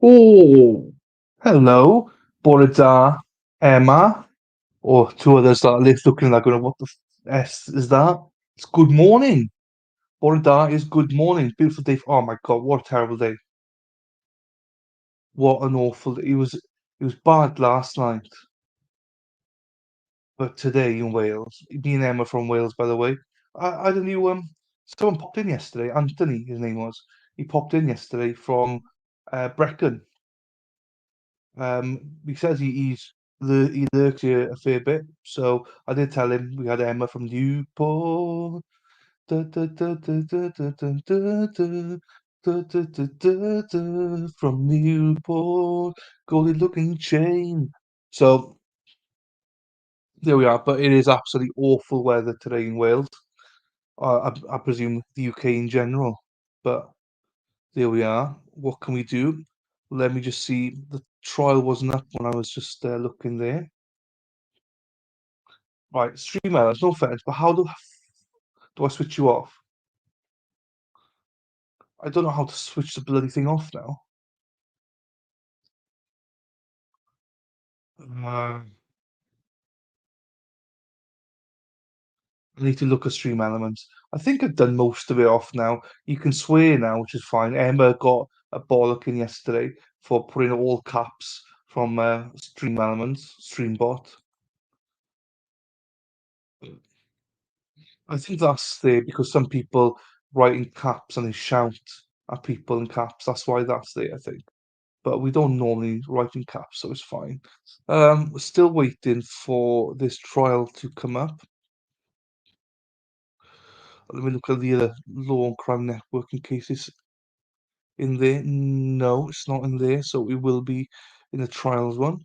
Oh, hello, bore da, Emma, or two others that are looking like, going, what the S is that? It's good morning. Bore da is good morning. Beautiful day. Oh my God, what a terrible day. What an awful day. It was bad last night, but today in Wales, me and Emma from Wales, by the way. I don't know, someone popped in yesterday. Anthony, his name was. He popped in yesterday from Brecon. He says he lurks here a fair bit, so I did tell him we had Emma from Newport. Da, da, da, da, da, da, da, da, da, da, da, da, da, da, from Newport, golden looking chain. So there we are, but it is absolutely awful weather today in Wales. I presume the UK in general, but there we are. What can we do? Let me just see. The trial wasn't up when I was just looking there. Right, stream errors, no offense, but how do I switch you off? I don't know how to switch the bloody thing off now. I need to look at stream elements. I think I've done most of it off now. You can swear now, which is fine. Emma got a bollocking yesterday for putting all caps from stream elements, streambot. I think that's there because some people write in caps and they shout at people in caps. That's why that's there, I think. But we don't normally write in caps, so it's fine. We're still waiting for this trial to come up. Let me look at the other Law and Crime Network in case it's in there. No, it's not in there, so it will be in the trials one.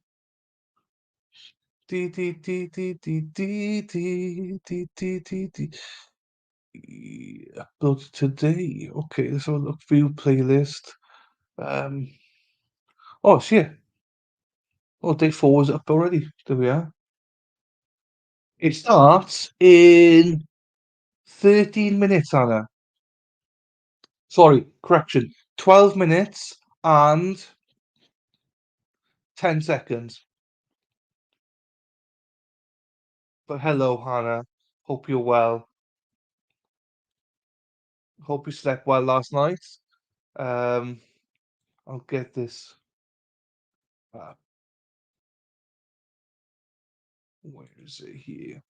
Dee, dee, dee, dee, dee, dee, dee, dee, dee, dee, dee. Upload today. Okay, let's have a look. View playlist. Um, oh, it's here. Oh, day four is up already. There we are. It starts in 13 minutes, Anna. Sorry, correction. 12 minutes and 10 seconds. But hello, Hannah. Hope you're well. Hope you slept well last night. Um, I'll get this. Uh, where is it here?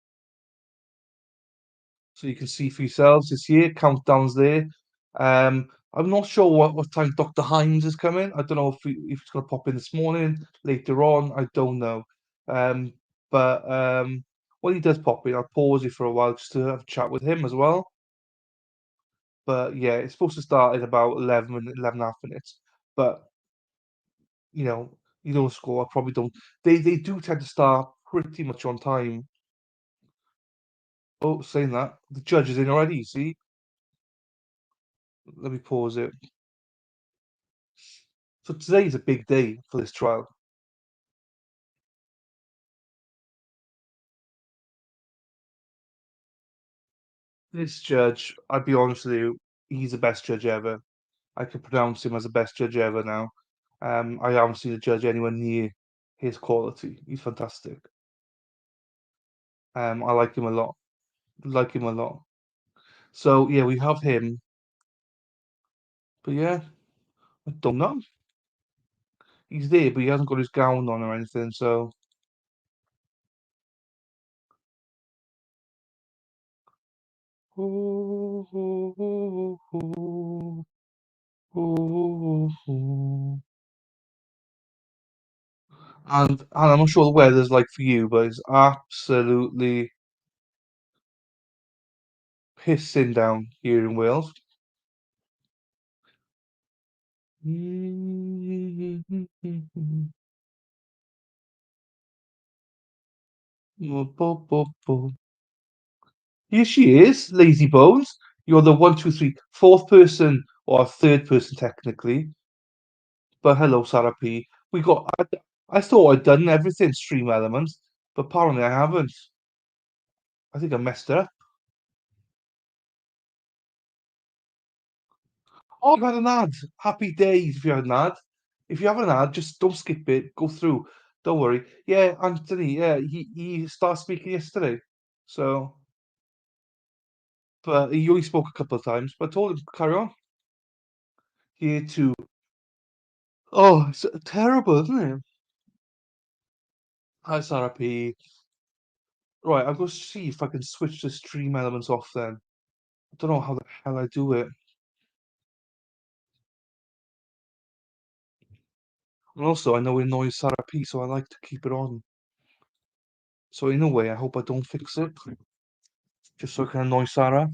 So you can see for yourselves this year. Countdown's there. I'm not sure what time Dr. Hines is coming. I don't know if he's going to pop in this morning, later on. I don't know. Um, but when he does pop in, I'll pause it for a while just to have a chat with him as well. But yeah, it's supposed to start in about 11 and a half minutes. But you know, you don't score. I probably don't. They do tend to start pretty much on time. Oh, saying that, the judge is in already. You see, let me pause it. So today is a big day for this trial. This judge, I'd be honest with you, he's the best judge ever. I could pronounce him as the best judge ever now. I haven't seen a judge anywhere near his quality. He's fantastic. I like him a lot. Like him a lot. So yeah, we have him. But yeah, I don't know. He's there, but he hasn't got his gown on or anything. So and I'm not sure the weather's like for you, but it's absolutely pissing down here in Wales. Here she is, Lazy Bones. You're the one, two, three, fourth person, or third person technically. But hello, Sarah P. We got. I thought I'd done everything stream elements, but apparently I haven't. I think I messed it up. Oh, I've had an ad. Happy days if you had an ad. If you haven't had, just don't skip it. Go through. Don't worry. Yeah, Anthony. Yeah, he started speaking yesterday. So, but he only spoke a couple of times. But I told him carry on. Here too. Oh, it's terrible, isn't it? Hi, Sarah P. Right, I'm going to see if I can switch the stream elements off then. I don't know how the hell I do it. And also, I know it annoys Sarah P, so I like to keep it on. So in a way, I hope I don't fix it. Just so I can annoy Sarah.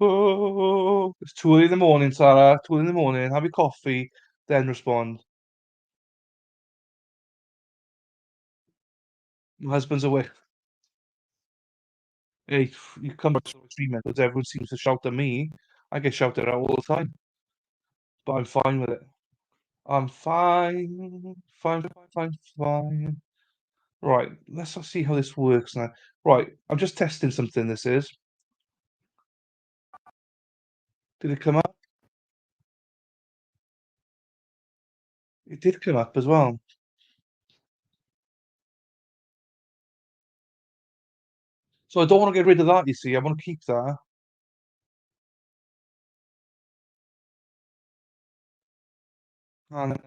Oh, it's 2 in the morning, Sarah. 2 in the morning. Have your coffee, then respond. My husband's away. Hey, you come back to stream because everyone seems to shout at me. I get shouted at all the time, but I'm fine with it. I'm fine, fine, fine, fine, fine. Right, let's see how this works now. Right, I'm just testing something. This is. Did it come up? It did come up as well. So I don't want to get rid of that, you see. I want to keep that. And,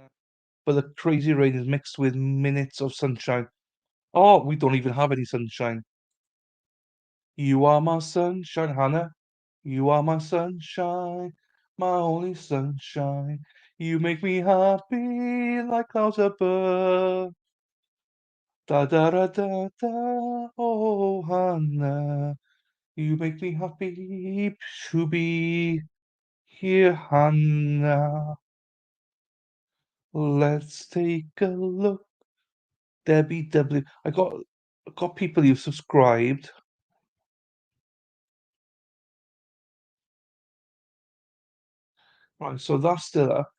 but the crazy rain is mixed with minutes of sunshine. Oh, we don't even have any sunshine. You are my sunshine, Hannah. You are my sunshine, my only sunshine. You make me happy like clouds above. Da da da da da. Oh, Hannah. You make me happy to be here, Hannah. Let's take a look. Debbie W. I got people who've subscribed. Right, so that's still up.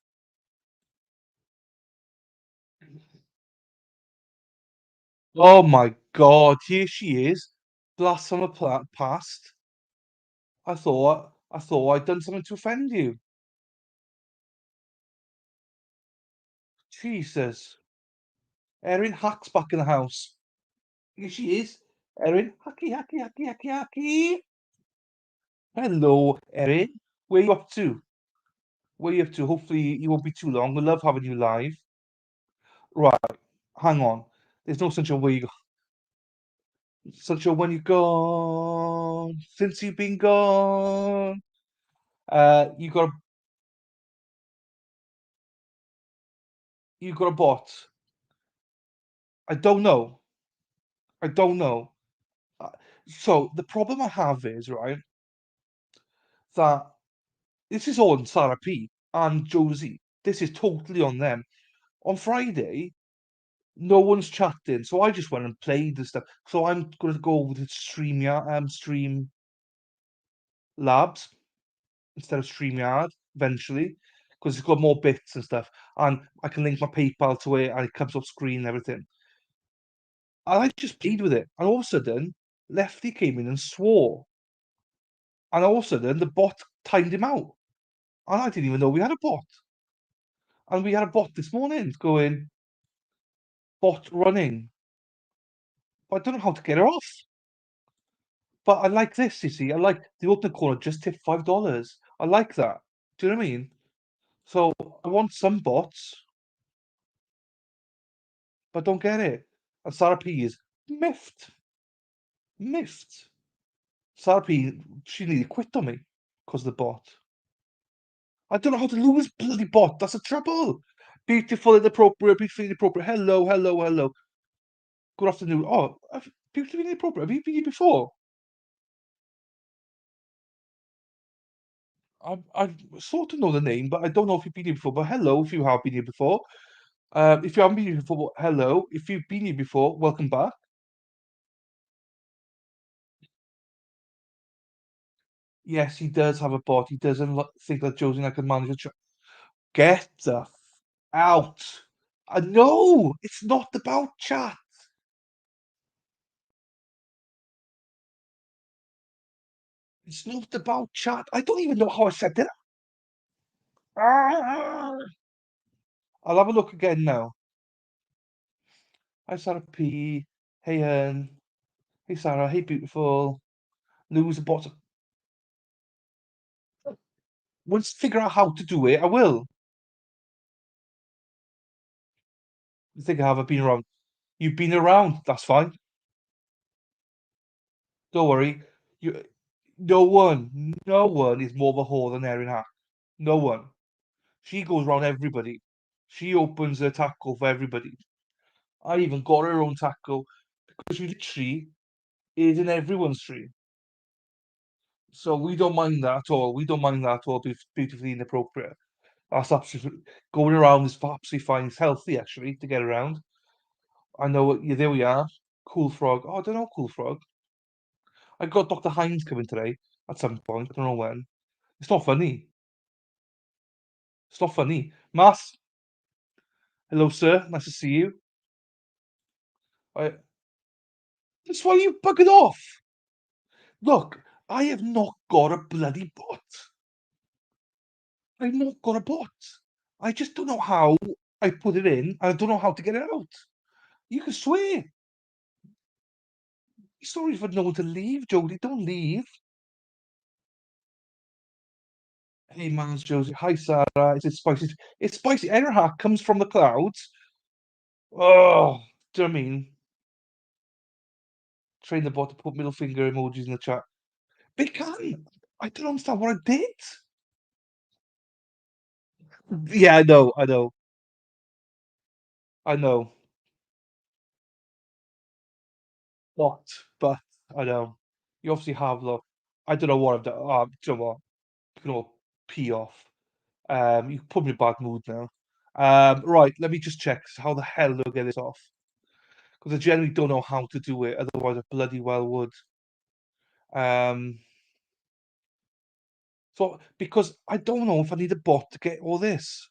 Oh my God, here she is. Blast from the past. I thought I'd done something to offend you. Jesus. Erin Hack's back in the house. Here she is. Erin, hacky, hacky, hacky, hacky, hacky. Hello, Erin. Where you up to? Where you up to? Hopefully you won't be too long. We love having you live. Right, hang on. There's no sunshine where you go. Sunshine when you're gone. Since you've been gone. You got a bot. I don't know. I don't know. Uh, So the problem I have is right that this is on Sarah P and Josie. This is totally on them. On Friday, no one's chatting, so I just went and played the stuff. So I'm going to go over to Stream Labs instead of StreamYard eventually because it's got more bits and stuff, and I can link my PayPal to it, and it comes up screen and everything. And I just played with it, and all of a sudden, Lefty came in and swore, and all of a sudden, the bot timed him out, and I didn't even know we had a bot, and we had a bot this morning going bot running, but I don't know how to get her off. But I like this, you see. I like the open corner just tip $5. I like that. Do you know what I mean? So I want some bots, but don't get it. And Sarah P is miffed. Miffed. Sarah P, she nearly quit on me because of the bot. I don't know how to lose bloody bot. That's the trouble. Beautiful, inappropriate, beautiful, inappropriate. Hello, hello, hello. Good afternoon. Oh, beautiful, inappropriate. Have you been here before? I sort of know the name, but I don't know if you've been here before. But hello, if you have been here before. If you haven't been here before, hello. If you've been here before, welcome back. Yes, he does have a bot. He doesn't think that Josie and I can manage a Get the out. No, it's not about chat. It's not about chat. I don't even know how I said that. Ah! I'll have a look again now. Hi, Sarah P. Hey, hey, Sarah. Hey, beautiful. Lose the bottom. Once I figure out how to do it, I will. I think I have. I've been around. You've been around. That's fine. Don't worry. You, no one is more of a whore than Erin Hack. No one. She goes around everybody. She opens her tackle for everybody. I even got her own tackle because she literally is in everyone's tree. So we don't mind that at all. We don't mind that at all. Beautifully inappropriate. That's absolutely going around is absolutely fine. It's healthy actually to get around. I know what. Yeah, there we are. Cool Frog. Oh, I don't know Cool Frog. I got Dr. Hines coming today at some point. I don't know when. It's not funny. It's not funny. Mass, hello, sir. Nice to see you. I, that's why you buggered off. Look, I have not got a bloody bot. I've not got a bot. I just don't know how I put it in. I don't know how to get it out. You can swear. Sorry for no one to leave, Jodie. Don't leave. Hey, man's Josie. Hi, Sarah. Is it spicy? It's spicy. Enerhack comes from the clouds. Oh, do you know what I mean? Train the bot to put middle finger emojis in the chat. They can. I don't understand what I did. Yeah, I know. I know. I know. But, but, I know. You obviously have, look. I don't know what I've done. Do you know what? You can all pee off. You put me in a bad mood now. Right, let me just check how the hell do I get this off? Because I generally don't know how to do it, otherwise I bloody well would. Um, so because I don't know if I need a bot to get all this.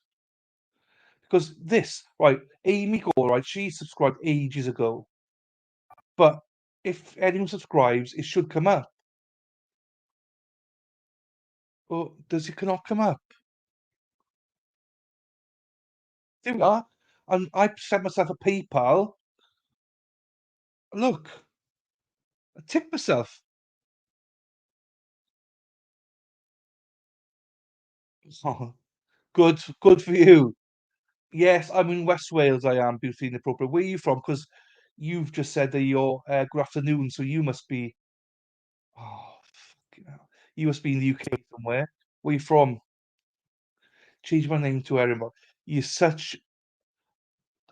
Because this, right, Amy Gore, right, she subscribed ages ago. But if anyone subscribes, it should come up. Or does it not come up? There we are. And I sent myself a PayPal. Look, I tipped myself. Oh, good for you. Yes, I'm in West Wales. I am beautifully inappropriate. Where are you from? Because you've just said that you're good afternoon, so you must be. Oh, fucking hell. You must be in the UK somewhere. Where are you from? Change my name to Edinburgh. You're such.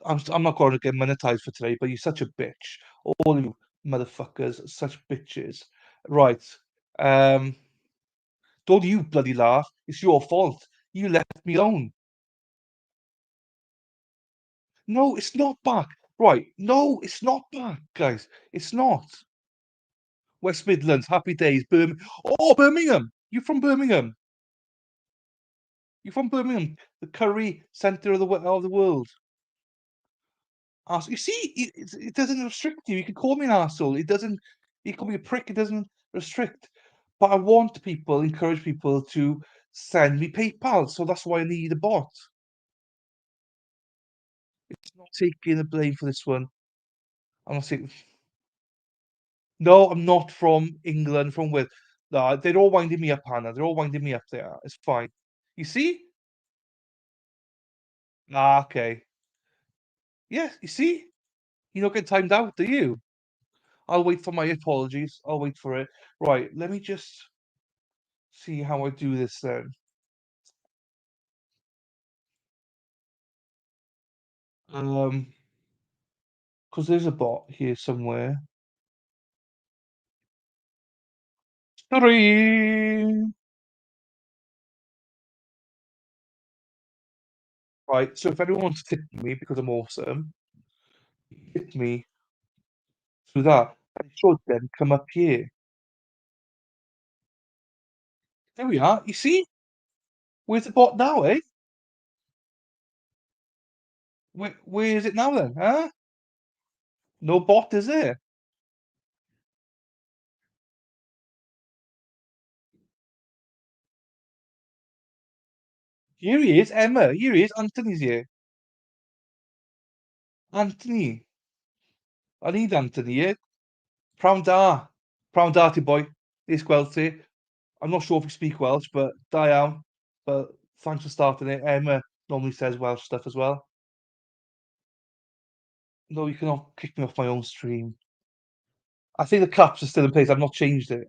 I'm not going to get monetized for today, but you're such a bitch. All you motherfuckers, are such bitches. Right. Um. Don't you bloody laugh. It's your fault. You left me alone. No, it's not back. Right. No, it's not back, guys. It's not. West Midlands, happy days. Oh, Birmingham. You from Birmingham? You from Birmingham, the curry centre of the world. You see, it doesn't restrict you. You can call me an arsehole. It doesn't. You call me a prick. It doesn't restrict. But I want people, encourage people to send me PayPal. So that's why I need a bot. It's not taking the blame for this one. I'm not saying. No, I'm not from England. From where? No, they're all winding me up, Hannah. They're all winding me up there. It's fine. You see? Ah, okay. Yeah, you see? You don't get timed out, do you? I'll wait for my apologies. I'll wait for it. Right, let me just see how I do this then. Um, because there's a bot here somewhere. Three. Right, so if anyone wants to tip me because I'm awesome, tip me through that. And it should then come up here. There we are. You see? Where's the bot now, eh? Where is it now then? Huh? No bot, is there? Here he is, Emma. Here he is. Anthony's here. Anthony. I need Anthony, ie. Pnawn da. Pnawn da ti boi. Neis gweld ti. I'm not sure if you speak Welsh, but da iawn. But thanks for starting it. Emma normally says Welsh stuff as well. No, you cannot kick me off my own stream. I think the caps are still in place. I've not changed it.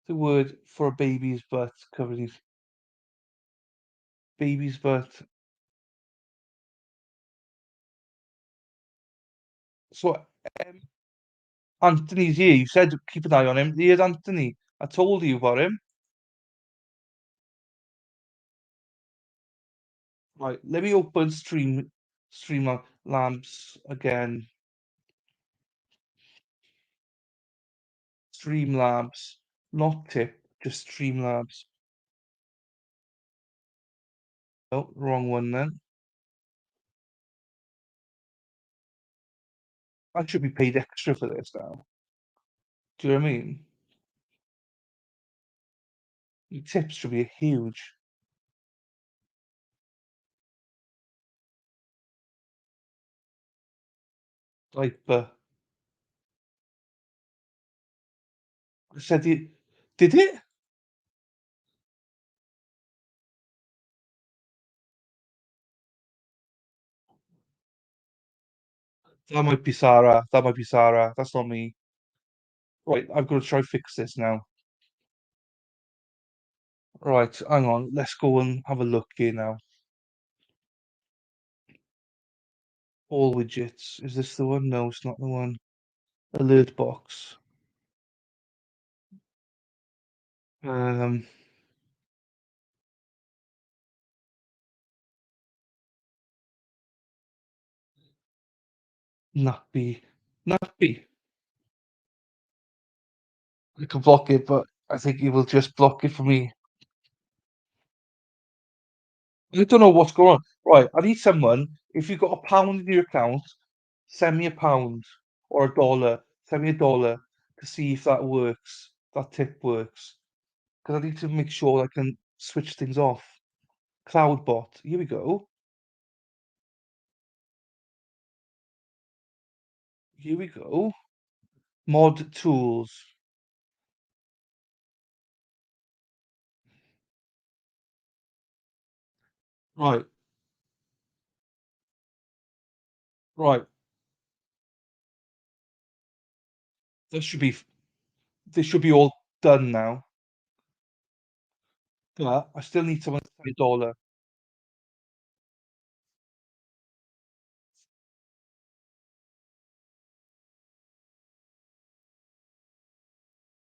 The word for a baby's butt covered in baby's butt. So Anthony's here. You said keep an eye on him. Here's Anthony. I told you about him. Right, let me open Streamlabs again. Streamlabs, not Tip, just Streamlabs. Oh, wrong one then. I should be paid extra for this now. Do you know what I mean? The tips should be huge. Diaper. I said it. Did it? That might be Sarah. That might be Sarah. That's not me. Right, I've got to try fix this now. Right, hang on. Let's go and have a look here now. All widgets. Is this the one? No, it's not the one. Alert box. Um, nappy. Nappy. I can block it, but I think it will just block it for me. I don't know what's going on. Right, I need someone. If you've got a pound in your account, send me a pound or a dollar. Send me a dollar to see if that works. That tip works. Because I need to make sure I can switch things off. Cloudbot. Here we go. Here we go. Mod tools. Right, right. This should be this should be all done now. But I still need someone to send me a dollar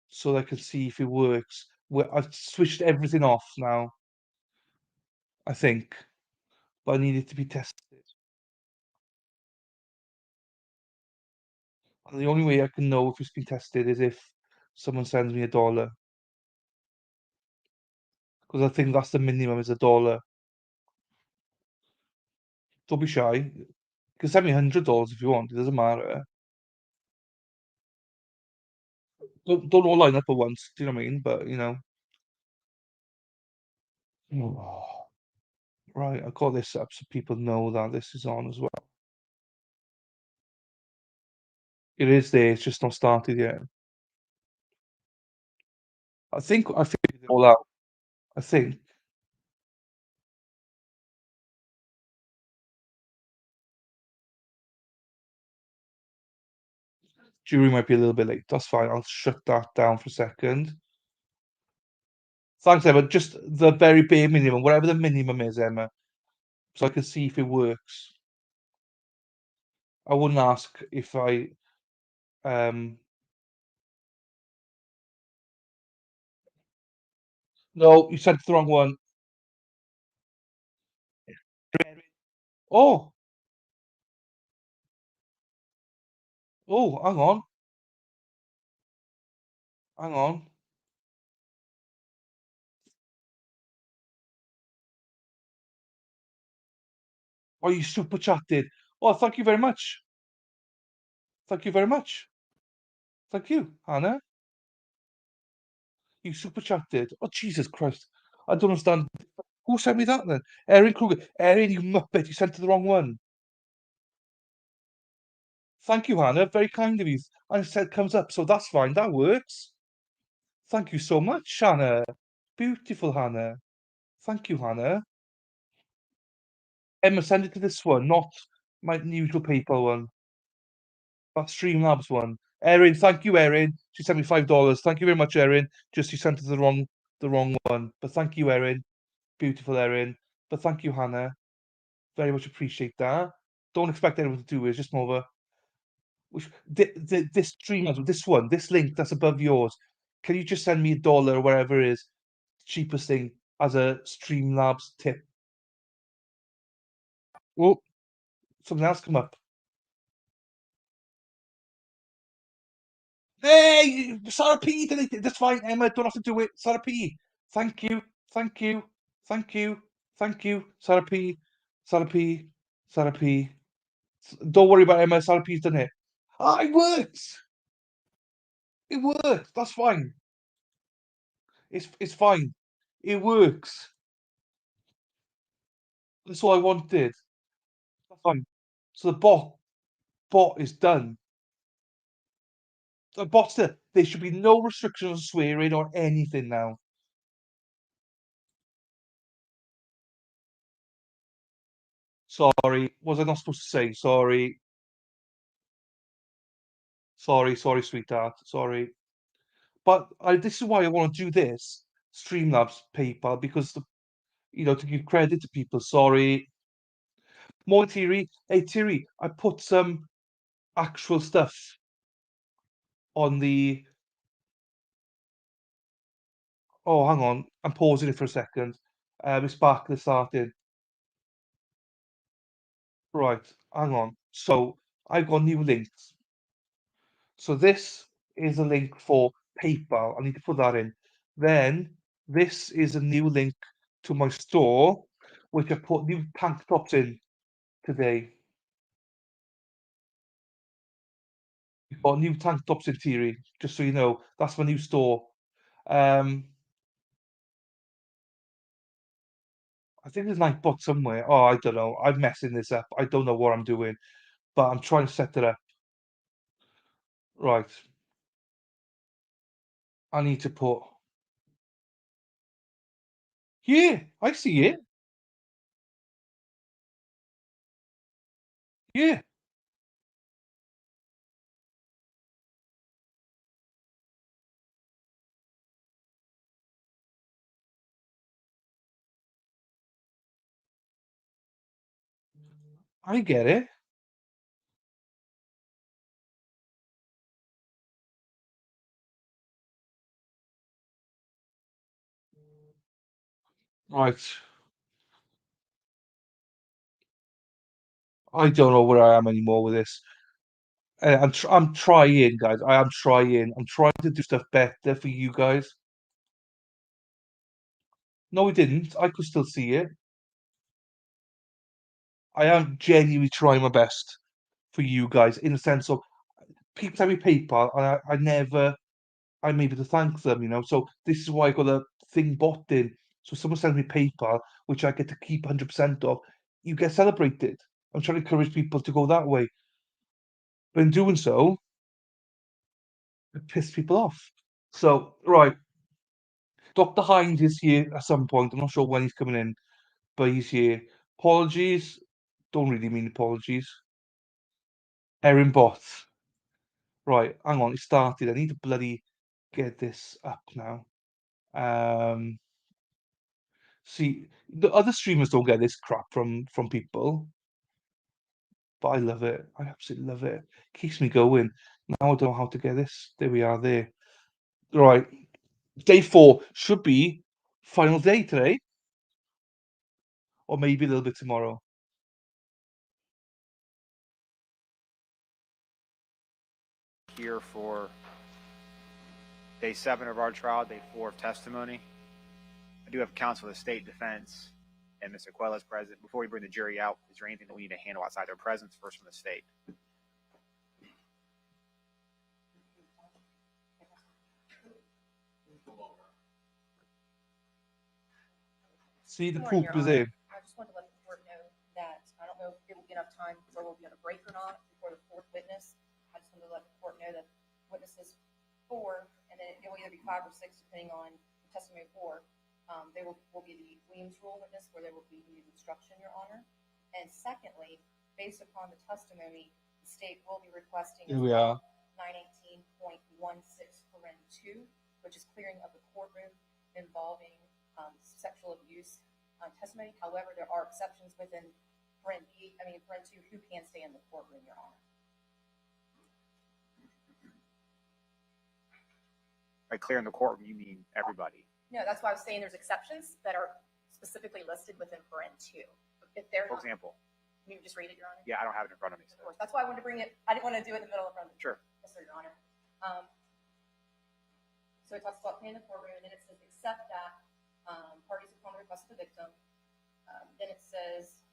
so I can see if it works. I've switched everything off now, I think. But I need it to be tested. And the only way I can know if it's been tested is if someone sends me a dollar. Because I think that's the minimum is a dollar. Don't be shy. You can send me $100 if you want. It doesn't matter. Don't all line up at once. Do you know what I mean? But you know. Oh, right, I got this up so people know that this is on as well. It is there. It's just not started yet. I figured it all out. I think. Jury might be a little bit late. That's fine. I'll shut that down for a second. Thanks, Emma. Just the very bare minimum, whatever the minimum is, Emma, so I can see if it works. I wouldn't ask if I um no, you said the wrong one. Oh, oh, hang on, hang on. Oh, you super chatted. Oh, thank you very much. Thank you very much. Thank you, Hannah. You super chatted. Oh, Jesus Christ. I don't understand. Who sent me that then? Erin Kruger. Erin, you muppet, you sent to the wrong one. Thank you, Hannah. Very kind of you. I said comes up, so that's fine. That works. Thank you so much, Hannah. Beautiful, Hannah. Thank you, Hannah. Emma, send it to this one, not my usual PayPal one. That Streamlabs one. Erin, thank you, Erin. She sent me $5. Thank you very much, Erin. Just you sent it to the wrong one. But thank you, Erin. Beautiful, Erin. But thank you, Hannah. Very much appreciate that. Don't expect anyone to do it. It's just more of a this Streamlabs, this one, this link that's above yours. Can you just send me $1 or whatever it is, cheapest thing as a Streamlabs tip? Oh, something else come up. Hey, Sarah P did it. That's fine, Emma. Don't have to do it. Sarah P. Thank you. Thank you. Thank you. Thank you. Sarah P. Sarah P. Sarah P. Don't worry about Emma. Sarah P's done it. Ah, it works. It works. That's fine. It's fine. It works. That's all I wanted. That's fine. So the bot is done. The bot's there. There should be no restrictions on swearing or anything now. Sorry. Was I not supposed to say? Sorry. Sorry, sweetheart. Sorry. But this is why I want to do this Streamlabs PayPal because to give credit to people. Sorry, more Thierry. Hey Thierry, I put some actual stuff on the. Oh, hang on, I'm pausing it for a second. It's back. Let's start in. Right, hang on. So I've got new links. So this is a link for PayPal. I need to put that in. Then this is a new link to my store, which I put new tank tops in today. We've got new tank tops in theory, just so you know. That's my new store. Um, I think there's like bot somewhere. Oh, I don't know. I'm messing this up. I don't know what I'm doing, but I'm trying to set it up. Right. I need to put. Yeah, I see it. Yeah, I get it. Right. I don't know where I am anymore with this. I'm trying, guys. I am trying. I'm trying to do stuff better for you guys. No, it didn't. I could still see it. I am genuinely trying my best for you guys in the sense of people send me PayPal, and I'm able to thank them. So this is why I got a thing bot in. So someone sends me PayPal, which I get to keep 100% of. You get celebrated. I'm trying to encourage people to go that way. But in doing so, it piss people off. So, right, Dr. Hind is here at some point. I'm not sure when he's coming in, but he's here. Apologies. Don't really mean apologies. Erin Bot. Right, hang on, it started. I need to bloody get this up now. Um, See, the other streamers don't get this crap from people, but I love it. I absolutely love it. Keeps me going. Now I don't know how to get this. There we are. There. Right. Day 4 should be final day today, or maybe a little bit tomorrow. Here for day 7 of our trial, day 4 of testimony. I do have counsel of the state defense and Mr. Quiles present. Before we bring the jury out, is there anything that we need to handle outside their presence first from the state? See, the Good morning, proof Your is Honor. in. I just wanted to let the court know that I don't know if it will be enough time where we'll be on a break or not before the fourth witness. I just wanted to let the court know that witnesses 4, and then it will either be 5 or 6, depending on testimony 4. They will be the Williams rule witness, where they will be needed instruction, Your Honor. And secondly, based upon the testimony, the state will be requesting Here as we well are. 918.16 paren 2, which is clearing of the courtroom involving sexual abuse testimony. However, there are exceptions within paren 2, who can stay in the courtroom, Your Honor. By clearing the courtroom, you mean everybody? No, that's why I was saying there's exceptions that are specifically listed within paren 2. If they're For example. Can you just read it, Your Honor? Yeah, I don't have it in front of me. Of course. That's why I wanted to bring it. I didn't want to do it in the middle of front of me. Sure. Yes, sir, Your Honor. So it talks about clearing the courtroom, and then it says, except that parties upon the request of the victim. Then it says,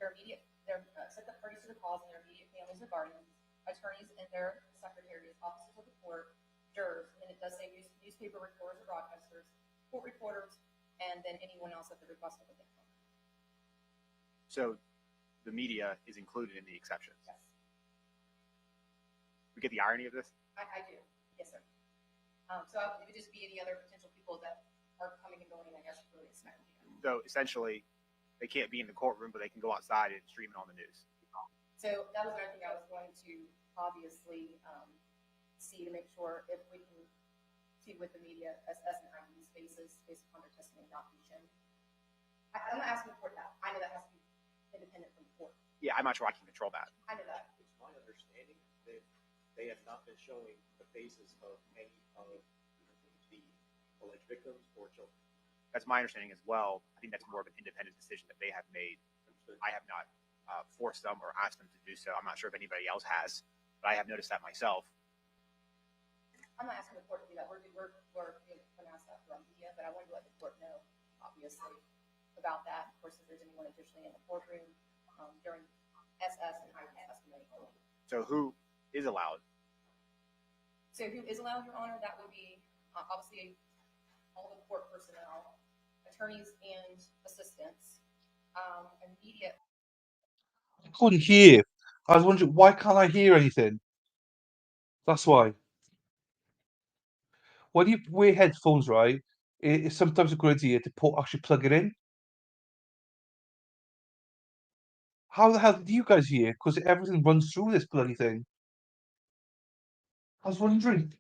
except that parties to the cause and their immediate families or guardians, attorneys and their secretaries, officers of the court, jurors, and then it does say newspaper reporters or broadcasters, court reporters, and then anyone else at the request of the victim. So the media is included in the exceptions. Yes. We get the irony of this? I do. Yes, sir. So it would just be any other potential people that are coming and going, I guess, for this media. So essentially, they can't be in the courtroom, but they can go outside and stream it on the news. So that was another thing I was going to obviously see to make sure if we can see with the media SS and ID spaces based upon their testimony not be shown. I'm not asking the court that. I know that has to be independent from the court. Yeah, I'm not sure I can control that. I know that. It's my understanding that they have not been showing the faces of any of the alleged victims or children. That's my understanding as well. I think that's more of an independent decision that they have made. I have not forced them or asked them to do so. I'm not sure if anybody else has, but I have noticed that myself. I'm not asking the court to do that. We're going to ask that for our media, but I wanted to let the court know, obviously, about that. Of course, if there's anyone additionally in the courtroom during SS and ID testimony. So who is allowed? So who is allowed, Your Honor? That would be obviously all the court personnel, attorneys and assistants, immediate. I couldn't hear. I was wondering, why can't I hear anything? That's why. When you wear headphones, right, it's sometimes a good idea to actually plug it in. How the hell do you guys hear? Because everything runs through this bloody thing. I was wondering.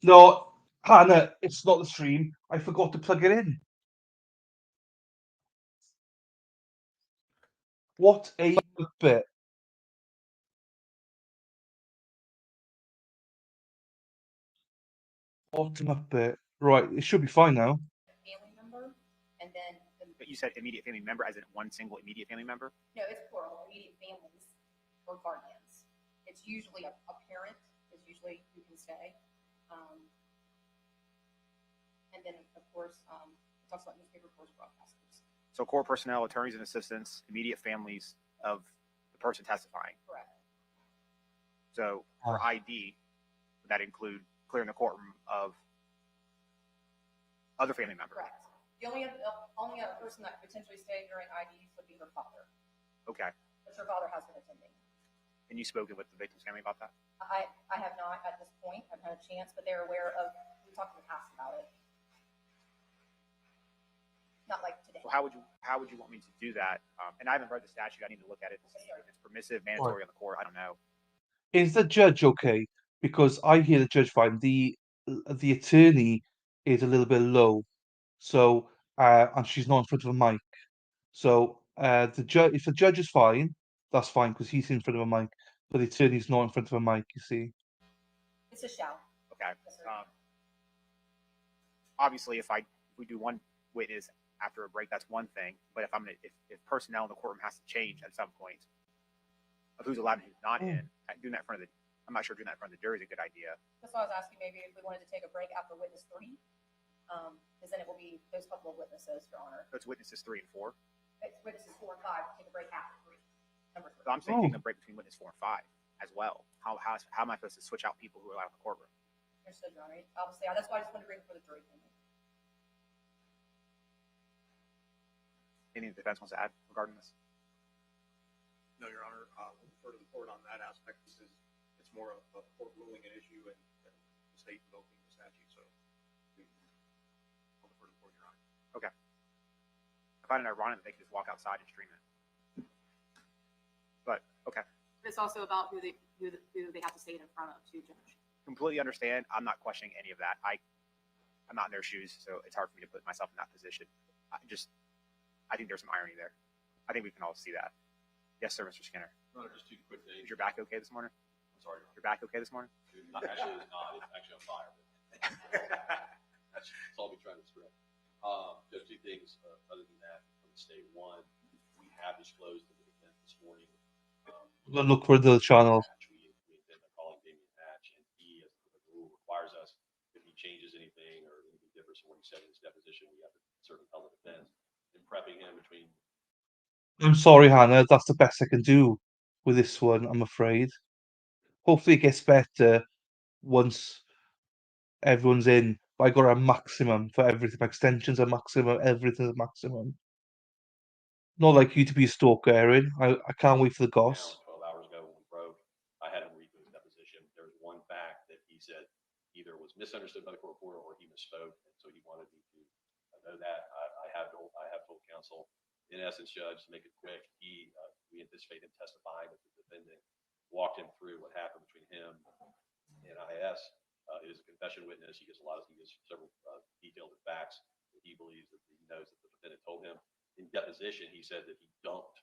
No, Hannah, it's not the stream. I forgot to plug it in. What a bit. Ultimate bit. Right, it should be fine now. Family member, and then But you said immediate family member, as in one single immediate family member? no, it's plural. Immediate families or guardians. It's usually a parent is usually who can stay, and then of course it talks about newspaper reporters, broadcasters. So court personnel, attorneys and assistants, immediate families of the person testifying. Correct. So for ID, would that include clearing the courtroom of other family members? Correct. The only other person that could potentially stay during IDs would be her father. Okay. But her father has been attending. And you spoken with the victim's family about that? I have not at this point. I've had a chance, but they're aware of. We talked in the past about it. Not like today. So how would you want me to do that? And I haven't read the statute. I need to look at it to see if it's permissive, mandatory on the court. I don't know. Is the judge okay? Because I hear the judge fine. The attorney is a little bit low, so and she's not in front of a mic. So the judge, if the judge is fine, that's fine because he's in front of a mic. But the attorney's not in front of a mic. You see. It's a shall. Okay. Yes, sir. Obviously, if we do one witness after a break, that's one thing. But if personnel in the courtroom has to change at some point of who's allowed and who's not in, doing that in front of I'm not sure doing that in front of the jury is a good idea. That's why I was asking maybe if we wanted to take a break after witness 3, because then it will be those couple of witnesses, Your Honor. So it's witnesses 3 and 4. It's witnesses 4 and 5. Take a break after 3. Number 3. So I'm saying taking a break between witness 4 and 5 as well. How am I supposed to switch out people who are allowed in the courtroom? Understood, Your Honor. Obviously, that's why I just wanted to bring it for the jury. Anything the defense wants to add regarding this? No, Your Honor, we'll defer to the court on that aspect. It's more of a court ruling an issue and the state invoking the statute, so we'll defer to the court, Your Honor. Okay. I find it ironic that they can just walk outside and stream it. But, okay. It's also about who they have to stand in front of to judge. Completely understand. I'm not questioning any of that. I'm not in their shoes, so it's hard for me to put myself in that position. I think there's some irony there. I think we can all see that. Yes, sir, Mr. Skinner. No, just 2 quick things. Is your back okay this morning? I'm sorry. Your back okay this morning? Actually, it's not. It's actually on fire. That's all we're trying to spread. Just 2 things other than that from the state. One, we have disclosed to the defense this morning. Look for the channel. We intend on calling Damian Hatch, and he, as the rule requires us, if he changes anything or anything differs from what he said in his deposition, we have to certainly tell the defense. In prepping him between. I'm sorry, Hannah. That's the best I can do with this one, I'm afraid. Hopefully it gets better once everyone's in. But I got a maximum for everything. My extensions are maximum, everything's a maximum. Not like you to be a stalker, Erin. I can't wait for the goss. 12 hours ago when we broke, I had him read through his deposition. There was one fact that he said either was misunderstood by the court reporter or he misspoke, and so he wanted me to know that. I have told counsel, in essence, Judge, to make it quick, we anticipate him testifying that the defendant walked him through what happened between him and IS. It is a confession witness. He gives several detailed facts that he believes that he knows that the defendant told him. In deposition, he said that he dumped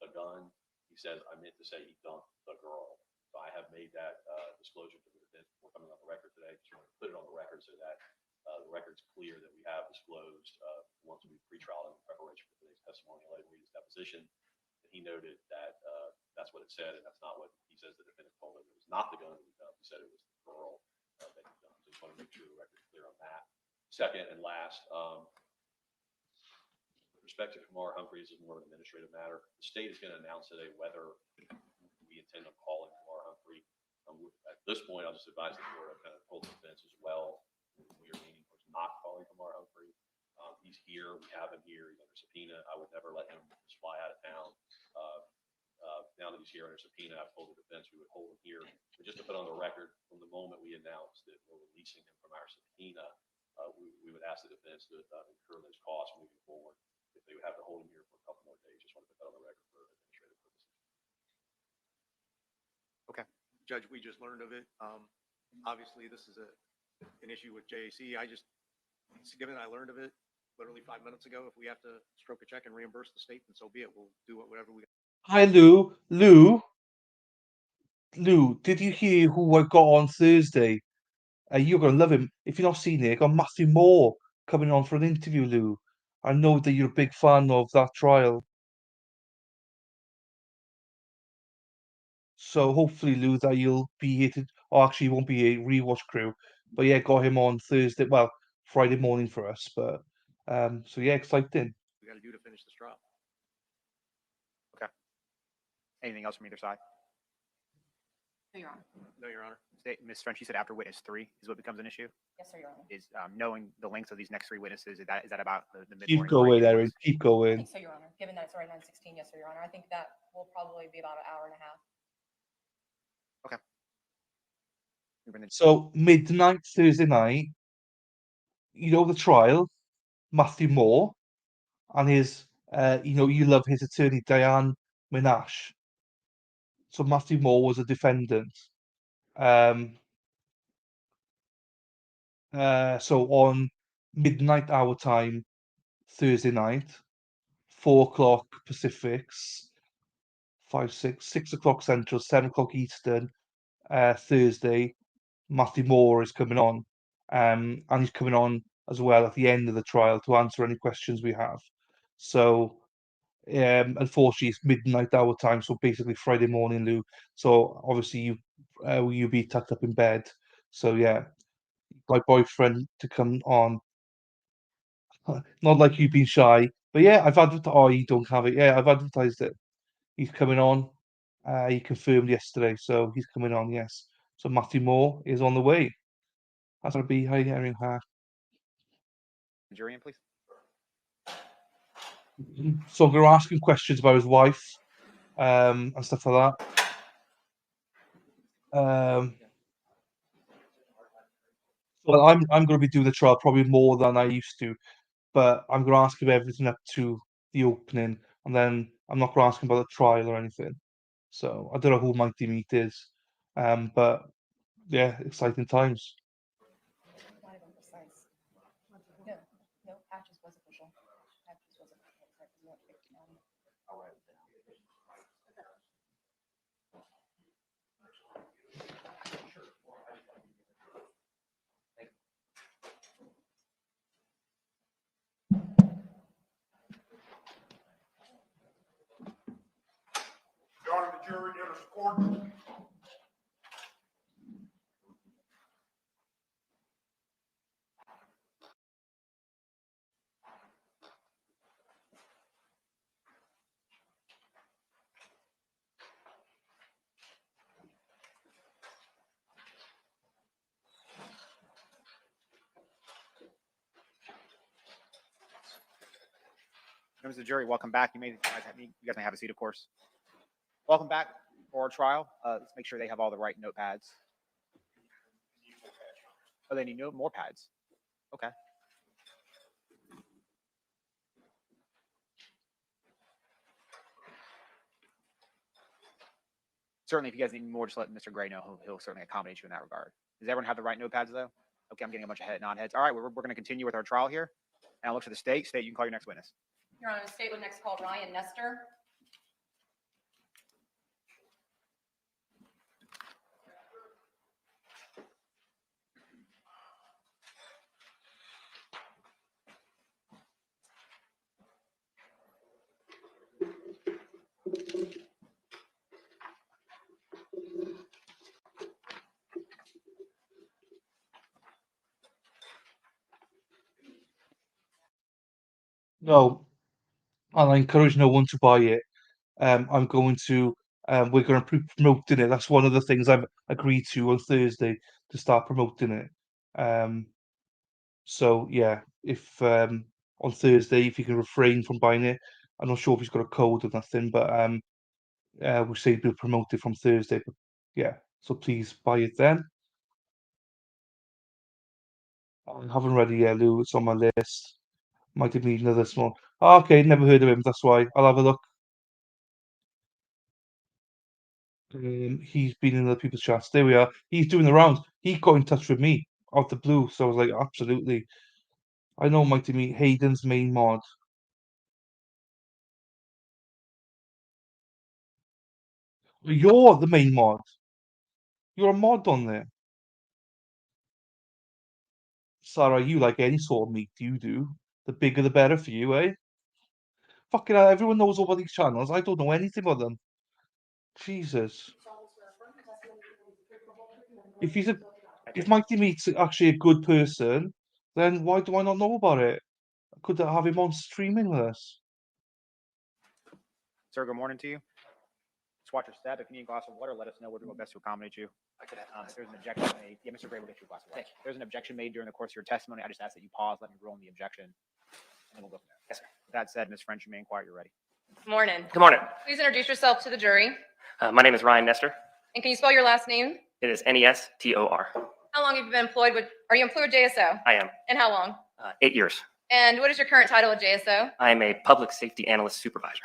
a gun. He says, I meant to say he dumped the girl. So I have made that disclosure to the defense before coming on the record today. Just want to put it on the record so that the record's clear that we have disclosed once we pre-trial in preparation for today's testimony and later read his deposition. And he noted that that's what it said, and that's not what he says the defendant told him. It was not the gun that he dumped. He said it was the girl that he dumped. So just want to make sure the record's clear on that. Second and last, respect to Kamar Humphreys is more of an administrative matter. The state is going to announce today whether we intend on calling Kamar Humphrey. At this point, I'll just advise the court. I've kind of told the defense as well. We are leaning towards not calling Kamar Humphrey. He's here. We have him here. He's under subpoena. I would never let him just fly out of town. Now that he's here under subpoena, I've told the defense we would hold him here. But just to put on the record, from the moment we announced that we're releasing him from our subpoena, we would ask the defense to incur those costs moving forward. If they would have to hold him here for a couple more days. Just want to put that on the record for administrative purposes. Okay. Judge, we just learned of it. Obviously, this is an issue with JAC. Given I learned of it literally 5 minutes ago, if we have to stroke a check and reimburse the state, then so be it. We'll do whatever we. Hi, Lou. Lou, did you hear who I got on Thursday? You're going to love him. If you've not seen it, I got Matthew Moore coming on for an interview, Lou. I know that you're a big fan of that trial. So hopefully, Lou, that you'll be here to, or actually, you won't be a rewatch crew. But yeah, got him on Thursday, well, Friday morning for us. But so yeah, exciting. We got to do to finish this trial. Okay. Anything else from either side? No, Your Honor. No, Your Honor. Ms. French, you said after witness 3 is what becomes an issue? Yes, sir, Your Honor. Is knowing the length of these next 3 witnesses, is that about the mid-morning? Keep going, Erin. Keep I going. think so, Your Honor. Given that it's already 9:16, yes, sir, Your Honor. I think that will probably be about an hour and a half. So midnight Thursday night, you know the trial, Matthew Moore, and his, you love his attorney Diane Minash. So Matthew Moore was a defendant. So on midnight our time, Thursday night, 4 o'clock Pacifics, 6 o'clock Central, 7 o'clock Eastern, Thursday, Matthew Moore is coming on. And he's coming on as well at the end of the trial to answer any questions we have. So unfortunately it's midnight our time, so basically Friday morning, Lou. So obviously you'll be tucked up in bed. So yeah, my boyfriend to come on. Not like you've been shy, but yeah, I've advertised. Oh, you don't have it. Yeah, I've advertised it. He's coming on. He confirmed yesterday, so he's coming on. Yes. So Matthew Moore is on the way. That's gonna be hi, Erin. Jury in, please. So I'm going to ask him questions about his wife, and stuff like that. Well, I'm going to be doing the trial probably more than I used to, but I'm going to ask him everything up to the opening, and then I'm not going to ask him about the trial or anything. So I don't know who Mighty Meat is, but yeah, exciting times. Not even precise. No, no, Patches was official. Patches was official. Sorry, 'cause we went to Baker County. Your Honor, the jury enters the court. Members of the jury, welcome back. You guys may have a seat, of course. Welcome back for our trial. Let's make sure they have all the right notepads. Oh, they need more pads. Okay. Certainly, if you guys need more, just let Mr. Gray know. He'll certainly accommodate you in that regard. Does everyone have the right notepads, though? Okay, I'm getting a bunch of non-heads. All right, we're going to continue with our trial here. Now look to the state. State, you can call your next witness. Your Honor, the state would next call Ryan Nestor. No, and I encourage no one to buy it. I'm going to, we're going to be promoting it. That's one of the things I've agreed to on Thursday to start promoting it. So yeah, if on Thursday, if you can refrain from buying it, I'm not sure if he's got a code or nothing, but we say we'll promote it from Thursday. But yeah, so please buy it then. I haven't read it yet, Lou. It's on my list. Might have need another small. Oh, okay, never heard of him. That's why. I'll have a look. He's been in other people's chats. There we are. He's doing the rounds. He got in touch with me out the blue, so I was like, absolutely. I know Mighty Meat, Hayden's main mod. You're the main mod. You're a mod on there. Sarah, you like any sort of meat, you do. The bigger the better for you, eh? Fucking hell, everyone knows all about these channels. I don't know anything about them. Jesus. If Mighty Meat's actually a good person, then why do I not know about it? Could I have him on streaming with us? Sir, good morning to you. Just watch your step. If you need a glass of water, let us know. We'll do our best to accommodate you. If there's an objection made, yeah, Mr. Gray will get you a glass of water. If there's an objection made during the course of your testimony, I just ask that you pause, let me rule on the objection, and then we'll go from there. Yes, sir. With that said, Ms. French, you may inquire. You're ready. Good morning. Good morning. Please introduce yourself to the jury. My name is Ryan Nestor. And can you spell your last name? It is Nestor. How long have you been employed with, are you employed with JSO? I am. And how long? 8 years. And what is your current title at JSO? I am a public safety analyst supervisor.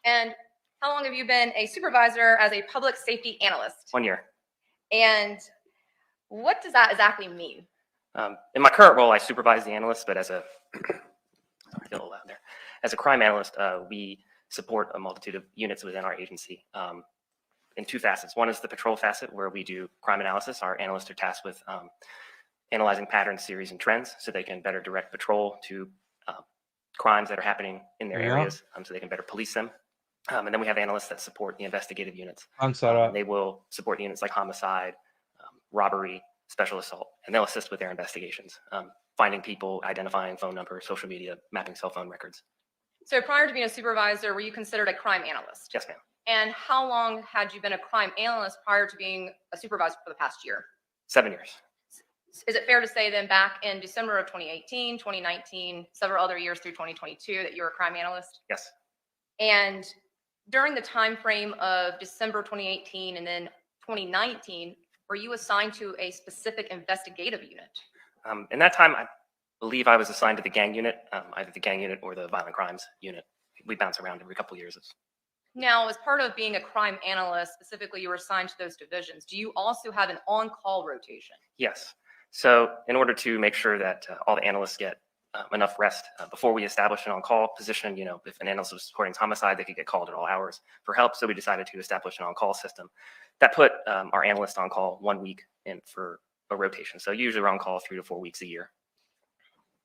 And how long have you been a supervisor as a public safety analyst? 1 year. And what does that exactly mean? In my current role, I supervise the analysts, but as a, sorry, I feel a little loud there. As a crime analyst, we support a multitude of units within our agency in two facets. One is the patrol facet, where we do crime analysis. Our analysts are tasked with analyzing patterns, series, and trends so they can better direct patrol to crimes that are happening in their areas so they can better police them. And then we have analysts that support the investigative units. Thanks, Sarah. They will support units like homicide, robbery, special assault, and they'll assist with their investigations, finding people, identifying phone numbers, social media, mapping cell phone records. So prior to being a supervisor, were you considered a crime analyst? Yes, ma'am. And how long had you been a crime analyst prior to being a supervisor for the past year? 7 years. is it fair to say then back in December of 2018, 2019, several other years through 2022 that you're a crime analyst? Yes. And during the time frame of December 2018 and then 2019, were you assigned to a specific investigative unit? In that time, I believe I was assigned to the gang unit, either the gang unit or the violent crimes unit. We bounce around every couple of years. Now, as part of being a crime analyst, specifically, you were assigned to those divisions. Do you also have an on-call rotation? Yes. So in order to make sure that all the analysts get enough rest before we establish an on-call position, if an analyst was reporting homicide, they could get called at all hours for help. So we decided to establish an on-call system that put our analyst on call 1 week in for a rotation. So usually we're on call 3 to 4 weeks a year.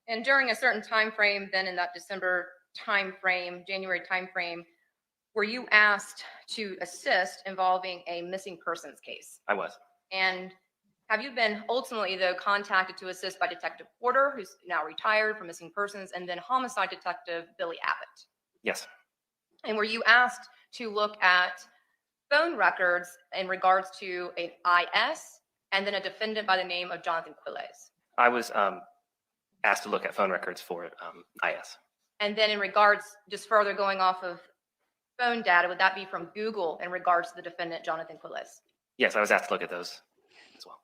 And during a certain time frame, then in that December time frame, January time frame, were you asked to assist involving a missing persons case? I was. And have you been ultimately, though, contacted to assist by Detective Porter, who's now retired from missing persons, and then homicide detective Billy Abbott? Yes. And were you asked to look at phone records in regards to an IS and then a defendant by the name of Johnathan Quiles? I was asked to look at phone records for IS. And then in regards, just further going off of phone data, would that be from Google in regards to the defendant, Johnathan Quiles? Yes, I was asked to look at those as well.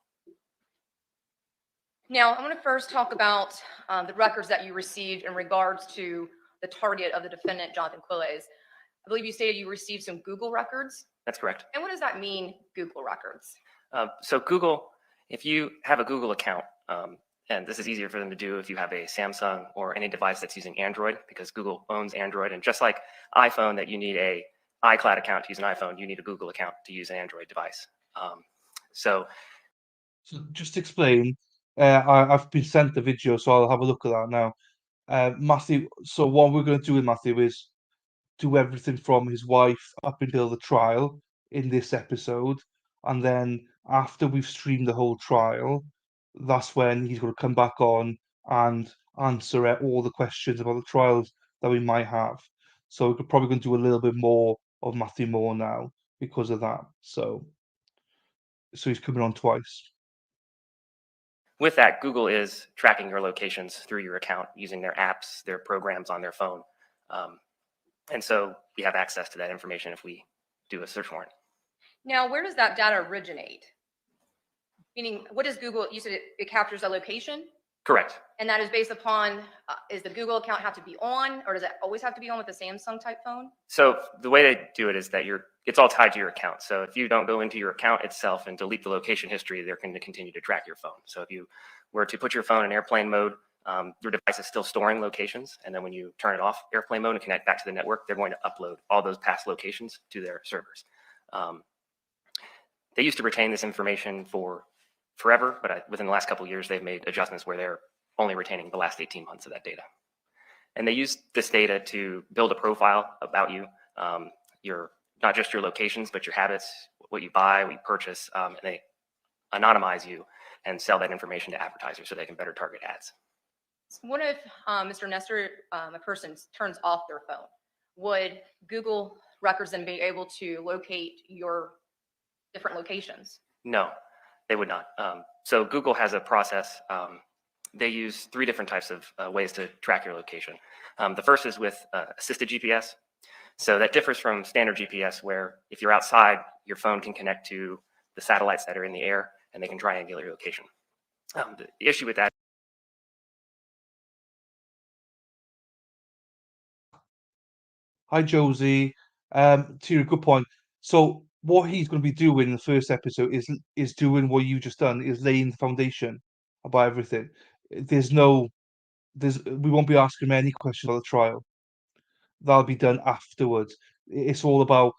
Now, I want to first talk about the records that you received in regards to the target of the defendant, Johnathan Quiles. I believe you stated you received some Google records. That's correct. And what does that mean, Google records? So Google, if you have a Google account, and this is easier for them to do if you have a Samsung or any device that's using Android, because Google owns Android. And just like iPhone, that you need a iCloud account to use an iPhone, you need a Google account to use an Android device. So just explain. I've been sent the video, so I'll have a look at that now. Matthew, so what we're going to do with Matthew is do everything from his wife up until the trial in this episode, and then after we've streamed the whole trial, that's when he's going to come back on and answer all the questions about the trials that we might have. So we're probably going to do a little bit more of Matthew Moore now because of that. So he's coming on twice. with that, Google is tracking your locations through your account using their apps, their programs on their phone. And so we have access to that information if we do a search warrant. Now, where does that data originate? Meaning, what does Google, you said it captures a location? Correct. And that is based upon, is the Google account have to be on, or does it always have to be on with a Samsung type phone? So the way they do it is that it's all tied to your account. So if you don't go into your account itself and delete the location history, they're going to continue to track your phone. So if you were to put your phone in airplane mode, your device is still storing locations. And then when you turn it off airplane mode and connect back to the network, they're going to upload all those past locations to their servers. They used to retain this information for forever, but within the last couple of years, they've made adjustments where they're only retaining the last 18 months of that data. And they use this data to build a profile about you, not just your locations, but your habits, what you buy, what you purchase, and they anonymize you and sell that information to advertisers so they can better target ads. So what if, Mr. Nestor, a person turns off their phone? Would Google records then be able to locate your different locations? No, they would not. So Google has a process. They use 3 different types of ways to track your location. The first is with assisted GPS. So that differs from standard GPS, where if you're outside, your phone can connect to the satellites that are in the air, and they can triangulate your location. The issue with that. Hi, Josie. To your good point. So what he's going to be doing in the first episode is doing what you just done, is laying the foundation about everything. We won't be asking him any questions about the trial. That'll be done afterwards. It's all about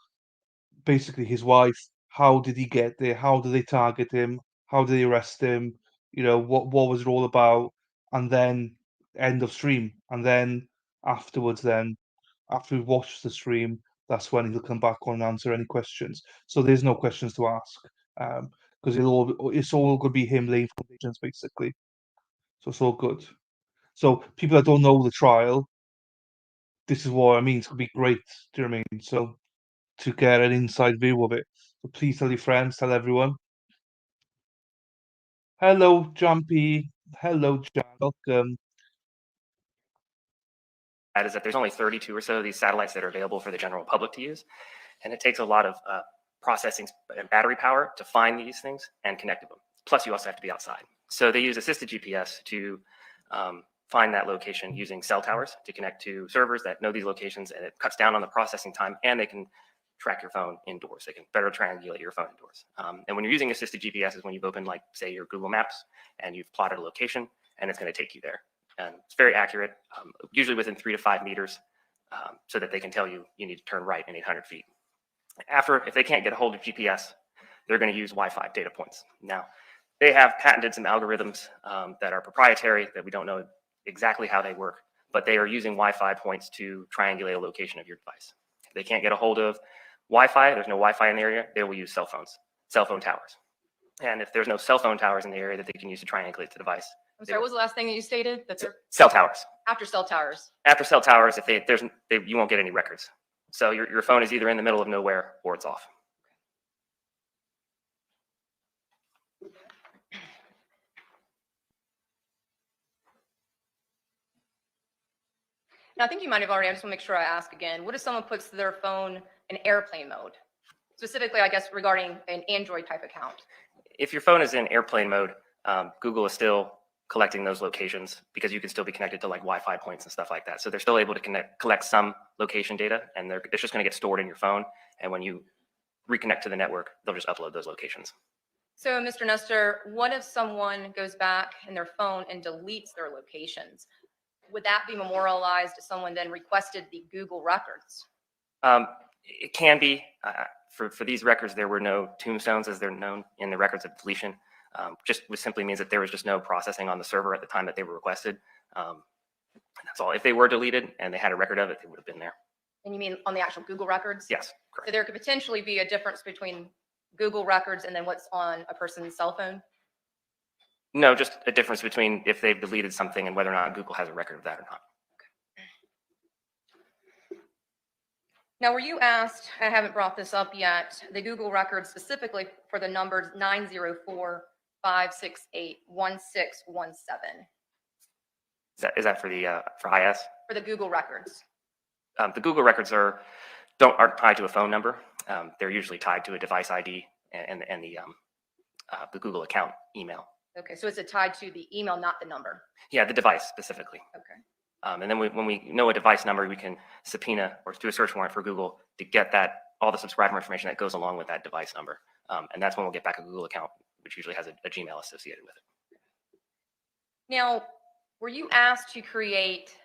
basically his wife. How did he get there? How did they target him? How did they arrest him? What was it all about? And then end of stream. And then afterwards, after we've watched the stream, that's when he'll come back on and answer any questions. So there's no questions to ask, because it's all going to be him laying foundations, basically. So it's all good. So people that don't know the trial, this is what I mean. It's going to be great. Do you know what I mean? So to get an inside view of it. So please tell your friends, tell everyone. Hello, John P. Hello, John. Welcome. That is that there's only 32 or so of these satellites that are available for the general public to use. And it takes a lot of processing and battery power to find these things and connect to them. Plus, you also have to be outside. So they use assisted GPS to find that location using cell towers to connect to servers that know these locations, and it cuts down on the processing time, and they can track your phone indoors. They can better triangulate your phone indoors. And when you're using assisted GPS is when you've opened, like, say, your Google Maps, and you've plotted a location, and it's going to take you there. And it's very accurate, usually within 3 to 5 meters, so that they can tell you you need to turn right in 800 feet. If they can't get a hold of GPS, they're going to use Wi-Fi data points. Now, they have patented some algorithms that are proprietary that we don't know exactly how they work, but they are using Wi-Fi points to triangulate a location of your device. If they can't get a hold of Wi-Fi, there's no Wi-Fi in the area, they will use cell phone towers. And if there's no cell phone towers in the area that they can use to triangulate the device. I'm sorry, what was the last thing that you stated? That's cell towers. after cell towers. After cell towers, you won't get any records. So your phone is either in the middle of nowhere or it's off. Now, I think you might have already, I just want to make sure I ask again. What if someone puts their phone in airplane mode? Specifically, I guess, regarding an Android type account. If your phone is in airplane mode, Google is still collecting those locations because you can still be connected to, like, Wi-Fi points and stuff like that. So they're still able to collect some location data, and it's just going to get stored in your phone. And when you reconnect to the network, they'll just upload those locations. So, Mr. Nestor, what if someone goes back in their phone and deletes their locations? Would that be memorialized if someone then requested the Google records? It can be. For these records, there were no tombstones as they're known in the records of deletion. Just simply means that there was just no processing on the server at the time that they were requested. That's all. If they were deleted and they had a record of it, they would have been there. And you mean on the actual Google records? Yes, correct. So there could potentially be a difference between Google records and then what's on a person's cell phone? No, just a difference between if they've deleted something and whether or not Google has a record of that or not. Now, were you asked, I haven't brought this up yet, the Google records specifically for the numbers 904-568-1617? Is that for IS? For the Google records. The Google records aren't tied to a phone number. They're usually tied to a device ID and the Google account email. Okay, so it's tied to the email, not the number. Yeah, the device specifically. Okay. And then when we know a device number, we can subpoena or do a search warrant for Google to get all the subscriber information that goes along with that device number. And that's when we'll get back a Google account, which usually has a Gmail associated with it. Now, were you asked to create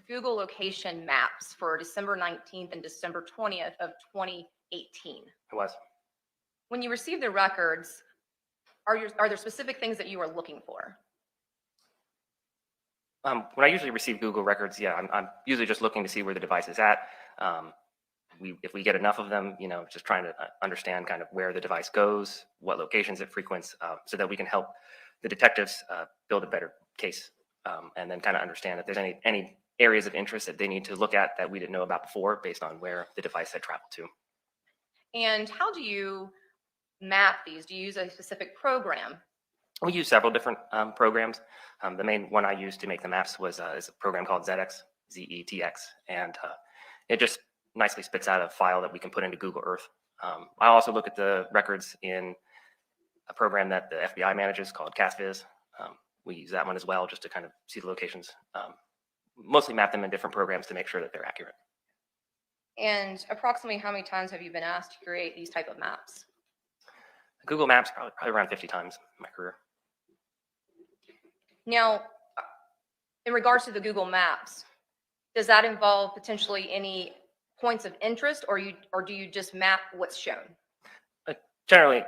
Google location maps for December 19th and December 20th of 2018? It was. When you received the records, are there specific things that you are looking for? When I usually receive Google records, yeah, I'm usually just looking to see where the device is at. If we get enough of them, just trying to understand kind of where the device goes, what locations it frequents, so that we can help the detectives build a better case, and then kind of understand if there's any areas of interest that they need to look at that we didn't know about before based on where the device had traveled to. And how do you map these? Do you use a specific program? We use several different programs. The main one I used to make the maps is a program called ZETX, Z-E-T-X, and it just nicely spits out a file that we can put into Google Earth. I also look at the records in a program that the FBI manages called CastViz. We use that one as well just to kind of see the locations. Mostly map them in different programs to make sure that they're accurate. And approximately how many times have you been asked to create these type of maps? Google Maps, probably around 50 times in my career. Now, in regards to the Google Maps, does that involve potentially any points of interest, or do you just map what's shown? Generally,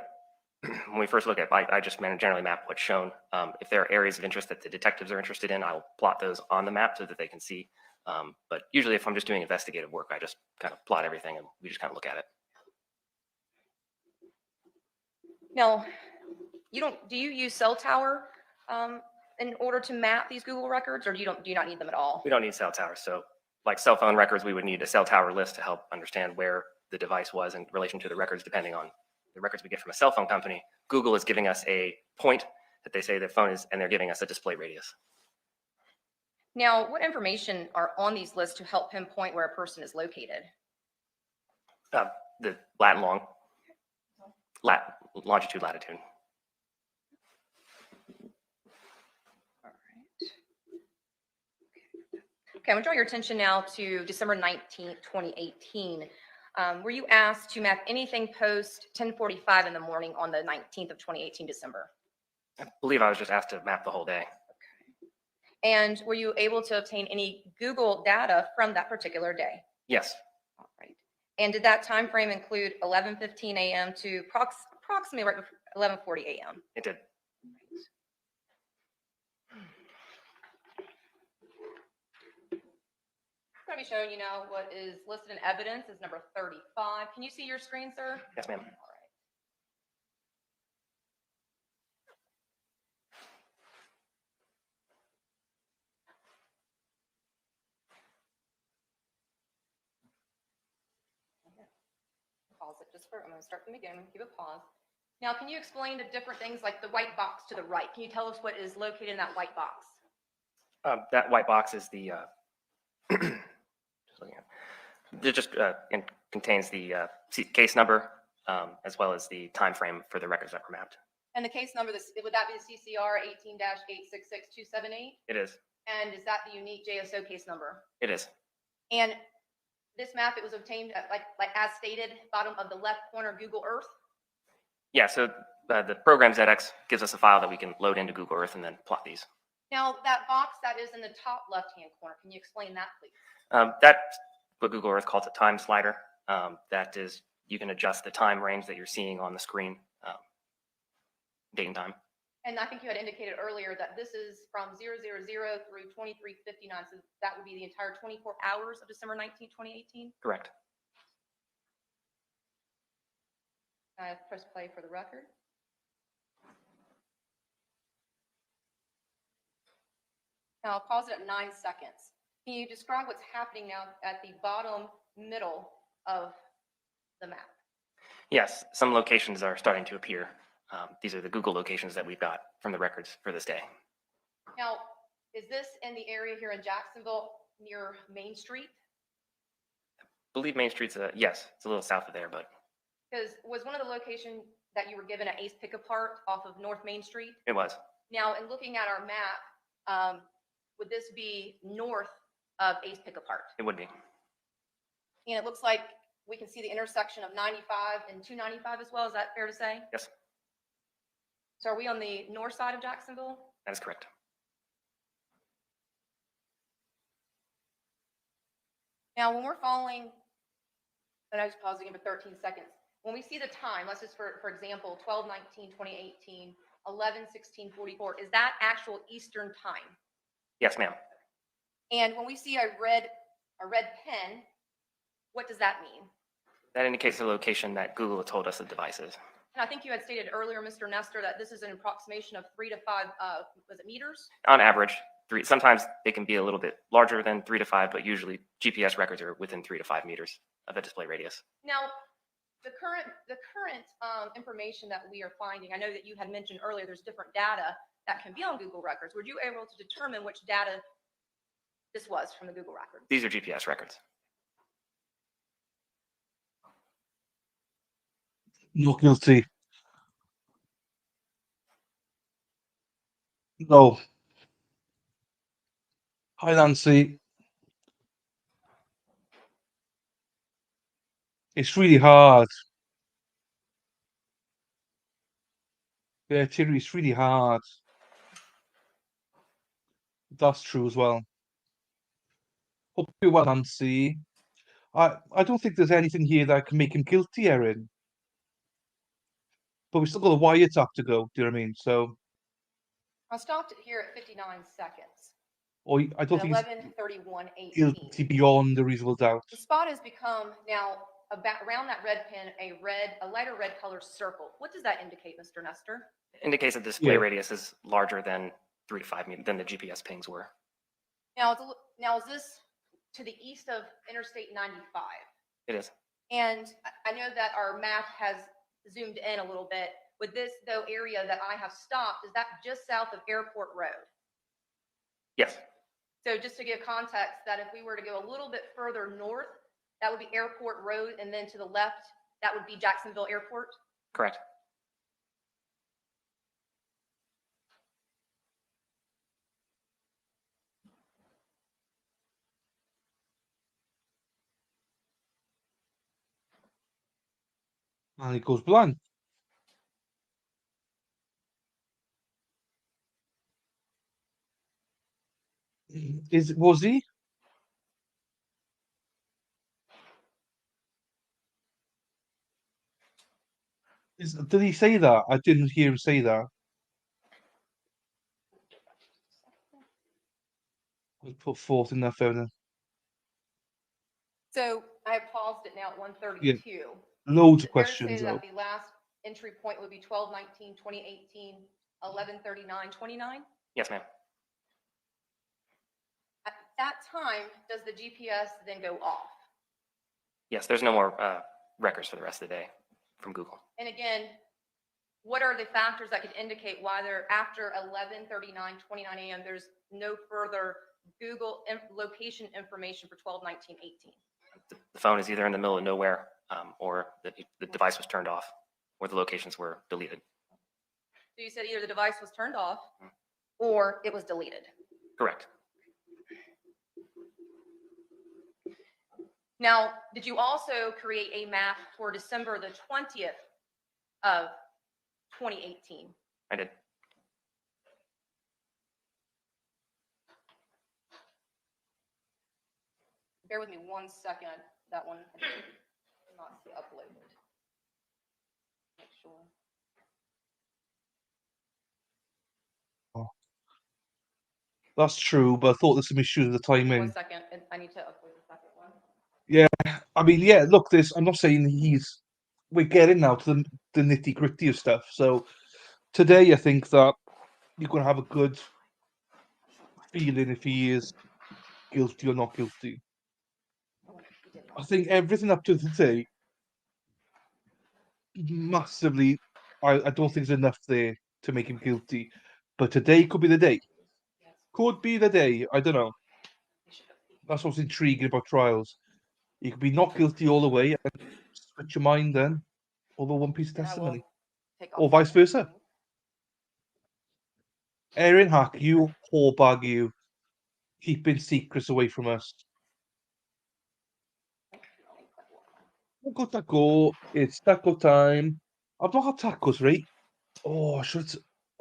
when we first look at it, I just generally map what's shown. If there are areas of interest that the detectives are interested in, I'll plot those on the map so that they can see. But usually if I'm just doing investigative work, I just kind of plot everything and we just kind of look at it. Now, do you use cell tower in order to map these Google records, or do you not need them at all? We don't need cell towers. So like cell phone records, we would need a cell tower list to help understand where the device was in relation to the records, depending on the records we get from a cell phone company. Google is giving us a point that they say their phone is, and they're giving us a display radius. Now, what information are on these lists to help pinpoint where a person is located? The longitude, latitude. All right. Okay, I'm gonna draw your attention now to December 19th, 2018. Were you asked to map anything post 10:45 in the morning on the 19th of 2018 December? I believe I was just asked to map the whole day. And were you able to obtain any Google data from that particular day? Yes, All right. And did that time frame include 11:15 a.m. to approximately right before 11:40 a.m.? it did. I'm going to be showing you now what is listed in evidence as number 35. Can you see your screen, sir? Yes, ma'am. All right. Pause it just for, I'm going to start from the beginning, give it pause. Now, can you explain the different things like the white box to the right? Can you tell us what is located in that white box? That white box is the, just looking at, it just contains the case number as well as the time frame for the records that were mapped. And the case number, would that be the CCR 18-866278? It is. And is that the unique JSO case number? It is. And this map, it was obtained at, like as stated, bottom of the left corner, Google Earth. Yeah, so the program ZX gives us a file that we can load into Google Earth and then plot these. Now, that box that is in the top left-hand corner, can you explain that, please? That's what Google Earth calls a time slider. That is, you can adjust the time range that you're seeing on the screen, date and time. And I think you had indicated earlier that this is from 000 through 2359. So that would be the entire 24 hours of December 19, 2018. Correct. I press play for the record. Now I'll pause it at 9 seconds. Can you describe what's happening now at the bottom middle of the map? Yes, some locations are starting to appear. These are the Google locations that we've got from the records for this day. Now, is this in the area here in Jacksonville near Main Street? I believe Main Street's, yes, it's a little south of there, but Because was one of the locations that you were given at Ace Pick Apart off of North Main Street? it was. Now, in looking at our map, would this be north of Ace Pick Apart? It would be. And it looks like we can see the intersection of 95 and 295 as well. Is that fair to say? Yes, So are we on the north side of Jacksonville? that is correct. Now, when we're following, and I was pausing it for 13 seconds. When we see the time, let's just, for example, 12/19/2018, 11/16/44, is that actual Eastern time? Yes, ma'am. And when we see a red pen, what does that mean? That indicates the location that Google had told us the device is. And I think you had stated earlier, Mr. Nestor, that this is an approximation of 3 to 5, was it meters? On average, 3. Sometimes they can be a little bit larger than 3 to 5, but usually GPS records are within 3 to 5 meters of the display radius. Now, the current information that we are finding, I know that you had mentioned earlier, there's different data that can be on Google records. Were you able to determine which data this was from the Google records? These are GPS records. Not guilty. No. Hi, Nancy. It's really hard. Yeah, Terry, it's really hard. That's true as well. Hope you well, Nancy. I don't think there's anything here that can make him guilty, Erin. But we still got a wiretap to go, do you know what I mean? So, I stopped it here at 59 seconds. I don't At think he's 11/31/18. guilty beyond a reasonable doubt. The spot has become now about around that red pin a lighter red color circle. What does that indicate, Mr. Nestor? It indicates that the display Yeah. radius is larger than 3 to 5 meters than the GPS pings were. Now, is this to the east of Interstate 95? It is. And I know that our map has zoomed in a little bit With this, though, area that I have stopped, is that just south of Airport Road? Yes, So just to give context, that if we were to go a little bit further north, that would be Airport Road, and then to the left, that would be Jacksonville Airport? correct. And it goes blank. Was he? Did he say that? I didn't hear him say that. I'll put forth in that phone. So I have paused it now at 1:32. Loads of Fair to say questions that though. the last entry point would be 12/19/2018, 11/39/29? Yes, ma'am. At that time, does the GPS then go off? Yes, there's no more records for the rest of the day from Google. And again, what are the factors that could indicate why there, after 11:39/29 a.m., there's no further Google location information for 12/19/18? The phone is either in the middle of nowhere, or the device was turned off, or the locations were deleted. So you said either the device was turned off or it was deleted. Correct. Now, did you also create a map for December the 20th of 2018? I did. Bear with me 1 second. That one not uploaded. Make sure. That's true, but I thought there's some issues with the 1 timing. second, and I need to upload the second one. I mean, yeah, look, I'm not saying we're getting now to the nitty gritty of stuff. So today, I think that you're going to have a good feeling if he is guilty or not guilty. I think everything up to today, massively, I don't think there's enough there to make him guilty. But today could be the day. Could be the day. I don't know. That's what's intriguing about trials. You could be not guilty all the way and switch your mind then over one piece of And I will testimony. take Or off vice the versa. link. Erin Hack, you whorebag, you keeping secrets away from us. Taco. It's taco time. I've not had tacos, right? Oh, I should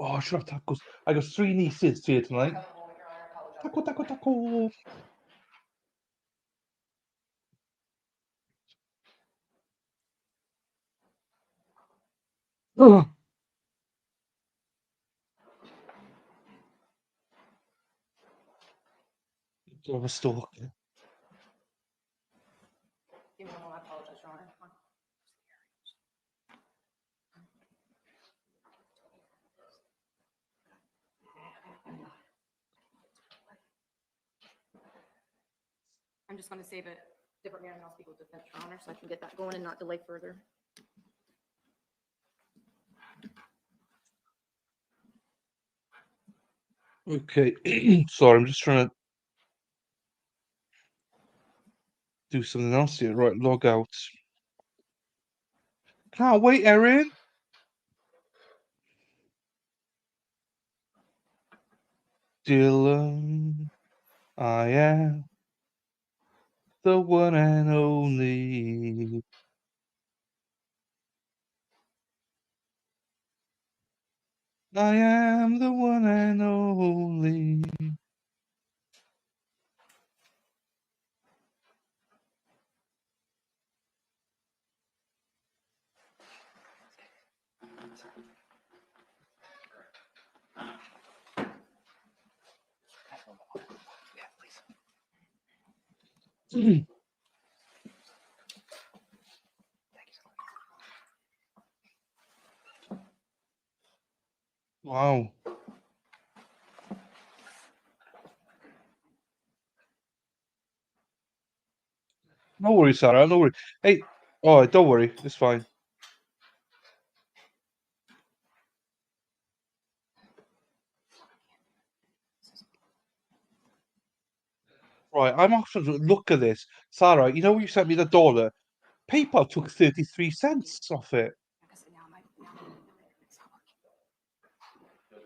have tacos. I got 3 nieces here tonight. Taco, taco, taco. Ugh. Of a stalk. Give me one more, I apologize, Your Honor. I'm just going to save it different manner, and I'll speak with defense, Your Honor, so I can get that going and not delay further. Okay. Sorry, I'm just trying to do something else here. Right, log out. Can't wait, Erin. Dylan, I am the one and only. I am the one and only. Wow. No worries, Sarah. No worries. Hey, oh, don't worry. It's fine. Right, I'm actually look at this. Sarah, you know you sent me the dollar? PayPal took 33 cents off it. Does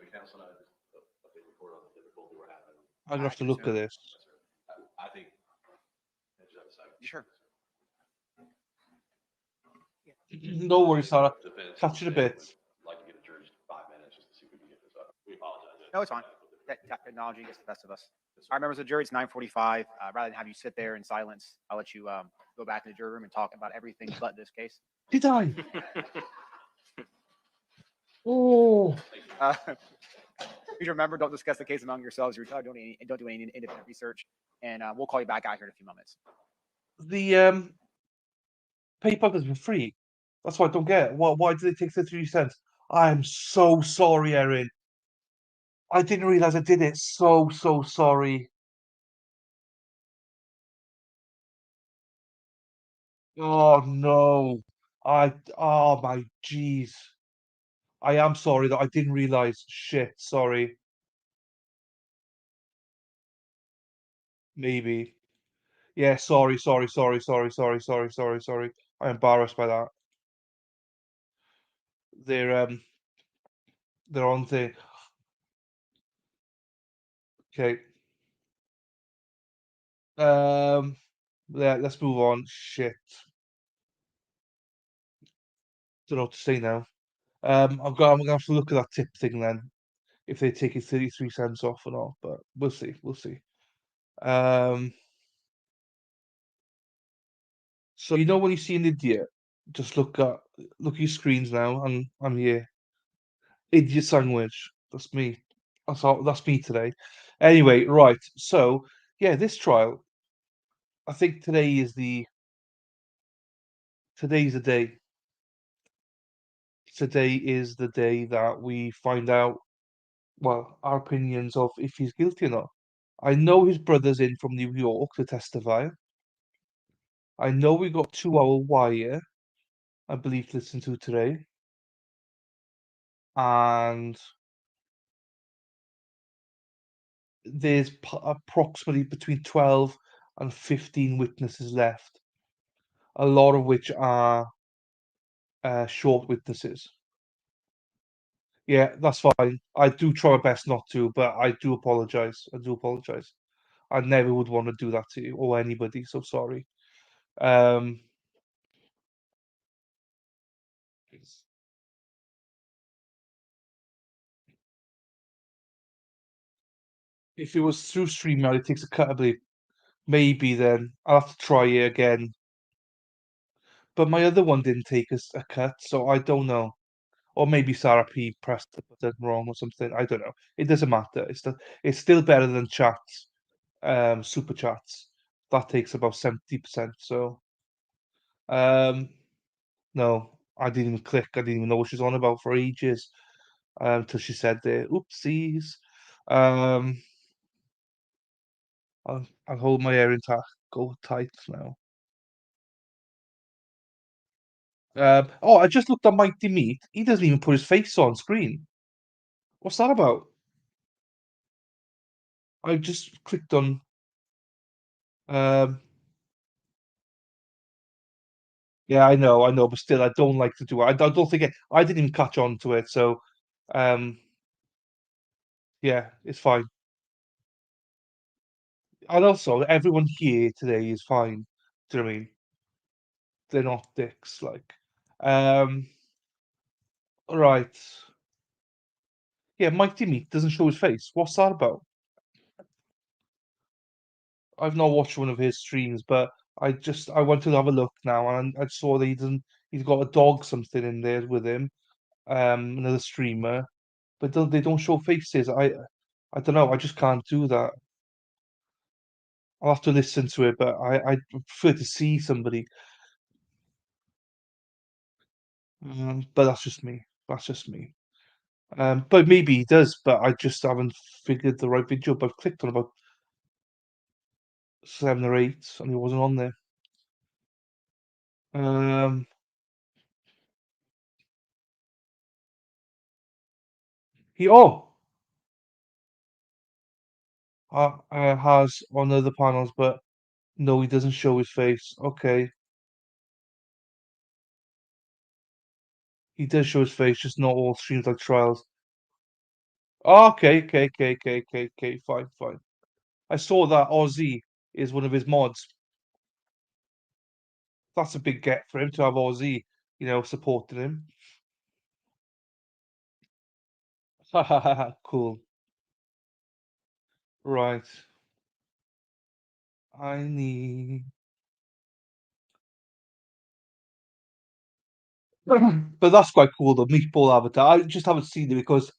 the council know a big report on the difficulty we're having? I'm gonna have to look at this. I think. Sure. No worries, Sarah. Depends. Catch you in a bit. Like to get adjourned 5 minutes just to see if we can get this up. We apologize. No, it's fine. Technology gets the best of us. All right, members of the jury, it's 9:45. Rather than have you sit there in silence, I'll let you go back to the jury room and talk about everything but this case. Did I? Oh, Please remember, don't discuss the case among yourselves. Don't do any independent research, and we'll call you back out here in a few moments. the PayPal is for free. That's what I don't get. Why did they take 33 cents? I'm so sorry, Erin. I didn't realize I did it. So sorry. Oh no. Oh my jeez. I am sorry that I didn't realize. Shit, sorry. Maybe. Yeah, sorry. I'm embarrassed by that. They're on thing. Okay. Yeah, let's move on. Shit. Don't know what to say now. I'm gonna have to look at that tip thing then, if they take it 33 cents off or not, but we'll see. So you know when you see an idiot, just look at your screens now, and I'm here. Idiot sandwich. That's me. That's me today. Anyway, right. So yeah, this trial. I think today's the day. Today is the day that we find out, well, our opinions of if he's guilty or not. I know his brother's in from New York to testify. I know we got 2 hour wire, I believe, to listen to today. And there's approximately between 12 and 15 witnesses left, a lot of which are short witnesses. Yeah, that's fine. I do try my best not to, but I do apologize. I never would want to do that to you or anybody, so sorry. Um, if it was through StreamYard, it takes a cut, I believe. Maybe then I'll have to try it again. But my other one didn't take a cut, so I don't know. Or maybe Sarah P pressed the button wrong or something. I don't know. It doesn't matter. It's still better than chats, super chats. That takes about 70%. So no, I didn't even click. I didn't even know what she's on about for ages. Till she said there, oopsies. I'll hold my air intact. Go tight now. Oh, I just looked at Mighty Meat. He doesn't even put his face on screen. What's that about? I just clicked on. Um, yeah, I know, but still, I don't like to do it. I don't think I didn't even catch on to it. So, um, yeah, it's fine. And also, everyone here today is fine. Do you know what I mean? They're not dicks. Like, um, right. Yeah, Mighty Meat doesn't show his face. What's that about? I've not watched one of his streams, but I went to have a look now, and I saw that he's got a dog something in there with him, another streamer, but they don't show faces. I don't know. I just can't do that. I'll have to listen to it, but I prefer to see somebody. But that's just me. That's just me. But maybe he does, but I just haven't figured the right video. But I've clicked on about 7 or 8, and he wasn't on there. He oh has on other panels, but no, he doesn't show his face. Okay. He does show his face, just not all streams like trials. Okay, fine. I saw that Aussie is one of his mods. That's a big get for him to have Aussie, supporting him. Cool. Right. I need. But that's quite cool, the meatball avatar. I just haven't seen it because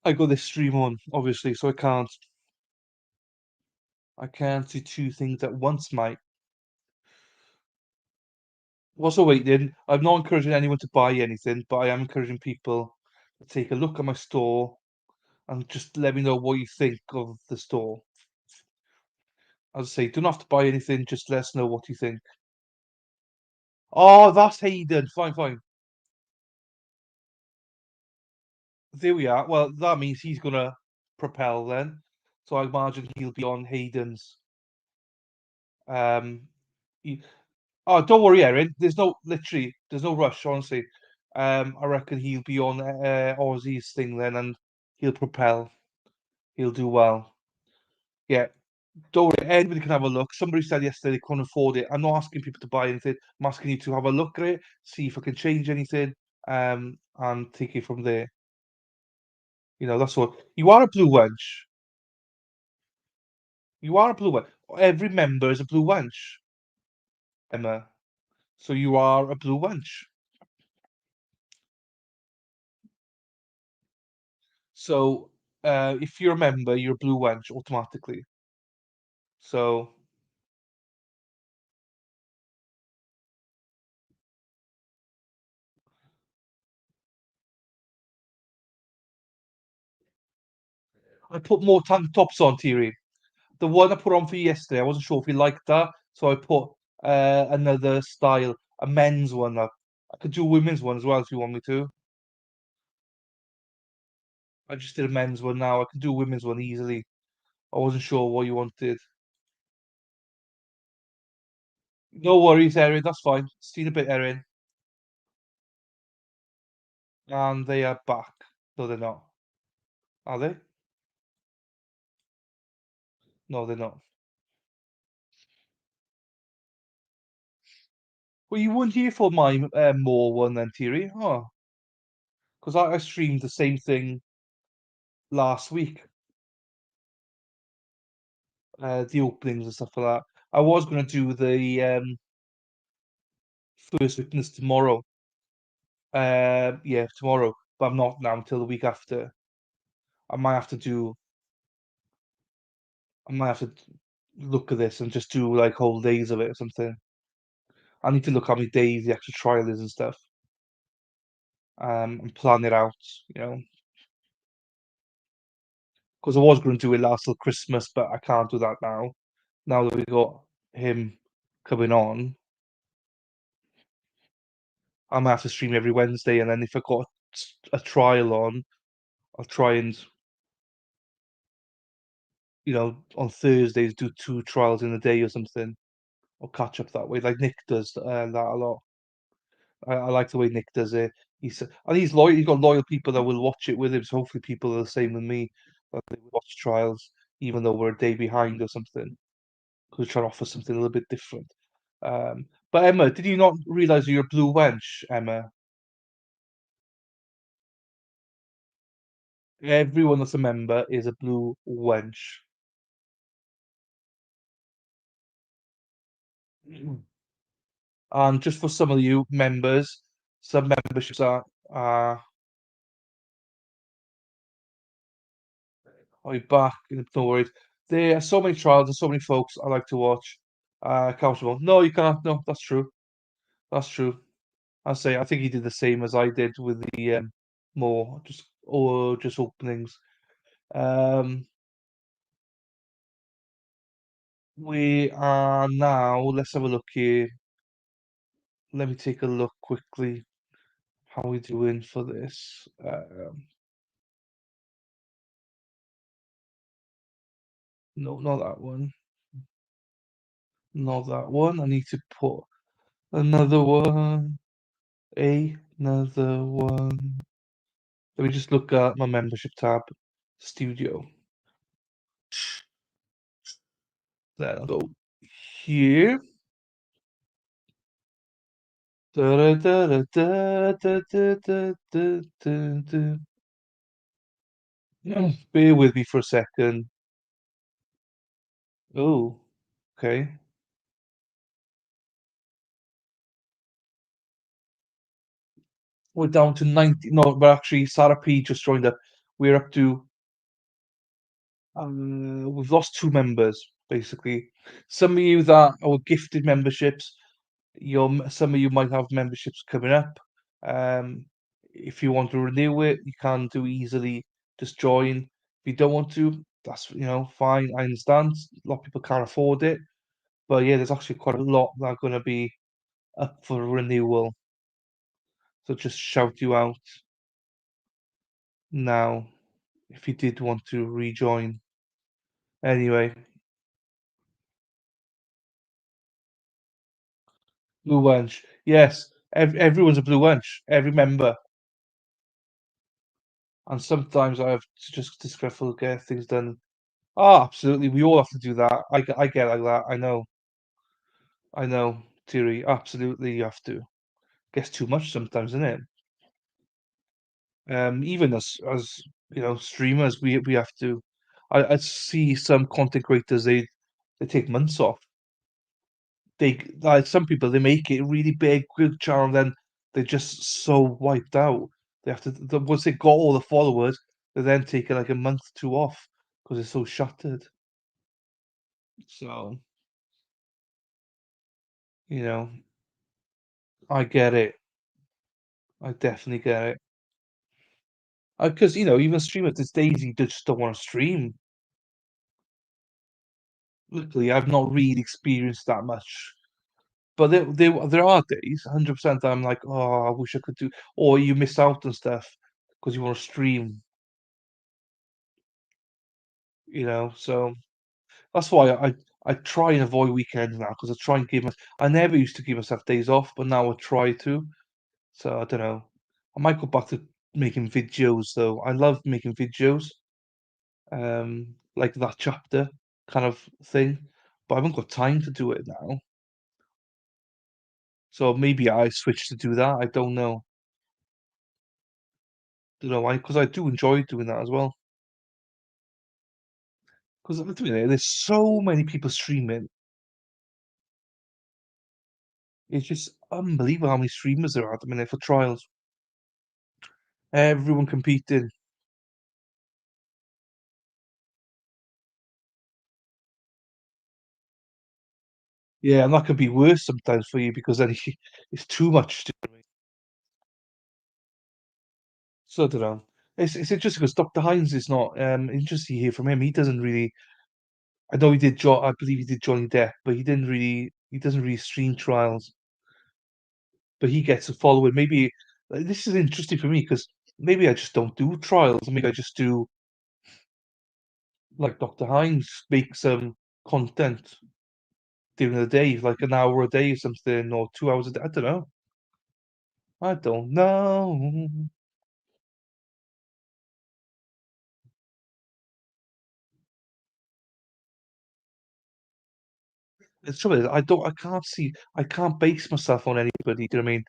I got this stream on, obviously, so I can't do two things at once, mate. Also waiting. I'm not encouraging anyone to buy anything, but I am encouraging people to take a look at my store and just let me know what you think of the store. As I say, don't have to buy anything, just let us know what you think. Oh, that's Hayden. Fine. There we are. Well, that means he's gonna propel then. So I imagine he'll be on Hayden's. Um, he- oh, don't worry, Erin. There's no rush, honestly. I reckon he'll be on Aussie's thing then, and he'll propel. He'll do well. Yeah, don't worry. Anybody can have a look. Somebody said yesterday they couldn't afford it. I'm not asking people to buy anything. I'm asking you to have a look at it, see if I can change anything, and take it from there. That's what you are, a blue wench. You are a blue wench. Every member is a blue wench, Emma. So you are a blue wench. So if you're a member, you're a blue wench automatically. So I put more tank tops on, Thierry. The one I put on for you yesterday, I wasn't sure if you liked that, so I put another style, a men's one up. I could do a women's one as well if you want me to. I just did a men's one now. I can do a women's one easily. I wasn't sure what you wanted. No worries, Erin. That's fine. See you in a bit, Erin. And they are back. No, they're not. Are they? No, they're not. Well, you weren't here for my more one then, Thierry. Oh, because I streamed the same thing last week. The openings and stuff like that. I was going to do the first witness tomorrow. Yeah, tomorrow, but I'm not now until the week after. I might have to do. I might have to look at this and just do like whole days of it or something. I need to look how many days the actual trial is and stuff. And plan it out, you know. Because I was going to do it last till Christmas, but I can't do that now. Now that we got him coming on, I might have to stream every Wednesday, and then if I got a trial on, I'll try and, on Thursdays do two trials in a day or something, or catch up that way, like Nick does that a lot. I like the way Nick does it. He's loyal. He's got loyal people that will watch it with him. So hopefully people are the same with me. That they watch trials, even though we're a day behind or something. Because we're trying to offer something a little bit different. But Emma, did you not realise you're a blue wench, Emma? Everyone that's a member is a blue wench. And just for some of you members, some memberships are back. No worries. There are so many trials and so many folks I like to watch. Comfortable. No, you cannot. No, that's true. That's true. I think he did the same as I did with the more just openings. Um, we are now. Let's have a look here. Let me take a look quickly. How are we doing for this? No, not that one. Not that one. I need to put another one. Another one. Let me just look at my membership tab. Studio. Then I'll go here. Da-da-da-da-da-da-da-da-da. Bear with me for a second. Oh, okay. We're down to 90. No, but actually, Sarah P just joined up. We're up to. We've lost two members, basically. Some of you that are gifted memberships, some of you might have memberships coming up. If you want to renew it, you can do easily. Just join. If you don't want to, that's fine. I understand. A lot of people can't afford it, but yeah, there's actually quite a lot that are going to be up for renewal. So just shout you out now if you did want to rejoin. Anyway, Blue Wench. Yes, everyone's a Blue Wench. Every member. And sometimes I have to just disgraceful get things done. Oh, absolutely. We all have to do that. I get like that. I know, Thierry. Absolutely, you have to. Gets too much sometimes, isn't it? Even as streamers, we have to. I see some content creators they take months off. They like some people they make it really big, good channel, then they're just so wiped out. They have to once they got all the followers, they then take like a month or two off because they're so shattered. So you know, I get it. I definitely get it. Because even streamers these days, you just don't want to stream. Luckily, I've not really experienced that much. But there are days, 100%, I'm like, oh, I wish I could do, or you miss out on stuff because you want to stream, So that's why I try and avoid weekends now because I try and I never used to give myself days off, but now I try to. So I don't know. I might go back to making videos though. I love making videos, like that chapter kind of thing, but I haven't got time to do it now. So maybe I switch to do that. I don't know. Don't know why, because I do enjoy doing that as well. Because at the minute, there's so many people streaming. It's just unbelievable how many streamers there are at the minute for trials. Everyone competing. Yeah, and that can be worse sometimes for you because then it's too much. So I don't know. It's interesting because Dr. Hines is not interesting to hear from him. He doesn't really. I know he did. I believe he did Johnny Depp, but he didn't really. He doesn't really stream trials. But he gets a following. Maybe this is interesting for me because maybe I just don't do trials. Maybe I just do like Dr. Hines, make some content during the day, like an hour a day or something, or 2 hours a day. I don't know. I don't know. It's trouble is, I can't see, I can't base myself on anybody. Do you know what I mean?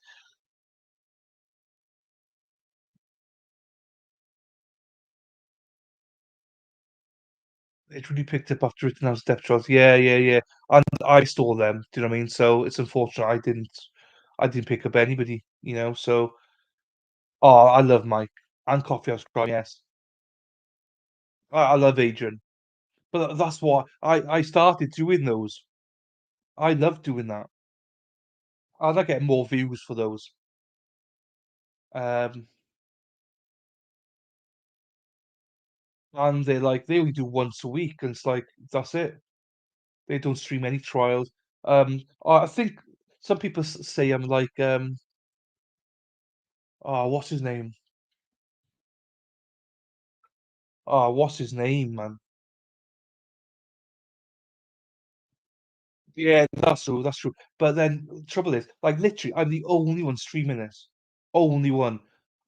It really picked up after written out step trials. Yeah, yeah, yeah. And I stole them. Do you know what I mean? So it's unfortunate I didn't pick up anybody. So oh, I love Mike and Coffee House Crime. Yes, I love Adrian. But that's why I started doing those. I love doing that. I like getting more views for those. Um, and they only do once a week, and it's like that's it. They don't stream any trials. I think some people say I'm like oh, what's his name? Oh, what's his name, man? Yeah, that's true. That's true. But then the trouble is, like, literally, I'm the only one streaming this, only one,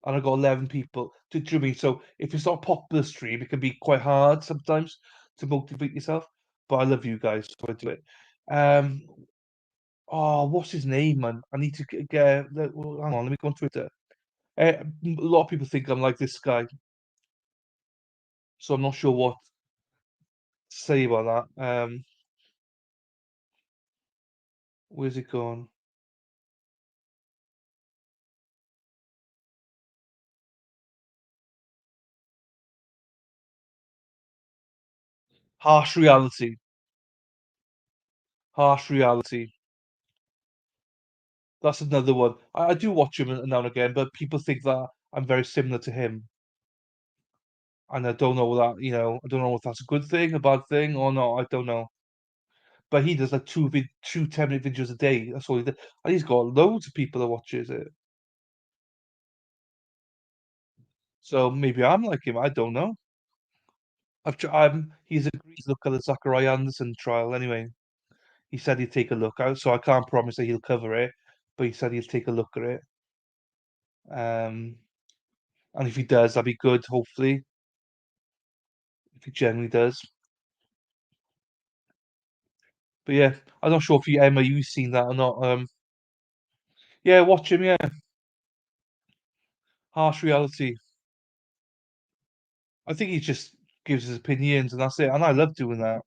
and I got 11 people. Do you know what I mean? So if it's not a popular stream, it can be quite hard sometimes to motivate yourself. But I love you guys, so I do it. Um, oh, what's his name, man? I need to get. Well, hang on, let me go on Twitter. A lot of people think I'm like this guy, so I'm not sure what to say about that. Where's it gone? Harsh reality. Harsh reality. That's another one. I do watch him now and again, but people think that I'm very similar to him, and I don't know that, I don't know if that's a good thing, a bad thing, or not. I don't know. But he does like two 10-minute videos a day. That's all he does. And he's got loads of people that watches it. So maybe I'm like him. I don't know. He's agreed to look at the Zachariah Anderson trial anyway. He said he'd take a look out, so I can't promise that he'll cover it, but he said he'll take a look at it. Um, and if he does, that'd be good, hopefully, if he generally does. But yeah, I'm not sure if Emma, you've seen that or not. Yeah, watch him. Yeah, harsh reality. I think he just gives his opinions and that's it. And I love doing that.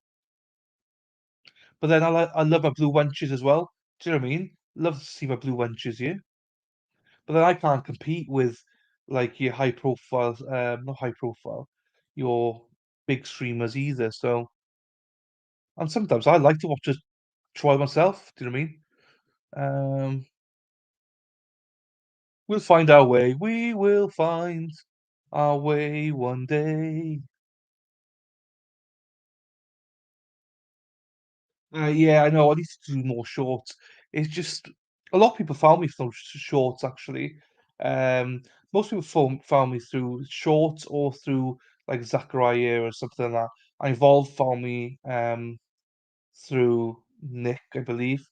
But then I love my blue wenches as well. Do you know what I mean? Love to see my blue wenches. Yeah. But then I can't compete with like your high profile, not high profile, your big streamers either. So, and sometimes I like to watch a trial myself. Do you know what I mean? We'll find our way. We will find our way one day. Yeah, I know. I need to do more shorts. It's just a lot of people found me through shorts actually. Um, Most people found me through shorts or through like Zachariah or something like that. I Evolve found me through Nick, I believe.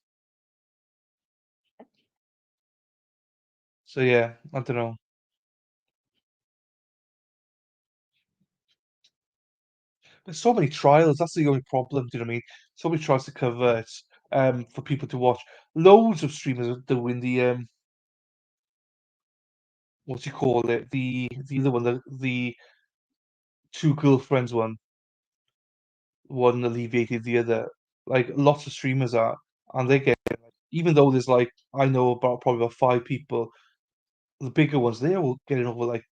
So yeah, I don't know. There's so many trials. That's the only problem. Do you know what I mean? So many trials to cover it, for people to watch. Loads of streamers are doing the what do you call it? The other one, the two girlfriends one. One alleviated the other. Like lots of streamers are, and they get, even though there's like I know about probably about five people, the bigger ones they're all getting over like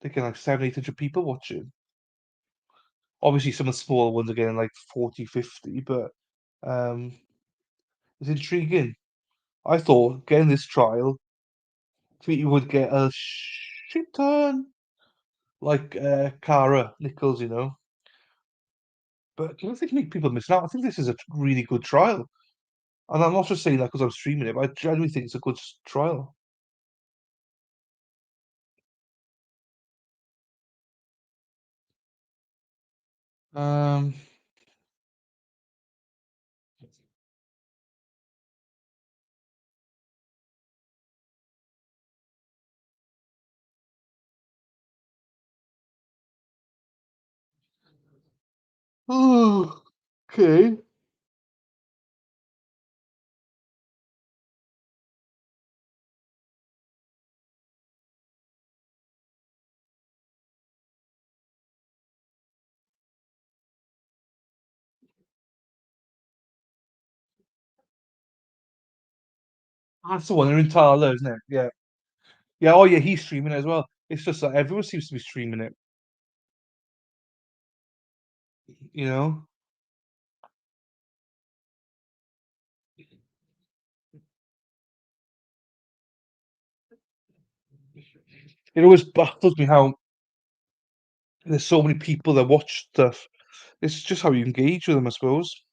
they're getting like 700-800 people watching. Obviously, some of the smaller ones are getting like 40, 50, but um, it's intriguing. I thought getting this trial, you would get a shit ton like Cara Nichols, But I don't think people missing out. I think this is a really good trial. And I'm not just saying that because I'm streaming it, but I genuinely think it's a good trial. Um, oh, okay. That's the one in Tala, isn't it? Yeah. Yeah, oh yeah, he's streaming it as well. It's just that everyone seems to be streaming it, you know? It always baffles me how there's so many people that watch stuff. It's just how you engage with them, I suppose.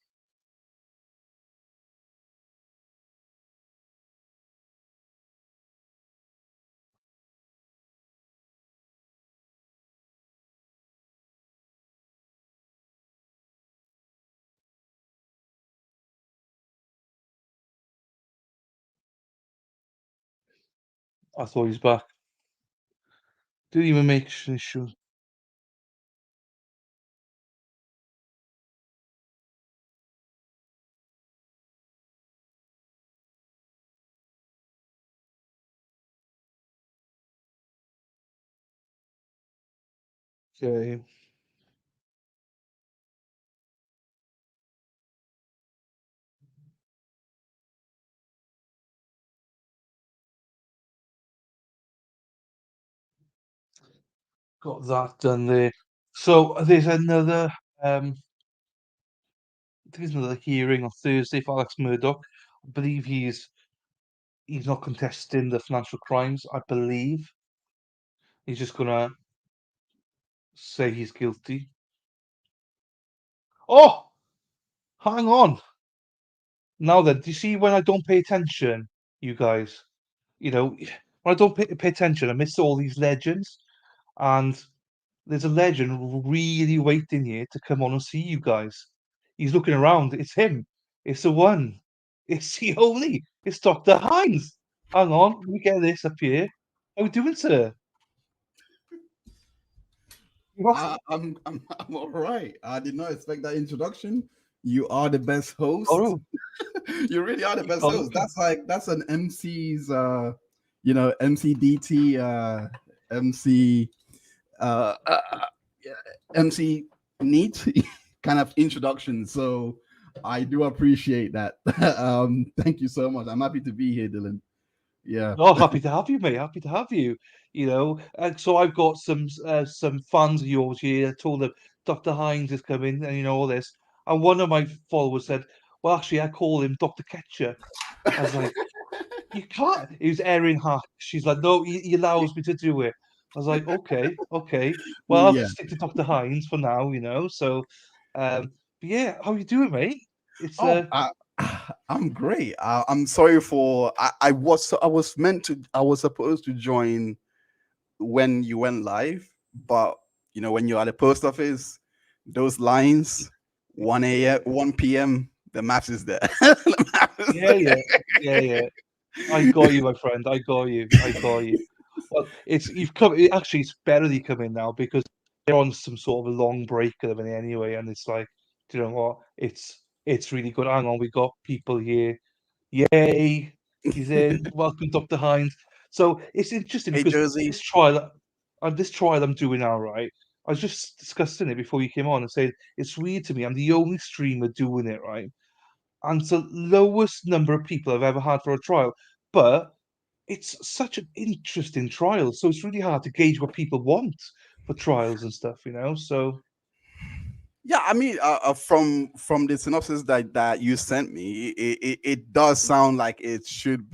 I thought he's back. Didn't even make sure. Okay. Got that done there. So there's another there's another hearing on Thursday for Alex Murdoch. I believe he's not contesting the financial crimes, I believe. He's just gonna say he's guilty. Oh, hang on. Now then, do you see when I don't pay attention, you guys? You know, when I don't pay attention, I miss all these legends. And there's a legend really waiting here to come on and see you guys. He's looking around. It's him. It's the one. It's the only. It's Dr. Hines. Hang on, let me get this up here. How you doing, sir? You are- I'm all right. I did not expect that introduction. You are the best host. Oh, You really are the best oh, host. That's an MC's MCDT MC yeah, MC neat kind of introduction. So I do appreciate that. Thank you so much. I'm happy to be here, Dylan. Yeah. oh, happy to have you, mate. Happy to have you. And so I've got some fans of yours here. I told them Dr. Hines is coming, and all this. And one of my followers said, "Well, actually, I call him Dr. Ketchup." I was like, "You can't." He was Erin Hack. She's like, "No, he allows me to do it." I was like, "Okay, okay. Well, I'll Yeah. just stick to Dr. Hines for now." So, but yeah, how you doing, mate? It's Oh, I'm great. I'm sorry for I was supposed to join when you went live, but when you're at the post office, those lines 1 a.m., 1 p.m. The maps is there. The map is yeah, there. yeah. I got you, my friend. I got you. I got you. Well, you've come. Actually, it's better that you come in now because they're on some sort of a long break at the minute anyway, and it's like, do you know what? It's really good. Hang on, we got people here. Yay, he's in. Welcome, Dr. Hines. So it's interesting Hey, because Josie. this trial I'm doing now, right? I was just discussing it before you came on and said it's weird to me. I'm the only streamer doing it, right? And it's the lowest number of people I've ever had for a trial, but it's such an interesting trial, so it's really hard to gauge what people want for trials and stuff. So Yeah, I mean, from the synopsis that you sent me, it does sound like it should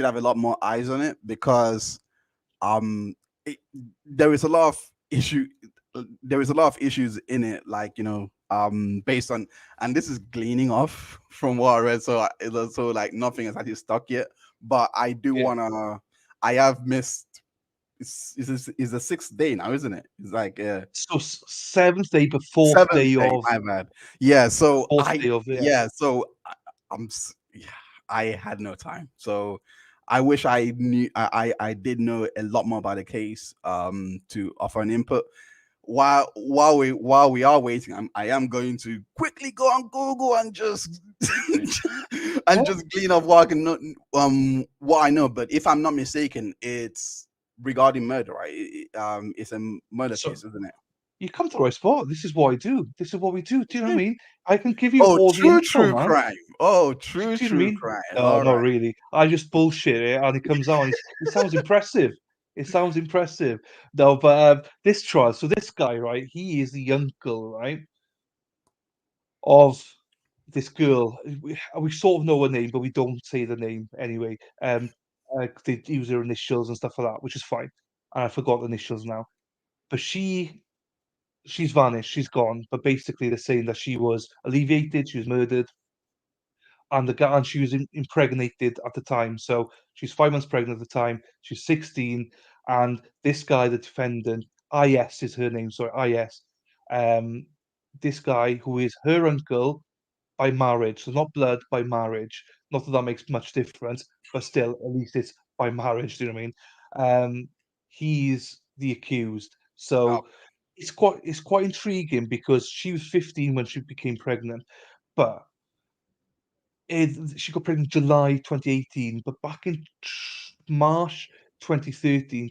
have a lot more eyes on it because um it, there is a lot of issue there is a lot of issues in it, like based on, and this is gleaning off from what I read, so so like nothing has actually stuck yet, but I do yeah. want to. I have missed. It's the sixth day now, isn't it? It's like So seventh day, but fourth seventh day day, of my bad. Yeah, so yeah. yeah, so yeah, I had no time. So I wish I knew I did know a lot more about the case to offer an input. While we are waiting, I am going to quickly go on Google and just and just glean off what I can know, what I know. But if I'm not mistaken, it's regarding murder, right? It's a murder So case, isn't it? you come to the right spot. This is what I do. This is what we do. Do you know what I mean? I can give you Oh, all the info, true man. crime. Oh, Do you know what I true mean? crime. No, All not right. really. I just bullshit it, and it comes out. It sounds impressive. It sounds impressive. No, but this trial. So this guy, right? He is the uncle, right, of this girl. We sort of know her name, but we don't say the name anyway. They use her initials and stuff like that, which is fine. And I forgot the initials now. But she's vanished. She's gone. But basically, they're saying that she was alleviated. She was murdered, and she was impregnated at the time. So she's 5 months pregnant at the time. She's 16, and this guy, the defendant, IS is her name. Sorry, IS. Um, this guy who is her uncle by marriage, so not blood by marriage. Not that that makes much difference, but still, at least it's by marriage. Do you know what I mean? He's the accused. Oh, So it's quite intriguing because she was 15 when she became pregnant, but she got pregnant July 2018. But back in March 2013,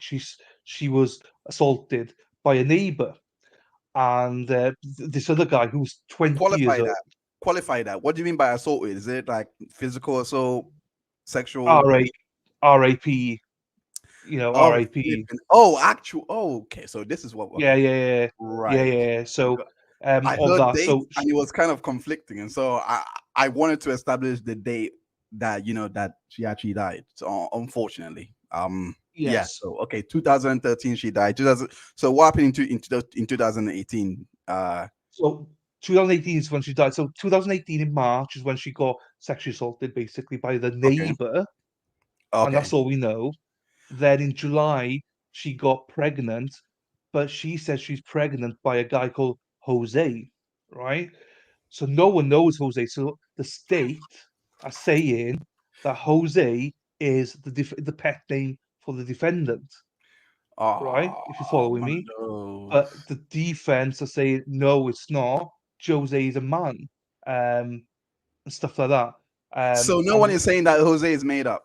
she was assaulted by a neighbor and this other guy who was 20 years qualify old. that. Qualify that. What do you mean by assault? Is it like physical assault, sexual? RAP, you know, Oh, RAP. flipping. Oh, actual. Oh, okay. So this is what. Yeah, Okay, yeah, yeah, yeah, right. yeah. So, I of heard that. dates So, and it was kind of conflicting, and so I wanted to establish the date that that she actually died. So unfortunately, yeah. yes. So okay, 2013 she died. 2000. So what happened in 2018? So 2018 is when she died. So 2018 in March is when she got sexually assaulted, basically by the Okay, neighbor, and okay, that's all we know. Then in July she got pregnant, but she says she's pregnant by a guy called Jose, right? So no one knows Jose. So the state are saying that Jose is the pet name for the defendant, right? If you're oh following me. no. But the defense are saying no, it's not. Jose is a man, and stuff like that. So no one And is saying that Jose is made up.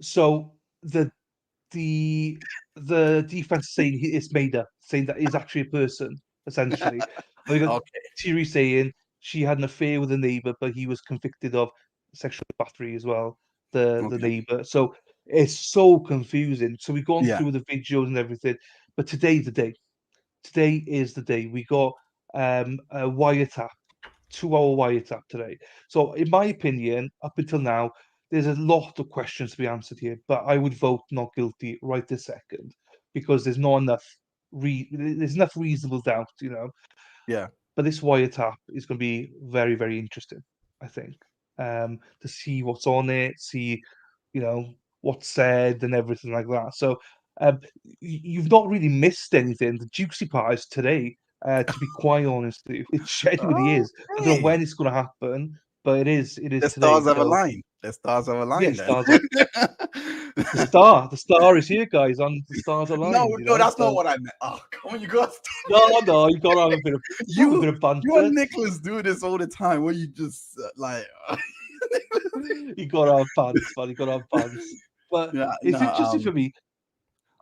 so the the defense saying it's made up, saying that he's actually a person, essentially. And we got Okay, Thierry saying she had an affair with a neighbor, but he was convicted of sexual battery as well, the okay, neighbor. So it's so confusing. So we've gone yeah. through the videos and everything, but today's the day. Today is the day. We got a wiretap, 2 hour wiretap today. So, in my opinion, up until now, there's a lot of questions to be answered here, but I would vote not guilty right this second because there's not enough. There's enough reasonable doubt, you know. Yeah. But this wiretap is going to be very, very interesting, I think, to see what's on it, see, you know, what's said and everything like that. So, you've not really missed anything. The juicy part is today. To be quite honest with you, it genuinely is. I don't know Okay. when it's going to happen, but it is. It is The today. stars have So aligned. The stars have yeah, aligned then. stars are the star is here, guys. On the stars No, aligned. You no, know. that's not So what I meant. Oh, come on, you got no, no, you got to have a bit of you you banter. and Nicholas do this all the time where you just like You got to have pants, man. You got to have pants. But yeah, no, it's interesting for me.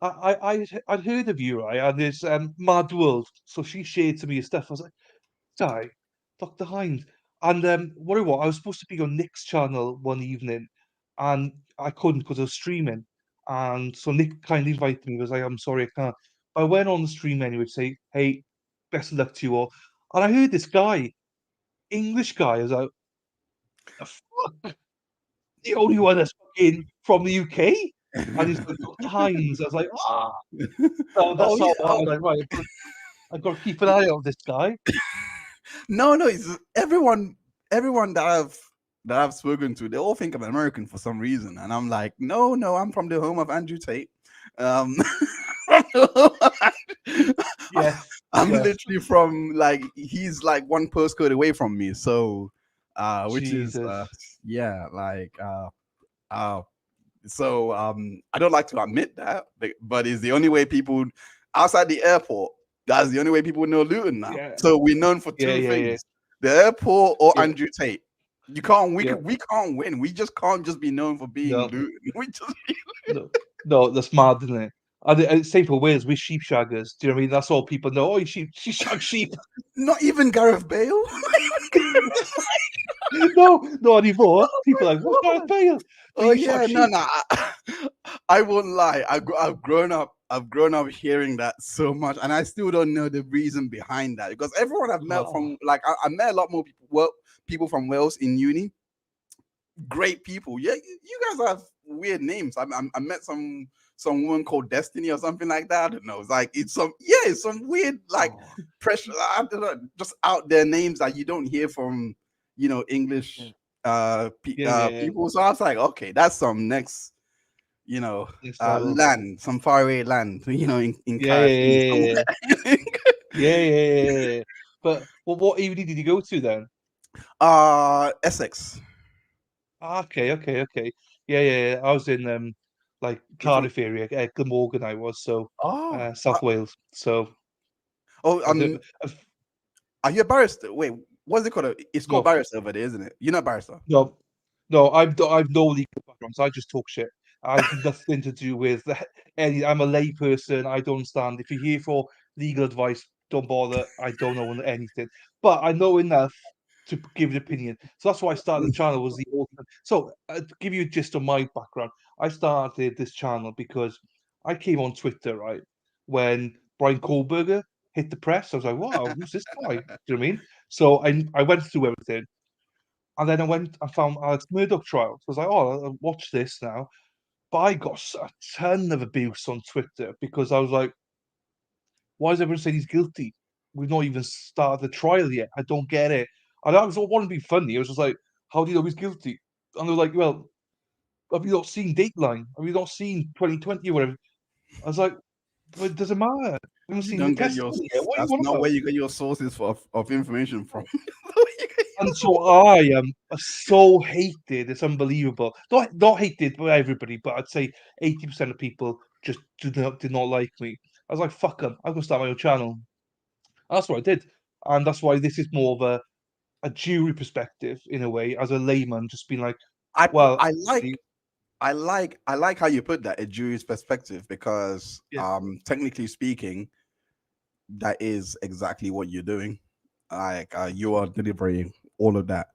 I'd heard of you, right? And this Mad World. So she shared to me your stuff. I was like, Di, Dr. Hind. And what it was, I was supposed to be on Nick's channel one evening, and I couldn't because I was streaming. And so Nick kindly invited me. He was like, I'm sorry, I can't. I went on the stream anyway to say, hey, best of luck to you all. And I heard this guy, English guy. I was like, the fuck? The only one that's fucking from the UK? And he's like, Dr. Hines. I was like, ah. So oh that's yeah, all. I was like, right, I've got to keep an eye on this guy. no, it's everyone that I've spoken to, they all think I'm American for some reason, and I'm like, no, no, I'm from the home of Andrew Tate. Um, Yes, I'm yes. literally from like he's like one postcode away from me, so which is Jesus. yeah, like so I don't like to admit that, but it's the only way people outside the airport. That's the only way people know Luton now. Yeah, So we're known for yeah, two yeah, yeah, things: the airport or yeah, Andrew Tate. You can't. yeah. We can't win. We just can't just be known for being No, Luton. We just no, no. That's mad, isn't it? And same for Wales. We're sheep shaggers. Do you know what I mean? That's all people know. Oh, she shags sheep. not even Gareth Bale. No, not anymore. People are like, what's Gareth Bale? But Oh you shag yeah, no, sheep. no. I won't lie. I've grown up. I've grown up hearing that so much, and I still don't know the reason behind that. Because everyone I've met Oh, from, like, I met a lot more people. Well, people from Wales in uni. Great people. Yeah, you guys have weird names. I met some woman called Destiny or something like that. I don't know. It's like it's some weird like oh, pressure. I don't know, just out there names that you don't hear from yeah, English yeah, yeah, yeah. people. So I was like, okay, that's some next Next level. land, some faraway land, in Yeah, yeah, Carrickfinn yeah, somewhere. yeah, yeah, yeah, yeah, yeah. But what evening did you go to then? Essex. Ah, okay, okay, okay. Yeah. I was in like You're from Cardiff area, Glamorgan I was, so oh South Wales. So oh I do, are you a barrister? Wait, what's it called? It's called no, barrister over there, isn't it? You're not a barrister. no, no. I've no legal background, so I just talk shit. I've nothing to do with any. I'm a lay person. I don't stand. If you're here for legal advice, don't bother. I don't know anything, but I know enough to give an opinion. So that's why I started the channel. Was the ultimate. So to give you a gist of my background, I started this channel because I came on Twitter right when Brian Kohlberger hit the press. I was like, wow, who's this guy? Do you know what I mean? So I went through everything. And then I went and found Alex Murdoch trial. So I was like, oh, I'll watch this now. But I got a ton of abuse on Twitter because I was like, why is everyone saying he's guilty? We've not even started the trial yet. I don't get it. And I wanted to be funny. I was just like, how do you know he's guilty? And they're like, well, have you not seen Dateline? Have you not seen 2020 or whatever? I was like, well, it doesn't matter. We haven't You seen the don't get your. testimony yet. What are you That's on not about? where you get your sources of information from. And so I am so hated. It's unbelievable. Not hated by everybody, but I'd say 80% of people just did not like me. I was like, fuck them. I'm gonna start my own channel. And that's what I did, and that's why this is more of a jury perspective in a way, as a layman, just being like, I well, I actually, like how you put that, a jury's perspective, because yeah, technically speaking, that is exactly what you're doing. Like you are delivering all of that.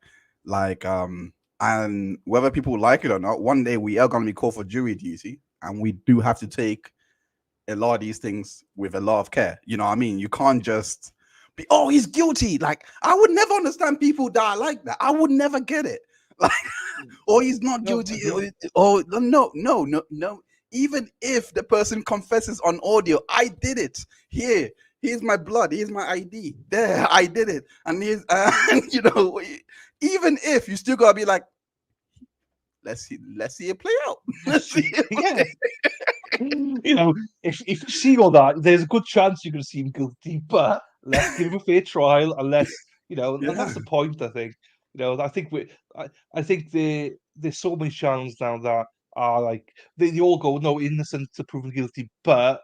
Like and whether people like it or not, one day we are gonna be called for jury duty, and we do have to take a lot of these things with a lot of care. You know what I mean? You can't just be, oh, he's guilty. Like, I would never understand people that are like that. I would never get it. Like, oh, he's not no, guilty. agree. Oh, no. Even if the person confesses on audio, I did it. Here's my blood. Here's my ID. There, I did it. And here's, and even if you still gotta be like, let's see it play out. Let's see it Yeah. If you see all that, there's a good chance you're going to see him guilty, but let's give him a fair trial, unless and Yeah. that's the point. I think, I think I think there's so many channels now that are like they all go no innocent to proven guilty, but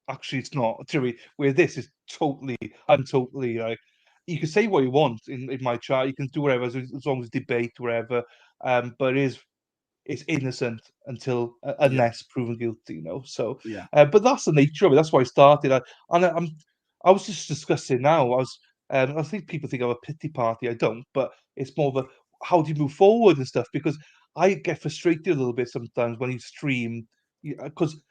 actually it's not. Truly, where this is totally, I'm totally like, you can say what you want in my chat, you can do whatever as long as debate whatever, but it's innocent until Yeah. unless proven guilty, So, Yeah. but that's the nature of it. That's why I started. I was just discussing now. I think people think I'm a pity party. I don't, but it's more of a how do you move forward and stuff, because I get frustrated a little bit sometimes when you stream, because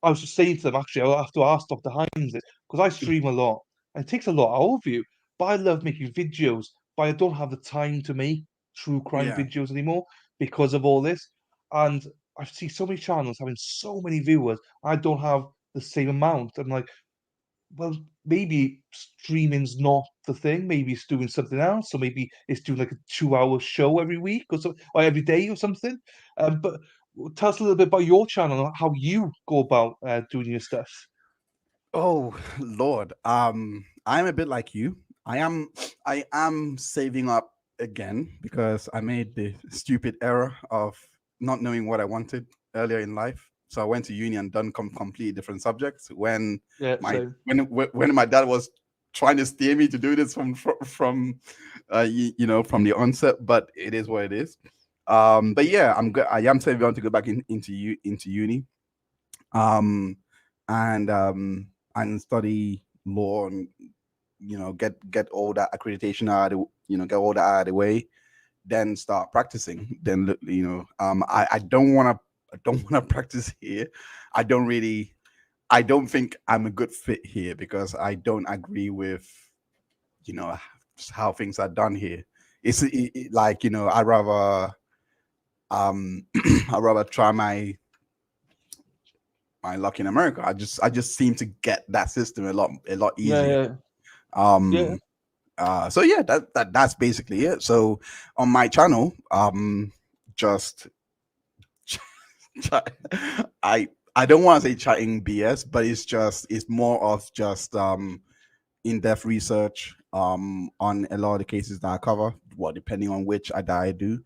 I was just saying to them, actually, I'll have to ask Dr. Hines this because I stream a lot and it takes a lot out of you. But I love making videos, but I don't have the time to make true crime Yeah. videos anymore because of all this. And I see so many channels having so many viewers. I don't have the same amount. I'm like, well, maybe streaming's not the thing. Maybe it's doing something else, or maybe it's doing like a 2-hour show every week or so, or every day or something. But tell us a little bit about your channel, how you go about doing your stuff. Oh Lord, I'm a bit like you. I am saving up again because I made the stupid error of not knowing what I wanted earlier in life. So I went to uni and done completely different subjects. When Yeah, my so when my dad was trying to steer me to do this from from the onset, but it is what it is. But yeah, I am saving on to go back into uni. Um, and study law and get all that accreditation out of get all that out of the way, then start practicing. Then I don't want to practice here. I don't think I'm a good fit here because I don't agree with you know how things are done here. Like I rather I rather try my luck in America. I just seem to get that system a lot easier. yeah, yeah, Um so yeah, that's basically it. So on my channel, just I don't want to say chatting BS, but it's more of just in-depth research on a lot of the cases that I cover, well, depending on which that I do.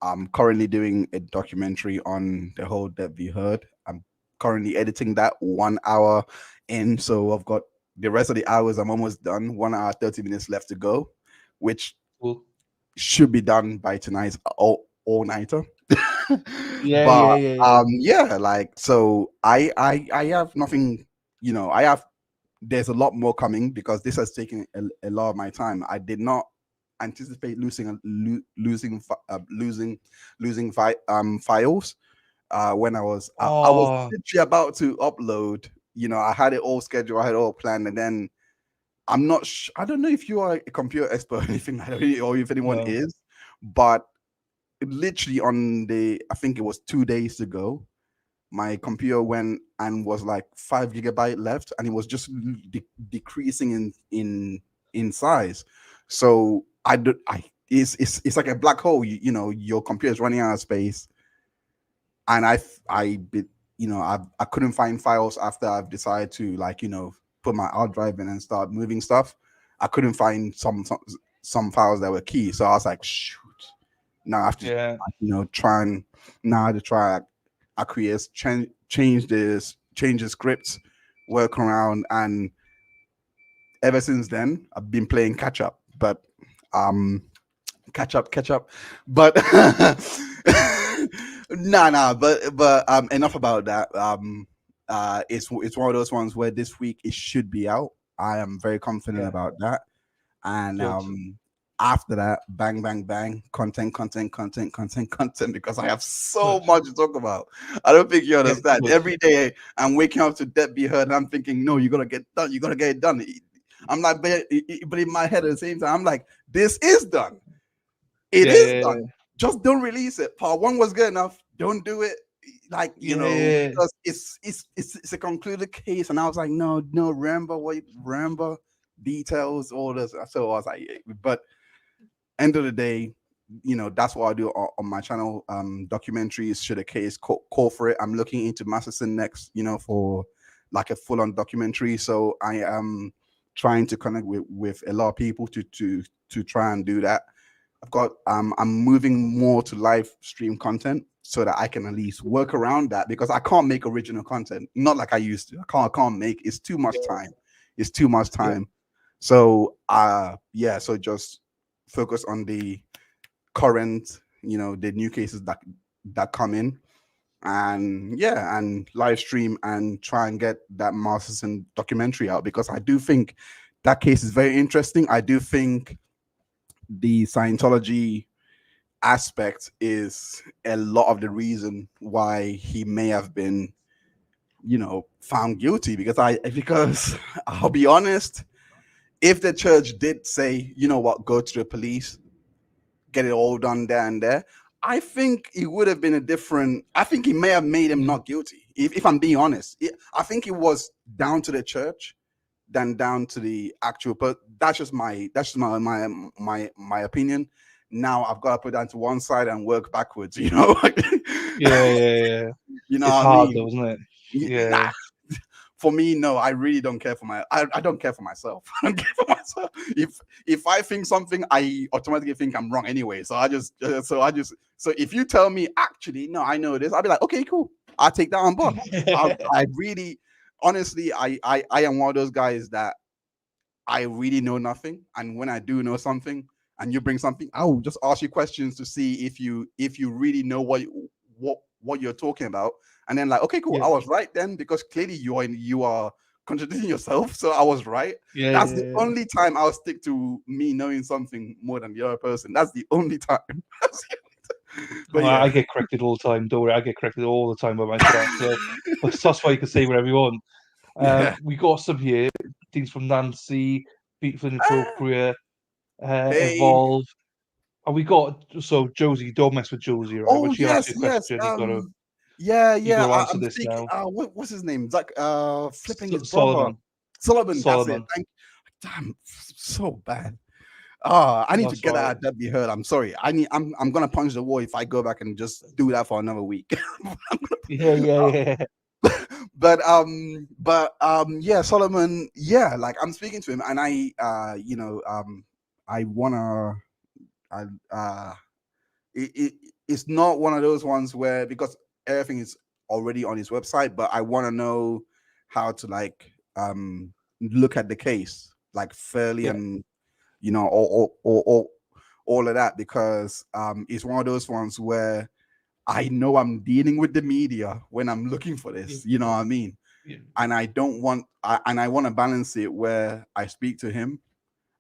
I'm currently doing a documentary on the whole That We Heard. I'm currently editing that 1 hour in, so I've got the rest of the hours. I'm almost done. 1 hour 30 minutes left to go, which Cool. should be done by tonight's all nighter. Yeah, But yeah, yeah, yeah. yeah, like so I have nothing, I have there's a lot more coming because this has taken a lot of my time. I did not anticipate losing files when I was Oh, literally about to upload. I had it all scheduled, I had it all planned, and then I don't know if you are a computer expert or anything like that, or if anyone no. is, but literally I think it was 2 days ago, my computer went and was like 5 GB left, and it was just decreasing in size. So it's like a black hole. Your computer is running out of space, and I couldn't find files after I've decided to, like, put my hard drive in and start moving stuff. I couldn't find some files that were key, so I was like, shoot. Now I have to, Yeah. try acquiesce, change the scripts, work around, and ever since then I've been playing catch up. But catch up. But but enough about that. It's one of those ones where this week it should be out. I am very confident Yeah. about that. And Good. after that, bang, bang, bang, content, because I have so much to talk about. I don't think you understand. Good. Every day I'm waking up to Debt Be Heard, and I'm thinking, no, you gotta get done. You gotta get it done. I'm like, but in my head at the same time, I'm like, this is done. It Yeah, is yeah, done. Just don't release it. Part one was good enough. Don't do it. Like, yeah. Yeah. because it's a concluded case, and I was like, no, remember details, all this. So I was like, yeah. But end of the day, that's what I do on my channel. Documentaries, should a case call for it. I'm looking into Masterson next, for like a full-on documentary. So I am trying to connect with a lot of people to try and do that. I'm moving more to live stream content so that I can at least work around that, because I can't make original content, not like I used to. I can't make. It's too much time. It's too much time. So yeah, so just focus on the current, the new cases that come in, and yeah, and live stream and try and get that Masterson documentary out, because I do think that case is very interesting. I do think the Scientology aspect is a lot of the reason why he may have been, found guilty, because I'll be honest, if the church did say, you know what, go to the police, get it all done there and there, I think it would have been I think it may have made him not guilty. If I'm being honest, I think it was down to the church than down to the actual, but that's just my opinion. Now I've got to put that to one side and work backwards, Yeah, yeah. You know It's what I hard mean? though, isn't it? Nah, Yeah. for me, no, I really don't care for I don't care for myself. I don't care for myself. If I think something, I automatically think I'm wrong anyway. So so if you tell me, actually, no, I know this, I'll be like, okay, cool. I'll take that on board. I really, honestly, I am one of those guys that I really know nothing. And when I do know something and you bring something, I will just ask you questions to see if you really know what you're talking about. And then, like, okay, cool, I Yeah. was right then, because clearly you are contradicting yourself. So I was right. Yeah, That's yeah, the yeah. only time I'll stick to me knowing something more than the other person. That's the only time. But Well, yeah. I get corrected all the time. Don't worry, I get corrected all the time by myself. So that's why you can say whatever you want. Yeah. We got some here. Things from Nancy, Beautiful and Inappropriate, Hey. Evolve. And we got, so Josie, don't mess with Josie, right? When Oh she asks yes, you a yes. question, Yeah, you yeah. gotta answer I'm this speaking. now. What's his name? Zach. Flipping his brother, Solomon. Solomon. That's it. Solomon. Damn, so bad. I need to That's get right. that That Be Heard. I'm sorry. I'm gonna punch the wall if I go back and just do that for another week. Yeah, yeah, yeah. Yeah, Solomon. Yeah, like I'm speaking to him, and I wanna, I it's not one of those ones where, because everything is already on his website, but I want to know how to like look at the case like fairly, Yeah. and all of that, because it's one of those ones where I know I'm dealing with the media when I'm looking for this, you know what I mean? Yeah. And I don't want, and I want to balance it where I speak to him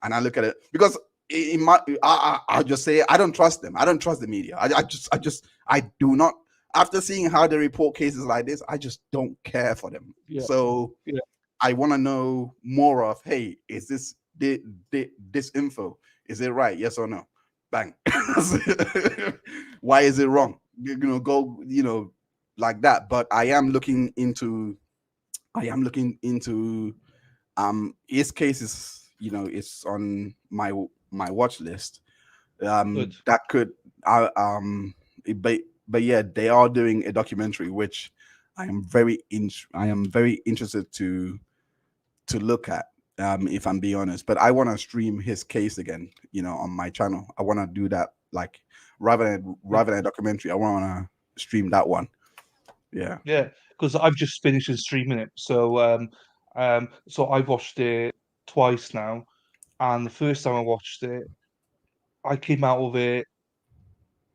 and I look at it, because in my, I just say I don't trust them. I don't trust the media. I do not. After seeing how they report cases like this, I just don't care for them. Yeah. So Yeah. I want to know more of, hey, is this info? Is it right? Yes or no? Bang. Why is it wrong? Go, like that. But I am looking into his case is, it's on my watch list. Good. That could but yeah, they are doing a documentary which I am very interested to look at, if I'm being honest. But I want to stream his case again, on my channel. I want to do that, like, rather than a documentary. I want to stream that one. Yeah. Yeah, because I've just finished streaming it. So I've watched it twice now, and the first time I watched it, I came out of it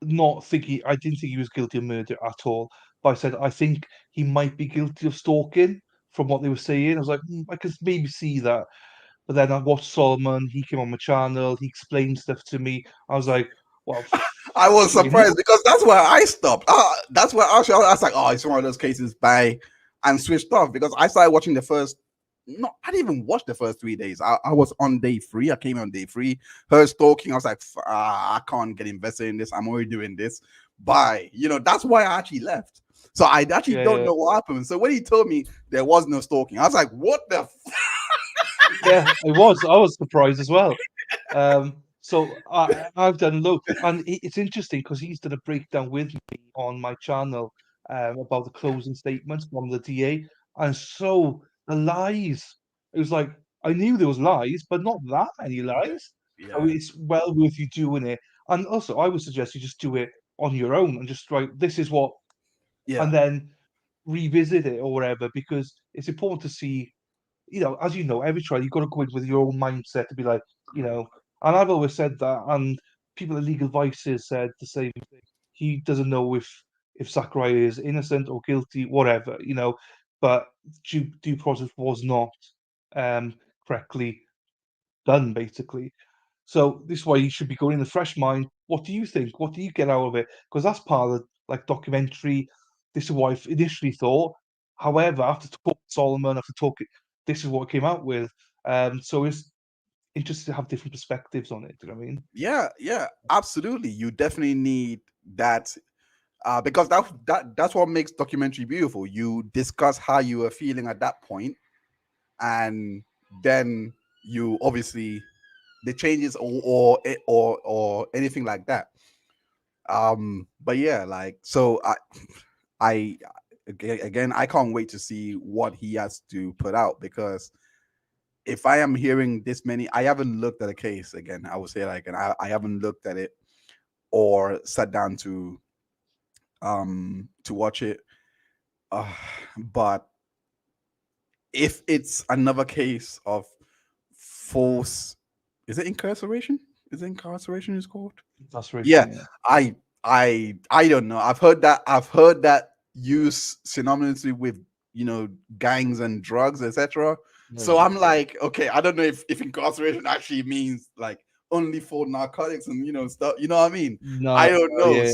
not thinking. I didn't think he was guilty of murder at all. But I said I think he might be guilty of stalking from what they were saying. I was like, I could maybe see that. But then I watched Solomon. He came on my channel. He explained stuff to me. I was like, well, I was really? surprised because that's where I stopped. That's where actually I was like, oh, it's one of those cases, bye, and switched off, because I started watching the first. No, I didn't even watch the first 3 days. I was on day 3. I came on day 3. Her stalking. I was like, I can't get invested in this. I'm already doing this. Bye. That's why I actually left. So I actually don't Yeah, know what happened. So when he told me there was no stalking, I was like, what the? yeah, I was surprised as well. So I've done loads, and it's interesting because he's done a breakdown with me on my channel about the closing statements from the DA, and so the lies. It was like I knew there was lies, but not that many lies. So Yeah. it's well worth you doing it. And also, I would suggest you just do it on your own and just write, this is what, Yeah. and then revisit it or whatever, because it's important to see, as you know, every trial you've got to go in with your own mindset to be like, and I've always said that, and people at Legal Vices said the same thing. He doesn't know if Sakurai is innocent or guilty, whatever, but due process was not correctly done, basically. So this is why you should be going in a fresh mind. What do you think? What do you get out of it? Because that's part of the documentary. This is what I initially thought. However, after talking to Solomon, after talking, this is what I came out with. So it's interesting to have different perspectives on it. Do you know what I mean? Yeah, absolutely. You definitely need that, because that's what makes documentary beautiful. You discuss how you were feeling at that point, and then you obviously the changes or anything like that. But yeah, like, so I again, I can't wait to see what he has to put out, because if I am hearing this many, I haven't looked at a case again. I would say, like, and I haven't looked at it or sat down to watch it. But if it's another case of false, is it incarceration? Is it incarceration is called? That's right. Yeah, Yeah. I don't know. I've heard that used synonymously with, gangs and drugs, etc. So Yeah. I'm like, okay, I don't know if incarceration actually means like only for narcotics and stuff. You know what I mean? I No. don't know. Yeah.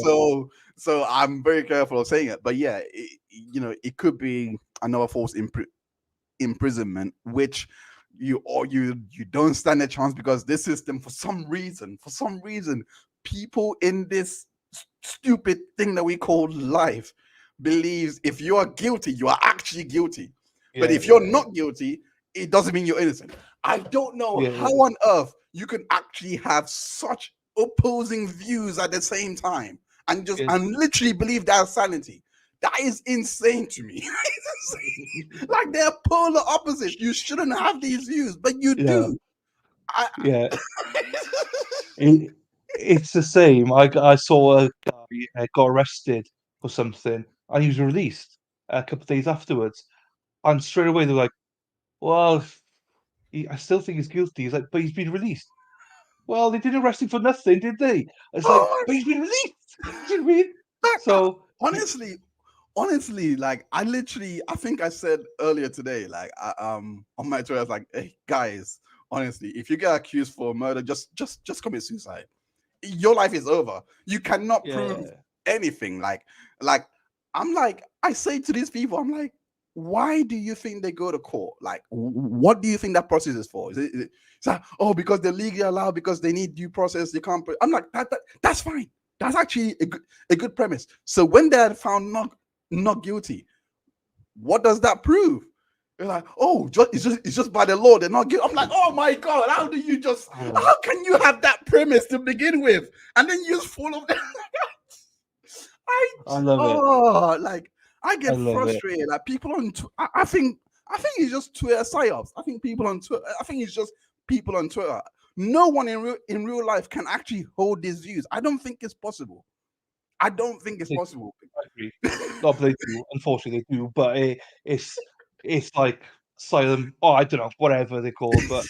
So I'm very careful of saying it. But yeah, it could be another false imprisonment, which you don't stand a chance, because this system, for some reason, people in this stupid thing that we call life believes if you are guilty, you are actually guilty. But Yeah. if you're Yeah. not guilty, it doesn't mean you're innocent. I don't know Yeah. how Yeah. on earth you can actually have such opposing views at the same time and just Yeah. and literally believe that sanity. That is insane to me. Like, they're polar opposites. You shouldn't have these views, but you Yeah. do. I, Yeah. It, it's the same. I saw a guy got arrested for something, and he was released a couple of days afterwards, and straight away they're like, "Well, I still think he's guilty." He's like, "But he's been released." Well, they didn't arrest him for nothing, did they? It's like, Oh, "But he's been released." Do you know what I mean? like, So honestly, like I think I said earlier today, like on my Twitter, I was like, hey guys, honestly, if you get accused for murder, just commit suicide. Your life is over. You cannot prove yeah, anything. Like I'm like, I say to these people, I'm like, why do you think they go to court? Like, what do you think that process is for? It's like, oh, because they're legally allowed, because they need due process. They can't. I'm like, that's fine. That's actually a good premise. So when they're found not guilty, what does that prove? They're like, oh, it's just by the law. They're not guilty. I'm like, oh my god, how can you have that premise to begin with, and then you just fall off? I love it. Like I I get love it. frustrated. Like people on, I think it's just Twitter psyops. I think people on Twitter. I think it's just people on Twitter. No one in real life can actually hold these views. I don't think it's possible. I don't think it's They, possible. I agree. No, but they do. Unfortunately, they do. But it's like silent. Oh, I don't know, whatever they call it. But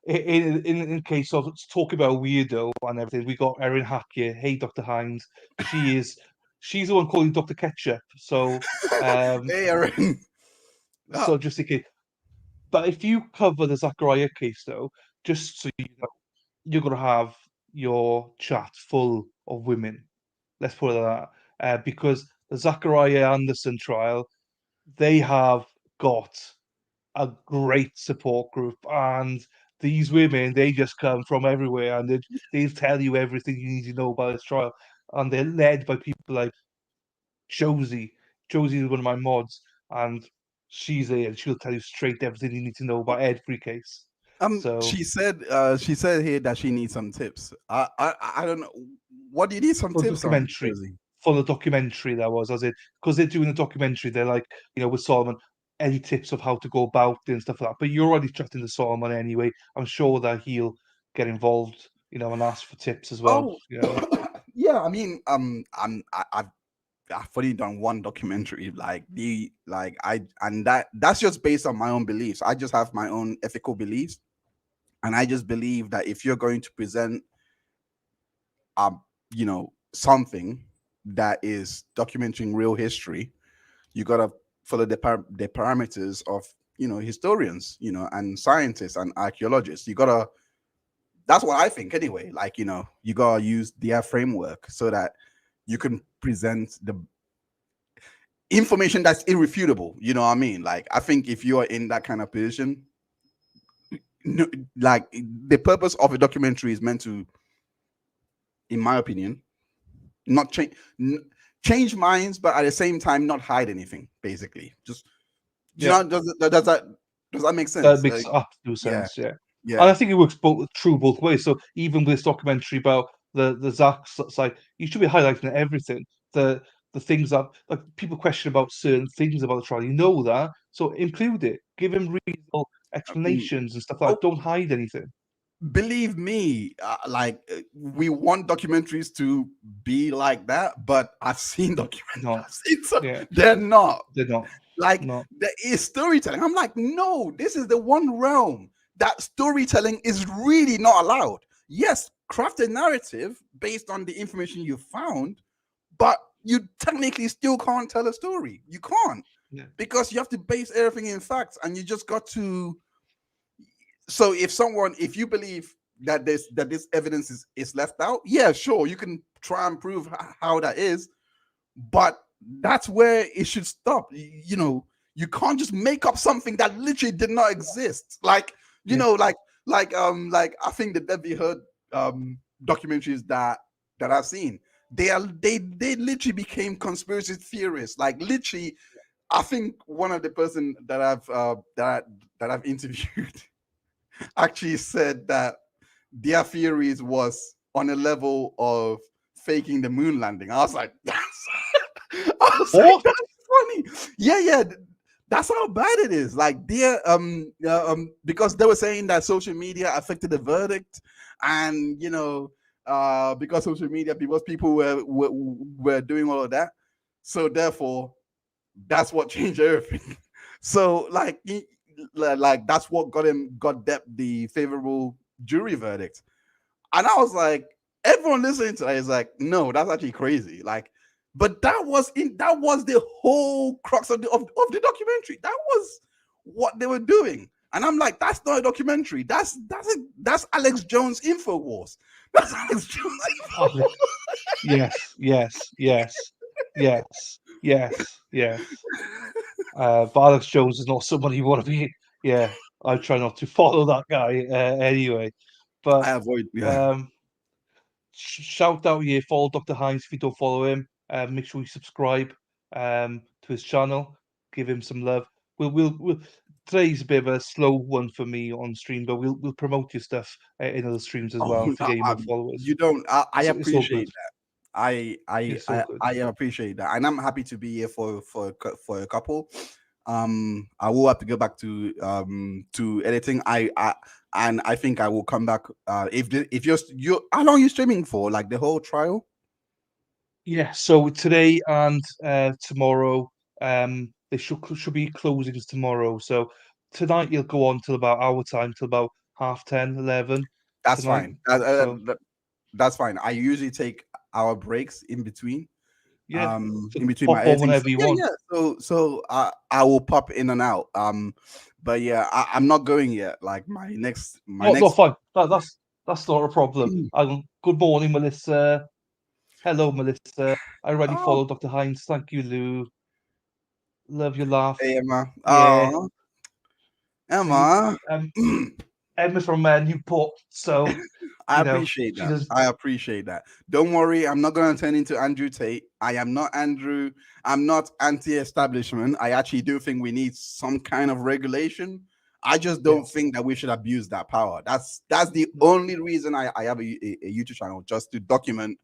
in case of talking about weirdo and everything, we got Erin Hack here. Hey, Dr. Hines. She's the one calling Dr. Ketchup. So Hey, Aaron. so just in case. But if you cover the Zachariah case, though, just so you know, you're gonna have your chat full of women. Let's put it like that. Because the Zachariah Anderson trial, they have got a great support group, and these women, they just come from everywhere, and they tell you everything you need to know about this trial, and they're led by people like Josie. Josie is one of my mods, and she's there, and she'll tell you straight everything you need to know about every case. So She said here that she needs some tips. I don't know. What do you need some for tips on, documentary, Josie? for the documentary that was, as in, because they're doing a documentary, they're like, with Solomon, any tips of how to go about it and stuff like that. But you're already chatting to Solomon anyway. I'm sure that he'll get involved, and ask for tips as well. Oh, yeah. I mean, I've only done one documentary. And that's just based on my own beliefs. I just have my own ethical beliefs, and I just believe that if you're going to present, something that is documenting real history, you gotta follow the parameters of historians, and scientists and archaeologists. That's what I think anyway. Like, you gotta use their framework so that you can present the information that's irrefutable. You know what I mean? Like, I think if you are in that kind of position, like, the purpose of a documentary is meant to, in my opinion, not change minds, but at the same time not hide anything. Basically, just does that make sense? that makes absolute Yeah, sense. Yeah. And I yeah. think it works both ways. So even with this documentary about the Zach side, you should be highlighting everything. The things that, like, people question about certain things about the trial. You know that, so include it. Give him reasonable I mean, explanations and stuff like oh, that. Don't hide anything. believe me, we want documentaries to be like that, but I've seen documentaries. No, I've seen some, yeah, they're not. they're not. Like, No, there is storytelling. I'm like, no, this is the one realm that storytelling is really not allowed. Yes, craft a narrative based on the information you found, but you technically still can't tell a story. You can't, yeah, because you have to base everything in facts, and you just got to. So if you believe that this evidence is left out, yeah, sure, you can try and prove how that is, but that's where it should stop. You can't just make up something that literally did not exist. Like, yeah, like I think the Debbie Heard documentaries that I've seen, they literally became conspiracy theorists. Like, literally, I think one of the person that I've interviewed actually said that their theories was on a level of faking the moon landing. I was like, that's What? funny. Yeah. That's how bad it is. Like, because they were saying that social media affected the verdict, and because social media, because people were doing all of that. So therefore, that's what changed everything. So like that's what got Depp the favorable jury verdict. And I was like, everyone listening to that is like, no, that's actually crazy. Like, but that was the whole crux of the documentary. That was what they were doing. And I'm like, that's not a documentary. That's Alex Jones InfoWars. That's Alex Jones InfoWars. Yes, yes, yes, yes, yes, yes. But Alex Jones is not someone you want to be. Yeah, I try not to follow that guy anyway. But I avoid, yeah. um, shout out here, follow Dr. Hines if you don't follow him. Make sure you subscribe to his channel. Give him some love. We'll today's a bit of a slow one for me on stream, but we'll promote your stuff in other streams as well Oh, to get you more followers. you don't. I It's all good. appreciate that. It's all good. I appreciate that, and I'm happy to be here for a couple. I will have to go back to editing. And I think I will come back. If you're how long are you streaming for? Like the whole trial? Yeah, so today and tomorrow, they should be closings tomorrow. So tonight you'll go on till about our time, till about 10:30, 11 That's tonight. fine. So That's fine. I usually take our breaks in between. yeah, so In between my pop on editing. whenever you want. So I will pop in and out. But yeah, I'm not going yet. Like No, fine. That's not a problem. Good morning, Melissa. Hello, Melissa. I already Oh, followed Dr. Hines. Thank you, Lou. Love your laugh. hey, Emma. Yeah. Oh, So you, Emma. Emma's from Newport, so I you know appreciate she that. does. I appreciate that. Don't worry, I'm not going to turn into Andrew Tate. I am not Andrew. I'm not anti-establishment. I actually do think we need some kind of regulation. I just don't Yes. think that we should abuse that power. That's the only reason I have a YouTube channel, just to document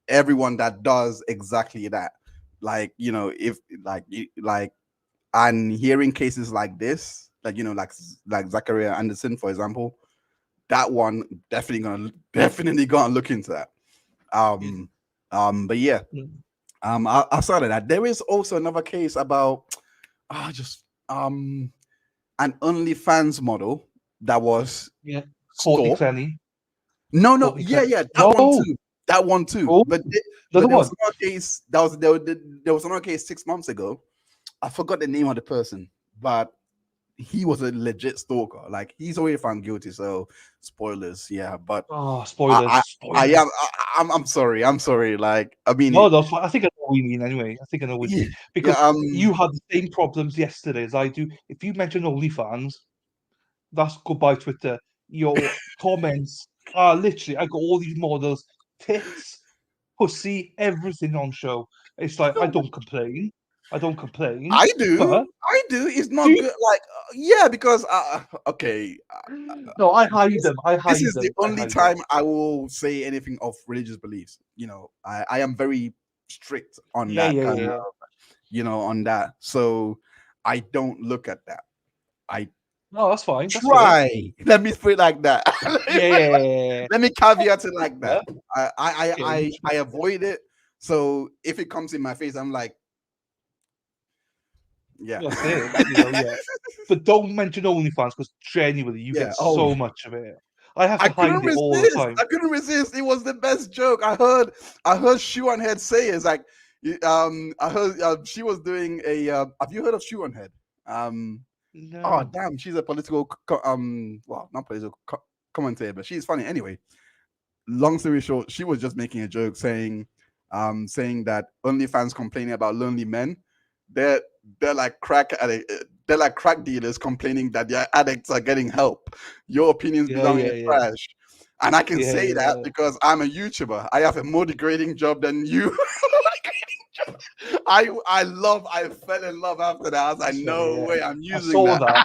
everyone that does exactly that. Like, if like and hearing cases like this, like like Zachariah Anderson, for example, that one definitely gonna look into that. But yeah, outside of that, there is also another case about just an OnlyFans model that was Yeah, Courtney stalked. Clenny. No, Courtney yeah, Clenny. that one No, too. That one too. oh, But another there was one. another case. There was another case 6 months ago. I forgot the name of the person, but he was a legit stalker. Like, he's already found guilty. So spoilers, yeah. But Oh, I spoilers, I, I spoilers. am I'm sorry. I'm sorry. Like, I mean, No, no, I think I know what you mean anyway. I think I know what you mean. yeah. Because you had the same problems yesterday as I do. If you mention OnlyFans, that's goodbye Twitter. Your comments are literally, I got all these models, tits, pussy, everything on show. It's like, I don't complain. I don't complain. I do. But I do. It's do not you? good. Like, yeah, because okay. No, I hide them. I This hide is the them. I only hide them. time I will say anything of religious beliefs. I am very strict on Yeah, that yeah, kind yeah, of, yeah. on that. So I don't look at that. I No, that's fine. That's fair. try. Let me put it like that. Yeah, yeah, yeah, Let me caveat it like yeah. that. I Yeah, avoid it. So if it comes in my face, I'm like, yeah. that's it. Yeah. But don't mention OnlyFans because genuinely you Yeah. get Oh, so much of it. I have I to couldn't hide it all the resist. time. I couldn't resist. It was the best joke. I heard Shoe on Head say it's like, I heard she was doing a. Have you heard of Shoe on Head? Oh No. damn, she's a political well, not political commentator, but she's funny anyway. Long story short, she was just making a joke saying that OnlyFans complaining about lonely men. They're like they're like crack dealers complaining that their addicts are getting help. Your opinions Yeah, belong in yeah, the yeah. trash. And I can Yeah, say that yeah. because I'm a YouTuber. I have a more degrading job than you. I fell in love after that. I was like, That's fair, no yeah. way, I'm I using saw that. that.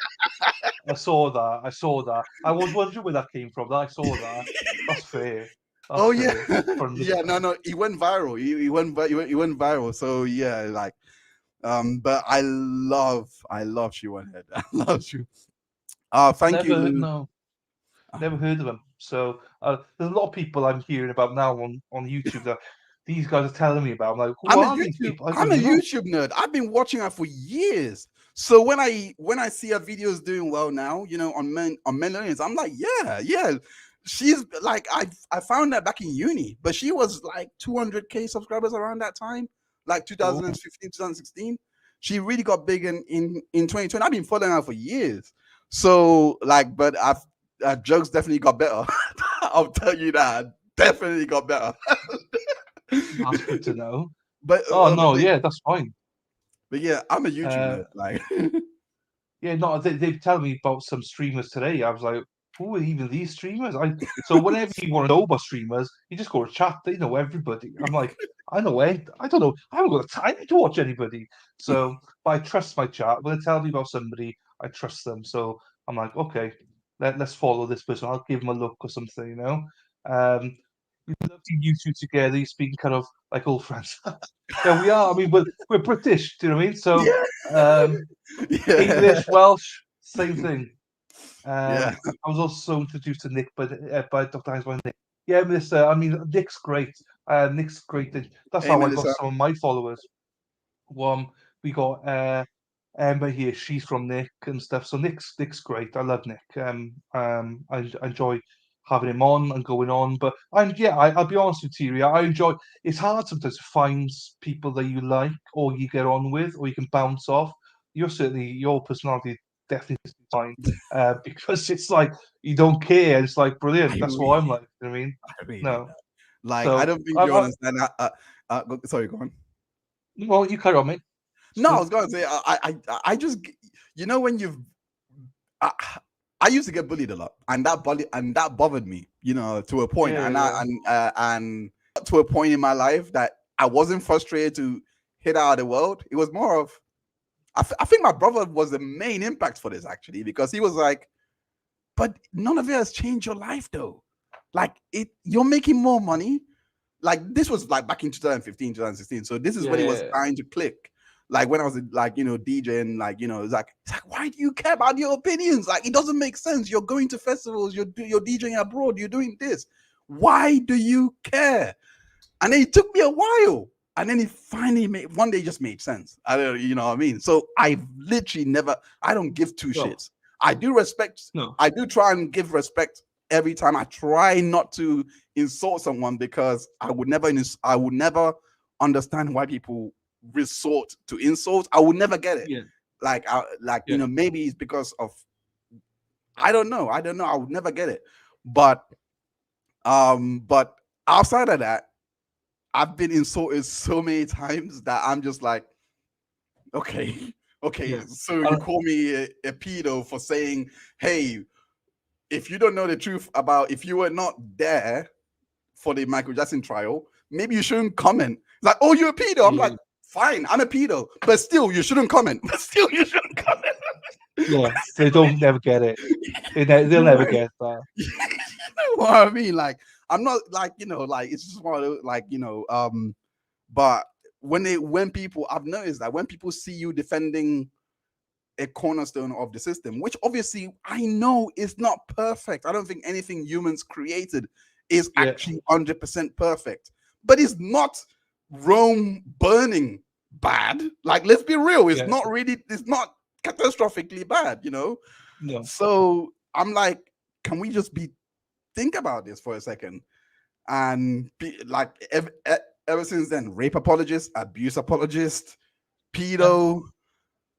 I saw that. I saw that. I was wondering where that came from. That I saw that. That's fair. That's Oh fair. yeah, From yeah. No, he went viral. He went viral. So yeah, like, but I love She Went Head. I love you. Thank you, never Lou. no. Never heard of them. So there's a lot of people I'm hearing about now on YouTube that these guys are telling me about. I'm like, who are these people? I I'm don't a even know. YouTube nerd. I've been watching her for years. So when I see her videos doing well now, on Millions, I'm like, yeah. She's like, I found her back in uni, but she was like 200K subscribers around that time, like Oh. 2015, 2016. She really got big in 2020. I've been following her for years. So like, but jokes definitely got better. I'll tell you that. Definitely got better. That's good to know. But Oh no, yeah, that's fine. But yeah, I'm a YouTube Uh, nerd. Like, Yeah, no, they tell me about some streamers today. I was like, who are even these streamers? So whenever you want to know about streamers, you just go to chat. They know everybody. I'm like, I know I don't know. I haven't got the time to watch anybody. So, but I trust my chat. When they tell me about somebody, I trust them. So I'm like, okay, let's follow this person. I'll give them a look or something. We love seeing you two together. You speaking kind of like old friends. Yeah, we are. I mean, we're British. Do you know what I mean? So. yeah, English, Welsh, same thing. yeah. I was also introduced to Nick by Dr. Hines by Nick. Yeah, Melissa. I mean, Nick's great. Nick's great. That's Hey, how I got Melissa. some of my followers. We got Emma here. She's from Nick and stuff. So Nick's great. I love Nick. I enjoy having him on and going on. But I'll be honest with you. I enjoy. It's hard sometimes to find people that you like or you get on with or you can bounce off. Your personality definitely is fine because it's like you don't care. It's like brilliant. I That's what I'm really, like. You know what I mean, I really no. don't. Like, I So don't think you understand. Sorry, go on. well, you carry on, mate. It's No, I cool. was going to say, I just, when you've, I, I used to get bullied a lot, and that bothered me, to a point, Yeah. and to a point in my life that I wasn't frustrated to hit out of the world. It was more of, I think my brother was the main impact for this actually, because he was like, but none of it has changed your life though. Like you're making more money. Like this was like back in 2015, 2016. So this is when it was Yeah. starting to click. Like when I was like, DJing, like, it's like, why do you care about your opinions? Like, it doesn't make sense. You're going to festivals, you're DJing abroad, you're doing this. Why do you care? And then it took me a while. And then it finally one day just made sense. I don't, you know what I mean? So I've literally I don't give two No. shits. I do respect, No. I do try and give respect every time. I try not to insult someone because I would never understand why people resort to insult. I would never get it. Yeah. Like, maybe it's because of, I don't know. I would never get it. But outside of that, I've been insulted so many times that I'm just like, okay. Yeah. So you call me a pedo for saying, hey, if you don't know the truth about if you were not there for the Michael Jackson trial, maybe you shouldn't comment. It's like, oh, you're a pedo. I'm like, fine, I'm a pedo, but still, you shouldn't comment. Yeah, they don't never get it. They'll never get that. You know what I mean? Like, I'm not like, like it's just one of those, like, but when people, I've noticed that when people see you defending a cornerstone of the system, which obviously I know is not perfect. I don't think anything humans created is actually 100% perfect, but it's not Rome burning bad. Like, let's be real. It's not catastrophically bad, No. So I'm like, can we just think about this for a second? And be like, ever since then, rape apologist, abuse apologist, pedo.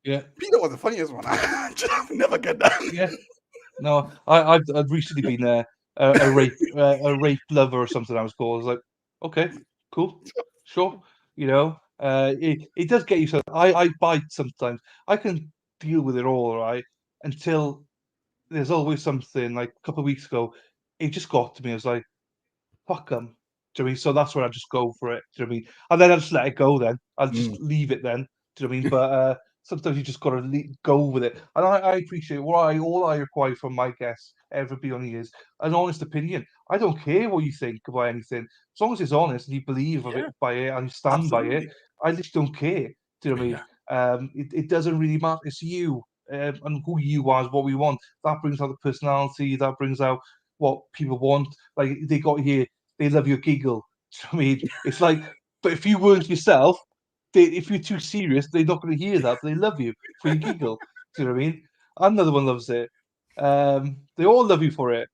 Yeah. Pedo was the funniest one. I just never get that. Yeah. No, I've recently been a rape lover or something I was called. I was like, okay, cool, sure. It does get you. So I bite sometimes. I can deal with it all right until there's always something. Like a couple of weeks ago, it just got to me. I was like, fuck them. Do you know what I mean? So that's where I just go for it. Do you know what I mean? And then I just let it go. Then I'll just leave it. Then do you know what I mean? But sometimes you just got to go with it. And I appreciate all I require from my guests, everybody on here, is an honest opinion. I don't care what you think about anything, as long as it's honest and you believe of it by it and you stand by it. I just don't care. Do you know what I mean? It doesn't really matter. It's you and who you are is what we want. That brings out the personality. That brings out what people want. Like they got here, they love your giggle. Do you know what I mean? It's like, but if you weren't yourself, if you're too serious, they're not going to hear that. But they love you for your giggle. Do you know what I mean? Another one loves it. They all love you for it.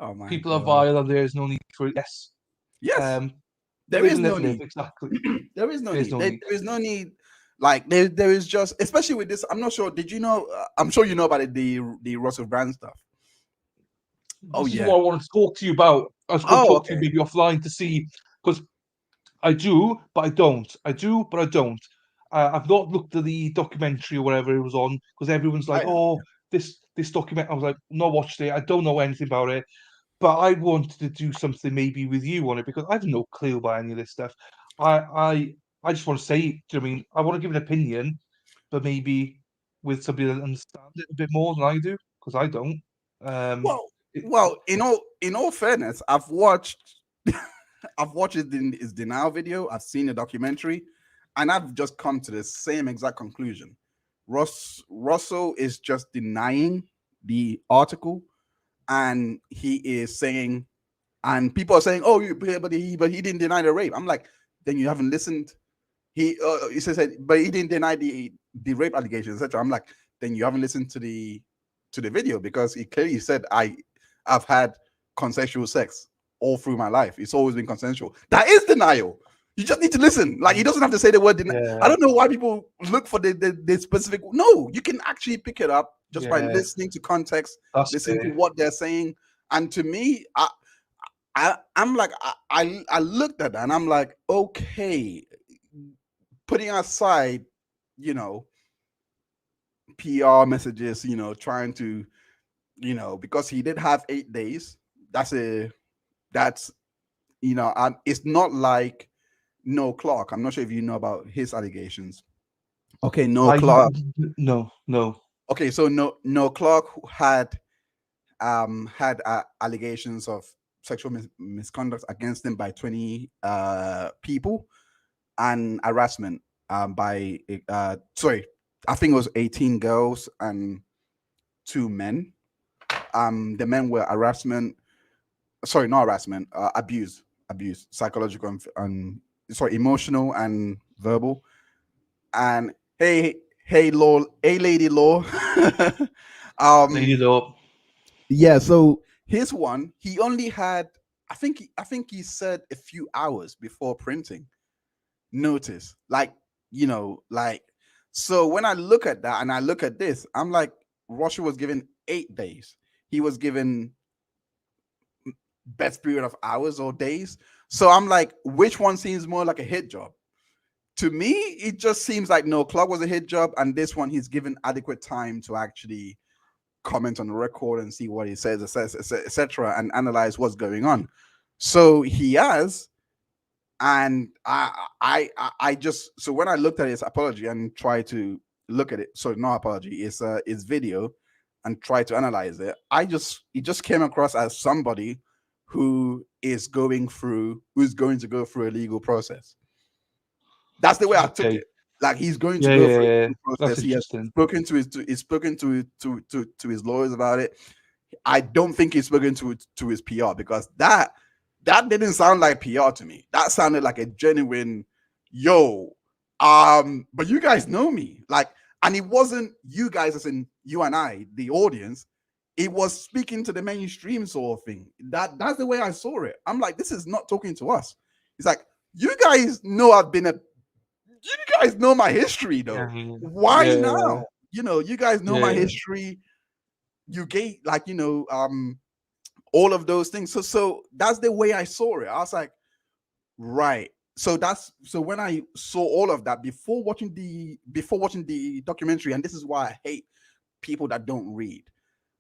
Oh my People are God. vile, and there is no need for it. Yes. Yes. There Live is and no let live. need. Exactly. There is no There's need. no There need. is no need. Like there is just, especially with this. I'm not sure. Did you know? I'm sure you know about it, the Russell Brand stuff. Oh This is yeah. what I want to talk to you about. I was going to Oh talk to you okay. maybe offline to see, because I do, but I don't. I do, but I don't. I've not looked at the documentary or whatever it was on, because everyone's like, I am. "Oh, this document." I was like, "Not watched it. I don't know anything about it." But I wanted to do something maybe with you on it because I have no clue about any of this stuff. I I I just want to say, do you know what I mean? I want to give an opinion, but maybe with somebody that understands it a bit more than I do, because I don't. Um, Well, it, well, in all fairness, I've watched I've watched his denial video, I've seen the documentary, and I've just come to the same exact conclusion. Russell is just denying the article, and he is saying, and people are saying, "Oh, but he didn't deny the rape." I'm like, then you haven't listened. He says, but he didn't deny the rape allegations, etc. I'm like, then you haven't listened to the video, because he clearly said, I've had consensual sex all through my life. It's always been consensual. That is denial. You just need to listen. Like, he doesn't have to say the word deny. I yeah, don't know why people look for the specific. No, you can actually pick it up just by yeah, listening to context, that's listening to fair. what they're saying. And to me, I'm like, I looked at that and I'm like, okay, putting aside, you know, PR messages, trying to, because he did have 8 days. That's it's not like No Clark. I'm not sure if you know about his allegations. Okay, No I Clark. no. Okay, so No Clark had allegations of sexual misconduct against him by 20 people, and harassment by sorry, I think it was 18 girls and 2 men. The men were not harassment, abuse, psychological and sorry, emotional and verbal. And hey law, hey lady law. Lady um though, yeah, so his one, he only had, I think he said a few hours before printing notice. Like, like, so when I look at that and I look at this, I'm like, Russia was given 8 days. He was given best period of hours or days. So I'm like, which one seems more like a hit job? To me, it just seems like No Clark was a hit job, and this one he's given adequate time to actually comment on the record and see what he says, etc., and analyze what's going on. So he has, and I just, so when I looked at his apology and tried to look at it, so no apology, it's his video, and try to analyze it, it just came across as somebody who's going to go through a legal process. That's the way I took okay. it. Like, he's going to Yeah, go yeah, through a yeah. legal That's process. He has interesting. spoken to his lawyers about it. I don't think he's spoken to his PR, because that didn't sound like PR to me. That sounded like a genuine, yo, but you guys know me. Like, and it wasn't you guys as in you and I, the audience. It was speaking to the mainstream sort of thing. That's the way I saw it. I'm like, this is not talking to us. It's like, you guys know you guys know my history though. Yeah, Why yeah, now? You guys know my yeah. history. You gave, like, all of those things. So that's the way I saw it. I was like, right. So when I saw all of that before watching the documentary, and this is why I hate people that don't read.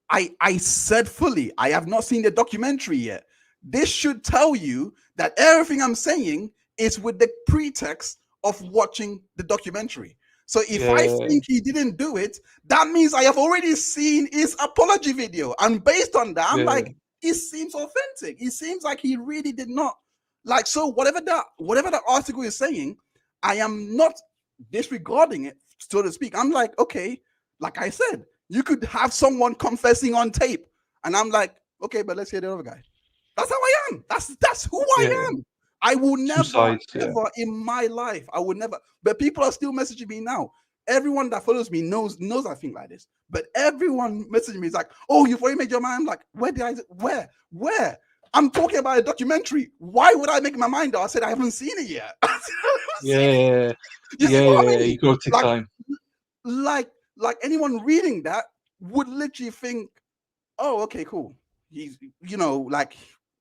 I said fully, I have not seen the documentary yet. This should tell you that everything I'm saying is with the pretext of watching the documentary. So if I Yeah, think he didn't do it, that means I have already seen his apology video. And based on that, I'm yeah, like, it seems authentic. It seems like he really did not. Like, so whatever that article is saying, I am not disregarding it, so to speak. I'm like, okay, like I said, you could have someone confessing on tape, and I'm like, Okay, but let's hear the other guy. That's how I am. That's who Yeah. I am. I will never, sides, yeah. ever in my life, I would never. But people are still messaging me now. Everyone that follows me knows I think like this. But everyone messaging me is like, "Oh, you've already made your mind." I'm like, where did I? Where? I'm talking about a documentary. Why would I make my mind up? I said I haven't seen it yet. Yeah. You see Yeah, what I yeah, mean? you gotta take Like, time. like anyone reading that would literally think, "Oh, okay, cool. He's, like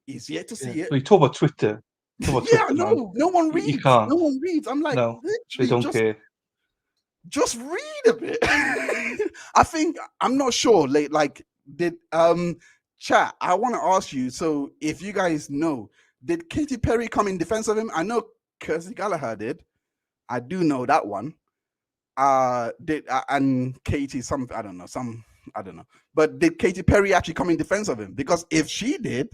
he's yet to Yeah. see it." But you talk about Twitter. Talk about Yeah, Twitter, man. no one You reads. can't. No one reads. I'm like, No, they literally, don't care. just read a bit. I think I'm not sure. Like did chat. I want to ask you. So if you guys know, did Katy Perry come in defense of him? I know Kirsty Gallagher did. I do know that one. Did and Katie I don't know. But did Katy Perry actually come in defense of him? Because if she did,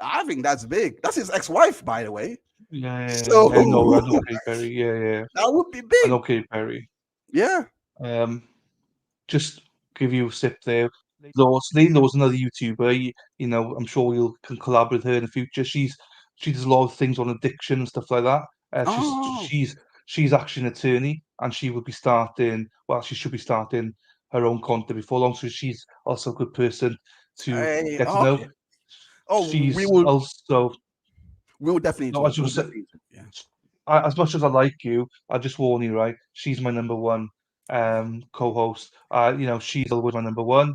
I think that's big. That's his ex-wife, by the way. Yeah, So I know Katy Perry. Yeah. that would be I know big. Katy Perry. Yeah. Just give you a sip there. Laylaw's another YouTuber. You know, I'm sure you can collab with her in the future. She does a lot of things on addiction and stuff like that. Oh. She's actually an attorney, and she will be starting. Well, she should be starting her own content before long. So she's also a good person to Hey, get to know. okay. Oh, She's also we'll definitely no, talk. as you We'll said, definitely talk. Yeah. as much as I like you, I just warn you, right? She's my number one co-host. You know, she's always my number one.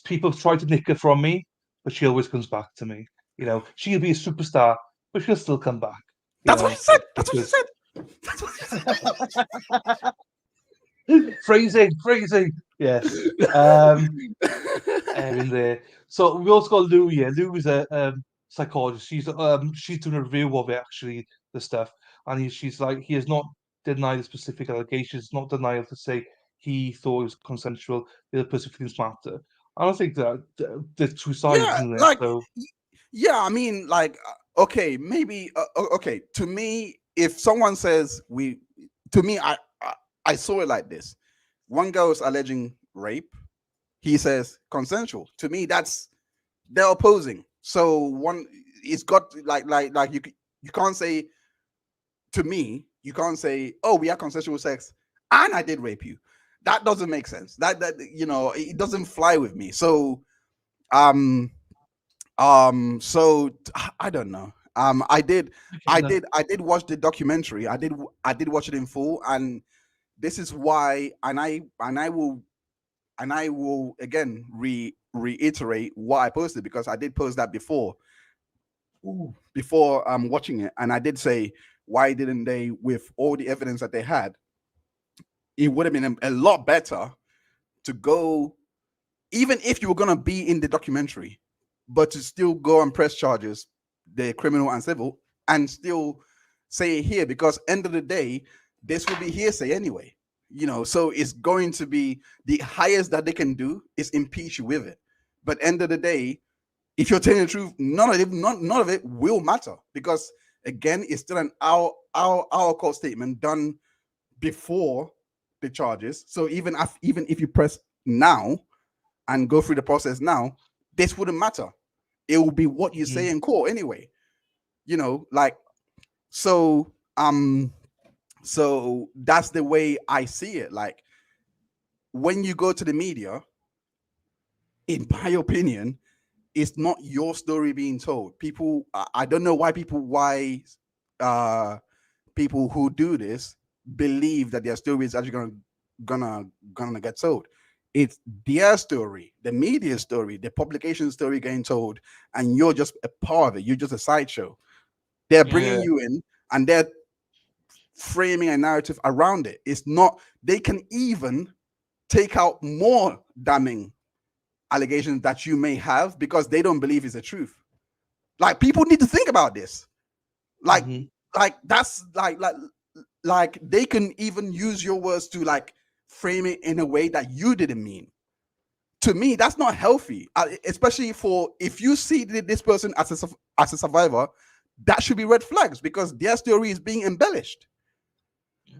People try to nick her from me, but she always comes back to me. You know, she'll be a superstar, but she'll still come back. That's what she said. That's what she because said. That's what she said. phrasing. Yes. In there. So we also got Lou here. Lou is a psychologist. She's doing a review of it actually, the stuff, and she's like he has not denied the specific allegations, not denial to say he thought it was consensual. The other person feelings matter. I don't think that there's two sides, Yeah, isn't there? like So yeah, I mean, like okay, maybe okay. To me, if someone says to me, I saw it like this. One girl is alleging rape. He says consensual. To me, they're opposing. So one, it's got like you can't say to me, you can't say, oh, we had consensual sex and I did rape you. That doesn't make sense. That it doesn't fly with me. So so I don't know. I did watch the documentary. I did watch it in full, and this is why, and I will again reiterate what I posted, because I did post that before watching it, and I did say, why didn't they, with all the evidence that they had, it would have been a lot better to go, even if you were going to be in the documentary, but to still go and press charges, the criminal and civil, and still say it here, because end of the day, this will be hearsay anyway. So it's going to be the highest that they can do is impeach you with it. But end of the day, if you're telling the truth, none of it will matter, because again, it's still an our court statement done before the charges. So even if you press now and go through the process now, this wouldn't matter. It will be what you say in court anyway. So so that's the way I see it. Like, when you go to the media, in my opinion, it's not your story being told. People, I don't know why people who do this believe that their story is actually gonna get told. It's their story, the media story, the publication story getting told, and you're just a part of it. You're just a sideshow. They're bringing you in, and they're framing a narrative around it. It's not. They can even take out more damning allegations that you may have, because they don't believe it's the truth. Like, people need to think about this. Like that's like they can even use your words to like frame it in a way that you didn't mean. To me, that's not healthy, especially for if you see this person as a survivor. That should be red flags, because their story is being embellished.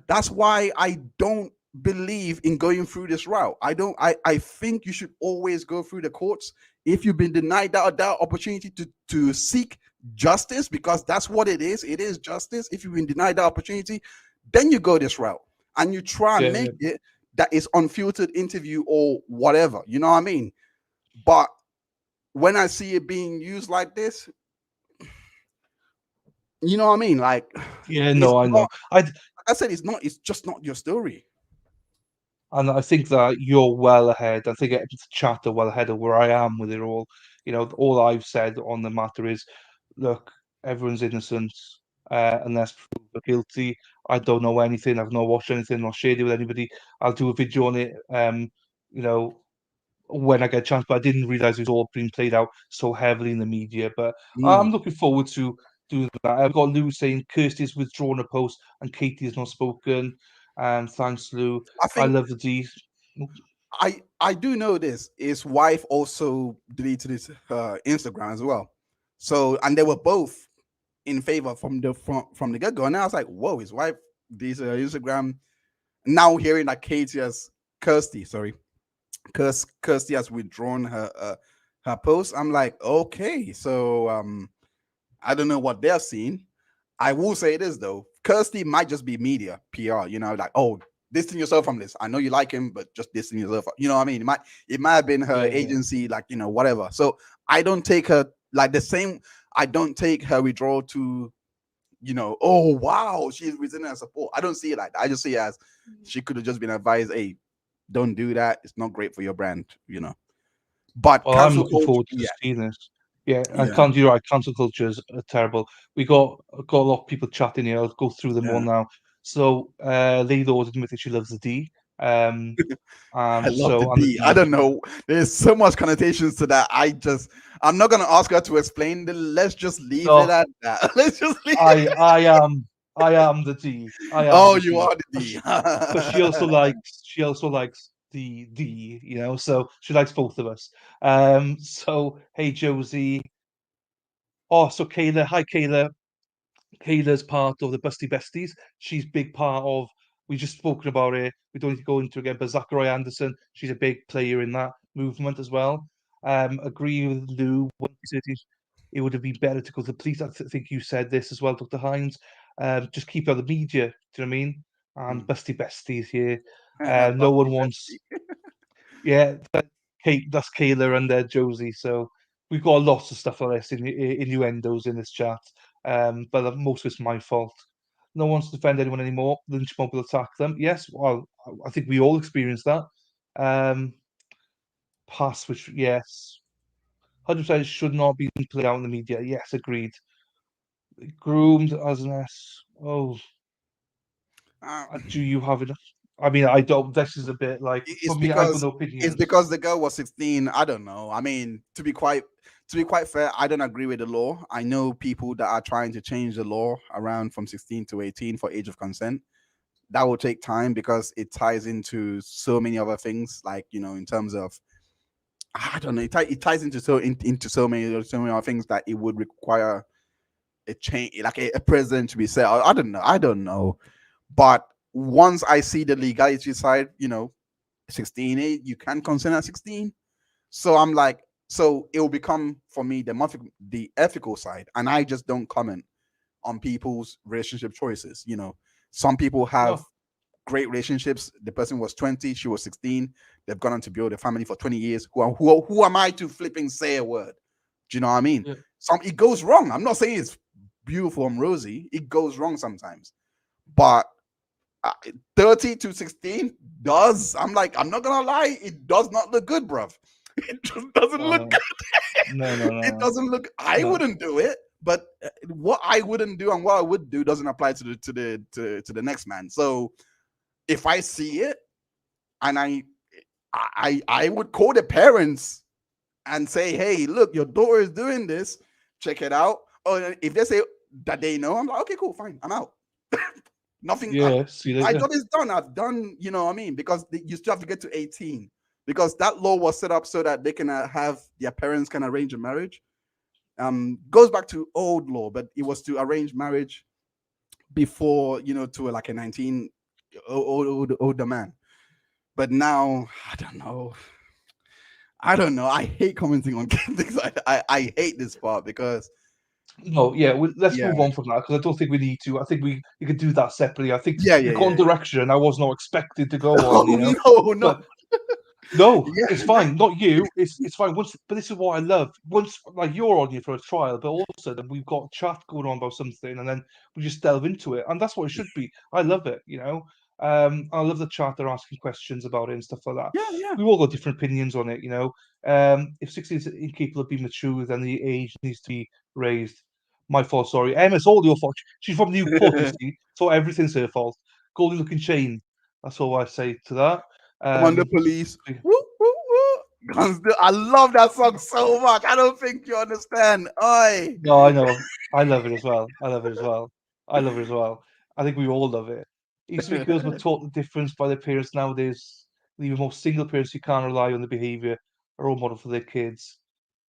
That's why I don't believe in going through this route. I think you should always go through the courts if you've been denied that opportunity to seek justice, because that's what it is justice. If you've been denied that opportunity, then you go this route and you try and Yeah. make it that is unfiltered interview or whatever, you know what I mean? But when I see it being used like this, you know what I mean? Like, Yeah, it's no, I know. not, like I said, it's just not your story. And I think that you're well ahead. I think the chat are well ahead of where I am with it all. You know, all I've said on the matter is, look, everyone's innocent unless proven guilty. I don't know anything. I've not watched anything, not shared it with anybody. I'll do a video on it, you know, when I get a chance. But I didn't realize it was all being played out so heavily in the media. But I'm looking forward to doing that. I've got Lou saying Kirsty's withdrawn a post and Katie has not spoken. Thanks, Lou. I I think love the D. I do know this. His wife also deleted his Instagram as well. So, and they were both in favor from the get go. And I was like, whoa, his wife deleted her Instagram. Now hearing that Kirsty has withdrawn her post. I'm like, okay, so I don't know what they're seeing. I will say this though, Kirsty might just be media PR. You know, like, oh, distance yourself from this. I know you like him, but just distance yourself. You know what I mean? It might have been her Yeah, yeah. agency, like, you know, whatever. So I don't take her like the same. I don't take her withdrawal to, you know, oh wow, she's resending her support. I don't see it like that. I just see it as she could have just been advised, hey, don't do that. It's not great for your brand, you know. But Well, I'm cancel looking culture, forward to yeah, seeing this. Yeah, and yeah, you're right. Cancel cultures are terrible. We got a lot of people chatting here. I'll go through them all yeah. now. So, Lady Lord admitted she loves the D. I love the So and the D. I D. don't know. There's so much connotations to that. I'm not gonna ask her to explain. Let's just leave it No, at that. Let's just leave it. I I am I am the D. I am Oh, the you D. are the D. But she also likes the D. You know, so she likes both of us. So hey Josie. Oh, so Kayla. Hi Kayla. Kayla's part of the Busty Besties. She's big part of. We just spoken about it. We don't need to go into it again. But Zachariah Anderson, she's a big player in that movement as well. Agree with Lou. When he said it would have been better to go to the police. Think you said this as well, Dr. Hines. Just keep out the media. Do you know what I mean? And Busty Besties here. No one Busty wants. bestie. Yeah, that's Kayla and Josie. So we've got lots of stuff like this in innuendos in this chat. But most of it's my fault. No one wants to defend anyone anymore. Lynch mob will attack them. Yes, well, I think we all experienced that. Um, Pass, which yes, 100% should not be played out in the media. Yes, agreed. Groomed as an S. Oh, Uh, do you have enough? I mean, I don't. This is a bit like for it's me. I've got because no opinions. the girl was 16. I don't know. I mean, to be quite fair, I don't agree with the law. I know people that are trying to change the law around from 16 to 18 for age of consent. That will take time because it ties into so many other things, like, you know, in terms of, I don't know, it ties into into so many other things that it would require a change, like a president to be set. I don't know. But once I see the legality side, you know, 16, you can consent at 16. So I'm like, so it will become for me the ethical side, and I just don't comment on people's relationship choices. You know, some people have No, great relationships. The person was 20, she was 16. They've gone on to build a family for 20 years. Who am I to flipping say a word? Do you know what I mean? yeah. It goes wrong. I'm not saying it's beautiful and rosy. It goes wrong sometimes. But 30 to 16 does. I'm like, I'm not gonna lie, it does not look good, bruv. It just doesn't Oh, look no, good. no, no, It no, doesn't look. I no. wouldn't do it, but what I wouldn't do and what I would do doesn't apply to the next man. So if I see it and I would call the parents and say, hey, look, your daughter is doing this. Check it out. Or if they say that they know, I'm like, okay, cool, fine, I'm out. Nothing. Yeah, see you My later. job is done. I've done. You know what I mean? Because you still have to get to 18. Because that law was set up so that they can have their parents can arrange a marriage. Goes back to old law, but it was to arrange marriage before, you know, to like a 19 older man. But now I don't know. I don't know. I hate commenting on things. I hate this part because No, yeah, let's yeah, move on from that because I don't think we need to. I think we could do that separately. I think yeah, we've yeah, gone yeah. direction I was not expected to go Oh on, you know. no, no. But no, it's Yeah, fine. Not you. It's fine. Once, but this is what I love. Once, like you're on here for a trial, but also then we've got chat going on about something, and then we just delve into it, and that's what it should be. I love it. You know, I love the chat. They're asking questions about it and stuff like that. yeah, yeah. We've all got different opinions on it. You know, if 16 is incapable of being mature, then the age needs to be raised. My fault. Sorry, Emma. It's all your fault. She's from Newport, you see, so everything's her fault. Golden looking chain. That's all I say to that. Come on, the police. Woo, woo, woo. I love that song so much. I don't think you understand. Oi. No, I know. I love it as well. I love it as well. I love it as well. I think we all love it. It used to be girls were taught the difference by their parents. Nowadays, even most single parents who can't rely on the behaviour a role model for their kids.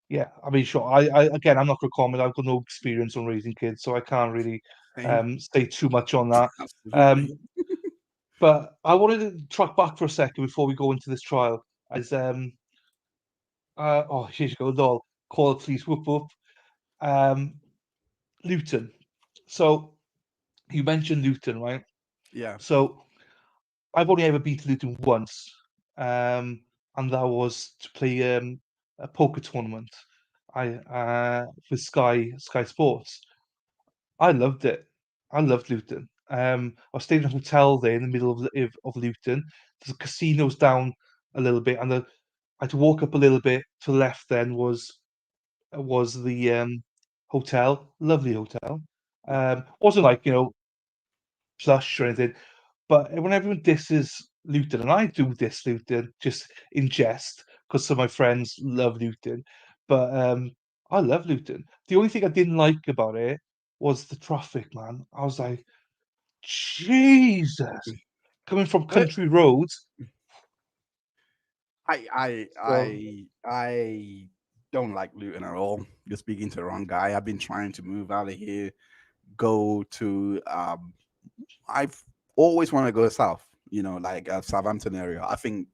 Yeah, I mean, sure. I again, I'm not going to comment. I've got no experience on raising kids, so I can't really Same. say too much on that. Absolutely. But I wanted to track back for a second before we go into this trial. As oh, here you go, lol. Call the police. Whoop whoop. Um, Luton. So you mentioned Luton, right? Yeah. So I've only ever been to Luton once, and that was to play a poker tournament. I with Sky Sports. I loved it. I loved Luton. I stayed in a hotel there in the middle of Luton. There's casinos down a little bit, and I had to walk up a little bit to the left. Then was the hotel, lovely hotel. Wasn't like plush or anything. But when everyone disses Luton, and I do diss Luton just in jest because some of my friends love Luton, but I love Luton. The only thing I didn't like about it was the traffic, man. I was like, Jesus, coming from But country roads. I I So I I don't like Luton at all. You're speaking to the wrong guy. I've been trying to move out of here, go to I've always want to go south, like Southampton area. I think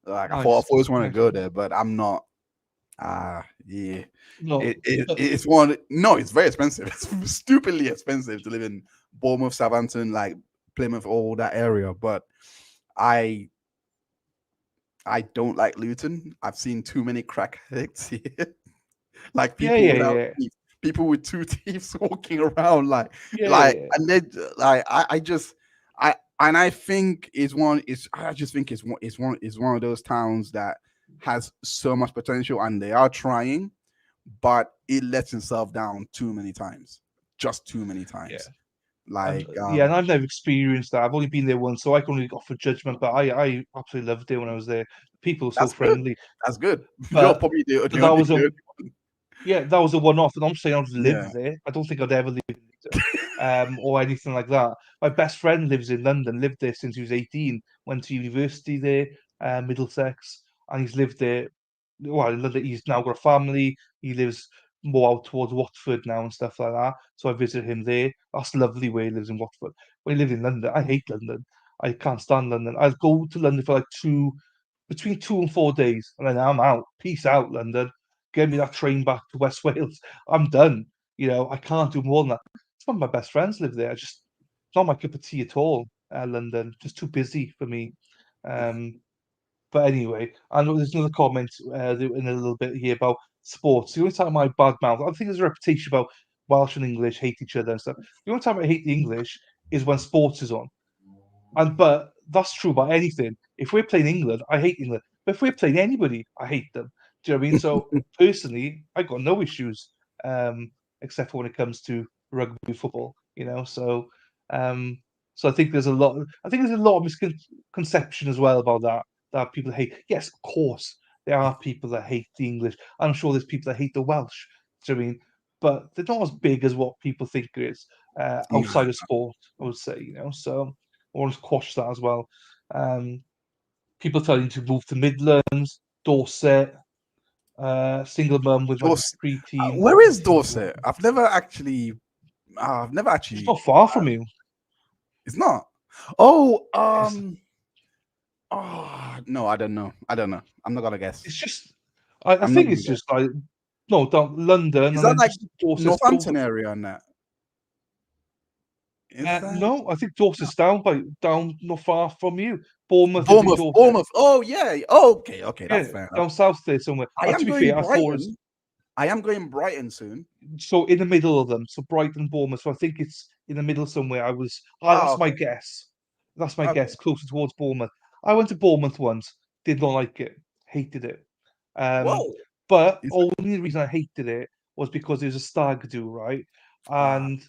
I've nice, always want to nice. go there, but I'm not yeah. No, It's one no, it's very expensive. It's stupidly expensive to live in Bournemouth, Southampton, like Plymouth, all that area. But I I don't like Luton. I've seen too many crackheads here. Like yeah, people yeah, without yeah, teeth, people with two teeth walking around yeah, yeah, yeah. and then I just and I think it's one it's I just think it's one of those towns that has so much potential and they are trying, but it lets itself down too many times. Just too many Yeah. times. And Like yeah, and I've never experienced that. I've only been there once, so I can only offer judgment. But I absolutely loved it when I was there. People were so that's good. friendly. That's good. You're But probably but the that only was a yeah, that was a one-off, and I'm saying I'd live yeah. there. I don't think I'd ever live in Luton, or anything like that. My best friend lives in London, lived there since he was 18, went to university there, Middlesex, and he's lived there. Well, in London, he's now got a family. He lives more out towards Watford now and stuff like that. So I visit him there. That's lovely where he lives in Watford. When he lived in London, I hate London. I can't stand London. I'll go to London for like between 2 and 4 days, and then I'm out. Peace out, London. Get me that train back to West Wales. I'm done. I can't do more than that. Some of my best friends live there. It's not my cup of tea at all. London, just too busy for me. Um, but anyway, I know there's another comment in a little bit here about sports. The only time I badmouth, I think there's a reputation about Welsh and English hate each other and stuff. The only time I hate the English is when sports is on. But that's true about anything. If we're playing England, I hate England. But if we're playing anybody, I hate them. Do you know what I mean? So personally, I got no issues, except for when it comes to rugby football. Um, so I think there's a lot. I think there's a lot of misconception as well about that people hate. Yes, of course, there are people that hate the English. I'm sure there's people that hate the Welsh. Do you know what I mean? But they're not as big as what people think it is Nah. outside of sport. I would say, so. I want to quash that as well. Um, People telling you to move to Midlands, Dorset, single mum with my Dorset. preteen. Where is Dorset? I've never It's actually not far from you. it's not. Oh, It's, oh no, I don't know. I'm not gonna guess. it's just I I'm not think gonna it's be there. just like no, down London Is and that then like just Dorset's Northampton area on that? Is that no, I think Dorset's down not far from you. Bournemouth is in Bournemouth? Dorset. Bournemouth. Oh yeah. Oh, okay. Okay. Yeah, That's fair enough. down south there somewhere. I am To be going fair, I thought it's Brighton. I am going Brighton soon. so in the middle of them. So Brighton, Bournemouth. So I think it's in the middle somewhere. Oh, That's my okay. guess. That's my Okay. guess. Closer towards Bournemouth. I went to Bournemouth once. Did not like it. Hated it. Um, Whoa. but Is only reason I hated it was because it was a stag do, right? uh And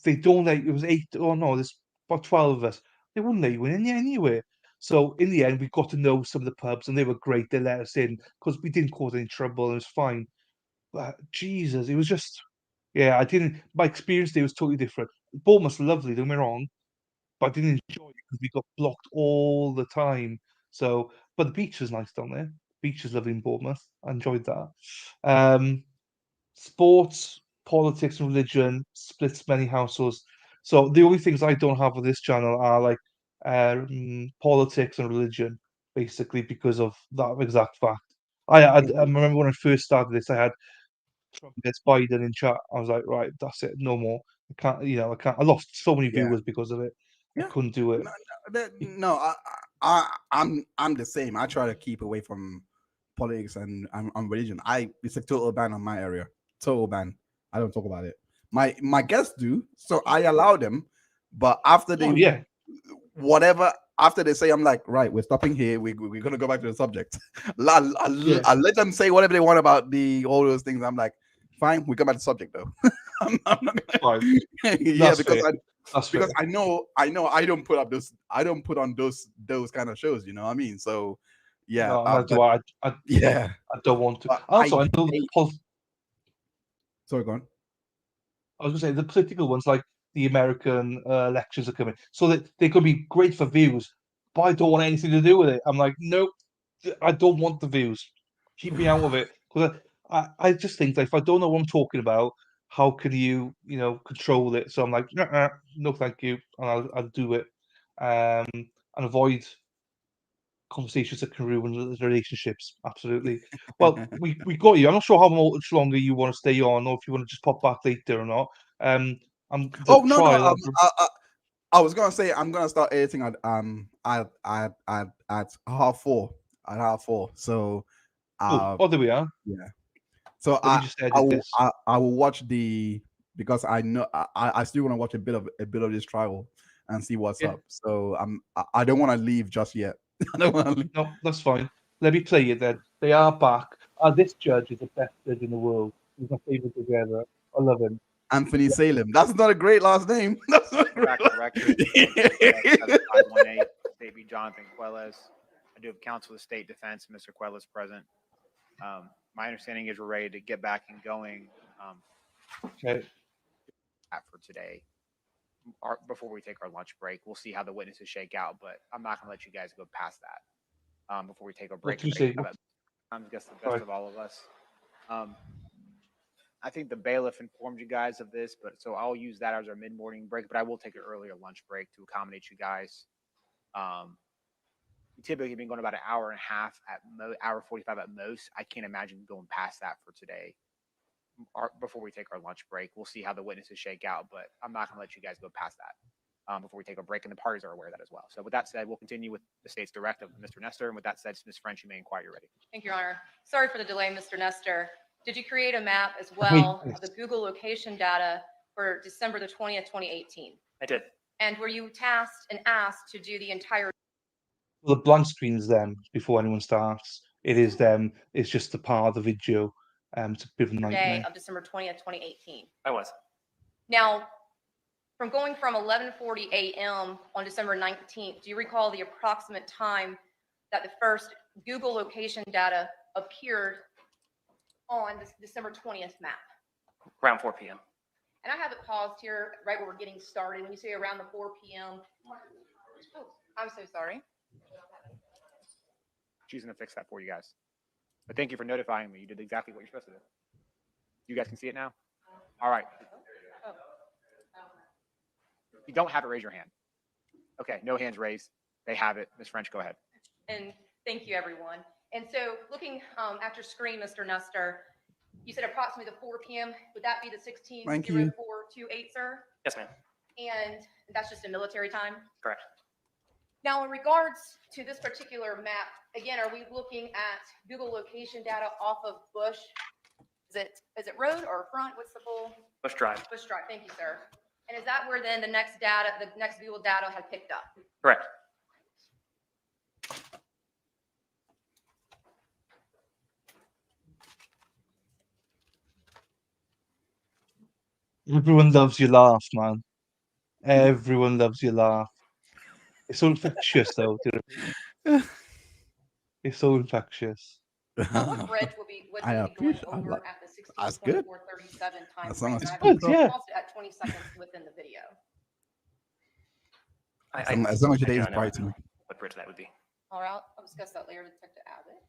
they don't let it was eight. Oh no, there's about 12 of us. They wouldn't let you in anyway. So in the end, we got to know some of the pubs, and they were great. They let us in because we didn't cause any trouble. And it was fine. But Jesus, it was just yeah. I didn't. My experience there was totally different. Bournemouth's lovely. Don't get me wrong, but I didn't enjoy it because we got blocked all the time. So, but the beach was nice down there. Beach is lovely in Bournemouth. I enjoyed that. Um, Sports, politics, and religion splits many households. So the only things I don't have on this channel are like politics and religion, basically because of that exact fact. I remember when I first started this, I had Trump against Biden in chat. I was like, right, that's it, no more. I can't, I can't. I lost so many yeah. viewers because of it. I Yeah. couldn't do it. No, I'm the same. I try to keep away from politics and religion. It's a total ban on my area. Total ban. I don't talk about it. My guests do, so I allow them. But after Oh they yeah, whatever after they say, I'm like, right, we're stopping here. We're gonna go back to the subject. yeah, I let them say whatever they want about the all those things. I'm like, fine, we come back to the subject though. I'm not fine. yeah, That's fair. That's because fair. I don't put up this I don't put on those kind of shows, you know what I mean? So yeah, No, that's but why yeah, I don't want to. but I Also, I know hate sorry, go on. I was going to say the political ones, like the American elections are coming, so that they could be great for views, but I don't want anything to do with it. I'm like, nope, I don't want the views. Keep me out of it because I just think that if I don't know what I'm talking about, how can you control it? So I'm like, no, thank you, and I'll do it, and avoid conversations that can ruin relationships. Absolutely. Well, we got you. I'm not sure how much longer you want to stay on, or if you want to just pop back later or not. I'm the Oh no, no, trial. I was gonna say I'm gonna start editing at half 4 at half 4. So Oh, there we are. yeah. So Let me just I edit will this. I will watch the because I know I still want to watch a bit of this trial and see what's Yeah, up. So I don't want to leave just yet. I don't want to leave. no, that's fine. Let me play it then. They are back. This judge is the best judge in the world. He's my favorite together. I love him. Anthony Salem. That's not a great last name. That's not a For back great to the record, 7518, State v. Johnathan Quiles. I do have counsel of state defense, Mr. Quiles present. My understanding is we're ready to get back and going Okay. for today. Before we take our lunch break, we'll see how the witnesses shake out, but I'm not going to let you guys go past that before we take a What break. do you say? I'm just the Sorry. best of all of us. I think the bailiff informed you guys of this, but so I'll use that as our mid-morning break, but I will take an earlier lunch break to accommodate you guys. We typically been going about an hour and a half hour 45 at most. I can't imagine going past that for today. Before we take our lunch break, we'll see how the witnesses shake out, but I'm not going to let you guys go past that before we take a break, and the parties are aware of that as well. So with that said, we'll continue with the state's directive, Mr. Nestor, and with that said, Ms. French, you may inquire you're ready. Thank you, Your Honor. Sorry for the delay, Mr. Nestor. Did you create a map as I hate well this. of the Google location data for December the 20th, 2018? I did. And were you tasked and asked to do the entire The blank screen's them before anyone starts. It is them. It's just the part of the video. It's a bit of a day nightmare. of December 20th, 2018? I was. Now, from going from 11:40 a.m. on December 19th, do you recall the approximate time that the first Google location data appeared on this December 20th map? Around 4 p.m. And I have it paused here right where we're getting started. When you say around the 4 p.m. Oh, I'm so sorry. She's going to fix that for you guys. But thank you for notifying me. You did exactly what you're supposed to do. You guys can see it now? All right. If you don't have it, raise your hand. Okay, no hands raised. They have it. Ms. French, go ahead. And thank you, everyone. And so looking at your screen, Mr. Nestor, you said approximately the 4 p.m. Would that be the Thank you. 160428, sir? Yes, ma'am. And that's just a military time? Correct. Now, in regards to this particular map, again, are we looking at Google location data off of Bush? Is it road or front? What's the full? Bush Drive. Bush Drive. Thank you, sir. And is that where then the next Google data had picked up? Correct. Everyone loves your laugh, man. Everyone loves your laugh. It's so infectious, though. Do you know what I mean? It's so infectious. What bridge would we be going over at the That's good. 16:24:37 time As long frame? as And it's I've good, yeah. paused it at 20 seconds within the video. As long as your I day do is not know bright. what bridge that would be. All right, I'll discuss that later with Detective Abbott.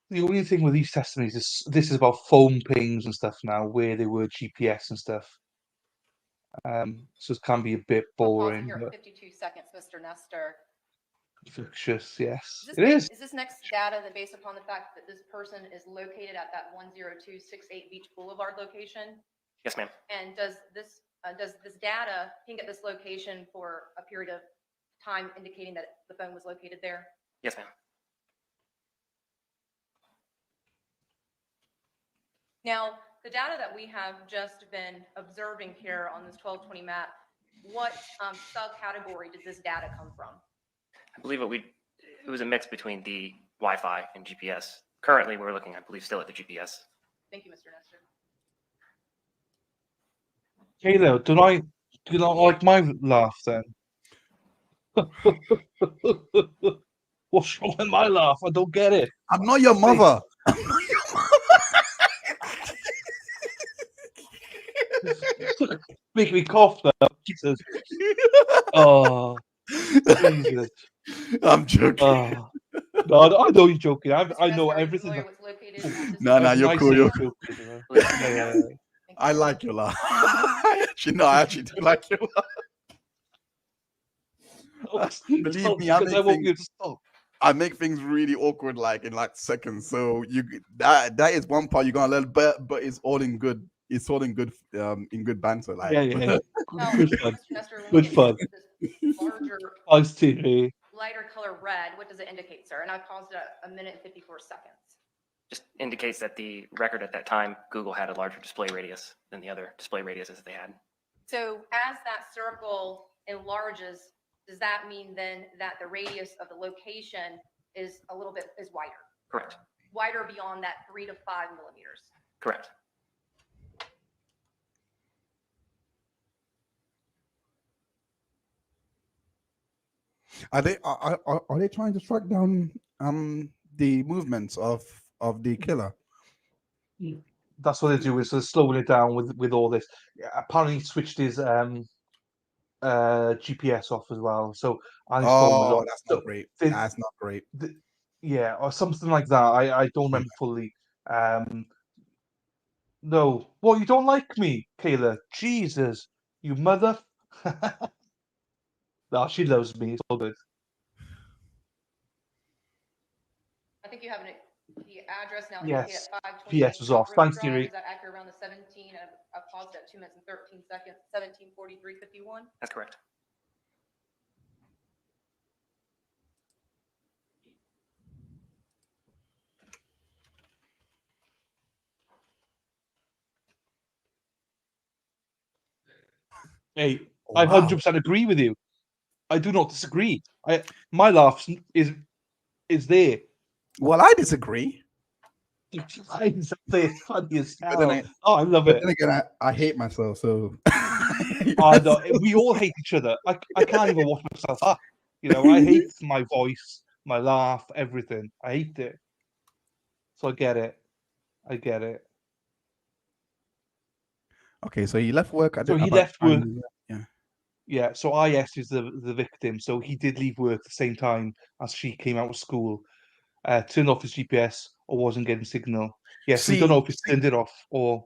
The only thing with these testimonies is this is about phone pings and stuff now, where they were GPS and stuff. So it can be a bit I'll pause it boring, here but at 52 seconds, Mr. Nestor. infectious, yes. Is It is. this next data then based upon the fact that this person is located at that 10268 Beach Boulevard location? Yes, ma'am. And does this data ping at this location for a period of time indicating that the phone was located there? Yes, ma'am. Now, the data that we have just been observing here on this 1220 map, what subcategory did this data come from? I believe it was a mix between the Wi-Fi and GPS. Currently, we're looking, I believe, still at the GPS. Thank you, Mr. Nestor. Kayla, do you not like my laugh then? What's wrong with my laugh? I don't get it. I'm not your mother. Make me cough now. Jesus. Oh, Jesus. I'm joking. Oh. No, I know you're joking. I Mr. know Nestor, are you everything. familiar with what's located at this No, Everything you're I cool. say You're is cool. joking, you know? Yeah. Thank you I very like much. your laugh. I actually do like your laugh. Believe me, because I won't be able to stop. I make things really awkward, like in like seconds. So that is one part you're gonna learn, but it's all in good. It's all in good banter. Like Yeah. Now, Good fun. Mr. Nestor, when we Good get fun. this larger, Ice TV. lighter color red, what does it indicate, sir? And I paused it at 1 minute and 54 seconds. Just indicates that the record at that time, Google had a larger display radius than the other display radiuses they had. So as that circle enlarges, does that mean then that the radius of the location is wider? Correct. Wider beyond that 3 to 5 millimeters? Correct. are they trying to track down the movements of the killer? That's what they do, is they're slowing it down with all this. Yeah, apparently he switched his GPS off as well. So and his phone was Oh, on. that's So not great. they- That's not great. yeah, or something like that. I don't remember fully. No. What, you don't like me, Kayla? Jesus, you mother. No, she loves me. It's all good. I think you have the address now Yes. indicated at 528 PS was off. River Thanks, Drive. Gary. Is that accurate around the 17? I paused at 2 minutes and 13 seconds, 17:43:51. That's correct. Hey, Oh, I wow. 100% agree with you. I do not disagree. My laugh is there. Well, I disagree. It's funny as But then hell. Oh, I love But it. then again, I hate myself, so I know, we all hate each other. I can't even watch myself up. You know, I hate my voice, my laugh, everything. I hate it. So I get it. I get it. Okay, so he left work. So he about left work. time, yeah. Yeah, so IS is the victim. So he did leave work the same time as she came out of school. Turned off his GPS or wasn't getting signal. Yeah, so we don't know if he turned it off or.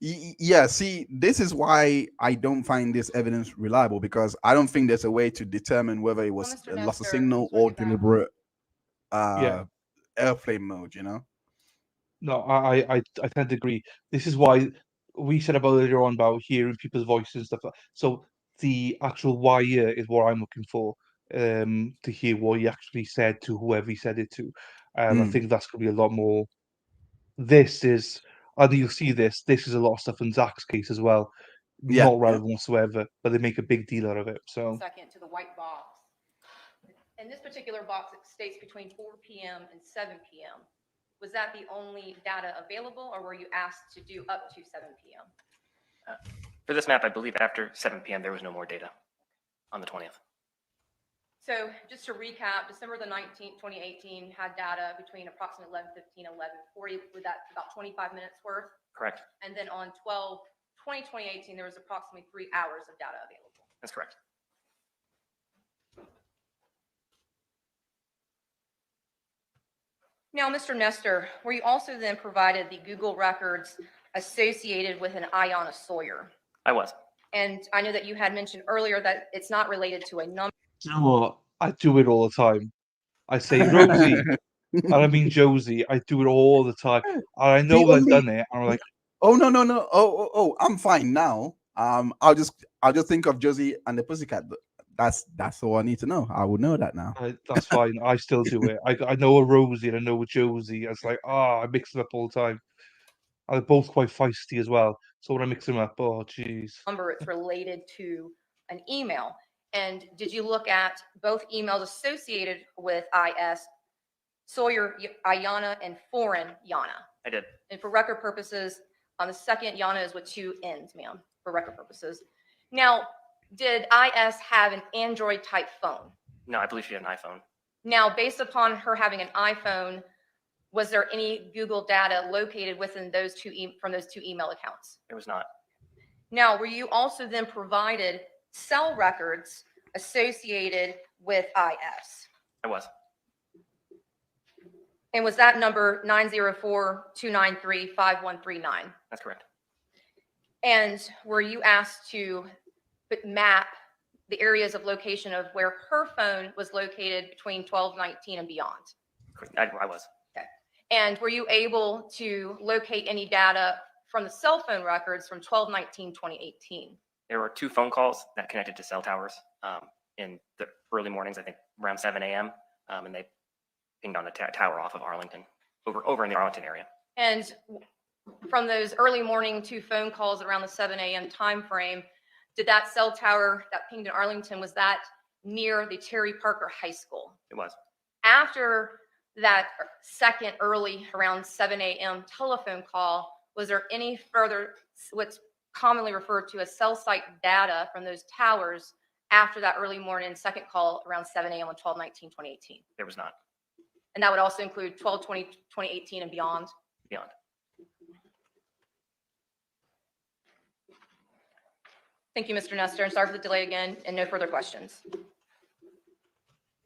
Yeah, see, this is why I don't find this evidence reliable, because I don't think there's a way to determine whether it was Mr. a loss of Nestor, signal sorry to or get back. deliberate Yeah. airplane mode, you know? No, I tend to agree. This is why we said about earlier on about hearing people's voices and stuff. So the actual why here is what I'm looking for, to hear what he actually said to whoever he said it to. And I think that's gonna be a lot more. This is, and you'll see this. This is a lot of stuff in Zach's case as well, Yeah, not yeah. relevant whatsoever, but they make a big deal out of it. So Second to the white box. In this particular box, it states between 4 p.m. and 7 p.m. Was that the only data available, or were you asked to do up to 7 p.m.? For this map, I believe after 7 p.m. there was no more data on the 20th. So just to recap, December the 19th, 2018 had data between approximately 11:15, 11:40. Was that about 25 minutes worth? Correct. And then on 12/20/2018, there was approximately 3 hours of data available. That's correct. Now, Mr. Nestor, were you also then provided the Google records associated with an Ayanna Sawyer? I was. And I know that you had mentioned earlier that it's not related to a number. you know what? I do it all the time. I say Rosie, and I mean Josie. I do it all the time. And I The know I've only done it. And I'm like, Oh, no. Oh, I'm fine now. I'll just think of Josie and the Pussycat. That's all I need to know. I would know that now. that's fine. I still do it. I know a Rosie and I know a Josie. It's like, I mix them up all the time. And they're both quite feisty as well. So when I mix them up, oh, jeez. Number, it's related to an email. And did you look at both emails associated with IS, Sawyer Ayanna and foreign Yana? I did. And for record purposes, on the second, Yana is with 2 N's, ma'am, for record purposes. Now, did IS have an Android type phone? No, I believe she had an iPhone. Now, based upon her having an iPhone, was there any Google data located within those from those 2 email accounts? There was not. Now, were you also then provided cell records associated with IS? I was. And was that number 904-293-5139? That's correct. And were you asked to map the areas of location of where her phone was located between 12/19 and beyond? I was. Okay. And were you able to locate any data from the cell phone records from 12/19/2018? There were 2 phone calls that connected to cell towers in the early mornings, I think around 7 a.m. And they pinged on the tower off of Arlington, over in the Arlington area. And from those early morning 2 phone calls around the 7 a.m. time frame, did that cell tower that pinged in Arlington, was that near the Terry Parker High School? It was. After that second early around 7 a.m. telephone call, was there any further what's commonly referred to as cell site data from those towers after that early morning second call around 7 a.m. on 12/19/2018? There was not. And that would also include 12/20/2018 and beyond? Beyond. Thank you, Mr. Nestor, and sorry for the delay again, and no further questions.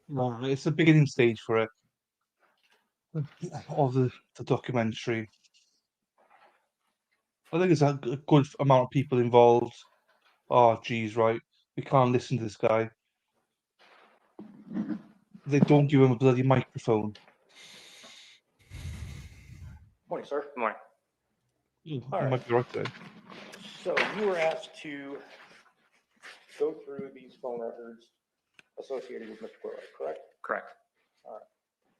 No, it's the beginning stage for it. Of the documentary. I think there's a good amount of people involved. Oh, geez, right. We can't listen to this guy. They don't give him a bloody microphone. Morning, sir. Good morning. You All right. might be right there. So you were asked to go through these phone records associated with Mr. Quiles, correct? Correct.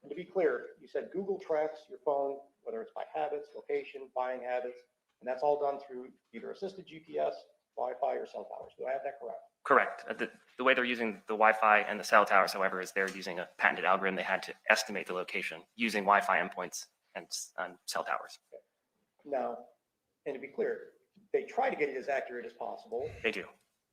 And to be clear, you said Google tracks your phone, whether it's by habits, location, buying habits, and that's all done through either assisted GPS, Wi-Fi, or cell towers. Do I have that correct? Correct. The way they're using the Wi-Fi and the cell towers, however, is they're using a patented algorithm. They had to estimate the location using Wi-Fi endpoints and cell towers. Okay. Now, and to be clear, they try to get it as accurate as possible They do.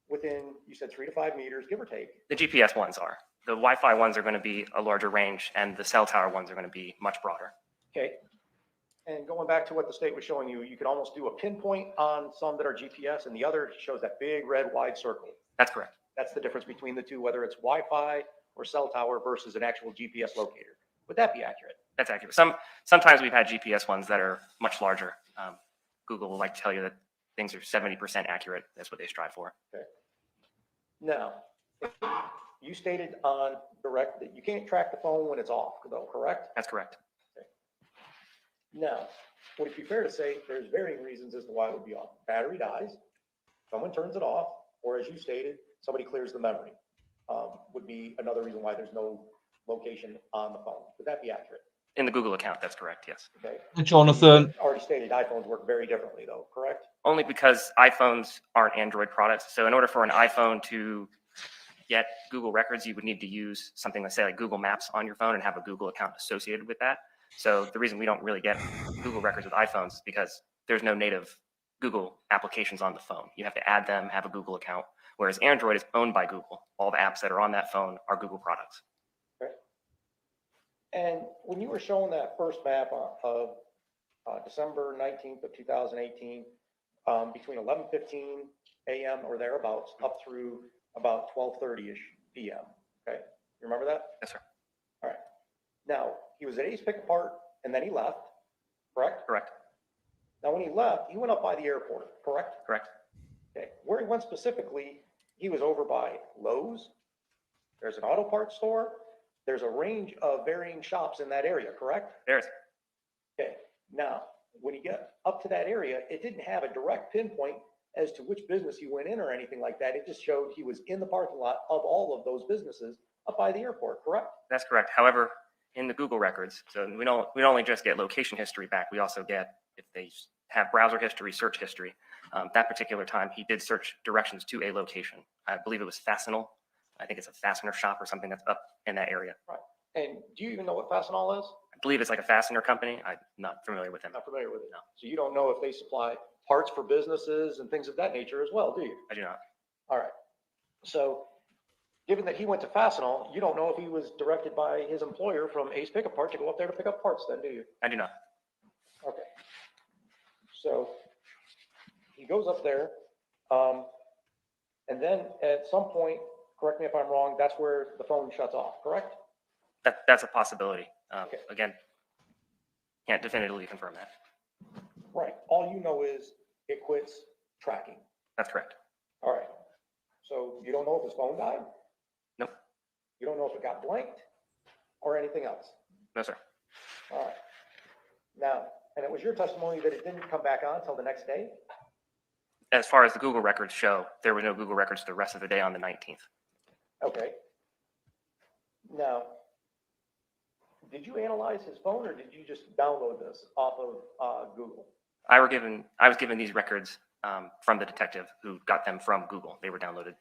within, you said 3 to 5 meters, give or take. The GPS ones are. The Wi-Fi ones are going to be a larger range, and the cell tower ones are going to be much broader. Okay. And going back to what the state was showing you, you could almost do a pinpoint on some that are GPS, and the other shows that big red wide circle. That's correct. That's the difference between the two, whether it's Wi-Fi or cell tower versus an actual GPS locator. Would that be accurate? That's accurate. Sometimes we've had GPS ones that are much larger. Google will like to tell you that things are 70% accurate. That's what they strive for. Okay. Now, you stated on direct that you can't track the phone when it's off, though, correct? That's correct. Okay. Now, would it be fair to say there's varying reasons as to why it would be off? Battery dies, someone turns it off, or as you stated, somebody clears the memory. Would be another reason why there's no location on the phone. Would that be accurate? In the Google account, that's correct, yes. Okay. Jonathan, You already stated iPhones work very differently, though, correct? Only because iPhones aren't Android products. So in order for an iPhone to get Google records, you would need to use something like, say, like Google Maps on your phone and have a Google account associated with that. So the reason we don't really get Google records with iPhones is because there's no native Google applications on the phone. You have to add them, have a Google account, whereas Android is owned by Google. All the apps that are on that phone are Google products. Okay. And when you were showing that first map of December 19th of 2018, between 11:15 a.m. or thereabouts up through about 12:30-ish p.m., okay? You remember that? Yes, sir. All right. Now, he was at Ace Pick Apart, and then he left, correct? Correct. Now, when he left, he went up by the airport, correct? Correct. Okay. Where he went specifically, he was over by Lowe's. There's an auto parts store. There's a range of varying shops in that area, correct? There's. Okay. Now, when you get up to that area, it didn't have a direct pinpoint as to which business he went in or anything like that. It just showed he was in the parking lot of all of those businesses up by the airport, correct? That's correct. However, in the Google records, so we don't only just get location history back. We also get if they have browser history, search history. That particular time, he did search directions to a location. I believe it was Fastenal. I think it's a fastener shop or something that's up in that area. Right. And do you even know what Fastenal is? I believe it's like a fastener company. I'm not familiar with them. Not familiar with it. No. So you don't know if they supply parts for businesses and things of that nature as well, do you? I do not. All right. So given that he went to Fastenal, you don't know if he was directed by his employer from Ace Pick Apart to go up there to pick up parts then, do you? I do not. Okay. So he goes up there, and then at some point, correct me if I'm wrong, that's where the phone shuts off, correct? That's a possibility. Okay. Again, can't definitively confirm that. Right. All you know is it quits tracking. That's correct. All right. So you don't know if his phone died? Nope. You don't know if it got blanked or anything else? No, sir. All right. Now, and it was your testimony that it didn't come back on until the next day? As far as the Google records show, there were no Google records the rest of the day on the 19th. Okay. Now, did you analyze his phone or did you just download this off of Google? I was given these records from the detective who got them from Google. They were downloaded.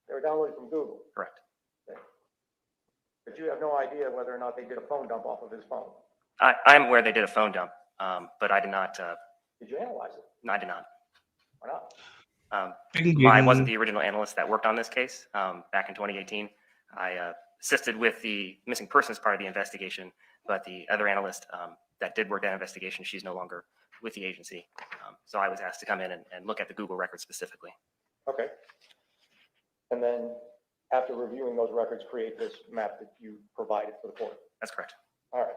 They were downloaded from Google. Correct. Okay. But you have no idea whether or not they did a phone dump off of his phone. I'm aware they did a phone dump, but I did not. Did you analyze it? No, I did not. Why not? I wasn't the original analyst that worked on this case back in 2018. I assisted with the missing persons part of the investigation, but the other analyst that did work that investigation, she's no longer with the agency. So I was asked to come in and look at the Google records specifically. Okay. And then after reviewing those records, create this map that you provided for the court. That's correct. All right.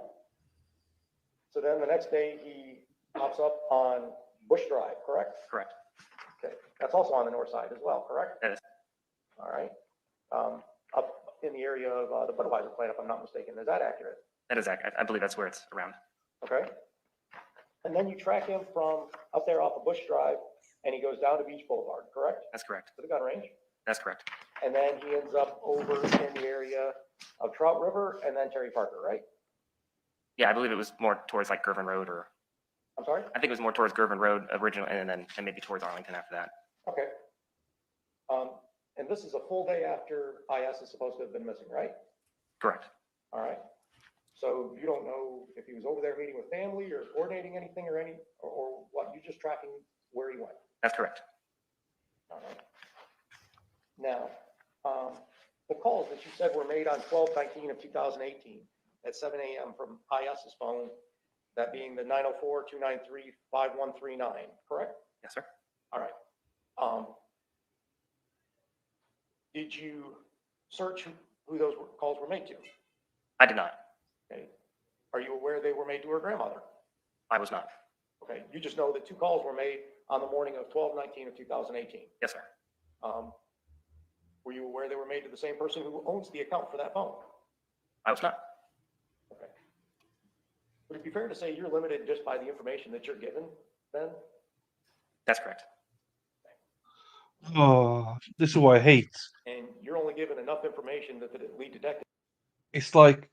So then the next day he pops up on Bush Drive, correct? Correct. Okay. That's also on the north side as well, correct? That is. All right. Up in the area of the Budweiser plant, if I'm not mistaken. Is that accurate? That is accurate. I believe that's where it's around. Okay. And then you track him from up there off of Bush Drive and he goes down to Beach Boulevard, correct? That's correct. To the gun range. That's correct. And then he ends up over in the area of Trout River and then Terry Parker, right? Yeah, I believe it was more towards like Girvan Road, or I'm sorry? I think it was more towards Girvan Road originally, and maybe towards Arlington after that. Okay. And this is a full day after IS is supposed to have been missing, right? Correct. All right. So you don't know if he was over there meeting with family or coordinating anything or what? You're just tracking where he went. That's correct. All right. Now, the calls that you said were made on 12/19 of 2018 at 7 a.m. from IS's phone, that being the 904-293-5139, correct? Yes, sir. All right. Did you search who those calls were made to? I did not. Okay. Are you aware they were made to her grandmother? I was not. Okay. You just know that 2 calls were made on the morning of 12/19 of 2018. Yes, sir. Were you aware they were made to the same person who owns the account for that phone? I was not. Okay. Would it be fair to say you're limited just by the information that you're given then? That's correct. Oh, this is what I hate. And you're only given enough information that the lead detective. It's like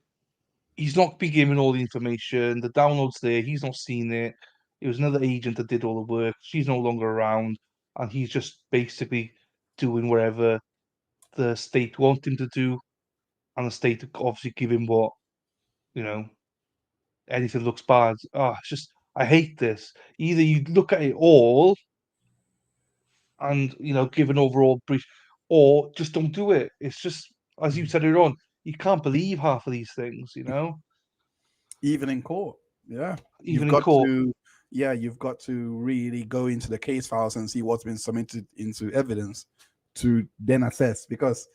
he's not been given all the information. The download's there. He's not seen it. It was another agent that did all the work. She's no longer around, and he's just basically doing whatever the state want him to do, and the state obviously give him what, you know, anything looks bad. Oh, it's just I hate this. Either you look at it all and give an overall brief, or just don't do it. It's just as you said earlier on, you can't believe half of these things. Even in court. Yeah. Even in court. You've got to really go into the case files and see what's been submitted into evidence to then assess, because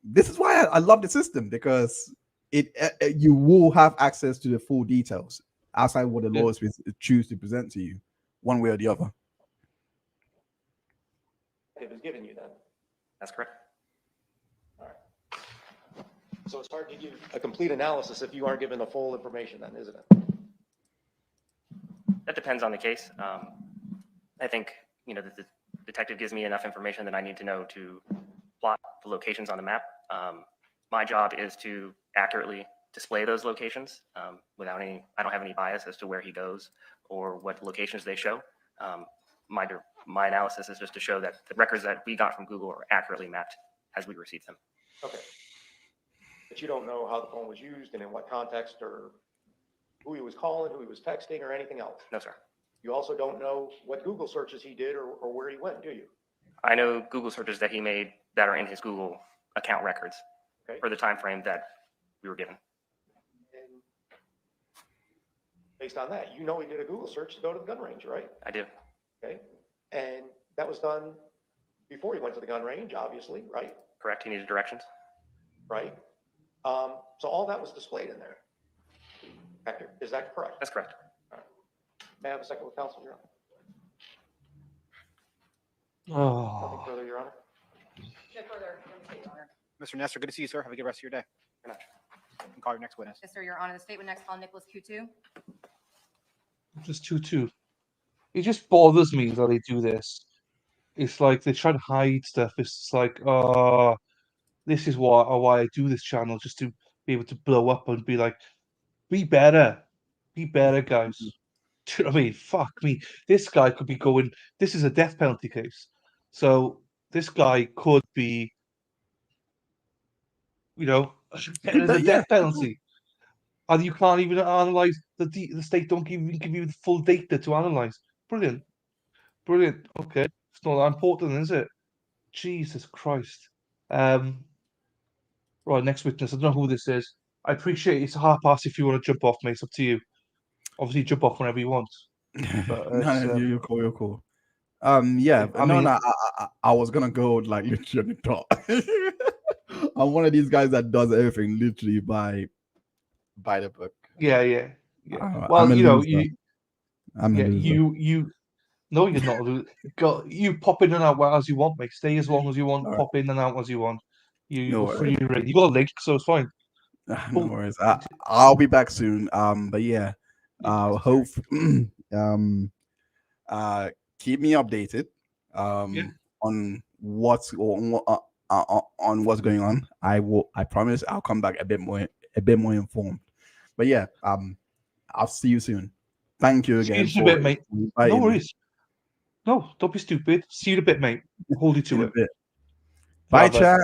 this is why I love the system, because you will have access to the full details outside what the lawyers choose to present to you, one way or the other. It was given you then. That's correct. All right. So it's hard to give a complete analysis if you aren't given the full information then, isn't it? That depends on the case. I think, the detective gives me enough information that I need to know to plot the locations on the map. My job is to accurately display those locations without I don't have any bias as to where he goes or what locations they show. My analysis is just to show that the records that we got from Google are accurately mapped as we received them. Okay. But you don't know how the phone was used and in what context, or who he was calling, who he was texting, or anything else? No, sir. You also don't know what Google searches he did or where he went, do you? I know Google searches that he made that are in his Google account records for the time frame that we were given. And based on that, he did a Google search to go to the gun range, right? I do. Okay. And that was done before he went to the gun range, obviously, right? Correct. He needed directions. Right. So all that was displayed in there. Hector, is that correct? That's correct. All right. May I have a second with counsel, Your Honor? Oh, Nothing further, Your Honor? No further from the state, Your Honor. Mr. Nestor, good to see you, sir. Have a good rest of your day. Good night. You can call your next witness. Yes, sir, Your Honor. The state would next call Nicholas Q2. just 2-2. It just bothers me that they do this. It's like they try to hide stuff. It's like, this is why I do this channel, just to be able to blow up and be like, be better, guys. Do you know what I mean? Fuck me. This guy could be going. This is a death penalty case, so this guy could be, there's a death penalty, and you can't even analyze the state don't even give you the full data to analyze. Brilliant. Okay, it's not that important, is it? Jesus Christ. Right, next witness. I don't know who this is. I appreciate it's 1:30 if you want to jump off, mate. It's up to you. Obviously, jump off whenever you want. But No, you're cool. You're cool. I was gonna go like literally on the top. I'm one of these guys that does everything literally by the book. Yeah. Well, I'm a loser. No, you're not. You pop in and out as you want, mate. Stay as long as you want. All right. Pop in and out as you want. You No go free reign. You got a link, so it's fine. No worries. I'll be back soon. But yeah, hope keep me updated on what's on what's going on. I promise I'll come back a bit more informed. But yeah, I'll see you soon. Thank you again. See you in a bit, mate. No worries. No, don't be stupid. See you in a bit, mate. Hold you to it. Bye, chat.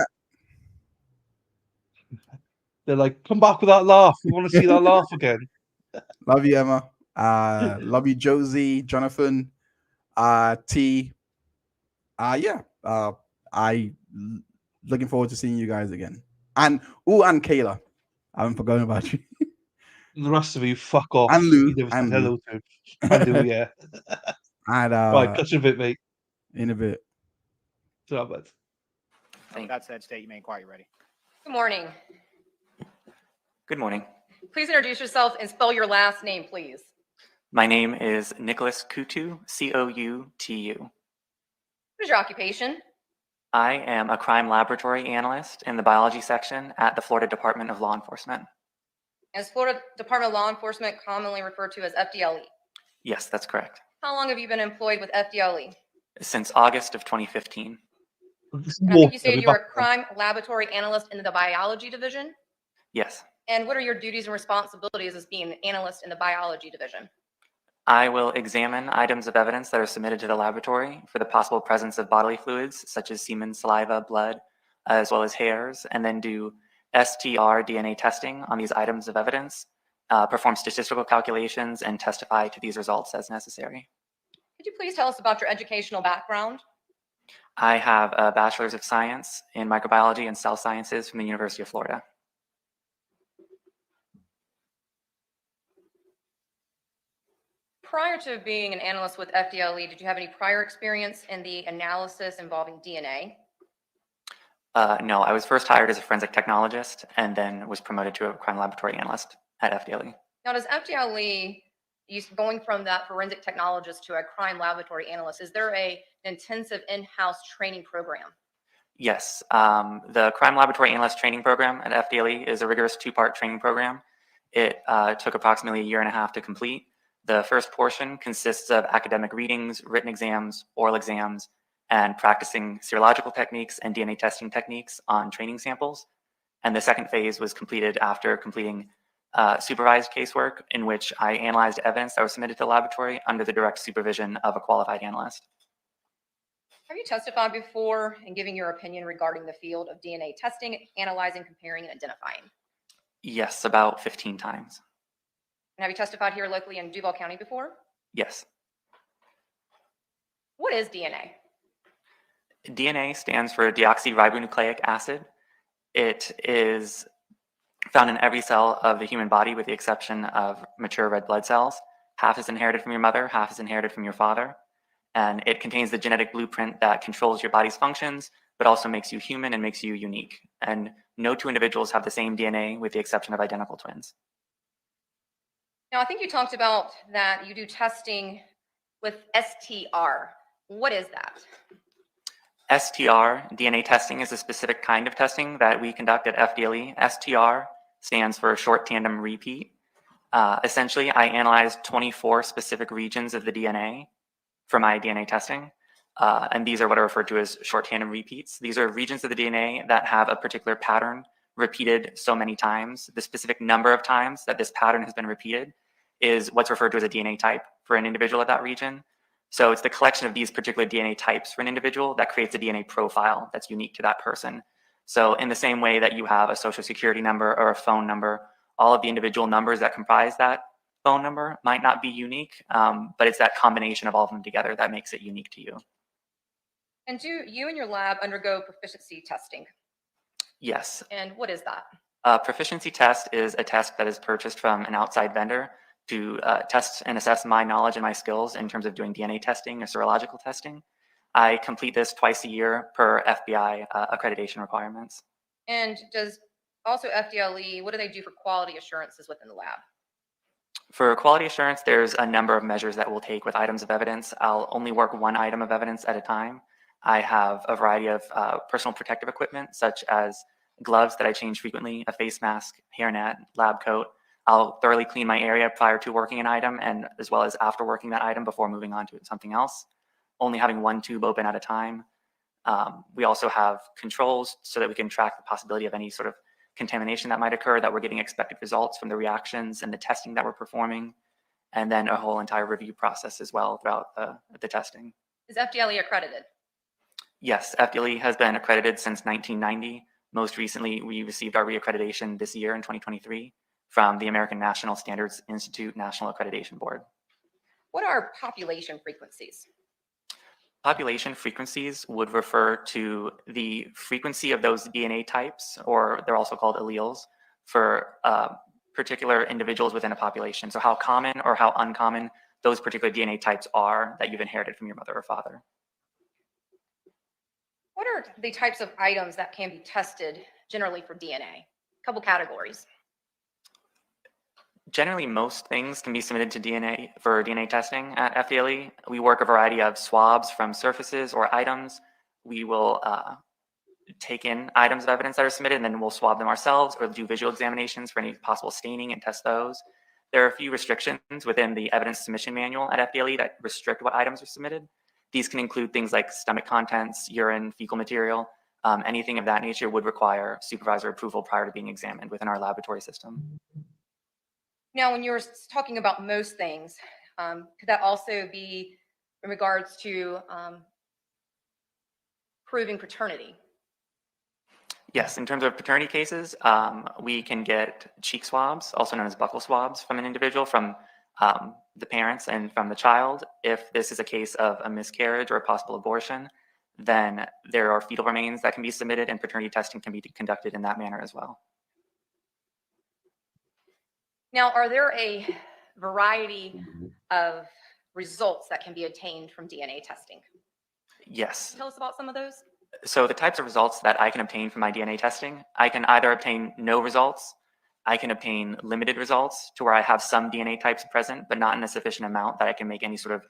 They're like, come back with that laugh. We want to see that laugh again. Love you, Emma. Love you, Josie, Jonathan, T. I looking forward to seeing you guys again. And Kayla. I haven't forgotten about you. The rest of you, fuck off. And Lou. Hello to. And Lou, yeah. And right, catch you in a bit, mate. In a bit. Ta-ra, bud. With that said, state your main inquiry ready. Good morning. Good morning. Please introduce yourself and spell your last name, please. My name is Nicholas Coutu, Coutu. What is your occupation? I am a crime laboratory analyst in the biology section at the Florida Department of Law Enforcement. Is Florida Department of Law Enforcement commonly referred to as FDLE? Yes, that's correct. How long have you been employed with FDLE? Since August of 2015. And I think you said you were a crime laboratory analyst in the biology division? Yes. And what are your duties and responsibilities as being an analyst in the biology division? I will examine items of evidence that are submitted to the laboratory for the possible presence of bodily fluids, such as semen, saliva, blood, as well as hairs, and then do STR DNA testing on these items of evidence, perform statistical calculations, and testify to these results as necessary. Could you please tell us about your educational background? I have a Bachelor's of Science in Microbiology and Cell Sciences from the University of Florida. Prior to being an analyst with FDLE, did you have any prior experience in the analysis involving DNA? No, I was first hired as a forensic technologist and then was promoted to a crime laboratory analyst at FDLE. Now, does FDLE, going from that forensic technologist to a crime laboratory analyst, is there an intensive in-house training program? Yes, the crime laboratory analyst training program at FDLE is a rigorous two-part training program. It took approximately 1.5 years to complete. The first portion consists of academic readings, written exams, oral exams, and practicing serological techniques and DNA testing techniques on training samples. And the second phase was completed after completing supervised casework, in which I analyzed evidence that was submitted to the laboratory under the direct supervision of a qualified analyst. Have you testified before in giving your opinion regarding the field of DNA testing, analyzing, comparing, and identifying? Yes, about 15 times. And have you testified here locally in Duval County before? Yes. What is DNA? DNA stands for deoxyribonucleic acid. It is found in every cell of the human body with the exception of mature red blood cells. Half is inherited from your mother, half is inherited from your father. And it contains the genetic blueprint that controls your body's functions, but also makes you human and makes you unique. And no two individuals have the same DNA with the exception of identical twins. Now, I think you talked about that you do testing with STR. What is that? STR, DNA testing, is a specific kind of testing that we conduct at FDLE. STR stands for short tandem repeat. Essentially, I analyzed 24 specific regions of the DNA for my DNA testing. And these are what are referred to as short tandem repeats. These are regions of the DNA that have a particular pattern repeated so many times. The specific number of times that this pattern has been repeated is what's referred to as a DNA type for an individual at that region. So it's the collection of these particular DNA types for an individual that creates a DNA profile that's unique to that person. So in the same way that you have a social security number or a phone number, all of the individual numbers that comprise that phone number might not be unique, but it's that combination of all of them together that makes it unique to you. And do you and your lab undergo proficiency testing? Yes. And what is that? A proficiency test is a test that is purchased from an outside vendor to test and assess my knowledge and my skills in terms of doing DNA testing or serological testing. I complete this twice a year per FBI accreditation requirements. And does also FDLE, what do they do for quality assurances within the lab? For quality assurance, there's a number of measures that we'll take with items of evidence. I'll only work one item of evidence at a time. I have a variety of personal protective equipment, such as gloves that I change frequently, a face mask, hairnet, lab coat. I'll thoroughly clean my area prior to working an item and as well as after working that item before moving on to something else, only having one tube open at a time. We also have controls so that we can track the possibility of any sort of contamination that might occur, that we're getting expected results from the reactions and the testing that we're performing, and then a whole entire review process as well throughout the testing. Is FDLE accredited? Yes, FDLE has been accredited since 1990. Most recently, we received our reaccreditation this year in 2023 from the American National Standards Institute National Accreditation Board. What are population frequencies? Population frequencies would refer to the frequency of those DNA types, or they're also called alleles, for particular individuals within a population. So how common or how uncommon those particular DNA types are that you've inherited from your mother or father. What are the types of items that can be tested generally for DNA? A couple categories. Generally, most things can be submitted to DNA for DNA testing at FDLE. We work a variety of swabs from surfaces or items. We will take in items of evidence that are submitted, and then we'll swab them ourselves or do visual examinations for any possible staining and test those. There are a few restrictions within the evidence submission manual at FDLE that restrict what items are submitted. These can include things like stomach contents, urine, fecal material. Anything of that nature would require supervisor approval prior to being examined within our laboratory system. Now, when you're talking about most things, could that also be in regards to proving paternity? Yes, in terms of paternity cases, we can get cheek swabs, also known as buccal swabs, from an individual, from the parents and from the child. If this is a case of a miscarriage or a possible abortion, then there are fetal remains that can be submitted, and paternity testing can be conducted in that manner as well. Now, are there a variety of results that can be obtained from DNA testing? Yes. Tell us about some of those. So the types of results that I can obtain from my DNA testing, I can either obtain no results, I can obtain limited results to where I have some DNA types present, but not in a sufficient amount that I can make any sort of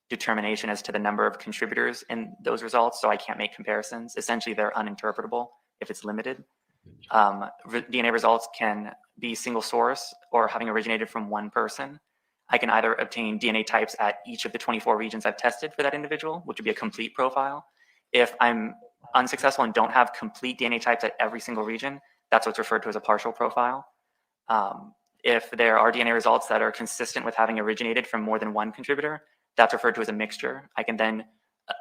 determination as to the number of contributors in those results, so I can't make comparisons. Essentially, they're uninterpretable if it's limited. DNA results can be single source or having originated from one person. I can either obtain DNA types at each of the 24 regions I've tested for that individual, which would be a complete profile. If I'm unsuccessful and don't have complete DNA types at every single region, that's what's referred to as a partial profile. If there are DNA results that are consistent with having originated from more than one contributor, that's referred to as a mixture. I can then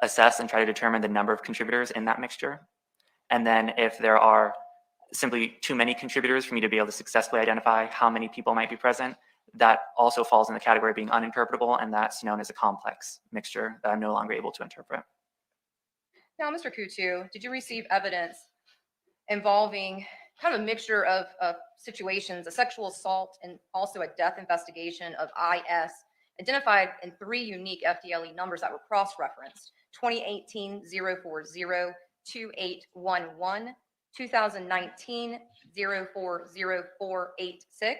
assess and try to determine the number of contributors in that mixture. And then if there are simply too many contributors for me to be able to successfully identify how many people might be present, that also falls in the category of being uninterpretable, and that's known as a complex mixture that I'm no longer able to interpret. Now, Mr. Coutu, did you receive evidence involving kind of a mixture of situations, a sexual assault and also a death investigation of IS, identified in 3 unique FDLE numbers that were cross-referenced: 2018-040-2811, 2019-040486,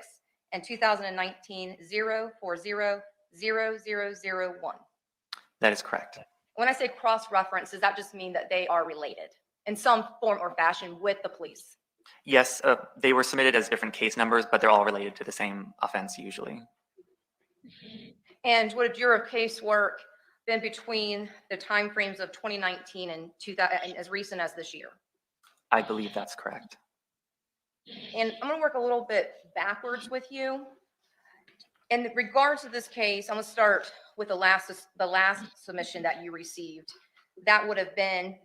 and 2019-040-0001? That is correct. When I say cross-reference, does that just mean that they are related in some form or fashion with the police? Yes, they were submitted as different case numbers, but they're all related to the same offense usually. And would your casework been between the timeframes of 2019 and 2000, and as recent as this year? I believe that's correct. And I'm going to work a little bit backwards with you. In regards to this case, I'm going to start with the last submission that you received. That would have been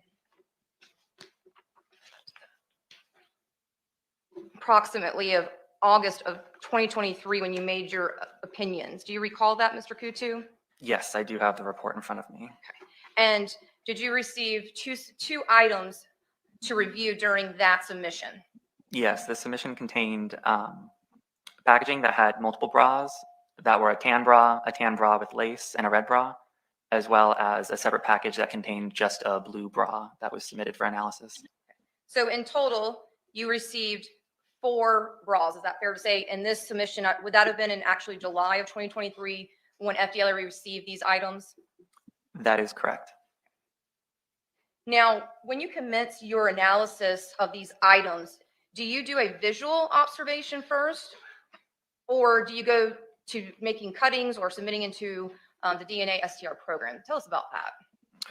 approximately of August of 2023 when you made your opinions. Do you recall that, Mr. Coutu? Yes, I do have the report in front of me. And did you receive two items to review during that submission? Yes, the submission contained packaging that had multiple bras that were a tan bra with lace, and a red bra, as well as a separate package that contained just a blue bra that was submitted for analysis. So in total, you received 4 bras. Is that fair to say? In this submission, would that have been in actually July of 2023 when FDLE received these items? That is correct. Now, when you commence your analysis of these items, do you do a visual observation first, or do you go to making cuttings or submitting into the DNA STR program? Tell us about that.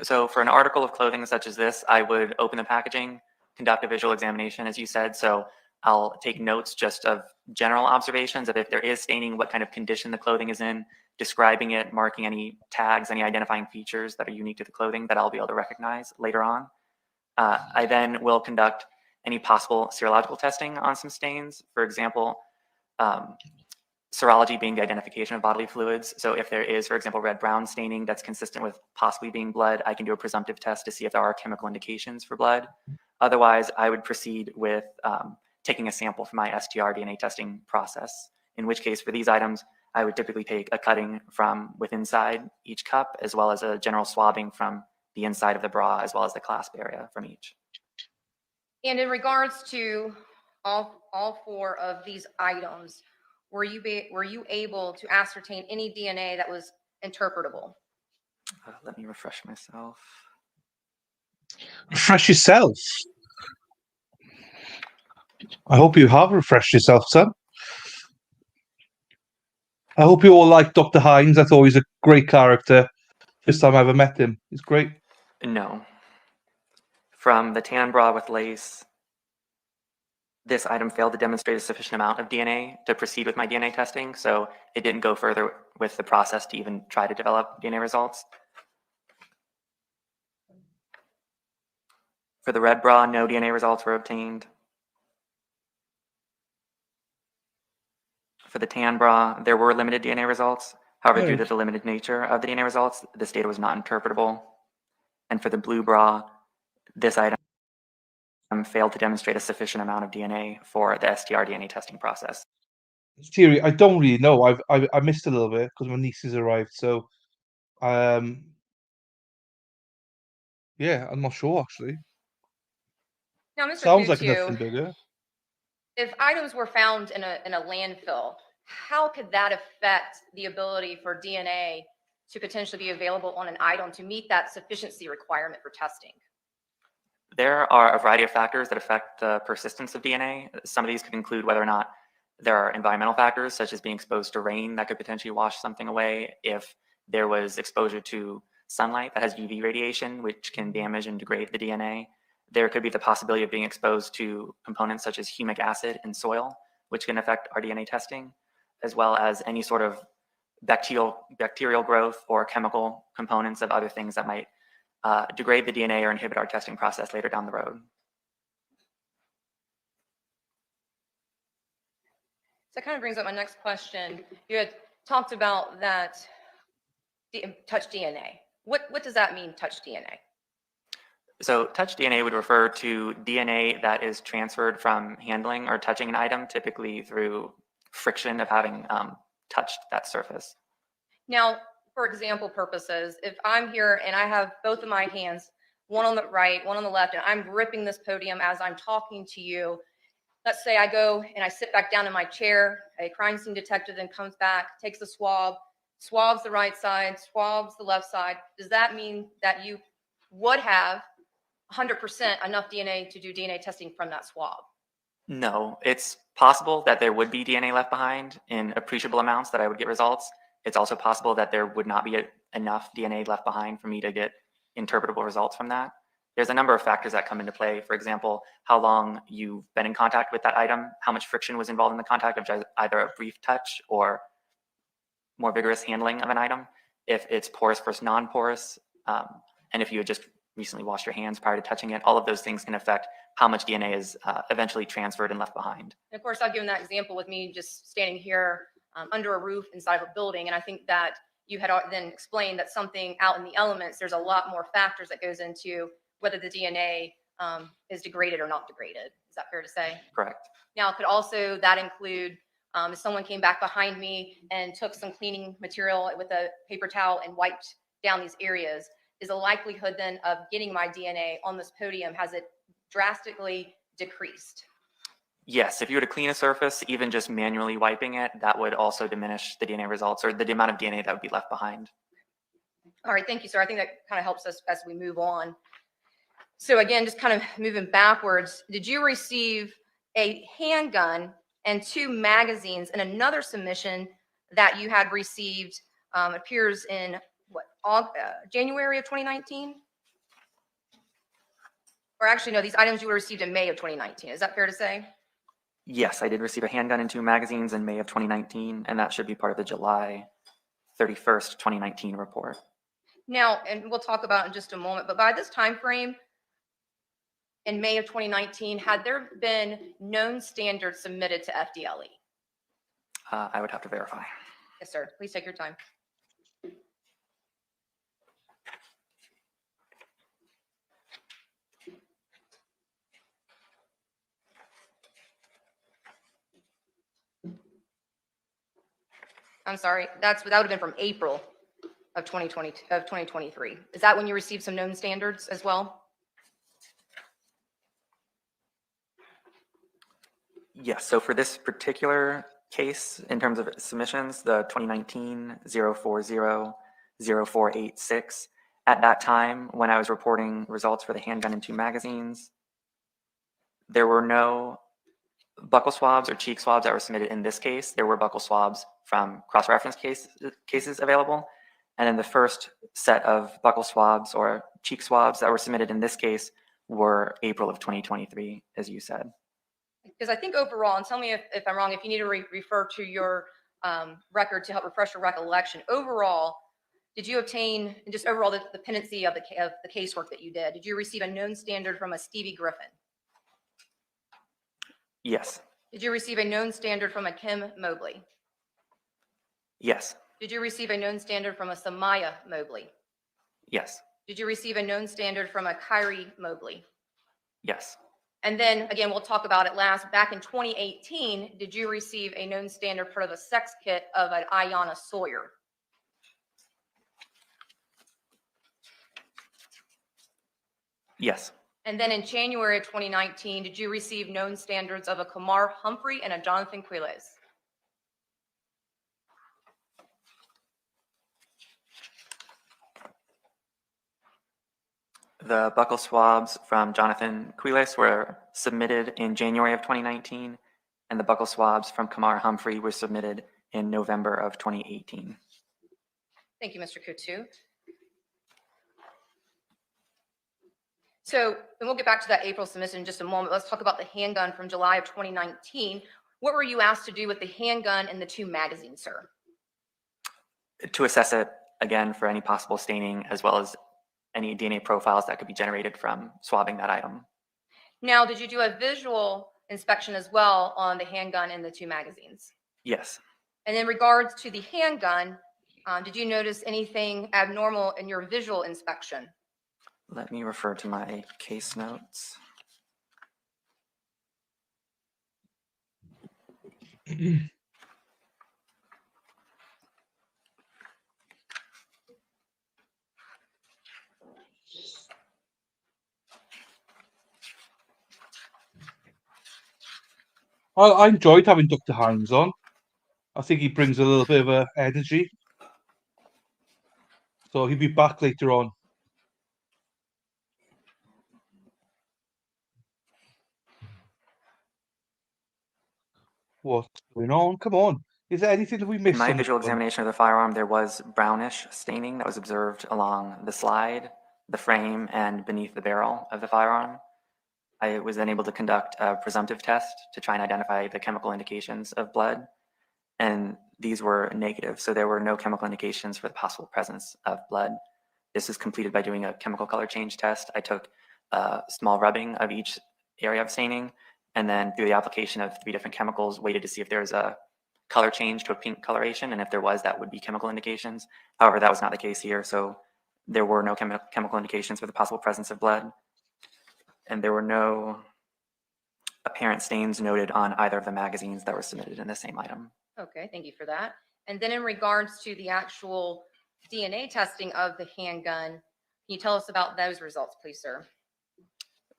So for an article of clothing such as this, I would open the packaging, conduct a visual examination, as you said. So I'll take notes just of general observations of if there is staining, what kind of condition the clothing is in, describing it, marking any tags, any identifying features that are unique to the clothing that I'll be able to recognize later on. I then will conduct any possible serological testing on some stains. For example, serology being the identification of bodily fluids. So if there is, for example, red-brown staining that's consistent with possibly being blood, I can do a presumptive test to see if there are chemical indications for blood. Otherwise, I would proceed with taking a sample from my STR DNA testing process, in which case for these items, I would typically take a cutting from within inside each cup, as well as a general swabbing from the inside of the bra, as well as the clasp area from each. And in regards to all four of these items, were you able to ascertain any DNA that was interpretable? Let me refresh myself. Refresh yourself. I hope you have refreshed yourself, son. I hope you all like Dr. Hines. I thought he's a great character. First time I ever met him. He's great. No. From the tan bra with lace, this item failed to demonstrate a sufficient amount of DNA to proceed with my DNA testing, so it didn't go further with the process to even try to develop DNA results. For the red bra, no DNA results were obtained. For the tan bra, there were limited DNA results. However, due to the limited nature of the DNA results, this data was not interpretable. And for the blue bra, this item failed to demonstrate a sufficient amount of DNA for the STR DNA testing process. Theory, I don't really know. I missed a little bit because my nieces arrived. So, yeah, I'm not sure actually. Now, Mr. Sounds like Kutu, nothing bigger. if items were found in a landfill, how could that affect the ability for DNA to potentially be available on an item to meet that sufficiency requirement for testing? There are a variety of factors that affect the persistence of DNA. Some of these could include whether or not there are environmental factors, such as being exposed to rain that could potentially wash something away. If there was exposure to sunlight that has UV radiation, which can damage and degrade the DNA. There could be the possibility of being exposed to components such as humic acid in soil, which can affect our DNA testing, as well as any sort of bacterial growth or chemical components of other things that might degrade the DNA or inhibit our testing process later down the road. So that kind of brings up my next question. You had talked about that touch DNA. What does that mean, touch DNA? So touch DNA would refer to DNA that is transferred from handling or touching an item, typically through friction of having touched that surface. Now, for example purposes, if I'm here and I have both of my hands, one on the right, one on the left, and I'm gripping this podium as I'm talking to you, let's say I go and I sit back down in my chair, a crime scene detective then comes back, takes a swab, swabs the right side, swabs the left side. Does that mean that you would have 100% enough DNA to do DNA testing from that swab? No, it's possible that there would be DNA left behind in appreciable amounts that I would get results. It's also possible that there would not be enough DNA left behind for me to get interpretable results from that. There's a number of factors that come into play. For example, how long you've been in contact with that item, how much friction was involved in the contact of either a brief touch or more vigorous handling of an item, if it's porous versus non-porous, and if you had just recently washed your hands prior to touching it. All of those things can affect how much DNA is eventually transferred and left behind. And of course, I've given that example with me just standing here under a roof inside of a building. And I think that you had then explained that something out in the elements, there's a lot more factors that goes into whether the DNA is degraded or not degraded. Is that fair to say? Correct. Now, could also that include if someone came back behind me and took some cleaning material with a paper towel and wiped down these areas, is the likelihood then of getting my DNA on this podium, has it drastically decreased? Yes, if you were to clean a surface, even just manually wiping it, that would also diminish the DNA results or the amount of DNA that would be left behind. All right, thank you, sir. I think that kind of helps us as we move on. So again, just kind of moving backwards, did you receive a handgun and 2 magazines in another submission that you had received, appears in what, January of 2019? Or actually, no, these items you received in May of 2019. Is that fair to say? Yes, I did receive a handgun and 2 magazines in May of 2019, and that should be part of the July 31st, 2019 report. Now, and we'll talk about it in just a moment, but by this time frame, in May of 2019, had there been known standards submitted to FDLE? I would have to verify. Yes, sir. Please take your time. I'm sorry, that would have been from April. of 2023. Is that when you received some known standards as well? Yes, so for this particular case, in terms of submissions, the 2019-040-0486, at that time, when I was reporting results for the handgun and 2 magazines, there were no buckle swabs or cheek swabs that were submitted in this case. There were buckle swabs from cross-reference cases available. And then the first set of buckle swabs or cheek swabs that were submitted in this case were April of 2023, as you said. Because I think overall, and tell me if I'm wrong, if you need to refer to your record to help refresh your recollection, overall, did you obtain, just overall the pendency of the casework that you did you receive a known standard from a Stevie Griffin? Yes. Did you receive a known standard from a Kim Mobley? Yes. Did you receive a known standard from a Samaya Mobley? Yes. Did you receive a known standard from a Kyrie Mobley? Yes. And then again, we'll talk about it last. Back in 2018, did you receive a known standard part of a sex kit of an Ayanna Sawyer? Yes. And then in January of 2019, did you receive known standards of a Kamar Humphrey and a Johnathan Quiles? The buccal swabs from Johnathan Quiles were submitted in January of 2019, and the buccal swabs from Kamar Humphrey were submitted in November of 2018. Thank you, Mr. Coutu. So, and we'll get back to that April submission in just a moment. Let's talk about the handgun from July of 2019. What were you asked to do with the handgun and the 2 magazines, sir? To assess it again for any possible staining, as well as any DNA profiles that could be generated from swabbing that item. Now, did you do a visual inspection as well on the handgun and the 2 magazines? Yes. And in regards to the handgun, did you notice anything abnormal in your visual inspection? Let me refer to my case notes. I enjoyed having Dr. Hines on. I think he brings a little bit of energy. So he'll be back later on. What's going on? Come on. Is there anything that we missed? In my on visual this one? examination of the firearm, there was brownish staining that was observed along the slide, the frame, and beneath the barrel of the firearm. I was then able to conduct a presumptive test to try and identify the chemical indications of blood, and these were negative, so there were no chemical indications for the possible presence of blood. This was completed by doing a chemical color change test. I took a small rubbing of each area of staining, and then through the application of 3 different chemicals, waited to see if there was a color change to a pink coloration, and if there was, that would be chemical indications. However, that was not the case here, so there were no chemical indications for the possible presence of blood, and there were no apparent stains noted on either of the magazines that were submitted in the same item. Okay, thank you for that. And then in regards to the actual DNA testing of the handgun, can you tell us about those results, please, sir?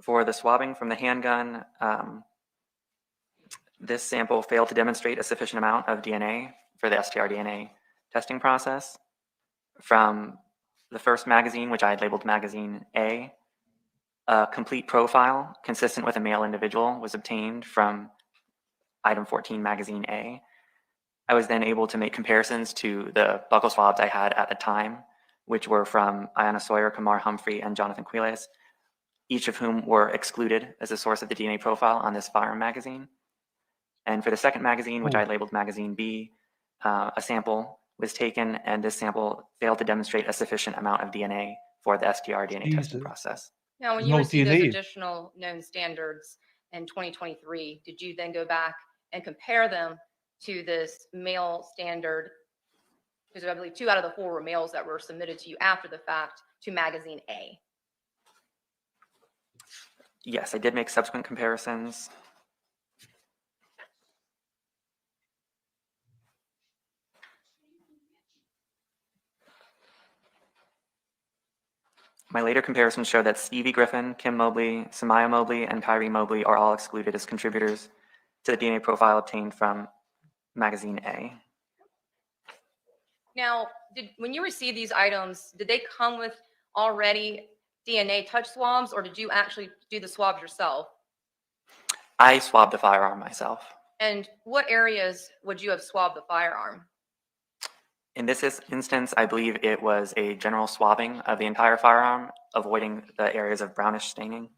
For the swabbing from the handgun, this sample failed to demonstrate a sufficient amount of DNA for the STR-DNA testing process. From the first magazine, which I had labeled magazine A, a complete profile consistent with a male individual was obtained from item 14, magazine A. I was then able to make comparisons to the buccal swabs I had at the time, which were from Ayanna Sawyer, Kamar Humphrey, and Johnathan Quiles, each of whom were excluded as a source of the DNA profile on this firearm magazine. And for the second magazine, which I labeled magazine B, a sample was taken, and this sample failed to demonstrate a sufficient amount of DNA for the STR-DNA testing process. Now, when you received those additional known standards in 2023, did you then go back and compare them to this male standard? Because I believe 2 out of the 4 were males that were submitted to you after the fact to magazine A. Yes, I did make subsequent comparisons. My later comparisons show that Stevie Griffin, Kim Mobley, Samaya Mobley, and Kyrie Mobley are all excluded as contributors to the DNA profile obtained from magazine A. Now, when you received these items, did they come with already DNA touch swabs, or did you actually do the swabs yourself? I swabbed the firearm myself. And what areas would you have swabbed the firearm? In this instance, I believe it was a general swabbing of the entire firearm, avoiding the areas of brownish staining.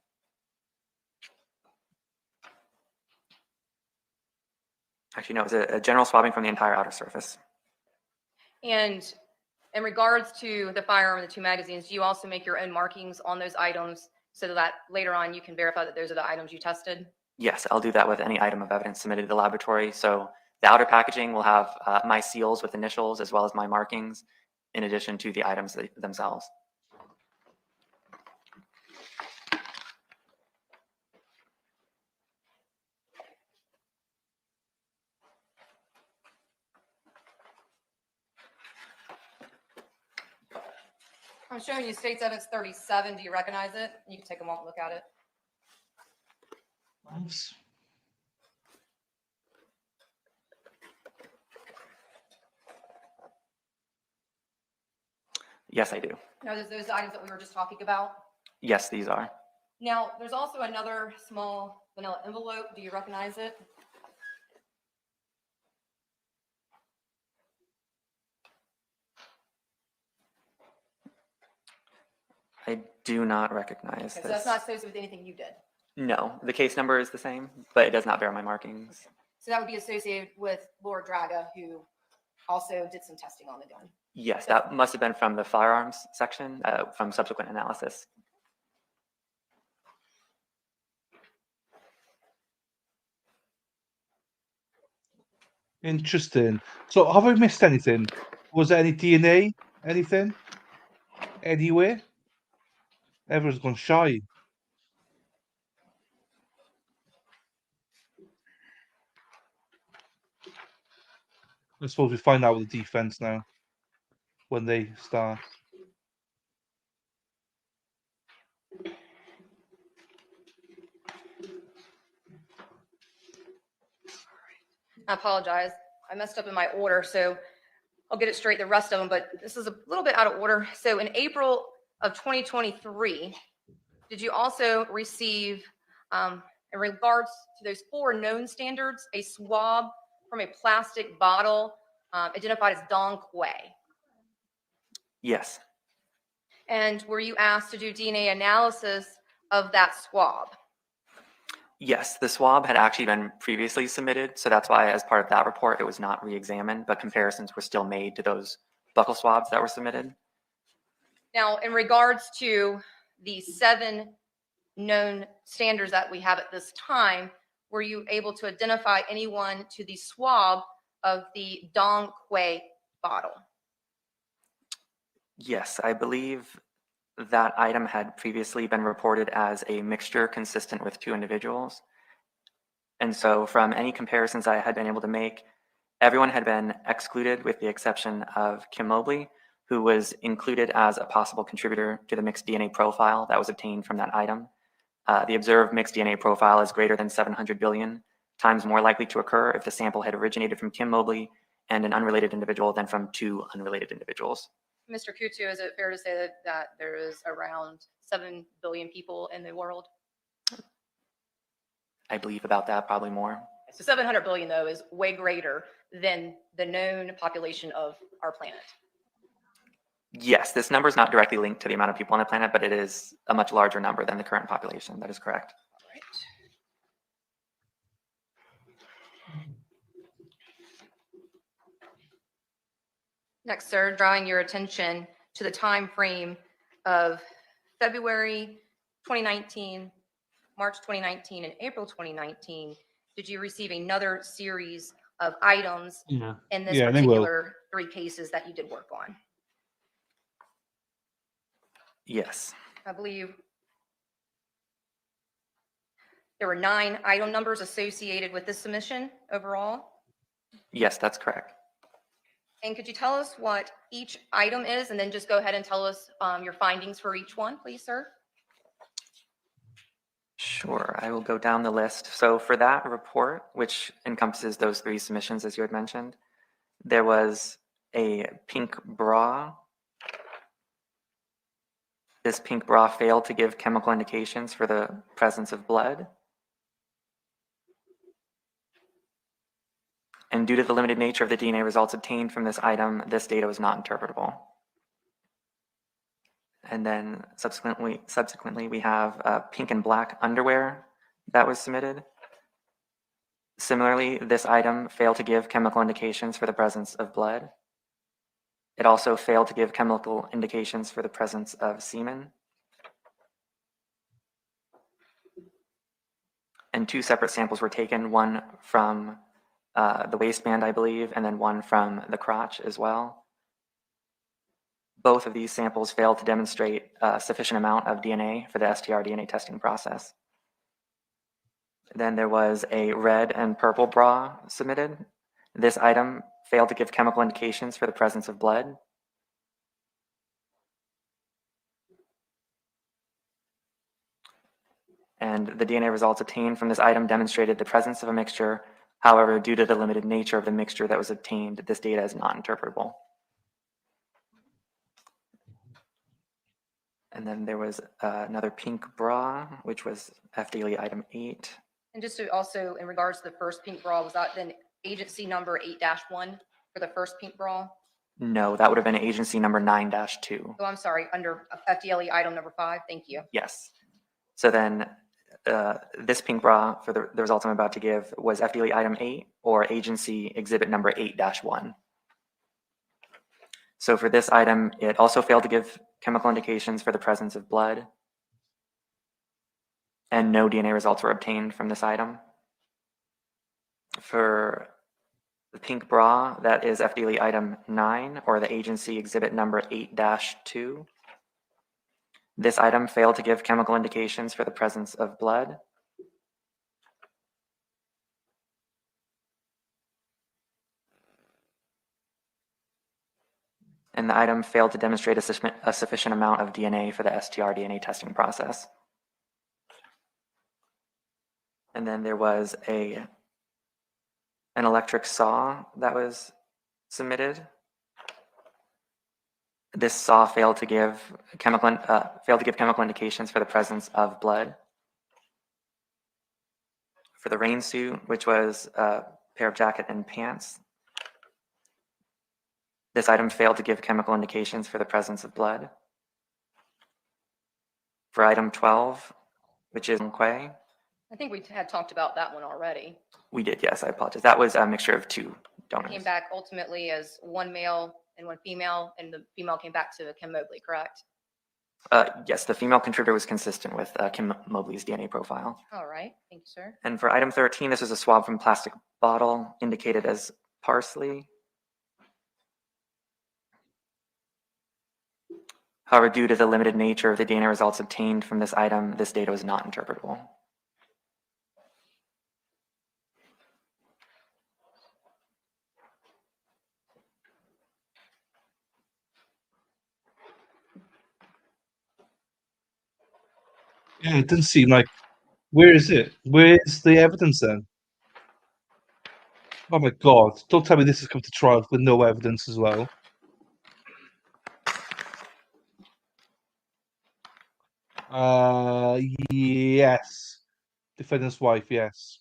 Actually, no, it was a general swabbing from the entire outer surface. And in regards to the firearm and the 2 magazines, do you also make your own markings on those items so that later on you can verify that those are the items you tested? Yes, I'll do that with any item of evidence submitted to the laboratory. So the outer packaging will have my seals with initials as well as my markings, in addition to the items themselves. I'm showing you State's Evidence 37. Do you recognize it? You can take a moment and look at it. Oops. Yes, I do. Now, there's those items that we were just talking about. Yes, these are. Now, there's also another small vanilla envelope. Do you recognize it? I do not recognize Okay, this. so that's not associated with anything you did. No, the case number is the same, but it does not bear my markings. So that would be associated with Laura Draga, who also did some testing on the gun. Yes, that must have been from the firearms section from subsequent analysis. Interesting. So have I missed anything? Was there any DNA? Anything? Anywhere? Everyone's gone shy. I suppose we find out with the defense now when they start. I apologize. I messed up in my order, so I'll get it straight, the rest of them, but this is a little bit out of order. So in April of 2023, did you also receive, in regards to those 4 known standards, a swab from a plastic bottle identified as Dong Quai? Yes. And were you asked to do DNA analysis of that swab? Yes, the swab had actually been previously submitted, so that's why as part of that report, it was not re-examined, but comparisons were still made to those buccal swabs that were submitted. Now, in regards to the 7 known standards that we have at this time, were you able to identify anyone to the swab of the Dong Quai bottle? Yes, I believe that item had previously been reported as a mixture consistent with 2 individuals. And so from any comparisons I had been able to make, everyone had been excluded with the exception of Kim Mobley, who was included as a possible contributor to the mixed DNA profile that was obtained from that item. The observed mixed DNA profile is greater than 700 billion times more likely to occur if the sample had originated from Kim Mobley and an unrelated individual than from 2 unrelated individuals. Mr. Kutu, is it fair to say that there is around 7 billion people in the world? I believe about that, probably more. So 700 billion, though, is way greater than the known population of our planet. Yes, this number is not directly linked to the amount of people on the planet, but it is a much larger number than the current population. That is correct. All right. Next, sir, drawing your attention to the time frame of February 2019, March 2019, and April 2019. Did you receive another series of items in this Yeah, they will. particular 3 cases that you did work on? Yes. I believe there were 9 item numbers associated with this submission overall. Yes, that's correct. And could you tell us what each item is, and then just go ahead and tell us your findings for each one, please, sir? Sure, I will go down the list. So for that report, which encompasses those 3 submissions, as you had mentioned, there was a pink bra. This pink bra failed to give chemical indications for the presence of blood. And due to the limited nature of the DNA results obtained from this item, this data was not interpretable. And then subsequently we have pink and black underwear that was submitted. Similarly, this item failed to give chemical indications for the presence of blood. It also failed to give chemical indications for the presence of semen. And 2 separate samples were taken, one from the waistband, I believe, and then one from the crotch as well. Both of these samples failed to demonstrate a sufficient amount of DNA for the STR DNA testing process. Then there was a red and purple bra submitted. This item failed to give chemical indications for the presence of blood. And the DNA results obtained from this item demonstrated the presence of a mixture. However, due to the limited nature of the mixture that was obtained, this data is not interpretable. And then there was another pink bra, which was FDLE item 8. And just to also, in regards to the first pink bra, was that then agency number 8-1 for the first pink bra? No, that would have been agency number 9-2. Oh, I'm sorry, under FDLE item number 5. Thank you. Yes. So then this pink bra for the results I'm about to give was FDLE item 8 or agency exhibit number 8-1. So for this item, it also failed to give chemical indications for the presence of blood, and no DNA results were obtained from this item. For the pink bra, that is FDLE item 9 or the agency exhibit number 8-2. This item failed to give chemical indications for the presence of blood. And the item failed to demonstrate a sufficient amount of DNA for the STR DNA testing process. And then there was an electric saw that was submitted. This saw failed to give chemical indications for the presence of blood. For the rain suit, which was a pair of jacket and pants, this item failed to give chemical indications for the presence of blood. For item 12, which is Quay, I think we had talked about that one already. we did, yes, I apologize. That was a mixture of 2 donors. Came back ultimately as 1 male and 1 female, and the female came back to Kim Mobley, correct? Yes, the female contributor was consistent with Kim Mobley's DNA profile. All right, thank you, sir. And for item 13, this is a swab from plastic bottle indicated as parsley. However, due to the limited nature of the DNA results obtained from this item, this data was not interpretable. Yeah, it didn't seem like. Where is it? Where's the evidence then? Oh my God! Don't tell me this has come to trial with no evidence as well. Yes. Defendant's wife, yes.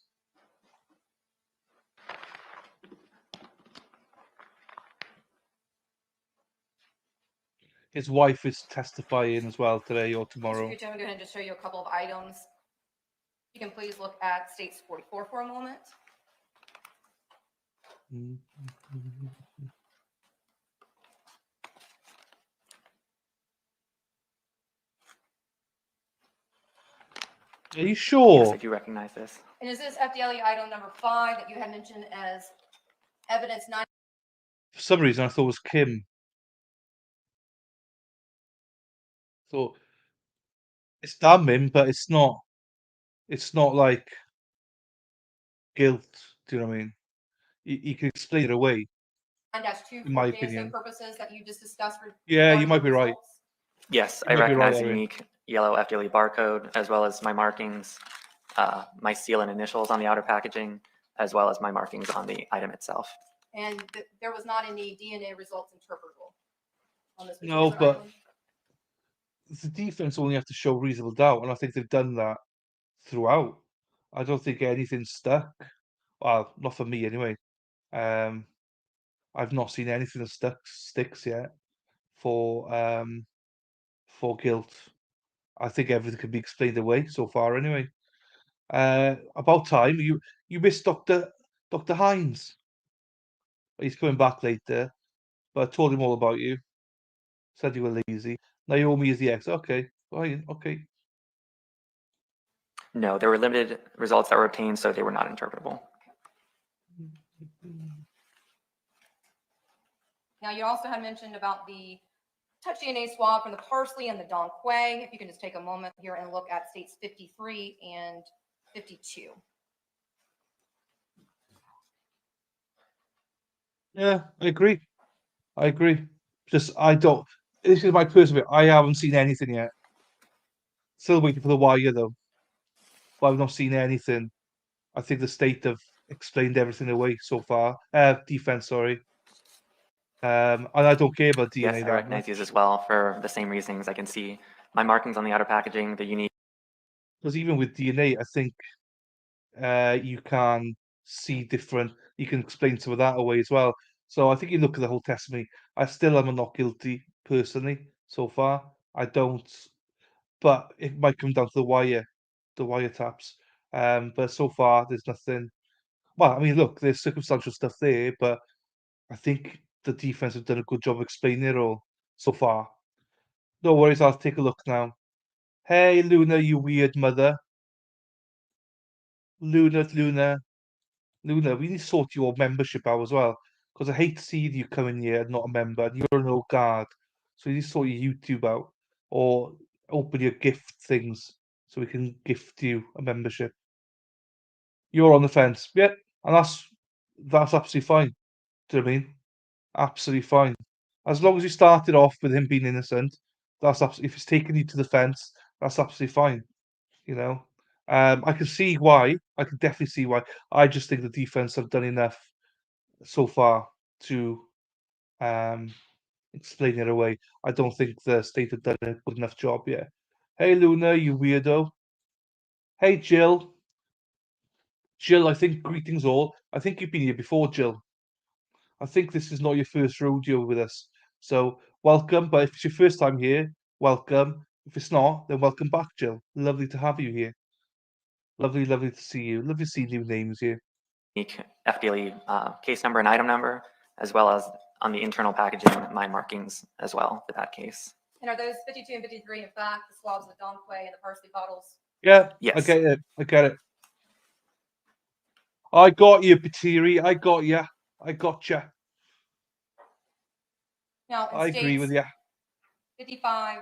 His wife is testifying as well today or tomorrow. Mr. Gucci, I'm going to go ahead and just show you a couple of items. You can please look at States 44 for a moment. Are you Yes, sure? I do recognize this. And is this FDLE item number 5 that you had mentioned as evidence 9? For some reason, I thought it was Kim. Thought it's damning, but it's not. It's not like guilt. Do you know what I mean? You can explain it away. 9-2 in my for JSA opinion. purposes that you just discussed. Yeah, you regarding might the be right. results? Yes, You I might be right, recognize the Larry. unique yellow FDLE barcode, as well as my markings, my seal and initials on the outer packaging, as well as my markings on the item itself. And there was not any DNA results interpretable on this No, particular but item? the defense only have to show reasonable doubt, and I think they've done that throughout. I don't think anything's stuck. Well, not for me anyway. I've not seen anything that sticks yet for guilt. I think everything can be explained away so far anyway. About time. You missed Dr. Hines. He's coming back later, but I told him all about you. Said you were lazy. Naomi is the ex. Okay, fine. Okay. No, there were limited results that were obtained, so they were not interpretable. Now, you also had mentioned about the touch DNA swab from the parsley and the Don Quay. If you can just take a moment here and look at states 53 and 52. Yeah, I agree. I agree. Just I don't. This is my personal view. I haven't seen anything yet. Still waiting for the wire though. But I've not seen anything. I think the state have explained everything away so far. Defense, sorry. And I don't care about DNA Yes, I that recognize much. these as well for the same reasons. I can see my markings on the outer packaging, the unique. Because even with DNA, I think you can see different. You can explain some of that away as well. So I think you look at the whole testimony. I still am not guilty personally so far. I don't, but it might come down to the wiretaps. But so far there's nothing. Well, I mean, look, there's circumstantial stuff there, but I think the defense have done a good job explaining it all so far. No worries, I'll take a look now. Hey, Luna, you weird mother. Luna, we need to sort your membership out as well. Because I hate to see you come in here and not a member, and you're an old guard. So you need to sort your YouTube out. Or open your gift things so we can gift you a membership. You're on the fence. Yep. And that's absolutely fine. Do you know what I mean? Absolutely fine. As long as you started off with him being innocent, that's absolutely, if it's taking you to the fence, that's absolutely fine. You know, I can see why. I can definitely see why. I just think the defense have done enough so far to um, explain it away. I don't think the state have done a good enough job yet. Hey, Luna, you weirdo. Hey, Jill. Jill, I think greetings all. I think you've been here before, Jill. I think this is not your first rodeo with us. So welcome. But if it's your first time here, welcome. If it's not, then welcome back, Jill. Lovely to have you here. Lovely, lovely to see you. Lovely to see new names here. unique FDLE case number and item number, as well as on the internal packaging, my markings as well for that case. And are those 52 and 53, in fact, the swabs of the Don Quay and the parsley bottles? Yeah, Yes. I get it. I get it. I got you, Patiri. I got you. I got you. Now, in I agree with you. 55,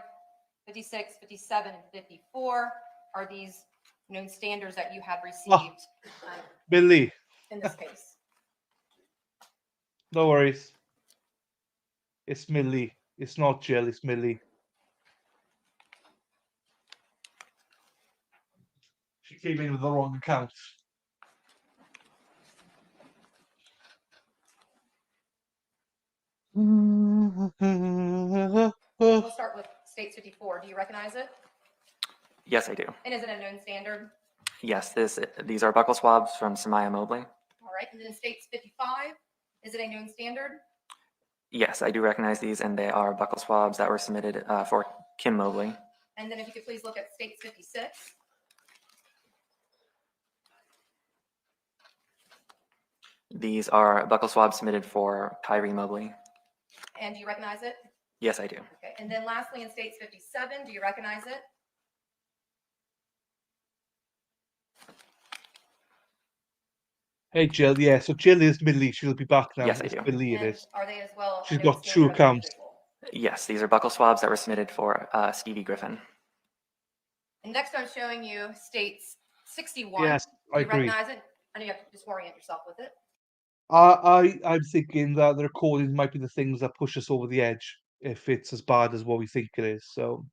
56, 57, and 54, are these known standards that you have received Billy, in this case? no worries. It's Millie. It's not Jill, it's Millie. She came in with the wrong account. We'll start with states 54. Do you recognize it? Yes, I do. And is it a known standard? Yes, these are buccal swabs from Samaya Mobley. All right. And then states 55, is it a known standard? Yes, I do recognize these, and they are buccal swabs that were submitted for Kim Mobley. And then if you could please look at states 56. These are buccal swabs submitted for Kyrie Mobley. And do you recognize it? Yes, I do. Okay. And then lastly, in states 57, do you recognize it? Hey Jill, yeah, so Jill is Millie. She'll be back now. Yes, I It's do. Millie, it And is. are they as well? a She's known got two standard of the accounts. individual? Yes, these are buccal swabs that were submitted for Stevie Griffin. And next I'm showing you states 61. Yes, Do I you agree. recognize it? I know you have to just orient yourself with it. I'm thinking that the recordings might be the things that push us over the edge if it's as bad as what we think it is. So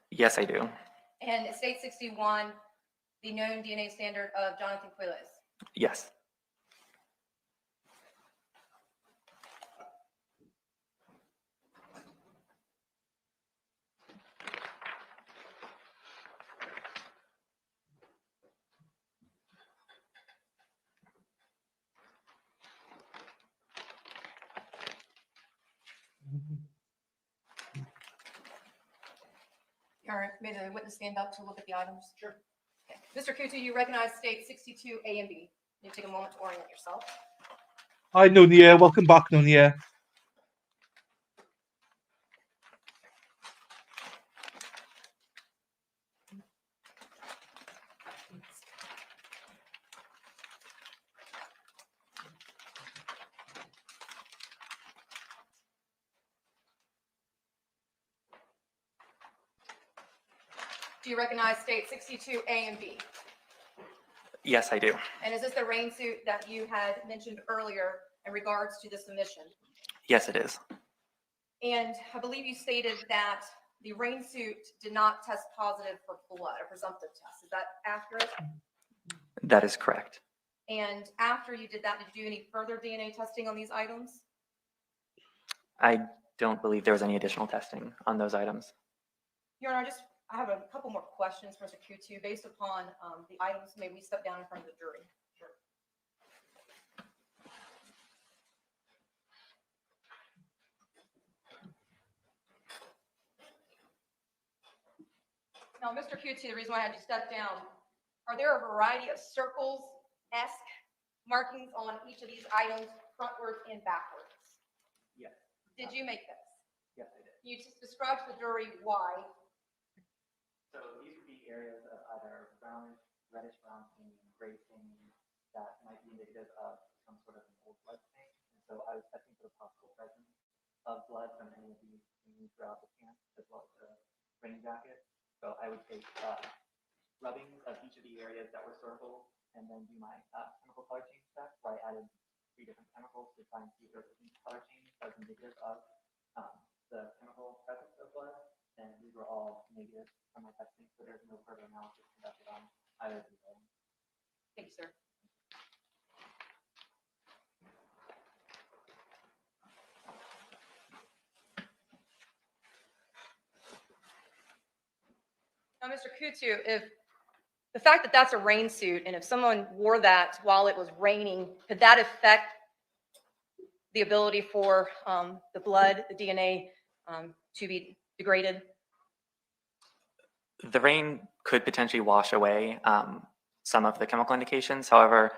Yes, I do. And state 61, the known DNA standard of Johnathan Quiles. Yes. All right, may the witness stand up to look at the items? Sure. Okay. Mr. Kutu, you recognize state 62 A and B. You take a moment to orient yourself. hi Nunia, welcome back Nunia. Do you recognize state 62 A and B? Yes, I do. And is this the rain suit that you had mentioned earlier in regards to the submission? Yes, it is. And I believe you stated that the rain suit did not test positive for blood, a presumptive test. Is that accurate? That is correct. And after you did that, did you do any further DNA testing on these items? I don't believe there was any additional testing on those items. Your Honor, I have a couple more questions for Mr. Q2 based upon the items. May we step down in front of the jury? Sure. Now, Mr. Q2, the reason why I had you step down, are there a variety of circles-esque markings on each of these items, frontwards and backwards? Yes. Did you make this? Yes, I did. Can you just describe to the jury why? So these would be areas of either brownish, reddish brown staining, gray staining that might be indicative of some sort of an old blood stain. And so I was testing for the possible presence of blood from any of these stains throughout the pants as well as the rain jacket. So I would take rubbings of each of the areas that were circled and then do my chemical color change test where I added 3 different chemicals to try and see if there was any color change that was indicative of the chemical presence of blood. And these were all negative from my testing, so there's no further analysis conducted on either of these items. Thank you, sir. Now, Mr. Kutu, if the fact that that's a rain suit, and if someone wore that while it was raining, could that affect the ability for the blood, the DNA, to be degraded? The rain could potentially wash away some of the chemical indications. However,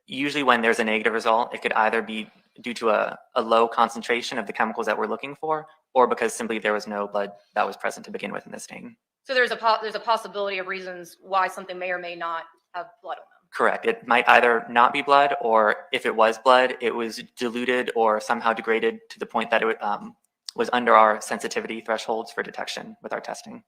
usually when there's a negative result, it could either be due to a low concentration of the chemicals that we're looking for, or because simply there was no blood that was present to begin with in the stain. So there's a possibility of reasons why something may or may not have blood on them. Correct. It might either not be blood, or if it was blood, it was diluted or somehow degraded to the point that it was under our sensitivity thresholds for detection with our testing.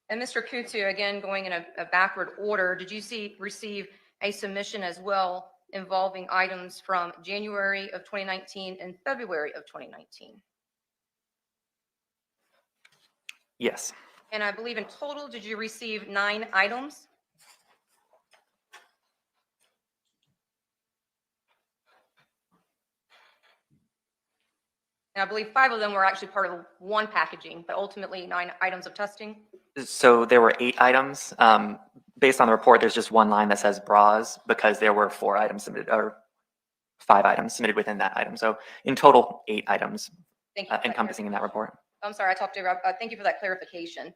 And Mr. Kutu, again, going in a backward order, did you receive a submission as well involving items from January of 2019 and February of 2019? Yes. And I believe in total, did you receive 9 items? And I believe 5 of them were actually part of one packaging, but ultimately 9 items of testing. So there were 8 items. Based on the report, there's just one line that says bras because there were 4 items submitted, or 5 items submitted within that item. So in total, 8 items encompassing in that report. I'm sorry, I talked to you. Thank you for that clarification.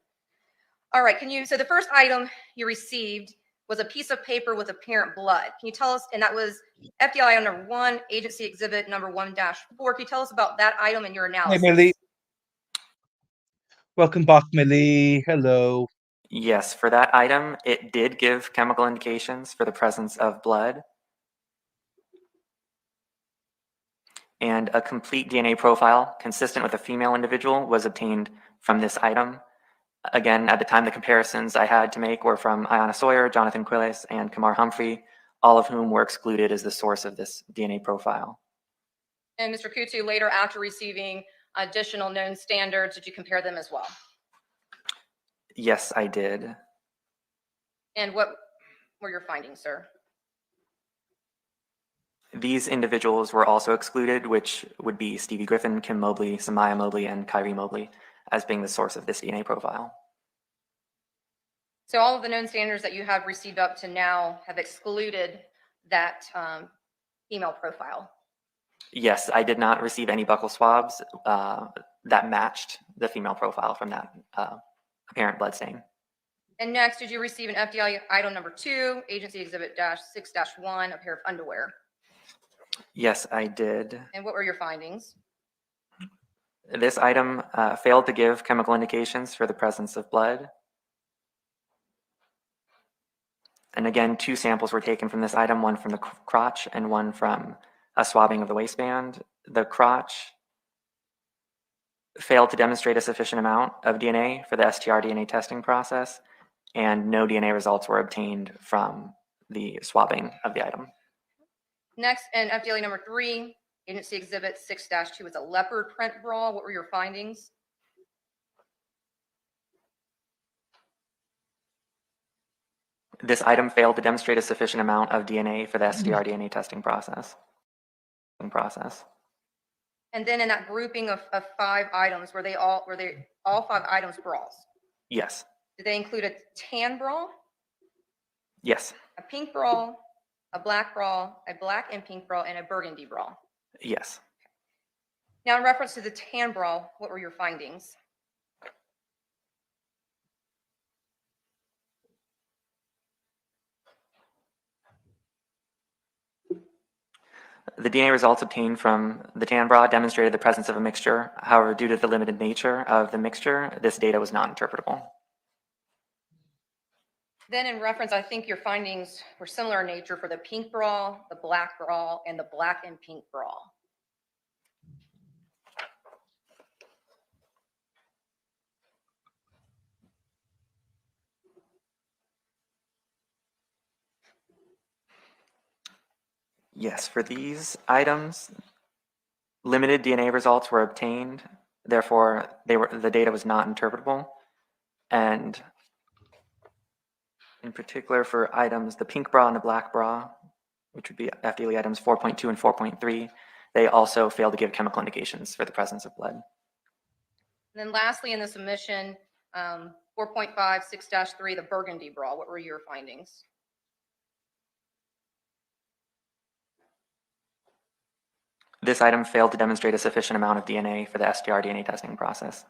All right, so the first item you received was a piece of paper with apparent blood. Can you tell us, and that was FDI number 1, agency exhibit number 1-4. Can you tell us about that item and your Hi analysis? Millie. Welcome back Millie. Hello. Yes, for that item, it did give chemical indications for the presence of blood. and a complete DNA profile consistent with a female individual was obtained from this item. Again, at the time, the comparisons I had to make were from Ayanna Sawyer, Johnathan Quiles, and Kamar Humphrey, all of whom were excluded as the source of this DNA profile. And Mr. Kutu, later after receiving additional known standards, did you compare them as well? Yes, I did. And what were your findings, sir? These individuals were also excluded, which would be Stevie Griffin, Kim Mobley, Samaya Mobley, and Kyrie Mobley, as being the source of this DNA profile. So all of the known standards that you have received up to now have excluded that female profile. Yes, I did not receive any buccal swabs that matched the female profile from that apparent blood stain. And next, did you receive an FDLE item number 2, agency exhibit -6-1, a pair of underwear? Yes, I did. And what were your findings? This item failed to give chemical indications for the presence of blood. And again, 2 samples were taken from this item, one from the crotch and one from a swabbing of the waistband. The crotch failed to demonstrate a sufficient amount of DNA for the STR DNA testing process, and no DNA results were obtained from the swabbing of the item. Next, and FDLE number 3, agency exhibit 6-2 is a leopard print bra. What were your findings? This item failed to demonstrate a sufficient amount of DNA for the STR DNA testing process. And then in that grouping of 5 items, were they all 5 items bras? Yes. Did they include a tan bra, Yes. a pink bra, a black bra, a black and pink bra, and a burgundy bra? Yes. Now, in reference to the tan bra, what were your findings? The DNA results obtained from the tan bra demonstrated the presence of a mixture. However, due to the limited nature of the mixture, this data was not interpretable. Then in reference, I think your findings were similar in nature for the pink bra, the black bra, and the black and pink bra. Yes, for these items, limited DNA results were obtained. Therefore, the data was not interpretable. And in particular for items, the pink bra and the black bra, which would be FDLE items 4.2 and 4.3, they also failed to give chemical indications for the presence of blood. And then lastly, in the submission, 4.5, 6-3, the burgundy bra, what were your findings? This item failed to demonstrate a sufficient amount of DNA for the STR DNA testing process.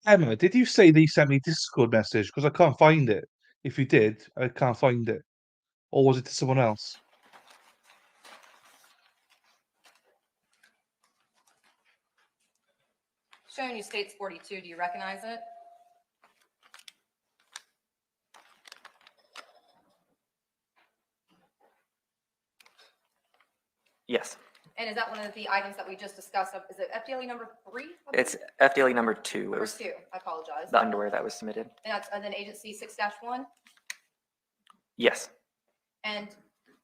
Emma, did you say that you sent me a Discord message? Because I can't find it. If you did, I can't find it. Or was it to someone else? Showing you states 42, do you recognize it? Yes. And is that one of the items that we just discussed? Is it FDLE number 3? It's FDLE number 2. It Number was 2, I apologize. the underwear that was submitted. And then agency 6-1? Yes. And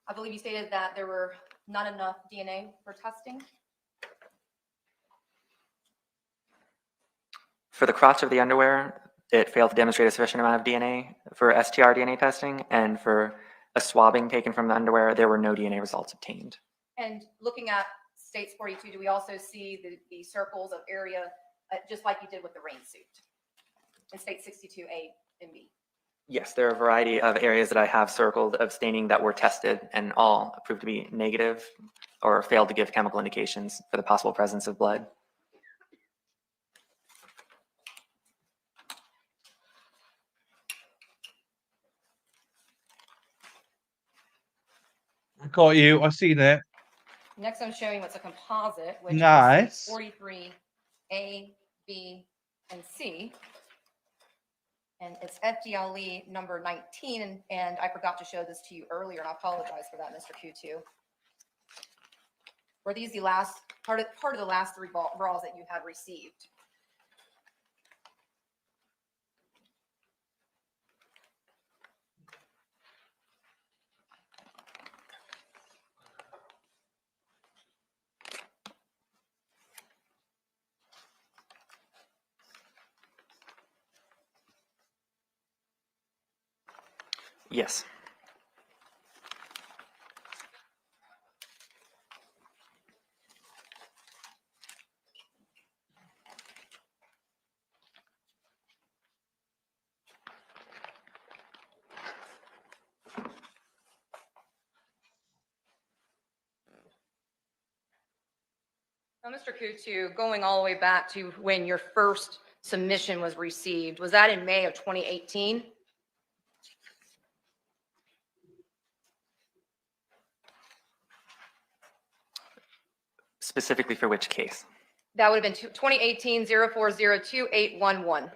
I believe you stated that there were not enough DNA for testing? For the crotch of the underwear, it failed to demonstrate a sufficient amount of DNA for STR DNA testing, and for a swabbing taken from the underwear, there were no DNA results obtained. And looking at states 42, do we also see the circles of area, just like you did with the rain suit in state 62A and B? Yes, there are a variety of areas that I have circled of staining that were tested and all proved to be negative or failed to give chemical indications for the possible presence of blood. got you. I seen it. Next, I'm showing what's a composite, which Nice. is 43 A, B, and C. And it's FDLE number 19, and I forgot to show this to you earlier, and I apologize for that, Mr. Q2. Were these the last part of the last 3 bras that you have received? Yes. Now, Mr. Kutu, going all the way back to when your first submission was received, was that in May of 2018? Specifically for which case? That would have been 2018-0402-811.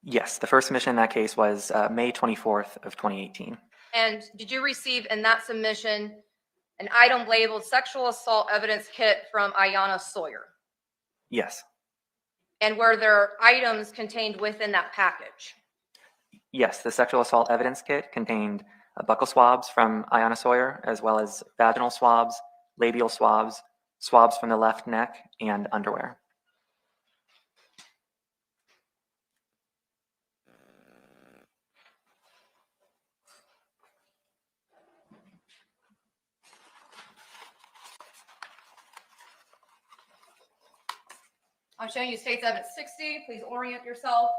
Yes, the first submission in that case was May 24th of 2018. And did you receive in that submission an item labeled sexual assault evidence kit from Ayanna Sawyer? Yes. And were there items contained within that package? Yes, the sexual assault evidence kit contained buccal swabs from Ayanna Sawyer, as well as vaginal swabs, labial swabs, swabs from the left neck, and underwear. I'm showing you State's Evidence 60. Please orient yourself.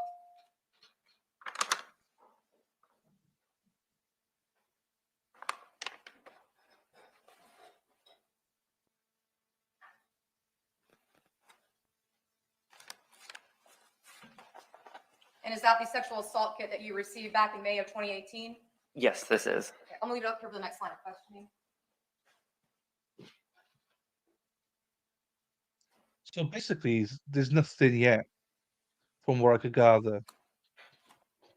And is that the sexual assault kit that you received back in May of 2018? Yes, this is. Okay, I'm gonna leave it up here for the next line of questioning. So basically, there's nothing yet, from what I could gather.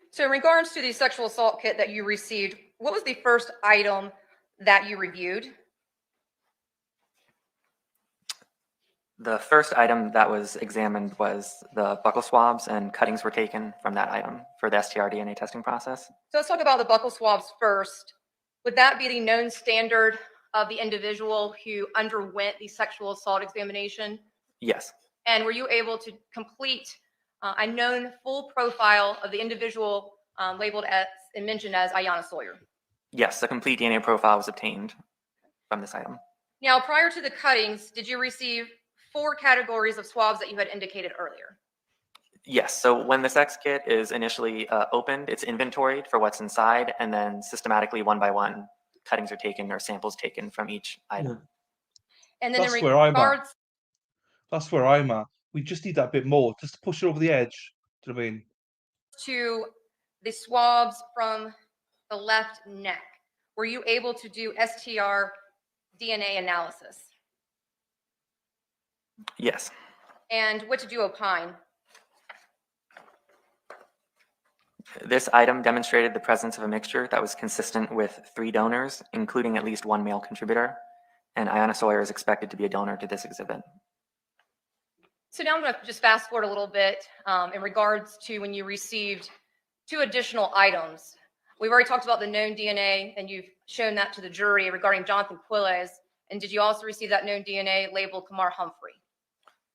So in regards to the sexual assault kit that you received, what was the first item that you reviewed? The first item that was examined was the buccal swabs, and cuttings were taken from that item for the STR DNA testing process. So let's talk about the buccal swabs first. Would that be the known standard of the individual who underwent the sexual assault examination? Yes. And were you able to complete a known full profile of the individual labeled as and mentioned as Ayanna Sawyer? Yes, a complete DNA profile was obtained from this item. Now, prior to the cuttings, did you receive 4 categories of swabs that you had indicated earlier? Yes, so when the sex kit is initially opened, it's inventoried for what's inside, and then systematically, one by one, cuttings are taken or samples taken from each item. And then That's in where I'm at. regards That's where I'm at. We just need that bit more, just to push it over the edge. Do you know what I mean? to the swabs from the left neck, were you able to do STR DNA analysis? Yes. And what did you opine? This item demonstrated the presence of a mixture that was consistent with 3 donors, including at least 1 male contributor, and Ayanna Sawyer is expected to be a donor to this exhibit. So now I'm going to just fast forward a little bit in regards to when you received 2 additional items. We've already talked about the known DNA, and you've shown that to the jury regarding Johnathan Quiles. And did you also receive that known DNA labeled Kamar Humphrey?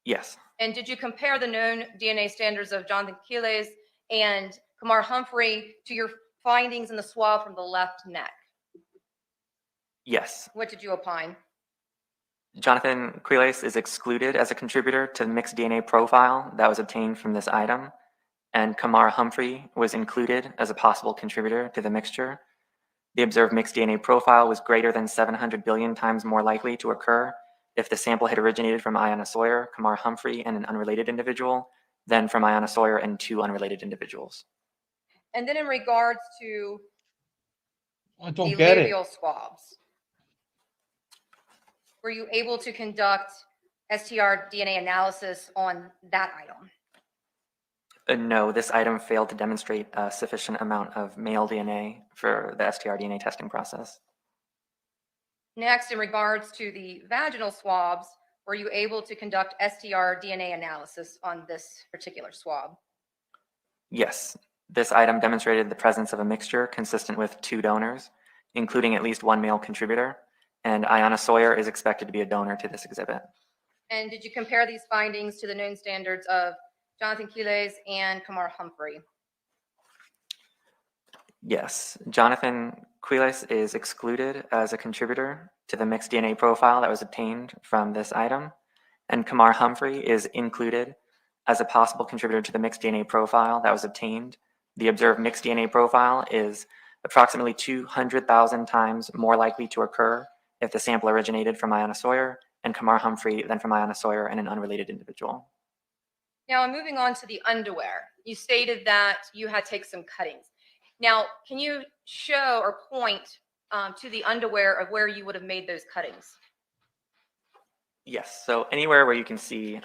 Yes. And did you compare the known DNA standards of Johnathan Quiles and Kamar Humphrey to your findings in the swab from the left neck? Yes. What did you opine? Johnathan Quiles is excluded as a contributor to the mixed DNA profile that was obtained from this item, and Kamar Humphrey was included as a possible contributor to the mixture. The observed mixed DNA profile was greater than 700 billion times more likely to occur if the sample had originated from Ayanna Sawyer, Kamar Humphrey, and an unrelated individual than from Ayanna Sawyer and 2 unrelated individuals. And then in regards to I the don't get it. labial swabs, were you able to conduct STR DNA analysis on that item? No, this item failed to demonstrate a sufficient amount of male DNA for the STR DNA testing process. Next, in regards to the vaginal swabs, were you able to conduct STR DNA analysis on this particular swab? Yes, this item demonstrated the presence of a mixture consistent with 2 donors, including at least 1 male contributor, and Ayanna Sawyer is expected to be a donor to this exhibit. And did you compare these findings to the known standards of Johnathan Quiles and Kamar Humphrey? Yes, Johnathan Quiles is excluded as a contributor to the mixed DNA profile that was obtained from this item, and Kamar Humphrey is included as a possible contributor to the mixed DNA profile that was obtained. The observed mixed DNA profile is approximately 200,000 times more likely to occur if the sample originated from Ayanna Sawyer and Kamar Humphrey than from Ayanna Sawyer and an unrelated individual. Now, moving on to the underwear, you stated that you had to take some cuttings. Now, can you show or point to the underwear of where you would have made those cuttings? Yes, so anywhere where you can see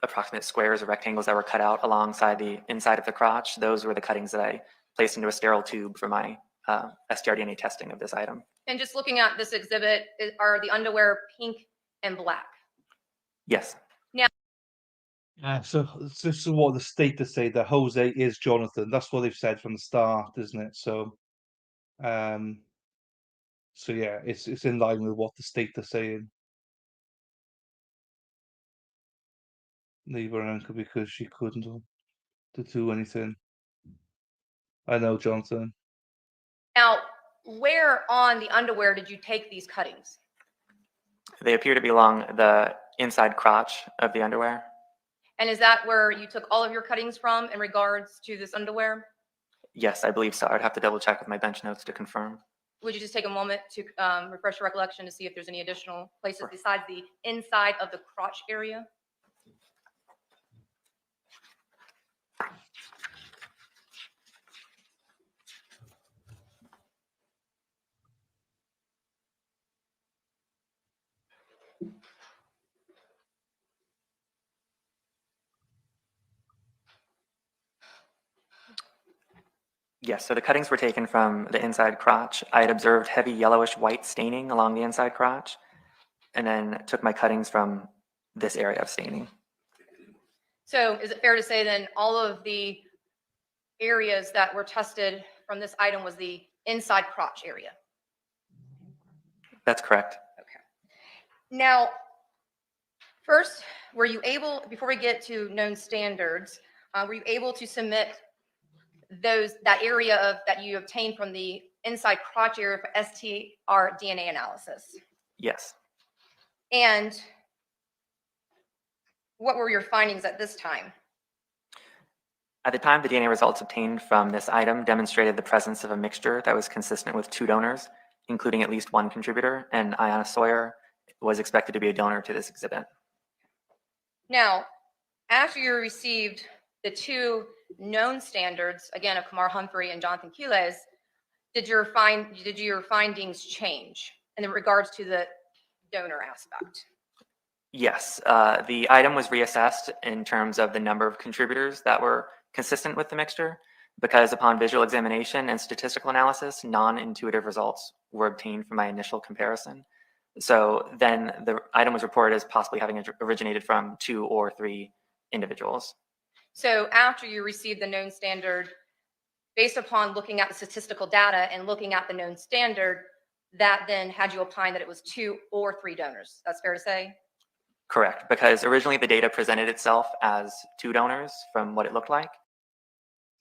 approximate squares or rectangles that were cut out alongside the inside of the crotch, those were the cuttings that I placed into a sterile tube for my STR-DNA testing of this item. And just looking at this exhibit, are the underwear pink and black? Yes. So this is what the state to say that Jose is Johnathan. That's what they've said from the start, isn't it? So yeah, it's in line with what the state are saying. Leave her uncle because she couldn't do anything. I know, Johnson. Now, where on the underwear did you take these cuttings? They appear to be along the inside crotch of the underwear. And is that where you took all of your cuttings from in regards to this underwear? Yes, I believe so. I'd have to double check with my bench notes to confirm. Would you just take a moment to refresh your recollection to see if there's any additional places besides the inside of the crotch area? Yes, so the cuttings were taken from the inside crotch. I had observed heavy yellowish white staining along the inside crotch, and then took my cuttings from this area of staining. So is it fair to say then all of the areas that were tested from this item was the inside crotch area? That's correct. Okay. Now, first, were you able, before we get to known standards, were you able to submit that area of that you obtained from the inside crotch area for STR DNA analysis? Yes. And what were your findings at this time? At the time, the DNA results obtained from this item demonstrated the presence of a mixture that was consistent with 2 donors, including at least 1 contributor, and Ayanna Sawyer was expected to be a donor to this exhibit. Now, after you received the 2 known standards, again, of Kamar Humphrey and Johnathan Quiles, did your findings change in regards to the donor aspect? Yes, the item was reassessed in terms of the number of contributors that were consistent with the mixture, because upon visual examination and statistical analysis, non-intuitive results were obtained from my initial comparison. So then the item was reported as possibly having originated from 2 or 3 individuals. So after you received the known standard, based upon looking at the statistical data and looking at the known standard, that then had you opine that it was 2 or 3 donors. That's fair to say? Correct, because originally the data presented itself as 2 donors from what it looked like.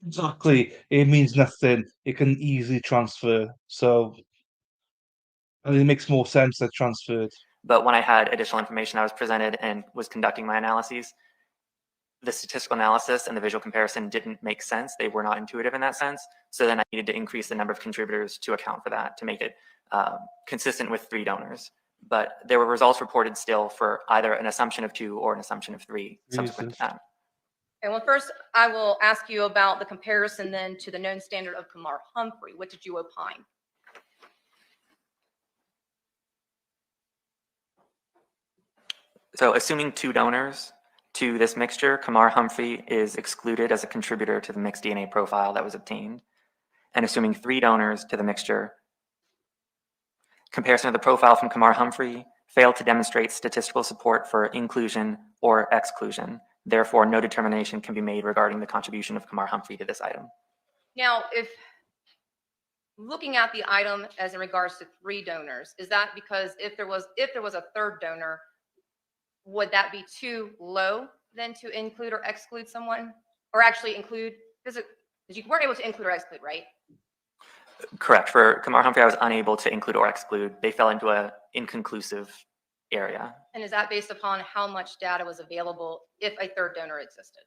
Exactly. It means nothing. It can easily transfer. So, and it makes more sense that transferred. But when I had additional information I was presented and was conducting my analyses, the statistical analysis and the visual comparison didn't make sense. They were not intuitive in that sense. So then I needed to increase the number of contributors to account for that, to make it consistent with 3 donors. But there were results reported still for either an assumption of 2 or an assumption of 3 subsequent to that. Okay, well, first, I will ask you about the comparison then to the known standard of Kamar Humphrey. What did you opine? So assuming 2 donors to this mixture, Kamar Humphrey is excluded as a contributor to the mixed DNA profile that was obtained. And assuming 3 donors to the mixture, comparison of the profile from Kamar Humphrey failed to demonstrate statistical support for inclusion or exclusion. Therefore, no determination can be made regarding the contribution of Kamar Humphrey to this item. Now, if looking at the item as in regards to 3 donors, is that because if there was a third donor, would that be too low then to include or exclude someone, or actually include? Because you weren't able to include or exclude, right? Correct. For Kamar Humphrey, I was unable to include or exclude. They fell into an inconclusive area. And is that based upon how much data was available if a third donor existed?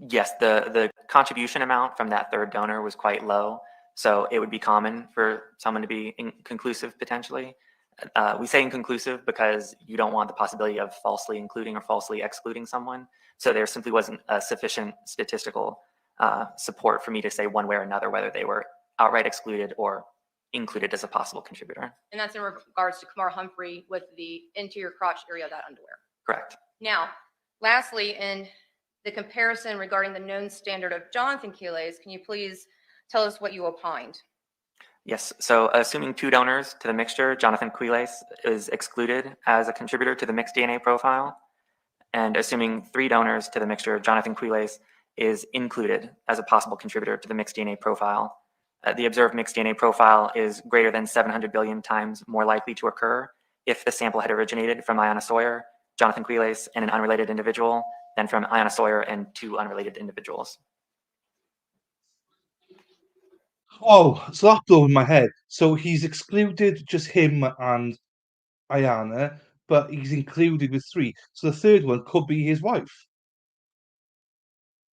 Yes, the contribution amount from that third donor was quite low, so it would be common for someone to be inconclusive potentially. We say inconclusive because you don't want the possibility of falsely including or falsely excluding someone. So there simply wasn't a sufficient statistical support for me to say one way or another whether they were outright excluded or included as a possible contributor. And that's in regards to Kamar Humphrey with the interior crotch area of that underwear. Correct. Now, lastly, in the comparison regarding the known standard of Johnathan Quiles, can you please tell us what you opined? Yes, so assuming 2 donors to the mixture, Johnathan Quiles is excluded as a contributor to the mixed DNA profile. And assuming 3 donors to the mixture, Johnathan Quiles is included as a possible contributor to the mixed DNA profile. The observed mixed DNA profile is greater than 700 billion times more likely to occur if the sample had originated from Ayanna Sawyer, Johnathan Quiles, and an unrelated individual than from Ayanna Sawyer and 2 unrelated individuals. Oh, so that blew my head. So he's excluded just him and Ayanna, but he's included with 3. So the third one could be his wife.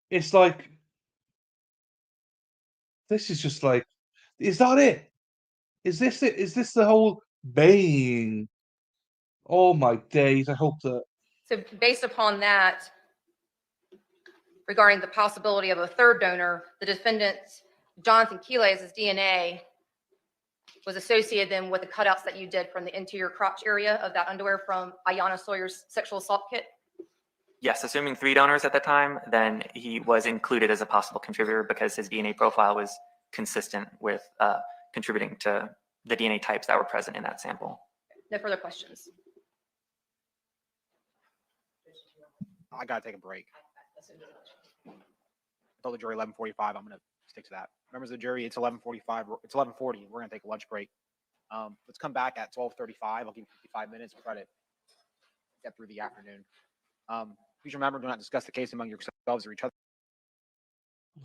It's like, this is just like, is that it? Is this it? Is this the whole bane? Oh my days! I hope that. So based upon that, regarding the possibility of a third donor, the defendant's Johnathan Quiles' DNA was associated then with the cutouts that you did from the interior crotch area of that underwear from Ayanna Sawyer's sexual assault kit? Yes, assuming 3 donors at the time, then he was included as a possible contributor because his DNA profile was consistent with contributing to the DNA types that were present in that sample. No further questions. I gotta take a break. I told the jury 11:45. I'm gonna stick to that. Members of the jury, it's 11:45. It's 11:40. We're gonna take a lunch break. Let's come back at 12:35. I'll give you 55 minutes. We'll try to get through the afternoon. Please remember, do not discuss the case among yourselves or each other.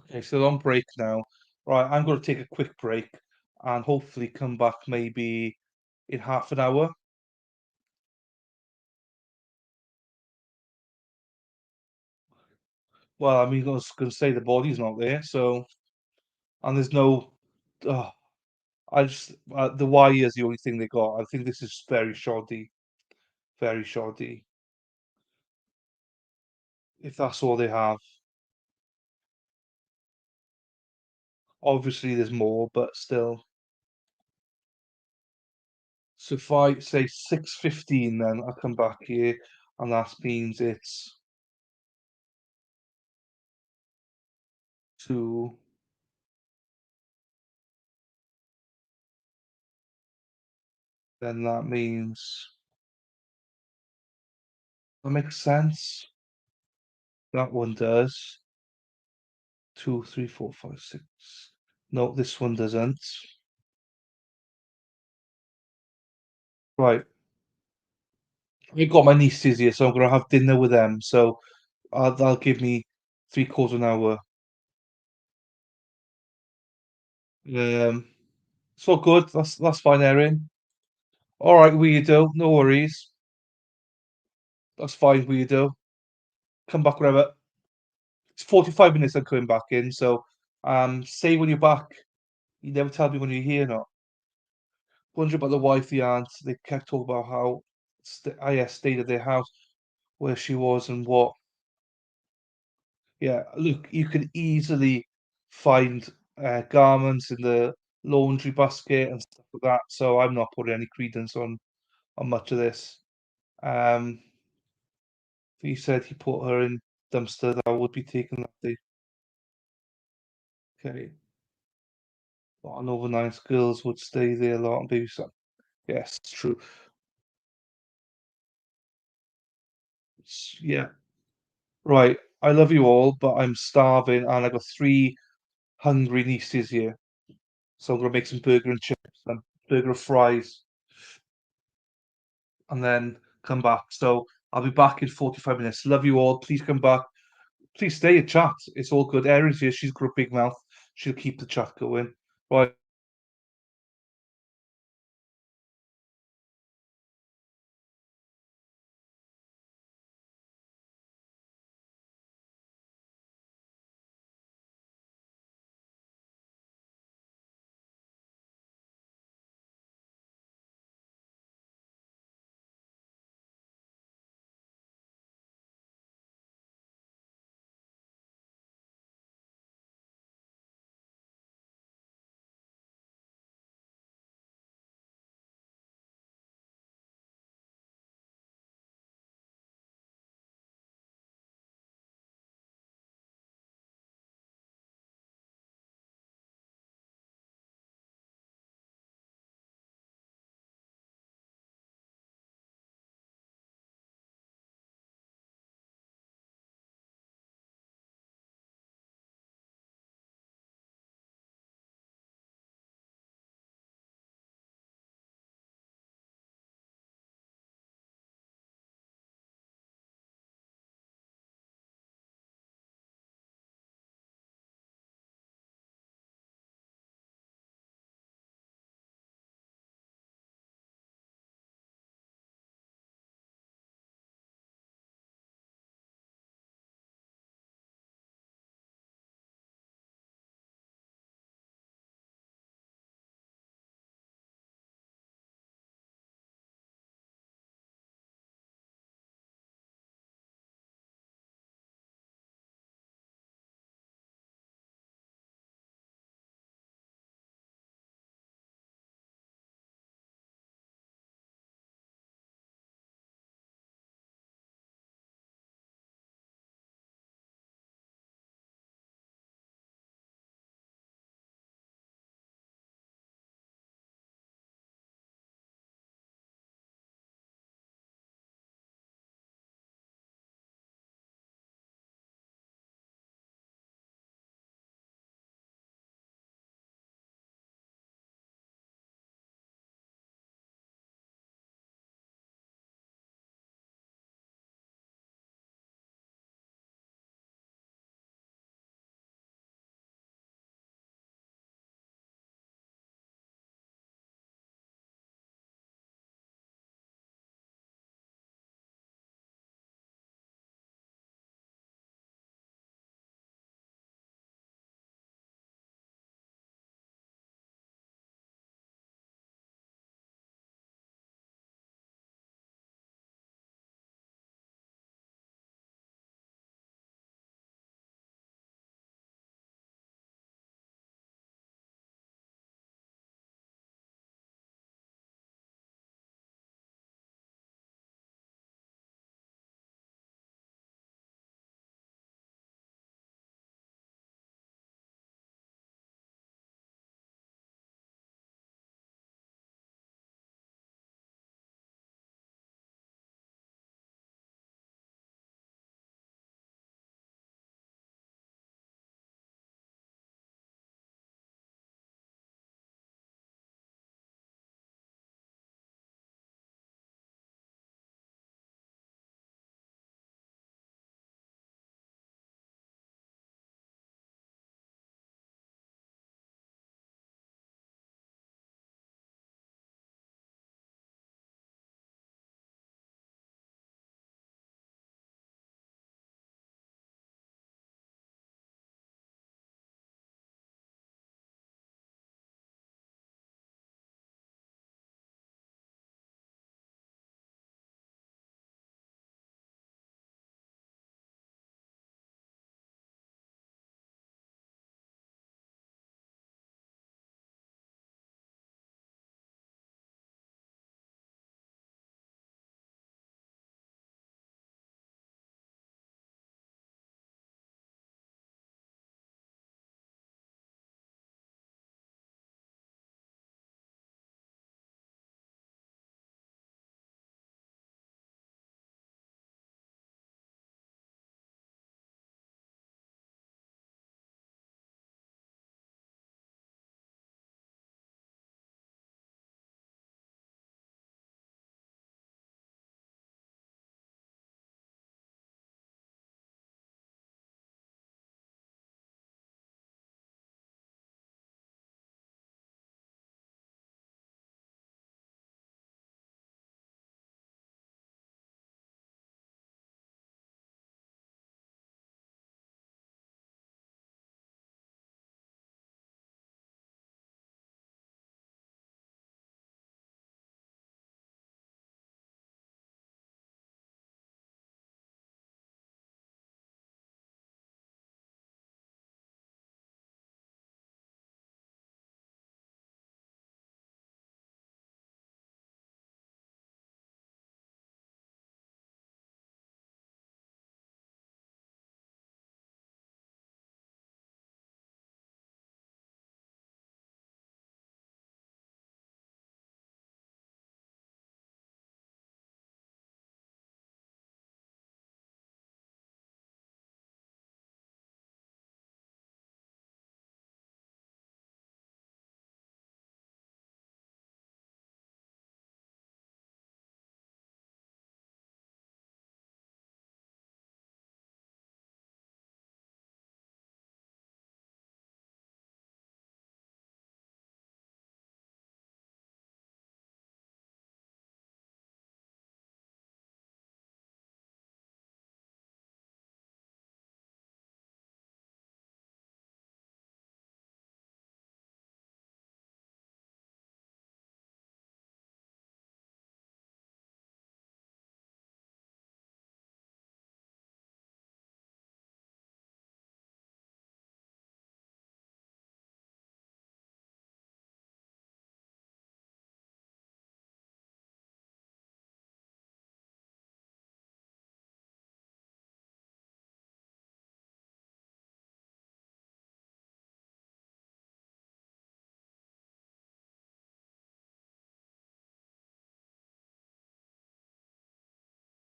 Okay, so on break now. Right, I'm going to take a quick break and hopefully come back maybe in half an hour. Well, I mean, I was going to say the body's not there, so and there's no. I just the Y is the only thing they got. I think this is very shoddy, very shoddy. If that's all they have, obviously there's more, but still. So if I say 6:15, then I'll come back here, and that means it's 2. Then that means that makes sense. That one does. 2, 3, 4, 5, 6. No, this one doesn't. Right. I got my nieces here, so I'm gonna have dinner with them. So that'll give me 3/4 an hour. It's all good. That's fine, Erin. All right, weirdo. No worries. That's fine, weirdo. Come back whenever. It's 45 minutes I'm coming back in, so say when you're back. You never tell me when you're here, not. Wondering about the wife, the aunt. They kept talking about how stayed at their house, where she was and what. Yeah, look, you can easily find garments in the laundry basket and stuff like that. So I'm not putting any credence on much of this. If he said he put her in dumpster, that would be taken that day. Okay. Lot of overnight girls would stay there a lot and babysit. Yes, it's true. Yeah. Right. I love you all, but I'm starving and I've got 3 hungry nieces here. So I'm gonna make some burger and chips and burger and fries and then come back. So I'll be back in 45 minutes. Love you all. Please come back. Please stay and chat. It's all good. Erin's here. She's got a big mouth. She'll keep the chat going. Right.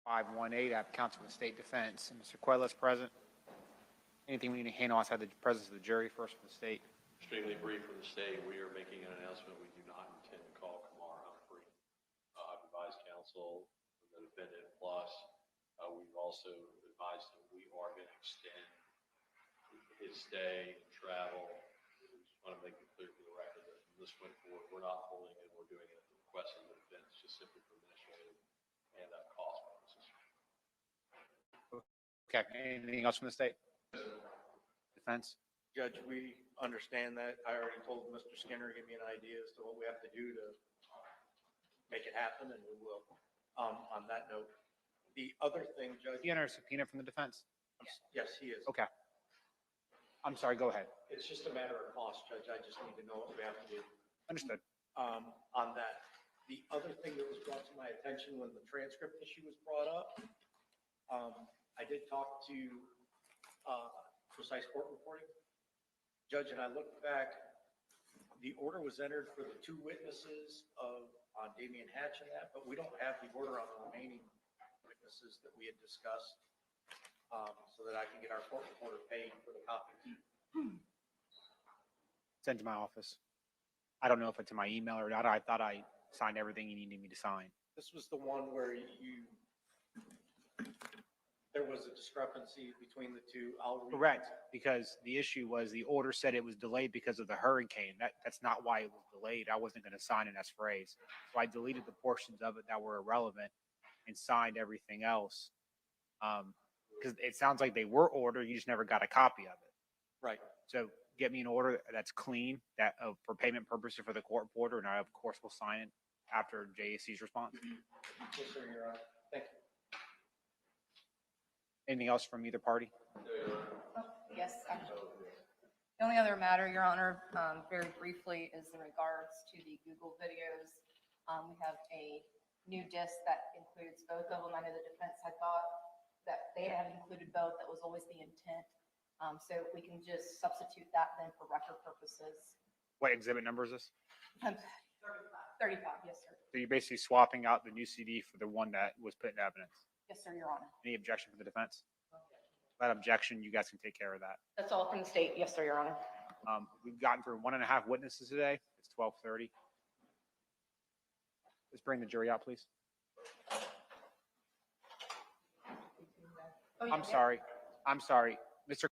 518, I have counsel for the state defense. And Mr. Quiles present. Anything we need to handle outside the presence of the jury first for the state? Extremely brief for the state, we are making an announcement. We do not intend to call Kamar Humphrey. I've advised counsel, the defendant plus. We've also advised him we are going to extend his stay and travel. We just want to make it clear for the record that from this point forward, we're not holding it. We're doing it at the request of the defense, just simply for administrative and cost purposes. Okay, anything else from the state? Defense? Judge, we understand that. I already told Mr. Skinner, give me an idea as to what we have to do to make it happen, and we will. On that note, the other thing, Judge. You enter a subpoena from the defense? Yes, he is. Okay. I'm sorry, go ahead. It's just a matter of cost, Judge. I just need to know what we have to do. Understood. On that. The other thing that was brought to my attention when the transcript issue was brought up, I did talk to precise court reporting. Judge, and I looked back, the order was entered for the 2 witnesses on Damian Hatch and that, but we don't have the order on the remaining witnesses that we had discussed, so that I can get our court reporter paid for the copy. Send to my office. I don't know if it's in my email or not. I thought I signed everything you needed me to sign. This was the one where there was a discrepancy between the two. I'll read. Correct, because the issue was the order said it was delayed because of the hurricane. That's not why it was delayed. I wasn't going to sign an S phrase. So I deleted the portions of it that were irrelevant and signed everything else. Because it sounds like they were ordered, you just never got a copy of it. Right. So get me an order that's clean, that for payment purposes for the court reporter, and I of course will sign it after JAC's response. Yes, sir, Your Honor. Thank you. Anything else from either party? Yes, actually. The only other matter, Your Honor, very briefly, is in regards to the Google videos. We have a new disc that includes both of them. I know the defense had thought that they had included both. That was always the intent. So if we can just substitute that then for record purposes. What exhibit number is this? 35, yes, sir. So you're basically swapping out the new CD for the one that was put in evidence. Yes, sir, Your Honor. Any objection from the defense? That objection, you guys can take care of that. That's all from the state. Yes, sir, Your Honor. We've gotten through 1.5 witnesses today. It's 12:30. Let's bring the jury out, please. Oh, yeah, I'm sorry. I'm sorry. Mr.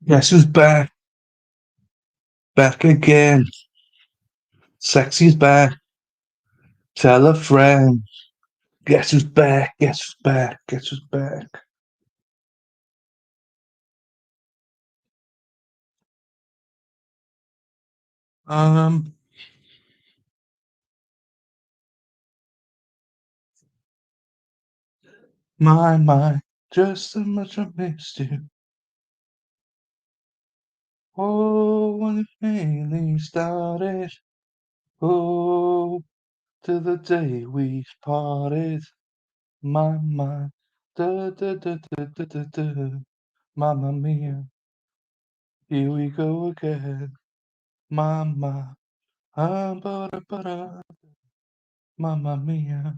Guess who's back? Back again. Sexy's back. Tell a friend. Guess who's back? Guess who's back? Guess who's back? Um, my, just so much I missed you. Oh, when it finally started. Oh, to the day we parted. My, da da da da da da da. Mamma mia, here we go again. Mama, ah, ba ba Mamma mia.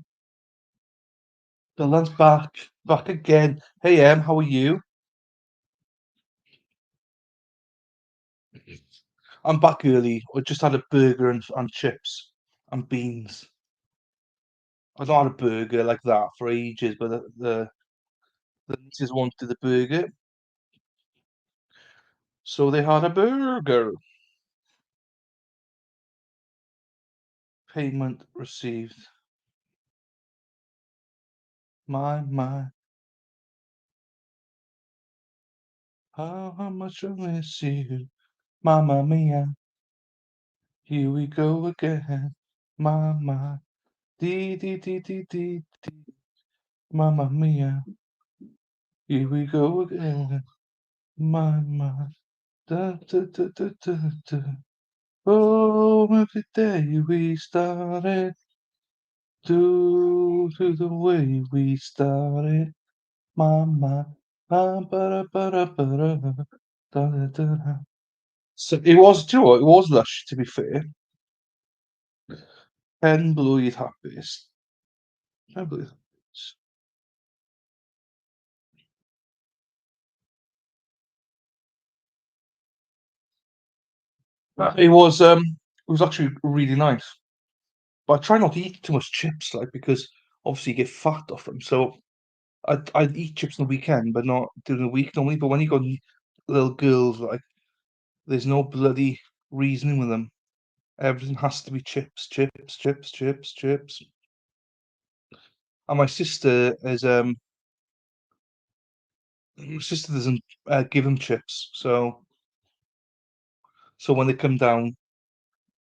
Dylan's back again. Hey, how are you? I'm back early. I just had a burger and chips and beans. I've not had a burger like that for ages, but the nieces wanted the burger, so they had a burger. Payment received. My, how much I miss you. Mamma mia, here we go again. My, dee. Mamma mia, here we go again. My, da. Oh, every day we started to the way we started. Mama, da. So it was, do you know what? It was lush, to be fair. Pen blwydd hapus. Pen blwydd hapus. It was actually really nice. But I try not to eat too much chips, like because obviously you get fat off them. So I'd eat chips on the weekend, but not during the week normally. But when you got little girls, like there's no bloody reasoning with them. Everything has to be chips, chips, chips, chips, chips. And my sister doesn't give them chips. So when they come down,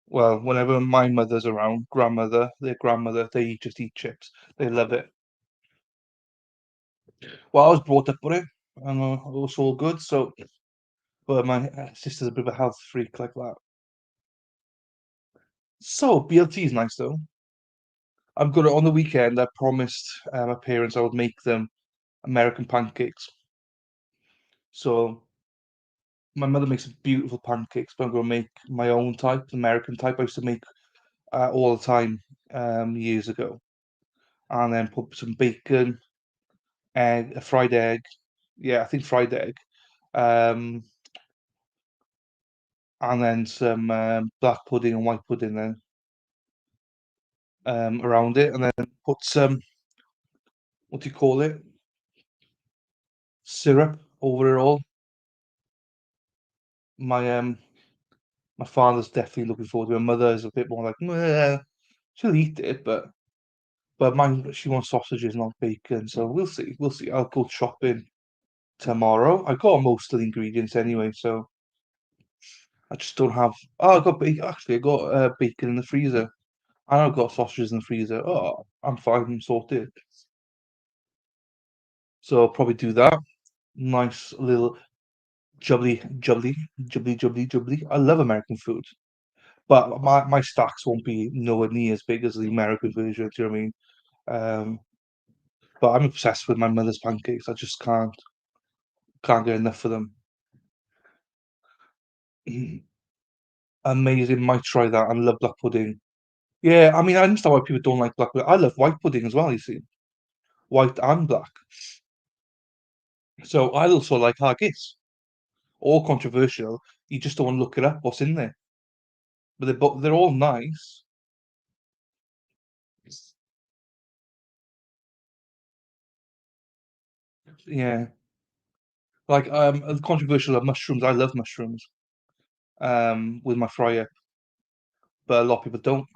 well, whenever my mother's around, their grandmother, they just eat chips. They love it. Well, I was brought up with it, and it was all good. So, but my sister's a bit of a health freak like that. So BLT is nice though. I'm gonna on the weekend. I promised my parents I would make them American pancakes. So my mother makes beautiful pancakes, but I'm gonna make my own type, the American type. I used to make all the time years ago, and then put some bacon, egg, a fried egg. Yeah, I think fried egg. Um, and then some black pudding and white pudding then around it, and then put some what do you call it? Syrup over it all. My my father's definitely looking forward to it. My mother is a bit more like, "Meh," she'll eat it, but mine she wants sausages, not bacon. So we'll see. We'll see. I'll go shopping tomorrow. I got most of the ingredients anyway, so I just don't have. Oh, I got bacon. Actually, I got bacon in the freezer. And I've got sausages in the freezer. Oh, I'm fine. I'm sorted. So I'll probably do that. Nice little jubbly. I love American food, but my stacks won't be nowhere near as big as the American version. Do you know what I mean? Um, but I'm obsessed with my mother's pancakes. I just can't get enough of them. Amazing. Might try that. I love black pudding. Yeah, I mean, I understand why people don't like black pudding. I love white pudding as well, you see. White and black. So I also like haggis. All controversial. You just don't want to look it up what's in there. But they're all nice. Yeah. Like controversial of mushrooms. I love mushrooms. With my fry up, but a lot of people don't.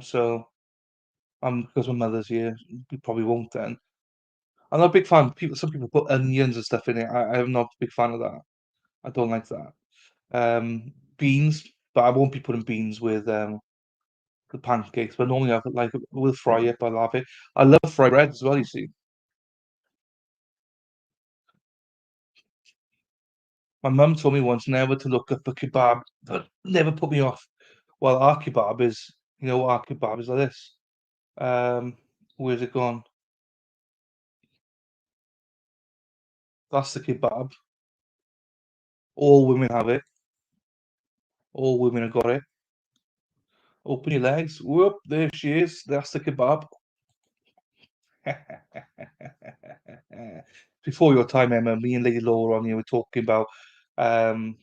So because my mother's here, we probably won't then. I'm not a big fan. Some people put onions and stuff in it. I'm not a big fan of that. I don't like that. Beans, but I won't be putting beans with the pancakes. But normally I like with fry up. I love it. I love fried bread as well. You see, my mum told me once never to look up a kebab, but never put me off. Well, our kebab is, our kebab is like this. Where's it gone? That's the kebab. All women have it. All women have got it. Open your legs. Whoop, there she is. That's the kebab. Before your time, Emma, me and Lady Laura on here were talking about, um,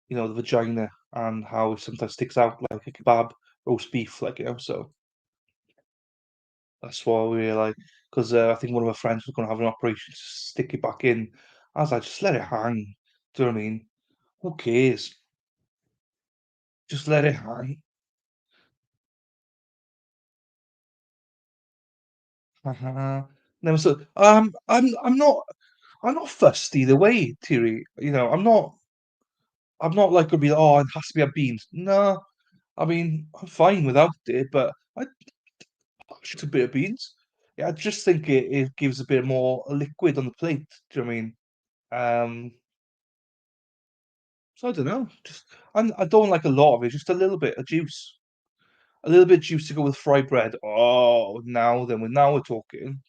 the vagina and how it sometimes sticks out like a kebab, roast beef, so that's why we're like, because I think one of our friends was going to have an operation to stick it back in. I was like, just let it hang. Do you know what I mean? Who cares? Just let it hang. Never so I'm not fussed either way, Thierry. I'm not like gonna be like, oh, it has to be a beans. No, I mean I'm fine without it, but I should a bit of beans. Yeah, I just think it gives a bit more liquid on the plate. Do you know what I mean? So I don't know. I don't like a lot of it. Just a little bit of juice, a little bit of juice to go with fried bread. Oh, now we're talking.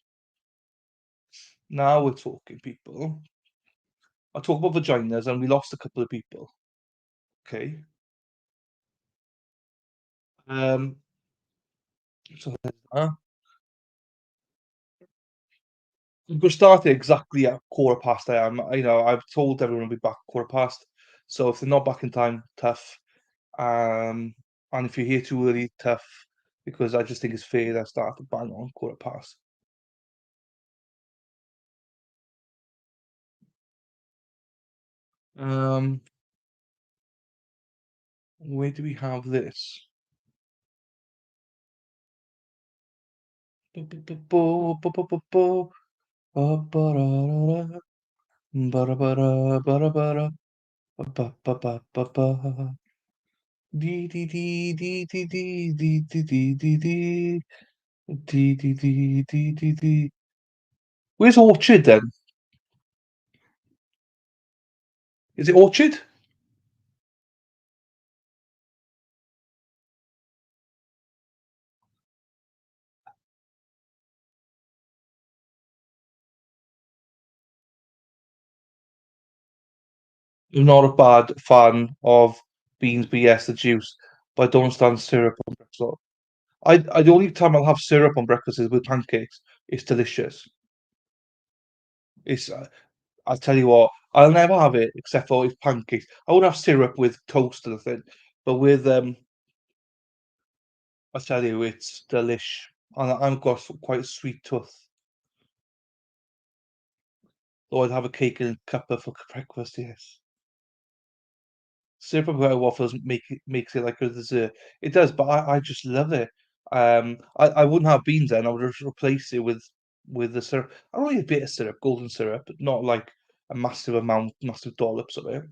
Now we're talking, people. I talk about vaginas, and we lost a couple of people. Okay. Um. So there's that. We're gonna start it exactly at 8:15. I've told everyone to be back 8:15. So if they're not back in time, tough. And if you're here too early, tough. Because I just think it's fair that I start to bang on 8:15. Um, where do we have this? Dee dee dee dee dee dee dee dee dee dee dee. Dee dee dee dee dee dee. Where's Orchard then? Is it Orchard? I'm not a bad fan of beans, but yes, the juice. But I don't stand syrup on breakfast. The only time I'll have syrup on breakfast is with pancakes. It's delicious. It's I'll tell you what, I'll never have it except for with pancakes. I would have syrup with toast and thing, but with I tell you, it's delish. And I've got quite a sweet tooth. Or I'd have a cake and a cuppa for breakfast. Yes, syrup and butter waffles makes it like a dessert. It does, but I just love it. I wouldn't have beans then. I would just replace it with the syrup. I only a bit of syrup, golden syrup, but not like a massive amount, massive dollops of it.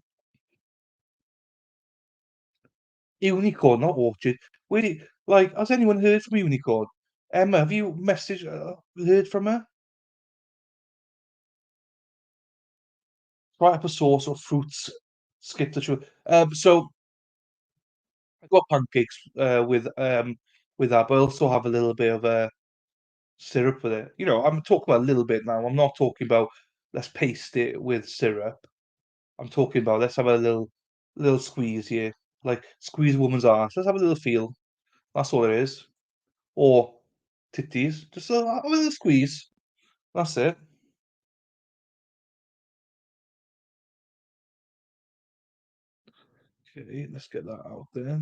Unicorn, not orchard. Has anyone heard from Unicorn? Emma, have you heard from her? Try up a sauce or fruits. Skip the sugar. So I got pancakes with that, but I also have a little bit of syrup with it. I'm talking about a little bit now. I'm not talking about let's paste it with syrup. I'm talking about let's have a little squeeze here, like squeeze a woman's ass. Let's have a little feel. That's all it is. Or titties. Just have a little squeeze. That's it. Okay, let's get that out there.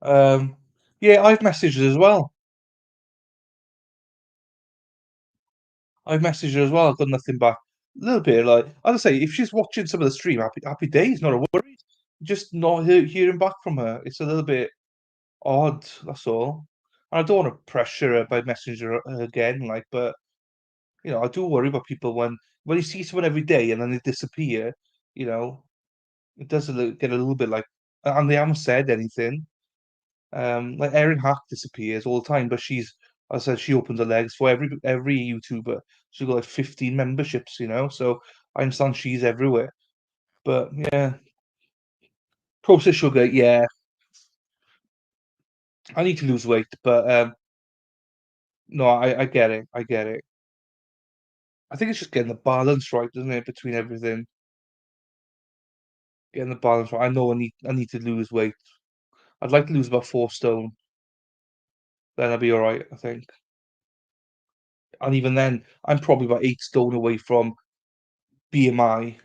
Um, yeah, I've messaged as well. I messaged her as well. I got nothing back. A little bit like, as I say, if she's watching some of the stream, happy days, not a worry. Just not hearing back from her. It's a little bit odd. That's all. And I don't want to pressure her by messaging her again. Like, but I do worry about people when you see someone every day and then they disappear. You know, it does get a little bit like, and they haven't said anything. Like Erin Hack disappears all the time, but I said she opened her legs for every YouTuber. She's got like 15 memberships, so I understand she's everywhere. But yeah, processed sugar, yeah, I need to lose weight, but no, I get it, I get it. I think it's just getting the balance right, isn't it, between everything? Getting the balance right. I know I need to lose weight. I'd like to lose about 4 stone. Then I'll be all right, I think. And even then, I'm probably about 8 stone away from BMI,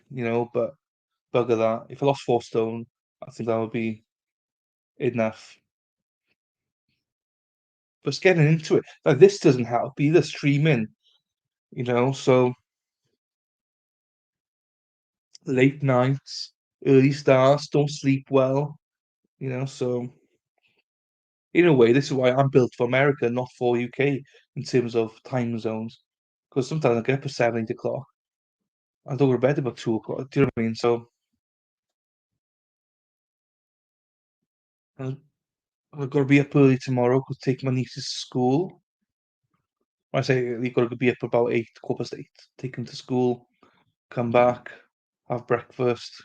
but bugger that. If I lost 4 stone, I think that would be enough. But it's getting into it. Like this doesn't help either, streaming, so late nights, early starts, don't sleep well, so in a way, this is why I'm built for America, not for UK in terms of time zones. Because sometimes I get up at 7, 8 o'clock. I don't go to bed about 2 o'clock. Do you know what I mean? So I- I've got to be up early tomorrow because take my nieces to school. I say you've got to be up about 8, 8:15, take them to school, come back, have breakfast,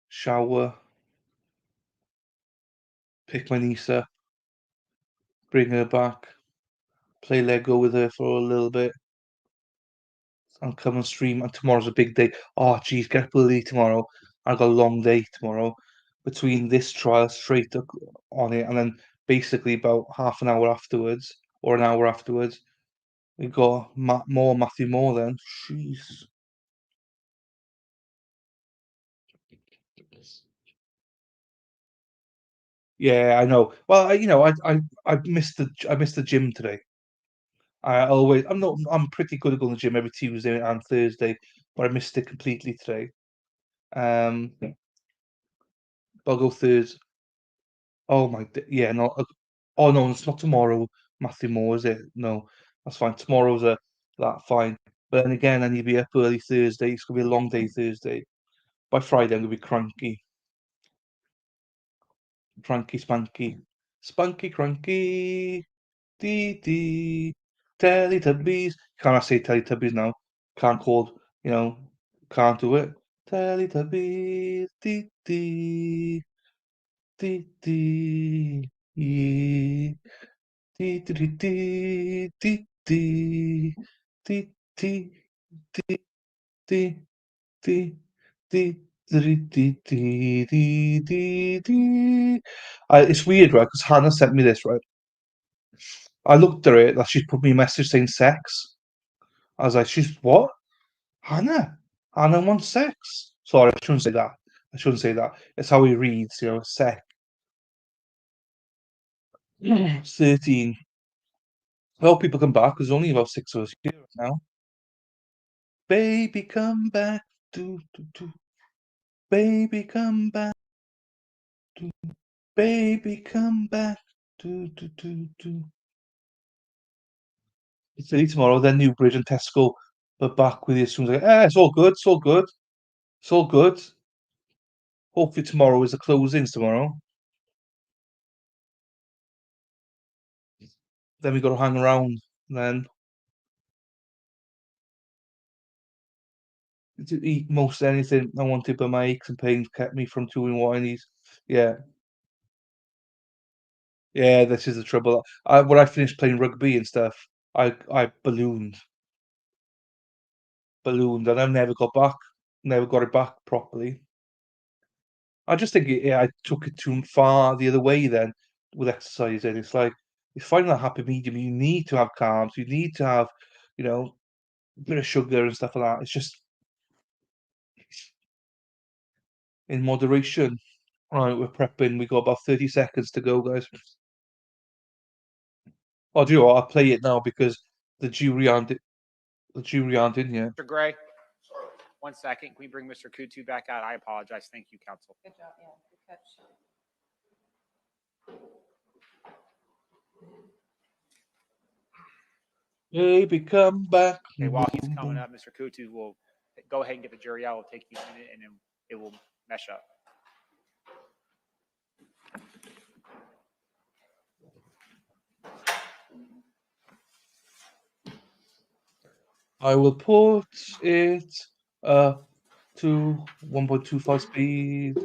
shower, pick my niece up, bring her back, play Lego with her for a little bit, and come and stream. And tomorrow's a big day. Oh, geez, get up early tomorrow. I've got a long day tomorrow between this trial straight up on it, and then basically about half an hour afterwards or an hour afterwards, we got more Matthew Moore then. Jeez. Yeah, I know. Well, I missed the gym today. I'm pretty good at going to the gym every Tuesday and Thursday, but I missed it completely today. But I'll go Thursday. Oh my, yeah, no. Oh no, it's not tomorrow, Matthew Moore, is it? No, that's fine. Tomorrow's that fine. But then again, I need to be up early Thursday. It's gonna be a long day Thursday. By Friday, I'm gonna be cranky, cranky, spunky, cranky. Dee dee. Teletubbies. Can't I say Teletubbies now? Can't call, can't do it. Teletubbies. Dee dee. Dee dee. Dee dee dee dee dee dee. Dee dee dee dee dee. Dee dee dee dee dee dee dee. It's weird, right? Because Hannah sent me this, right? I looked at it, like she's put me a message saying sex. I was like, she's what? Hannah? Hannah wants sex. Sorry, I shouldn't say that. I shouldn't say that. It's how he reads, sex. 13. I hope people come back. There's only about 6 of us here right now. Baby, come back. Do, do, do. Baby, come back. Do. Baby, come back. Do, do, do, do. It's Philly tomorrow, then Newbridge and Tesco. But back with you as soon as it's all good. It's all good. It's all good. Hopefully tomorrow is the closings tomorrow. Then we got to hang around. Then to eat most anything I wanted, but my aches and pains kept me from doing what I need. Yeah, yeah. This is the trouble. When I finished playing rugby and stuff, I ballooned, and I never got back. Never got it back properly. I just think I took it too far the other way then with exercising. It's like it's finding that happy medium. You need to have carbs. You need to have, a bit of sugar and stuff like that. It's just in moderation. Right, we're prepping. We got about 30 seconds to go, guys. Oh, do you know what? I'll play it now because the jury aren't in yet. Mr. Gray, 1 second. Can we bring Mr. Kutu back out? I apologize. Thank you, counsel. Good job, yeah, good catch. Baby, come back. Okay, while he's coming up, Mr. Kutu will go ahead and get the jury out. It'll take you a minute and then it will mesh up. I will put it to 1.25 speed.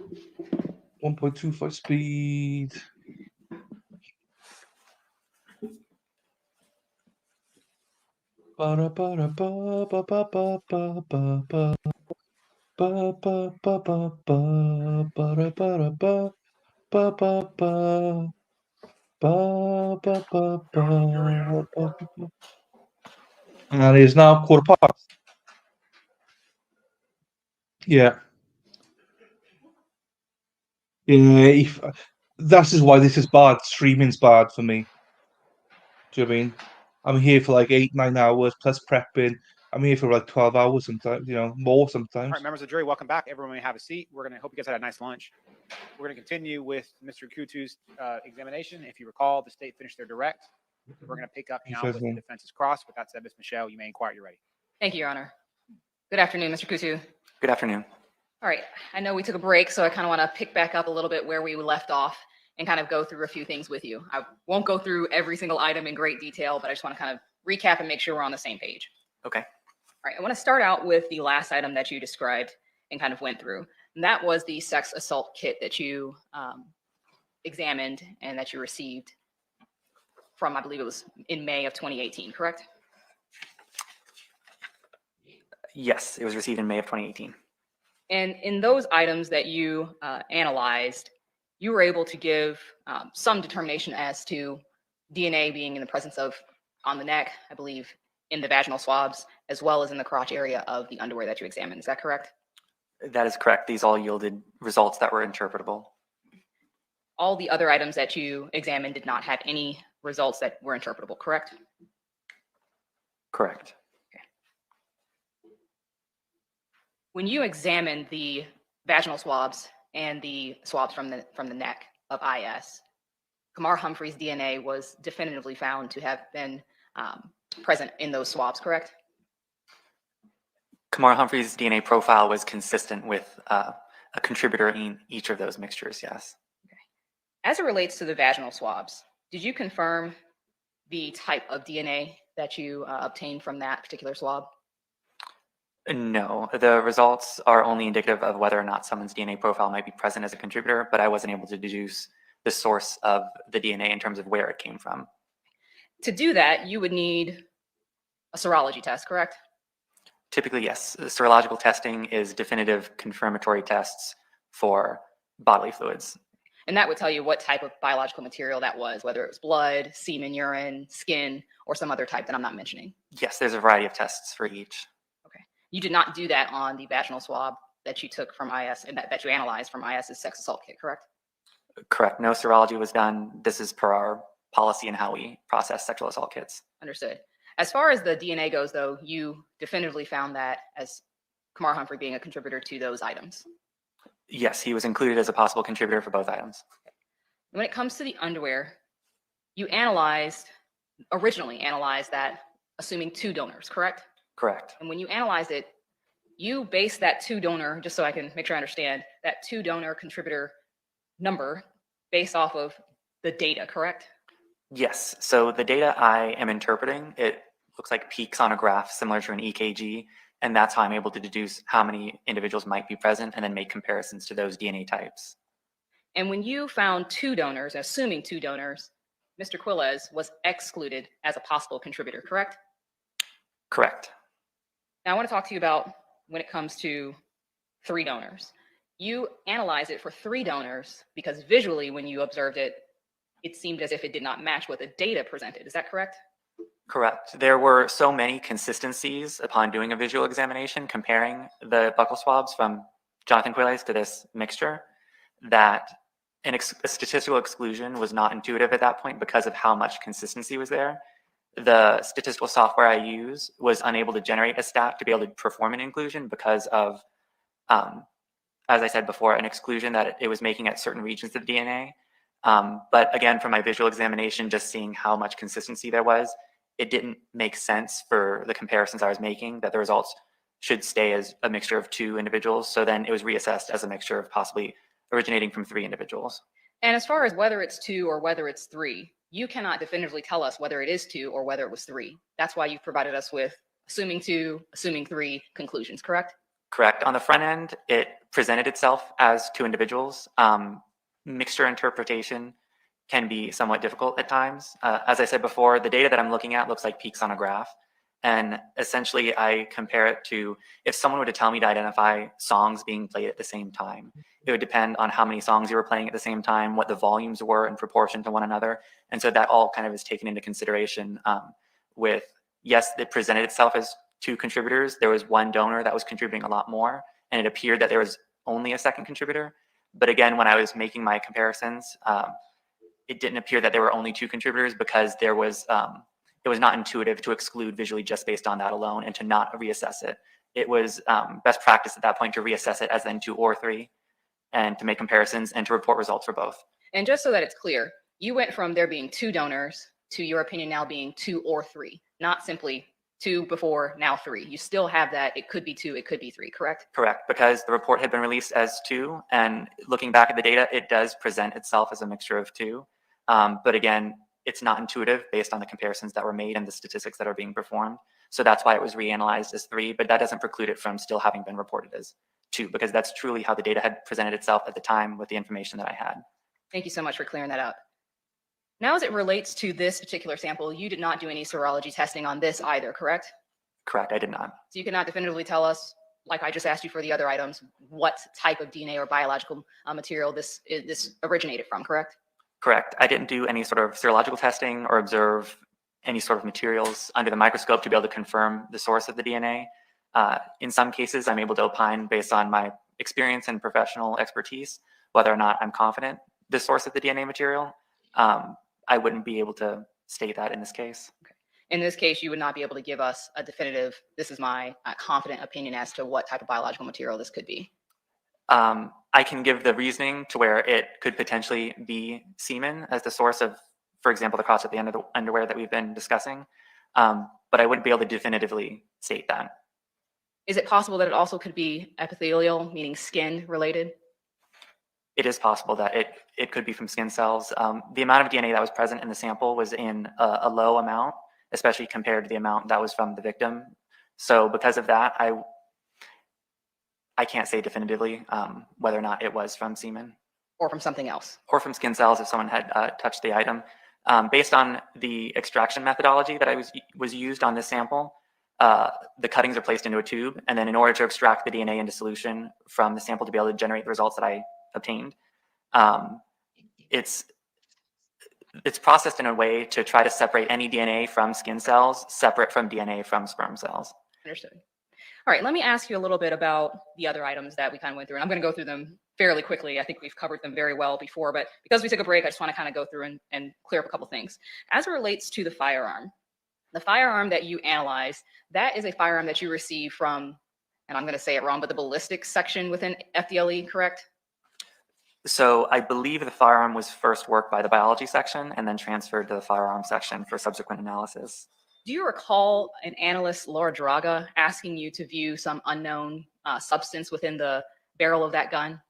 1.25 speed. Ba ba ba ba ba ba ba ba ba ba. Ba ba ba ba ba ba ba ba ba ba ba. Ba ba ba ba ba ba. And it is now 1:15. Yeah. Yeah, that is why this is bad. Streaming's bad for me. Do you know what I mean? I'm here for like 8, 9 hours plus prepping. I'm here for like 12 hours sometimes, more sometimes. All right, members of the jury, welcome back. Everyone may have a seat. We're going to hope you guys had a nice lunch. We're going to continue with Mr. Kutu's examination. If you recall, the state finished their direct. We're going to pick up now with the defense's cross. With that said, Ms. Michelle, you may inquire. You're ready. Thank you, Your Honor. Good afternoon, Mr. Kutu. Good afternoon. All right, I know we took a break, so I kind of want to pick back up a little bit where we left off and kind of go through a few things with you. I won't go through every single item in great detail, but I just want to kind of recap and make sure we're on the same page. Okay. All right, I want to start out with the last item that you described and kind of went through, and that was the sex assault kit that you examined and that you received from, I believe it was in May of 2018, correct? Yes, it was received in May of 2018. And in those items that you analyzed, you were able to give some determination as to DNA being in the presence of on the neck, I believe, in the vaginal swabs, as well as in the crotch area of the underwear that you examined. Is that correct? That is correct. These all yielded results that were interpretable. All the other items that you examined did not have any results that were interpretable, correct? Correct. When you examined the vaginal swabs and the swabs from the neck of IS, Kamar Humphrey's DNA was definitively found to have been present in those swabs, correct? Kamar Humphrey's DNA profile was consistent with a contributor in each of those mixtures, yes. Okay. As it relates to the vaginal swabs, did you confirm the type of DNA that you obtained from that particular swab? No, the results are only indicative of whether or not someone's DNA profile might be present as a contributor, but I wasn't able to deduce the source of the DNA in terms of where it came from. To do that, you would need a serology test, correct? Typically, yes. Serological testing is definitive confirmatory tests for bodily fluids. And that would tell you what type of biological material that was, whether it was blood, semen, urine, skin, or some other type that I'm not mentioning. Yes, there's a variety of tests for each. Okay. You did not do that on the vaginal swab that you took from IS and that you analyzed from IS's sex assault kit, correct? Correct. No serology was done. This is per our policy and how we process sexual assault kits. Understood. As far as the DNA goes, though, you definitively found that as Kamar Humphrey being a contributor to those items. Yes, he was included as a possible contributor for both items. When it comes to the underwear, you originally analyzed that assuming 2 donors, correct? Correct. And when you analyzed it, you based that 2 donor, just so I can make sure I understand, that 2 donor contributor number based off of the data, correct? Yes. So the data I am interpreting, it looks like peaks on a graph similar to an EKG, and that's how I'm able to deduce how many individuals might be present and then make comparisons to those DNA types. And when you found 2 donors, assuming 2 donors, Mr. Quiles was excluded as a possible contributor, correct? Correct. Now I want to talk to you about when it comes to 3 donors. You analyzed it for 3 donors because visually when you observed it, it seemed as if it did not match what the data presented. Is that correct? Correct. There were so many consistencies upon doing a visual examination comparing the buccal swabs from Johnathan Quiles to this mixture that a statistical exclusion was not intuitive at that point because of how much consistency was there. The statistical software I use was unable to generate a stat to be able to perform an inclusion because of, as I said before, an exclusion that it was making at certain regions of DNA. But again, from my visual examination, just seeing how much consistency there was, it didn't make sense for the comparisons I was making that the results should stay as a mixture of 2 individuals. So then it was reassessed as a mixture of possibly originating from 3 individuals. And as far as whether it's 2 or whether it's 3, you cannot definitively tell us whether it is 2 or whether it was 3. That's why you've provided us with assuming 2, assuming 3 conclusions, correct? Correct. On the front end, it presented itself as 2 individuals. Mixture interpretation can be somewhat difficult at times. As I said before, the data that I'm looking at looks like peaks on a graph. And essentially, I compare it to if someone were to tell me to identify songs being played at the same time, it would depend on how many songs you were playing at the same time, what the volumes were in proportion to one another. And so that all kind of is taken into consideration with, yes, it presented itself as 2 contributors. There was 1 donor that was contributing a lot more, and it appeared that there was only a second contributor. But again, when I was making my comparisons, it didn't appear that there were only 2 contributors because there was it was not intuitive to exclude visually just based on that alone and to not reassess it. It was best practice at that point to reassess it as then 2 or 3 and to make comparisons and to report results for both. And just so that it's clear, you went from there being 2 donors to your opinion now being 2 or 3, not simply 2 before, now 3. You still have that. It could be 2, it could be 3, correct? Correct, because the report had been released as 2, and looking back at the data, it does present itself as a mixture of 2. But again, it's not intuitive based on the comparisons that were made and the statistics that are being performed. So that's why it was reanalyzed as 3, but that doesn't preclude it from still having been reported as 2, because that's truly how the data had presented itself at the time with the information that I had. Thank you so much for clearing that up. Now, as it relates to this particular sample, you did not do any serology testing on this either, correct? Correct, I did not. So you cannot definitively tell us, like I just asked you for the other items, what type of DNA or biological material this originated from, correct? Correct. I didn't do any sort of serological testing or observe any sort of materials under the microscope to be able to confirm the source of the DNA. In some cases, I'm able to opine based on my experience and professional expertise, whether or not I'm confident the source of the DNA material. I wouldn't be able to state that in this case. Okay. In this case, you would not be able to give us a definitive, this is my confident opinion as to what type of biological material this could be. I can give the reasoning to where it could potentially be semen as the source of, for example, the cross at the end of the underwear that we've been discussing, but I wouldn't be able to definitively state that. Is it possible that it also could be epithelial, meaning skin related? It is possible that it could be from skin cells. The amount of DNA that was present in the sample was in a low amount, especially compared to the amount that was from the victim. So because of that, I can't say definitively whether or not it was from semen. Or from something else. Or from skin cells if someone had touched the item. Based on the extraction methodology that was used on this sample, the cuttings are placed into a tube, and then in order to extract the DNA into solution from the sample to be able to generate the results that I obtained, it's processed in a way to try to separate any DNA from skin cells separate from DNA from sperm cells. Understood. All right, let me ask you a little bit about the other items that we kind of went through. And I'm going to go through them fairly quickly. I think we've covered them very well before, but because we took a break, I just want to kind of go through and clear up a couple things. As it relates to the firearm that you analyzed, that is a firearm that you received from, and I'm going to say it wrong, but the ballistics section within FDLE, correct? So I believe the firearm was first worked by the biology section and then transferred to the firearm section for subsequent analysis. Do you recall an analyst, Laura Draga, asking you to view some unknown substance within the barrel of that gun?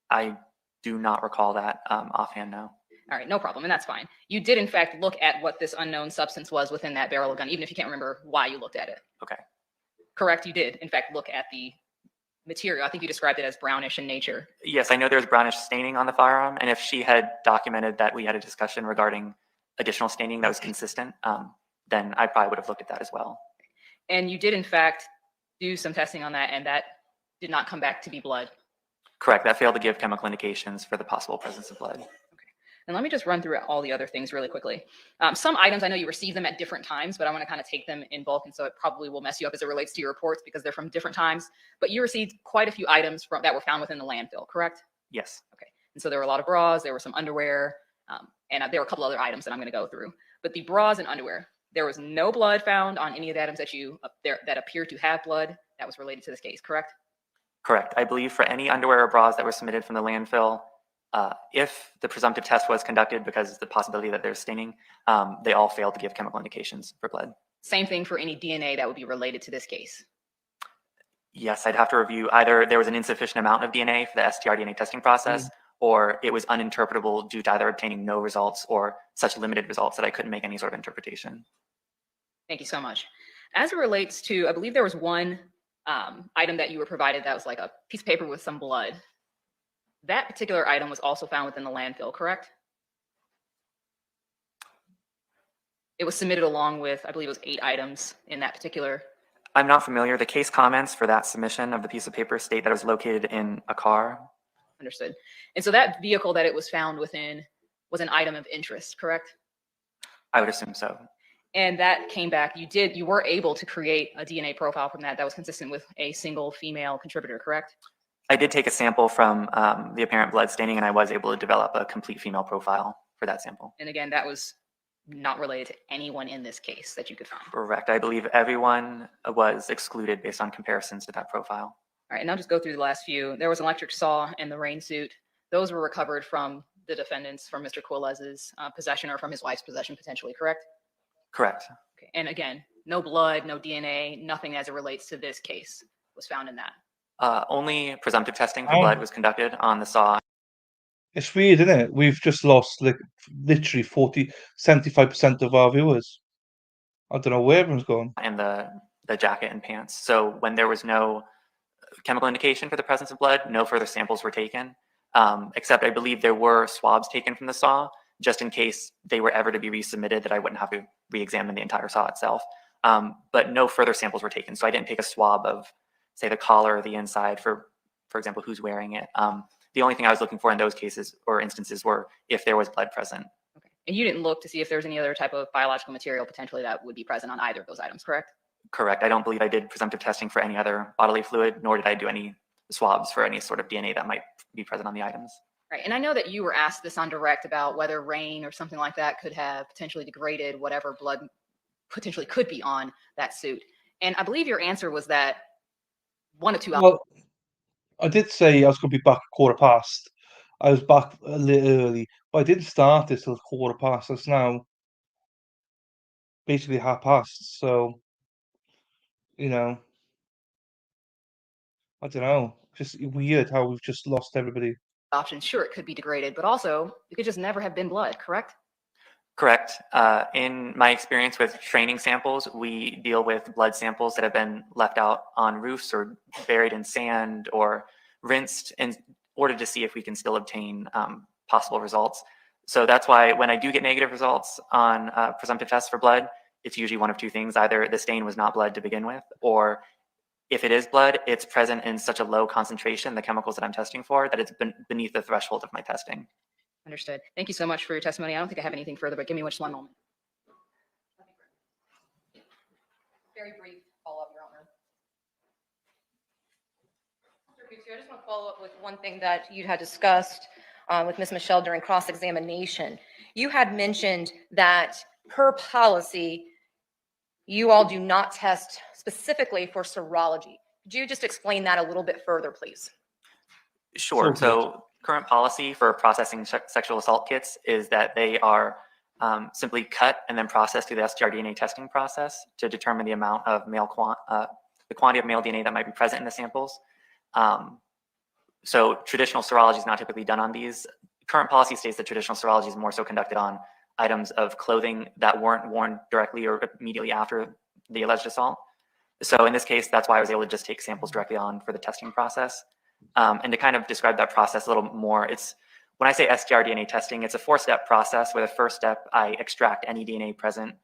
I do not recall that offhand, no. All right, no problem, and that's fine. You did, in fact, look at what this unknown substance was within that barrel of gun, even if you can't remember why you looked at it. Okay. Correct, you did, in fact, look at the material. I think you described it as brownish in nature. Yes, I know there's brownish staining on the firearm, and if she had documented that we had a discussion regarding additional staining that was consistent, then I probably would have looked at that as well. And you did, in fact, do some testing on that, and that did not come back to be blood. Correct. That failed to give chemical indications for the possible presence of blood. Okay. And let me just run through all the other things really quickly. Some items, I know you received them at different times, but I want to kind of take them in bulk, and so it probably will mess you up as it relates to your reports because they're from different times. But you received quite a few items that were found within the landfill, correct? Yes. Okay. And so there were a lot of bras, there were some underwear, and there were a couple other items that I'm going to go through. But the bras and underwear, there was no blood found on any of the items that appear to have blood that was related to this case, correct? Correct. I believe for any underwear or bras that were submitted from the landfill, if the presumptive test was conducted, because the possibility that there's staining, they all failed to give chemical indications for blood. Same thing for any DNA that would be related to this case. Yes, I'd have to review either there was an insufficient amount of DNA for the STR DNA testing process, or it was uninterpretable due to either obtaining no results or such limited results that I couldn't make any sort of interpretation. Thank you so much. As it relates to, I believe there was one item that you were provided that was like a piece of paper with some blood. That particular item was also found within the landfill, correct? It was submitted along with, I believe it was 8 items in that particular. I'm not familiar. The case comments for that submission of the piece of paper state that it was located in a car. Understood. And so that vehicle that it was found within was an item of interest, correct? I would assume so. And that came back, you were able to create a DNA profile from that was consistent with a single female contributor, correct? I did take a sample from the apparent blood staining, and I was able to develop a complete female profile for that sample. And again, that was not related to anyone in this case that you could find. Correct. I believe everyone was excluded based on comparisons to that profile. All right, and I'll just go through the last few. There was an electric saw and the rain suit. Those were recovered from the defendants, from Mr. Quiles' possession or from his wife's possession, potentially, correct? Correct. Okay. And again, no blood, no DNA, nothing as it relates to this case was found in that. Only presumptive testing for blood was conducted on the saw. It's weird, isn't it? We've just lost like literally 75% of our viewers. I don't know where everyone's gone. And the jacket and pants. So when there was no chemical indication for the presence of blood, no further samples were taken, except I believe there were swabs taken from the saw, just in case they were ever to be resubmitted, that I wouldn't have to re-examine the entire saw itself. But no further samples were taken. So I didn't take a swab of, say, the collar or the inside, for example, who's wearing it. The only thing I was looking for in those cases or instances were if there was blood present. Okay. And you didn't look to see if there's any other type of biological material potentially that would be present on either of those items, correct? Correct. I don't believe I did presumptive testing for any other bodily fluid, nor did I do any swabs for any sort of DNA that might be present on the items. Right. And I know that you were asked this on direct about whether rain or something like that could have potentially degraded whatever blood potentially could be on that suit. And I believe your answer was that 1 or 2 hours. Well, I did say I was going to be back at 1:15. I was back a little early, but I didn't start it till 1:15. It's now basically past. So, you know, I don't know. Just weird how we've just lost everybody. Options. Sure, it could be degraded, but also it could just never have been blood, correct? Correct. In my experience with training samples, we deal with blood samples that have been left out on roofs or buried in sand or rinsed in order to see if we can still obtain possible results. So that's why when I do get negative results on presumptive tests for blood, it's usually one of 2 things. Either the stain was not blood to begin with, or if it is blood, it's present in such a low concentration, the chemicals that I'm testing for, that it's beneath the threshold of my testing. Understood. Thank you so much for your testimony. I don't think I have anything further, but give me just one moment. Very brief follow-up, Your Honor. Mr. Bucci, I just want to follow up with one thing that you had discussed with Ms. Michelle during cross-examination. You had mentioned that per policy, you all do not test specifically for serology. Could you just explain that a little bit further, please? Sure. So current policy for processing sexual assault kits is that they are simply cut and then processed through the STR-DNA testing process to determine the amount of the quantity of male DNA that might be present in the samples. So traditional serology is not typically done on these. Current policy states that traditional serology is more so conducted on items of clothing that weren't worn directly or immediately after the alleged assault. So in this case, that's why I was able to just take samples directly on for the testing process. And to kind of describe that process a little more, when I say STR-DNA testing, it's a 4-step process where the first step, I extract any DNA present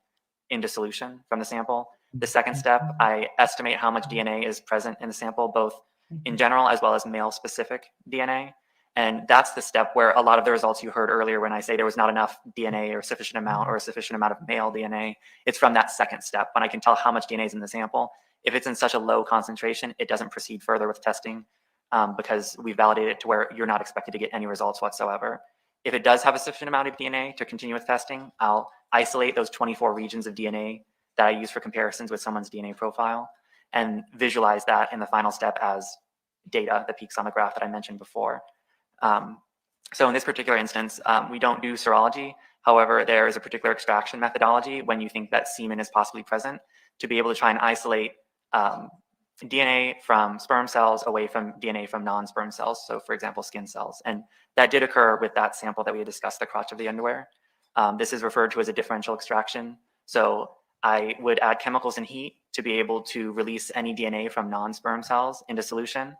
into solution from the sample. The second step, I estimate how much DNA is present in the sample, both in general as well as male-specific DNA. And that's the step where a lot of the results you heard earlier when I say there was not enough DNA or sufficient amount or a sufficient amount of male DNA, it's from that second step when I can tell how much DNA is in the sample. If it's in such a low concentration, it doesn't proceed further with testing. because we validated it to where you're not expected to get any results whatsoever. If it does have a sufficient amount of DNA to continue with testing, I'll isolate those 24 regions of DNA that I use for comparisons with someone's DNA profile and visualize that in the final step as data, the peaks on the graph that I mentioned before. So in this particular instance, we don't do serology. However, there is a particular extraction methodology when you think that semen is possibly present to be able to try and isolate DNA from sperm cells away from DNA from non-sperm cells. So for example, skin cells. And that did occur with that sample that we had discussed, the crotch of the underwear. This is referred to as a differential extraction. So I would add chemicals and heat to be able to release any DNA from non-sperm cells into solution.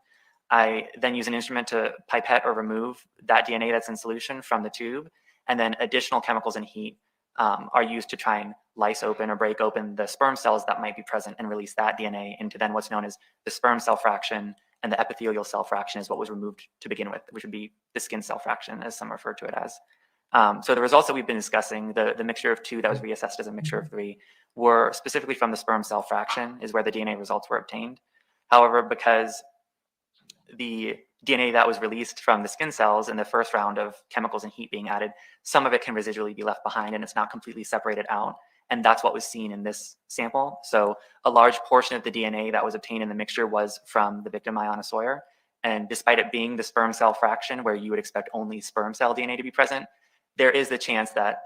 I then use an instrument to pipette or remove that DNA that's in solution from the tube. And then additional chemicals and heat are used to try and lyse open or break open the sperm cells that might be present and release that DNA into then what's known as the sperm cell fraction, and the epithelial cell fraction is what was removed to begin with, which would be the skin cell fraction, as some refer to it as. So the results that we've been discussing, the mixture of 2 that was reassessed as a mixture of 3, were specifically from the sperm cell fraction is where the DNA results were obtained. However, because the DNA that was released from the skin cells in the first round of chemicals and heat being added, some of it can residually be left behind and it's not completely separated out. And that's what was seen in this sample. So a large portion of the DNA that was obtained in the mixture was from the victim Ayana Sawyer. And despite it being the sperm cell fraction where you would expect only sperm cell DNA to be present, there is the chance that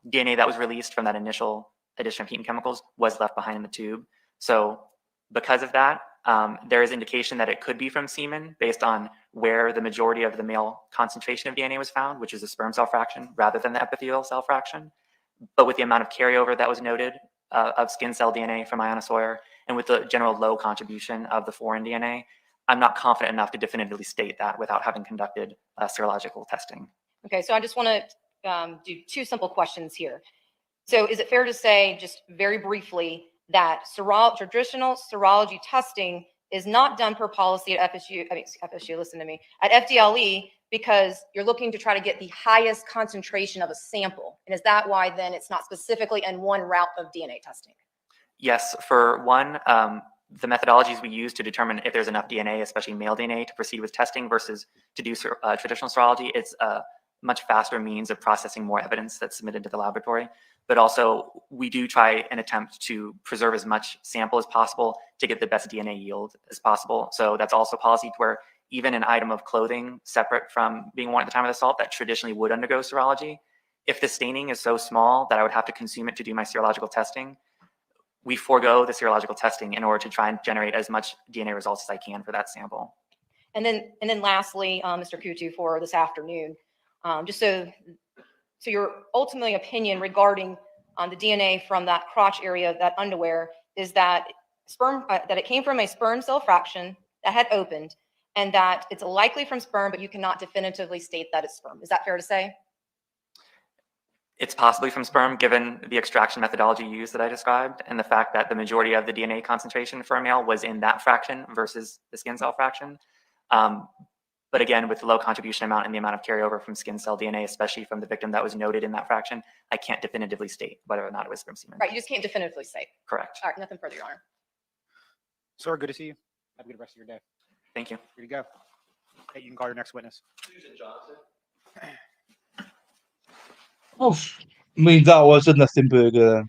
DNA that was released from that initial addition of heat and chemicals was left behind in the tube. So because of that, there is indication that it could be from semen based on where the majority of the male concentration of DNA was found, which is the sperm cell fraction rather than the epithelial cell fraction. But with the amount of carryover that was noted of skin cell DNA from Ayana Sawyer, and with the general low contribution of the foreign DNA, I'm not confident enough to definitively state that without having conducted serological testing. Okay, so I just want to do 2 simple questions here. So is it fair to say, just very briefly, that traditional serology testing is not done per policy at FSU, listen to me, at FDLE, because you're looking to try to get the highest concentration of a sample? And is that why then it's not specifically in one route of DNA testing? Yes, for one, the methodologies we use to determine if there's enough DNA, especially male DNA, to proceed with testing versus to do traditional serology, it's a much faster means of processing more evidence that's submitted to the laboratory. But also, we do try and attempt to preserve as much sample as possible to get the best DNA yield as possible. So that's also policy where even an item of clothing separate from being worn at the time of the assault that traditionally would undergo serology, if the staining is so small that I would have to consume it to do my serological testing, we forego the serological testing in order to try and generate as much DNA results as I can for that sample. And then lastly, Mr. Kutu, for this afternoon, just so your ultimately opinion regarding the DNA from that crotch area of that underwear is that that it came from a sperm cell fraction that had opened, and that it's likely from sperm, but you cannot definitively state that it's sperm. Is that fair to say? It's possibly from sperm, given the extraction methodology used that I described, and the fact that the majority of the DNA concentration for a male was in that fraction versus the skin cell fraction. But again, with the low contribution amount and the amount of carryover from skin cell DNA, especially from the victim that was noted in that fraction, I can't definitively state whether or not it was from semen. Right, you just can't definitively say. Correct. All right, nothing further, Your Honor. Sir, good to see you. Have a good rest of your day. Thank you. Here you go. Hey, you can call your next witness. Susan Johnson. Oh, I mean, that was a nothing burger.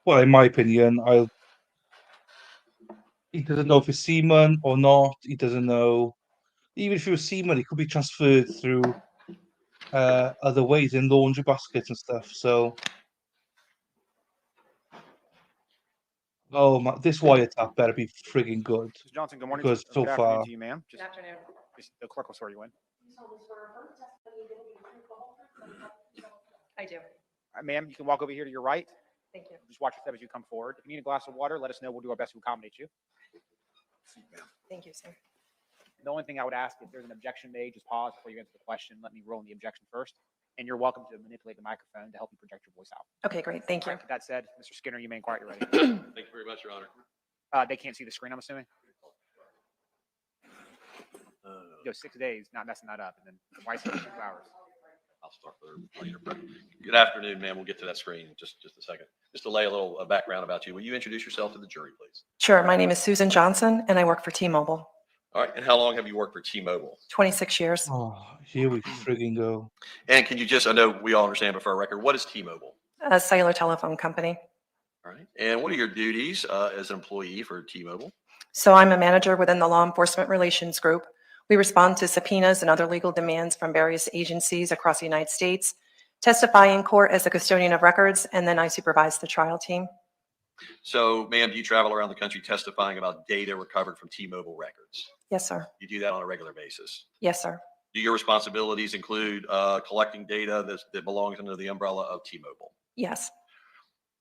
Well, in my opinion, he doesn't know if it's semen or not. He doesn't know. Even if it was semen, it could be transferred through other ways in laundry baskets and stuff. So, oh my, this wiretap better be frigging good. Mr. Johnson, good morning. Because so Good afternoon far, to you, ma'am. Good afternoon. The clerk will swear you in. I do. All right, ma'am, you can walk over here to your right. Thank you. Just watch your step as you come forward. If you need a glass of water, let us know. We'll do our best to accommodate you. Thank you, sir. The only thing I would ask, if there's an objection made, just pause before you answer the question. Let me roll in the objection first. And you're welcome to manipulate the microphone to help you project your voice out. Okay, great. Thank you. All right, with that said, Mr. Skinner, you may inquire at your ready. Thank you very much, Your Honor. They can't see the screen, I'm assuming. Go 6 days, not messing that up, and then twice in 2 hours. I'll I'll start there later. But good afternoon, ma'am. We'll get to that screen in just a second. Just to lay a little background about you, will you introduce yourself to the jury, please? Sure. My name is Susan Johnson, and I work for T-Mobile. All right. And how long have you worked for T-Mobile? 26 years. Oh, here we friggin' go. And can you just, I know we all understand, but for our record, what is T-Mobile? A cellular telephone company. All right. And what are your duties as an employee for T-Mobile? So I'm a manager within the Law Enforcement Relations Group. We respond to subpoenas and other legal demands from various agencies across the United States, testify in court as a custodian of records, and then I supervise the trial team. So, ma'am, do you travel around the country testifying about data recovered from T-Mobile records? Yes, sir. You do that on a regular basis? Yes, sir. Do your responsibilities include collecting data that belongs under the umbrella of T-Mobile? Yes.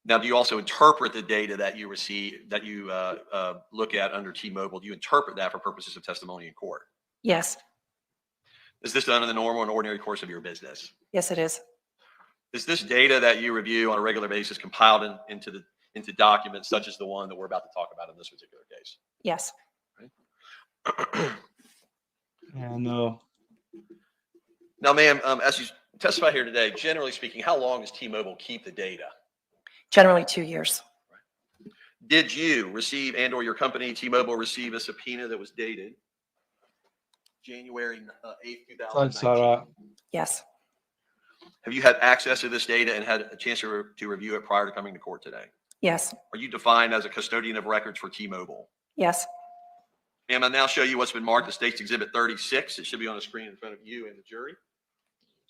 Now, do you also interpret the data that you receive, that you look at under T-Mobile? Do you interpret that for purposes of testimony in court? Yes. Is this done in the normal and ordinary course of your business? Yes, it is. Is this data that you review on a regular basis compiled into documents such as the one that we're about to talk about in this particular case? Yes. Yeah, no. Now, ma'am, as you testify here today, generally speaking, how long does T-Mobile keep the data? Generally 2 years. Did you receive and/or your company, T-Mobile, receive a subpoena that was dated January 8th, 2019? Yes. Have you had access to this data and had a chance to review it prior to coming to court today? Yes. Are you defined as a custodian of records for T-Mobile? Yes. Ma'am, I'll now show you what's been marked as State's Exhibit 36. It should be on the screen in front of you and the jury.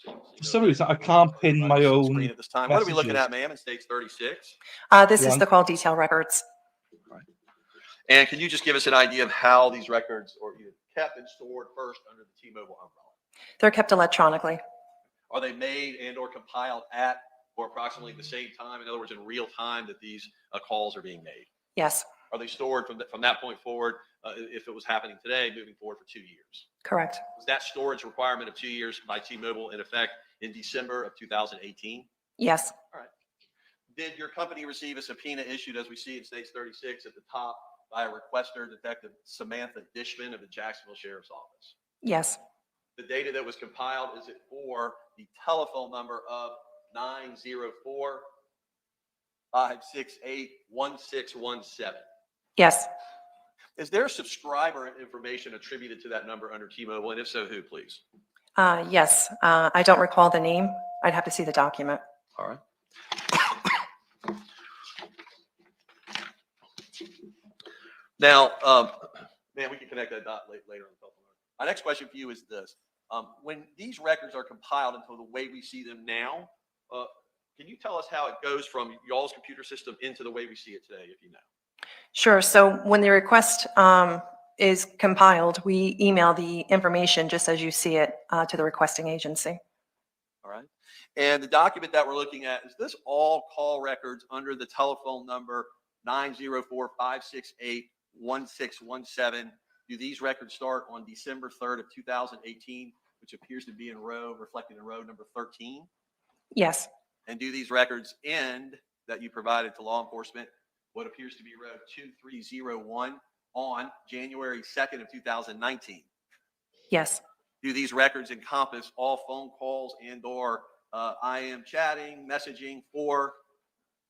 For some reason, I can't pin my own Screen at this time. What are we looking messages. at, ma'am, in State's 36? This is the call detail records. And can you just give us an idea of how these records are either kept and stored first under the T-Mobile umbrella? They're kept electronically. Are they made and or compiled at or approximately the same time? In other words, in real time that these calls are being made? Yes. Are they stored from that point forward, if it was happening today, moving forward for 2 years? Correct. Was that storage requirement of 2 years by T-Mobile in effect in December of 2018? Yes. All right. Did your company receive a subpoena issued, as we see in States 36 at the top, by a requester, Detective Samantha Dishman of the Jacksonville Sheriff's Office? Yes. The data that was compiled, is it for the telephone number of 904-568-1617? Yes. Is there subscriber information attributed to that number under T-Mobile? And if so, who, please? Yes. I don't recall the name. I'd have to see the document. All right. Now, man, we can connect that dot later on the telephone. My next question for you is this. When these records are compiled into the way we see them now, can you tell us how it goes from y'all's computer system into the way we see it today, if you know? Sure. So when the request is compiled, we email the information just as you see it to the requesting agency. All right. And the document that we're looking at, is this all call records under the telephone number 904-568-1617? Do these records start on December 3rd of 2018, which appears to be reflected in row number 13? Yes. And do these records end that you provided to law enforcement, what appears to be row 2301, on January 2nd of 2019? Yes. Do these records encompass all phone calls and or IM chatting, messaging for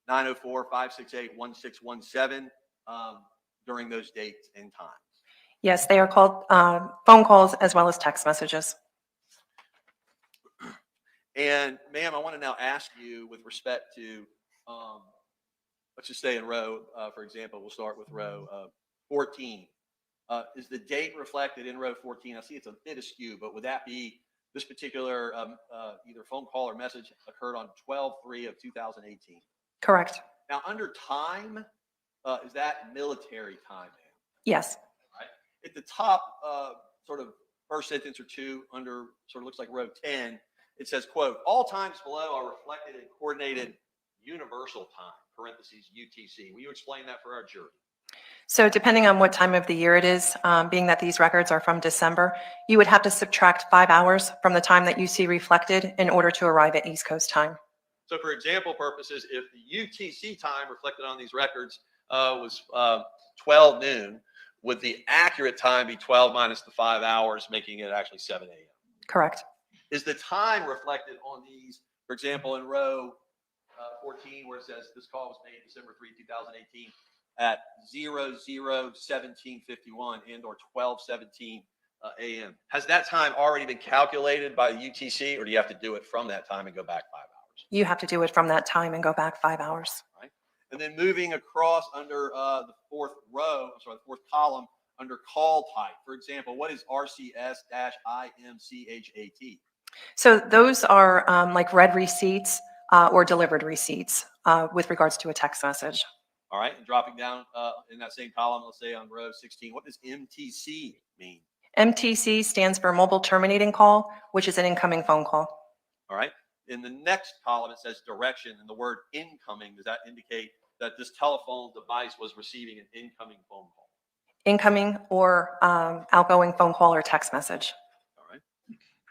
904-568-1617 during those dates and times? Yes, they are called phone calls as well as text messages. And ma'am, I want to now ask you with respect to, let's just say in row, for example, we'll start with row 14. Is the date reflected in row 14? I see it's a bit askew, but would that be this particular either phone call or message occurred on 12/3 of 2018? Correct. Now, under time, is that military time, ma'am? Yes. Right. At the top, sort of first sentence or two, under sort of looks like row 10, it says, quote, all times below are reflected in coordinated universal time, parentheses, UTC. Will you explain that for our jury? So depending on what time of the year it is, being that these records are from December, you would have to subtract 5 hours from the time that you see reflected in order to arrive at East Coast time. So for example purposes, if the UTC time reflected on these records was 12 noon, would the accurate time be 12 minus the 5 hours, making it actually 7 a.m.? Correct. is the time reflected on these, for example, in row 14, where it says this call was made December 3, 2018 at 00:17:51 and or 12:17 a.m. Has that time already been calculated by the UTC, or do you have to do it from that time and go back 5 hours? You have to do it from that time and go back 5 hours. Right. And then moving across under the fourth column under call type. For example, what is RCS-IMCHAT? So those are like read receipts or delivered receipts with regards to a text message. All right, and dropping down in that same column, let's say on row 16, what does MTC mean? MTC stands for mobile terminating call, which is an incoming phone call. All right. In the next column, it says direction, and the word incoming, does that indicate that this telephone device was receiving an incoming phone call? Incoming or outgoing phone call or text message. All right.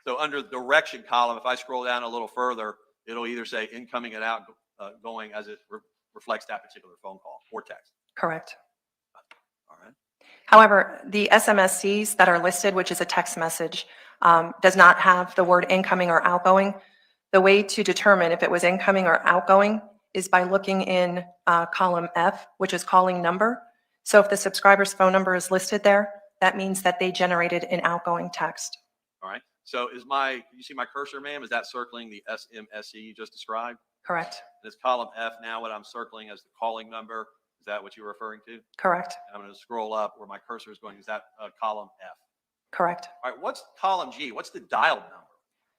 So under the direction column, if I scroll down a little further, it'll either say incoming and outgoing as it reflects that particular phone call or text. Correct. All right. However, the SMSCs that are listed, which is a text message, does not have the word incoming or outgoing. The way to determine if it was incoming or outgoing is by looking in column F, which is calling number. So if the subscriber's phone number is listed there, that means that they generated an outgoing text. All right. So you see my cursor, ma'am? Is that circling the SMSC you just described? Correct. This column F now, what I'm circling as the calling number, is that what you're referring to? Correct. And I'm going to scroll up where my cursor is going. Is that column F? Correct. All right. What's column G? What's the dialed number?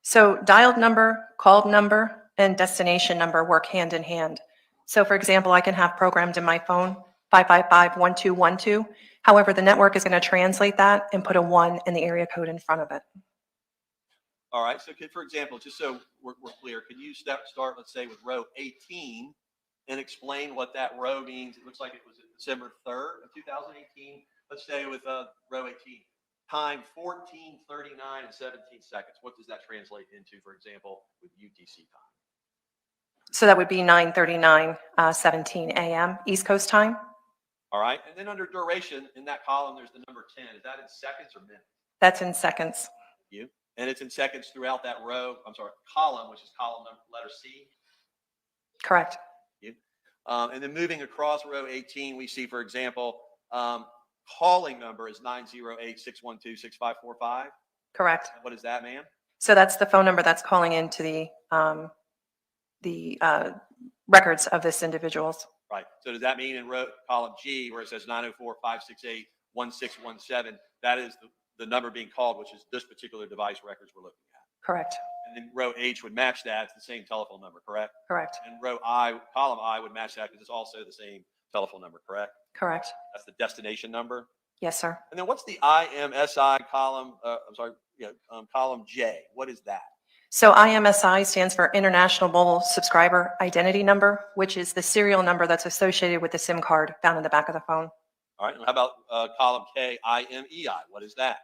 So dialed number, called number, and destination number work hand in hand. So for example, I can have programmed in my phone 555-1212. However, the network is going to translate that and put a 1 in the area code in front of it. All right. So, for example, just so we're clear, could you start, let's say, with row 18 and explain what that row means? It looks like it was December 3rd of 2018. Let's stay with row 18. Time 14:39 and 17 seconds. What does that translate into, for example, with UTC time? So that would be 9:39:17 a.m. East Coast time. All right. And then under duration, in that column, there's the number 10. Is that in seconds or minutes? That's in seconds. Thank you. And it's in seconds throughout that column, which is column number, letter C. Correct. Thank you. And then moving across row 18, we see, for example, calling number is 908-612-6545. Correct. What is that, ma'am? So that's the phone number that's calling into the records of this individual's. Right. So does that mean in column G, where it says 904-568-1617, that is the number being called, which is this particular device records we're looking at? Correct. And then row H would match that. It's the same telephone number, correct? Correct. And row I, column I would match that because it's also the same telephone number, correct? Correct. That's the destination number. Yes, sir. And then what's the IMSI column? Column J. What is that? So IMSI stands for International Mobile Subscriber Identity Number, which is the serial number that's associated with the SIM card found in the back of the phone. All right. And how about column K, IMEI? What is that?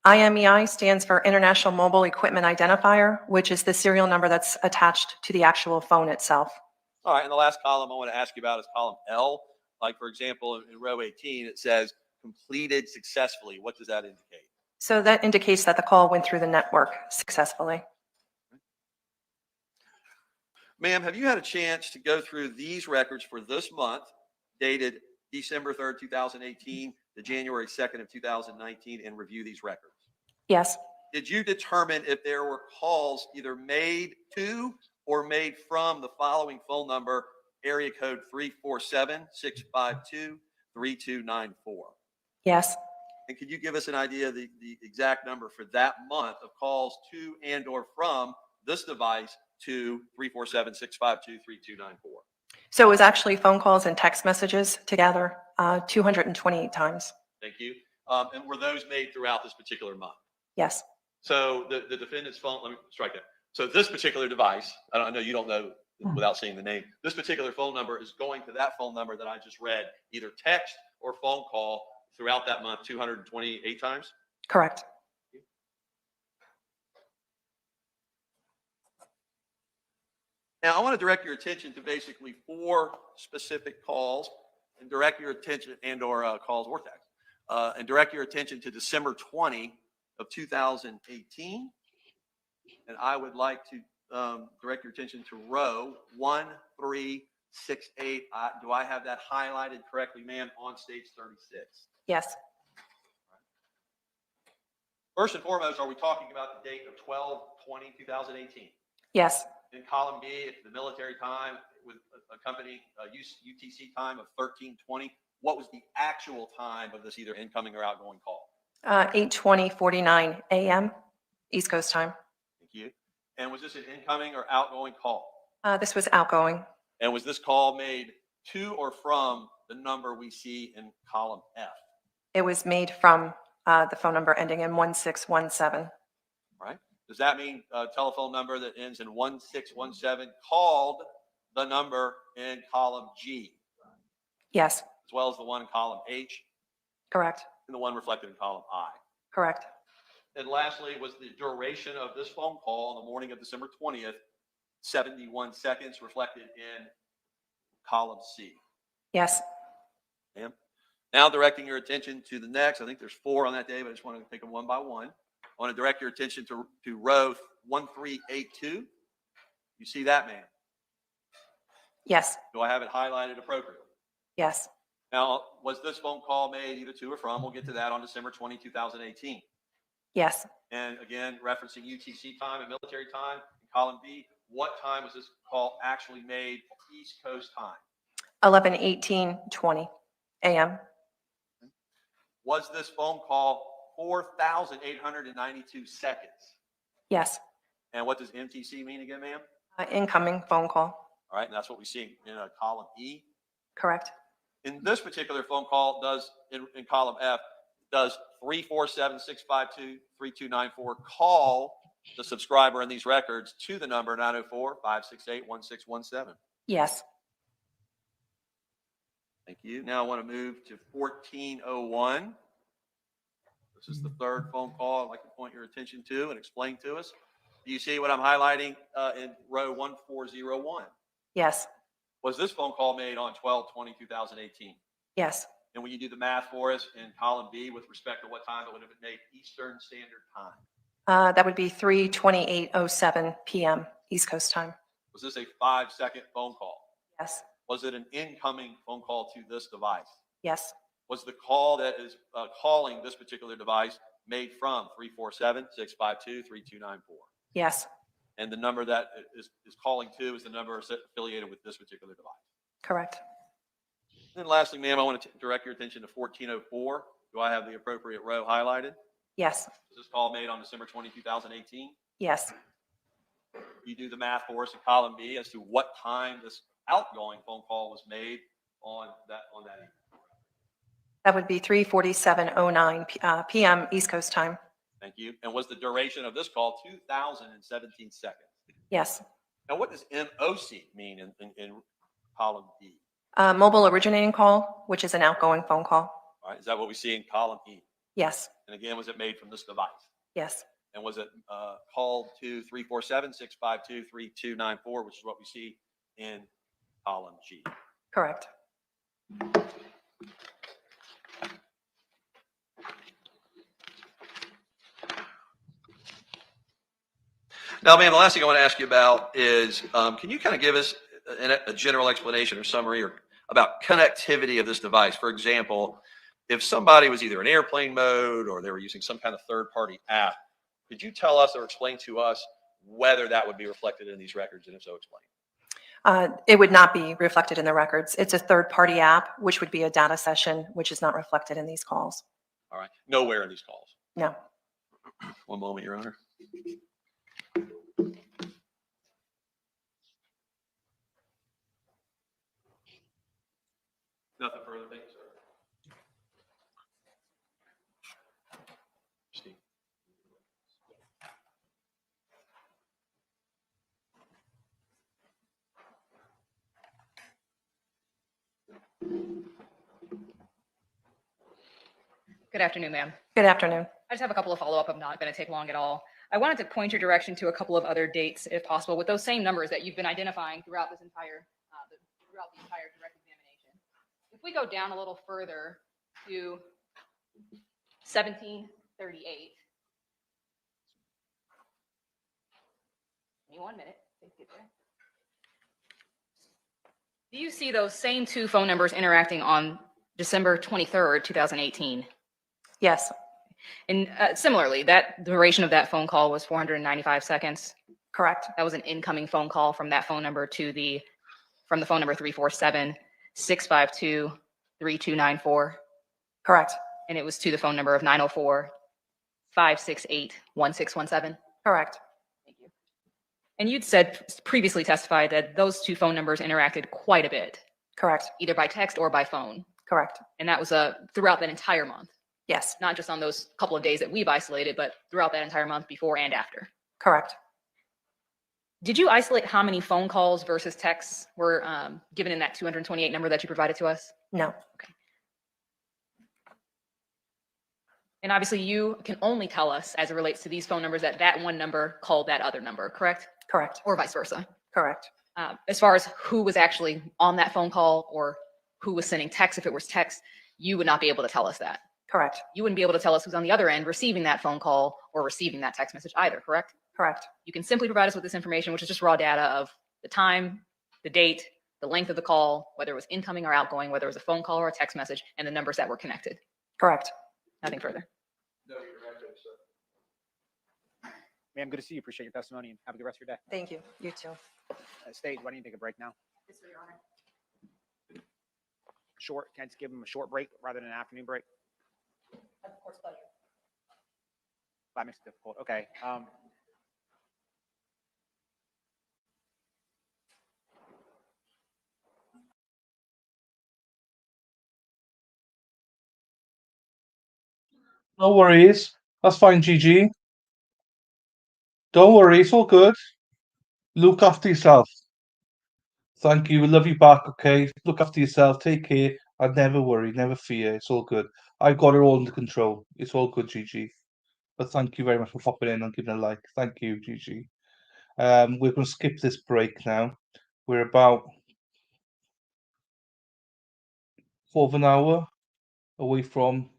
IMEI stands for International Mobile Equipment Identifier, which is the serial number that's attached to the actual phone itself. All right. And the last column I want to ask you about is column L. Like, for example, in row 18, it says completed successfully. What does that indicate? So that indicates that the call went through the network successfully. Ma'am, have you had a chance to go through these records for this month, dated December 3rd, 2018 to January 2nd of 2019, and review these records? Yes. Did you determine if there were calls either made to or made from the following phone number, area code 347-652-3294? Yes. And could you give us an idea of the exact number for that month of calls to and or from this device to 347-652-3294? So it was actually phone calls and text messages together 228 times. Thank you. And were those made throughout this particular month? Yes. So the defendant's phone, let me strike that. So this particular device, I know you don't know without seeing the name, this particular phone number is going to that phone number that I just read, either text or phone call throughout that month 228 times? Correct. Now, I want to direct your attention to basically 4 specific calls and direct your attention and/or calls or text, and direct your attention to December 20 of 2018 And I would like to direct your attention to row 1368. Do I have that highlighted correctly, ma'am, on stage 36? Yes. First and foremost, are we talking about the date of 12/20/2018? Yes. In column B, it's the military time with accompanying UTC time of 13:20. What was the actual time of this either incoming or outgoing call? 8:20:49 a.m. East Coast time. Thank you. And was this an incoming or outgoing call? This was outgoing. And was this call made to or from the number we see in column F? It was made from the phone number ending in 1617. All right. Does that mean a telephone number that ends in 1617 called the number in column G, Yes. as well as the one in column H Correct. and the one reflected in column I? Correct. And lastly, was the duration of this phone call on the morning of December 20th 71 seconds reflected in column C? Yes. Ma'am. Now directing your attention to the next, I think there's 4 on that day, but I just want to take them one by one. I want to direct your attention to row 1382. You see that, ma'am? Yes. Do I have it highlighted appropriately? Yes. Now, was this phone call made either to or from? We'll get to that on December 20, 2018. Yes. And again, referencing UTC time and military time in column B, what time was this call actually made East Coast time? 11:18:20 a.m. Was this phone call 4,892 seconds? Yes. And what does MTC mean again, ma'am? Incoming phone call. All right, and that's what we see in column E. Correct. In this particular phone call, in column F, does 347-652-3294 call the subscriber in these records to the number 904-568-1617? Yes. Thank you. Now I want to move to 1401. This is the third phone call I'd like to point your attention to and explain to us. Do you see what I'm highlighting in row 1401? Yes. Was this phone call made on 12/20/2018? Yes. And will you do the math for us in column B with respect to what time it would have been made Eastern Standard Time? That would be 3:28:07 p.m. East Coast time. Was this a 5-second phone call? Yes. Was it an incoming phone call to this device? Yes. Was the call that is calling this particular device made from 347-652-3294? Yes. And the number that is calling to is the number affiliated with this particular device? Correct. And lastly, ma'am, I want to direct your attention to 1404. Do I have the appropriate row highlighted? Yes. Was this call made on December 20, 2018? Yes. You do the math for us in column B as to what time this outgoing phone call was made on that evening. That would be 3:47:09 p.m. East Coast time. Thank you. And was the duration of this call 2,017 seconds? Yes. Now, what does MOC mean in column B? Mobile originating call, which is an outgoing phone call. All right. Is that what we see in column E? Yes. And again, was it made from this device? Yes. And was it called to 347-652-3294, which is what we see in column G? Correct. Now, ma'am, the last thing I want to ask you about is, can you kind of give us a general explanation or summary about connectivity of this device? For example, if somebody was either in airplane mode or they were using some kind of third-party app, could you tell us or explain to us whether that would be reflected in these records, and if so, explain? It would not be reflected in the records. It's a third-party app, which would be a data session, which is not reflected in these calls. All right. Nowhere in these calls. No. One moment, Your Honor. Nothing further, thank you, sir. Steve. Good afternoon, ma'am. Good afternoon. I just have a couple of follow-up. I'm not going to take long at all. I wanted to point your direction to a couple of other dates, if possible, with those same numbers that you've been identifying throughout this entire the entire direct examination. If we go down a little further to 1738, me 1 minute. Do you see those same two phone numbers interacting on December 23rd, 2018? Yes, And similarly, that duration of that phone call was 495 seconds. correct. That was an incoming phone call from that phone number from the phone number 347-652-3294. Correct. And it was to the phone number of 904-568-1617. Correct. Thank you. And you'd previously testified that those two phone numbers interacted quite a bit, Correct. either by text or by phone. Correct. And that was throughout that entire month, Yes, not just on those couple of days that we've isolated, but throughout that entire month before and after. correct. Did you isolate how many phone calls versus texts were given in that 228 number that you provided to us? No, And obviously you can only tell us as it relates to these phone numbers that one number called that other number, correct? correct. Or vice versa. Correct. As far as who was actually on that phone call or who was sending text, if it was text, you would not be able to tell us that. Correct. You wouldn't be able to tell us who's on the other end receiving that phone call or receiving that text message either, correct? Correct. You can simply provide us with this information, which is just raw data of the time, the date, the length of the call, whether it was incoming or outgoing, whether it was a phone call or a text message, and the numbers that were connected. Correct. Nothing further. Ma'am, good to see you. Appreciate your testimony and have a good rest of your day. Thank you. You too. State, why don't you take a break now? Short, can I just give them a short break rather than an afternoon break? Of course, pleasure. That makes it difficult. Okay. No worries. That's fine, Gigi. Don't worry, it's all good. Look after yourself. Thank you. We love you back, okay? Look after yourself. Take care. And never worry, never fear. It's all good. I've got it all under control. It's all good, Gigi. But thank you very much for popping in and giving a like. Thank you, Gigi. We're going to skip this break now. We're about quarter of an hour away from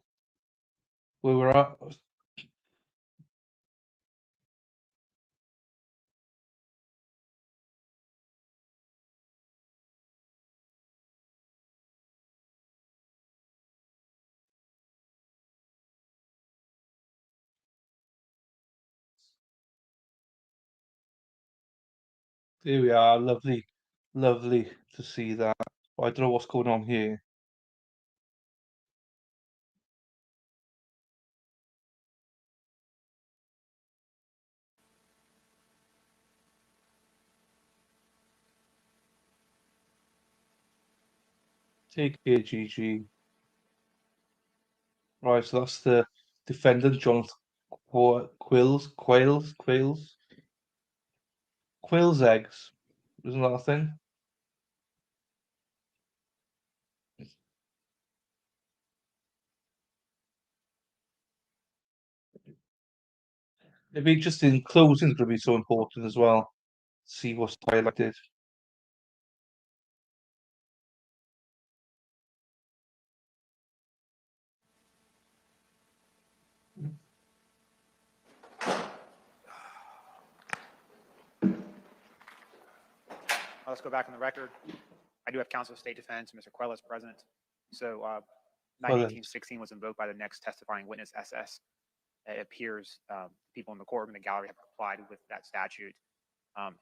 where we're at. There we are. Lovely, lovely to see that. I don't know what's going on here. Take care, Gigi. Right, so that's the defendant, Johnathan Quail's eggs. Isn't that a thing? Maybe just in closing is going to be so important as well. See what's highlighted. Let's go back on the record. I do have counsel of state defense, Mr. Quiles present. So 918-16 was invoked by the next testifying witness, SS. It appears people in the courtroom in the gallery have complied with that statute.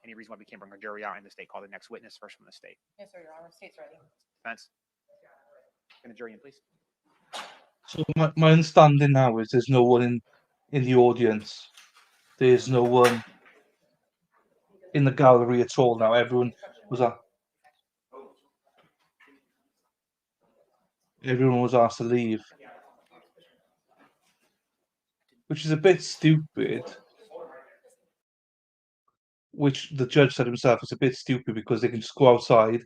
Any reason why we can't bring a jury out in the state, call the next witness first from the state? Yes, sir, Your Honor. State's ready. Defense? Bring the jury in, please. So my understanding now is there's no one in the audience. There's no one in the gallery at all now. Everyone was asked to leave, which is a bit stupid. Which the judge said himself is a bit stupid because they can just go outside,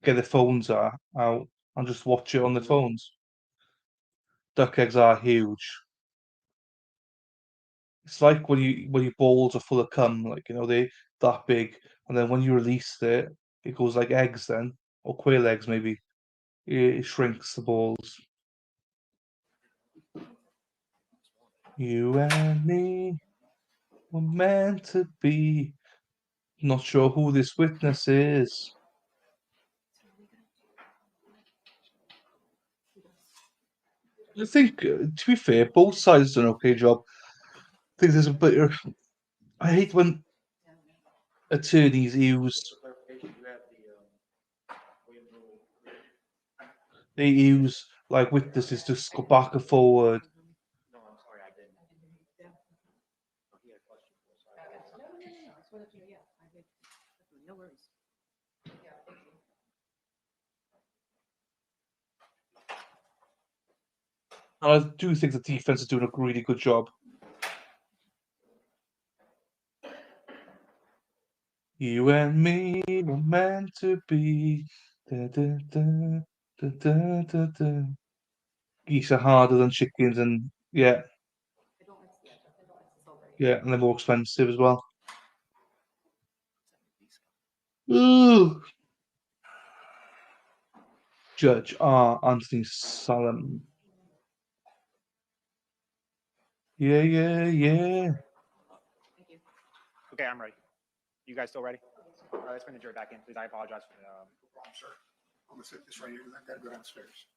get their phones out, and just watch it on their phones. Duck eggs are huge. It's like when your balls are full of cum, like they that big, and then when you release it, it goes like eggs then, or quail eggs maybe. It shrinks the balls. You and me were meant to be. Not sure who this witness is. I think, to be fair, both sides done an okay job. I think there's a bit. I hate when attorneys use like witnesses to go back and forward. No, I'm sorry, I didn't. Oh, he had a question for us. No worries. And I do think the defense is doing a really good job. You and me were meant to be. Da, da, da, da, da, da, da. Geese are harder than chickens, and yeah, and they're more expensive as well. Ooh. Judge R. Anthony Salem. Yeah. Okay, I'm ready. You guys still ready? All right, let's bring the jury back in, please. I apologize for the. I'm sorry. I'm gonna sit this right here, because I gotta go downstairs.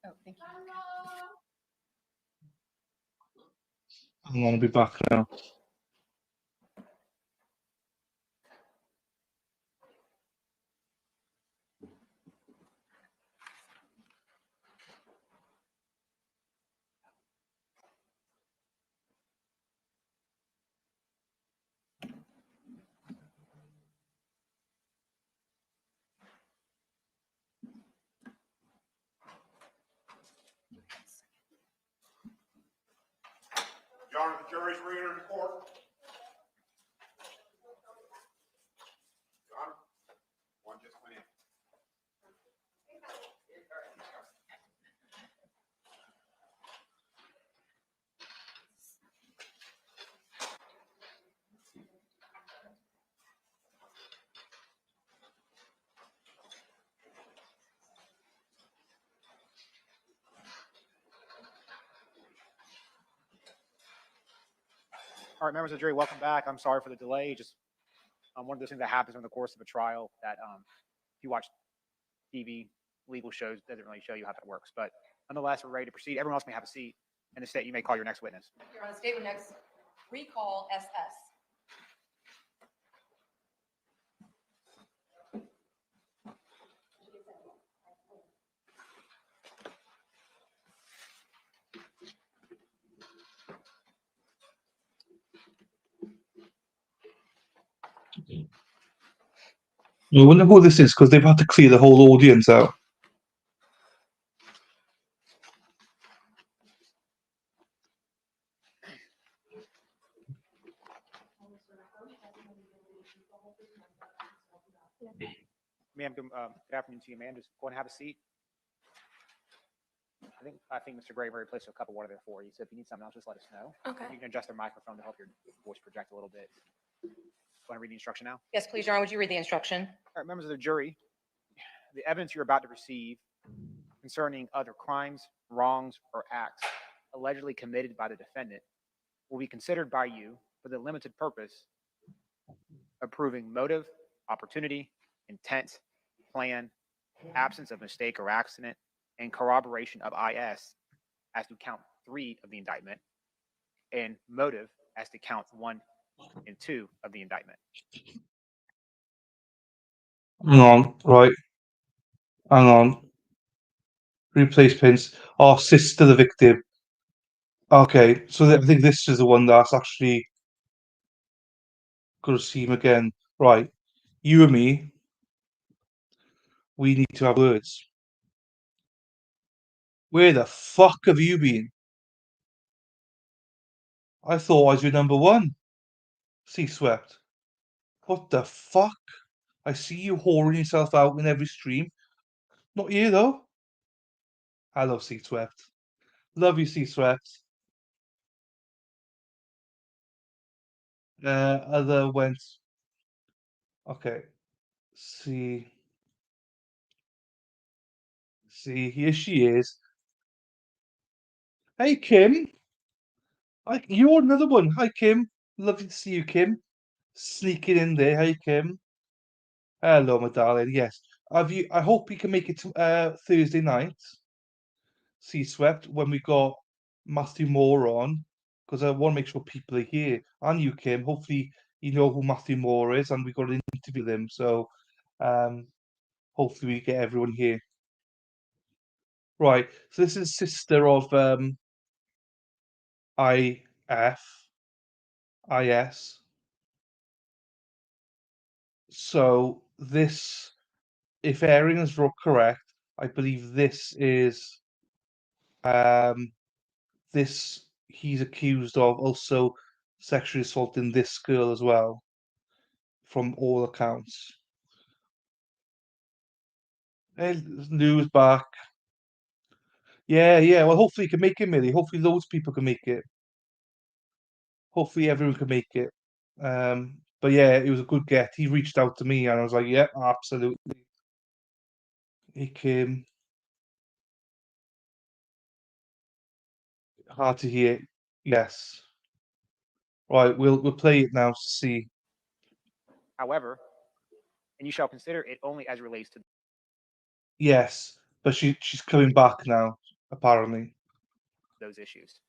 Oh, thank you. I'm gonna be back now. Your Honor, the jury's reentering the court. Your Honor, one just went in. All right, members of the jury, welcome back. I'm sorry for the delay. Just one of those things that happens in the course of a trial that if you watch TV legal shows, doesn't really show you how that works. But nonetheless, we're ready to proceed. Everyone else may have a seat. In the state, you may call your next witness. Your Honor, statement next, recall SS. I wonder who this is, because they've had to clear the whole audience out. Ma'am, good afternoon to you, ma'am. Just go and have a seat. I think Mr. Gray very placed a cup of water there for you. So if you need something else, just let us know. Okay. You can adjust their microphone to help your voice project a little bit. Want to read the instruction now? Yes, please, Your Honor, would you read the instruction? All right, members of the jury, the evidence you're about to receive concerning other crimes, wrongs, or acts allegedly committed by the defendant will be considered by you for the limited purpose of proving motive, opportunity, intent, plan, absence of mistake or accident, and corroboration of IS as to count 3 of the indictment, and motive as to count 1 and 2 of the indictment. Hang on, right. Hang on. Replace pins. Oh, sister the victim. Okay, so I think this is the one that's actually going to see him again. Right. You and me, we need to have words. Where the fuck have you been? I thought I was your number one. Sea swept. What the fuck? I see you whoring yourself out in every stream. Not you though. Hello, Sea Swept. Love you, Sea Swept. Other went. Okay. see, here she is. Hey, Kim. You're another one. Hi, Kim. Lovely to see you, Kim. Sneaking in there. Hey, Kim. Hello, my darling. Yes. I hope you can make it to Thursday night. Sea Swept when we got Matthew Moore on, because I want to make sure people are here. And you, Kim. Hopefully, you know who Matthew Moore is, and we got to interview him. So, hopefully, we get everyone here. Right. So this is sister of IS. So this, if airing is correct, I believe this is this he's accused of also sexually assaulting this girl as well, from all accounts. Hey, Lou's back. Yeah, yeah. Well, hopefully you can make it, Millie. Hopefully loads of people can make it. Hopefully everyone can make it. But yeah, it was a good get. He reached out to me and I was like, yeah, absolutely. He came. Hard to hear. Yes. Right, we'll play it now to see. However, and you shall consider it only as relates to Yes, but she's coming back now, apparently. those issues.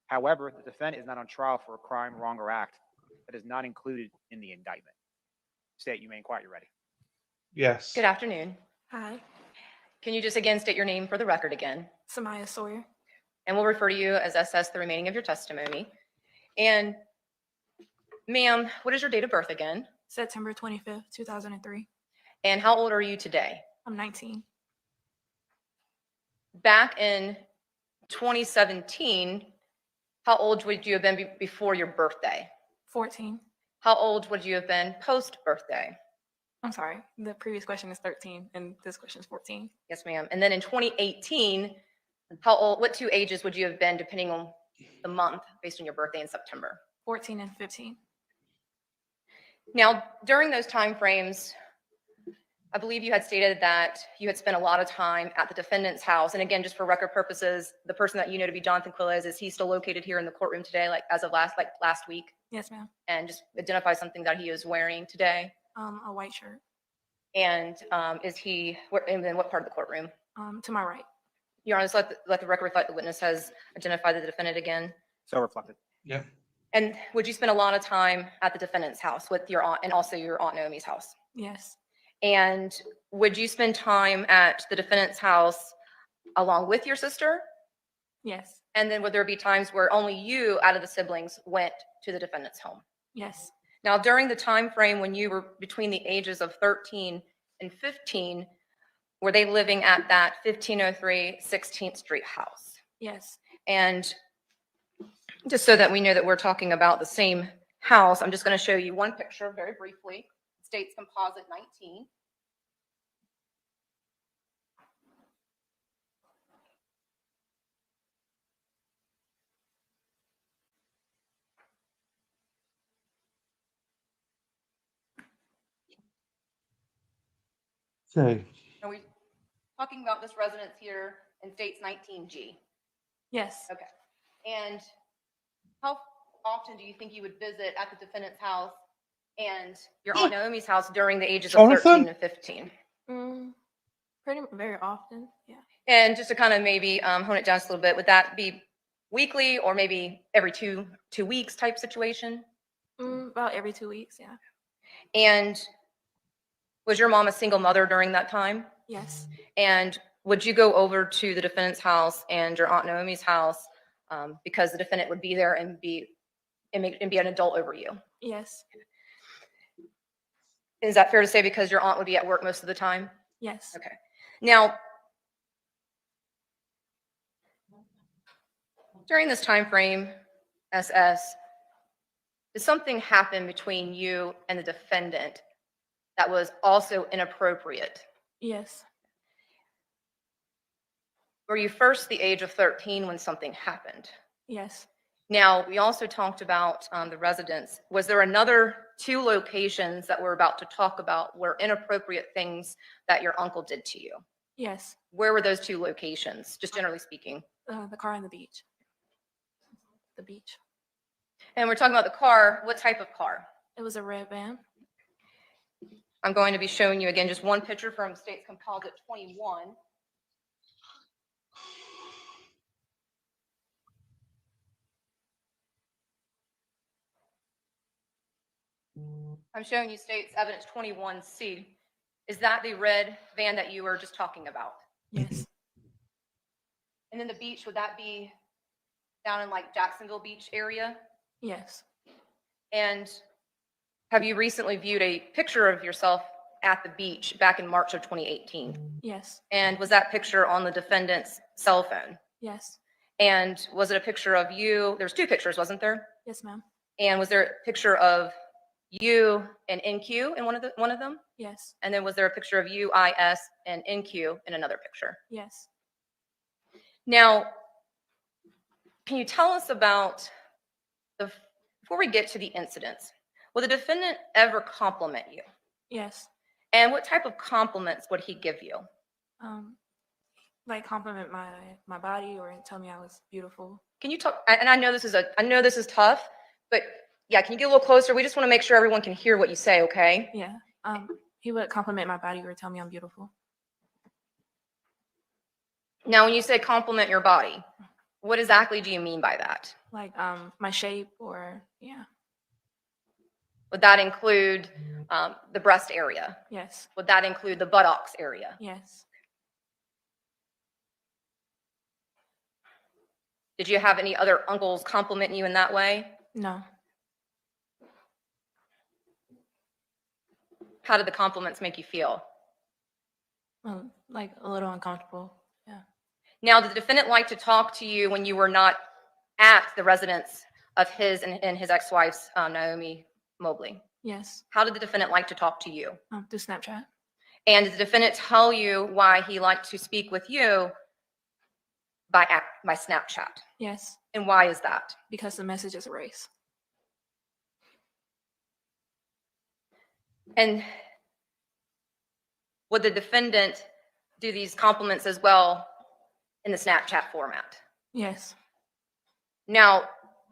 However, the defendant is not on trial for a crime, wrong, or act that is not included in the indictment. State, you may inquire. You're ready. Yes. Good afternoon. Hi, Can you just again state your name for the record again? Samaya Sawyer. And we'll refer to you as SS the remaining of your testimony. And ma'am, what is your date of birth again? September 25th, 2003. And how old are you today? I'm 19. Back in 2017, how old would you have been before your birthday? 14. How old would you have been post-birthday? I'm sorry, the previous question is 13 and this question is 14. Yes, ma'am. And then in 2018, how old, what two ages would you have been depending on the month based on your birthday in September? 14 and 15. Now, during those timeframes, I believe you had stated that you had spent a lot of time at the defendant's house. And again, just for record purposes, the person that you know to be Johnathan Quiles, is he still located here in the courtroom today, like as of last week? Yes, ma'am. And just identify something that he is wearing today. A white shirt. And is he, and then what part of the courtroom? To my right. Your Honor, just let the record reflect the witness has identified the defendant again. So reflected. Yeah. And would you spend a lot of time at the defendant's house with your aunt and also your Aunt Naomi's house? Yes. And would you spend time at the defendant's house along with your sister? Yes. And then would there be times where only you out of the siblings went to the defendant's home? Yes. Now, during the time frame when you were between the ages of 13 and 15, were they living at that 1503 16th Street house? Yes. And just so that we know that we're talking about the same house, I'm just going to show you one picture very briefly. It states composite 19. Okay. Are we talking about this residence here in states 19G? Yes. Okay. And how often do you think you would visit at the defendant's house and your Aunt Naomi's house during the ages of Johnathan? 13 and 15? Very often. Yeah. And just to kind of maybe hone it down just a little bit, would that be weekly or maybe every two weeks type situation? About every 2 weeks. Yeah. And was your mom a single mother during that time? Yes. And would you go over to the defendant's house and your Aunt Naomi's house because the defendant would be there and be an adult over you? Yes. Is that fair to say because your aunt would be at work most of the time? Yes. Okay. Now, during this time frame, SS, did something happen between you and the defendant that was also inappropriate? Yes. Were you first the age of 13 when something happened? Yes. Now, we also talked about the residence. Was there another 2 locations that we're about to talk about where inappropriate things that your uncle did to you? Yes. Where were those two locations, just generally speaking? The car and the beach. The beach. And we're talking about the car. What type of car? It was a red van. I'm going to be showing you again just one picture from State's Composite 21. I'm showing you State's Evidence 21C. Is that the red van that you were just talking about? Yes. And then the beach, would that be down in like Jacksonville Beach area? Yes. And have you recently viewed a picture of yourself at the beach back in March of 2018? Yes. And was that picture on the defendant's cell phone? Yes. And was it a picture of you? There's two pictures, wasn't there? Yes, ma'am. And was there a picture of you and NQ in one of them? Yes. And then was there a picture of you, IS, and NQ in another picture? Yes. Now, can you tell us about before we get to the incidents, will the defendant ever compliment you? Yes. And what type of compliments would he give you? Like compliment my body or tell me I was beautiful. Can you talk? And I know this is tough, but yeah, can you get a little closer? We just want to make sure everyone can hear what you say, okay? Yeah. He would compliment my body or tell me I'm beautiful. Now, when you say compliment your body, what exactly do you mean by that? Like my shape or yeah. Would that include the breast area? Yes. Would that include the buttocks area? Yes. Did you have any other uncles compliment you in that way? No. How did the compliments make you feel? Like a little uncomfortable. Yeah. Now, did the defendant like to talk to you when you were not at the residence of his and his ex-wife's, Naomi Mobley? Yes. How did the defendant like to talk to you? Through Snapchat. And did the defendant tell you why he liked to speak with you by Snapchat? Yes. And why is that? Because the message is erased. And would the defendant do these compliments as well in the Snapchat format? Yes. Now,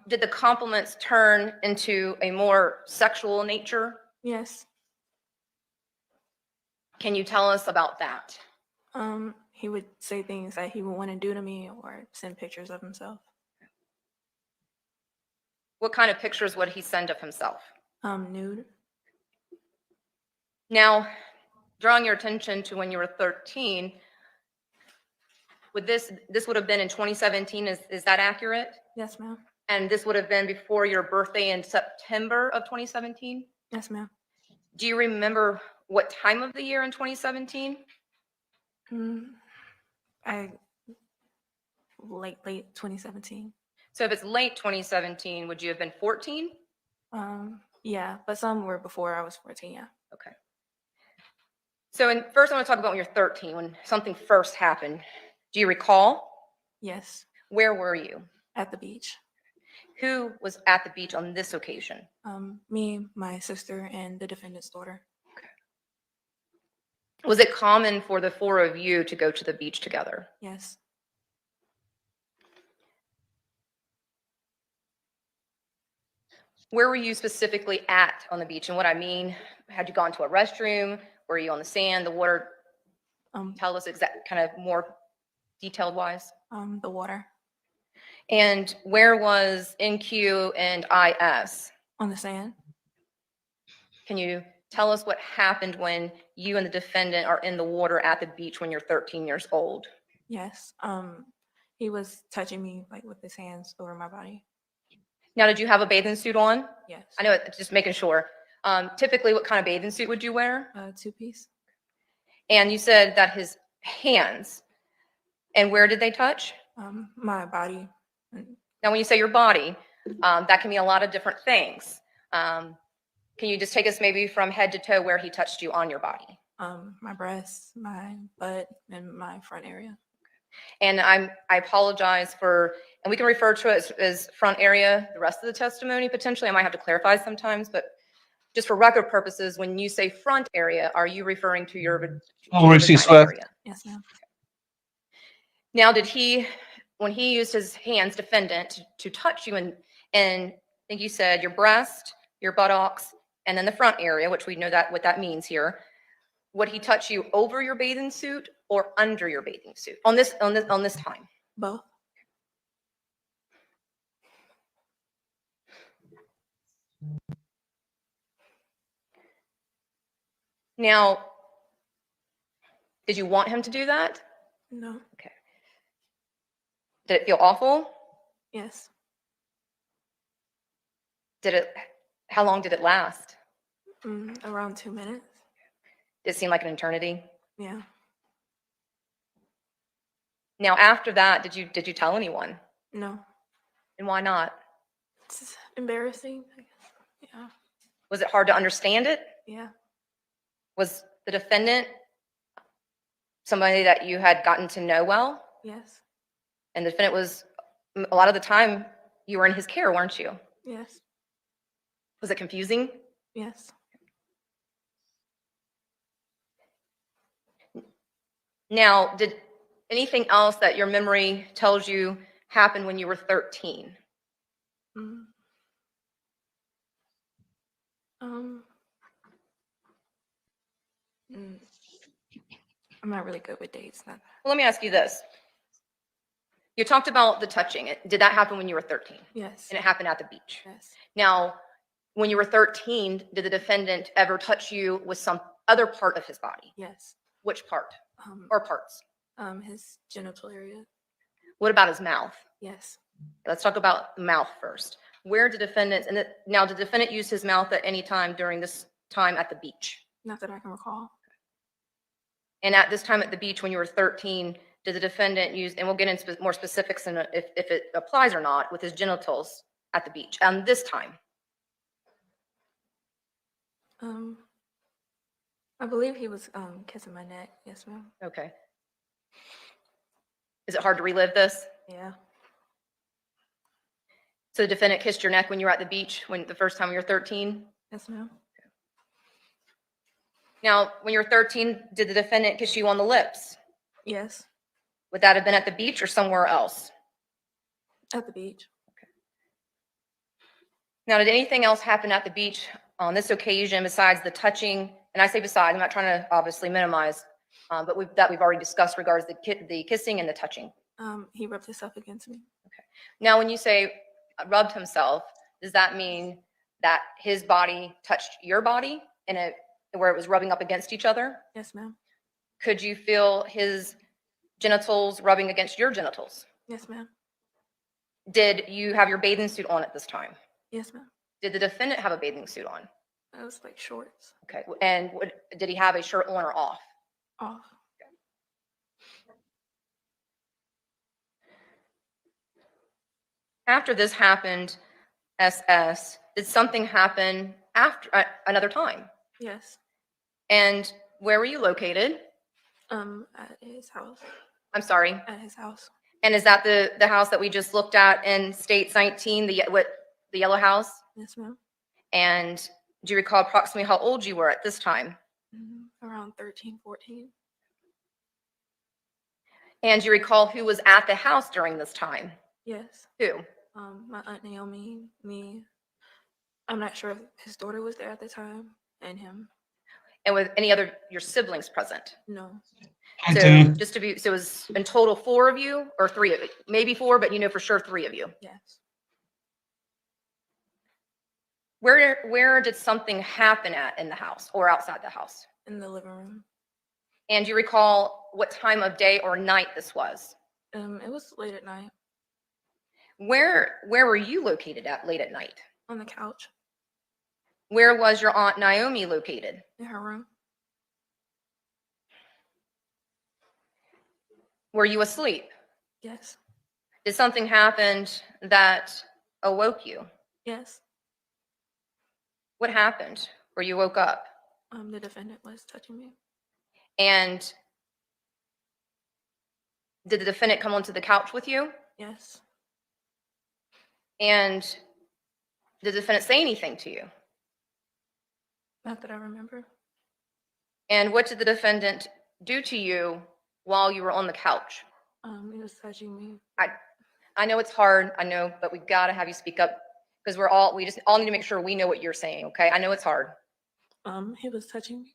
did the compliments turn into a more sexual nature? Yes. Can you tell us about that? He would say things that he would want to do to me or send pictures of himself. What kind of pictures would he send of himself? Nude. Now, drawing your attention to when you were 13, would this would have been in 2017, is that accurate? Yes, ma'am. And this would have been before your birthday in September of 2017? Yes, ma'am. Do you remember what time of the year in 2017? Late 2017. So if it's late 2017, would you have been 14? Yeah, but some were before I was 14, yeah. Okay. So first I want to talk about when you're 13, when something first happened. Do you recall? Yes. Where were you? At the beach. Who was at the beach on this occasion? Me, my sister, and the defendant's daughter. Okay. Was it common for the four of you to go to the beach together? Yes. Where were you specifically at on the beach? And what I mean, had you gone to a restroom? Were you on the sand, the water? Tell us exact, kind of more detailed wise. The water. And where was NQ and IS? On the sand. Can you tell us what happened when you and the defendant are in the water at the beach when you're 13 years old? Yes. He was touching me like with his hands over my body. Now, did you have a bathing suit on? Yes. I know, just making sure. Typically, what kind of bathing suit would you wear? Two-piece. And you said that his hands, and where did they touch? My body. Now, when you say your body, that can mean a lot of different things. Can you just take us maybe from head to toe where he touched you on your body? My breasts, my butt, and my front area. And I apologize for, and we can refer to it as front area, the rest of the testimony potentially. I might have to clarify sometimes, but just for record purposes, when you say front area, are you referring to your Receive vagina area? Yes, ma'am. Now, when he used his hands, defendant, to touch you and I think you said your breast, your buttocks, and then the front area, which we know that what that means here, would he touch you over your bathing suit or under your bathing suit on this time? Both. Now, did you want him to do that? No. Okay. Did it feel awful? Yes. How long did it last? Around 2 minutes. Did it seem like an eternity? Yeah. Now, after that, did you tell anyone? No. And why not? It's embarrassing, I guess. Yeah. Was it hard to understand it? Yeah. Was the defendant somebody that you had gotten to know well? Yes. And the defendant was, a lot of the time, you were in his care, weren't you? Yes. Was it confusing? Yes. Now, did anything else that your memory tells you happened when you were 13? Mm. I'm not really good with dates. Well, let me ask you this. You talked about the touching. Did that happen when you were 13? Yes. And it happened at the beach? Yes. Now, when you were 13, did the defendant ever touch you with some other part of his body? Yes. Which part? Or parts? His genital area. What about his mouth? Yes. Let's talk about the mouth first. Where did defendants, now did the defendant use his mouth at any time during this time at the beach? Not that I can recall. And at this time at the beach when you were 13, did the defendant use, and we'll get into more specifics in if it applies or not, with his genitals at the beach this time? I believe he was kissing my neck. Yes, ma'am. Okay. Is it hard to relive this? Yeah. So the defendant kissed your neck when you were at the beach the first time you were 13? Yes, ma'am. Now, when you were 13, did the defendant kiss you on the lips? Yes. Would that have been at the beach or somewhere else? At the beach. Okay. Now, did anything else happen at the beach on this occasion besides the touching? And I say besides, I'm not trying to obviously minimize, but we've already discussed regards the kissing and the touching. He rubbed himself against me. Okay. Now, when you say rubbed himself, does that mean that his body touched your body where it was rubbing up against each other? Yes, ma'am. Could you feel his genitals rubbing against your genitals? Yes, ma'am. Did you have your bathing suit on at this time? Yes, ma'am. Did the defendant have a bathing suit on? It was like shorts. Okay. And did he have a shirt on or off? Off. Okay. After this happened, SS, did something happen after another time? Yes. And where were you located? At his house. I'm sorry. At his house. And is that the house that we just looked at in States 19, the yellow house? Yes, ma'am. And do you recall approximately how old you were at this time? Around 13, 14. And do you recall who was at the house during this time? Yes. Who? My Aunt Naomi, me. I'm not sure if his daughter was there at the time, and him. And with any other your siblings present? No. So it was in total 4 of you or 3 of you? Maybe 4, but you know for sure 3 of you. Yes. Where did something happen in the house or outside the house? In the living room. And do you recall what time of day or night this was? It was late at night. Where were you located at late at night? On the couch. Where was your Aunt Naomi located? In her room. Were you asleep? Yes. Did something happen that awoke you? Yes. What happened where you woke up? The defendant was touching me. And did the defendant come onto the couch with you? Yes. And did the defendant say anything to you? Not that I remember. And what did the defendant do to you while you were on the couch? He was touching me. I know it's hard, I know, but we gotta have you speak up because we just all need to make sure we know what you're saying, okay? I know it's hard. He was touching me.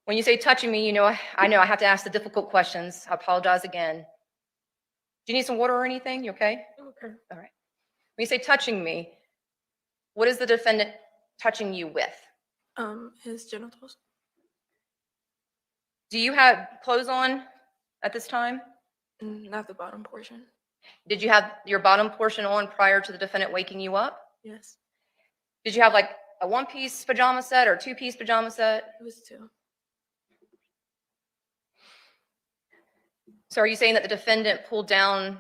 When you say touching me, I know I have to ask the difficult questions. I apologize again. Do you need some water or anything? You okay? Okay. All right. When you say touching me, what is the defendant touching you with? His genitals. Do you have clothes on at this time? Not the bottom portion. Did you have your bottom portion on prior to the defendant waking you up? Yes. Did you have like a one-piece pajama set or a two-piece pajama set? It was 2. So are you saying that the defendant pulled down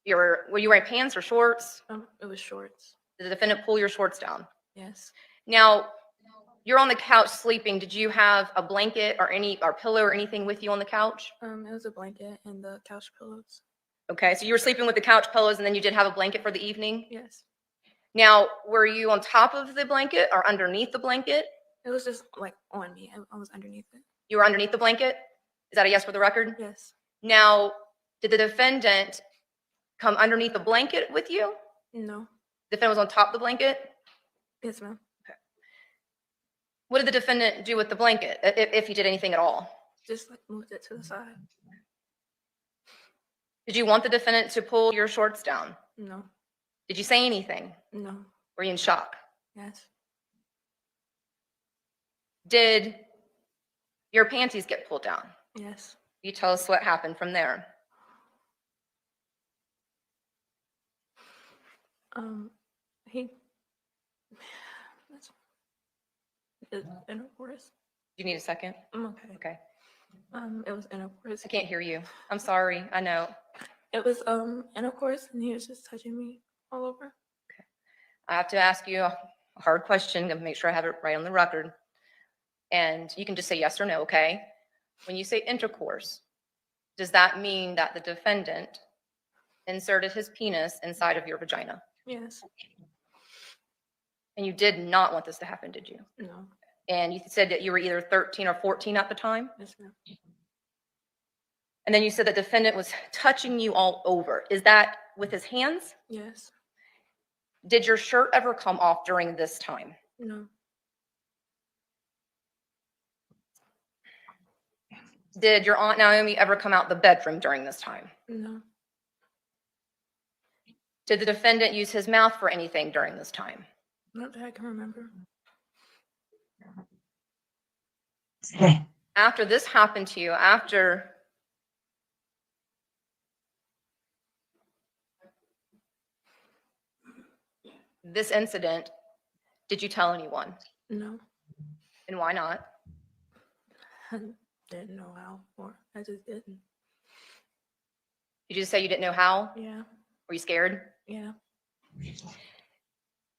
were you wearing pants or shorts? It was shorts. Did the defendant pull your shorts down? Yes. Now, you're on the couch sleeping. Did you have a blanket or pillow or anything with you on the couch? It was a blanket and the couch pillows. Okay, so you were sleeping with the couch pillows and then you did have a blanket for the evening? Yes. Now, were you on top of the blanket or underneath the blanket? It was just like on me. I was underneath it. You were underneath the blanket? Is that a yes for the record? Yes. Now, did the defendant come underneath the blanket with you? No. The defendant was on top of the blanket? Yes, ma'am. What did the defendant do with the blanket, if he did anything at all? Just like moved it to the side. Did you want the defendant to pull your shorts down? No. Did you say anything? No. Were you in shock? Yes. Did your panties get pulled down? Yes. You tell us what happened from there. He did intercourse. You need a second? I'm okay. Okay. It was intercourse. I can't hear you. I'm sorry. I know. It was intercourse, and he was just touching me all over. I have to ask you a hard question to make sure I have it right on the record. And you can just say yes or no, okay? When you say intercourse, does that mean that the defendant inserted his penis inside of your vagina? Yes. And you did not want this to happen, did you? No. And you said that you were either 13 or 14 at the time? Yes, ma'am. And then you said the defendant was touching you all over. Is that with his hands? Yes. Did your shirt ever come off during this time? No. Did your Aunt Naomi ever come out the bedroom during this time? No. Did the defendant use his mouth for anything during this time? Not that I can remember. After this happened to you, after this incident, did you tell anyone? No. And why not? I didn't know how, or I just didn't. Did you just say you didn't know how? Yeah. Were you scared? Yeah.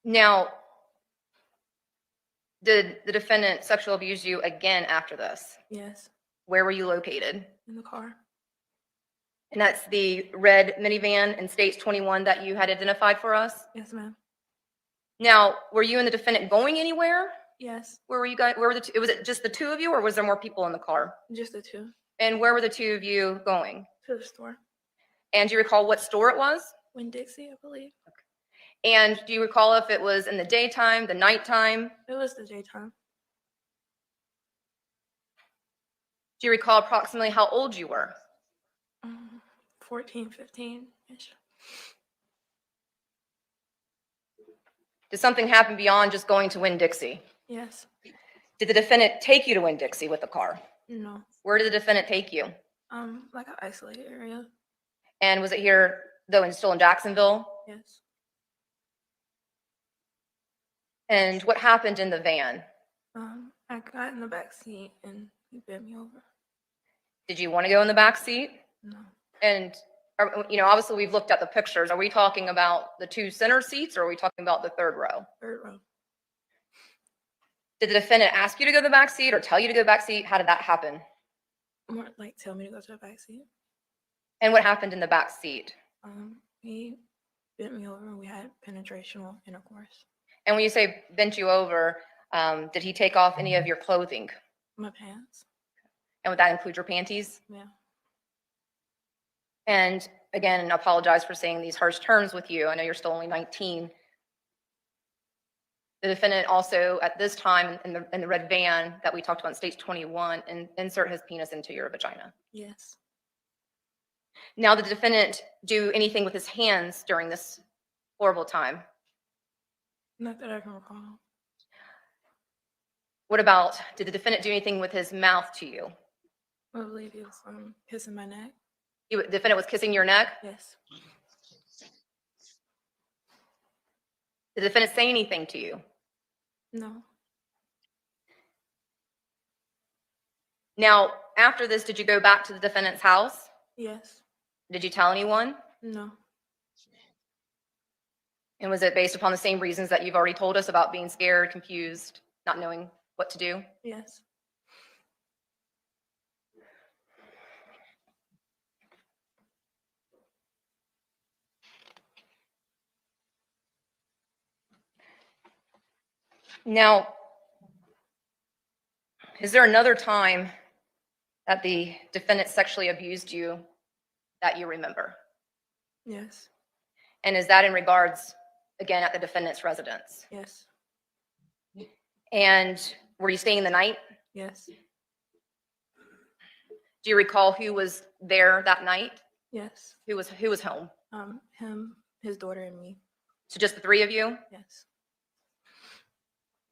Now, did the defendant sexually abuse you again after this? Yes. Where were you located? In the car. And that's the red minivan in States 21 that you had identified for us? Yes, ma'am. Now, were you and the defendant going anywhere? Yes. Where were you guys? Where were the two? Was it just the two of you, or was there more people in the car? Just the 2. And where were the two of you going? To the store. And do you recall what store it was? Winn-Dixie, I believe. And do you recall if it was in the daytime, the nighttime? It was the daytime. Do you recall approximately how old you were? 14, 15-ish. Did something happen beyond just going to Winn-Dixie? Yes. Did the defendant take you to Winn-Dixie with the car? No. Where did the defendant take you? Like an isolated area. And was it here, though, still in Jacksonville? Yes. And what happened in the van? I got in the back seat and he bent me over. Did you want to go in the back seat? No. And, obviously we've looked at the pictures. Are we talking about the 2 center seats or are we talking about the 3rd row? 3rd row. Did the defendant ask you to go to the back seat or tell you to go to the back seat? How did that happen? More like tell me to go to the back seat. And what happened in the back seat? He bent me over and we had penetrational intercourse. And when you say bent you over, did he take off any of your clothing? My pants. And would that include your panties? Yeah. And again, I apologize for saying these harsh terms with you. I know you're still only 19. The defendant also, at this time, in the red van that we talked about in stage 21, insert his penis into your vagina. Yes. Now, did the defendant do anything with his hands during this horrible time? Not that I can recall. What about, did the defendant do anything with his mouth to you? I believe he was kissing my neck. The defendant was kissing your neck? Yes. Did the defendant say anything to you? No. Now, after this, did you go back to the defendant's house? Yes. Did you tell anyone? No. And was it based upon the same reasons that you've already told us about being scared, confused, not knowing what to do? Yes. Now, is there another time that the defendant sexually abused you that you remember? Yes. And is that in regards, again, at the defendant's residence? Yes. And were you staying the night? Yes. Do you recall who was there that night? Yes. Who was home? Him, his daughter, and me. So just the three of you? Yes.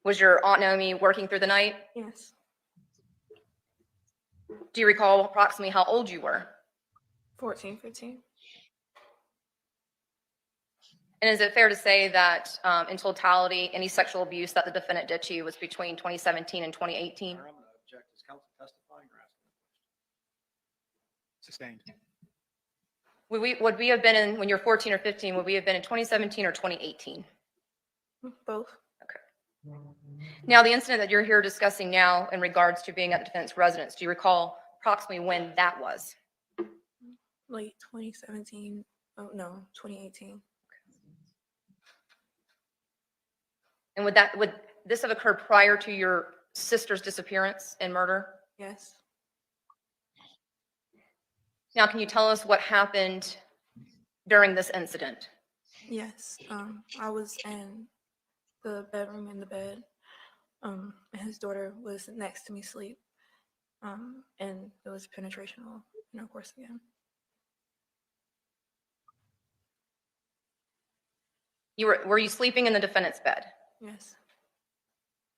Was your Aunt Naomi working through the night? Yes. Do you recall approximately how old you were? 14, 15. And is it fair to say that in totality, any sexual abuse that the defendant did to you was between 2017 and 2018? I'm going to object. Is counsel testifying or asking a question? Sustained. Would we have been in, when you're 14 or 15, would we have been in 2017 or 2018? Both. Okay. Now, the incident that you're here discussing now in regards to being at the defendant's residence, do you recall approximately when that was? Late 2017. Oh, no, 2018. And would this have occurred prior to your sister's disappearance and murder? Yes. Now, can you tell us what happened during this incident? Yes. I was in the bedroom in the bed. And his daughter was next to me asleep. And it was penetrational intercourse again. Were you sleeping in the defendant's bed? Yes.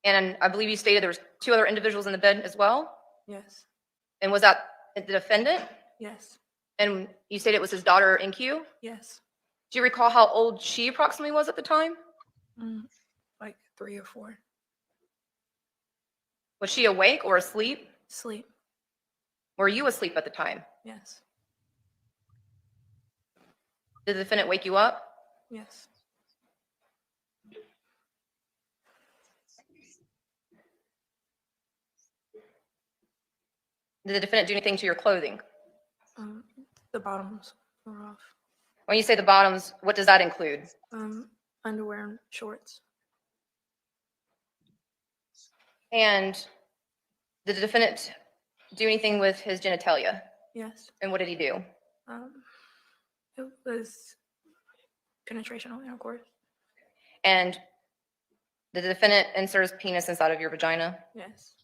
And I believe you stated there was two other individuals in the bed as well? Yes. And was that the defendant? Yes. And you stated it was his daughter, NQ? Yes. Do you recall how old she approximately was at the time? Like 3 or 4. Was she awake or asleep? Sleep. Were you asleep at the time? Yes. Did the defendant wake you up? Yes. Did the defendant do anything to your clothing? The bottoms were off. When you say the bottoms, what does that include? Underwear and shorts. And did the defendant do anything with his genitalia? Yes. And what did he do? It was penetrational intercourse. And did the defendant insert his penis inside of your vagina? Yes.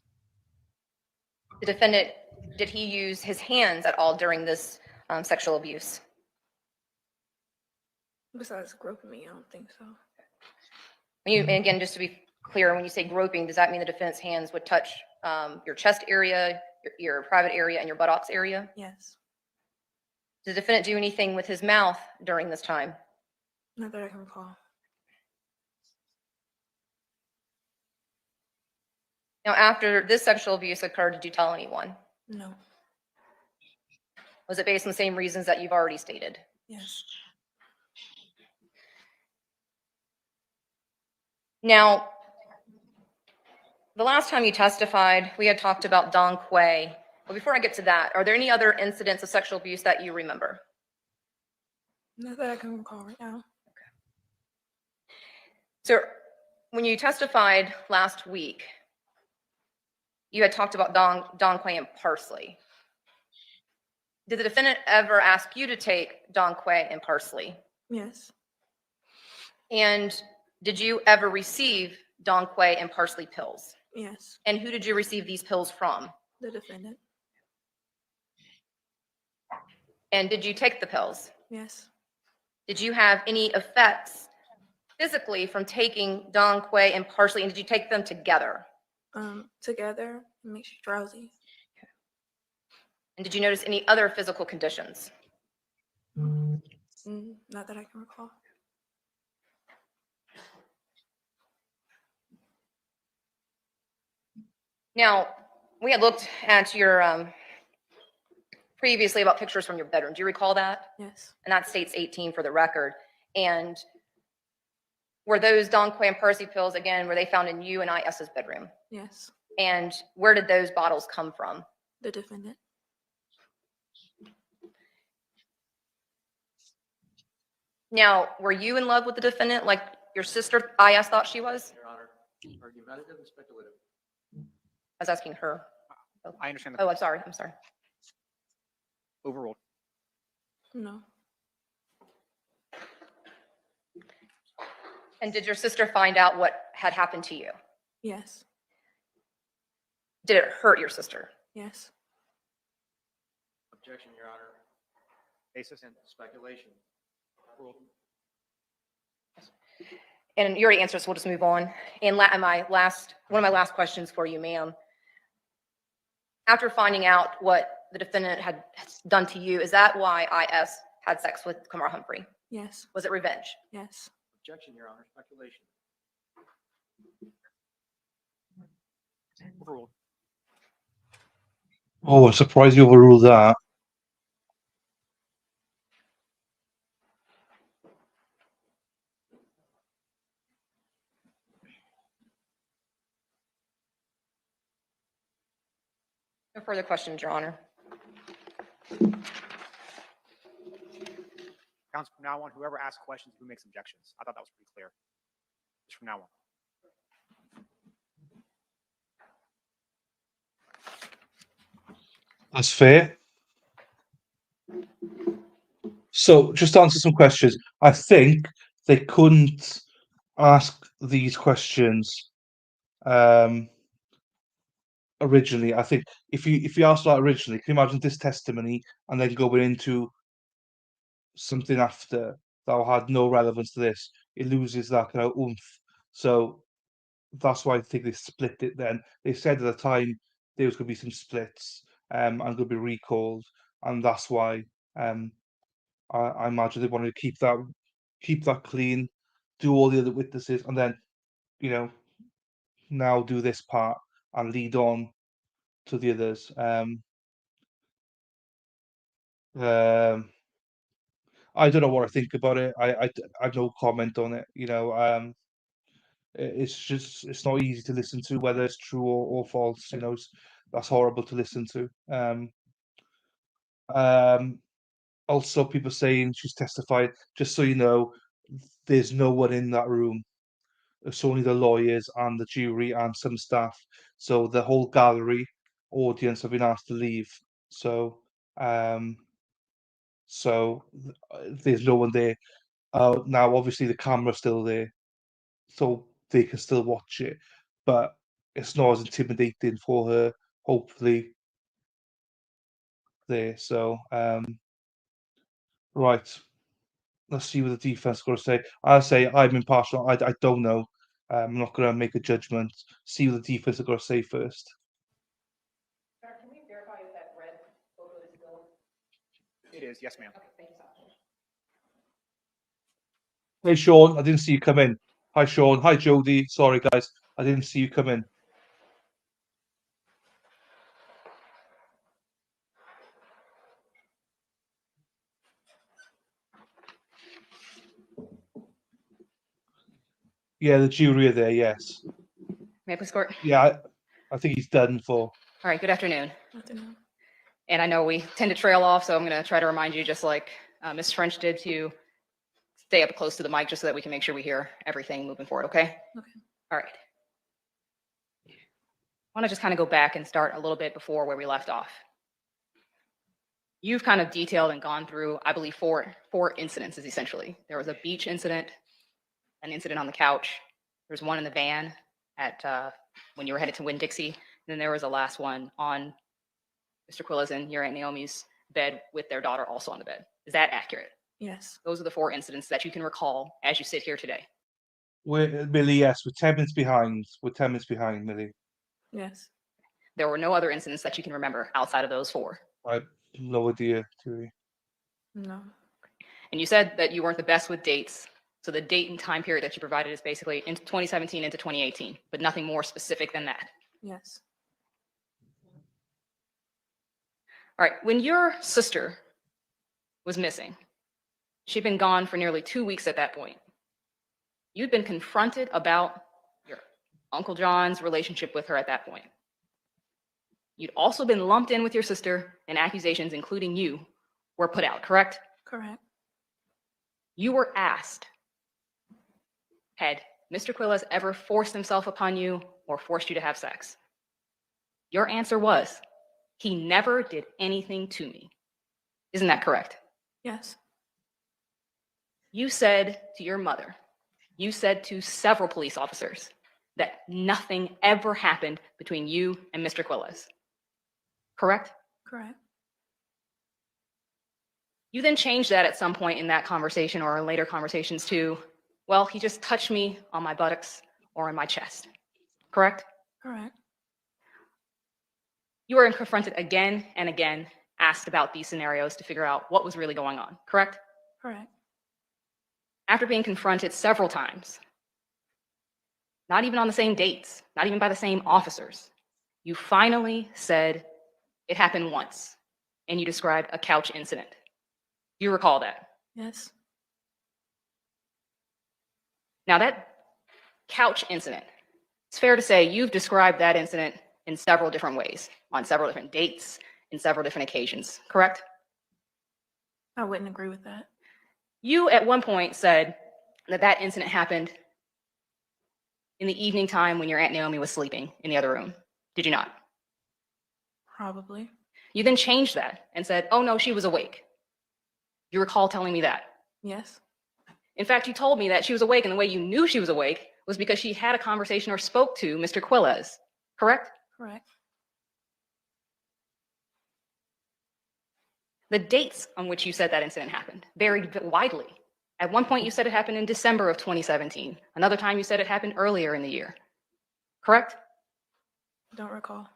The defendant, did he use his hands at all during this sexual abuse? Besides groping me, I don't think so. And again, just to be clear, when you say groping, does that mean the defendant's hands would touch your chest area, your private area, and your buttocks area? Yes. Did the defendant do anything with his mouth during this time? Not that I can recall. Now, after this sexual abuse occurred, did you tell anyone? No. Was it based on the same reasons that you've already stated? Yes. Now, the last time you testified, we had talked about Don Quay. But before I get to that, are there any other incidents of sexual abuse that you remember? Not that I can recall right now. So when you testified last week, you had talked about Don Quay and Parsley. Did the defendant ever ask you to take Don Quay and parsley? Yes. And did you ever receive Don Quay and parsley pills? Yes. And who did you receive these pills from? The defendant. And did you take the pills? Yes. Did you have any effects physically from taking Don Quay and parsley, and did you take them together? Together, it makes you drowsy. And did you notice any other physical conditions? Not that I can recall. Now, we had looked at your previously about pictures from your bedroom. Do you recall that? Yes. And that states 18 for the record. And were those Don Quay and parsley pills, again, were they found in you and IS's bedroom? Yes. And where did those bottles come from? The defendant. Now, were you in love with the defendant like your sister IS thought she was? Your Honor, argumentative and speculative. I was asking her. I understand. Oh, I'm sorry. I'm sorry. Overruled. No. And did your sister find out what had happened to you? Yes. Did it hurt your sister? Yes. Objection, Your Honor. Basis and Speculation. Ruled. And you already answered, so we'll just move on. And one of my last questions for you, ma'am. After finding out what the defendant had done to you, is that why IS had sex with Kamar Humphrey? Yes. Was it revenge? Yes. Objection, Your Honor. Speculation. overruled. Oh, I'm surprised you overruled that. No further questions, Your Honor. Counsel, from now on, whoever asks questions, who makes objections? I thought that was pretty clear. Just from now on. That's fair. So, just to answer some questions, I think they couldn't ask these questions originally. I think if you asked that originally, can you imagine this testimony and then going into something after that had no relevance to this? It loses that kind of oomph. So that's why I think they split it then. They said at the time there was going to be some splits and going to be recalled, and that's why I imagine they wanted to keep that clean, do all the other witnesses, and then now do this part and lead on to the others. I don't know what I think about it. I have no comment on it. It's not easy to listen to whether it's true or false. That's horrible to listen to. Also, people saying she's testified. Just so you know, there's no one in that room. It's only the lawyers and the jury and some staff. So the whole gallery audience have been asked to leave. So there's no one there. Now, obviously, the camera's still there, so they can still watch it, but it's not as intimidating for her, hopefully, there. So, right. Let's see what the defense got to say. I'll say I'm impartial. I don't know. I'm not going to make a judgment. See what the defense have got to say first. Can we verify if that red photo is still? It is, yes, ma'am. Okay, thank you so much. Hey, Sean, I didn't see you come in. Hi, Sean. Hi, Jody. Sorry, guys. I didn't see you come in. Yeah, the jury are there, yes. May I please court? Yeah, I think he's done for. All right, good afternoon. Afternoon. And I know we tend to trail off, so I'm going to try to remind you, just like Ms. French did, to stay up close to the mic just so that we can make sure we hear everything moving forward, okay? Okay. All right. I want to just kind of go back and start a little bit before where we left off. You've kind of detailed and gone through, I believe, four incidences essentially. There was a beach incident, an incident on the couch. There was one in the van at when you were headed to Winn-Dixie. And then there was a last one on Mr. Quiles and your Aunt Naomi's bed with their daughter also on the bed. Is that accurate? Yes. Those are the 4 incidents that you can recall as you sit here today. Millie, yes, we're 10 minutes behind. We're 10 minutes behind, Millie. Yes. There were no other incidents that you can remember outside of those 4. I have no idea, Terry. No. And you said that you weren't the best with dates. So the date and time period that you provided is basically into 2017 into 2018, but nothing more specific than that. Yes. All right, when your sister was missing, she'd been gone for nearly 2 weeks at that point. You'd been confronted about your Uncle John's relationship with her at that point. You'd also been lumped in with your sister, and accusations, including you, were put out, correct? Correct. You were asked, had Mr. Quiles ever forced himself upon you or forced you to have sex? Your answer was, he never did anything to me. Isn't that correct? Yes. You said to your mother, you said to several police officers that nothing ever happened between you and Mr. Quiles. Correct? Correct. You then changed that at some point in that conversation or in later conversations to, well, he just touched me on my buttocks or in my chest. Correct? Correct. You were confronted again and again, asked about these scenarios to figure out what was really going on. Correct? Correct. After being confronted several times, not even on the same dates, not even by the same officers, you finally said it happened once, and you described a couch incident. Do you recall that? Yes. Now, that couch incident, it's fair to say you've described that incident in several different ways, on several different dates, in several different occasions, correct? I wouldn't agree with that. You, at one point, said that that incident happened in the evening time when your Aunt Naomi was sleeping in the other room. Did you not? Probably. You then changed that and said, oh no, she was awake. You recall telling me that? Yes. In fact, you told me that she was awake, and the way you knew she was awake was because she had a conversation or spoke to Mr. Quiles, correct? Correct. The dates on which you said that incident happened varied widely. At one point, you said it happened in December of 2017. Another time, you said it happened earlier in the year, correct? Don't recall.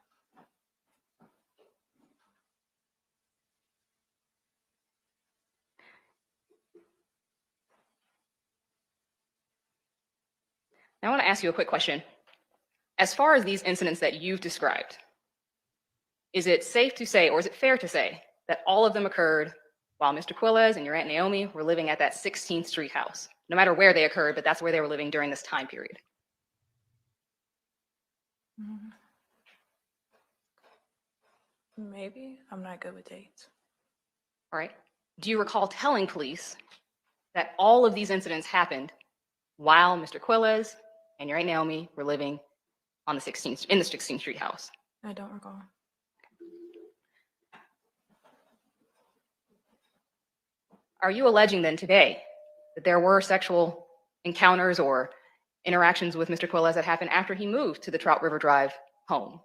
Now, I want to ask you a quick question. As far as these incidents that you've described, is it safe to say, or is it fair to say, that all of them occurred while Mr. Quiles and your Aunt Naomi were living at that 16th Street house? No matter where they occurred, but that's where they were living during this time period. Maybe. I'm not good with dates. All right. Do you recall telling police that all of these incidents happened while Mr. Quiles and your Aunt Naomi were living on the 16th, in the 16th Street house? I don't recall. Are you alleging then today that there were sexual encounters or interactions with Mr. Quiles that happened after he moved to the Trout River Drive home?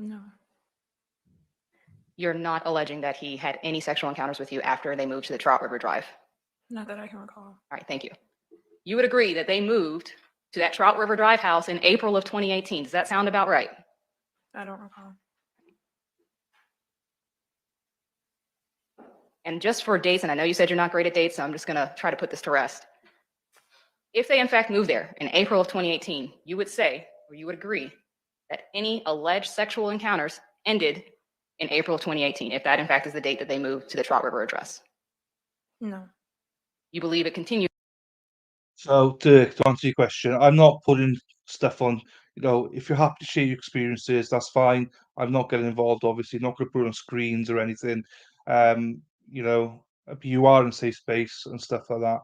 No. You're not alleging that he had any sexual encounters with you after they moved to the Trout River Drive? Not that I can recall. All right, thank you. You would agree that they moved to that Trout River Drive house in April of 2018. Does that sound about right? I don't recall. And just for dates, and I know you said you're not great at dates, so I'm just going to try to put this to rest. If they in fact moved there in April of 2018, you would say, or you would agree, that any alleged sexual encounters ended in April of 2018, if that in fact is the date that they moved to the Trout River address. No. You believe it continued? So, Dirk, to answer your question, I'm not putting stuff on, if you're happy to share your experiences, that's fine. I'm not getting involved, obviously, not going to put it on screens or anything. You know, you are in a safe space and stuff like that.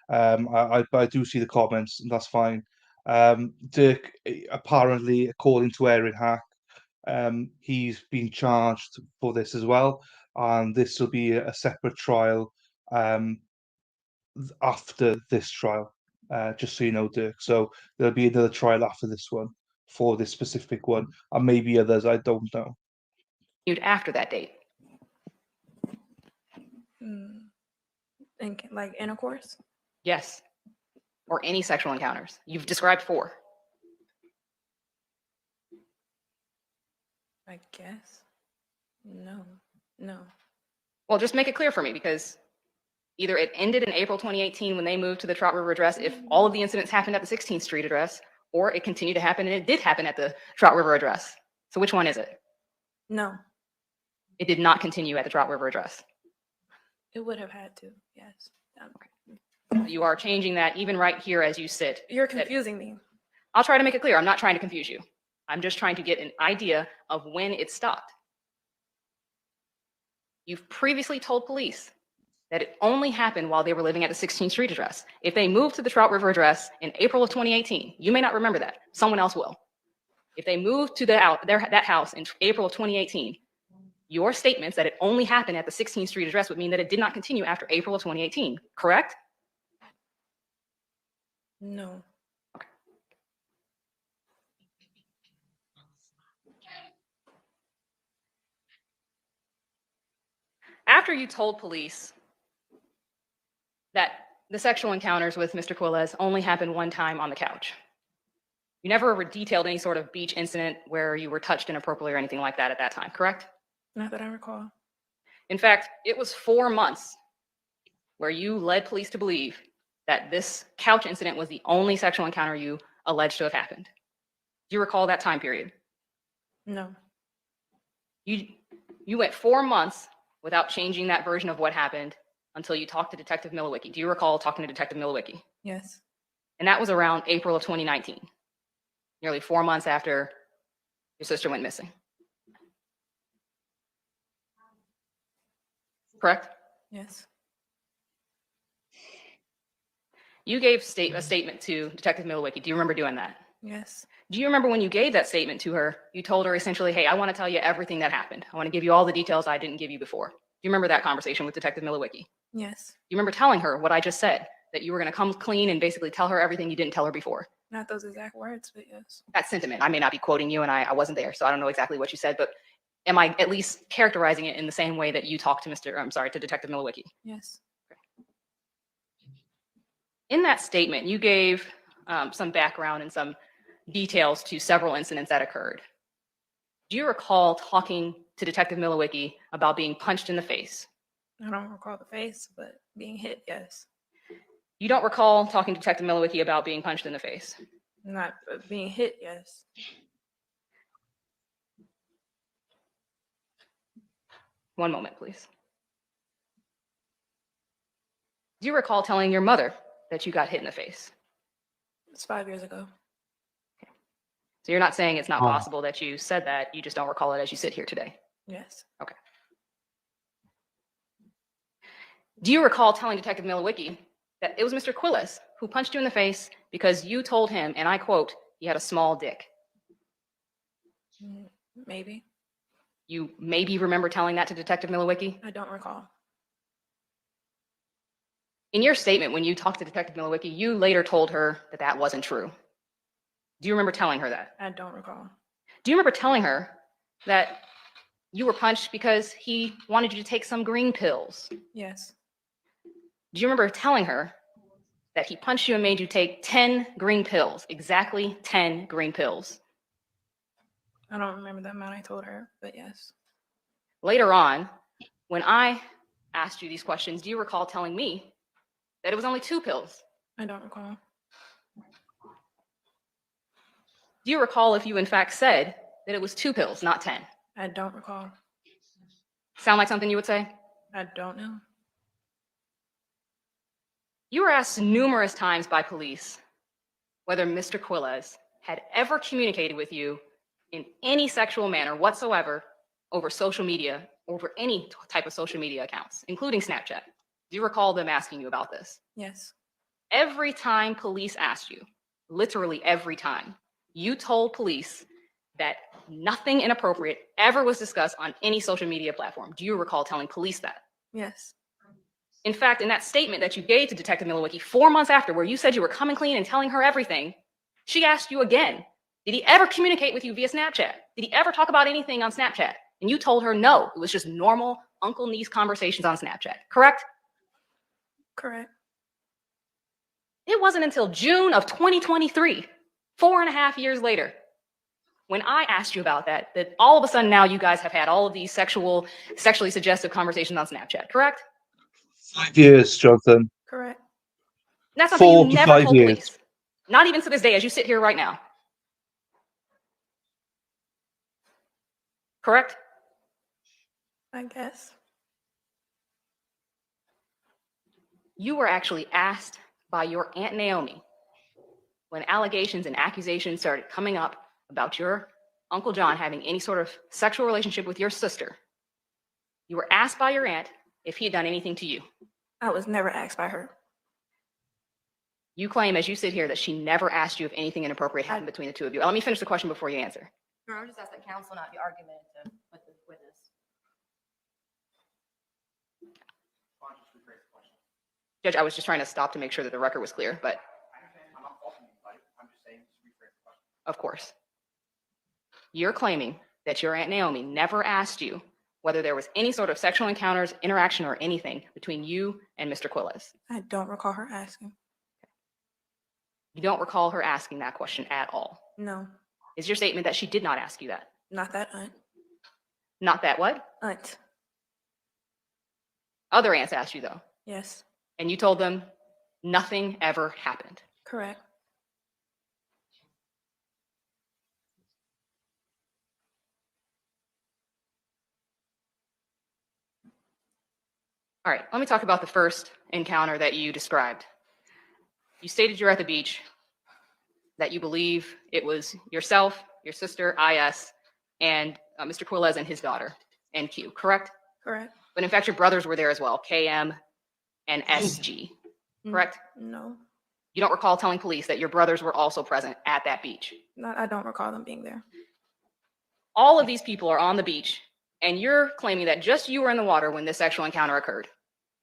But I do see the comments, and that's fine. Dirk, apparently, according to Erin Hack, he's been charged for this as well, and this will be a separate trial um, after this trial. Just so you know, Dirk. So there'll be another trial after this one for this specific one, and maybe others. I don't know. After that date. And like intercourse? Yes. Or any sexual encounters. You've described 4. I guess. No. Well, just make it clear for me, because either it ended in April 2018 when they moved to the Trout River address, if all of the incidents happened at the 16th Street address, or it continued to happen and it did happen at the Trout River address. So which one is it? No. It did not continue at the Trout River address. It would have had to, yes. You are changing that even right here as you sit. You're confusing me. I'll try to make it clear. I'm not trying to confuse you. I'm just trying to get an idea of when it stopped. You've previously told police that it only happened while they were living at the 16th Street address. If they moved to the Trout River address in April of 2018, you may not remember that. Someone else will. If they moved to that house in April of 2018, your statements that it only happened at the 16th Street address would mean that it did not continue after April of 2018, correct? No. Okay. After you told police that the sexual encounters with Mr. Quiles only happened one time on the couch, you never detailed any sort of beach incident where you were touched inappropriately or anything like that at that time, correct? Not that I recall. In fact, it was 4 months where you led police to believe that this couch incident was the only sexual encounter you alleged to have happened. Do you recall that time period? No. You went 4 months without changing that version of what happened until you talked to Detective Milowicki. Do you recall talking to Detective Milowicki? Yes. And that was around April of 2019, nearly 4 months after your sister went missing. Correct? Yes. You gave a statement to Detective Milowicki. Do you remember doing that? Yes. Do you remember when you gave that statement to her, you told her essentially, hey, I want to tell you everything that happened. I want to give you all the details I didn't give you before. Do you remember that conversation with Detective Milowicki? Yes. Do you remember telling her what I just said, that you were going to come clean and basically tell her everything you didn't tell her before? Not those exact words, but yes. That sentiment. I may not be quoting you, and I wasn't there, so I don't know exactly what you said, but am I at least characterizing it in the same way that you talked to to Detective Milowicki? Yes. In that statement, you gave some background and some details to several incidents that occurred. Do you recall talking to Detective Milowicki about being punched in the face? I don't recall the face, but being hit, yes. You don't recall talking to Detective Milowicki about being punched in the face? Not being hit, yes. One moment, please. Do you recall telling your mother that you got hit in the face? It's 5 years ago. So you're not saying it's not Oh. possible that you said that, you just don't recall it as you sit here today? Yes. Okay. Do you recall telling Detective Milowicki that it was Mr. Quiles who punched you in the face because you told him, and I quote, he had a small dick? Maybe. You maybe remember telling that to Detective Milowicki? I don't recall. In your statement, when you talked to Detective Milowicki, you later told her that that wasn't true. Do you remember telling her that? I don't recall. Do you remember telling her that you were punched because he wanted you to take some green pills? Yes. Do you remember telling her that he punched you and made you take 10 green pills, exactly 10 green pills? I don't remember the amount I told her, but yes. Later on, when I asked you these questions, do you recall telling me that it was only 2 pills? I don't recall. Do you recall if you in fact said that it was 2 pills, not 10? I don't recall. Sound like something you would say? I don't know. You were asked numerous times by police whether Mr. Quiles had ever communicated with you in any sexual manner whatsoever over social media, over any type of social media accounts, including Snapchat. Do you recall them asking you about this? Yes. Every time police asked you, literally every time, you told police that nothing inappropriate ever was discussed on any social media platform. Do you recall telling police that? Yes. In fact, in that statement that you gave to Detective Milowicki 4 months after, where you said you were coming clean and telling her everything, she asked you again, did he ever communicate with you via Snapchat? Did he ever talk about anything on Snapchat? And you told her no, it was just normal uncle-niece conversations on Snapchat, correct? Correct. It wasn't until June of 2023, 4.5 years later, when I asked you about that, that all of a sudden now you guys have had all of these sexually suggestive conversations on Snapchat, correct? 5 years, Jonathan. Correct. That's something 4 you to never 5 told years. police. Not even to this day as you sit here right now. Correct? I guess. You were actually asked by your Aunt Naomi when allegations and accusations started coming up about your Uncle John having any sort of sexual relationship with your sister. You were asked by your aunt if he had done anything to you. I was never asked by her. You claim as you sit here that she never asked you if anything inappropriate happened between the two of you. Let me finish the question before you answer. No, I'm just asking that counsel not be argumentative with the witness. Judge, I was just trying to stop to make sure that the record was clear, but I'm not faulting anybody. I'm just saying, just rephrase the question. of course. You're claiming that your Aunt Naomi never asked you whether there was any sort of sexual encounters, interaction, or anything between you and Mr. Quiles. I don't recall her asking. You don't recall her asking that question at all. No, Is your statement that she did not ask you that? not that aunt. Not that what? Aunt. Other aunts asked you though, Yes. and you told them nothing ever happened. Correct. All right, let me talk about the first encounter that you described. You stated you're at the beach, that you believe it was yourself, your sister, IS, and Mr. Quiles and his daughter, NQ, correct? Correct. But in fact, your brothers were there as well, KM and SG, correct? No. You don't recall telling police that your brothers were also present at that beach. Not, I don't recall them being there. All of these people are on the beach, and you're claiming that just you were in the water when this sexual encounter occurred.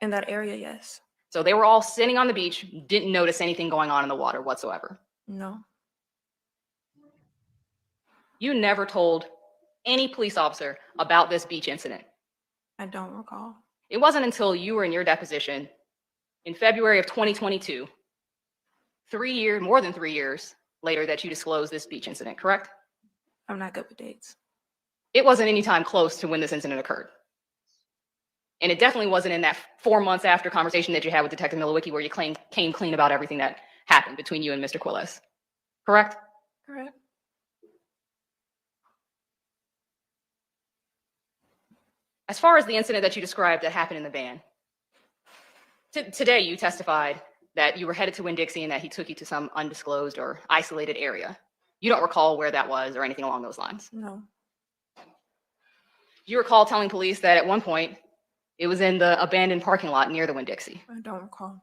In that area, yes. So they were all sitting on the beach, didn't notice anything going on in the water whatsoever. No. You never told any police officer about this beach incident. I don't recall. It wasn't until you were in your deposition in February of 2022, more than 3 years later, that you disclosed this beach incident, correct? I'm not good with dates. It wasn't any time close to when this incident occurred. And it definitely wasn't in that 4 months after conversation that you had with Detective Milowicki where you came clean about everything that happened between you and Mr. Quiles, correct? Correct. As far as the incident that you described that happened in the van, today you testified that you were headed to Winn-Dixie and that he took you to some undisclosed or isolated area. You don't recall where that was or anything along those lines. No. Do you recall telling police that at one point it was in the abandoned parking lot near the Winn-Dixie? I don't recall.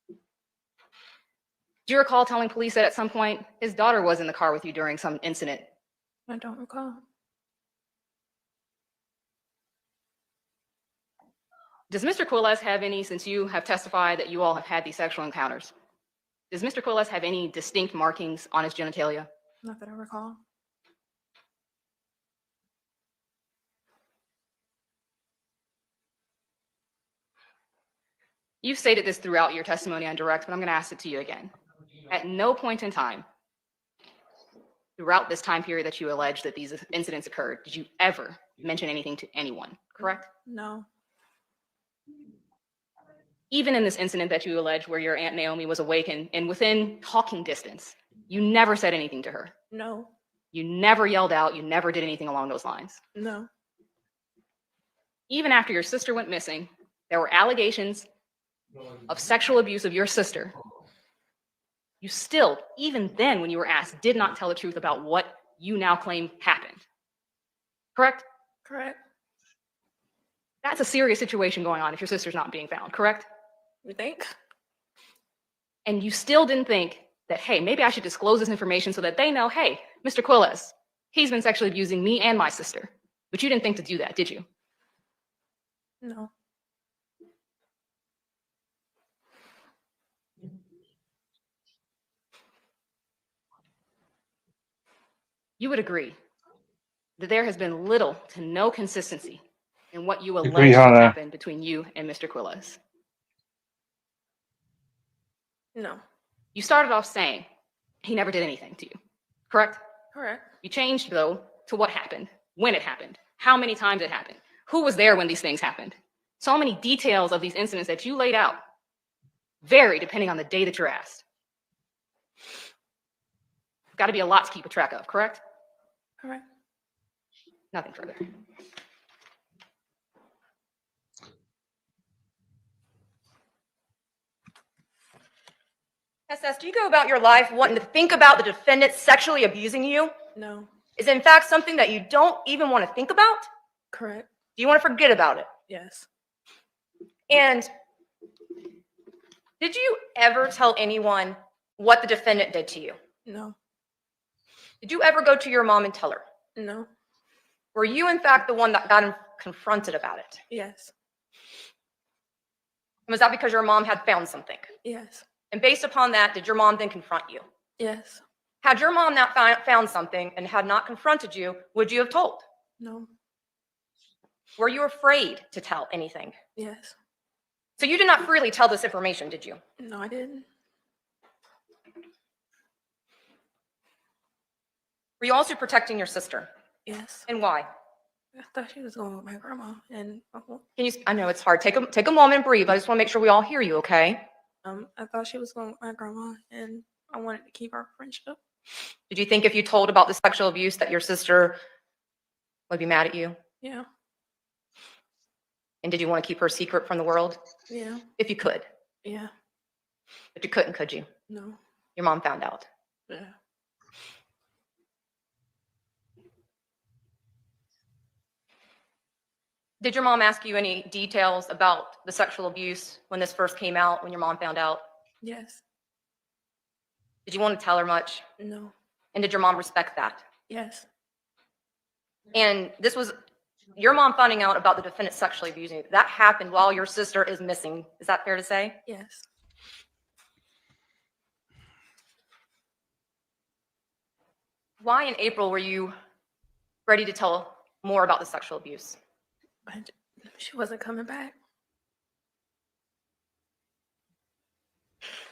Do you recall telling police that at some point his daughter was in the car with you during some incident? I don't recall. Does Mr. Quiles have any, since you have testified that you all have had these sexual encounters, does Mr. Quiles have any distinct markings on his genitalia? Not that I recall. You've stated this throughout your testimony on direct, but I'm going to ask it to you again. At no point in time throughout this time period that you allege that these incidents occurred, did you ever mention anything to anyone, correct? No. Even in this incident that you allege where your Aunt Naomi was awake and within talking distance, you never said anything to her. No. You never yelled out. You never did anything along those lines. No. Even after your sister went missing, there were allegations of sexual abuse of your sister. You still, even then when you were asked, did not tell the truth about what you now claim happened. Correct? Correct. That's a serious situation going on if your sister's not being found, correct? You think? And you still didn't think that, hey, maybe I should disclose this information so that they know, hey, Mr. Quiles, he's been sexually abusing me and my sister. But you didn't think to do that, did you? No. You would agree that there has been little to no consistency in what you Agree, allege to have Hannah. happened between you and Mr. Quiles. No. You started off saying he never did anything to you, correct? Correct. You changed, though, to what happened, when it happened, how many times it happened, who was there when these things happened. So many details of these incidents that you laid out vary depending on the day that you're asked. Got to be a lot to keep a track of, correct? Correct. Nothing further. SS, do you go about your life wanting to think about the defendant sexually abusing you? No. Is it in fact something that you don't even want to think about? Correct. Do you want to forget about it? Yes. And did you ever tell anyone what the defendant did to you? No. Did you ever go to your mom and tell her? No. Were you in fact the one that got confronted about it? Yes. And was that because your mom had found something? Yes. And based upon that, did your mom then confront you? Yes. Had your mom not found something and had not confronted you, would you have told? No. Were you afraid to tell anything? Yes. So you did not freely tell this information, did you? No, I didn't. Were you also protecting your sister? Yes. And why? I thought she was going with my grandma and uncle. Can you? I know it's hard. Take a moment and breathe. I just want to make sure we all hear you, okay? I thought she was going with my grandma, and I wanted to keep our friendship. Did you think if you told about the sexual abuse that your sister would be mad at you? Yeah. And did you want to keep her secret from the world? Yeah. If you could. Yeah. But you couldn't, could you? No. Your mom found out. Yeah. Did your mom ask you any details about the sexual abuse when this first came out, when your mom found out? Yes. Did you want to tell her much? No. And did your mom respect that? Yes. And this was your mom finding out about the defendant sexually abusing you. That happened while your sister is missing. Is that fair to say? Yes. Why in April were you ready to tell more about the sexual abuse? She wasn't coming back.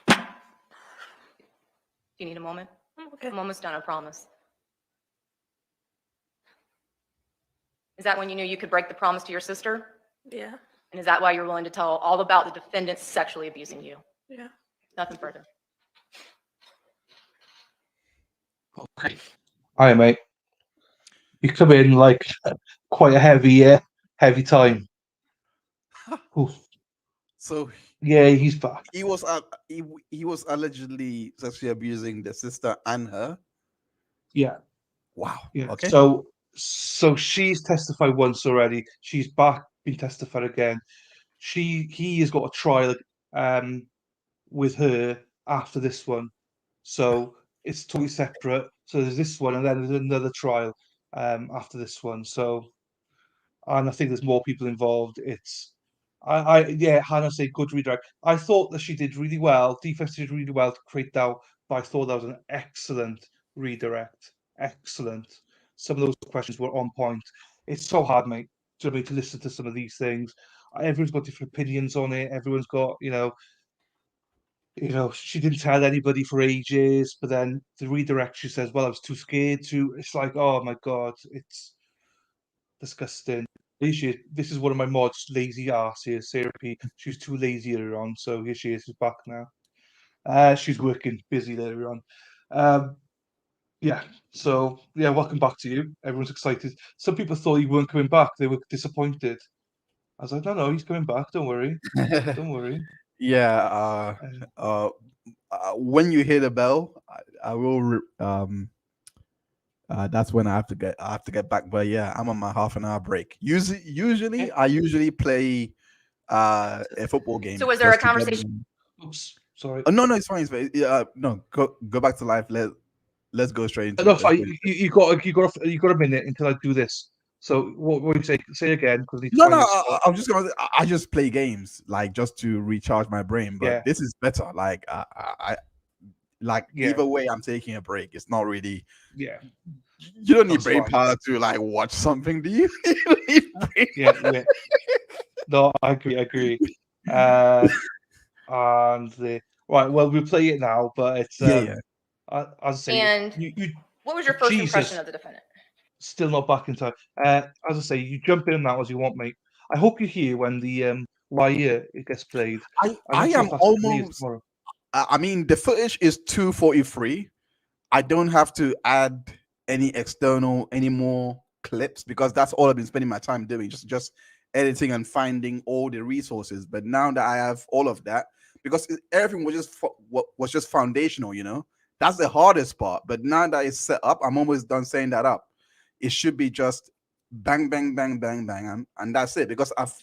Do you need a moment? Okay. I'm almost done, I promise. Is that when you knew you could break the promise to your sister? Yeah. And is that why you're willing to tell all about the defendant sexually abusing you? Yeah. Nothing further. Okay. Hi, mate. You come in like quite a heavy time. Oof. So Yeah, he's back. he was he was allegedly sexually abusing the sister and her. Yeah, Wow. yeah. Okay. So she's testified once already. She's back, been testified again. He has got a trial with her after this one. So it's totally separate. So there's this one, and then there's another trial after this one. So, and I think there's more people involved. Yeah, Hannah said good redirect. I thought that she did really well. Defense did really well to create doubt, but I thought that was an excellent redirect. Excellent. Some of those questions were on point. It's so hard, mate. Do you know what I mean, to listen to some of these things? Everyone's got different opinions on it. Everyone's got, she didn't tell anybody for ages, but then the redirect, she says, well, I was too scared to. It's like, oh my God, it's disgusting. This is one of my mods, lazy ass here, Sarah P. She was too lazy earlier on, so here she is, she's back now. She's working, busy later on. Yeah, so, yeah, welcome back to you. Everyone's excited. Some people thought you weren't coming back. They were disappointed. I was like, no, he's coming back. Don't worry. Don't worry. Yeah. When you hear the bell, I will. That's when I have to get back. But yeah, I'm on my half an hour break. Usually I usually play a football game. So was there a just to get conversation? them- Oops, sorry. Oh, no, it's fine. It's fine. No, go back to life. Let's go straight into No, it. Let's fine. go. You got a minute until I do this. So what you say again? Because I need to No, find no, this spot. I'm just gonna. I just play games like just to recharge my brain. But Yeah. this is better. Like I like Yeah. either way, I'm taking a break. It's not really. Yeah. You don't need That's brain fine. power to like watch something, do you? You don't need brain Yeah. Yeah. No, I agree. I agree. And the right. Well, we'll play it now, but it's Yeah. as I say, And you what was your first impression Jesus, of the defendant? still not back in time. As I say, you jump in now as you want, mate. I hope you're here when the wire it gets played. I'm I not sure am if that's today or almost. tomorrow. I mean, the footage is 243. I don't have to add any more clips because that's all I've been spending my time doing, just editing and finding all the resources. But now that I have all of that, because everything was just foundational, that's the hardest part. But now that it's set up, I'm almost done setting that up. It should be just bang, bang, bang, bang, bang, and that's it. Because I've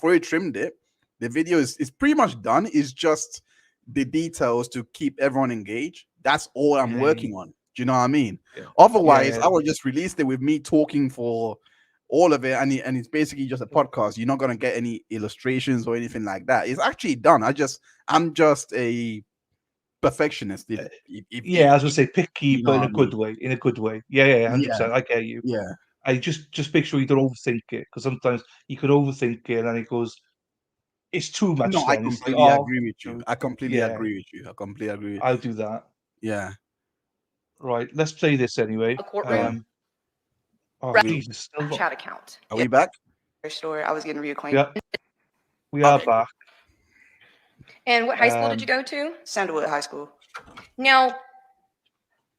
already trimmed it. The video is pretty much done. It's just the details to keep everyone engaged. That's all I'm working on. Do you know what I mean? Yeah. Otherwise, Yeah. I would just release it with me talking for all of it, and it's basically just a podcast. You're not gonna get any illustrations or anything like that. It's actually done. I'm just a perfectionist. Yeah, as I say, picky, you know but in what a I good mean. way. In a good way. Yeah, Yeah, 100%. I get you. yeah. I just make sure you don't overthink it because sometimes you could overthink it and then it goes. It's too much. No, I Then it's like, completely oh, agree with you. I completely yeah, agree with you. I completely agree. I'll do that. Yeah, Right, let's play this anyway. A courtroom Oh we Jesus, still not. chat account. are we back? Store. I was getting reacquainted. Yeah, we are back. And what high school did you go to? Sandalwood High School. Now,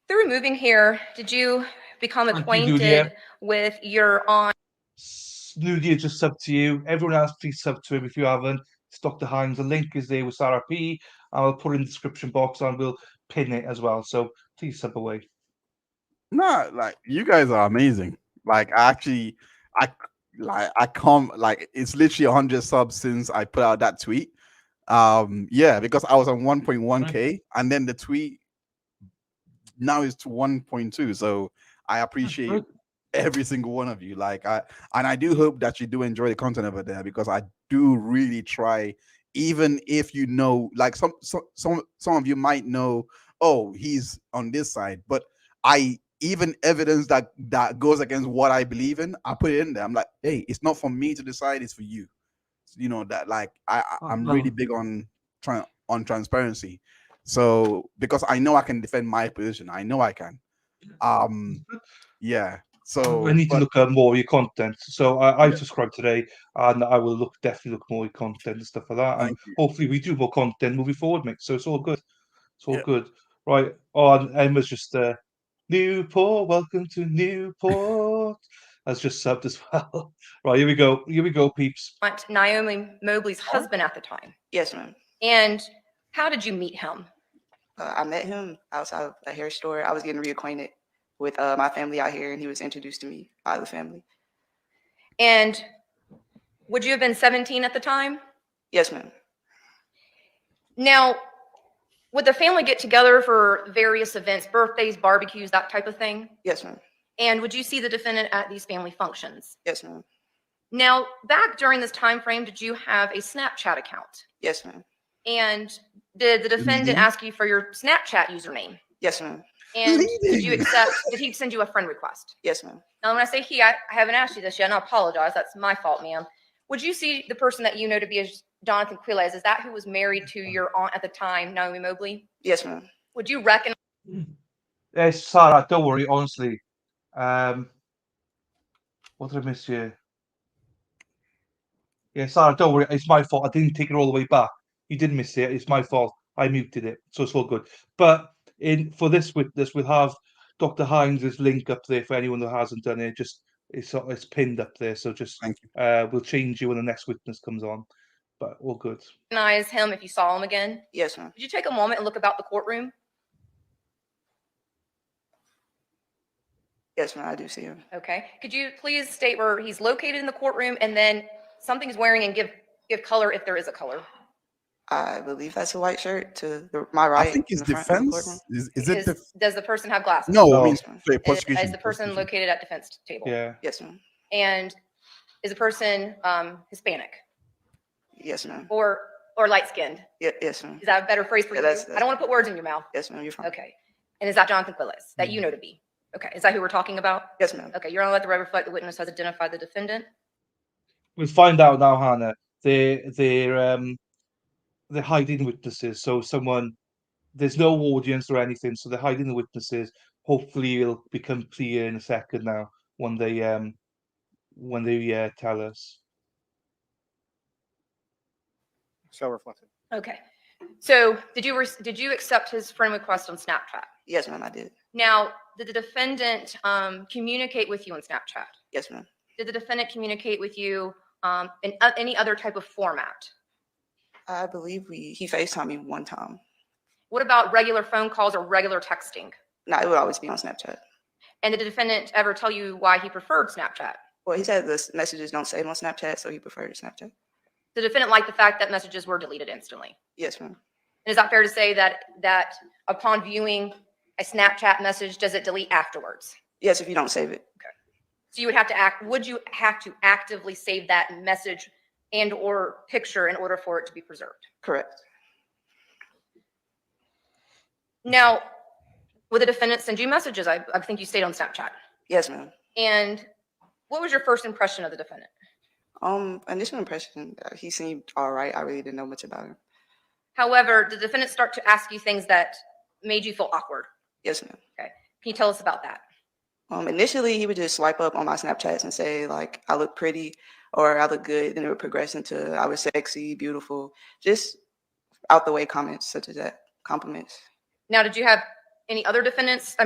through moving here, did you become Thank you, acquainted Ludia. with your aunt? Nudia just sub to you. Everyone else, please sub to him if you haven't. It's Dr. Hines. The link is there with Sarah P. I'll put it in the description box and we'll pin it as well. So please sub away. No, like you guys are amazing. Like I can't like it's literally 100 subs since I put out that tweet. Yeah, because I was on 1.1k and then the tweet now is to 1.2. So I appreciate every single one of you. Like I do hope that you do enjoy the content over there because I do really try, even if like some of you might know, oh, he's on this side, but I even evidence that goes against what I believe in, I put it in there. I'm like, hey, it's not for me to decide, it's for you. That like I'm really big on transparency. So because I know I can defend my position, I know I can. Yeah. So I need to look at more of your content. So I subscribed today, and I will definitely look more at your content and stuff like that. And Thank you. hopefully we do more content moving forward, mate. So it's all good. It's all Yeah. good. Right. Oh, and Emma's just Newport. Welcome to Newport. That's just subbed as well. Right. Here we go. Here we go, peeps. Aunt Naomi Mobley's husband at the time. Yes, ma'am. And how did you meet him? I met him outside of a hair store. I was getting reacquainted with my family out here, and he was introduced to me by the family. And would you have been 17 at the time? Yes, ma'am. Now, would the family get together for various events, birthdays, barbecues, that type of thing? Yes, ma'am. And would you see the defendant at these family functions? Yes, ma'am. Now, back during this time frame, did you have a Snapchat account? Yes, ma'am. And did the defendant ask you for your Snapchat username? Yes, ma'am. And did you accept, did he send you a friend request? Yes, ma'am. Now, when I say he, I haven't asked you this yet, and I apologize. That's my fault, ma'am. Would you see the person that you know to be as Johnathan Quiles? Is that who was married to your aunt at the time, Naomi Mobley? Yes, ma'am. Would you recognize? Yes, Sarah, don't worry, honestly. What did I miss here? Yeah, Sarah, don't worry. It's my fault. I didn't take it all the way back. You didn't miss it. It's my fault. I muted it, so it's all good. But for this witness, we'll have Dr. Hines' link up there for anyone who hasn't done it. Just it's pinned up there. So just thank you. We'll change you when the next witness comes on. But all good. Recognize him if you saw him again? Yes, ma'am. Could you take a moment and look about the courtroom? Yes, ma'am. I do see him. Okay. Could you please state where he's located in the courtroom and then something he's wearing and give Give color if there is a color. I believe that's a white shirt to my I right think in it's the front of the courtroom. defense. Is it? Does the person have glasses? No, I No. mean, Yes, ma'am. sorry, Is prosecution. the person prosecution. located at defense table? Yeah. Yes, ma'am. And is the person Hispanic Yes, ma'am. or light skinned? Yes, ma'am. Is that a better phrase for Yeah, you? that's- I don't want to put words in your mouth. Yes, ma'am. You're fine. Okay. And is that Johnathan Quiles that you know to be? Okay. Is that who we're talking about? Yes, ma'am. Okay. You're going to let the record reflect the witness has identified the defendant. We'll find out now, Hannah. They're hiding witnesses. So there's no audience or anything, so they're hiding the witnesses. Hopefully, it'll become clear in a second now when they tell us. So reflective. Okay. So did you accept his friend request on Snapchat? Yes, ma'am. I did. Now, did the defendant communicate with you on Snapchat? Yes, ma'am. Did the defendant communicate with you in any other type of format? I believe he FaceTimed me one time. What about regular phone calls or regular texting? No, it would always be on Snapchat. And did the defendant ever tell you why he preferred Snapchat? Well, he said the messages don't save on Snapchat, so he preferred Snapchat. The defendant liked the fact that messages were deleted instantly. Yes, ma'am. And is that fair to say that upon viewing a Snapchat message, does it delete afterwards? Yes, if you don't save it. So you would you have to actively save that message and or picture in order for it to be preserved? Correct. Now, would the defendant send you messages? I think you stayed on Snapchat. Yes, ma'am. And what was your first impression of the defendant? Initial impression, he seemed all right. I really didn't know much about him. However, did the defendant start to ask you things that made you feel awkward? Yes, ma'am. Okay. Can you tell us about that? Initially, he would just swipe up on my Snapchats and say, like, I look pretty or I look good. Then it would progress into I was sexy, beautiful, just out the way comments such as that, compliments. Now, did you have any other defendants?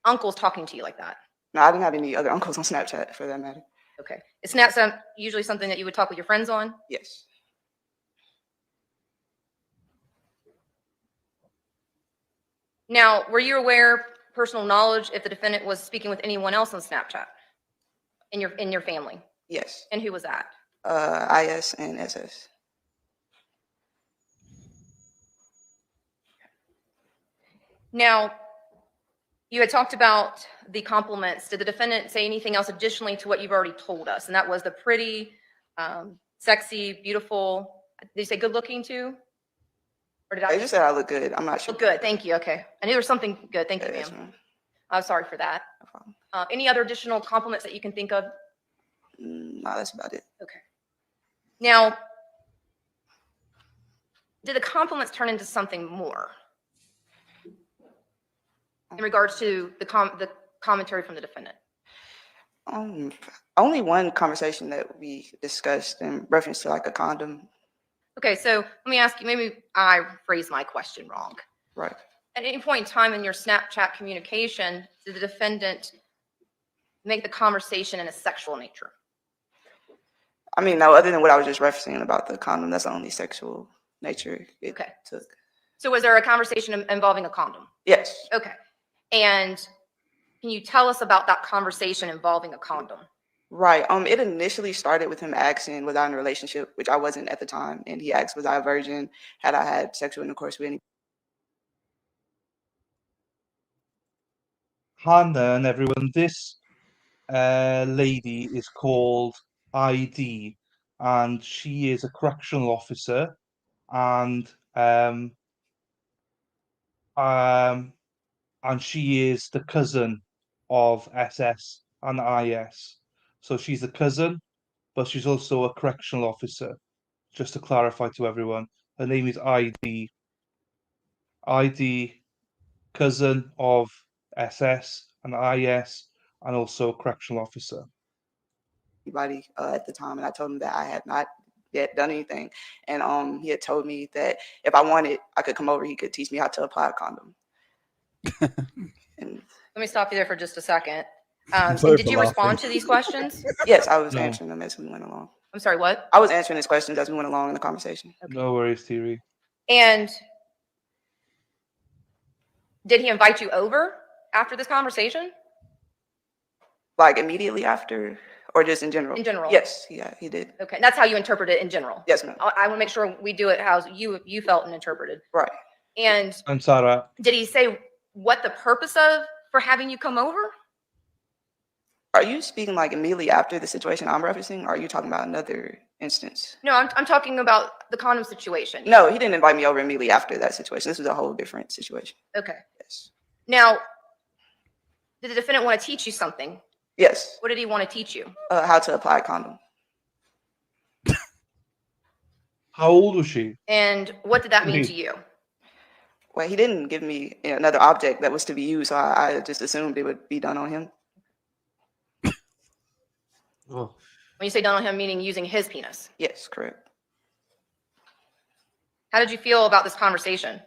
Uncles talking to you like that? No, I didn't have any other uncles on Snapchat for that matter. Okay. Is Snapchat usually something that you would talk with your friends on? Yes. Now, were you aware, personal knowledge, if the defendant was speaking with anyone else on Snapchat in your family? Yes. And who was that? IS and SS. Now, you had talked about the compliments. Did the defendant say anything else additionally to what you've already told us? And that was the pretty, sexy, beautiful. Did you say good looking too? Or did I just said I look good. I'm not sure. look good? Thank you. Okay. I knew there was something good. Thank you, Yes, ma'am. ma'am. I'm sorry for that. No problem. Any other additional compliments that you can think of? No, that's about it. Okay. Now, did the compliments turn into something more in regards to the commentary from the defendant? Only one conversation that we discussed in reference to like a condom. Okay, so let me ask you, maybe I phrased my question wrong. Right. At any point in time in your Snapchat communication, did the defendant make the conversation in a sexual nature? I mean, no, other than what I was just referencing about the condom, that's the only sexual nature it took. So was there a conversation involving a condom? Yes. Okay. And can you tell us about that conversation involving a condom? Right. It initially started with him asking, was I in a relationship, which I wasn't at the time. And he asked, was I a virgin? Had I had sexual intercourse with any? Hannah and everyone, this lady is called ID, and she is a correctional officer, and she is the cousin of SS and IS. So she's a cousin, but she's also a correctional officer. Just to clarify to everyone, her name is ID. ID, cousin of SS and IS, and also correctional officer. Anybody at the time, and I told him that I had not yet done anything, and he had told me that if I wanted, I could come over. He could teach me how to apply a condom. And Let me stop you there for just a second. I'm sorry Did for you laughing. respond to these questions? yes, I was No. answering them as we went along. I'm sorry, what? I was answering his questions as we went along in the conversation. No worries, Thierry. And did he invite you over after this conversation? Like immediately after, Or just in general? In general. Yes, yeah, he did. Okay, that's how you interpret it in general. Yes, ma'am. I want to make sure we do it how you felt and interpreted. Right. And And Sarah, did he say what the purpose of for having you come over? Are you speaking like immediately after the situation I'm referencing, or are you talking about another instance? No, I'm talking about the condom situation. No, he didn't invite me over immediately after that situation. This was a whole different situation. Okay. Yes. Now, did the defendant want to teach you something? Yes. What did he want to teach you? How to apply a condom. how old was she? And what did that mean Me. to you? Well, he didn't give me another object that was to be used, so I just assumed it would be done on him. Oh. When you say done on him, meaning using his penis. Yes, correct. How did you feel about this conversation?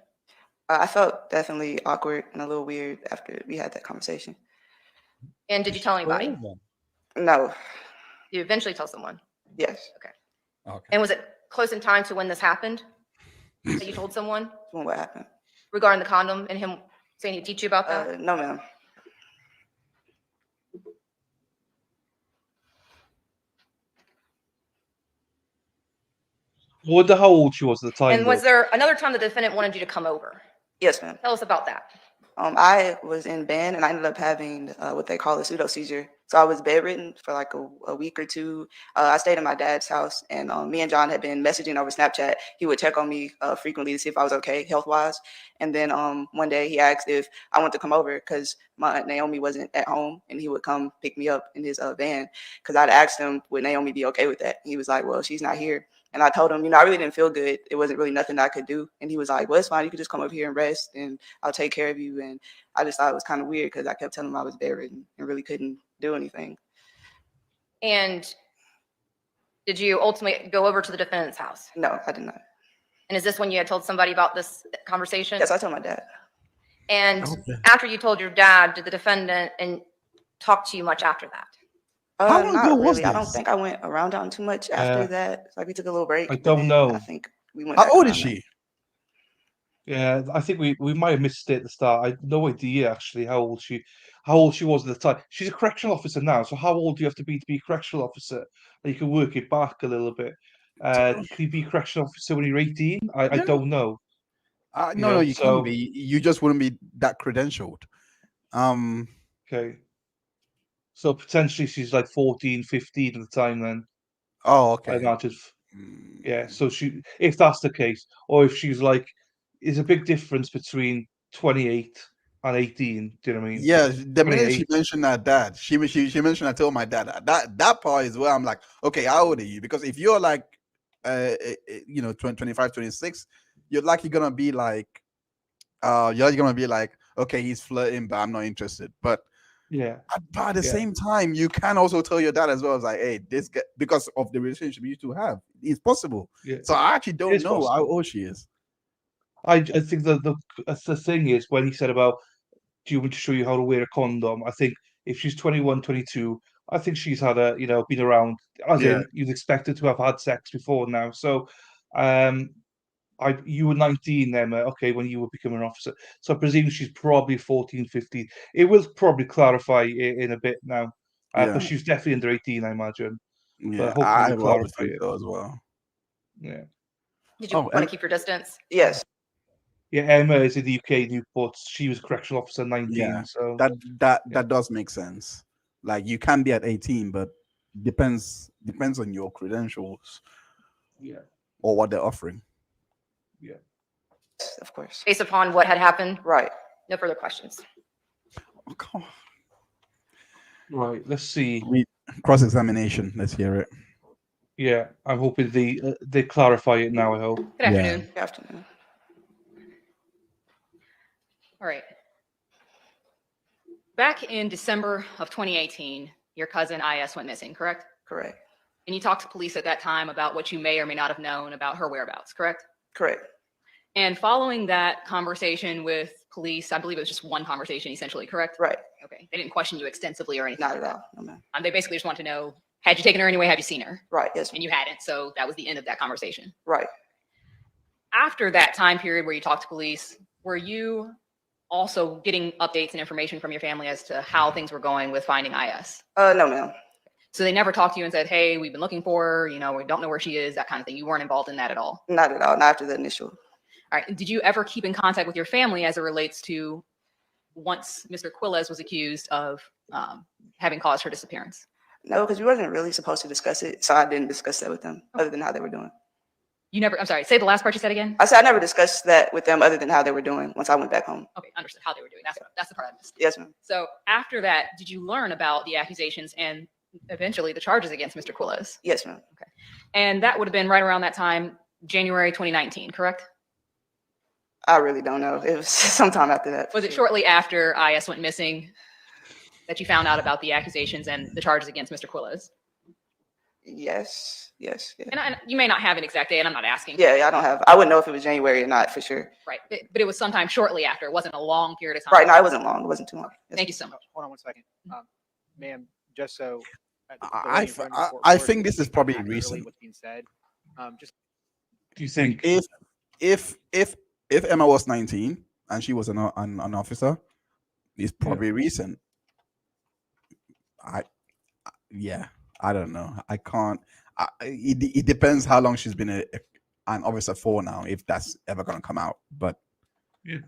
I felt definitely awkward and a little weird after we had that conversation. And did you tell anybody? No. You eventually tell someone. Yes. Okay. Okay. And was it close in time to when this happened? That you told someone When what happened? regarding the condom and him saying he'd teach you about that? No, ma'am. I wonder how old she was at the time. And was though. there another time the defendant wanted you to come over? Yes, ma'am. Tell us about that. I was in band and I ended up having what they call a pseudo seizure. So I was bedridden for like a week or two. I stayed in my dad's house, and me and John had been messaging over Snapchat. He would check on me frequently to see if I was okay health-wise. And then one day he asked if I wanted to come over because my Aunt Naomi wasn't at home, and he would come pick me up in his van. Because I'd asked him, would Naomi be okay with that? And he was like, well, she's not here. And I told him, I really didn't feel good. It wasn't really nothing I could do. And he was like, well, it's fine. You could just come over here and rest, and I'll take care of you. And I just thought it was kind of weird because I kept telling him I was bedridden and really couldn't do anything. And did you ultimately go over to the defendant's house? No, I did not. And is this when you had told somebody about this conversation? Yes, I told my dad. And after you told your dad, did the defendant and talk to you much after that? How long not ago was really. I don't this? think I went around town too much after that. It's like we took a little break. I and don't then know. I think we went. How back old is around she? Yeah, I think we might have missed it at the start. I had no idea actually how old she was at the time. She's a correctional officer now, so how old do you have to be a correctional officer? And you can work it back a little bit. Can you be a correctional officer when you're 18? I Yeah. don't know. No, you so can't be. You just wouldn't be that credentialed. okay. So potentially she's like 14, 15 at the time then. Oh, I okay. imagine. Yeah, so if that's the case, or if she's like, there's a big difference between 28 and 18. Do you know what I mean? Yeah, the minute she 28. mentioned her dad, she mentioned I told my dad that part is where I'm like, okay, how old are you? Because if you're like, 25, 26, you're likely gonna be like, okay, he's flirting, but I'm not interested. But Yeah. But at the Yeah. same time, you can also tell your dad as well. It's like, hey, this guy, because of the relationship you two have, it's possible. Yeah. So I actually don't is know how possible. old she is. I think the thing is when he said about, do you want to show you how to wear a condom? I think if she's 21, 22, I think she's had been around, as Yeah. in you'd expect her to have had sex before now. So, you were 19, Emma, okay, when you were becoming an officer. So I presume she's probably 14, 15. It will probably clarify in a bit now. Yeah. But she's definitely under 18, I imagine. Yeah, But hopefully I we'll would clarify think it. so as well. Yeah. Did you want to keep your distance? Yes. Yeah, Emma is in the UK, Newport. She was a correctional officer 19. Yeah, So that does make sense. Like you can be at 18, but depends on your credentials. Yeah. Or what they're offering. Yeah. Of course. Based upon what had happened? Right. No further questions. Right, let's see. Cross-examination. Let's hear it. Yeah, I'm hoping they clarify it now, I hope. Good afternoon. Good afternoon. All right. Back in December of 2018, your cousin IS went missing, correct? Correct. And you talked to police at that time about what you may or may not have known about her whereabouts, correct? Correct. And following that conversation with police, I believe it was just one conversation essentially, correct? Right. Okay. They didn't question you extensively or anything. Not at all. No, ma'am. They basically just want to know, had you taken her anyway? Have you seen her? Right. Yes. And you hadn't. So that was the end of that conversation. Right. After that time period where you talked to police, were you also getting updates and information from your family as to how things were going with finding IS? No, ma'am. So they never talked to you and said, hey, we've been looking for her, you know, we don't know where she is, that kind of thing. You weren't involved in that at all. Not at all. Not after the initial. All right. Did you ever keep in contact with your family as it relates to once Mr. Quiles was accused of having caused her disappearance? No, because we wasn't really supposed to discuss it, so I didn't discuss that with them, other than how they were doing. You never, I'm sorry, say the last part you said again? I said I never discussed that with them, other than how they were doing once I went back home. Okay, understood how they were doing. That's the part I missed. Yes, ma'am. So after that, did you learn about the accusations and eventually the charges against Mr. Quiles? Yes, ma'am. Okay. And that would have been right around that time, January 2019, correct? I really don't know. It was sometime after that. Was it shortly after IS went missing that you found out about the accusations and the charges against Mr. Quiles? Yes. Yeah. And you may not have an exact date, and I'm not asking. Yeah, I don't have. I wouldn't know if it was January or not for sure. Right, but it was sometime shortly after. It wasn't a long period of time. Right. No, it wasn't long. It wasn't too long. Yes. Thank you so much. Hold on 1 second. Ma'am, just so. I think this is probably recent. What's being said. Just. Do you think if Emma was 19 and she was an officer, it's probably recent. I don't know. I can't. It depends how long she's been an officer for now, if that's ever going to come out. But yeah,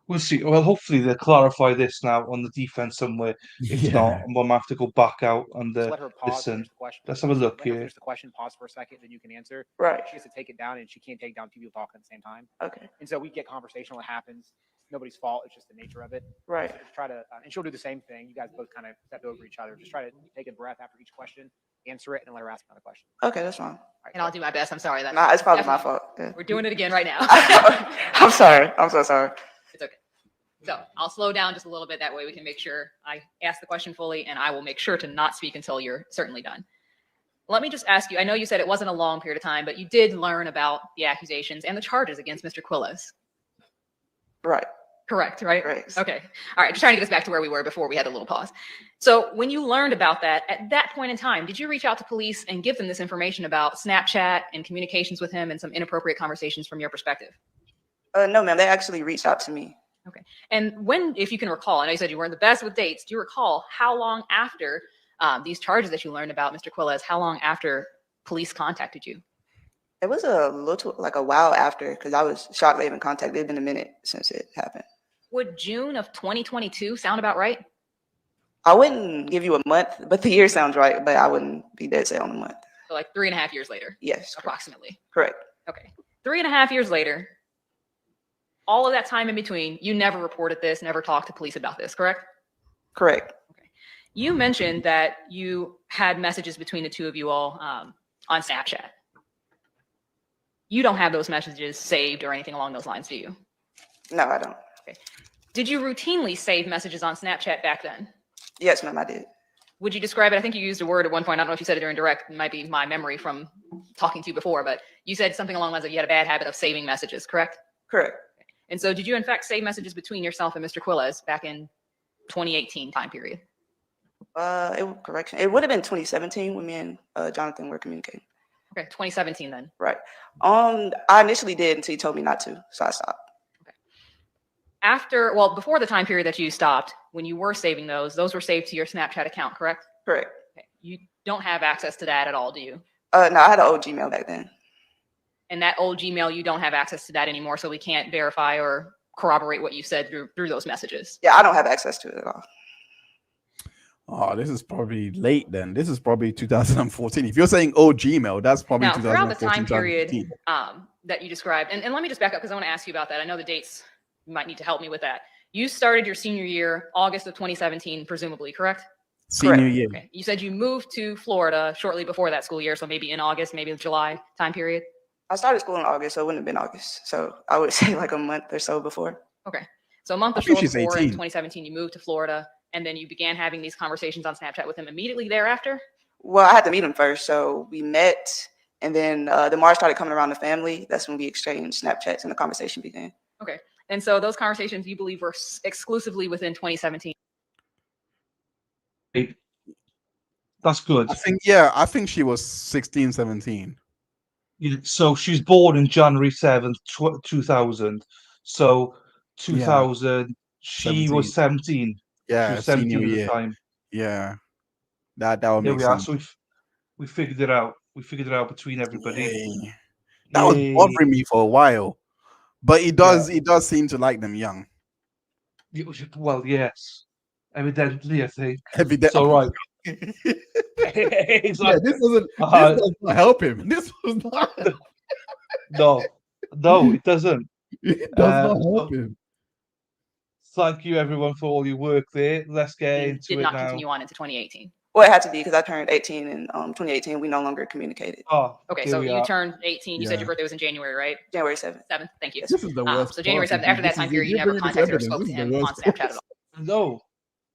we'll see. Well, hopefully they'll clarify this now on the defense somewhere. If not, I'm gonna have to go back out and let her pause, listen. the question. Let's have a look Let her here. finish the question. Pause for a second, then you can answer. Right. She has to take it down, and she can't take down two people talking at the same time. Okay. And so we get conversational. It happens. Nobody's fault. It's just the nature of it. Right. So just try to, and she'll do the same thing. You guys both kind of step over each other. Just try to take a breath after each question, answer it, and let her ask another question. Okay, that's fine. All right, And I'll do my best. I'm sorry. That's Nah, it's probably my definitely- fault. Yeah. We're doing it again right now. I'm sorry. I'm so sorry. It's okay. So I'll slow down just a little bit. That way we can make sure I ask the question fully, and I will make sure to not speak until you're certainly done. Let me just ask you, I know you said it wasn't a long period of time, but you did learn about the accusations and the charges against Mr. Quiles. Right. Correct, right? Correct. Okay. All right. Just trying to get us back to where we were before we had a little pause. So when you learned about that, at that point in time, did you reach out to police and give them this information about Snapchat and communications with him and some inappropriate conversations from your perspective? No, ma'am. They actually reached out to me. Okay. And when, if you can recall, I know you said you weren't the best with dates. Do you recall how long after these charges that you learned about Mr. Quiles, how long after police contacted you? It was a while after, because I was shocked they even contacted. It'd been a minute since it happened. Would June of 2022 sound about right? I wouldn't give you a month, but the year sounds right. But I wouldn't be dead set on a month. So like 3.5 years later? Yes. Approximately. Correct. Okay. 3.5 years later, all of that time in between, you never reported this, never talked to police about this, correct? Correct. Okay. You mentioned that you had messages between the two of you all on Snapchat. You don't have those messages saved or anything along those lines, do you? No, I don't. Okay. Did you routinely save messages on Snapchat back then? Yes, ma'am, I did. Would you describe it? I think you used a word at one point. I don't know if you said it during direct. It might be my memory from talking to you before, but you said something along the lines of you had a bad habit of saving messages, correct? Correct. And so did you in fact save messages between yourself and Mr. Quiles back in 2018 time period? Correction. It would have been 2017 when me and Johnathan were communicating. Okay, 2017 then. Right. I initially did until he told me not to, so I stopped. After, well, before the time period that you stopped, when you were saving those were saved to your Snapchat account, correct? Correct. Okay. You don't have access to that at all, do you? No, I had an old Gmail back then. And that old Gmail, you don't have access to that anymore, so we can't verify or corroborate what you said through those messages. Yeah, I don't have access to it at all. Oh, this is probably late then. This is probably 2014. If you're saying old Gmail, that's probably Now, throughout 2014. the time period 2015. that you described, and let me just back up because I want to ask you about that. I know the dates, you might need to help me with that. You started your senior year, August of 2017, presumably, correct? Senior year. Okay. You said you moved to Florida shortly before that school year, so maybe in August, maybe in July time period? I started school in August, so it wouldn't have been August. So I would say like a month or so before. Okay. So a month or so think she's before in 18. 2017, you moved to Florida, and then you began having these conversations on Snapchat with him immediately thereafter? Well, I had to meet him first, so we met, and then the Mars started coming around the family. That's when we exchanged Snapchats and the conversation began. Okay. And so those conversations you believe were exclusively within 2017? That's good. I think she was 16, 17. So she's born in January 7th, 2000. So 2000, she was 17. Yeah, She was 17 senior at the year. time. Yeah. That would Here make we are. sense. So we figured it out. We figured it out between everybody. Yay. That was Yay. bothering me for a while, but it does seem to like them young. Well, yes, evidently, I think. Evidently. So right. This Exactly. does not help him. This was not. No, it doesn't. It does not help So him. thank you, everyone, for all your work there. Let's get And into did it not now. continue on into 2018. Well, it had to be because I turned 18 in 2018. We no longer communicated. Oh, Okay, here so we you are. turned 18. You said Yeah. your birthday was in January, right? January 7th. 7th. Thank you. This is the worst. So January part. 7th. After that time period, you never bringing this contacted or evidence. spoke This to is the him on worst Snapchat part. at all.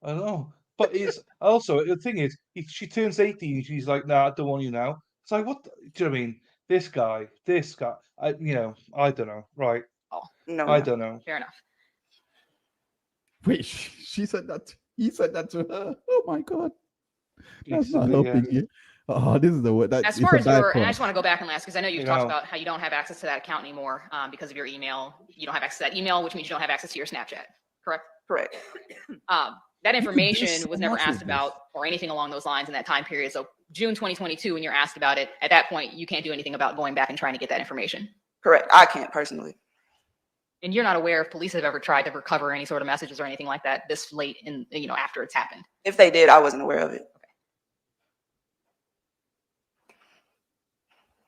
I know. But it's also the thing is, she turns 18. She's like, "Nah, I don't want you now." It's like, what? Do you know what I mean? This guy. I don't know. Right? Oh, No, I no. don't know. fair enough. Wait, she said that. He said that to her. Oh my god, that's Piece not of it, helping you. Oh, this is the word. As far as your, and I just want to go back and ask, because I know you've talked about how you don't have access to that account anymore because of your email. You don't have access to that email, which means you don't have access to your Snapchat, correct? Correct. That information so was never much asked with about or anything along those lines in that time period. So June 2022, when you're asked about it, at that point, you can't do anything about going back and trying to get that information. Correct. I can't personally. And you're not aware if police have ever tried to recover any sort of messages or anything like that this late in, after it's happened. If they did, I wasn't aware of it. Okay.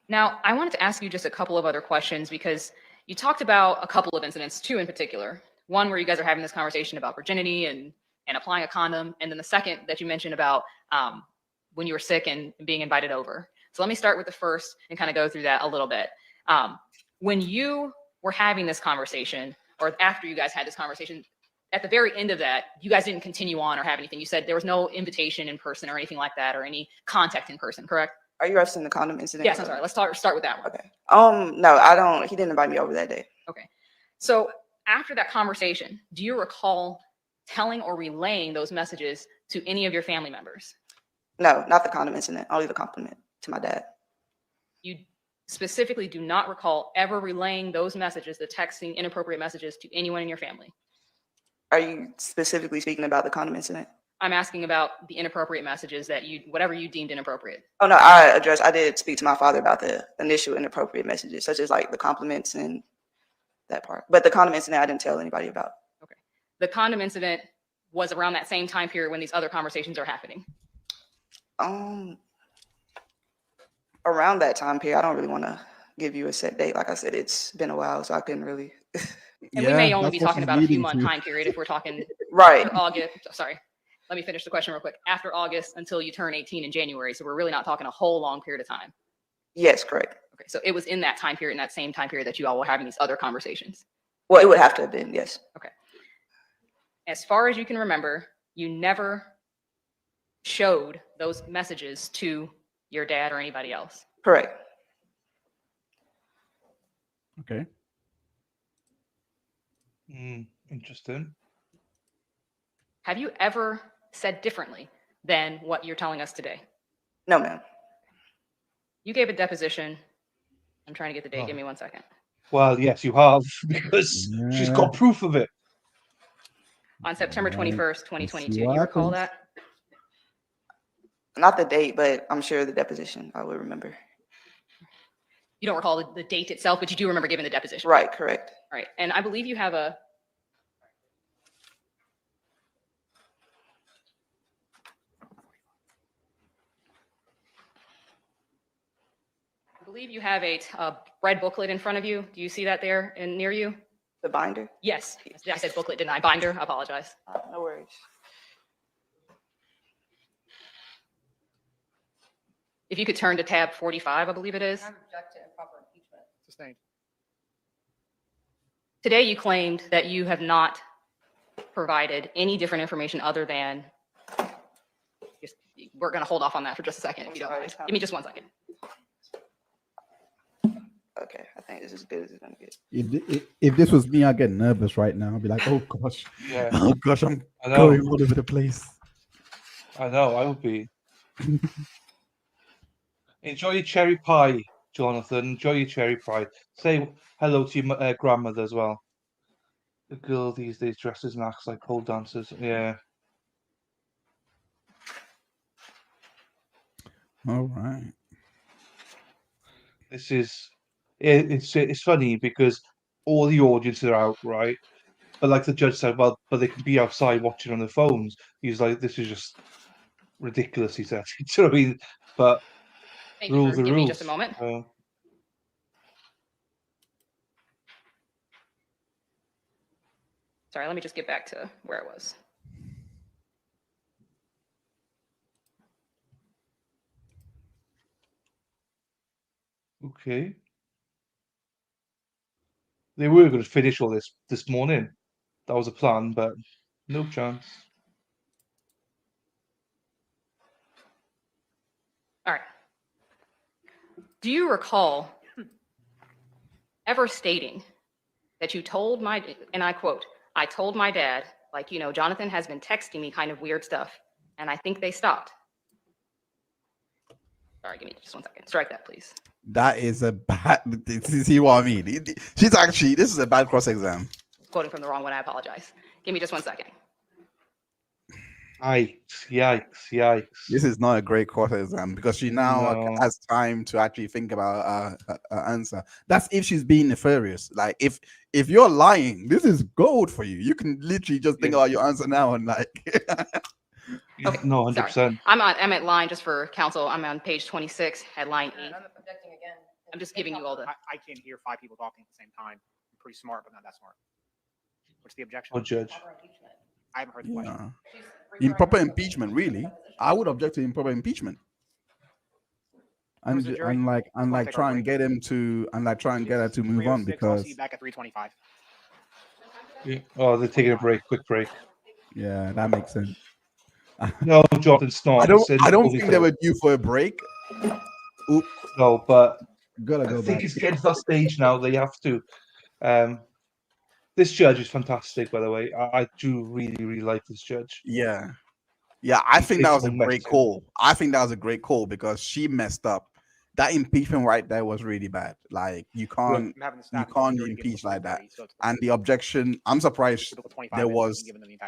Now, I wanted to ask you just a couple of other questions because you talked about a couple of incidents, 2 in particular. One where you guys are having this conversation about virginity and applying a condom, and then the second that you mentioned about when you were sick and being invited over. So let me start with the first and kind of go through that a little bit. When you were having this conversation, or after you guys had this conversation, at the very end of that, you guys didn't continue on or have anything. You said there was no invitation in person or anything like that, or any contact in person, correct? Are you referencing the condom incident? Yes, I'm sorry. Let's start with that one. Okay. No, I don't. He didn't invite me over that day. Okay. So after that conversation, do you recall telling or relaying those messages to any of your family members? No, not the condom incident. Only the compliment to my dad. You specifically do not recall ever relaying those messages, the texting inappropriate messages, to anyone in your family? Are you specifically speaking about the condom incident? I'm asking about the inappropriate messages that whatever you deemed inappropriate. Oh no, I did speak to my father about the initial inappropriate messages, such as like the compliments and that part. But the condom incident, I didn't tell anybody about. Okay. The condom incident was around that same time period when these other conversations are happening. Around that time period, I don't really want to give you a set date. Like I said, it's been a while, so I couldn't really. And we may only be talking about a few month time period if we're talking right. After August. Sorry, let me finish the question real quick. After August until you turn 18 in January, so we're really not talking a whole long period of time. Yes, correct. Okay, so it was in that time period, in that same time period, that you all were having these other conversations. Well, it would have to have been, yes. Okay. As far as you can remember, you never showed those messages to your dad or anybody else. Correct. Okay. Interesting. Have you ever said differently than what you're telling us today? No, ma'am. You gave a deposition. I'm trying to get the date. Give me 1 second. Well, yes, you have, because she's got proof of it. On September 21st, 2022. Do what you recall happens. that? Not the date, but I'm sure the deposition I would remember. You don't recall the date itself, but you do remember giving the deposition. Right, correct. Right. And I believe you have a red booklet in front of you. Do you see that there and near you? The binder? Yes. I said booklet, didn't I? Binder. I apologize. No worries. If you could turn to tab 45, I believe it is. I object to improper impeachment. Sustained. Today, you claimed that you have not provided any different information other than, we're going to hold off on that for just a second, if you don't mind. Give me just 1 second. Okay, I think this is as good as it's gonna get. If this was me, I'd get nervous right now. I'd be like, oh gosh, Yeah. oh gosh, I'm going all over the place. I know, I would be. Enjoy your cherry pie, Jonathan. Enjoy your cherry pie. Say hello to your grandmother as well. The girl these days dresses and acts like pole dancers. Yeah. All right. This is it's funny because all the audience are out, right? But like the judge said, well, but they can be outside watching on their phones. He's like, this is just ridiculous. He said, you know what I mean? But Thank you for rules are giving me just a rules. moment. Sorry, let me just get back to where I was. Okay. They were going to finish all this morning. That was a plan, but no chance. All right. Do you recall ever stating that you told and I quote, I told my dad, like, Johnathan has been texting me kind of weird stuff, and I think they stopped. Sorry, give me just 1 second. Strike that, please. That is a bad. See what I mean? This is a bad cross exam. Quoting from the wrong one, I apologize. Give me just 1 second. Yikes. This is not a great cross exam because she now No. has time to actually think about her answer. That's if she's being nefarious. Like if you're lying, this is gold for you. You can literally just think about your answer now and like. Okay, No, sorry. 100%. I'm at line, just for counsel, I'm on page 26 at line 8. I'm objecting again. I'm just giving you all the. I can't hear 5 people talking at the same time. I'm pretty smart, but not that smart. What's the objection? Oh, Judge. I haven't heard the question. Improper impeachment, really? I would object to improper impeachment. And try and get him to try and get her to move on because. I'll see you back at 3:25. Yeah. Oh, they're taking a break. Quick break. Yeah, that makes sense. No, Jonathan, it's not. I don't think they were due for a break. Oop. No, but Gotta I go think back. it's getting to that stage now. They have to. This judge is fantastic, by the way. I do really like this judge. Yeah. I think that was a great call. I think that was a great call because she messed up. That impeachment right there was really bad. Like you can't impeach like that. And the objection, I'm surprised there was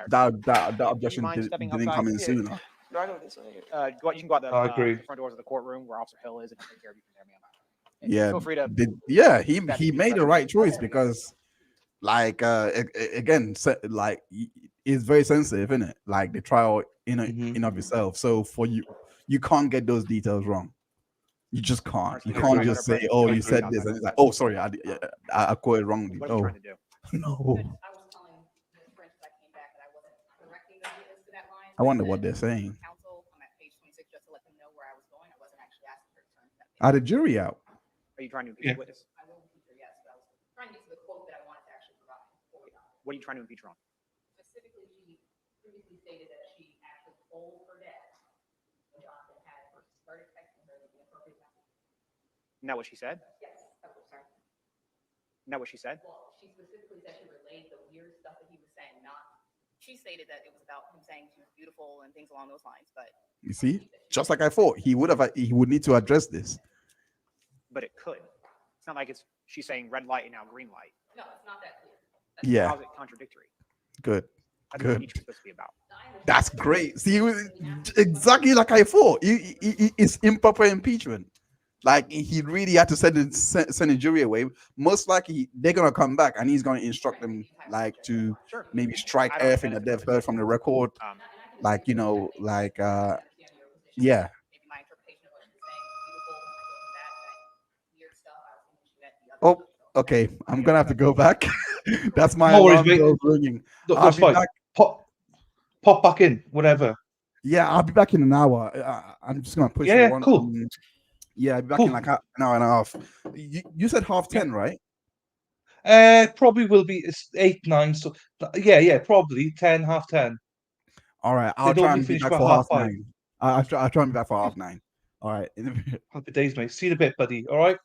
that objection didn't come in sooner. You can go out the front doors of the courtroom where Officer Hill is and take care of you from there, man. Yeah, Feel free to. he made the right choice because, like, again, like it's very sensitive, isn't it? Like the trial in of itself. So for you can't get those details wrong. You just can't. You can't just say, "Oh, you said this," and it's like, "Oh, sorry, I quoted wrongly." What are you trying to do? No. I wonder what they're saying. Are the jury out? Are you trying to impeach a witness? What are you trying to impeach her on? Specifically, she previously stated that she actually told her dad when Johnathan had first started texting her the appropriate message. Isn't that what she said? Yes. Oh, sorry. Isn't that what she said? Well, she specifically said she relayed the weird stuff that he was saying. She stated that it was about him saying she was beautiful and things along those lines. But you see, just like I thought, he would need to address this. But it could. It's not like she's saying red light and now green light. No, it's not that clear. Yeah. How's it contradictory? Good. That's Good. what impeachment's supposed to be about. That's great. See, exactly like I thought. It's improper impeachment. Like he really had to send the jury away. Most likely they're gonna come back and he's gonna instruct them like to maybe strike everything that they've heard from the record. Like yeah. Oh, okay. I'm gonna have to go back. That's my alarm bell ringing. That's fine. Pop back in, whatever. Yeah, I'll be back in an hour. I'm just gonna push for one. Cool. Yeah, I'll be back in like an hour and a half. You said 10:30, right? Probably will be. It's 8, 9. So yeah, probably 10, 10:30. All right, I'll try and be back for 9:30. I'll try and be back for 9:30. All right. Happy days, mate. See you in a bit, buddy. All right.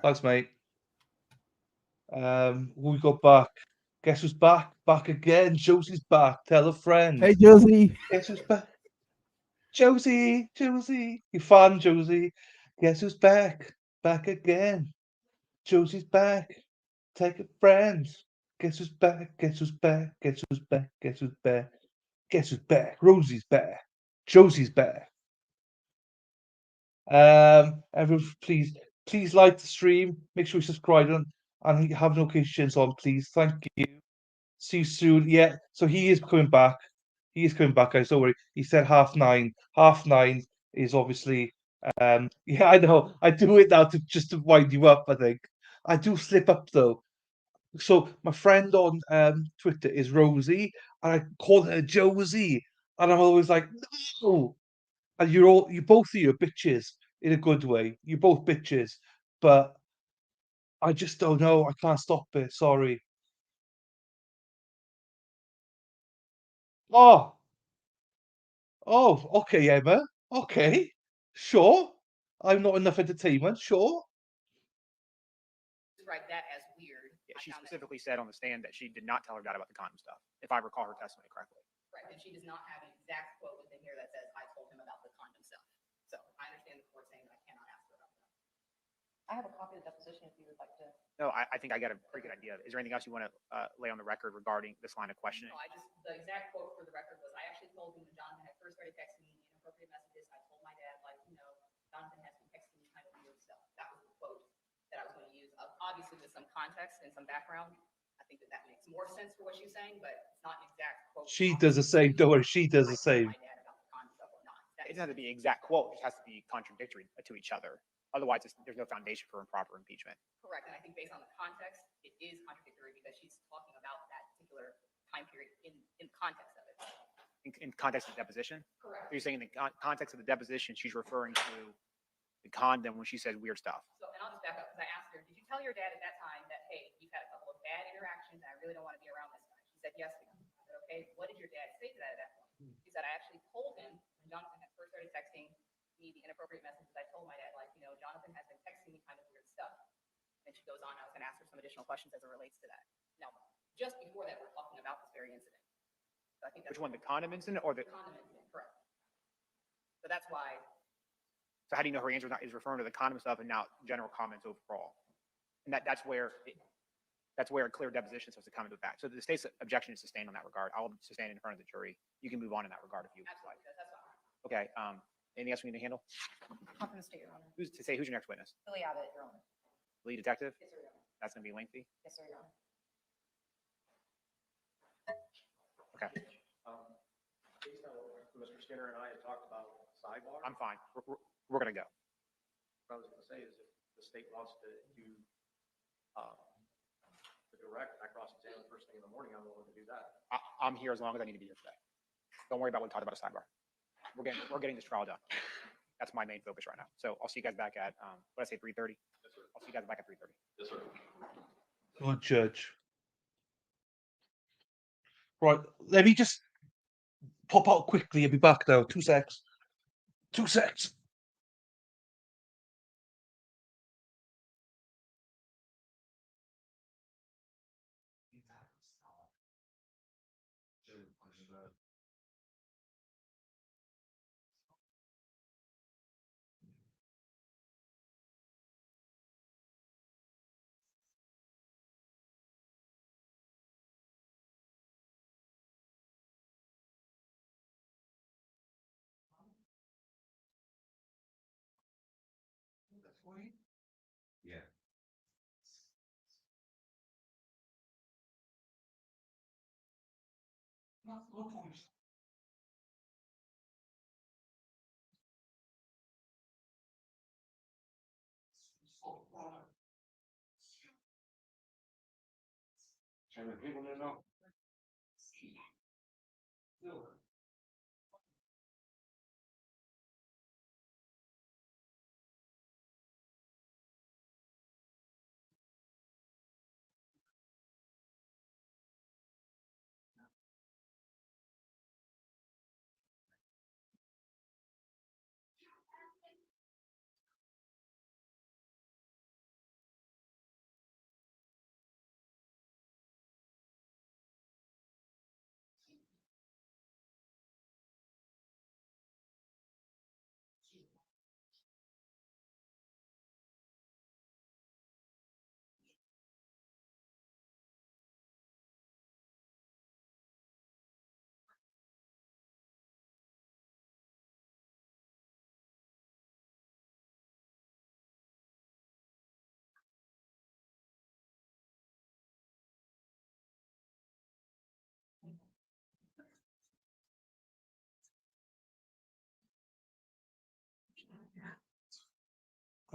Thanks, mate. We got back. Guess who's back? Back again. Josie's back. Tell a friend. Hey, Josie. Guess who's back? Josie. You fun, Josie? Guess who's back? Back again. Josie's back. Take a friend. Guess who's back? Guess who's back? Guess who's back? Guess who's back? Guess who's back? Rosie's back. Josie's back. Everyone, please like the stream. Make sure you subscribe and have notifications on, please. Thank you. See you soon. Yeah, so he is coming back. He is coming back, guys. Don't worry. He said 9:30. 9:30 is obviously yeah, I know. I do it now to just to wind you up, I think. I do slip up though. So my friend on Twitter is Rosie, and I call her Josie, and I'm always like, no. And you both of you are bitches in a good way. You're both bitches, but I just don't know. I can't stop it. Sorry. Oh, oh, okay, Emma. Okay, sure. I'm not enough entertainment. Sure. Describe that as weird. Yeah, she specifically said on the stand that she did not tell her dad about the condom stuff, if I recall her testimony correctly. Correct, and she does not have an exact quote within here that says, I told him about the condom stuff. So I understand the court saying that I cannot ask her about that. I have a copy of the deposition if you would like to. No, I think I got a pretty good idea. Is there anything else you want to lay on the record regarding this line of questioning? No, the exact quote for the record was, I actually told him when Jonathan had first started texting me inappropriate messages, I told my dad, like, Jonathan has been texting me kind of weird stuff. That was the quote that I was going to use. Obviously, with some context and some background, I think that makes more sense for what she's saying, but it's not an exact quote. She does the same. Don't worry. She does the same. My dad about the condom stuff or not. It doesn't have to be exact quote. It just has to be contradictory to each other. Otherwise, there's no foundation for improper impeachment. Correct, and I think based on the context, it is contradictory because she's talking about that particular time period in the context of it. In context of the deposition? Correct. So you're saying in the context of the deposition, she's referring to the condom when she says weird stuff. So, and I'll just back up because I asked her, did you tell your dad at that time that, hey, you've had a couple of bad interactions and I really don't want to be around this guy? She said yes. I said, okay, what did your dad say to that at that point? She said, I actually told him when Jonathan had first started texting me the inappropriate messages. I told my dad, like, Jonathan has been texting me kind of weird stuff. And she goes on, I was going to ask her some additional questions as it relates to that. Now, just before that, we're talking about this very incident. So I think that's Which one, the condom incident or the condom incident, correct. So that's why. So how do you know her answer is referring to the condom stuff and not general comments overall? And that's where a clear deposition is supposed to come into effect. So the state's objection is sustained on that regard. I'll sustain it in front of the jury. You can move on in that regard if you would like. That's fine. Okay. Anything else we need to handle? Not from the state, Your Honor. Who's your next witness? Billy Abbott, Your Honor. Lead detective? Yes, sir, Your Honor. That's going to be lengthy. Yes, sir, Your Honor. Okay. Based on what Mr. Skinner and I had talked about sidebar, I'm fine. We're going to go. what I was going to say is if the state wants to do the direct, I cross-examine first thing in the morning, I'm willing to do that. I'm here as long as I need to be here today. Don't worry about what we talked about a sidebar. We're getting this trial done. That's my main focus right now. So I'll see you guys back at what did I say, 3:30? Yes, sir. I'll see you guys back at 3:30. Yes, sir. Good judge. Right, let me just pop out quickly. I'll be back now. 2 secs. 2 secs. Yeah. People know.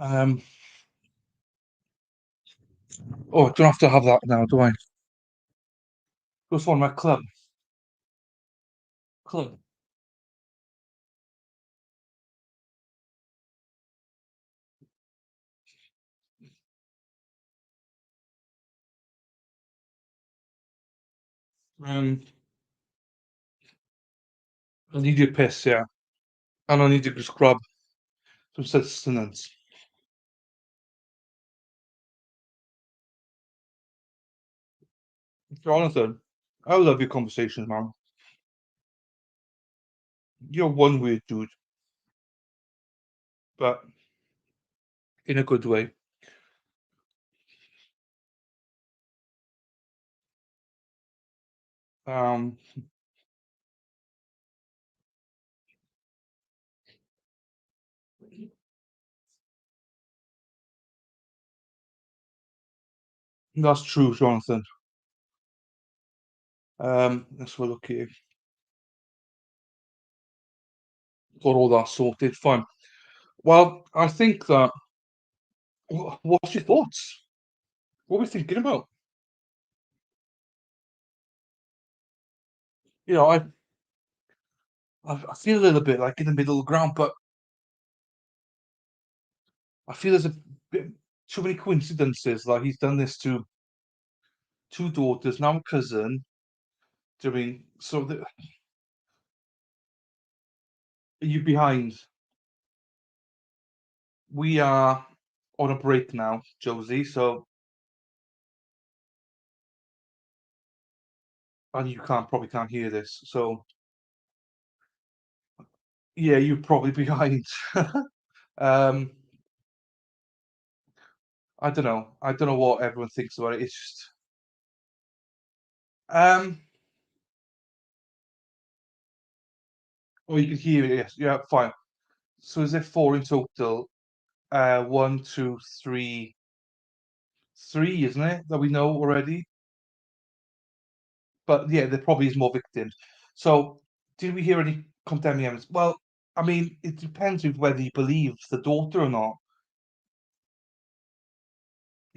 Oh, don't have to have that now, do I? Just one my club. Club. I need your piss, yeah. And I need to scrub some sustenance. Jonathan, I love your conversations, man. You're one weird dude, but in a good way. Um, that's true, Jonathan. Let's have a look here. Got all that sorted. Fine. Well, I think that. What's your thoughts? What are we thinking about? You know, I feel a little bit like in the middle ground, but I feel there's a bit too many coincidences. Like he's done this to two daughters, now a cousin. Do you know what I mean? So are you behind? We are on a break now, Josie. So and you probably can't hear this. So yeah, you're probably behind. um, I don't know. I don't know what everyone thinks about it. It's just um. Oh, you can hear it. Yes. Yeah. Fine. So is there four in total? One, two, three, three, isn't it? That we know already. But yeah, there probably is more victims. So did we hear any condemning evidence? Well, I mean, it depends with whether you believe the daughter or not.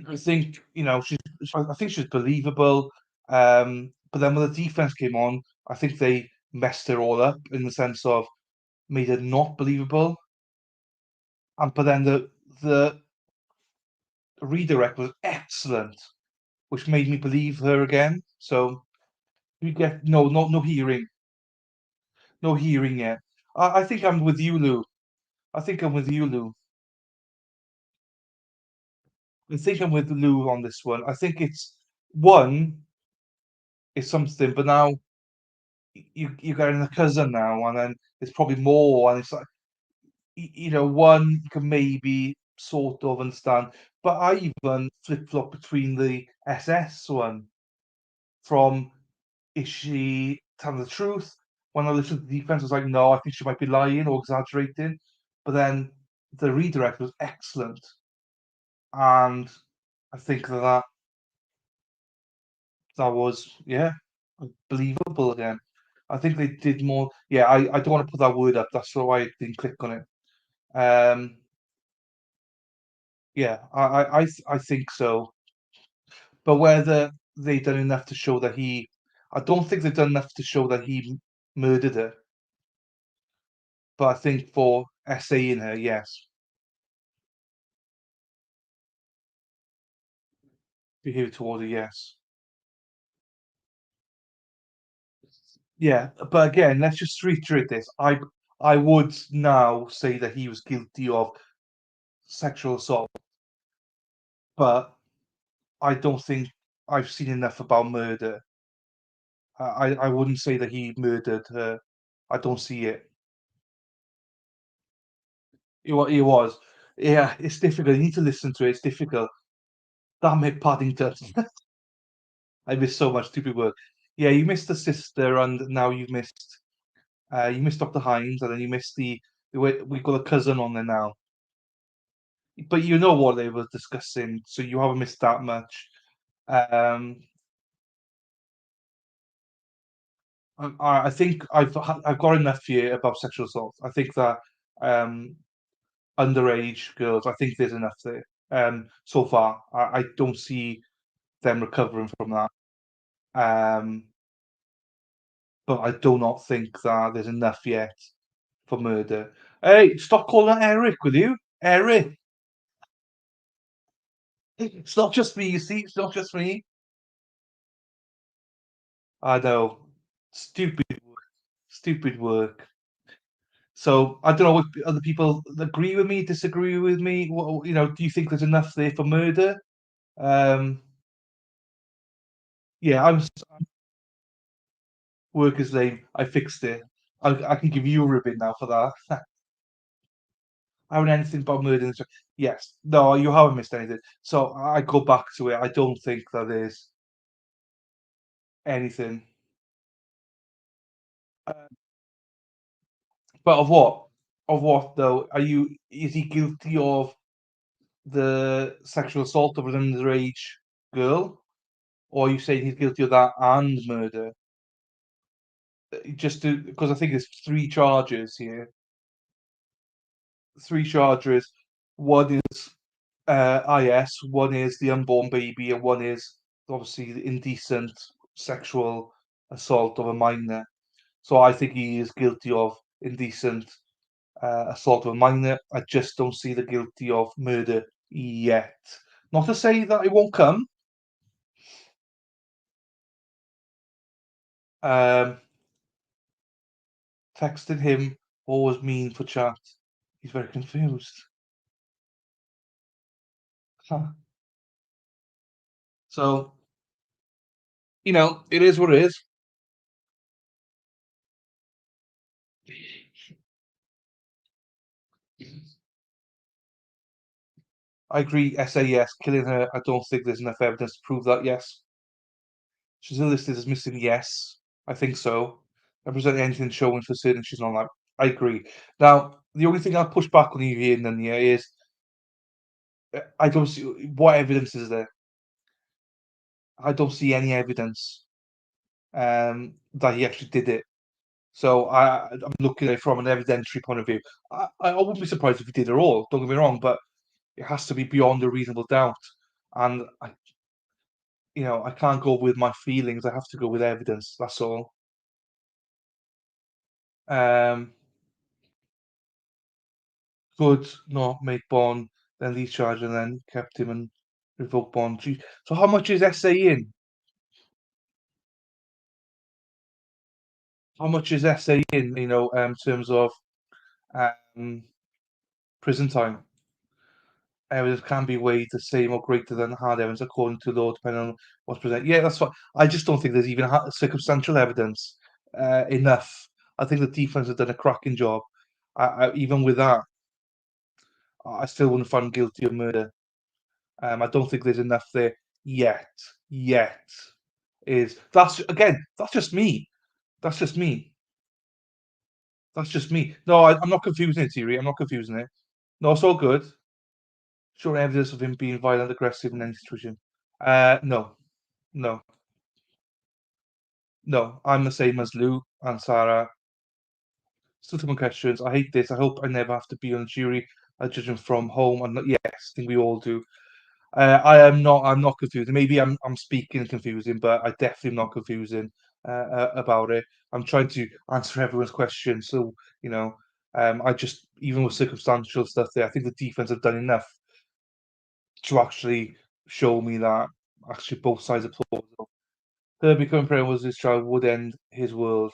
I think I think she's believable. But then when the defense came on, I think they messed her all up in the sense of made her not believable. And but then the redirect was excellent, which made me believe her again. So you get no hearing, no hearing yet. I think I'm with you, Lou. I think I'm with you, Lou. I think I'm with Lou on this one. I think it's one is something, but now you're getting a cousin now, and then it's probably more, and it's like one you can maybe sort of understand, but I even flip flop between the SS one from is she telling the truth? When I listened to the defense, I was like, no, I think she might be lying or exaggerating, but then the redirect was excellent, and I think that was believable again. I think they did more. Yeah, I don't want to put that word up. That's why I didn't click on it. Um, yeah, I think so. But whether they've done enough to show that I don't think they've done enough to show that he murdered her. But I think for essaying her, yes, behave toward her, yes. Yeah, but again, let's just reiterate this. I would now say that he was guilty of sexual assault, but I don't think I've seen enough about murder. I wouldn't say that he murdered her. I don't see it. He was. Yeah, it's difficult. You need to listen to it. It's difficult. Damn it, Paddington. I missed so much stupid work. Yeah, you missed the sister, and now you missed Dr. Hines, and then you missed we got a cousin on there now. But you know what they were discussing, so you haven't missed that much. Um, I think I've got enough here about sexual assault. I think that um, underage girls. I think there's enough there. So far, I don't see them recovering from that. But I do not think that there's enough yet for murder. Hey, stop calling her Eric, will you? Eric. It's not just me, you see. It's not just me. I know. Stupid work. Stupid work. So I don't know if other people agree with me, disagree with me. What, do you think there's enough there for murder? Yeah, worker's name. I fixed it. I can give you a ribbon now for that. I haven't anything but murder. Yes, no, you haven't missed anything. So I go back to it. I don't think that there's anything. But of what? Of what though? Is he guilty of the sexual assault of an underage girl? Or are you saying he's guilty of that and murder? Just because I think there's three charges here. Three charges. One is IS, one is the unborn baby, and one is obviously the indecent sexual assault of a minor. So I think he is guilty of indecent assault of a minor. I just don't see the guilty of murder yet. Not to say that it won't come. Texting him always mean for chat. He's very confused. Huh. So, it is what it is. I agree, SAS, killing her, I don't think there's enough evidence to prove that, yes. She's listed as missing, yes. I think so. Representing anything showing for certain she's not alive. I agree. Now, the only thing I'll push back on you here, Nanya, is I don't see what evidence is there. I don't see any evidence that he actually did it. So I'm looking at it from an evidentiary point of view. I wouldn't be surprised if he did it all. Don't get me wrong, but it has to be beyond a reasonable doubt. And I can't go with my feelings. I have to go with evidence. That's all. Could not make bond, then leave charge, and then kept him and revoked bond. So how much is SA in? How much is SA in? Terms of prison time. Evidence can be weighed the same or greater than hard evidence according to law, depending on what's presented. Yeah, that's fine. I just don't think there's even circumstantial evidence enough. I think the defense have done a cracking job. Even with that, I still wouldn't find him guilty of murder. I don't think there's enough there yet. Yet that's just me. That's just me. That's just me. No, I'm not confusing it, Thierry. I'm not confusing it. No, it's all good. Showing evidence of him being violent, aggressive in any situation. No, no, no. I'm the same as Lou and Sarah. Still too many questions. I hate this. I hope I never have to be on a jury. I judge him from home. And yes, I think we all do. I am not. I'm not confusing. Maybe I'm speaking confusing, but I definitely am not confusing about it. I'm trying to answer everyone's questions. So I just even with circumstantial stuff there, I think the defense have done enough to actually show me that actually both sides are plausible. Her becoming pregnant was this child would end his world.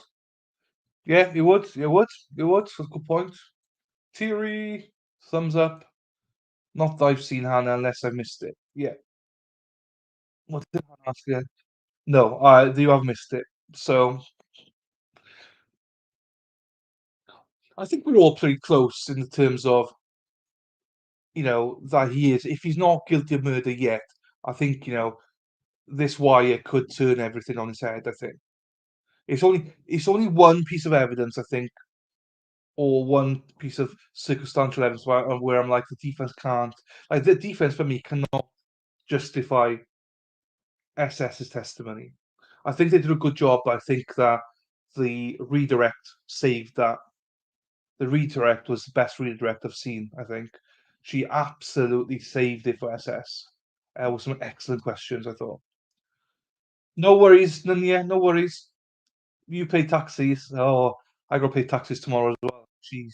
Yeah, it would. It would. It would. That's a good point. Theory, thumbs up. Not that I've seen Hannah unless I missed it. Yeah. What did Hannah ask again? No, you have missed it. So I think we're all pretty close in the terms of, that he is. If he's not guilty of murder yet, I think, this wire could turn everything on its head, I think. It's only one piece of evidence, I think, or one piece of circumstantial evidence where I'm like, the defense can't. Like, the defense for me cannot justify SS's testimony. I think they did a good job, but I think that the redirect saved that. the redirect was the best redirect I've seen, I think. She absolutely saved it for SS. With some excellent questions, I thought. No worries, Nanya, no worries. You pay taxis. Oh, I gotta pay taxis tomorrow as well. Jeez,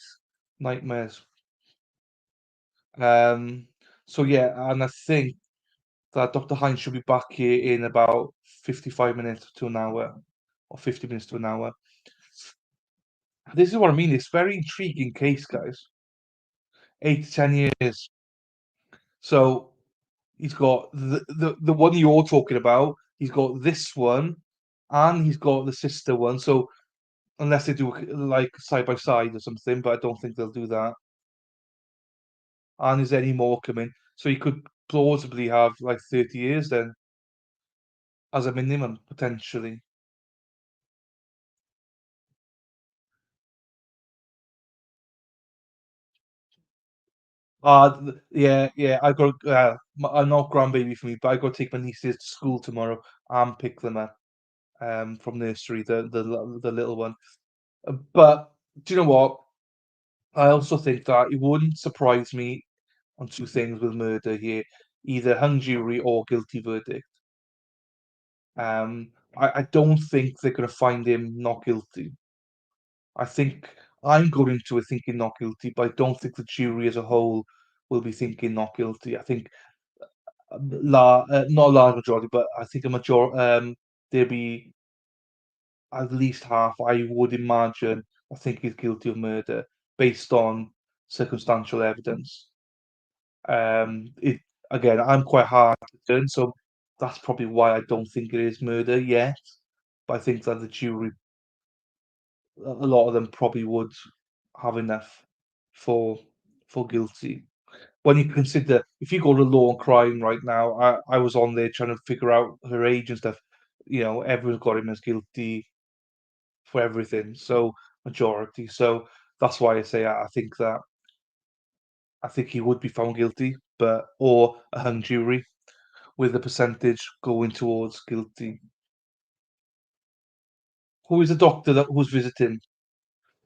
nightmares. So yeah, and I think that Dr. Hines should be back here in about 55 minutes to an hour, or 50 minutes to an hour. This is what I mean. It's a very intriguing case, guys. 8 to 10 years. So he's got the one you're talking about. He's got this one, and he's got the sister one. So unless they do like side by side or something, but I don't think they'll do that. And is any more coming? So he could plausibly have like 30 years then, as a minimum, potentially. Yeah. I got. I'm not grandbaby for me, but I got to take my nieces to school tomorrow and pick them up from nursery, the little one. But do you know what? I also think that it wouldn't surprise me on two things with murder here, either hung jury or guilty verdict. I don't think they're going to find him not guilty. I think I'm going into it thinking not guilty, but I don't think the jury as a whole will be thinking not guilty. I think not a large majority, but I think a there'll be at least half, I would imagine, I think he's guilty of murder based on circumstantial evidence. It again, I'm quite hard to turn, so that's probably why I don't think it is murder yet. But I think that the jury, a lot of them probably would have enough for guilty. When you consider, if you go to law and crime right now, I was on there trying to figure out her age and stuff. Everyone's got him as guilty for everything, so majority. So that's why I say I think he would be found guilty, but or a hung jury with the percentage going towards guilty. Who is the doctor that who's visiting?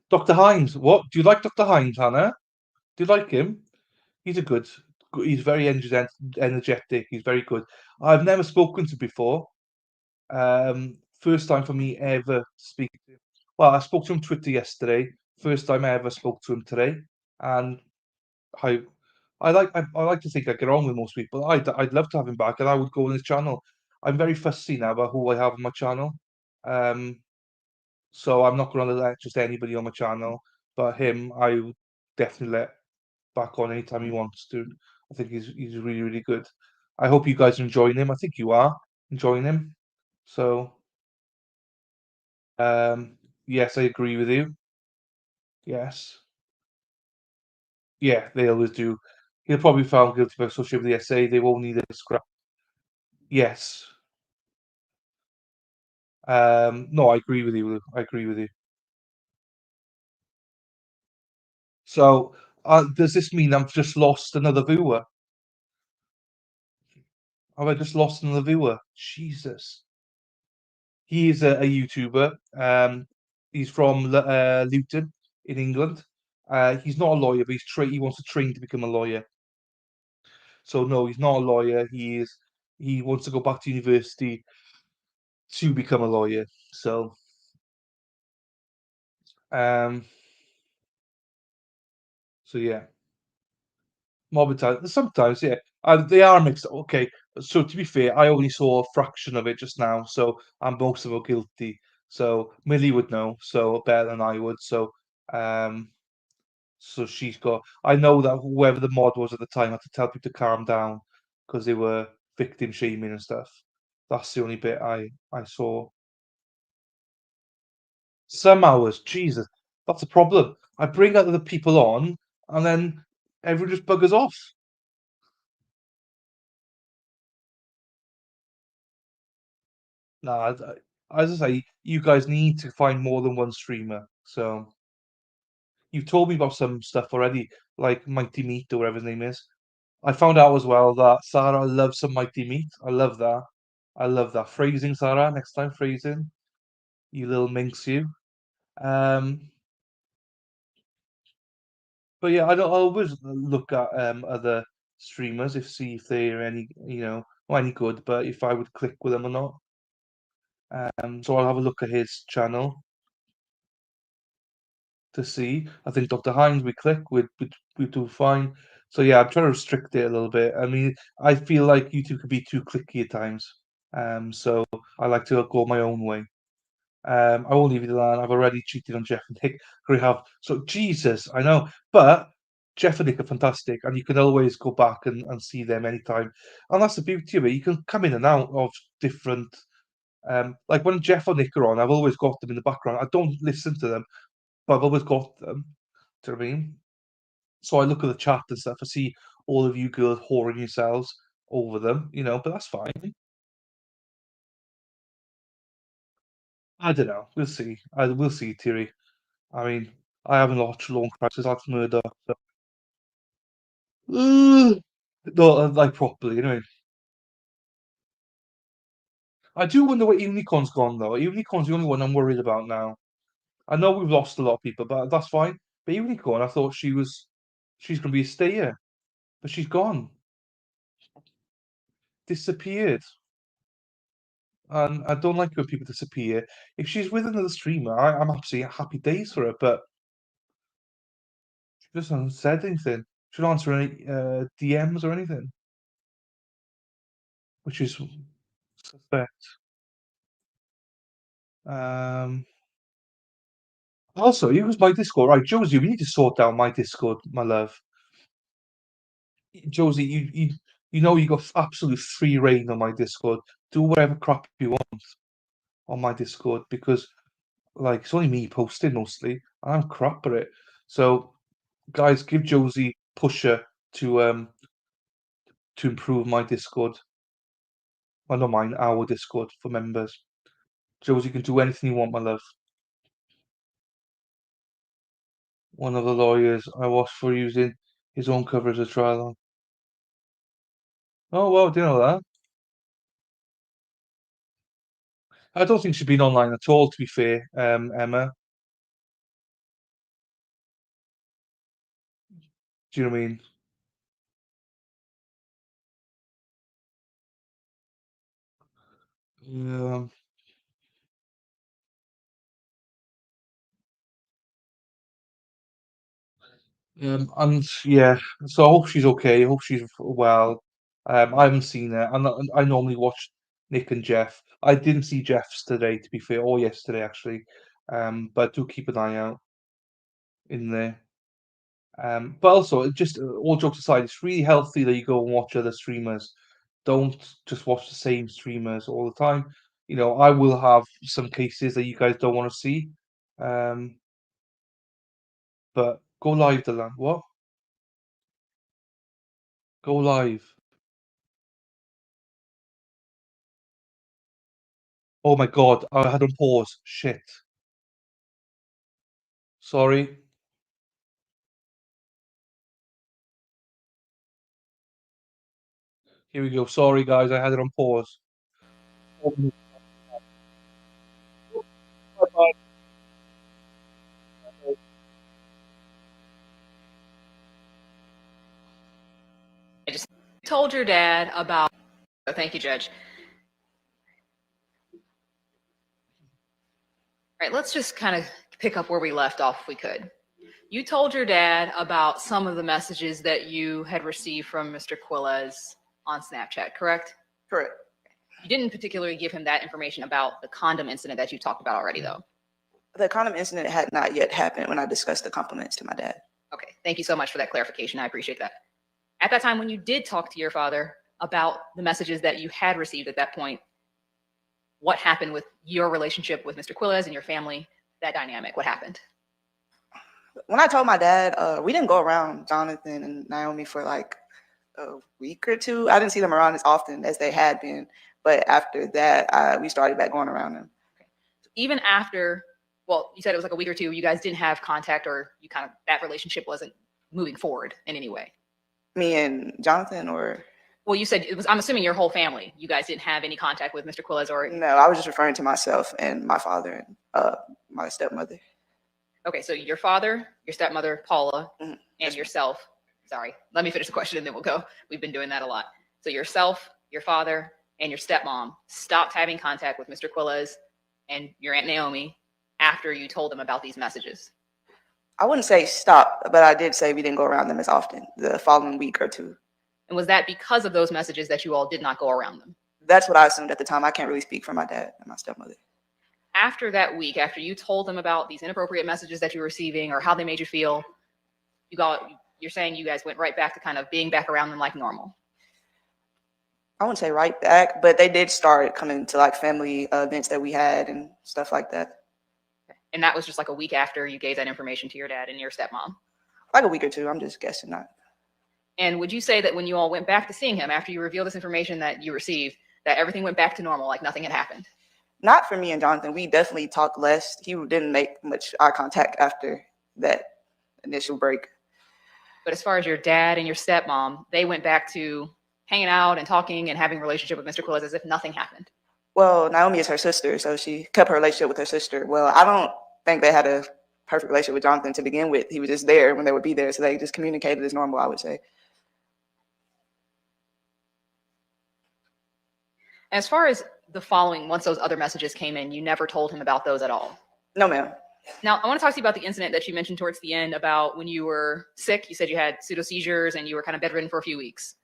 Dr. Himes. What? Do you like Dr. Himes, Hannah? Do you like him? He's a good. He's very energetic. He's very good. I've never spoken to him before. First time for me ever speaking to him. Well, I spoke to him on Twitter yesterday. First time I ever spoke to him today, and I, I like to think I get on with most people. I'd love to have him back, and I would go on his channel. I'm very fussy now about who I have on my channel. Um, so I'm not going to let just anybody on my channel, but him, I would definitely let back on anytime he wants to. I think he's really, really good. I hope you guys are enjoying him. I think you are enjoying him. So, yes, I agree with you. Yes. Yeah, they always do. He'll probably be found guilty by associating with the SA. They won't need a scrap. Yes. No, I agree with you. Lou. I agree with you. So, does this mean I've just lost another viewer? Have I just lost another viewer? Jesus. He is a YouTuber. He's from Luton in England. He's not a lawyer, but he wants to train to become a lawyer. So no, he's not a lawyer. He wants to go back to university to become a lawyer. So um, yeah. Mob Italian. Sometimes, yeah. They are mixed. Okay, so to be fair, I only saw a fraction of it just now, so and most of them are guilty. So Millie would know, so better than I would. Um, so she's got. I know that whoever the mod was at the time had to tell people to calm down because they were victim shaming and stuff. That's the only bit I saw. Some hours, Jesus, that's a problem. I bring other people on, and then everyone just buggers off. No, as I say, you guys need to find more than one streamer. So you've told me about some stuff already, like Mighty Meat or whatever his name is. I found out as well that Sarah loves some Mighty Meat. I love that. I love that. Phrasing, Sarah. Next time, phrasing. You little minx, you. Um, But yeah, I always look at other streamers see if they're any not any good, but if I would click with them or not. So I'll have a look at his channel to see. I think Dr. Hines we click we do fine. So yeah, I'm trying to restrict it a little bit. I mean, I feel like YouTube could be too clicky at times. So I like to go my own way. I won't leave it alone. I've already cheated on Jeff and Nick. We have. So Jesus, I know, but Jeff and Nick are fantastic, and you can always go back and see them anytime. And that's the beauty of it. You can come in and out of different. Like when Jeff or Nick are on, I've always got them in the background. I don't listen to them, but I've always got them. Do you know what I mean? So I look at the chat and stuff. I see all of you girls whoring yourselves over them, but that's fine. I don't know. We'll see. We'll see, Thierry. I mean, I haven't watched Lawn Crisis. That's murder. So. No, like properly, anyway. I do wonder where Unicorn's gone, though. Unicorn's the only one I'm worried about now. I know we've lost a lot of people, but that's fine. But Unicorn, I thought she's going to be a stayer, but she's gone. Disappeared. And I don't like when people disappear. If she's with another streamer, I'm absolutely happy days for her, but she just hasn't said anything. She don't answer any DMs or anything, which is suspect. Also, use my Discord. Right, Josie, we need to sort out my Discord, my love. Josie, you know you got absolute free reign on my Discord. Do whatever crap you want on my Discord because like it's only me posting mostly. I'm crap at it. So guys, give Josie pusher to improve my Discord. Well, not mine, our Discord for members. Josie, you can do anything you want, my love. One of the lawyers I watched for using his own cover as a trial. Oh well, do you know that? I don't think she's been online at all, to be fair, Emma. Do you know what I mean? Yeah. And yeah, so I hope she's okay. I hope she's well. I haven't seen her. I normally watch Nick and Jeff. I didn't see Jeff's today, to be fair, or yesterday actually. But do keep an eye out in there. But also, just all jokes aside, it's really healthy that you go and watch other streamers. Don't just watch the same streamers all the time. I will have some cases that you guys don't want to see. But go live, Dylan. What? Go live. Oh my God, I had on pause. Shit. Sorry. Here we go. Sorry, guys, I had it on pause. Bye-bye. I just told your dad about. Oh, thank you, Judge. All right, let's just kind of pick up where we left off if we could. You told your dad about some of the messages that you had received from Mr. Quiles on Snapchat, correct? Correct. You didn't particularly give him that information about the condom incident that you talked about already, though. The condom incident had not yet happened when I discussed the compliments to my dad. Okay, thank you so much for that clarification. I appreciate that. At that time, when you did talk to your father about the messages that you had received at that point, what happened with your relationship with Mr. Quiles and your family, that dynamic? What happened? When I told my dad, we didn't go around Jonathan and Naomi for like a week or two. I didn't see them around as often as they had been. But after that, we started back going around them. Okay. So even after, well, you said it was like a week or two, you guys didn't have contact, or you kind of, that relationship wasn't moving forward in any way? Me and Jonathan, or? Well, you said it was, I'm assuming your whole family, you guys didn't have any contact with Mr. Quiles, or? No, I was just referring to myself and my father and my stepmother. Okay, so your father, your stepmother, Paula, Mhm. and yourself. Sorry, let me finish the question and then we'll go. We've been doing that a lot. So yourself, your father, and your stepmom stopped having contact with Mr. Quiles and your Aunt Naomi after you told them about these messages. I wouldn't say stop, but I did say we didn't go around them as often the following week or two. And was that because of those messages that you all did not go around them? That's what I assumed at the time. I can't really speak for my dad and my stepmother. After that week, after you told them about these inappropriate messages that you were receiving or how they made you feel, you're saying you guys went right back to kind of being back around them like normal. I wouldn't say right back, but they did start coming to like family events that we had and stuff like that. And that was just like a week after you gave that information to your dad and your stepmom. Like a week or two. I'm just guessing not. And would you say that when you all went back to seeing him after you revealed this information that you received, that everything went back to normal, like nothing had happened? Not for me and Jonathan. We definitely talked less. He didn't make much eye contact after that initial break. But as far as your dad and your stepmom, they went back to hanging out and talking and having a relationship with Mr. Quiles as if nothing happened. Well, Naomi is her sister, so she kept her relationship with her sister. Well, I don't think they had a perfect relationship with Jonathan to begin with. He was just there when they would be there, so they just communicated as normal, I would say. As far as the following, once those other messages came in, you never told him about those at all? No, ma'am. Now, I want to talk to you about the incident that you mentioned towards the end about when you were sick. You said you had pseudo seizures and you were kind of bedridden for a few weeks.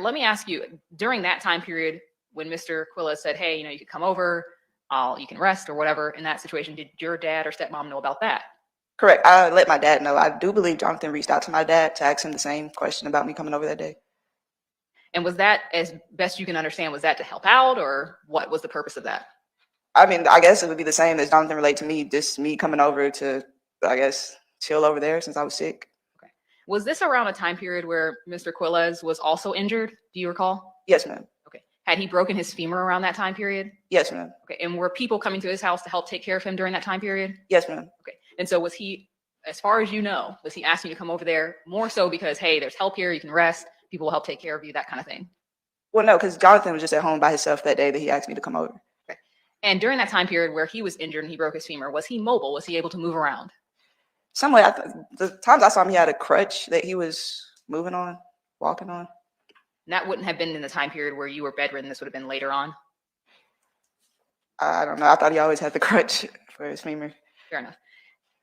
Let me ask you, during that time period when Mr. Quiles said, hey, you could come over, you can rest or whatever, in that situation, did your dad or stepmom know about that? Correct. I let my dad know. I do believe Jonathan reached out to my dad to ask him the same question about me coming over that day. And was that, as best you can understand, was that to help out, or what was the purpose of that? I mean, I guess it would be the same as Jonathan relayed to me, just me coming over to, I guess, chill over there since I was sick. Okay. Was this around a time period where Mr. Quiles was also injured? Do you recall? Yes, ma'am. Okay. Had he broken his femur around that time period? Yes, ma'am. Okay. And were people coming to his house to help take care of him during that time period? Yes, ma'am. Okay. And so was he, as far as you know, was he asking you to come over there more so because, hey, there's help here, you can rest, people will help take care of you, that kind of thing? Well, no, because Jonathan was just at home by himself that day that he asked me to come over. Okay. And during that time period where he was injured and he broke his femur, was he mobile? Was he able to move around? Somewhat. The times I saw him, he had a crutch that he was moving on, walking on. And that wouldn't have been in the time period where you were bedridden. This would have been later on. I don't know. I thought he always had the crutch for his femur. Fair enough.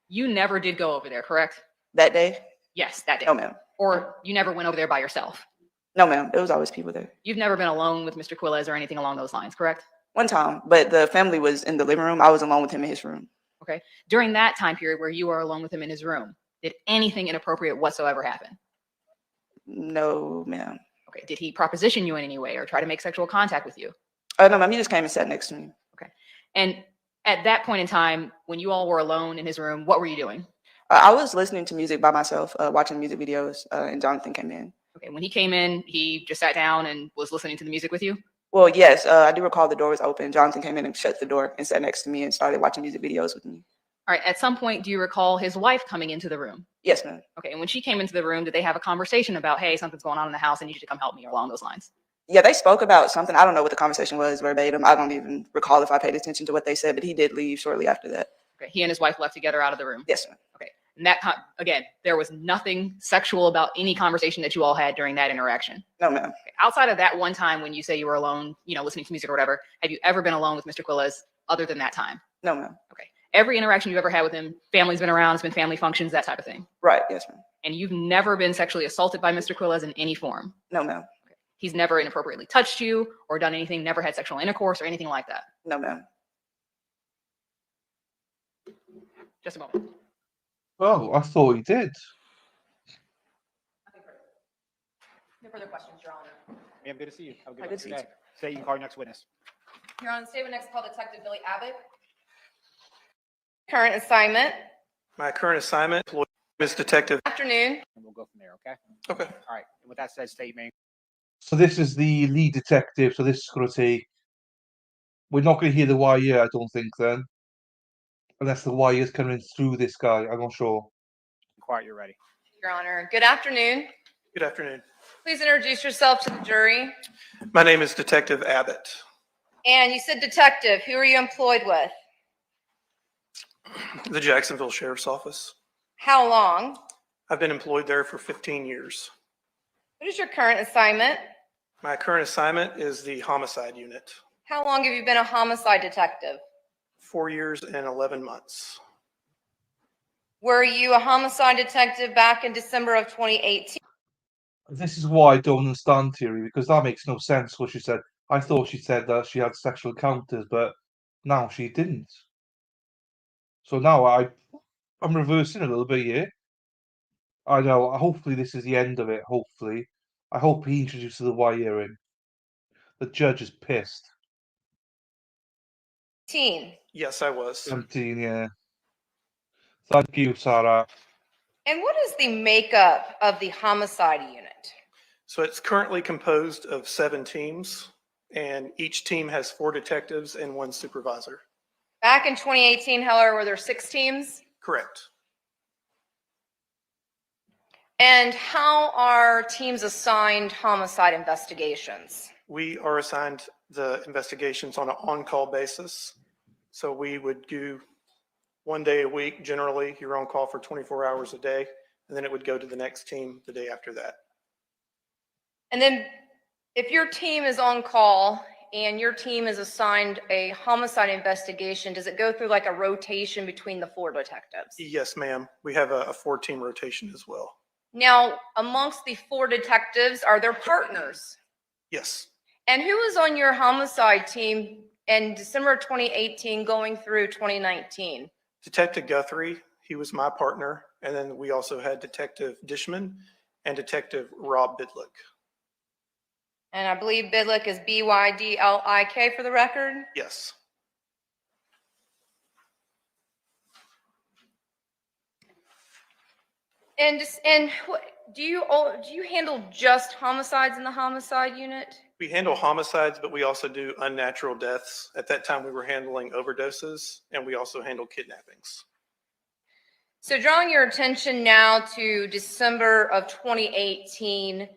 You never did go over there, correct? That day? Yes, that day. No, ma'am. Or you never went over there by yourself? No, ma'am. There was always people there. You've never been alone with Mr. Quiles or anything along those lines, correct? One time, but the family was in the living room. I was alone with him in his room. Okay. During that time period where you were alone with him in his room, did anything inappropriate whatsoever happen? No, ma'am. Okay. Did he proposition you in any way or try to make sexual contact with you? No, ma'am. He just came and sat next to me. Okay. And at that point in time, when you all were alone in his room, what were you doing? I was listening to music by myself, watching music videos, and Jonathan came in. Okay. When he came in, he just sat down and was listening to the music with you? Well, yes, I do recall the door was open. Jonathan came in and shut the door and sat next to me and started watching music videos with me. All right. At some point, do you recall his wife coming into the room? Yes, ma'am. Okay. And when she came into the room, did they have a conversation about, hey, something's going on in the house, I need you to come help me, or along those lines? Yeah, they spoke about something. I don't know what the conversation was verbatim. I don't even recall if I paid attention to what they said, but he did leave shortly after that. Okay. He and his wife left together out of the room? Yes, ma'am. Okay. And that, again, there was nothing sexual about any conversation that you all had during that interaction? No, ma'am. Okay. Outside of that one time when you say you were alone, listening to music or whatever, have you ever been alone with Mr. Quiles other than that time? No, ma'am. Okay. Every interaction you've ever had with him, family's been around, it's been family functions, that type of thing? Right, yes, ma'am. And you've never been sexually assaulted by Mr. Quiles in any form? No, ma'am. Okay. He's never inappropriately touched you or done anything, never had sexual intercourse or anything like that? No, ma'am. Just a moment. Oh, I thought he did. No further questions, Your Honor. Ma'am, good to see you. Have a Good good to rest of your see day. Say you can call your next witness. Your Honor, statement next called Detective Billy Abbott. Current assignment. My current assignment is detective. Afternoon. And we'll go from there, okay? Okay. All right. And with that said, state your name. So this is the lead detective. So this is going to take. We're not going to hear the wire, I don't think, then. Unless the wire is coming through this guy. I'm not sure. Quiet, you're ready. Your Honor, good afternoon. Good afternoon. Please introduce yourself to the jury. My name is Detective Abbott. And you said detective. Who are you employed with? The Jacksonville Sheriff's Office. How long? I've been employed there for 15 years. What is your current assignment? My current assignment is the homicide unit. How long have you been a homicide detective? 4 years and 11 months. Were you a homicide detective back in December of 2018? This is why I don't understand Thierry, because that makes no sense what she said. I thought she said that she had sexual encounters, but now she didn't. So now I'm reversing a little bit here. I know. Hopefully, this is the end of it. Hopefully, I hope he introduces the wire in. The judge is pissed. Yes, I was. 17, yeah. Thank you, Sarah. And what is the makeup of the homicide unit? So it's currently composed of 7 teams, and each team has 4 detectives and 1 supervisor. Back in 2018, however, were there 6 teams? Correct. And how are teams assigned homicide investigations? We are assigned the investigations on an on-call basis. So we would do 1 day a week, generally. You're on call for 24 hours a day, and then it would go to the next team the day after that. And then if your team is on call and your team is assigned a homicide investigation, does it go through like a rotation between the 4 detectives? Yes, ma'am. We have a 4-team rotation as well. Now, amongst the 4 detectives, are there partners? Yes. And who was on your homicide team in December 2018 going through 2019? Detective Guthrie, he was my partner. And then we also had Detective Dishman and Detective Rob Bidlick. And I believe Bidlick is Bydlik for the record. Yes. And do you handle just homicides in the homicide unit? We handle homicides, but we also do unnatural deaths. At that time, we were handling overdoses, and we also handle kidnappings. So drawing your attention now to December of 2018,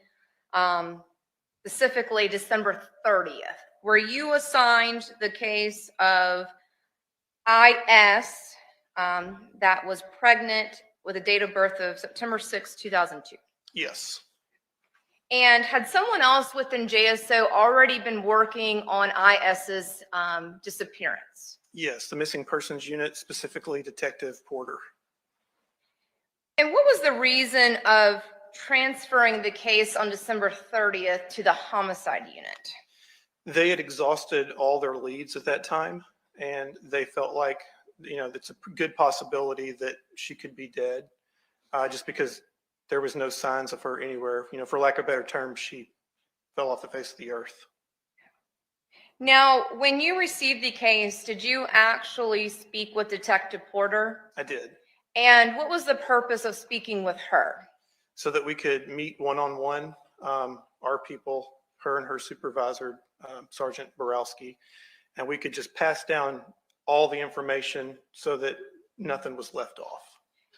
specifically December 30th, where you assigned the case of IS that was pregnant with a date of birth of September 6, 2002. Yes. And had someone else within JSO already been working on IS's disappearance? Yes, the missing persons unit, specifically Detective Porter. And what was the reason of transferring the case on December 30th to the homicide unit? They had exhausted all their leads at that time, and they felt like, it's a good possibility that she could be dead, just because there was no signs of her anywhere. For lack of a better term, she fell off the face of the earth. Now, when you received the case, did you actually speak with Detective Porter? I did. And what was the purpose of speaking with her? So that we could meet one-on-one, our people, her and her supervisor, Sergeant Borowski, and we could just pass down all the information so that nothing was left off.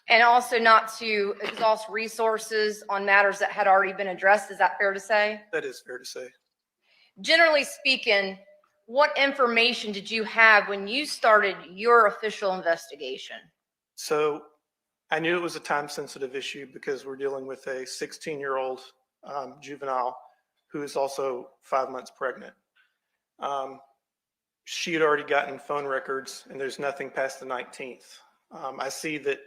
And also not to exhaust resources on matters that had already been addressed. Is that fair to say? That is fair to say. Generally speaking, what information did you have when you started your official investigation? So I knew it was a time-sensitive issue because we're dealing with a 16-year-old juvenile who is also 5 months pregnant. She had already gotten phone records, and there's nothing past the 19th. I see that,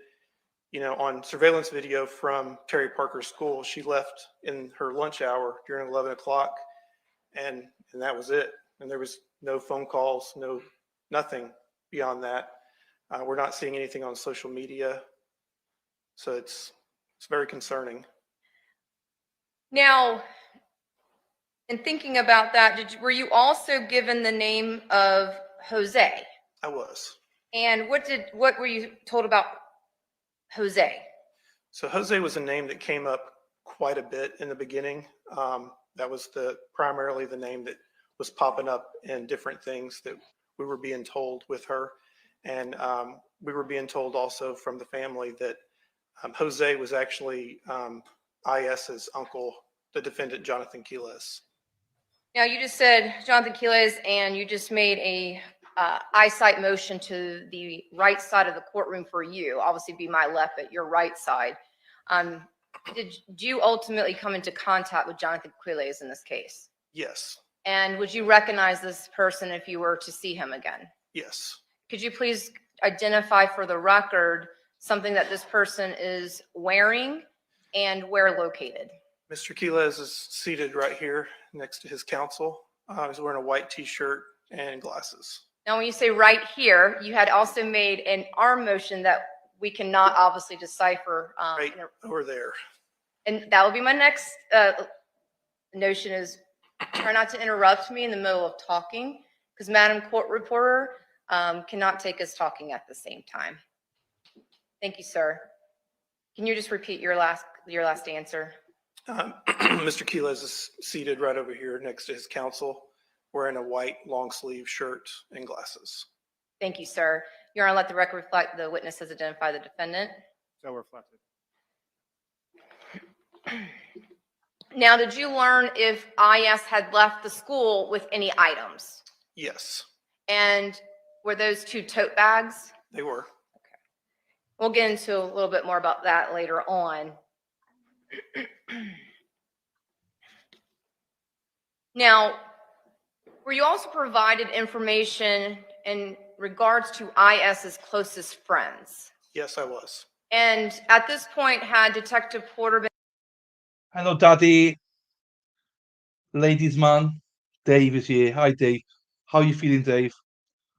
on surveillance video from Terry Parker's school, she left in her lunch hour during 11 o'clock, and that was it. And there was no phone calls, nothing beyond that. We're not seeing anything on social media. So it's very concerning. Now, in thinking about that, were you also given the name of Jose? I was. And what were you told about Jose? So Jose was a name that came up quite a bit in the beginning. That was primarily the name that was popping up in different things that we were being told with her. And we were being told also from the family that Jose was actually IS's uncle, the defendant, Johnathan Quiles. Now, you just said Johnathan Quiles, and you just made a eyesight motion to the right side of the courtroom for you, obviously be my left, but your right side. Did you ultimately come into contact with Johnathan Quiles in this case? Yes. And would you recognize this person if you were to see him again? Yes. Could you please identify for the record something that this person is wearing and where located? Mr. Quiles is seated right here next to his counsel. He's wearing a white t-shirt and glasses. Now, when you say right here, you had also made an arm motion that we cannot obviously decipher. Right over there. And that would be my next notion is try not to interrupt me in the middle of talking, because Madam Court Reporter cannot take us talking at the same time. Thank you, sir. Can you just repeat your last answer? Mr. Quiles is seated right over here next to his counsel, wearing a white long sleeve shirt and glasses. Thank you, sir. Your Honor, let the record reflect the witness has identified the defendant. So reflected. Now, did you learn if IS had left the school with any items? Yes, And were those 2 tote bags? they were. We'll get into a little bit more about that later on. Now, were you also provided information in regards to IS's closest friends? Yes, I was. And at this point, had Detective Porter been Hello, Daddy. Ladies man, Dave is here. Hi, Dave. How you feeling, Dave?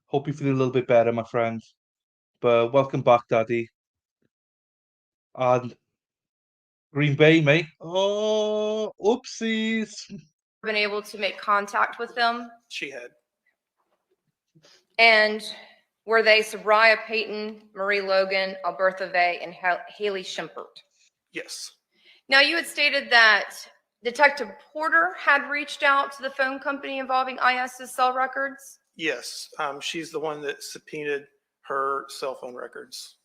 Hope you're feeling a little bit better, my friend. But welcome back, Daddy. And Green Bay, mate. Oh, oopsies. able to make contact with them? She had. And were they Sabrina Payton, Marie Logan, Albertha Vey, and Haley Schimpert? Yes. Now, you had stated that Detective Porter had reached out to the phone company involving IS's cell records? Yes, she's the one that subpoenaed her cell phone records.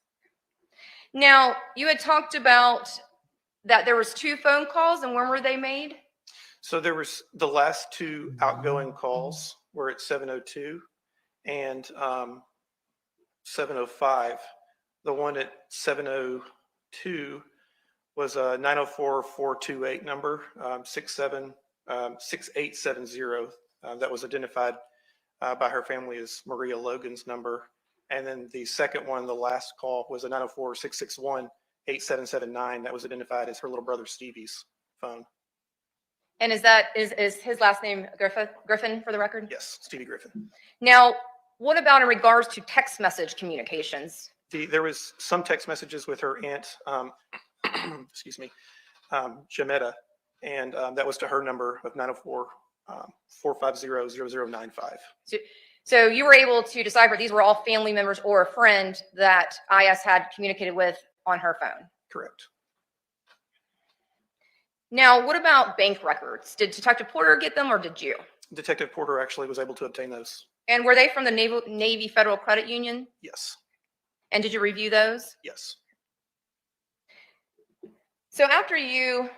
Now, you had talked about that there was 2 phone calls, and when were they made? So there was the last 2 outgoing calls were at 7:02 and 7:05. The one at 7:02 was a 904-428 number, 6870. That was identified by her family as Maria Logan's number. And then the second one, the last call, was a 904-661-8779. That was identified as her little brother Stevie's phone. And is his last name Griffin for the record? Yes, Stevie Griffin. Now, what about in regards to text message communications? There was some text messages with her aunt, excuse me, Jametta, and that was to her number of 904-450-0095. So you were able to decipher these were all family members or a friend that IS had communicated with on her phone? Correct. Now, what about bank records? Did Detective Porter get them or did you? Detective Porter actually was able to obtain those. And were they from the Navy Federal Credit Union? Yes. And did you review those? Yes. So after you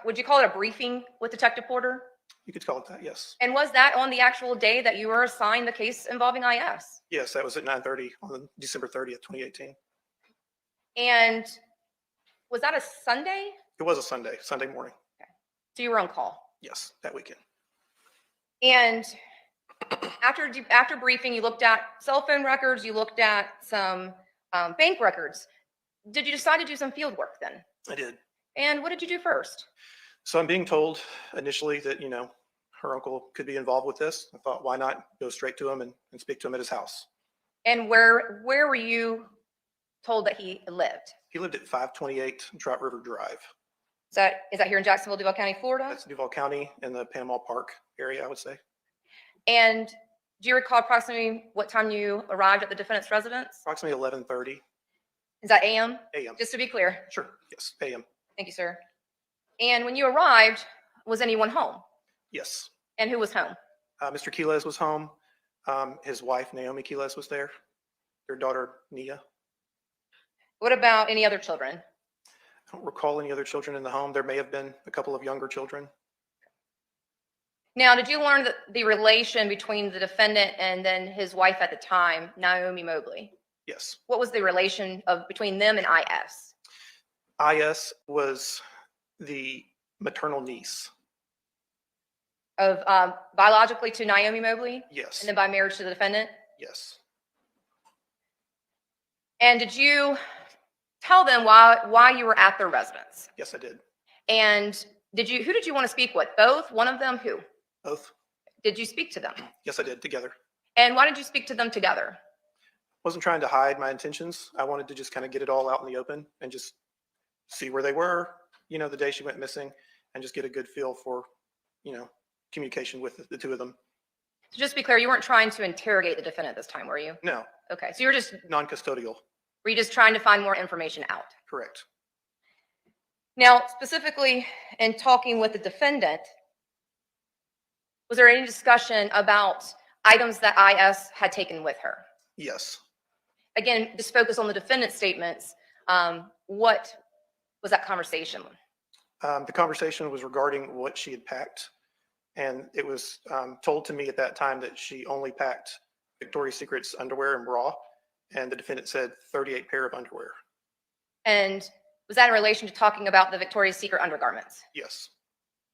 would you call it a briefing with Detective Porter? You could call it that, yes. And was that on the actual day that you were assigned the case involving IS? Yes, that was at 9:30 on December 30th, 2018. And was that a Sunday? It was a Sunday morning. Okay. So you were on call? Yes, that weekend. And after briefing, you looked at cell phone records, you looked at some bank records. Did you decide to do some field work then? I did. And what did you do first? So I'm being told initially that, her uncle could be involved with this. I thought, why not go straight to him and speak to him at his house? And where were you told that he lived? He lived at 528 Trout River Drive. Is that here in Jacksonville, Duval County, Florida? That's Duval County in the Panama Park area, I would say. And do you recall approximately what time you arrived at the defendant's residence? Approximately 11:30. Is that AM? AM. Just to be clear. Sure, yes, AM. Thank you, sir. And when you arrived, was anyone home? Yes. And who was home? Mr. Quiles was home. His wife, Naomi Quiles, was there. Their daughter, Nia. What about any other children? I don't recall any other children in the home. There may have been a couple of younger children. Now, did you learn that the relation between the defendant and then his wife at the time, Naomi Mobley? Yes. What was the relation of between them and IS? IS was the maternal niece. Of biologically to Naomi Mobley? Yes. And then by marriage to the defendant? Yes. And did you tell them why you were at their residence? Yes, I did. And who did you want to speak with? Both? One of them? Who? Both. Did you speak to them? Yes, I did, together. And why did you speak to them together? Wasn't trying to hide my intentions. I wanted to just kind of get it all out in the open and just see where they were, the day she went missing, and just get a good feel for, communication with the two of them. So just to be clear, you weren't trying to interrogate the defendant this time, were you? No. Okay, so you were just Non-custodial. were you just trying to find more information out? Correct. Now, specifically in talking with the defendant, was there any discussion about items that IS had taken with her? Yes. Again, just focus on the defendant's statements. What was that conversation? The conversation was regarding what she had packed. And it was told to me at that time that she only packed Victoria's Secret's underwear and bra. And the defendant said 38 pair of underwear. And was that in relation to talking about the Victoria's Secret undergarments? Yes.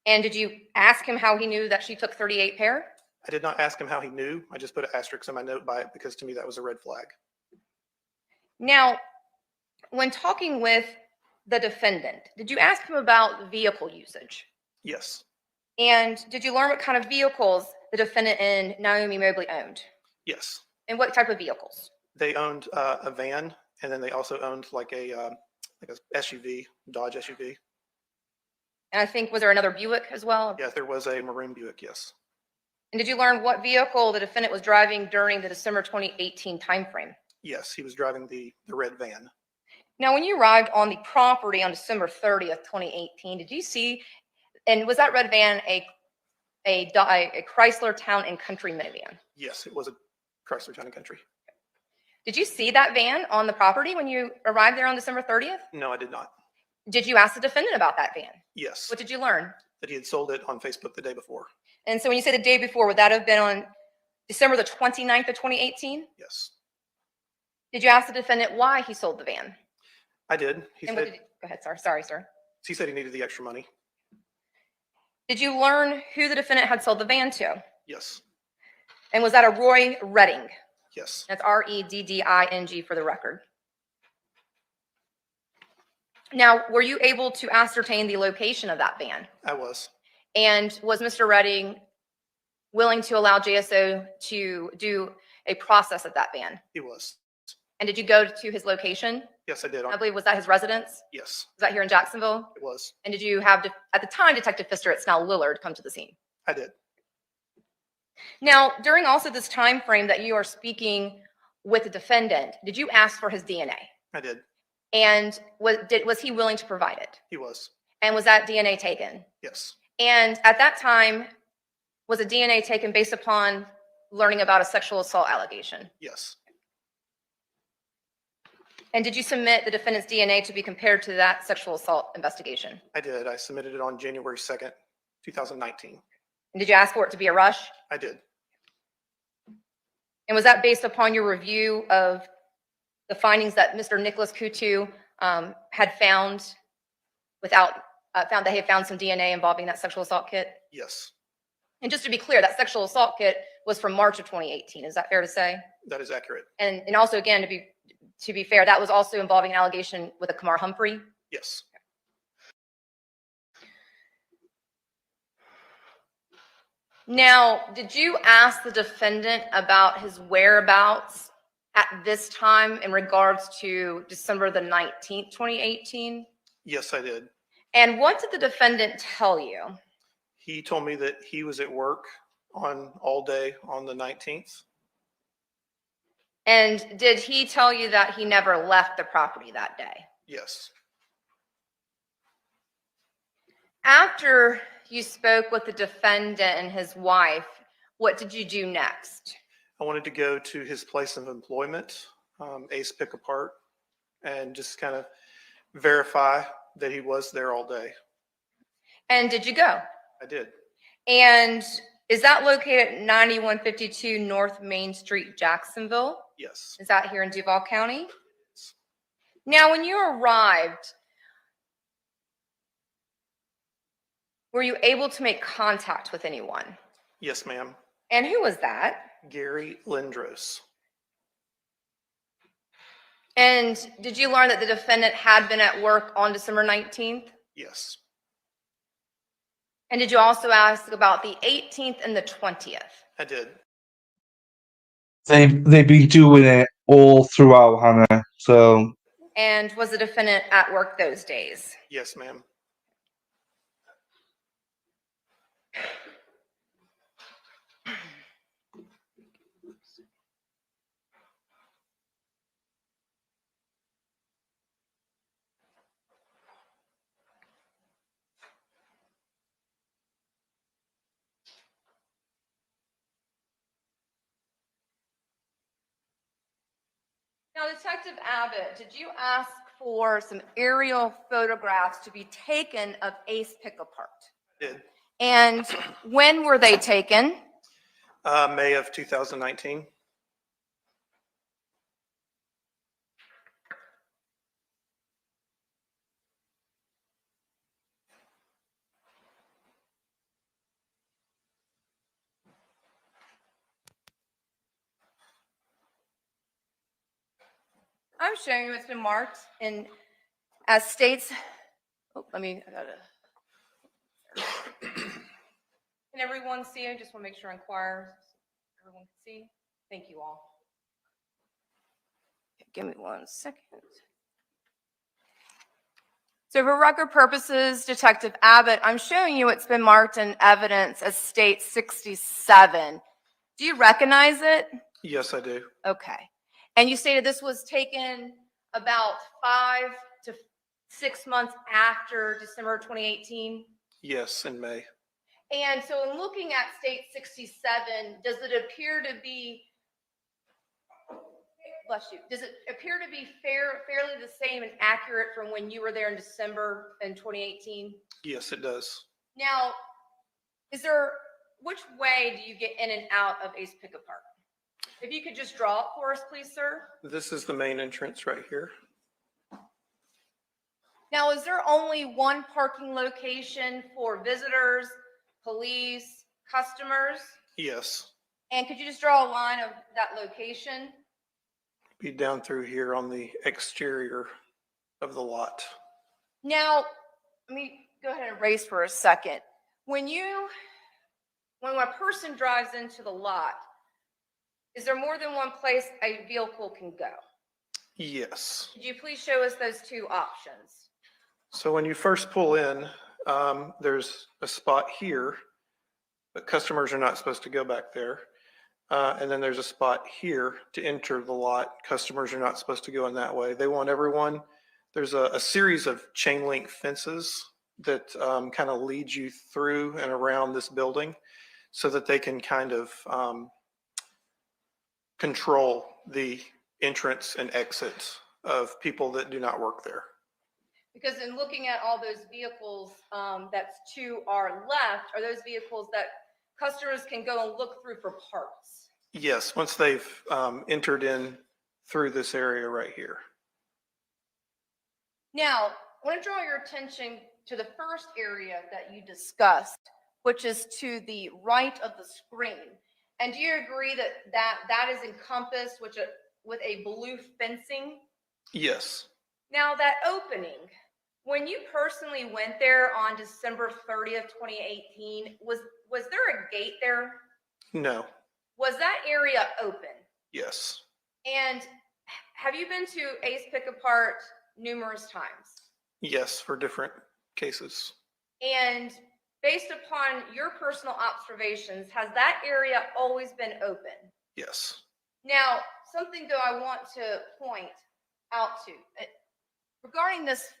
And did you ask him how he knew that she took 38 pair? I did not ask him how he knew. I just put an asterisk in my note by it because to me that was a red flag. Now, when talking with the defendant, did you ask him about vehicle usage? Yes. And did you learn what kind of vehicles the defendant and Naomi Mobley owned? Yes. And what type of vehicles? They owned a van, and then they also owned like a SUV, Dodge SUV. And I think, was there another Buick as well? Yes, there was a maroon Buick, yes. And did you learn what vehicle the defendant was driving during the December 2018 timeframe? Yes, he was driving the red van. Now, when you arrived on the property on December 30th, 2018, did you see, and was that red van a Chrysler Town and Country minivan? Yes, it was a Chrysler Town and Country. Did you see that van on the property when you arrived there on December 30th? No, I did not. Did you ask the defendant about that van? Yes. What did you learn? That he had sold it on Facebook the day before. And so when you say the day before, would that have been on December the 29th of 2018? Yes. Did you ask the defendant why he sold the van? I did. Go ahead, sir. Sorry, sir. He said he needed the extra money. Did you learn who the defendant had sold the van to? Yes. And was that a Roy Redding? Yes. That's Redding for the record. Now, were you able to ascertain the location of that van? I was. And was Mr. Redding willing to allow JSO to do a process at that van? He was. And did you go to his location? Yes, I did. I believe, was that his residence? Yes. Was that here in Jacksonville? It was. And did you have, at the time, Detective Pfister, it's now Lillard, come to the scene? I did. Now, during also this time frame that you are speaking with the defendant, did you ask for his DNA? I did. And was he willing to provide it? He was. And was that DNA taken? Yes. And at that time, was a DNA taken based upon learning about a sexual assault allegation? Yes. And did you submit the defendant's DNA to be compared to that sexual assault investigation? I did. I submitted it on January 2nd, 2019. And did you ask for it to be a rush? I did. And was that based upon your review of the findings that Mr. Nicholas Coutu had found found that he had found some DNA involving that sexual assault kit? Yes. And just to be clear, that sexual assault kit was from March of 2018. Is that fair to say? That is accurate. And also, again, to be fair, that was also involving an allegation with a Kamar Humphrey? Yes. Now, did you ask the defendant about his whereabouts at this time in regards to December the 19th, 2018? Yes, I did. And what did the defendant tell you? He told me that he was at work all day on the 19th. And did he tell you that he never left the property that day? Yes. After you spoke with the defendant and his wife, what did you do next? I wanted to go to his place of employment, Ace Pick Apart, and just kind of verify that he was there all day. And did you go? I did. And is that located at 9152 North Main Street, Jacksonville? Yes. Is that here in Duval County? Now, when you arrived, were you able to make contact with anyone? Yes, ma'am. And who was that? Gary Lindros. And did you learn that the defendant had been at work on December 19th? Yes. And did you also ask about the 18th and the 20th? I did. They've been doing it all throughout, Hannah. So And was the defendant at work those days? Yes, ma'am. Now, Detective Abbott, did you ask for some aerial photographs to be taken of Ace Pick-Apart? Did. And when were they taken? May of 2019. I'm showing you it's been marked in as states. Oh, I gotta. Can everyone see? I just want to make sure inquire. Everyone can see. Thank you all. Give me 1 second. So for record purposes, Detective Abbott, I'm showing you it's been marked in evidence as state 67. Do you recognize it? Yes, I do. Okay. And you stated this was taken about 5 to 6 months after December 2018? Yes, in May. And so in looking at state 67, does it appear to be, bless you, does it appear to be fairly the same and accurate from when you were there in December in 2018? Yes, it does. Now, which way do you get in and out of Ace Pick-Apart? If you could just draw it for us, please, sir. This is the main entrance right here. Now, is there only one parking location for visitors, police, customers? Yes. And could you just draw a line of that location? Be down through here on the exterior of the lot. Now, let me go ahead and erase for a second. When a person drives into the lot, is there more than one place a vehicle can go? Yes. Could you please show us those two options? So when you first pull in, there's a spot here, but customers are not supposed to go back there. And then there's a spot here to enter the lot. Customers are not supposed to go in that way. They want everyone. There's a series of chain link fences that kind of lead you through and around this building so that they can kind of control the entrance and exit of people that do not work there. Because in looking at all those vehicles that's to our left, are those vehicles that customers can go and look through for parts? Yes, once they've entered in through this area right here. Now, I want to draw your attention to the first area that you discussed, which is to the right of the screen. And do you agree that is encompassed with a blue fencing? Yes. Now, that opening, when you personally went there on December 30th, 2018, was there a gate there? No. Was that area open? Yes. And have you been to Ace Pick-Apart numerous times? Yes, for different cases. And based upon your personal observations, has that area always been open? Yes. Now, something though I want to point out to, regarding this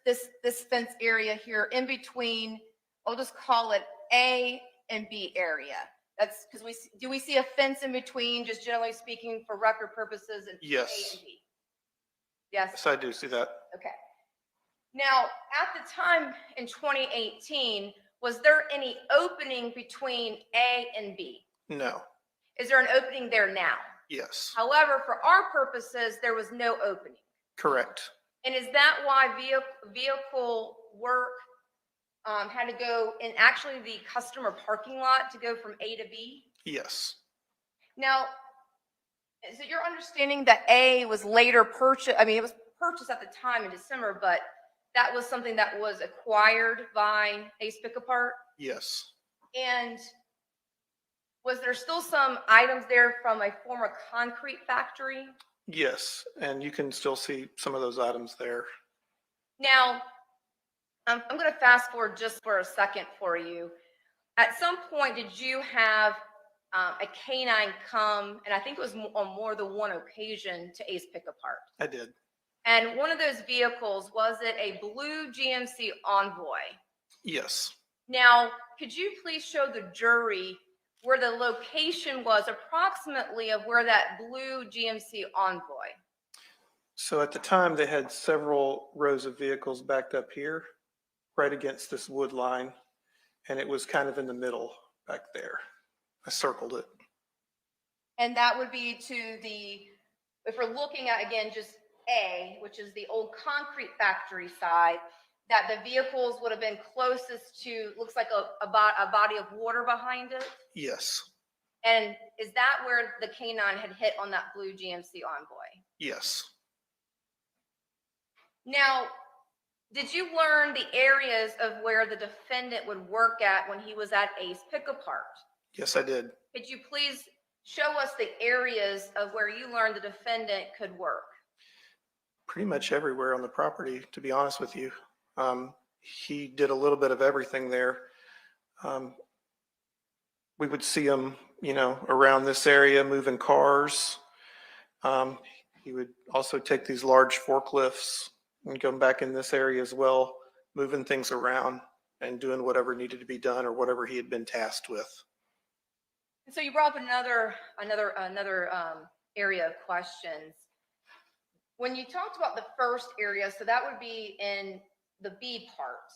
fence area here in between, I'll just call it A and B area. That's because do we see a fence in between, just generally speaking, for record purposes? And yes. A and B? Yes. Yes, I do see that. Okay. Now, at the time in 2018, Was there any opening between A and B? No. Is there an opening there now? Yes. However, for our purposes, there was no opening. Correct. And is that why vehicle work had to go in actually the customer parking lot to go from A to B? Yes. Now, is it your understanding that A was later purchased? I mean, it was purchased at the time in December, but that was something that was acquired by Ace Pick-a-Part? Yes. And was there still some items there from a former concrete factory? Yes. And you can still see some of those items there. Now, I'm going to fast forward just for a second for you. At some point, did you have a canine come, and I think it was on more than one occasion, to Ace Pick-a-Part? I did. And one of those vehicles, was it a blue GMC Envoy? Yes. Now, could you please show the jury where the location was approximately of where that blue GMC Envoy? So at the time, they had several rows of vehicles backed up here, right against this wood line, and it was kind of in the middle back there. I circled it. And that would be to the, if we're looking at, again, just A, which is the old concrete factory side, that the vehicles would have been closest to, looks like a body of water behind it? Yes. And is that where the canine had hit on that blue GMC Envoy? Yes. Now, did you learn the areas of where the defendant would work at when he was at Ace Pick-a-Part? Yes, I did. Could you please show us the areas of where you learned the defendant could work? Pretty much everywhere on the property, to be honest with you. He did a little bit of everything there. We would see him, around this area moving cars. He would also take these large forklifts and come back in this area as well, moving things around and doing whatever needed to be done or whatever he had been tasked with. And so you brought up another area of questions. When you talked about the first area, so that would be in the B part.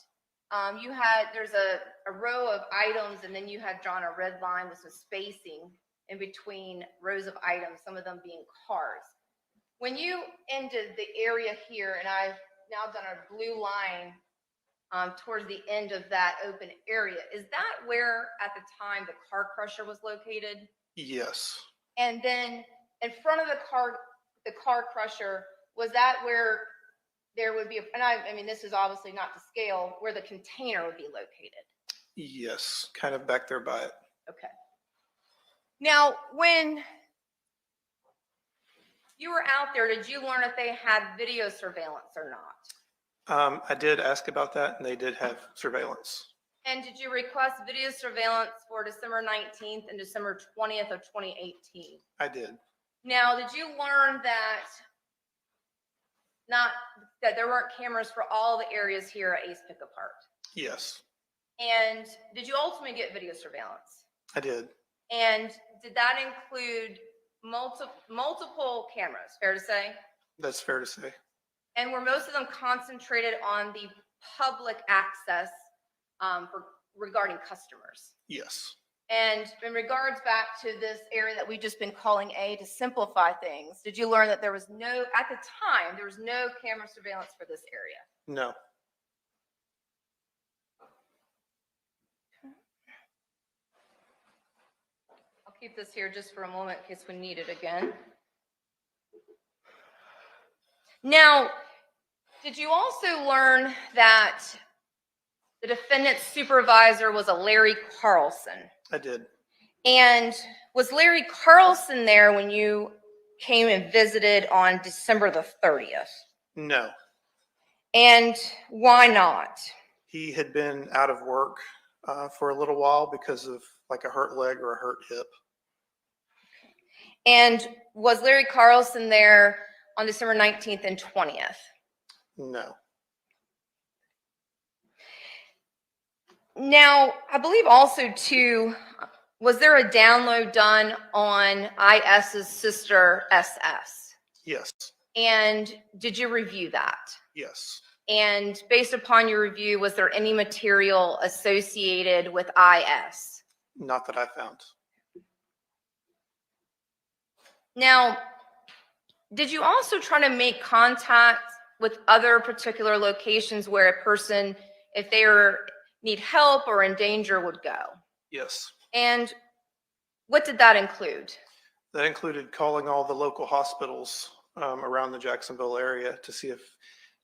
There's a row of items, and then you had drawn a red line with some spacing in between rows of items, some of them being cars. When you ended the area here, and I've now done a blue line towards the end of that open area, is that where at the time the car crusher was located? Yes. And then in front of the car crusher, was that where there would be, I mean, this is obviously not to scale, where the container would be located? Yes, kind of back there by it. Okay. Now, when you were out there, did you learn if they had video surveillance or not? I did ask about that, and they did have surveillance. And did you request video surveillance for December 19th and December 20th of 2018? I did. Now, did you learn that there weren't cameras for all the areas here at Ace Pick-a-Part? Yes. And did you ultimately get video surveillance? I did. And did that include multiple cameras, fair to say? That's fair to say. And were most of them concentrated on the public access regarding customers? Yes. And in regards back to this area that we've just been calling A, to simplify things, did you learn that at the time, there was no camera surveillance for this area? No. I'll keep this here just for a moment in case we need it again. Now, did you also learn that the defendant's supervisor was a Larry Carlson? I did. And was Larry Carlson there when you came and visited on December the 30th? No. And why not? He had been out of work for a little while because of like a hurt leg or a hurt hip. And was Larry Carlson there on December 19th and 20th? No. Now, I believe also too, was there a download done on IS's sister SS? Yes. And did you review that? Yes. And based upon your review, was there any material associated with IS? Not that I found. Now, did you also try to make contact with other particular locations where a person, if they need help or in danger, would go? Yes. And what did that include? That included calling all the local hospitals around the Jacksonville area to see if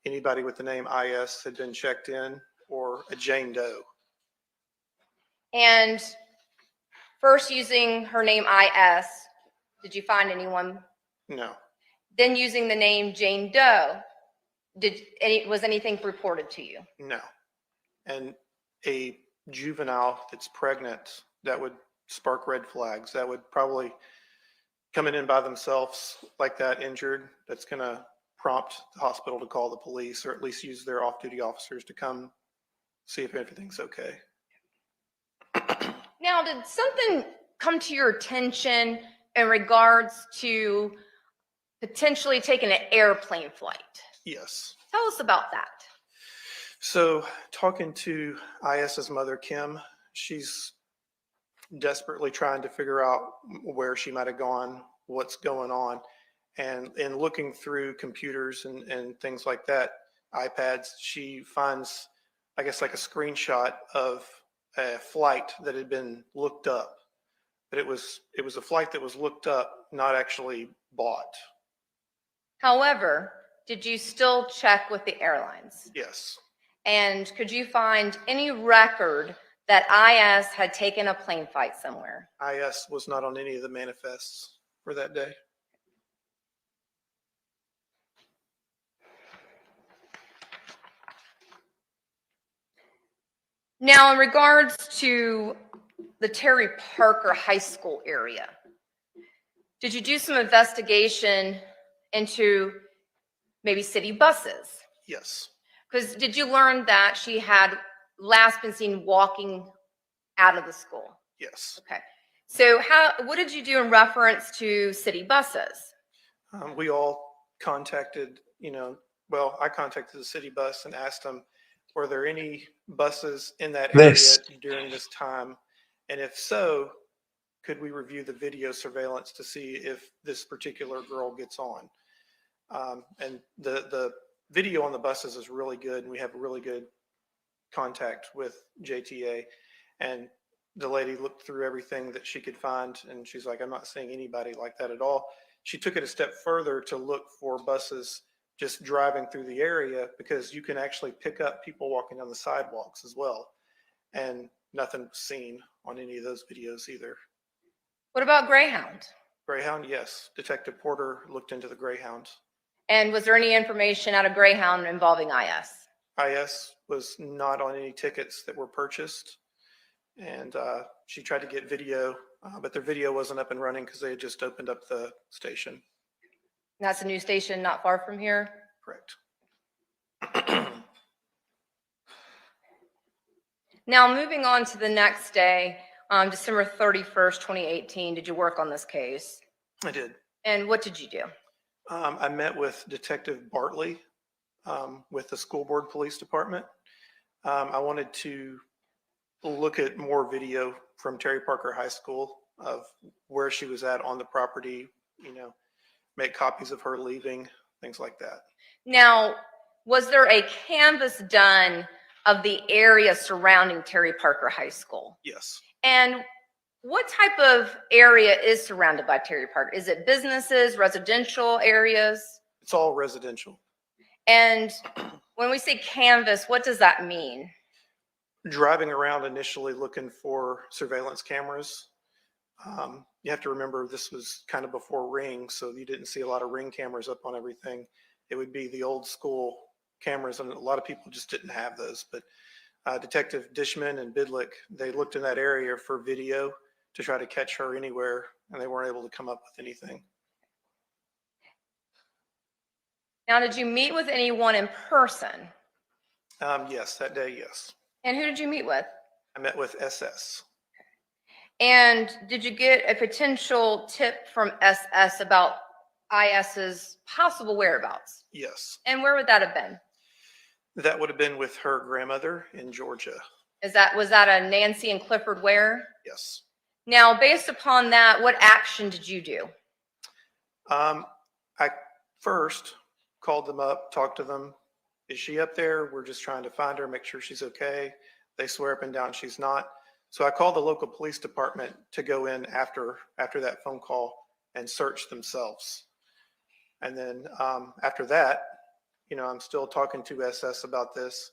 anybody with the name IS had been checked in or a Jane Doe. And first using her name IS, did you find anyone? No. Then using the name Jane Doe, was anything reported to you? No. And a juvenile that's pregnant, that would spark red flags. That would probably coming in by themselves like that injured, that's going to prompt the hospital to call the police or at least use their off-duty officers to come see if everything's okay. Now, did something come to your attention in regards to potentially taking an airplane flight? Yes. Tell us about that. So talking to IS's mother, Kim, she's desperately trying to figure out where she might have gone, what's going on. And in looking through computers and things like that, iPads, she finds, I guess, like a screenshot of a flight that had been looked up. But it was a flight that was looked up, not actually bought. However, did you still check with the airlines? Yes. And could you find any record that IS had taken a plane flight somewhere? IS was not on any of the manifests for that day. Now, in regards to the Terry Parker High School area, did you do some investigation into maybe city buses? Yes. Because did you learn that she had last been seen walking out of the school? Yes. Okay. So what did you do in reference to city buses? We all contacted, I contacted the city bus and asked them, were there any buses in that area during this time? And if so, could we review the video surveillance to see if this particular girl gets on? And the video on the buses is really good, and we have really good contact with JTA. And the lady looked through everything that she could find, and she's like, I'm not seeing anybody like that at all. She took it a step further to look for buses just driving through the area, because you can actually pick up people walking on the sidewalks as well. And nothing was seen on any of those videos either. What about Greyhound? Greyhound, yes. Detective Porter looked into the Greyhound. And was there any information out of Greyhound involving IS? IS was not on any tickets that were purchased. And she tried to get video, but their video wasn't up and running because they had just opened up the station. That's a new station not far from here? Correct. Now, moving on to the next day, December 31st, 2018, did you work on this case? I did. And what did you do? I met with Detective Bartley with the School Board Police Department. I wanted to look at more video from Terry Parker High School of where she was at on the property, make copies of her leaving, things like that. Now, was there a canvas done of the area surrounding Terry Parker High School? Yes. And what type of area is surrounded by Terry Parker? Is it businesses, residential areas? It's all residential. And when we say canvas, what does that mean? Driving around initially looking for surveillance cameras. You have to remember this was kind of before Ring, so you didn't see a lot of Ring cameras up on everything. It would be the old school cameras, and a lot of people just didn't have those. But Detective Dishman and Bidlick, they looked in that area for video to try to catch her anywhere, and they weren't able to come up with anything. Now, did you meet with anyone in person? Yes, that day, yes. And who did you meet with? I met with SS. And did you get a potential tip from SS about IS's possible whereabouts? Yes. And where would that have been? That would have been with her grandmother in Georgia. Was that a Nancy and Clifford Ware? Yes. Now, based upon that, what action did you do? I first called them up, talked to them. Is she up there? We're just trying to find her, make sure she's okay. They swear up and down she's not. So I called the local police department to go in after that phone call and search themselves. And then after that, I'm still talking to SS about this,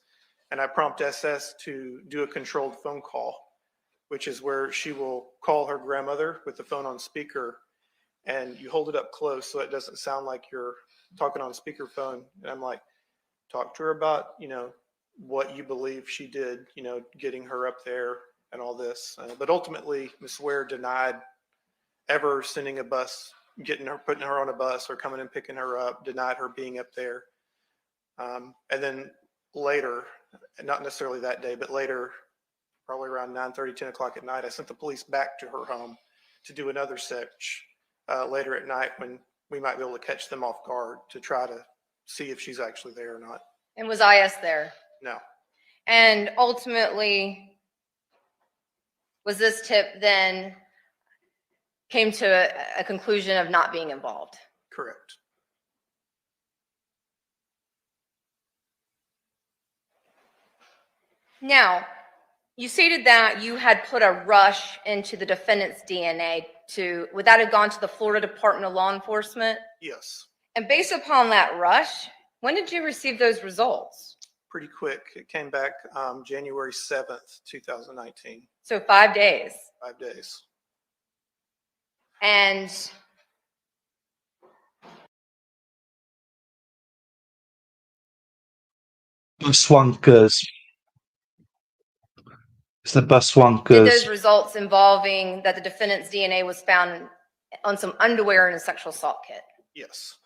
and I prompt SS to do a controlled phone call, which is where she will call her grandmother with the phone on speaker, and you hold it up close so it doesn't sound like you're talking on speakerphone. And I'm like, talk to her about, what you believe she did, getting her up there and all this. But ultimately, Ms. Ware denied ever sending a bus, putting her on a bus or coming and picking her up, denied her being up there. And then later, not necessarily that day, but later, probably around 9:30, 10 o'clock at night, I sent the police back to her home to do another search later at night when we might be able to catch them off guard to try to see if she's actually there or not. And was IS there? No. And ultimately, was this tip then came to a conclusion of not being involved? Correct. Now, you stated that you had put a rush into the defendant's DNA would that have gone to the Florida Department of Law Enforcement? Yes. And based upon that rush, when did you receive those results? Pretty quick. It came back January 7th, 2019. So 5 days. 5 days. And Buswankers. It's the did Buswankers. those results involving that the defendant's DNA was found on some underwear in a sexual assault kit? Yes.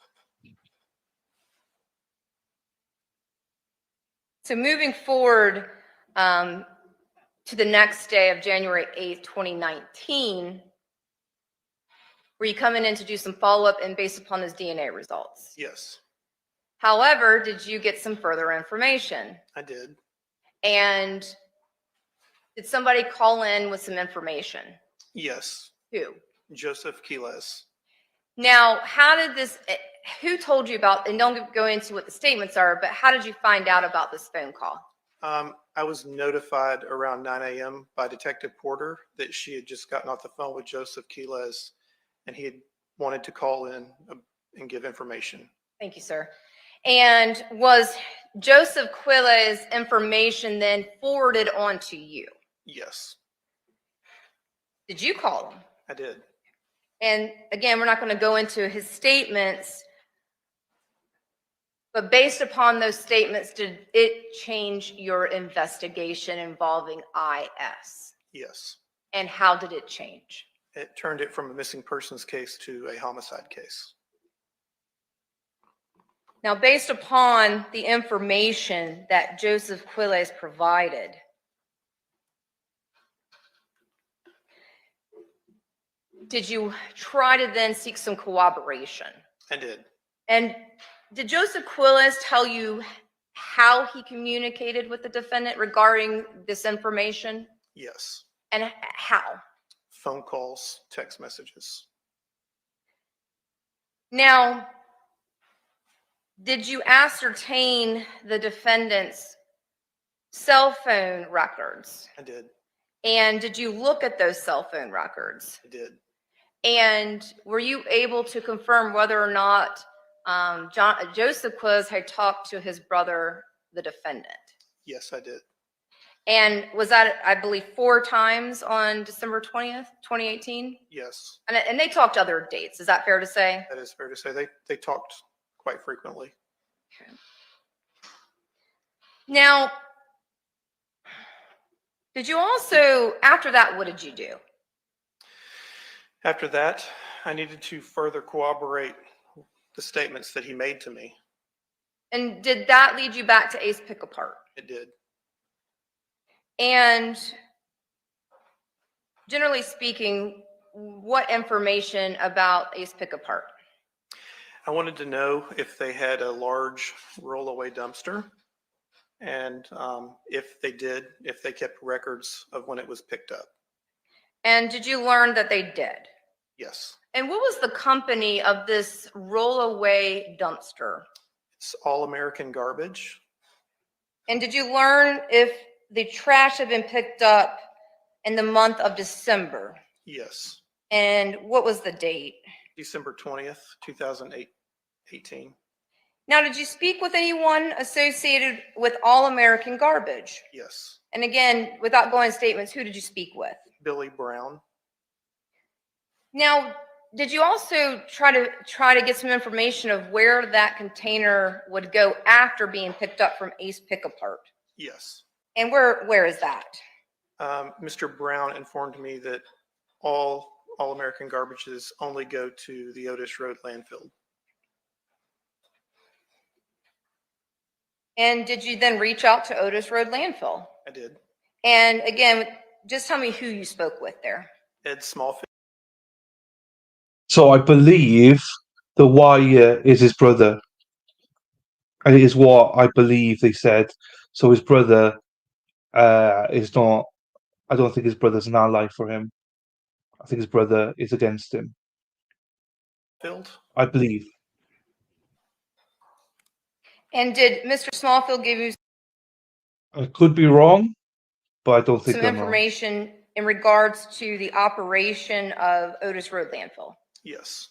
So moving forward to the next day of January 8th, 2019, were you coming in to do some follow-up and based upon those DNA results? Yes. However, did you get some further information? I did. And did somebody call in with some information? Yes. Who? Johnathan Quiles. Now, who told you about, and don't go into what the statements are, but how did you find out about this phone call? I was notified around 9 a.m. by Detective Porter that she had just gotten off the phone with Johnathan Quiles, and he had wanted to call in and give information. Thank you, sir. And was Johnathan Quiles' information then forwarded on to you? Yes. Did you call him? I did. And again, we're not going to go into his statements, but based upon those statements, did it change your investigation involving IS? Yes. And how did it change? It turned it from a missing persons case to a homicide case. Now, based upon the information that Johnathan Quiles provided, did you try to then seek some cooperation? I did. And did Johnathan Quiles tell you how he communicated with the defendant regarding this information? Yes. And how? Phone calls, text messages. Now, did you ascertain the defendant's cell phone records? I did. And did you look at those cell phone records? I did. And were you able to confirm whether or not Johnathan Quiles had talked to his brother, the defendant? Yes, I did. And was that, I believe, 4 times on December 20th, 2018? Yes. And they talked other dates. Is that fair to say? That is fair to say. They talked quite frequently. Okay. Now, did you also, after that, what did you do? After that, I needed to further corroborate the statements that he made to me. And did that lead you back to Ace Pick Apart? It did. And generally speaking, what information about Ace Pick Apart? I wanted to know if they had a large rollaway dumpster And if they did, if they kept records of when it was picked up. And did you learn that they did? Yes. And what was the company of this rollaway dumpster? It's All American Garbage. And did you learn if the trash had been picked up in the month of December? Yes. And what was the date? December 20th, 2018. Now, did you speak with anyone associated with All American Garbage? Yes. And again, without going statements, who did you speak with? Billy Brown. Now, did you also try to get some information of where that container would go after being picked up from Ace Pick-A-Part? Yes. And where is that? Mr. Brown informed me that all American garbages only go to the Otis Road landfill. And did you then reach out to Otis Road landfill? I did. And again, just tell me who you spoke with there. Ed Smallfield. So I believe the wire is his brother. And it is what I believe they said. So his brother is not, I don't think his brother's an ally for him. I think his brother is against him. I believe. And did Mr. Smallfield give you I could be wrong, but I don't think some I'm wrong. information in regards to the operation of Otis Road landfill? Yes.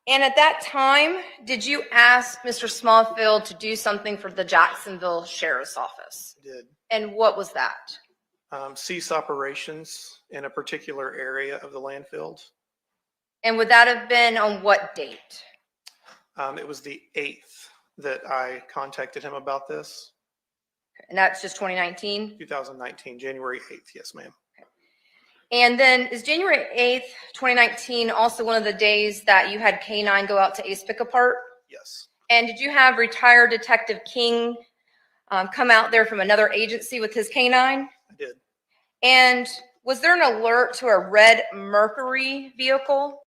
And at that time, did you ask Mr. Smallfield to do something for the Jacksonville Sheriff's Office? I did. And what was that? Cease operations in a particular area of the landfill. And would that have been on what date? It was the 8th that I contacted him about this. And that's just 2019? 2019, January 8th. Yes, ma'am. And then is January 8th, 2019 also one of the days that you had K-9 go out to Ace Pick-A-Part? Yes. And did you have retired Detective King come out there from another agency with his K-9? I did. And was there an alert to a red Mercury vehicle?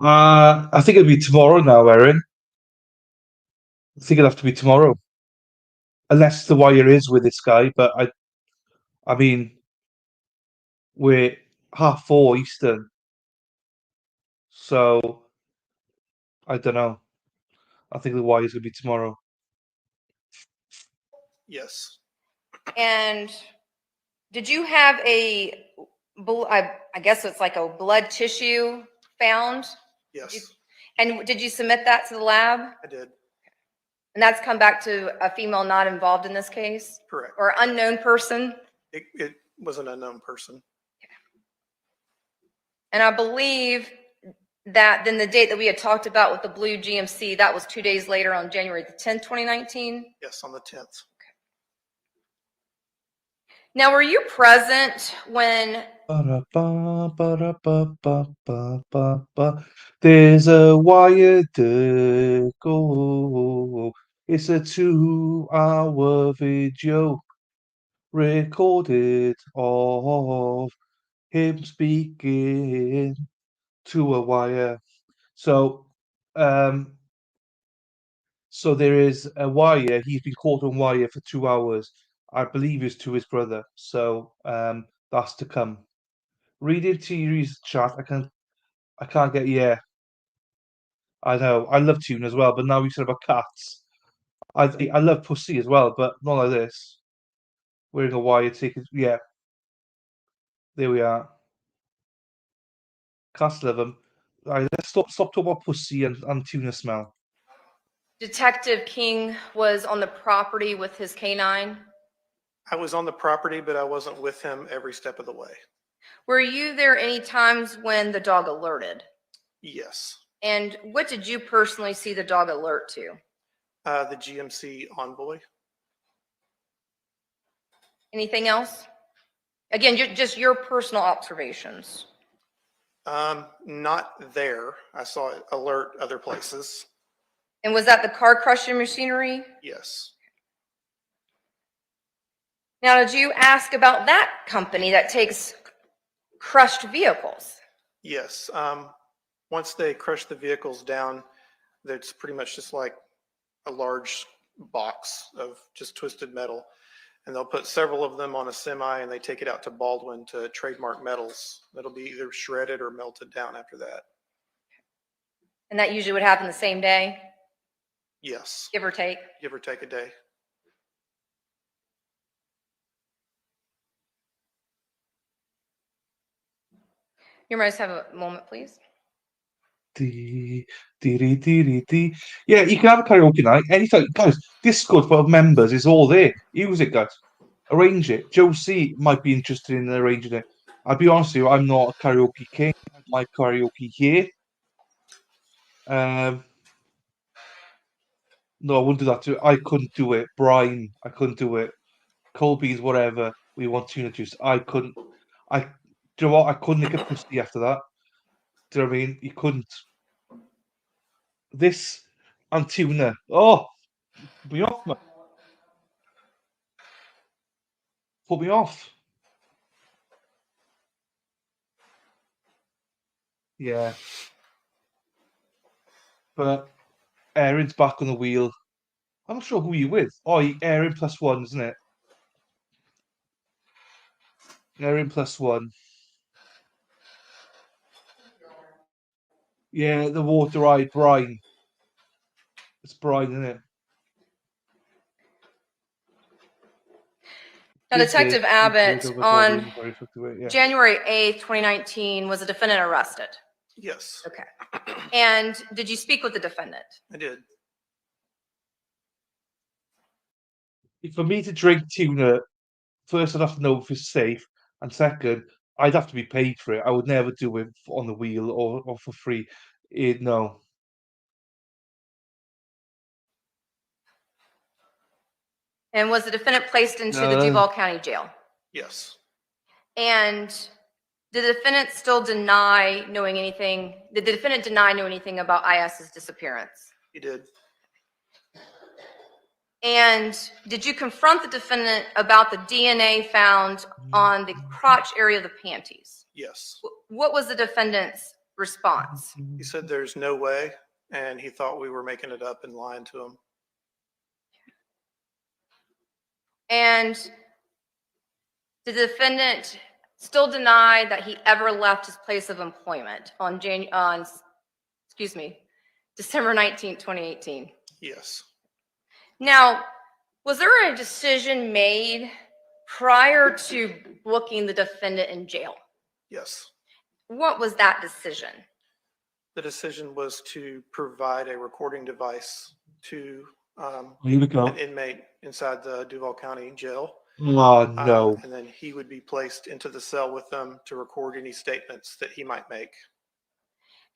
I think it'll be tomorrow now, Erin. I think it'll have to be tomorrow. Unless the wire is with this guy, but I mean, we're 4:30 Eastern. So I don't know. I think the wire's gonna be tomorrow. Yes. And did you have I guess it's like a blood tissue found? Yes. And did you submit that to the lab? I did. And that's come back to a female not involved in this case? Correct. Or unknown person? It was an unknown person. And I believe that then the date that we had talked about with the blue GMC, that was 2 days later on January the 10th, 2019? Yes, on the 10th. Now, were you present when There's a wire to go. It's a 2-hour video recorded of him speaking to a wire. So there is a wire. He's been caught on wire for 2 hours. I believe it's to his brother. So that's to come. Read into your chat. I can't get I know. I love tuna as well, but now you said about cats. I love pussy as well, but not like this. Wearing a wire ticket. Yeah. There we are. Cats love them. Right, let's stop talking about pussy and tuna smell. Detective King was on the property with his K-9? I was on the property, but I wasn't with him every step of the way. Were you there any times when the dog alerted? Yes. And what did you personally see the dog alert to? The GMC Envoy. Anything else? Again, just your personal observations. Not there. I saw it alert other places. And was that the car crushing machinery? Yes. Now, did you ask about that company that takes crushed vehicles? Yes. Once they crush the vehicles down, that's pretty much just like a large box of just twisted metal. And they'll put several of them on a semi and they take it out to Baldwin to trademark metals. That'll be either shredded or melted down after that. And that usually would happen the same day, Yes, give or take? give or take a day. You might just have a moment, please. Dee, dee, dee, dee, dee, dee. Yeah, you can have a karaoke night anytime. Guys, Discord for members is all there. Use it, guys. Arrange it. Joe C might be interested in arranging it. I'll be honest with you, I'm not a karaoke king. I have my karaoke here. No, I wouldn't do that to I couldn't do it. Brian, I couldn't do it. Colby's whatever. We want tuna juice. I couldn't. Do you know what? I couldn't nick a pussy after that. Do you know what I mean? You couldn't. This and tuna. Oh, put me off, man. Put me off. Yeah. But Aaron's back on the wheel. I'm not sure who you're with. Oh, Aaron +1, isn't it? Aaron +1. Yeah, the water-eyed brine. It's brine, isn't it? Now, Detective Abbott, on Yeah. January 8th, 2019, was the defendant arrested? Yes, Okay. And did you speak with the defendant? I did. For me to drink tuna, first I'd have to know if it's safe, and second, I'd have to be paid for it. I would never do it on the wheel or for free. No. And was the defendant placed into the No. Duval County Jail? Yes, And did the defendant still deny knowing anything? Did the defendant deny knowing anything about IS's disappearance? he did. And did you confront the defendant about the DNA found on the crotch area of the panties? Yes. What was the defendant's response? He said there's no way, and he thought we were making it up and lying to him. And did the defendant still deny that he ever left his place of employment on December 19, 2018? Yes. Now, was there a decision made prior to booking the defendant in jail? Yes. What was that decision? The decision was to provide a recording device to Here we go. an inmate inside the Duval County Jail. Oh, no. And then he would be placed into the cell with them to record any statements that he might make.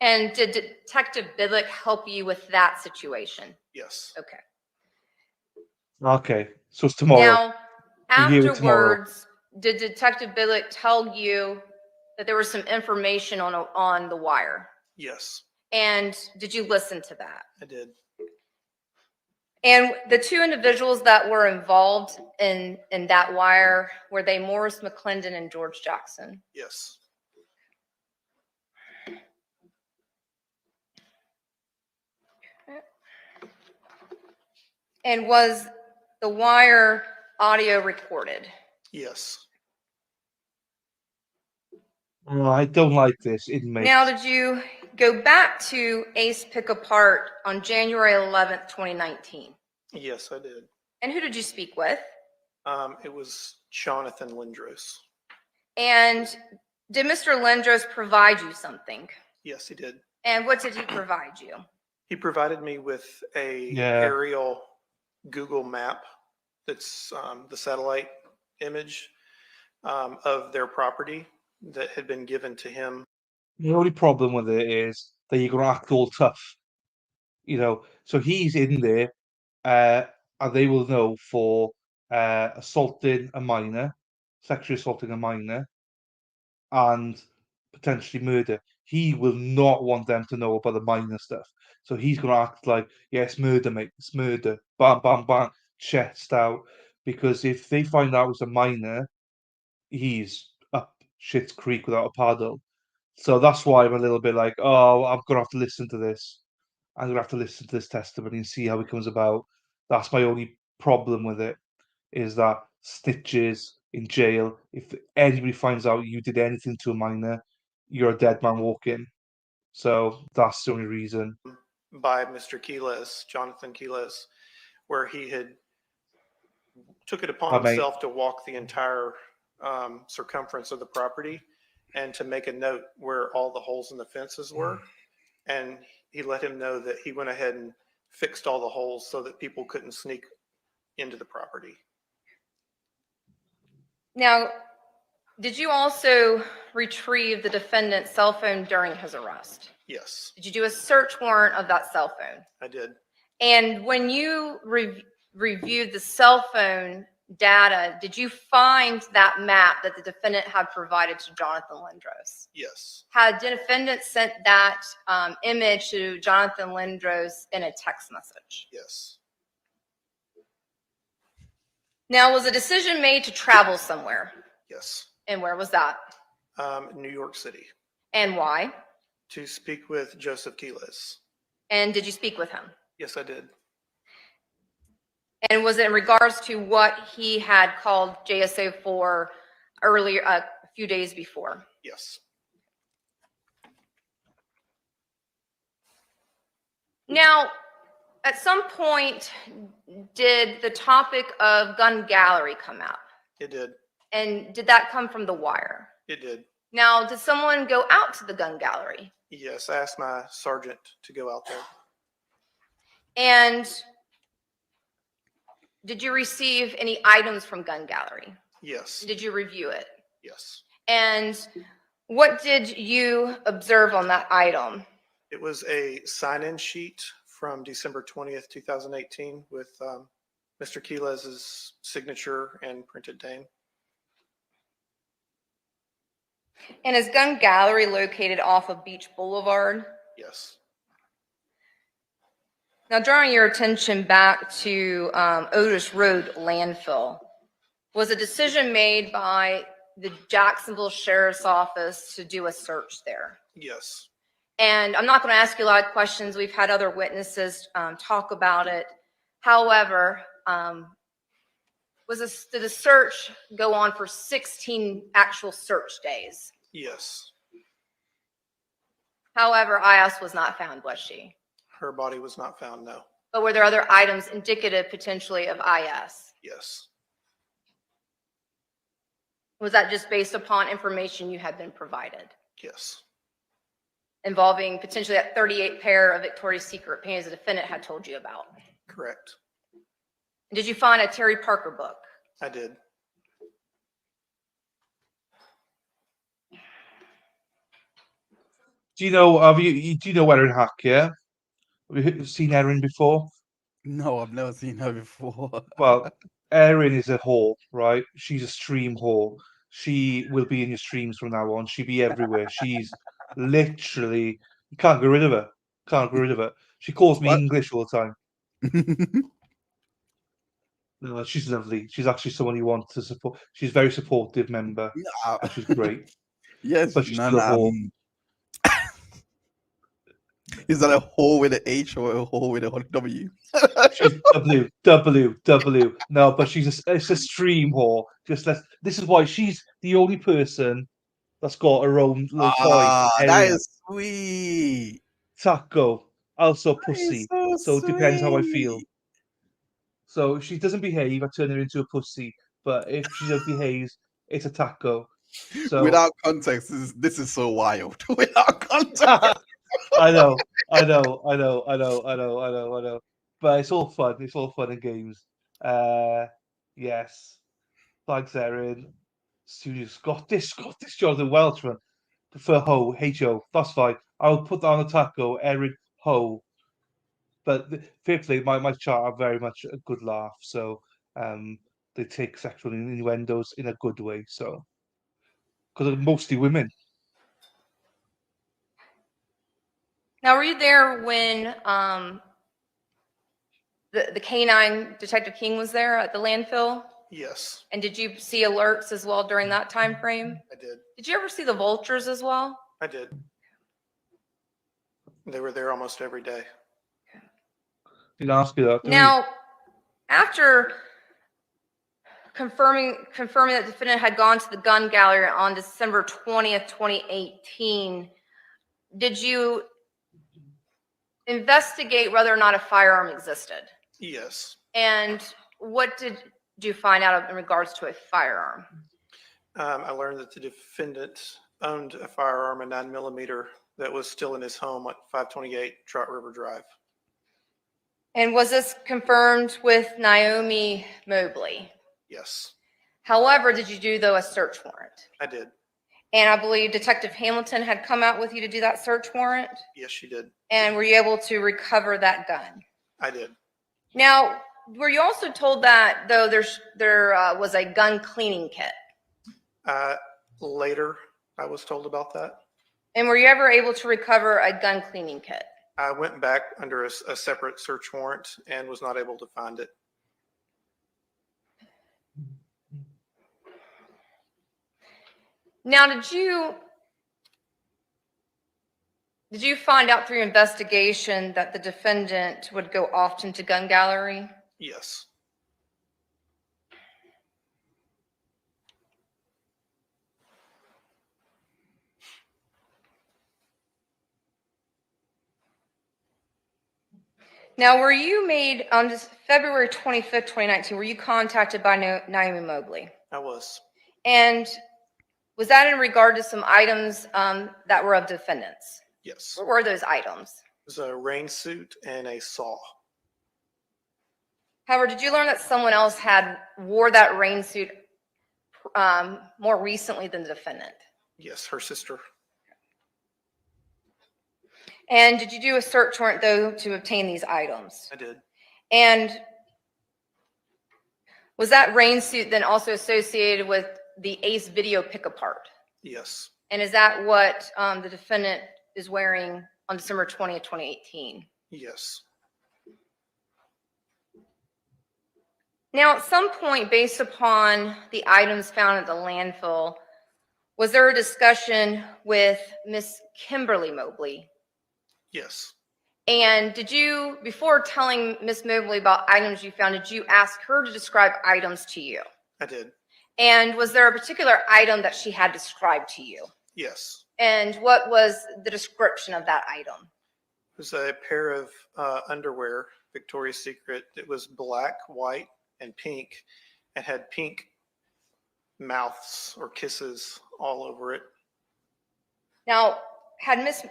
And did Detective Bidlick help you with that situation? Yes. Okay. Okay, so it's tomorrow. Now, We'll hear it tomorrow. afterwards, did Detective Bidlick tell you that there was some information on the wire? Yes, And did you listen to that? I did. And the two individuals that were involved in that wire, were they Morris McClendon and George Jackson? Yes. And was the wire audio recorded? Yes. Oh, I don't like this inmate. Now, did you go back to Ace Pick Apart on January 11th, 2019? Yes, I did. And who did you speak with? It was Johnathan Lindros. And did Mr. Lindros provide you something? Yes, he did. And what did he provide you? He provided me with a Yeah. aerial Google map that's the satellite image of their property that had been given to him. The only problem with it is that you're gonna act all tough. So he's in there, and they will know for assaulting a minor, sexually assaulting a minor, and potentially murder. He will not want them to know about the minor stuff. So he's gonna act like, yeah, it's murder, mate, it's murder. Bam, bam, bam, chest out. Because if they find out it's a minor, he's up shit's creek without a paddle. So that's why I'm a little bit like, oh, I'm gonna have to listen to this. I'm gonna have to listen to this testimony and see how it comes about. That's my only problem with it, is that stitches in jail. If anybody finds out you did anything to a minor, you're a dead man walking. So that's the only reason. By Mr. Quiles, Johnathan Quiles, where he had took it upon I mean, himself to walk the entire circumference of the property and to make a note where all the holes in the fences were. And he let him know that he went ahead and fixed all the holes so that people couldn't sneak into the property. Now, did you also retrieve the defendant's cell phone during his arrest? Yes, Did you do a search warrant of that cell phone? I did. And when you reviewed the cell phone data, did you find that map that the defendant had provided to Johnathan Lindros? Yes, Had the defendant sent that image to Johnathan Lindros in a text message? yes, Now, was a decision made to travel somewhere? yes. And where was that? New York City, And why? to speak with Joseph Quiles. And did you speak with him? Yes, I did. And was it in regards to what he had called JSO for earlier, a few days before? Yes, Now, at some point, did the topic of gun gallery come out? it did. And did that come from The Wire? It did. Now, did someone go out to the gun gallery? Yes, I asked my sergeant to go out there. And did you receive any items from gun gallery? Yes, Did you review it? yes. And what did you observe on that item? It was a sign-in sheet from December 20th, 2018 with Mr. Quiles' signature and printed name. And is gun gallery located off of Beach Boulevard? Yes, Now, drawing your attention back to Otis Road landfill, was a decision made by the Jacksonville Sheriff's Office to do a search there? yes, And I'm not going to ask you a lot of questions. We've had other witnesses talk about it. However, did the search go on for 16 actual search days? yes. However, IS was not found, was she? Her body was not found, no. But were there other items indicative potentially of IS? Yes, Was that just based upon information you had been provided yes, involving potentially that 38 pair of Victoria's Secret panties the defendant had told you about? correct. Did you find a Terry Parker book? I did. do you know Erin Hack? Yeah, have you seen Erin before? No, I've never seen her before. Well, Erin is a whore, right? She's a stream whore. She will be in your streams from now on. She'll be everywhere. She's literally, you can't get rid of her. Can't get rid of her. She calls me What? English all the time. No, she's lovely. She's actually someone you want to support. She's a very supportive member, Uh, and she's great. yes, But she's no, still a no. whore. Is that a hole with an H or a hole with a W? She's W. No, but it's a stream whore. This is why she's the only person that's got her own little toy Ah, that area. is sweet. Taco, also That is pussy. so So it depends how I feel. sweet. So if she doesn't behave, I turn her into a pussy. But if she behaves, it's a taco. So Without context, this is so wild. Without context. I know. But it's all fun. It's all fun and games. Yes. Thanks, Erin. Studios got this Jonathan Welchman for Ho, H-O. That's fine. I'll put that on the taco, Erin Ho. But fifthly, my chat are very much a good laugh. So they take sexual innuendos in a good way. So because they're mostly women. Now, were you there when the canine Detective King was there at the landfill? Yes, And did you see alerts as well during that time frame? I did. Did you ever see the vultures as well? I did. They were there almost every day. Didn't ask you that. Did Now, After confirming that the defendant had gone to the gun gallery on December 20th, 2018, did you investigate whether or not a firearm existed? Yes. And what did you find out in regards to a firearm? I learned that the defendant owned a firearm, a 9mm, that was still in his home at 528 Trout River Drive. And was this confirmed with Naomi Mobley? Yes, However, did you do, though, a search warrant? I did. And I believe Detective Hamilton had come out with you to do that search warrant? Yes, she did. And were you able to recover that gun? I did. Now, were you also told that, though, there was a gun cleaning kit? Later, I was told about that. And were you ever able to recover a gun cleaning kit? I went back under a separate search warrant and was not able to find it. Now, did you find out through your investigation that the defendant would go often to gun gallery? Yes. Now, were you made on this February 25th, 2019, were you contacted by Naomi Mobley? I was. And was that in regard to some items that were of defendants? Yes. What were those items? It was a rain suit and a saw. However, did you learn that someone else wore that rain suit more recently than the defendant? Yes, her sister. And did you do a search warrant, though, to obtain these items? I did. And was that rain suit then also associated with the Ace video pick-apart? Yes. And is that what the defendant is wearing on December 20th, 2018? Yes. Now, at some point, based upon the items found at the landfill, was there a discussion with Miss Kimberly Mobley? Yes. And did you, before telling Miss Mobley about items you found, did you ask her to describe items to you? I did. And was there a particular item that she had described to you? Yes. And what was the description of that item? It was a pair of underwear, Victoria's Secret. It was black, white, and pink, and had pink mouths or kisses all over it. Now,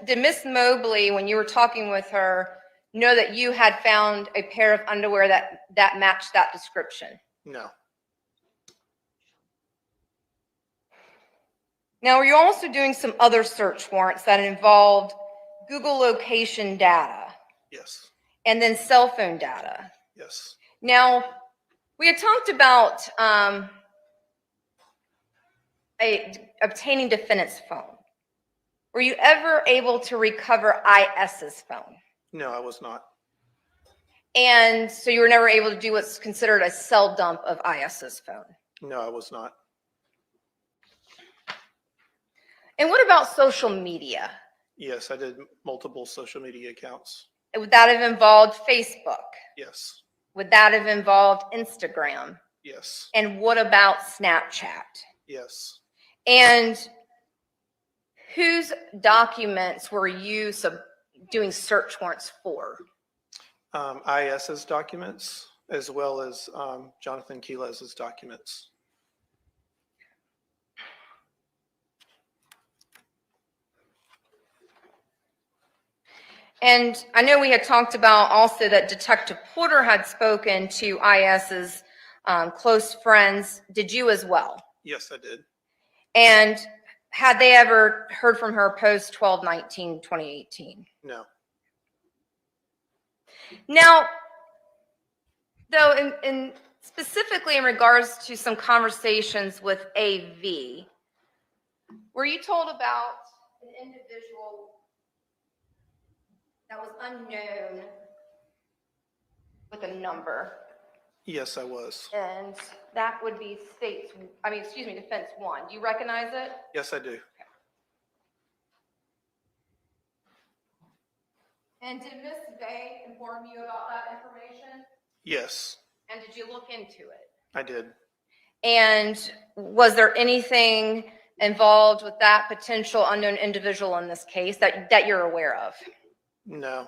did Miss Mobley, when you were talking with her, know that you had found a pair of underwear that matched that description? No. Now, were you also doing some other search warrants that involved Google location data? Yes. And then cell phone data? Yes. Now, we had talked about obtaining defendant's phone. Were you ever able to recover IS's phone? No, I was not. And so you were never able to do what's considered a cell dump of IS's phone? No, I was not. And what about social media? Yes, I did multiple social media accounts. Would that have involved Facebook? Yes. Would that have involved Instagram? Yes. And what about Snapchat? Yes. And whose documents were you doing search warrants for? IS's documents, as well as Johnathan Quiles' documents. And I know we had talked about also that Detective Porter had spoken to IS's close friends. Did you as well? Yes, I did. And had they ever heard from her post 12/19/2018? No. Now, though, in specifically in regards to some conversations with AV, were you told about an individual that was unknown with a number? Yes, I was. And that would be defense one. Do you recognize it? Yes, I do. And did Miss Bay inform you about that information? Yes. And did you look into it? I did. And was there anything involved with that potential unknown individual in this case that you're aware of? No.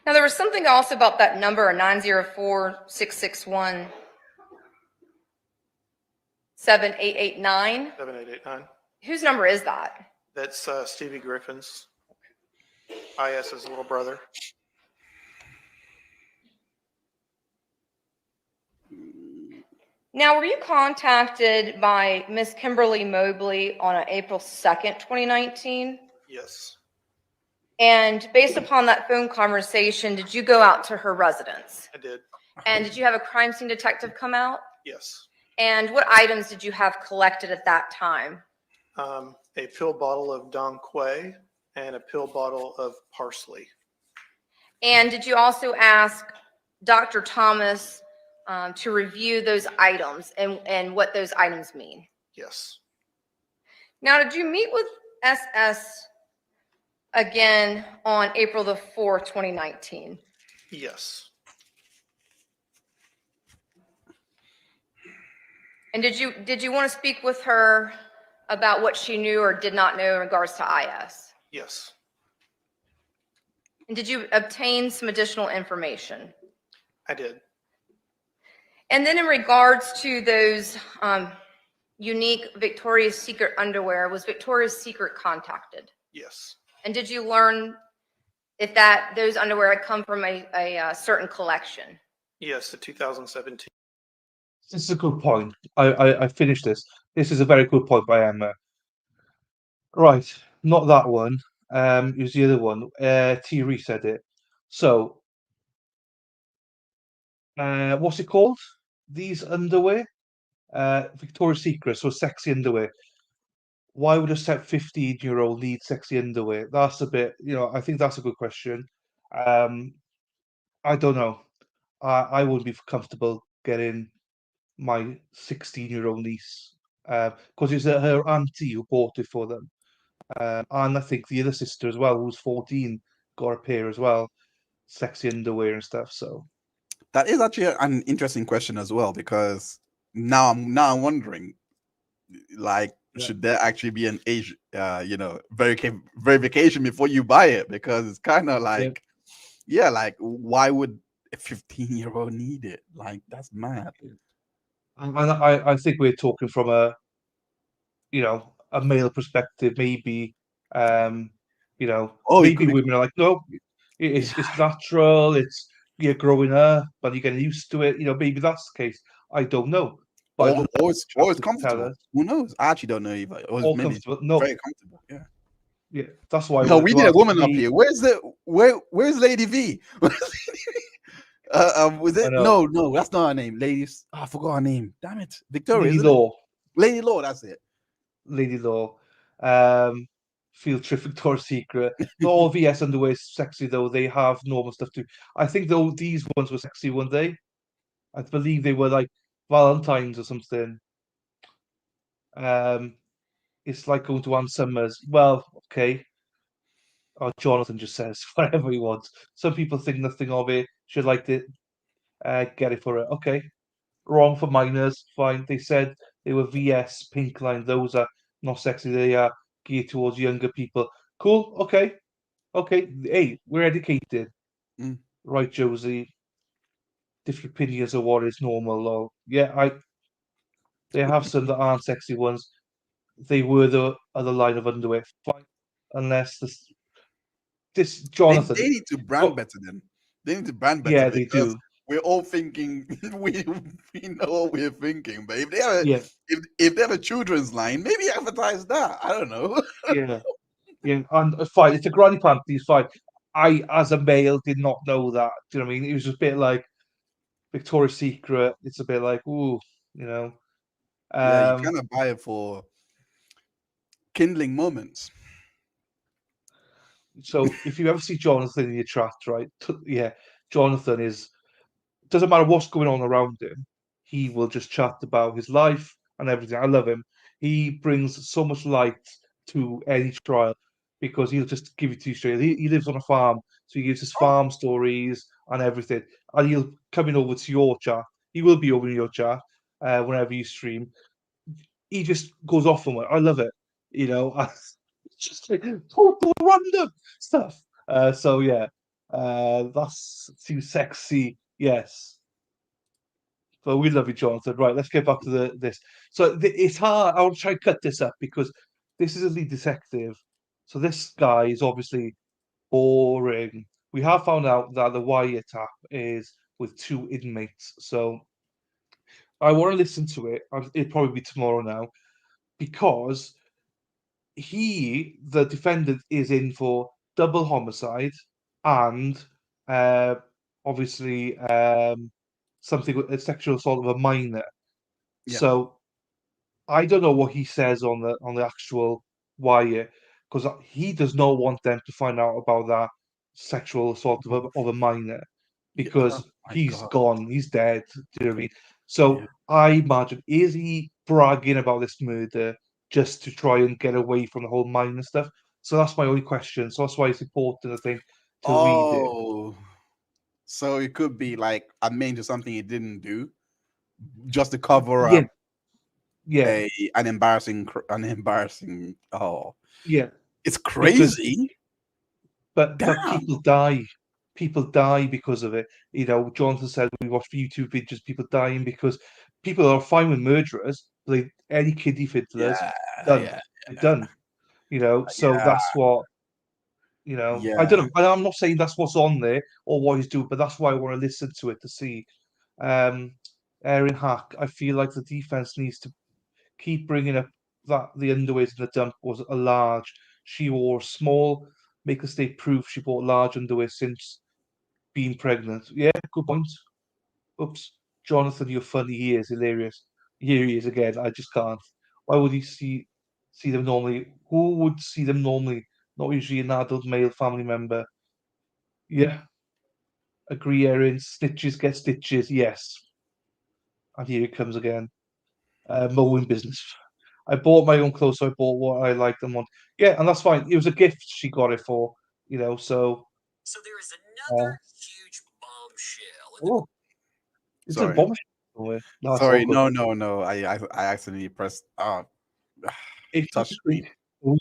Now, there was something also about that number, 904-661-7889. 7889. Whose number is that? That's Stevie Griffin's, IS's little brother. Now, were you contacted by Miss Kimberly Mobley on April 2nd, 2019? Yes, And based upon that phone conversation, did you go out to her residence? I did. And did you have a crime scene detective come out? Yes. And what items did you have collected at that time? A pill bottle of Don Quay and a pill bottle of parsley. And did you also ask Dr. Thomas to review those items and what those items mean? Yes. Now, did you meet with SS again on April the 4th, 2019? Yes. And did you want to speak with her about what she knew or did not know in regards to IS? Yes. And did you obtain some additional information? I did. And then in regards to those unique Victoria's Secret underwear, was Victoria's Secret contacted? Yes. And did you learn if those underwear had come from a certain collection? Yes, the 2017. This is a good point. I finished this. This is a very good point by Emma. Right, not that one. It was the other one. Thierry said it. So, what's it called? These underwear? Victoria's Secret, so sexy underwear. Why would a 15-year-old need sexy underwear? That's a bit, I think that's a good question. Um, I don't know. I wouldn't be comfortable getting my 16-year-old niece because it's her auntie who bought it for them. And I think the other sister as well, who's 14, got a pair as well, sexy underwear and stuff. So That is actually an interesting question as well, because now I'm wondering, like, yeah, should there actually be an age, verification before you buy it? Because it's kind of yeah. like, yeah, like, why would a 15-year-old need it? Like, that's mad. And I think we're talking from a male perspective. Maybe, Oh, it maybe could be. women are like, no, it's natural. It's you're growing up, but you're getting used to it. Maybe that's the case. I don't know, but I don't Or have it's to tell comfortable. us Who knows? I actually don't know either. Or all maybe it's comfortable. No, very comfortable. Yeah. yeah, that's why I No, wanted we to need a ask. woman up here. Where's Lady V? Was I it? know No, that's not her name. Ladies, I forgot her name. Damn it, Victoria, Lady isn't it? Law. Lady Law, that's it. Lady Law, Field Trip Victoria's Secret. Not all VS underwear is sexy though. They have normal stuff too. I think though these ones were sexy one day. I believe they were like Valentine's or something. Um, it's like going to Ann Summers. Well, okay. Or Jonathan just says whatever he wants. Some people think nothing of it. Should like it. Get it for it. Okay. Wrong for minors. Fine. They said they were VS pink line. Those are not sexy. They are geared towards younger people. Cool. Okay. Okay. Hey, we're educated. Mm. Right, Josie. Different opinions of what is normal. Or yeah, they have some that aren't sexy ones. They were the other line of underwear. Fine. Unless this Jonathan. They need to brand better then. They need to brand better, Yeah, they because do. we're all thinking we know what we're thinking. But if they have Yeah, if they have a children's line, maybe advertise that. I don't know. yeah, yeah. And fine. It's a granny panties. Fine. I, as a male, did not know that. Do you know what I mean? It was just a bit like Victoria's Secret. It's a bit like, ooh, you know. Yeah, you Um, kind of buy it for kindling moments. so if you ever see Jonathan in your chat, right? Yeah, Jonathan is doesn't matter what's going on around him, he will just chat about his life and everything. I love him. He brings so much light to any trial because he'll just give it to you straight. He lives on a farm, so he gives us Oh. farm stories and everything. And he'll come in over to your chat. He will be over in your chat whenever you stream. He just goes off on it. I love it. You know, it's just like total random stuff. So yeah, that's too sexy. Yes. So we love you, Jonathan. Right, let's get back to this. So it's hard. I want to try and cut this up because this is a lead detective. So this guy is obviously boring. We have found out that the wiretap is with 2 inmates. So I want to listen to it. It'll probably be tomorrow now because the defendant, is in for double homicide and uh, obviously something a sexual assault of a minor. Yeah. So I don't know what he says on the actual wire because he does not want them to find out about that sexual assault of a minor Yeah. Oh because my he's God. gone, he's dead. Do you know what I mean? So Yeah. I imagine, is he bragging about this murder just to try and get away from the whole minor stuff? So that's my only question. So that's why it's important, I think, to read it. Oh, so it could be like admitting to something he didn't do just to cover Yeah, up yeah, an embarrassing. Oh, yeah. it's Because crazy. but Damn. people die. People die because of it. You know, Jonathan said we watch YouTube videos, people dying because people are fine with murderers. Like any kid he fits Yeah. does, done. Yeah. They're done. You know, so Yeah. that's what, you know. I don't Yeah. know. And I'm not saying that's what's on there or what he's doing, but that's why I want to listen to it to see. Um, Erin Hack, I feel like the defense needs to keep bringing up that the underwears in the dump was a large. She wore small, make the state proof she bought large underwear since being pregnant. Yeah, good point. Oops. Jonathan, you're funny. He is hilarious. Here he is again. I just can't. Why would he see them normally? Who would see them normally? Not usually an adult male family member. Yeah, agree, Erin. Snitches get stitches. Yes. And here it comes again. Mowing business. I bought my own clothes, so I bought what I liked and want. Yeah, and that's fine. It was a gift she got it for, you know. So, there is uh, another huge bombshell. oh, it's a Sorry. bomb somewhere. No, it's all Sorry. good. No. I accidentally pressed If you touch screen. think,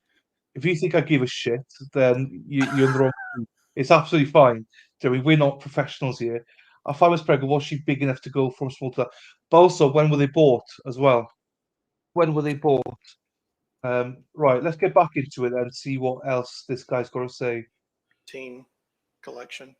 if you think I give a shit, then you're in the wrong. It's absolutely fine. Jerry, we're not professionals here. If I was pregnant, was she big enough to go from small to that? But also, when were they bought as well? When were they bought? Right, let's get back into it and see what else this guy's got to say. Teen collection.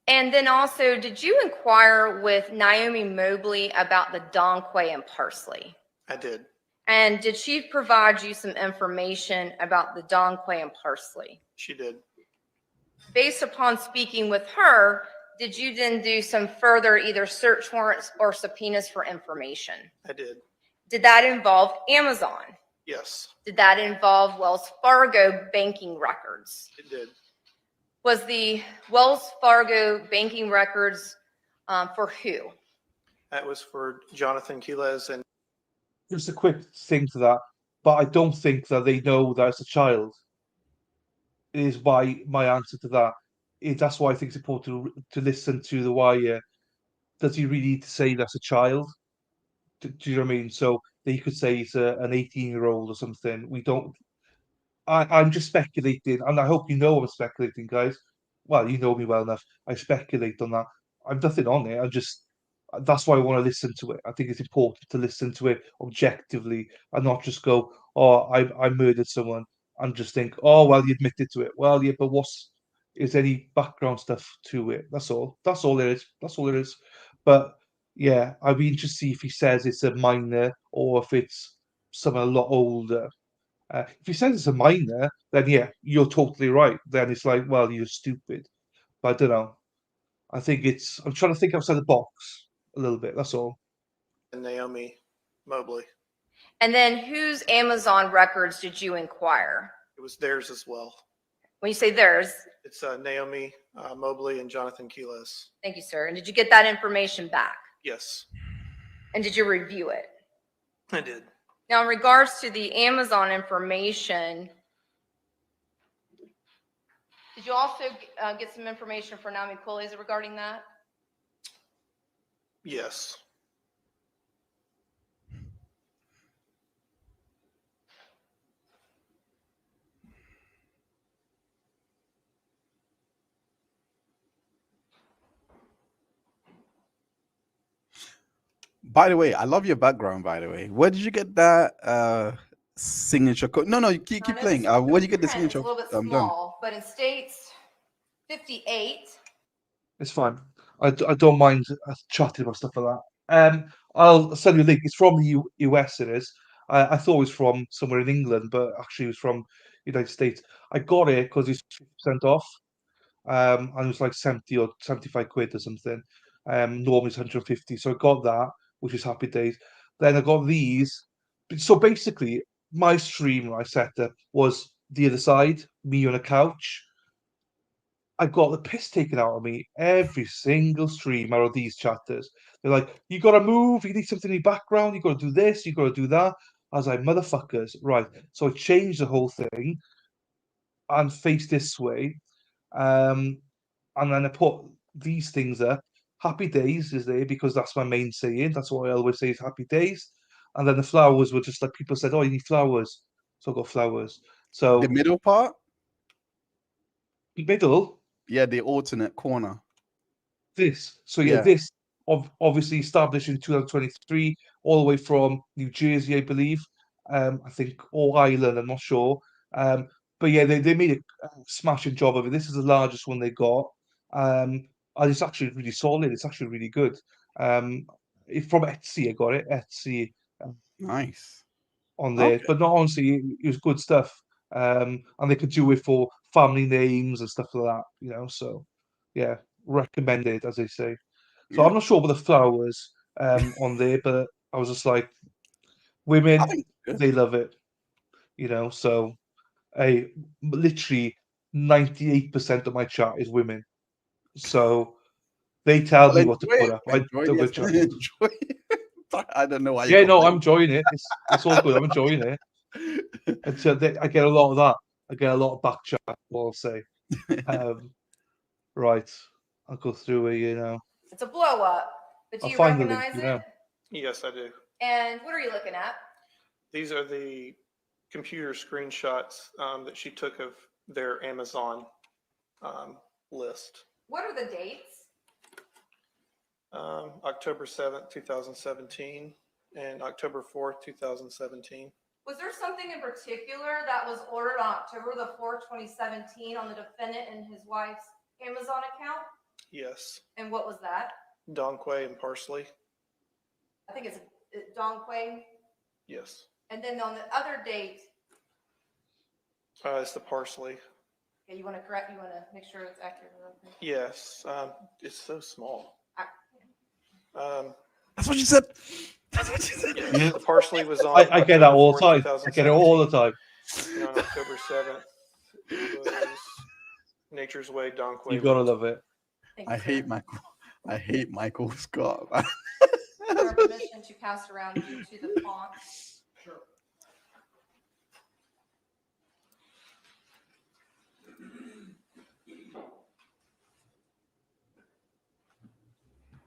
And then also, did you inquire with Naomi Mobley about the Donquay and Parsley? I did. And did she provide you some information about the Donquay and Parsley? She did. Based upon speaking with her, did you then do some further either search warrants or subpoenas for information? I did. Did that involve Amazon? Yes, Did that involve Wells Fargo banking records? it did. Was the Wells Fargo banking records for who? That was for Johnathan Quiles and Just a quick thing to that, but I don't think that they know that it's a child. Is my answer to that. That's why I think it's important to listen to the wire. Does he really need to say that's a child? Do you know what I mean? So they could say it's an 18-year-old or something. We don't. I'm just speculating, and I hope you know I'm speculating, guys. Well, you know me well enough. I speculate on that. I've nothing on it. That's why I want to listen to it. I think it's important to listen to it objectively and not just go, "Oh, I murdered someone," and just think, "Oh, well, you admitted to it." Well, yeah, but is any background stuff to it? That's all. That's all there is. That's all there is. But yeah, I'd be interested to see if he says it's a minor or if it's someone a lot older. If he says it's a minor, then yeah, you're totally right. Then it's like, well, you're stupid. But I don't know. I'm trying to think outside the box a little bit. That's all. Naomi Mobley. And then whose Amazon records did you inquire? It was theirs as well. When you say theirs, It's Naomi Mobley and Johnathan Quiles. thank you, sir. And did you get that information back? Yes, And did you review it? I did. Now, in regards to the Amazon information, did you also get some information for Johnathan Quiles regarding that? Yes. By the way, I love your background. By the way, where did you get that signature code? No, you keep I know playing. this Where did you get the print is signature? a little bit I'm done. small, but in states 58. It's fine. I don't mind chatting about stuff like that. I'll send you a link. It's from the US. It is. I thought it was from somewhere in England, but actually it was from United States. I got it because it's 50% off. And it was like 70 or 75 quid or something. Normally it's 150. So I got that, which is happy days. Then I got these. So basically, my stream I set up was the other side, me on a couch. I got the piss taken out of me every single stream out of these chatters. They're like, you gotta move, you need something in the background, you gotta do this, you gotta do that. I was like, motherfuckers, right. So I changed the whole thing and faced this way. Um, and then I put these things up. Happy days is there because that's my main saying. That's what I always say is happy days. And then the flowers were just like people said, oh, you need flowers. So I got flowers. The So middle part, middle, yeah, the alternate corner. this. So yeah, Yeah, this obviously established in 2023, all the way from New Jersey, I believe. I think, or Ireland, I'm not sure. But yeah, they made a smashing job of it. This is the largest one they got. And it's actually really solid. It's actually really good. From Etsy, I got it. Etsy nice. on there, Okay. but not honestly, it was good stuff. And they could do it for family names and stuff like that, So, yeah, recommended, as they say. So Yeah, I'm not sure about the flowers on there, but I was just like, I women, think it's they good. love it, So, literally 98% of my chat is women, so they tell Well, me what to enjoy put it. up. I Enjoy don't the go chatting. enjoy it. I don't know why you Yeah, no, I'm complain. enjoying it. It's all good. I'm enjoying it. And so I get a lot of that. I get a lot of back chat. What I'll say. Um, right, I'll go through it. It's a blow up, but do I'll you find the link. recognize it? Yes, I do. And what are you looking at? These are the computer screenshots that she took of their Amazon list. What are the dates? October 7th, 2017 and October 4th, 2017. Was there something in particular that was ordered on October the 4th, 2017 on the defendant and his wife's Amazon account? Yes. And what was that? Donquay and parsley. I think it's Don Quay. Yes. And then on the other date, It's the parsley. okay, you want to make sure it's accurate. Yes. It's so small. That's what you said. That's what you said. Yeah, the parsley was on I get that October all the 4th, time. I get it all the 2017. time. And on October 7th, it was Nature's Way, Donquay. You gotta love it. I hate Michael. I hate Michael Scott. Man. Your permission to pass around due to the font. Sure.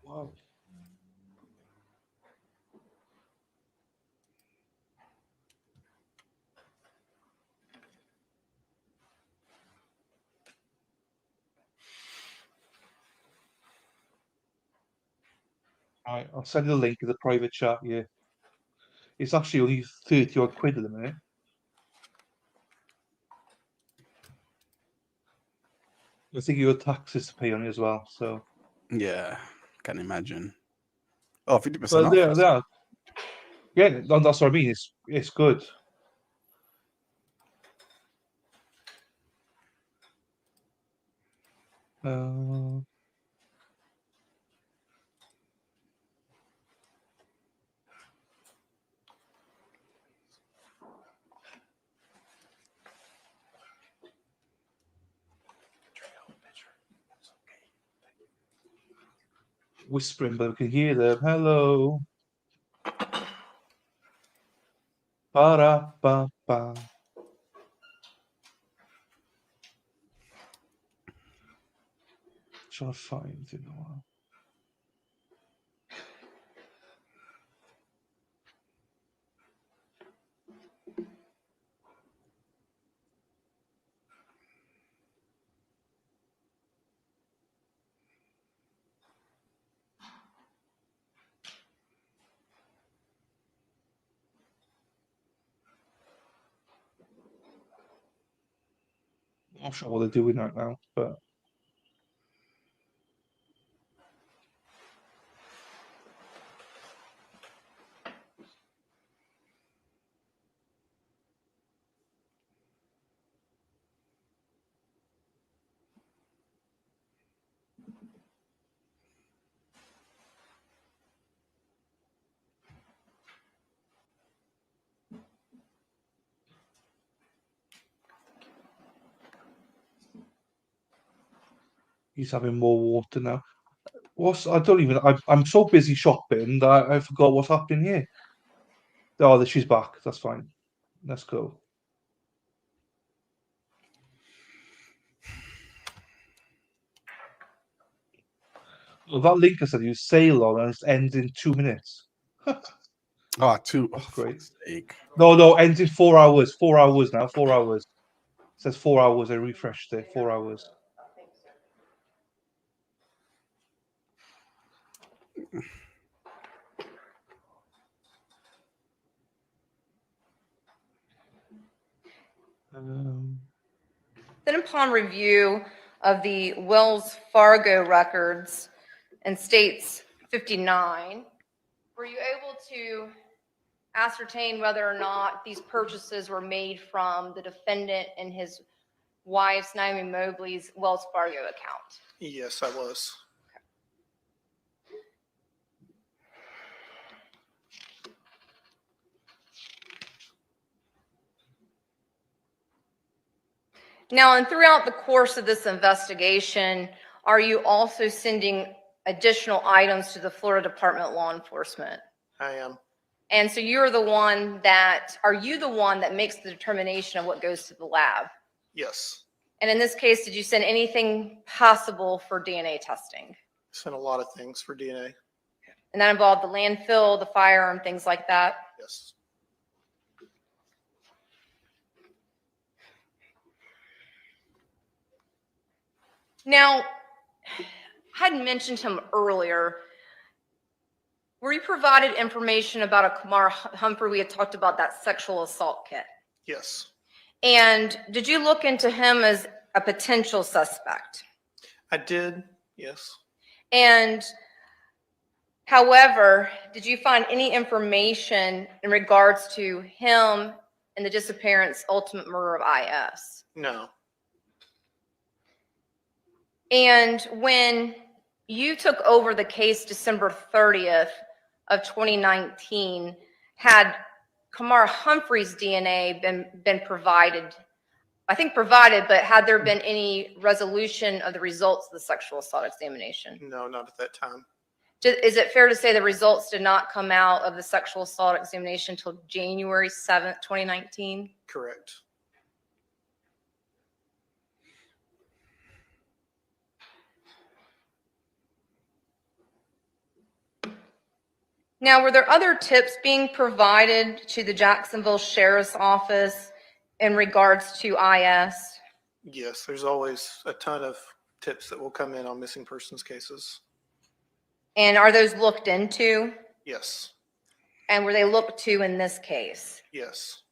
Wow. Right, I'll send you the link in the private chat. Yeah, it's actually only 30 odd quid at the minute. I think you got taxes to pay on it as well. So Yeah, can imagine. Oh, 50% but off. they are. Yeah, that's what I mean. It's good. Whispering, but we can hear them. Hello. Ba-da-ba-ba. Trying to find, you know. I'm not sure what they're doing right now, but he's having more water now. I don't even. I'm so busy shopping that I forgot what's happening here. Oh, she's back. That's fine. Let's go. Well, that link I said you sail on and it ends in 2 minutes. Oh, two. That's Oh, great. fuck's sake. No, ends in 4 hours. 4 hours now. 4 hours. It says 4 hours. I refreshed it. 4 hours. Then upon review of the Wells Fargo records and states 59, were you able to ascertain whether or not these purchases were made from the defendant and his wife's, Naomi Mobley's, Wells Fargo account? Yes, I was. Now, and throughout the course of this investigation, are you also sending additional items to the Florida Department of Law Enforcement? I am. And so are you the one that makes the determination of what goes to the lab? Yes. And in this case, did you send anything possible for DNA testing? Sent a lot of things for DNA. And that involved the landfill, the firearm, things like that? Yes. Now, I had mentioned him earlier. Were you provided information about a Kamar Humphrey? We had talked about that sexual assault kit. Yes. And did you look into him as a potential suspect? I did. Yes. And however, did you find any information in regards to him and the disappearance, ultimate murder of IS? No. And when you took over the case December 30th of 2019, had Kamar Humphrey's DNA been provided? I think provided, but had there been any resolution of the results of the sexual assault examination? No, not at that time. Is it fair to say the results did not come out of the sexual assault examination until January 7th, 2019? Correct. Now, were there other tips being provided to the Jacksonville Sheriff's Office in regards to IS? Yes, there's always a ton of tips that will come in on missing persons cases. And are those looked into? Yes. And were they looked to in this case? Yes.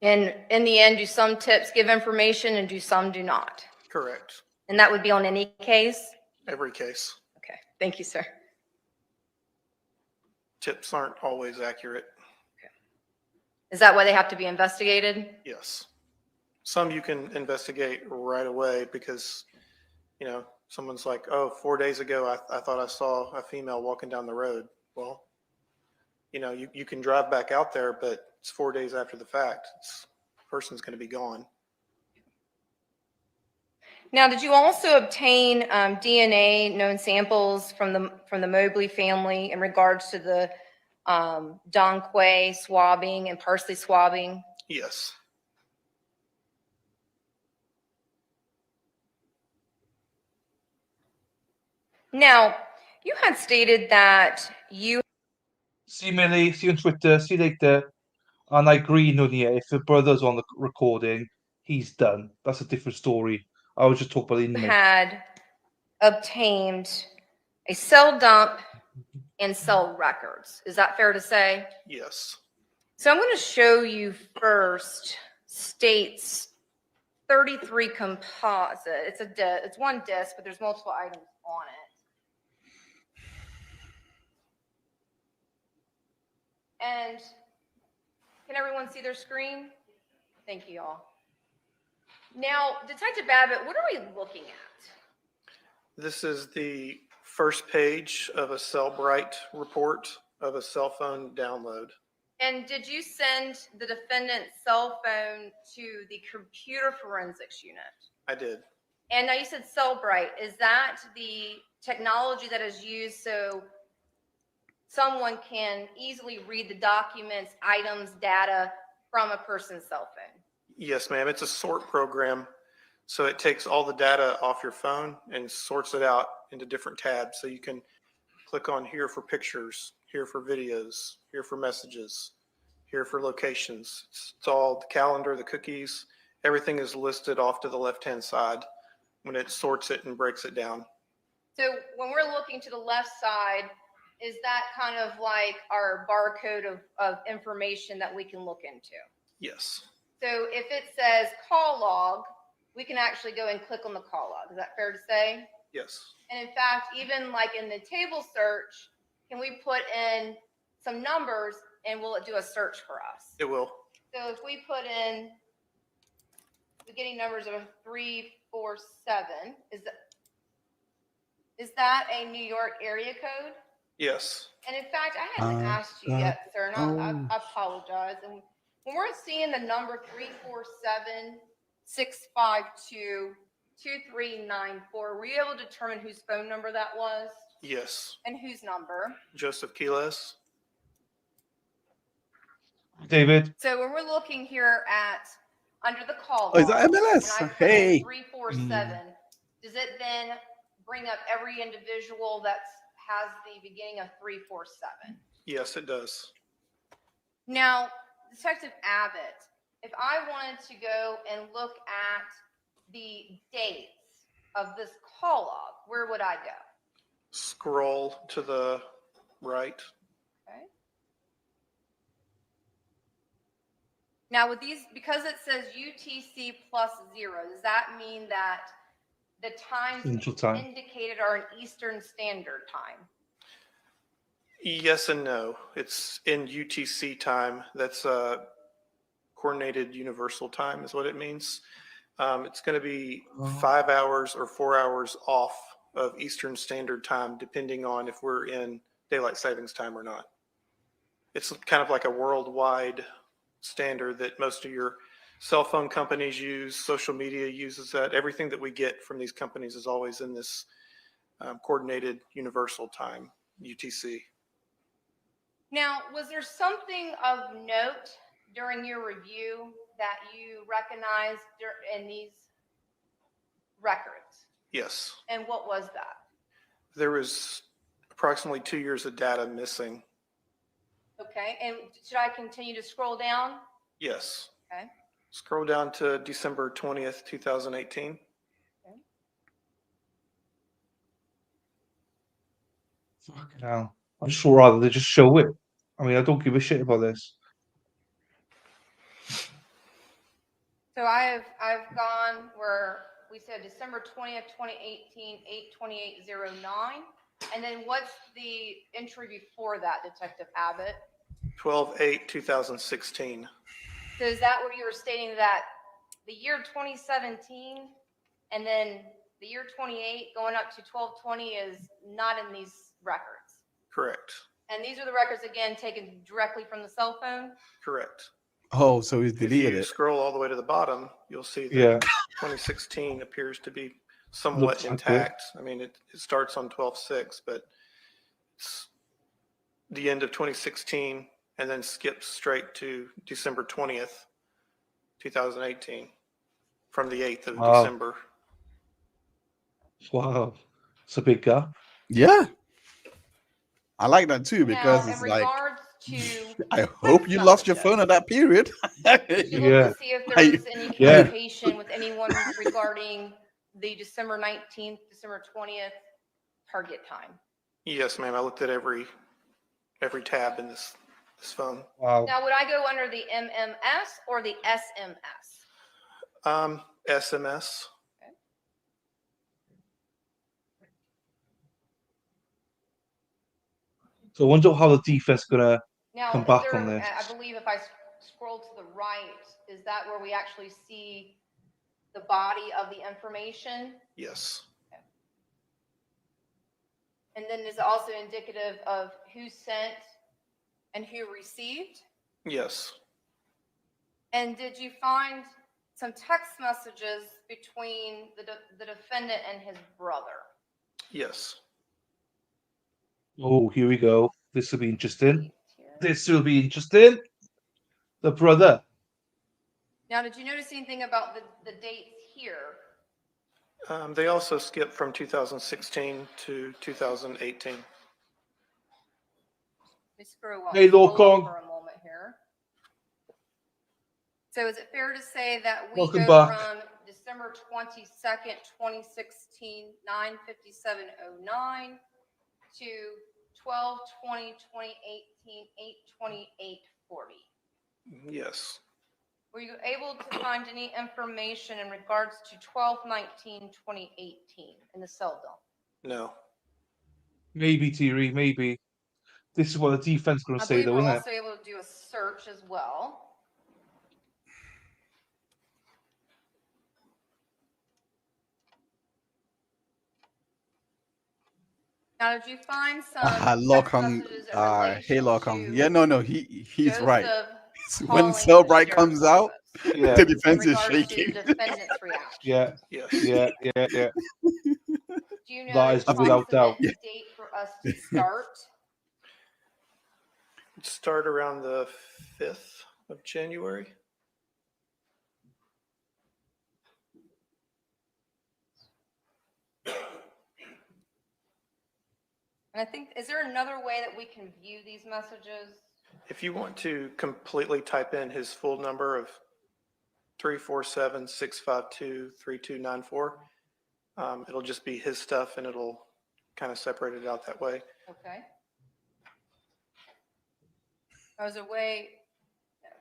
And in the end, do some tips give information and do some do not? Correct. And that would be on any case? Every case. Okay, thank you, sir. Tips aren't always accurate. Is that why they have to be investigated? Yes. Some you can investigate right away because, someone's like, oh, 4 days ago, I thought I saw a female walking down the road. Well, you can drive back out there, but it's 4 days after the fact. The person's going to be gone. Now, did you also obtain DNA known samples from the Mobley family in regards to the Don Quay swabbing and Parsley swabbing? Yes. Now, you had stated that you See Millie, see you on Twitter, see you later. And I agree, Nunia, if the brother's on the recording, he's done. That's a different story. I was just talking about the inmate. had obtained a cell dump and cell records. Is that fair to say? Yes. So I'm going to show you first State's 33 composite. It's one disc, but there's multiple items on it. And can everyone see their screen? Thank you all. Now, Detective Babbitt, what are we looking at? This is the first page of a Cellbrite report of a cell phone download. And did you send the defendant's cell phone to the computer forensics unit? I did. And now you said Cellbrite. Is that the technology that is used so someone can easily read the documents, items, data from a person's cell phone? Yes, ma'am. It's a sort program. So it takes all the data off your phone and sorts it out into different tabs. So you can click on here for pictures, here for videos, here for messages, here for locations. It's all the calendar, the cookies, everything is listed off to the left-hand side when it sorts it and breaks it down. So when we're looking to the left side, is that kind of like our barcode of information that we can look into? Yes. So if it says call log, we can actually go and click on the call log. Is that fair to say? Yes. And in fact, even like in the table search, can we put in some numbers and will it do a search for us? It will. So if we put in beginning numbers of 347, is that a New York area code? Yes. And in fact, I haven't asked you yet, sir, and I apologize. And when we're seeing the number 347-652-2394, were you able to determine whose phone number that was? Yes. And whose number? Joseph Quiles. David. So when we're looking here at under the call Oh, is that log, MLS? and I put Hey. in 347, does it then bring up every individual that has the beginning of 347? Yes, it does. Now, Detective Abbott, if I wanted to go and look at the dates of this call log, where would I go? Scroll to the right. Okay. Now with these, because it says UTC +0, does that mean that the times Central Time. indicated are in Eastern Standard Time? Yes and no. It's in UTC time. That's coordinated universal time is what it means. It's going to be 5 hours or 4 hours off of Eastern Standard Time, depending on if we're in daylight savings time or not. It's kind of like a worldwide standard that most of your cell phone companies use, social media uses that. Everything that we get from these companies is always in this coordinated universal time, UTC. Now, was there something of note during your review that you recognized in these records? Yes. And what was that? There was approximately 2 years of data missing. Okay, and should I continue to scroll down? Yes. Okay. Scroll down to December 20th, 2018. Fucking hell. I'd just rather they just show it. I mean, I don't give a shit about this. So I've gone where we said December 20th, 2018, 8/28/09. And then what's the entry before that, Detective Abbott? 12/8/2016. So is that where you were stating that the year 2017 and then the year 28 going up to 12/20 is not in these records? Correct. And these are the records, again, taken directly from the cell phone? Correct. Oh, so he's deleted If you it. scroll all the way to the bottom, you'll see that Yeah. 2016 appears to be somewhat Looks like it. intact. I mean, it starts on 12/6, but it's the end of 2016 and then skips straight to December 20th, 2018 from the 8th of Wow. December. Wow. It's a big gap. Yeah. I like that too Now, because in it's like, regards to I hope you lost your phone at that period. did you look Yeah. to see if there was any Yeah. communication with anyone regarding the December 19th, December 20th target time? Yes, ma'am. I looked at every tab in this phone. Wow. Now, would I go under the MMS or the SMS? SMS. So I wonder how the defense gonna Now, come is back there, on this. I believe if I scroll to the right, is that where we actually see the body of the information? Yes. And then is it also indicative of who sent and who received? Yes. And did you find some text messages between the defendant and his brother? Yes. Oh, here we go. This will be interesting. This will be interesting. The brother. Now, did you notice anything about the dates here? They also skipped from 2016 to 2018. Let me scroll up, Hey, scroll Lokong. up for a moment here. So is it fair to say that we Welcome go back. from December 22nd, 2016, 9:57:09 to 12/20/2018, 8:28:40? Yes. Were you able to find any information in regards to 12/19/2018 in the cell dump? No. Maybe, Thierry, maybe. This is what the defense gonna I say, believe though, we're isn't it? also able to do a search as well. Now, did you find some text Lokong, messages in hey relation Lokong. to Yeah, no, he's right. Joseph When calling Cellbright Sheriff comes out, Yeah. the in defense is regards to shaking. the defendant's reaction? Yeah. Yes. Yeah. Do you know That the is without doubt. approximate date for us to start? Start around the 5th of January. And I think, is there another way that we can view these messages? If you want to completely type in his full number of 347-652-3294, it'll just be his stuff and it'll kind of separate it out that way. Okay. There's a way,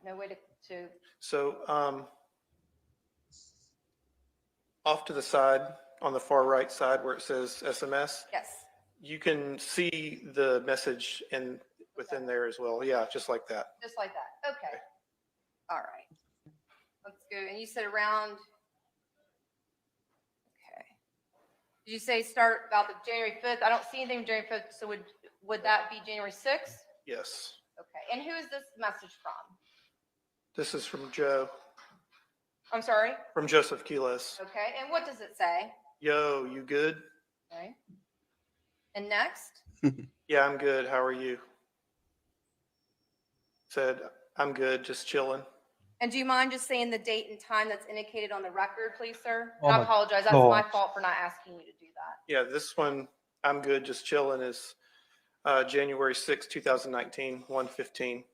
no way to So off to the side, on the far right side where it says SMS, yes. you can see the message within there as well. Yeah, just like that. Just like that. Okay. All right. Let's go. And you said around. Okay. Did you say start about the January 5th? I don't see anything from January 5th. So would that be January 6th? Yes. Okay. And who is this message from? This is from Joe. I'm sorry? From Joseph Quiles. Okay. And what does it say? Yo, you good? Okay. And next? Yeah, I'm good. How are you? Said, I'm good, just chilling. And do you mind just saying the date and time that's indicated on the record, please, sir? Oh And I my apologize. That's God. my fault for not asking you to do that. Yeah, this one, I'm good, just chilling, is January 6, 2019, 1:15.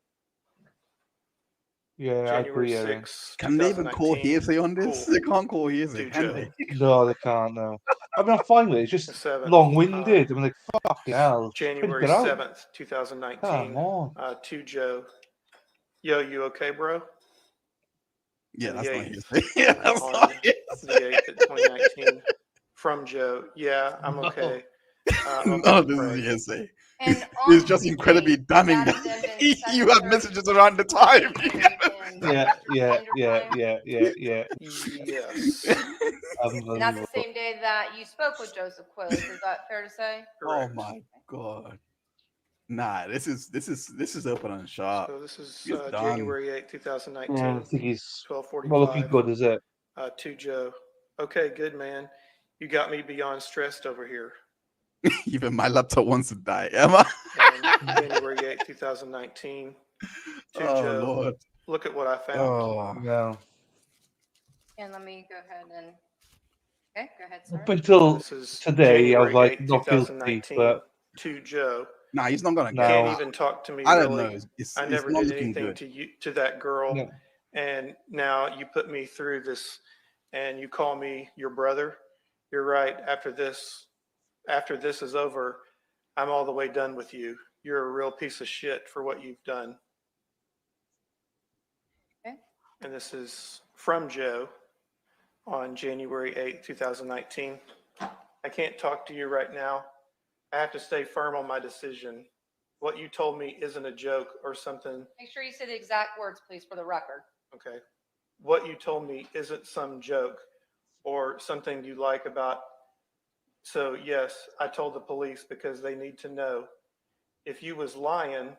Yeah, I January agree, Aaron. 6, Can they even call 2019. hearsay on this? Cool. They can't call hearsay, To can Joe. they? No, they can't, no. I mean, I'm fine with it. It's just The 7th. long-winded. I mean, like, fucking hell. Just print January it out. 7th, 2019. Come on. To Joe. Yo, you okay, bro? Yeah, The that's not 8th. hearsay. Yeah, that's On not the hearsay. 8th of 2019. From Joe. Yeah, I'm No. okay. None Okay, of this Craig. is hearsay. And It's on just the incredibly date, damning that that is in you have 7:30, messages around the time. Yeah. Yes. And that's the Unbelievable. same day that you spoke with Joseph Quiles. Is that fair to say? Oh Correct. my God. Nah, this is open and sharp. So this is It's done. January 8, Yeah, I 2019, think he's not 12:45. looking good, is it? To Joe. Okay, good man. You got me beyond stressed over here. Even my laptop wants to die. Emma. on January 8th, 2019, to Oh Joe. Lord. Look at what I found. Oh. No. And let me go ahead and, okay, go ahead, sir. Up until This is today, I was January like 8th, not guilty, 2019, but to Joe. Nah, he's not gonna get. Can't now, even talk to me, I don't know. really. It's I never not did looking anything good. to you, to that girl. no. And now you put me through this and you call me your brother. You're right. After this is over, I'm all the way done with you. You're a real piece of shit for what you've done. Okay. And this is from Joe on January 8th, 2019. I can't talk to you right now. I have to stay firm on my decision. What you told me isn't a joke or something. Make sure you say the exact words, please, for the record. Okay. What you told me isn't some joke or something you like about. So yes, I told the police because they need to know. If you was lying,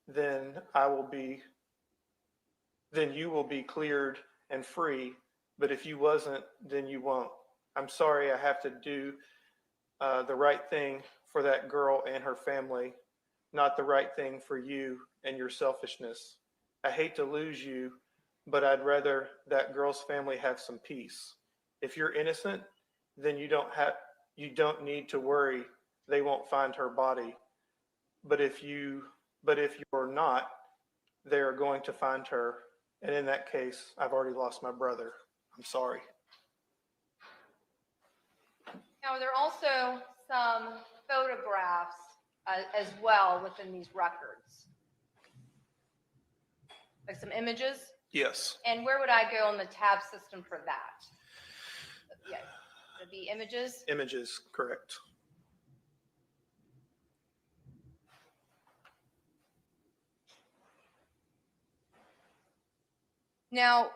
then you will be cleared and free. But if you wasn't, then you won't. I'm sorry I have to do the right thing for that girl and her family, not the right thing for you and your selfishness. I hate to lose you, but I'd rather that girl's family have some peace. If you're innocent, then you don't need to worry they won't find her body. But if you're not, they are going to find her. And in that case, I've already lost my brother. I'm sorry. Now, there are also some photographs as well within these records, like some images. Yes. And where would I go on the tab system for that? Yeah, it'd be images. Images, correct. Now,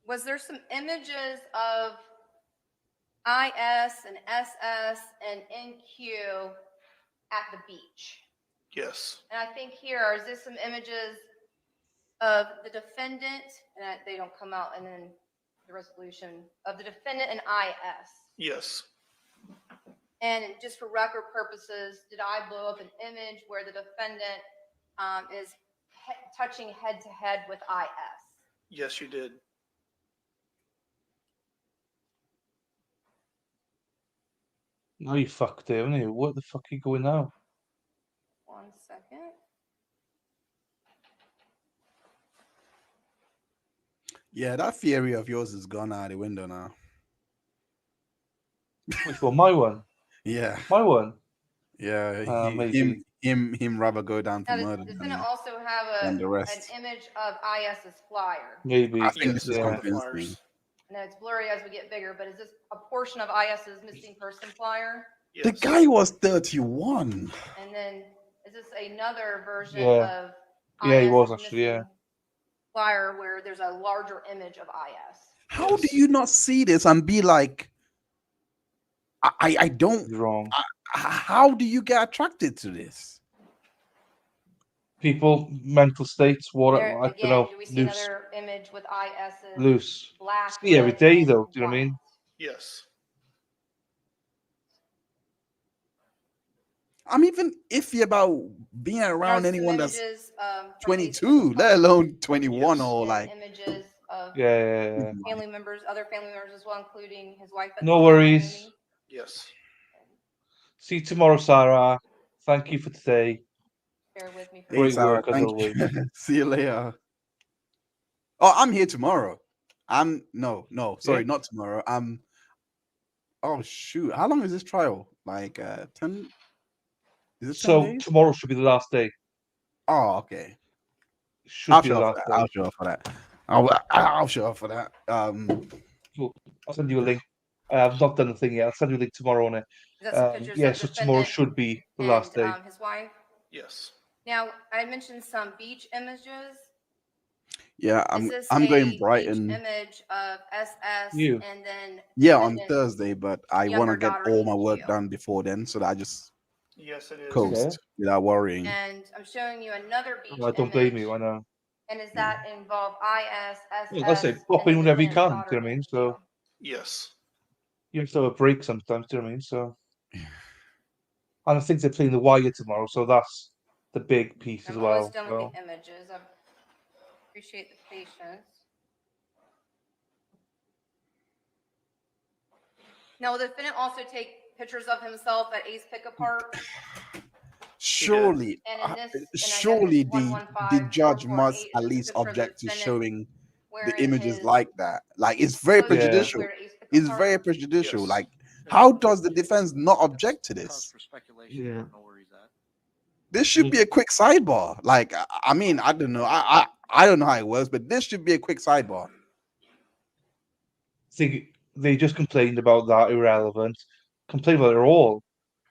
was there some images of IS and SS and NQ at the beach? Yes. And I think here, is this some images of the defendant, and they don't come out, and then the resolution of the defendant and IS? Yes. And just for record purposes, did I blow up an image where the defendant is touching head to head with IS? Yes, you did. No, you fucked it, haven't you? What the fuck are you going now? 1 second. Yeah, that theory of yours is gone out the window now. Which one? My one? Yeah. My one? Yeah, maybe. him rather go down for Now, murder the than, defendant also have than the an rest. image of IS's flyer. Maybe. I think this is Yeah. convincing. I know it's blurry as we get bigger, but is this a portion of IS's missing person flyer? Yes. The guy was 31. And then is this another version Yeah. of Yeah, he was IS's actually, yeah. missing flyer where there's a larger image of IS? How do you not see this and be like, I don't. You're wrong. How do you get attracted to this? People, mental states, what There, I again, don't know, do we see loose. another image with IS's Loose. black, See every red, day and though, do you know what I white? mean? Yes. I'm even iffy about being There are around some anyone that's images, from 22, let alone 21 Yes. or and like. images of Yeah. family members, other family members as well, including his wife. At No the time, worries. Naomi. Yes. See you tomorrow, Sarah. Thank you for today. Bear with me for Hey, Great Sarah, work as thank always. you. See you later. Oh, I'm here tomorrow. Sorry, Yeah. not tomorrow. Oh shoot. How long is this trial? Like 10? Is it 10 So days? tomorrow should be the last day. Oh, okay. Should I'll be the show up last for that. day. I'll show up for that. I'll show up for that. Cool. I'll send you a link. I've not done the thing yet. I'll send you a link tomorrow on it. Is that some pictures Yeah, of so tomorrow defendant should be the and last day. his wife? Yes. Now, I mentioned some beach images. Yeah, Is this I'm a going beach Brighton. image of SS You. and then Yeah, on defendant's Thursday, but I want younger to get daughter all my work NQ? done before then, so that I just Yes, it is. coast Okay. without worrying. And I'm showing you another beach I don't blame you. I image. know. And does that involve IS, Like I say, SS, pop and in then whenever you defendant's can. Do daughter you know what I mean? NQ? So Yes. you have to have a break sometimes. Do you know what I mean? So and I think they're playing The Wire tomorrow, so that's the big piece as I'm well. almost done with So. the images. I appreciate the patience. Now, will the defendant also take pictures of himself at Ace Pickup Park? Surely, And in this, and I guess surely it's the judge must 115448, at there's a least picture of the object to defendant showing the wearing images his like that. Like, it's very clothes Yeah. prejudicial. wear at Ace Pickup It's Park. very prejudicial. Yes. Like, how does the defense not object to this? Yeah. This should be a quick sidebar. Like, I mean, I don't know. I don't know how it works, but this should be a quick sidebar. I think they just complained about that irrelevant. Complain about it all.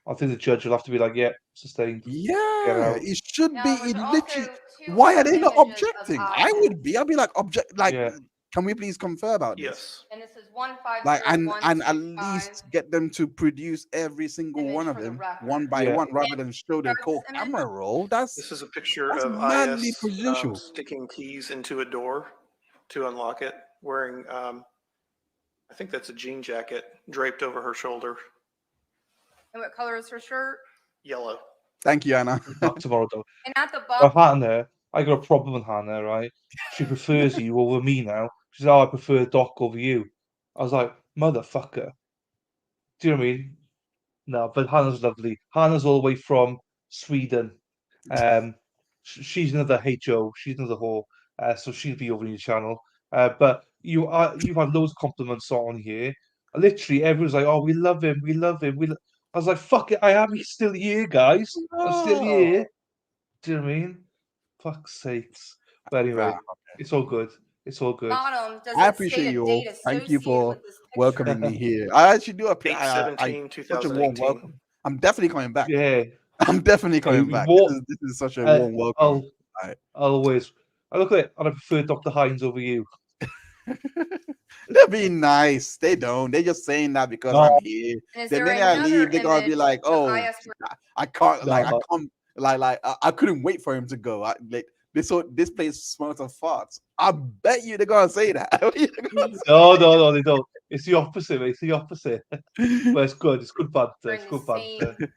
I think the judge will have to be like, yeah, sustained. Get Yeah, out. it should Now, be there's literally. also two Why are other they not images of objecting? I would be. I'd be like, object. Like, Yeah. can we please confer about this? Yes. And this is Like, and at 154125 least get them to produce every single image one of for the them record. one by Yeah. one, rather than show the This whole image- camera roll. That's This is a picture that's of madly IS prejudicial. sticking keys into a door to unlock it, wearing, I think that's a jean jacket draped over her shoulder, And what color is her shirt? yellow. Thank you, Anna. Back tomorrow, though. And at the But bottom, Hannah, I got a problem with Hannah, right? She prefers you over me now. She said, oh, I prefer Doc over you. I was like, motherfucker. Do you know what I mean? No, but Hannah's lovely. Hannah's all the way from Sweden. She's another HO. She's another whore. So she'll be over in your channel. But you've had loads of compliments on here. Literally, everyone's like, "Oh, we love him. We love him. I was like, "Fuck it, I am still here, guys. I'm still here." Do you know what I mean? Fuck's sakes. But anyway, Right. it's all good. It's all good. bottom, does I it appreciate state a you all. date Thank you associated for with this picture? welcoming me here. I actually do appreciate. 8/17, Such a warm 2018. welcome. I'm definitely coming back. Yeah. I'm definitely coming you back. walk- This is such a warm welcome. I'll Right. always. I look at it, and I prefer Dr. Hines over you. They're being nice. They don't. They're just saying that because No. I'm here. And is The there minute I another leave, they're gonna be image like, of "Oh, IS I can't. Like, I No. can't. I couldn't wait for him to go. This place smells of farts. I bet you they're gonna say that. No, they don't. It's the opposite, mate. It's the opposite. But it's good. It's good banter. wearing It's the good same banter.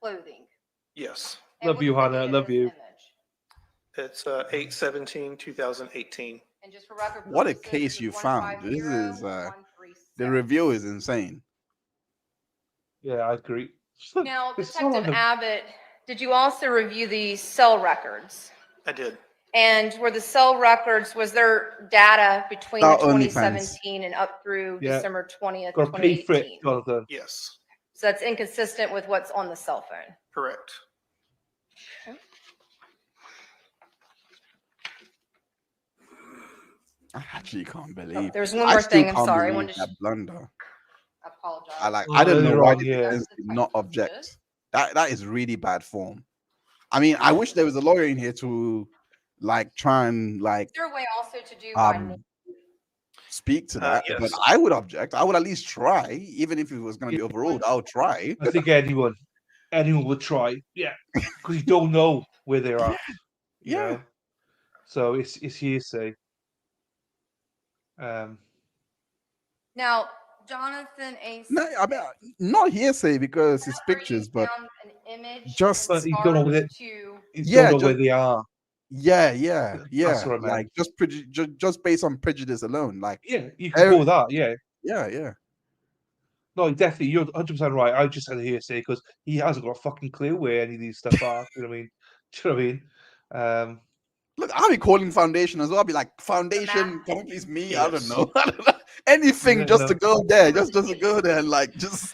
clothing? Yes. And Love what's you, the Hannah. date of Love this you. image? It's 8/17, 2018. And just for record What a purposes, case this is you found. This is 150136. the review is insane. Yeah, I agree. Now, It's so Detective random. Abbott, did you also review the cell records? I did. And were the cell records, was there data between the That only depends. 2017 and up through Yeah. December 20th, Got to pay for it, 2018? Jonathan. Yes. So that's inconsistent with what's on the cell phone. Correct. I actually can't believe. There's one I more still thing. I'm can't sorry. I believe wanted to that blunder. I apologize. I don't know Earlier why on, the yeah. defense did not object. That is really bad form. I mean, I wish there was a lawyer in here to try and Is there a way also to do by name? speak to that. Yes. But I would object. I would at least try, even if it was going to be overruled. I'll try. I think anyone would try. Yeah, because you don't know where they're at. You Yeah. know? So it's hearsay. Now, Jonathan A. No, I mean not hearsay because it's pictures, but found an image just But you don't know where to you Yeah, don't know where just- they are. yeah. That's what I meant. Like just based on prejudice alone. Like Yeah, you can call that. Yeah. yeah. No, definitely. You're 100% right. I just said hearsay because he hasn't got a fucking clue where any of these stuff are. You know what I mean? Do you know what I mean? Look, I'll be calling foundation as well. I'll be like, foundation, can you please me? I don't Yes. know. Anything Yeah, just no. to go there, just to go there and just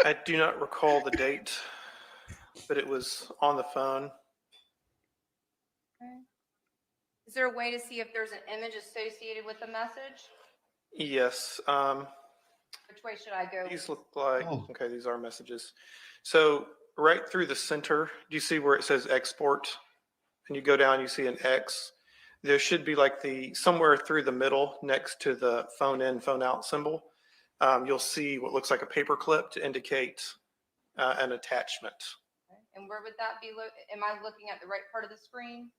I do not recall the date, but it was on the phone. Is there a way to see if there's an image associated with the message? Yes. Which way should I go? These look like, Oh. okay, these are messages. So right through the center, do you see where it says export? And you go down, you see an X. There should be like somewhere through the middle next to the phone in, phone out symbol. You'll see what looks like a paper clip to indicate an attachment. And where would that be? Am I looking at the right part of the screen?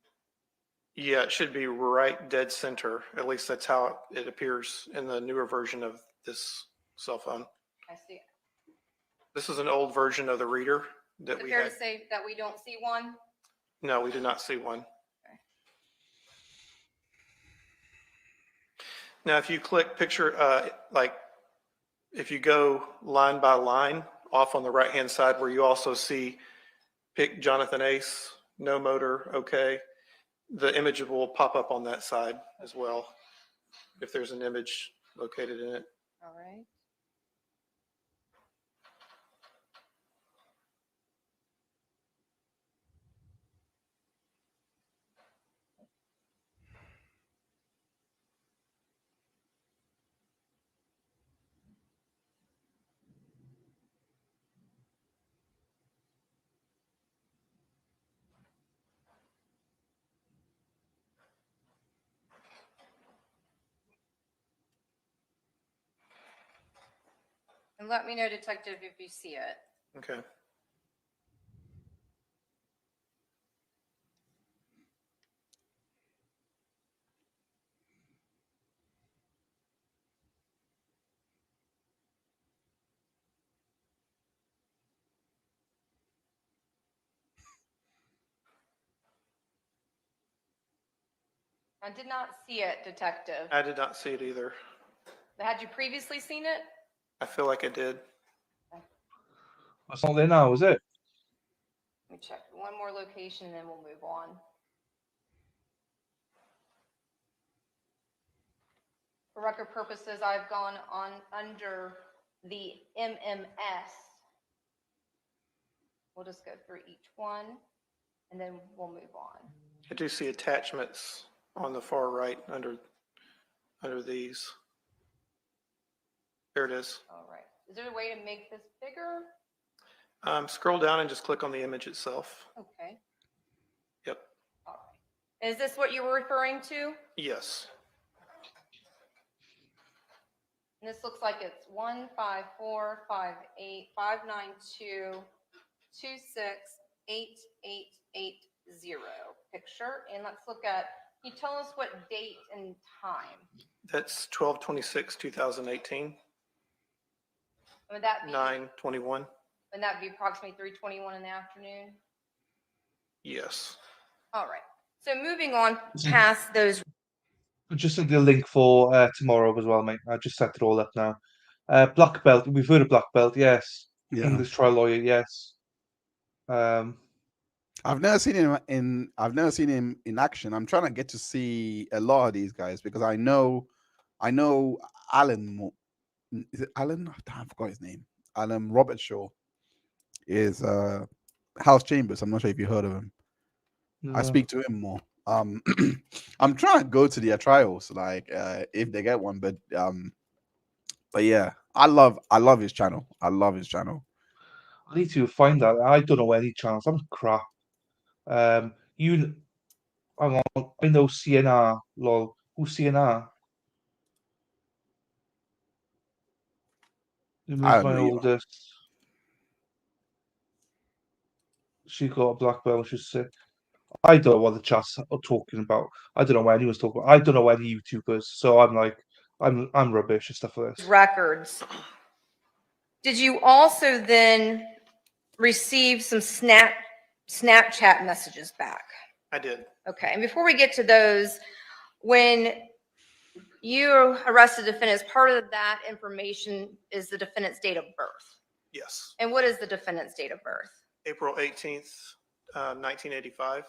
Yeah, it should be right dead center. At least that's how it appears in the newer version of this cell phone. I see it. This is an old version of the reader that Is it we fair had. to say that we don't see one? No, we did not see one. Now, if you click picture, like if you go line by line off on the right-hand side where you also see pick Jonathan Ace, no motor, okay, the image will pop up on that side as well, if there's an image located in it. All right. And let me know, detective, if you see it. Okay. I did not see it, detective. I did not see it either. Had you previously seen it? I feel like I did. It's not there now, is it? Let me check one more location and then we'll move on. For record purposes, I've gone on under the MMS. We'll just go through each one and then we'll move on. I do see attachments on the far right under these. There it is. All right. Is there a way to make this bigger? Scroll down and just click on the image itself. Okay. Yep. All right. Is this what you were referring to? Yes. And this looks like it's 154585922268880 picture. And let's look at, can you tell us what date and time? That's 12/26/2018, Would that be 9/21. would that be approximately 3:21 in the afternoon? Yes. All right. So moving on past those. Just sent the link for tomorrow as well, mate. I just set it all up now. Black belt. We've heard of black belt, yes. Yeah. English trial lawyer, yes. I've never seen him in action. I'm trying to get to see a lot of these guys because I know Alan. Is it Alan? I forgot his name. Alan Robert Shaw is House Chambers. I'm not sure if you heard of him. I No. speak to him more. I'm trying to go to their trials, like if they get one, but yeah, I love his channel. I love his channel. I need to find that. I don't know any channels. I'm crap. Hang on. I know CNR. Lol. Who's CNR? Who I is don't my know. oldest? She got a black belt. She's sick. I don't know what the chats are talking about. I don't know what anyone's talking about. I don't know any YouTubers. So I'm like, I'm rubbish and stuff like this. Records. Did you also then receive some Snapchat messages back? I did. Okay. And before we get to those, when you arrested the defendant, part of that information is the defendant's date of birth. Yes. And what is the defendant's date of birth? April 18th, 1985.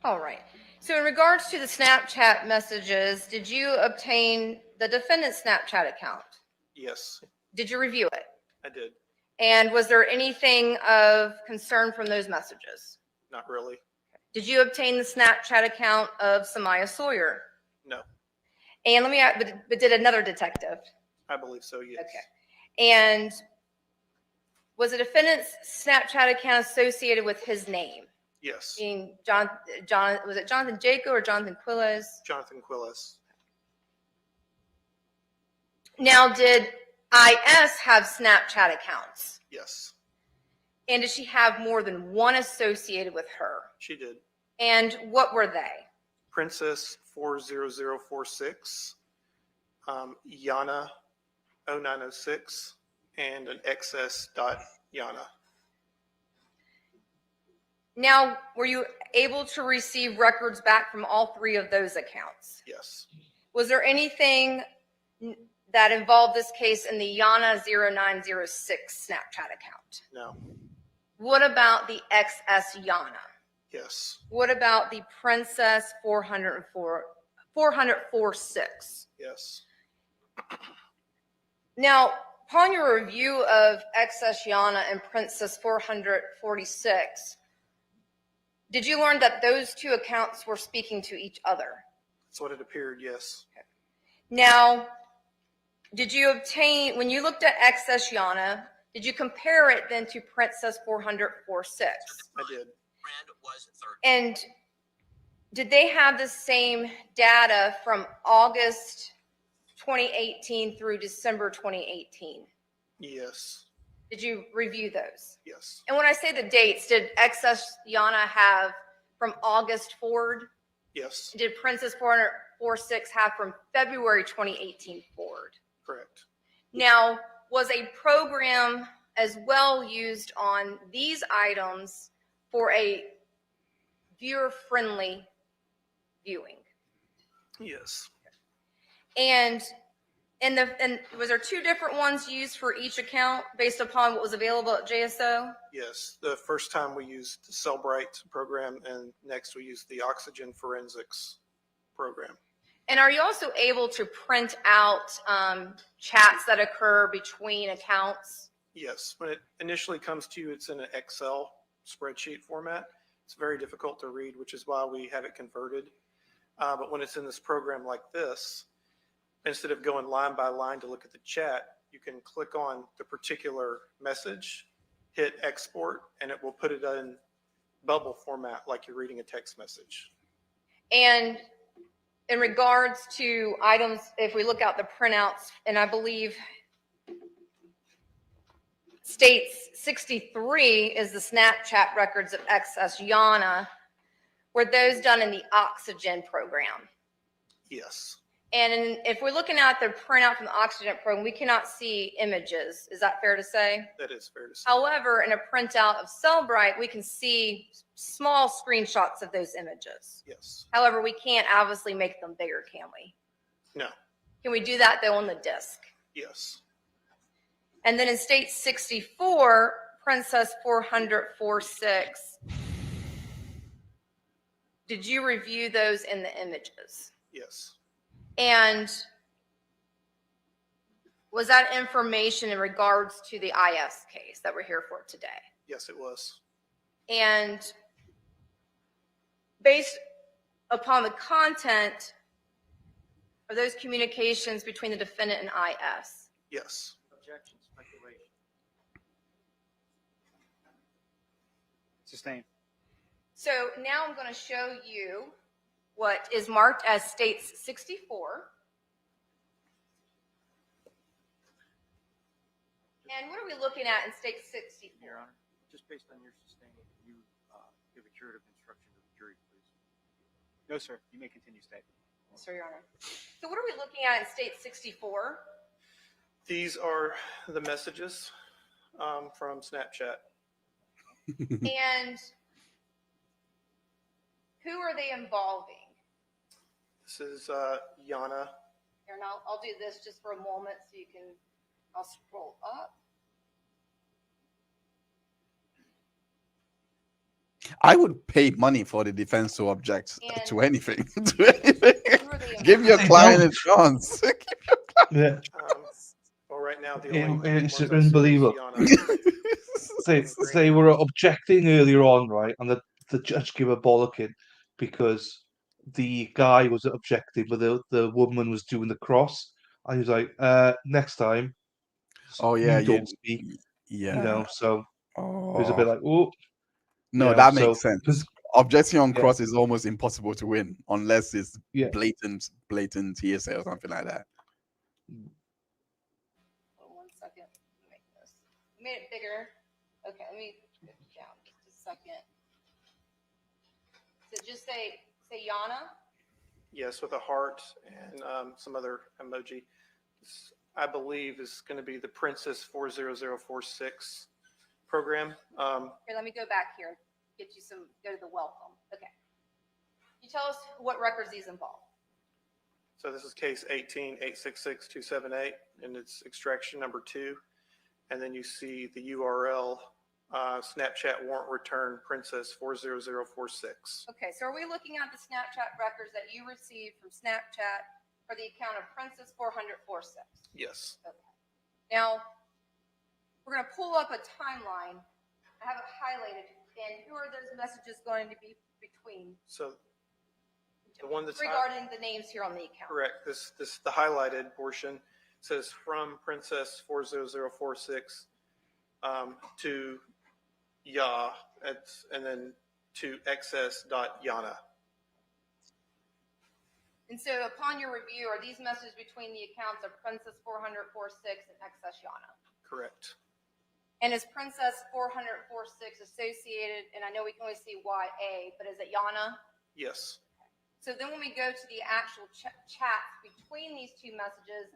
All right. So in regards to the Snapchat messages, did you obtain the defendant's Snapchat account? Yes, Did you review it? I did. And was there anything of concern from those messages? Not really. Did you obtain the Snapchat account of Samaya Sawyer? No, And let me ask, but did another detective? I believe so, yes. Okay. And was the defendant's Snapchat account associated with his name? Yes. Being was it Johnathan Jacob or Johnathan Quiles? Johnathan Quiles. Now, did IS have Snapchat accounts? Yes, And did she have more than one associated with her? she did. And what were they? Princess 40046, Yana 0906, and an excess.yana. Now, were you able to receive records back from all three of those accounts? Yes. Was there anything that involved this case in the Yana 0906 Snapchat account? No. What about the XS Yana? Yes. What about the Princess 446? Yes. Now, upon your review of XS Yana and Princess 446, did you learn that those two accounts were speaking to each other? That's what it appeared, yes. Now, did you obtain, when you looked at XS Yana, did you compare it then to Princess 446? I did. And did they have the same data from August 2018 through December 2018? Yes. Did you review those? Yes. And when I say the dates, did XS Yana have from August forward? Yes. Did Princess 446 have from February 2018 forward? Correct. Now, was a program as well used on these items for a viewer-friendly viewing? Yes. And was there two different ones used for each account based upon what was available at JSO? Yes. The first time we used the Cellbrite program, and next we used the Oxygen Forensics program. And are you also able to print out chats that occur between accounts? Yes. When it initially comes to you, it's in an Excel spreadsheet format. It's very difficult to read, which is why we have it converted. But when it's in this program like this, instead of going line by line to look at the chat, you can click on the particular message, hit export, and it will put it in bubble format like you're reading a text message. And in regards to items, if we look out the printouts, and I believe states 63 is the Snapchat records of XS Yana, were those done in the Oxygen program? Yes. And if we're looking at the printout from the Oxygen program, we cannot see images. Is that fair to say? That is fair to say. However, in a printout of Cellbrite, we can see small screenshots of those images. Yes. However, we can't obviously make them bigger, can we? No. Can we do that though on the disk? Yes. And then in state 64, Princess 446, did you review those in the images? Yes. And was that information in regards to the IS case that we're here for today? Yes, it was. And based upon the content of those communications between the defendant and IS? Yes. Objection, speculation. Sustained. So now I'm going to show you what is marked as states 64. And what are we looking at in state 64? Your Honor, just based on your sustained, you give a curative instruction to the jury, please. No, sir. You may continue statement. Yes, sir, Your Honor. So what are we looking at in state 64? These are the messages from Snapchat. And who are they involving? This is Yana. Here, and I'll do this just for a moment so you can, I'll scroll up. I would pay money for the defense to object And to anything. To anything. Give your They client a don't. chance. Yeah. Well, right now, the only It's ones I see is unbelievable. Yana. They were objecting earlier on, right? And the judge gave a bollocking because the guy was objecting, but the woman was doing the cross. And he was like, next time, Oh yeah, you don't speak, yeah. you know. So it was a Oh bit like, oh, no, you know, that so makes sense. Objecting on yeah, cross is almost impossible to win unless it's yeah. blatant hearsay or something like that. Hold on 1 second. Let me make this. I made it bigger. Okay, let me get it down just a second. So just say Yana. Yes, with a heart and some other emoji. This, I believe, is going to be the Princess 40046 program. Here, let me go back here. Get you some, go to the welcome. Okay. You tell us what records these involve. So this is case 18-866-278, and it's extraction number 2. And then you see the URL, Snapchat warrant return Princess 40046. Okay, so are we looking at the Snapchat records that you received from Snapchat for the account of Princess 40046? Yes. Okay. Now, we're going to pull up a timeline. I have it highlighted. And who are those messages going to be between? So the one that's regarding the names here on the account. correct. This the highlighted portion says from Princess 40046 to Ya, and then to excess.yana. And so upon your review, are these messages between the accounts of Princess 40046 and excess Yana? Correct. And is Princess 40046 associated, and I know we can only see YA, but is it Yana? Yes. So then when we go to the actual chat between these two messages,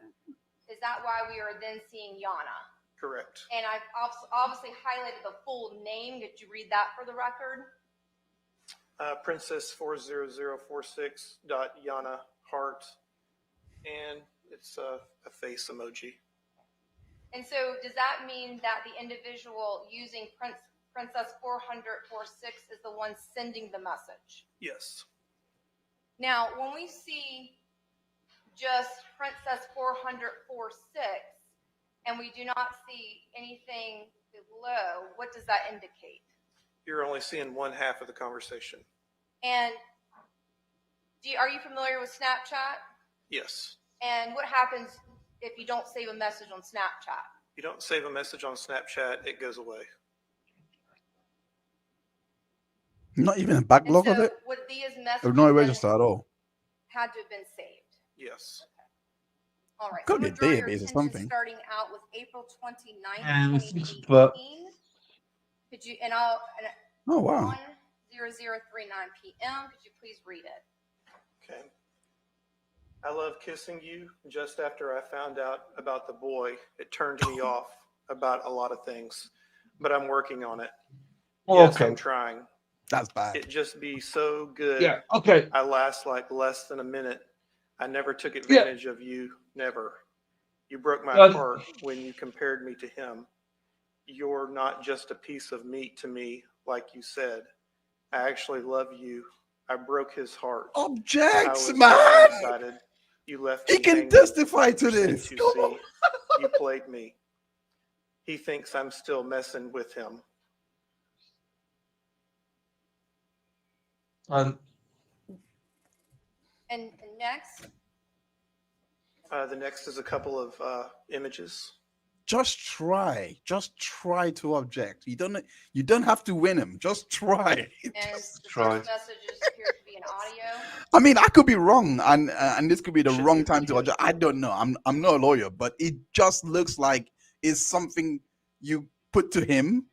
is that why we are then seeing Yana? Correct. And I've obviously highlighted the full name. Did you read that for the record? Princess 40046.yana heart, and it's a face emoji. And so does that mean that the individual using Princess 40046 is the one sending the message? Yes. Now, when we see just Princess 40046 and we do not see anything below, what does that indicate? You're only seeing one half of the conversation. And are you familiar with Snapchat? Yes. And what happens if you don't save a message on Snapchat? You don't save a message on Snapchat, it goes away. Not even a backlog of it? Would these There's messages no then register at all. had to have been saved? Yes. All right. Got I'm the going to draw your database or attention something. starting out with April 29th, And 2018. Could you, and I'll, and Oh, wow. 1:0039 p.m. Could you please read it? Okay. I love kissing you. Just after I found out about the boy, it turned me off about a lot of things, but I'm working on it. Yes, Okay. I'm trying. That's bad. It just be so good. Yeah, okay. I last like less than a minute. I never took advantage of you. Never. You broke my heart when you compared me to him. You're not just a piece of meat to me, like you said. I actually love you. I broke his heart. I Objects, was man. excited. You left He me can hanging testify to for Sid this. to Come see. on. You played me. He thinks I'm still messing with him. And next, The next is a couple of images. Just try to object. You don't have to win him. Just try. and the try. first messages appear to be an audio. I mean, I could be wrong, and this could be the wrong time to object. I don't know. I'm not a lawyer, but it just looks like it's something you put to him,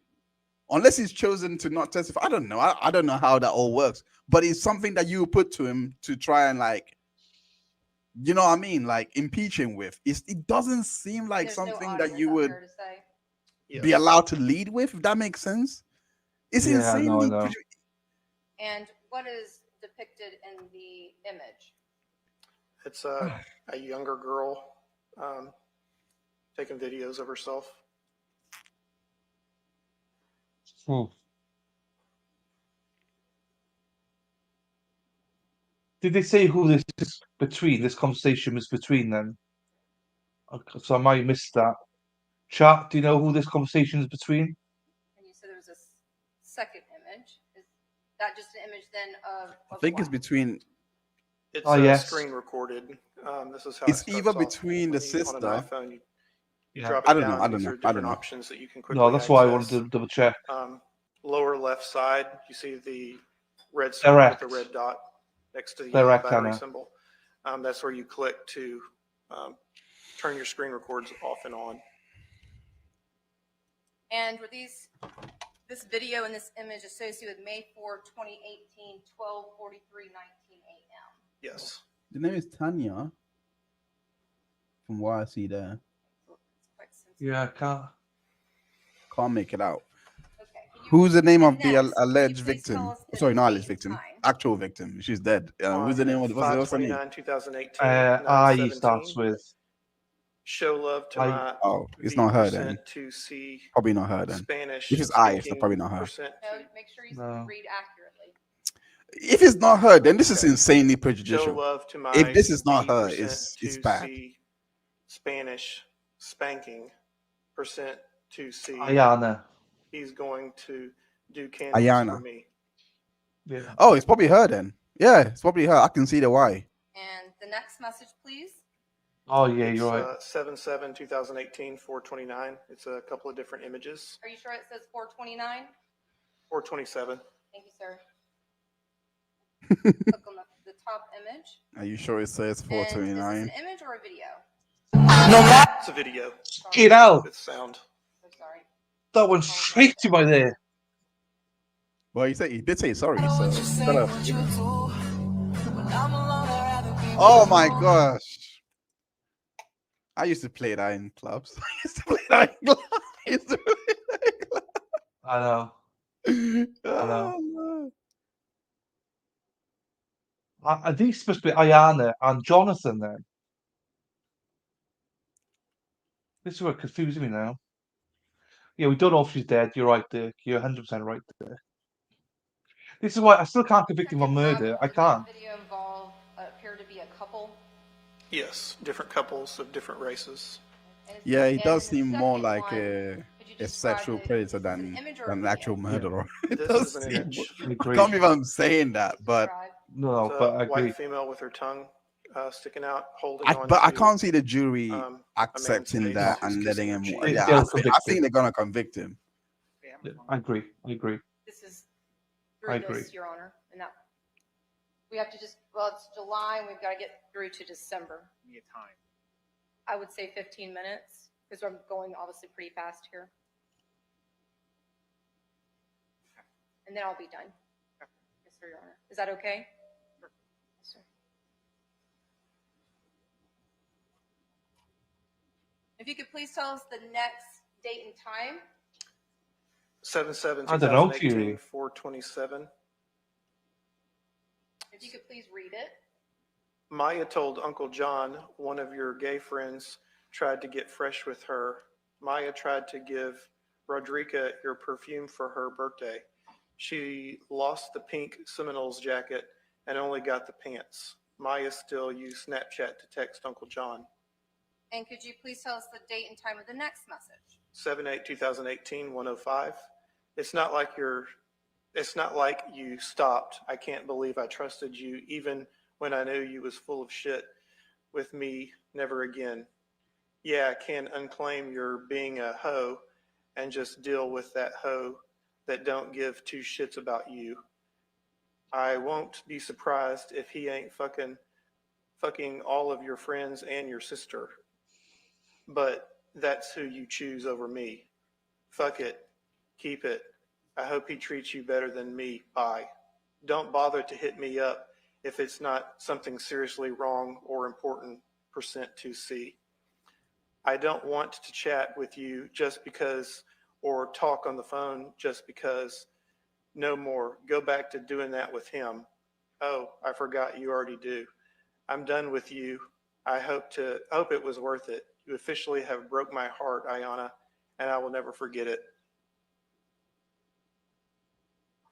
unless he's chosen to not testify. I don't know. I don't know how that all works, but it's something that you put to him to try and, like, you know what I mean, like, impeach him with. It doesn't seem like There's no something audio, that is you would fair to say? be allowed to lead with, if that makes sense. It's Yeah, I know. insanely. And what is depicted in the image? It's a younger girl taking videos of herself. Did they say who this is between? This conversation was between them? So I might have missed that. Chat, do you know who this conversation is between? And you said there was a second image. Is that just an image then of I think it's between. It's yes. screen recorded. This is how It's it either starts off. between the When you- on an sister. iPhone, you Yeah. drop it I don't know. down. I don't These know. are I don't different know. options that you can quickly No, that's why I wanted access. to double check. Lower left side, you see the red circle Direct. with the red dot next to the Direct, battery Anna. symbol. That's where you click to turn your screen records off and on. And were this video and this image associated with May 4, 2018, 12:43:19 a.m.? Yes. The name is Tanya. From what I see there, Yeah, I can't make it out. Okay. Can you Who's the name and of the next, can you alleged please victim? tell us the Sorry, not date alleged and victim. time? Actual victim. She's dead. Who's the name of what's her name? 5/29/2018, I starts 9/17. with Show love to I. my Oh, it's V not her then. percent to C Probably not her then. Spanish If it's I, it's speaking probably not her. percent No, to make sure you No. read accurately. If it's not her, then this is Okay. insanely show prejudicial. love to my If this is not V her, percent it's to bad. C Spanish spanking percent to C. Ayana. He's going to do candles for Ayana. me. Yeah. Oh, it's probably her then. Yeah, it's probably her. I can see the why. And the next message, please. Oh yeah, It's you're right. 7/7/2018, 429. It's a couple of different images. Are you sure it says 429? 427. Thank you, sir. Click on the top image. Are you sure it says And is this 429? an image or a video? It's a video Get out. with sound. So sorry. That went straight to my ear. Well, he did say sorry, so gotta forgive him. Oh my gosh. I used to play that in clubs. I used to play that in clubs. I know. I know. Oh, Are these supposed to be Ayana and Jonathan then? This is what confusing me now. Yeah, we don't know if she's dead. You're right, Dirk. You're 100% right there. This is why I still can't convict him on murder. I Did can't. that video involve appear to be a couple? Yes, different couples of different races. And is yeah, this- he does and the seem more second like one, a could you sexual describe it? predator Is this than an image or a an video? actual murderer. It This does is an seem. image. I I agree. can't believe I'm saying that, but Describe. No, It's but a I agree. white female with her tongue sticking out, holding on I to, can't see the jury a man's accepting face that who's and kissing letting her him. cheek. Yeah, They'll I convict think him. they're gonna convict him. Yeah, I agree. I agree. This is I through agree. this, Your Honor, and that we have to just, well, it's July and we've got to get through to December. Give me a time. I would say 15 minutes because I'm going obviously pretty fast here. And then I'll be done. Yes, sir, Your Honor. Is that okay? Yes, sir. If you could please tell us the next date and time. 7/7 I don't know, 2018, Fury. 427. If you could please read it. Maya told Uncle John one of your gay friends tried to get fresh with her. Maya tried to give Rodrika your perfume for her birthday. She lost the pink Seminoles jacket and only got the pants. Maya still used Snapchat to text Uncle John. And could you please tell us the date and time of the next message? 7/8/2018, 105. It's not like you stopped. I can't believe I trusted you even when I knew you was full of shit. With me, never again. Yeah, I can unclaim your being a hoe and just deal with that hoe that don't give two shits about you. I won't be surprised if he ain't fucking all of your friends and your sister. But that's who you choose over me. Fuck it. Keep it. I hope he treats you better than me. Bye. Don't bother to hit me up if it's not something seriously wrong or important. %2C. I don't want to chat with you just because or talk on the phone just because. No more. Go back to doing that with him. Oh, I forgot you already do. I'm done with you. I hope it was worth it. You officially have broke my heart, Ayana, and I will never forget it.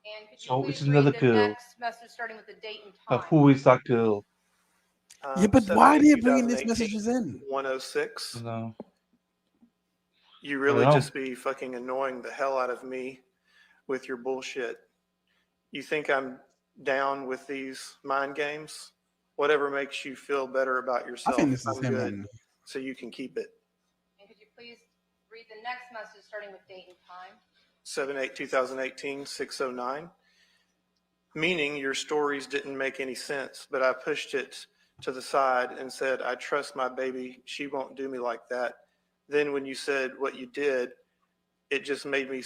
And could you So please it's another read the girl. next message starting with the date and time? Who is that girl? Yeah, but why are they bringing these 7/8/2018, messages in? 106. No. You I really know. just be fucking annoying the hell out of me with your bullshit. You think I'm down with these mind games? Whatever makes you feel better about I yourself, think this is I'm him. good, And so you can keep it. And could you please read the next message starting with date and time? 7/8/2018, 6:09. Meaning your stories didn't make any sense, but I pushed it to the side and said, I trust my baby. She won't do me like that. Then when you said what you did, it just made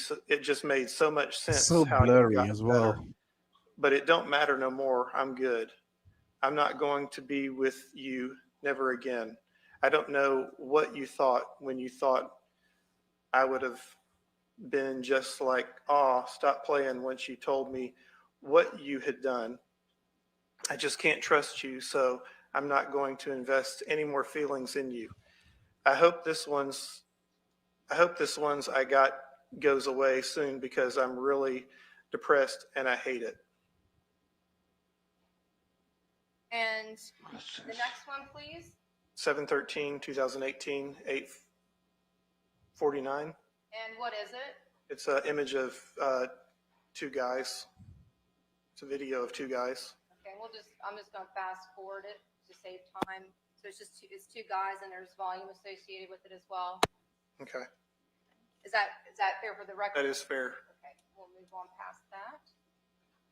so much sense so how you blurry got as better. well. But it don't matter no more. I'm good. I'm not going to be with you never again. I don't know what you thought when you thought I would have been just like, oh, stop playing when she told me what you had done. I just can't trust you, so I'm not going to invest any more feelings in you. I hope this one's I got goes away soon because I'm really depressed and I hate it. And the next one, please. 7/13/2018, 8:49. And what is it? It's an image of two guys. It's a video of two guys. Okay, I'm just gonna fast forward it to save time. So it's two guys and there's volume associated with it as well. Okay, Is that fair for the record? that is fair. Okay, we'll move on past that.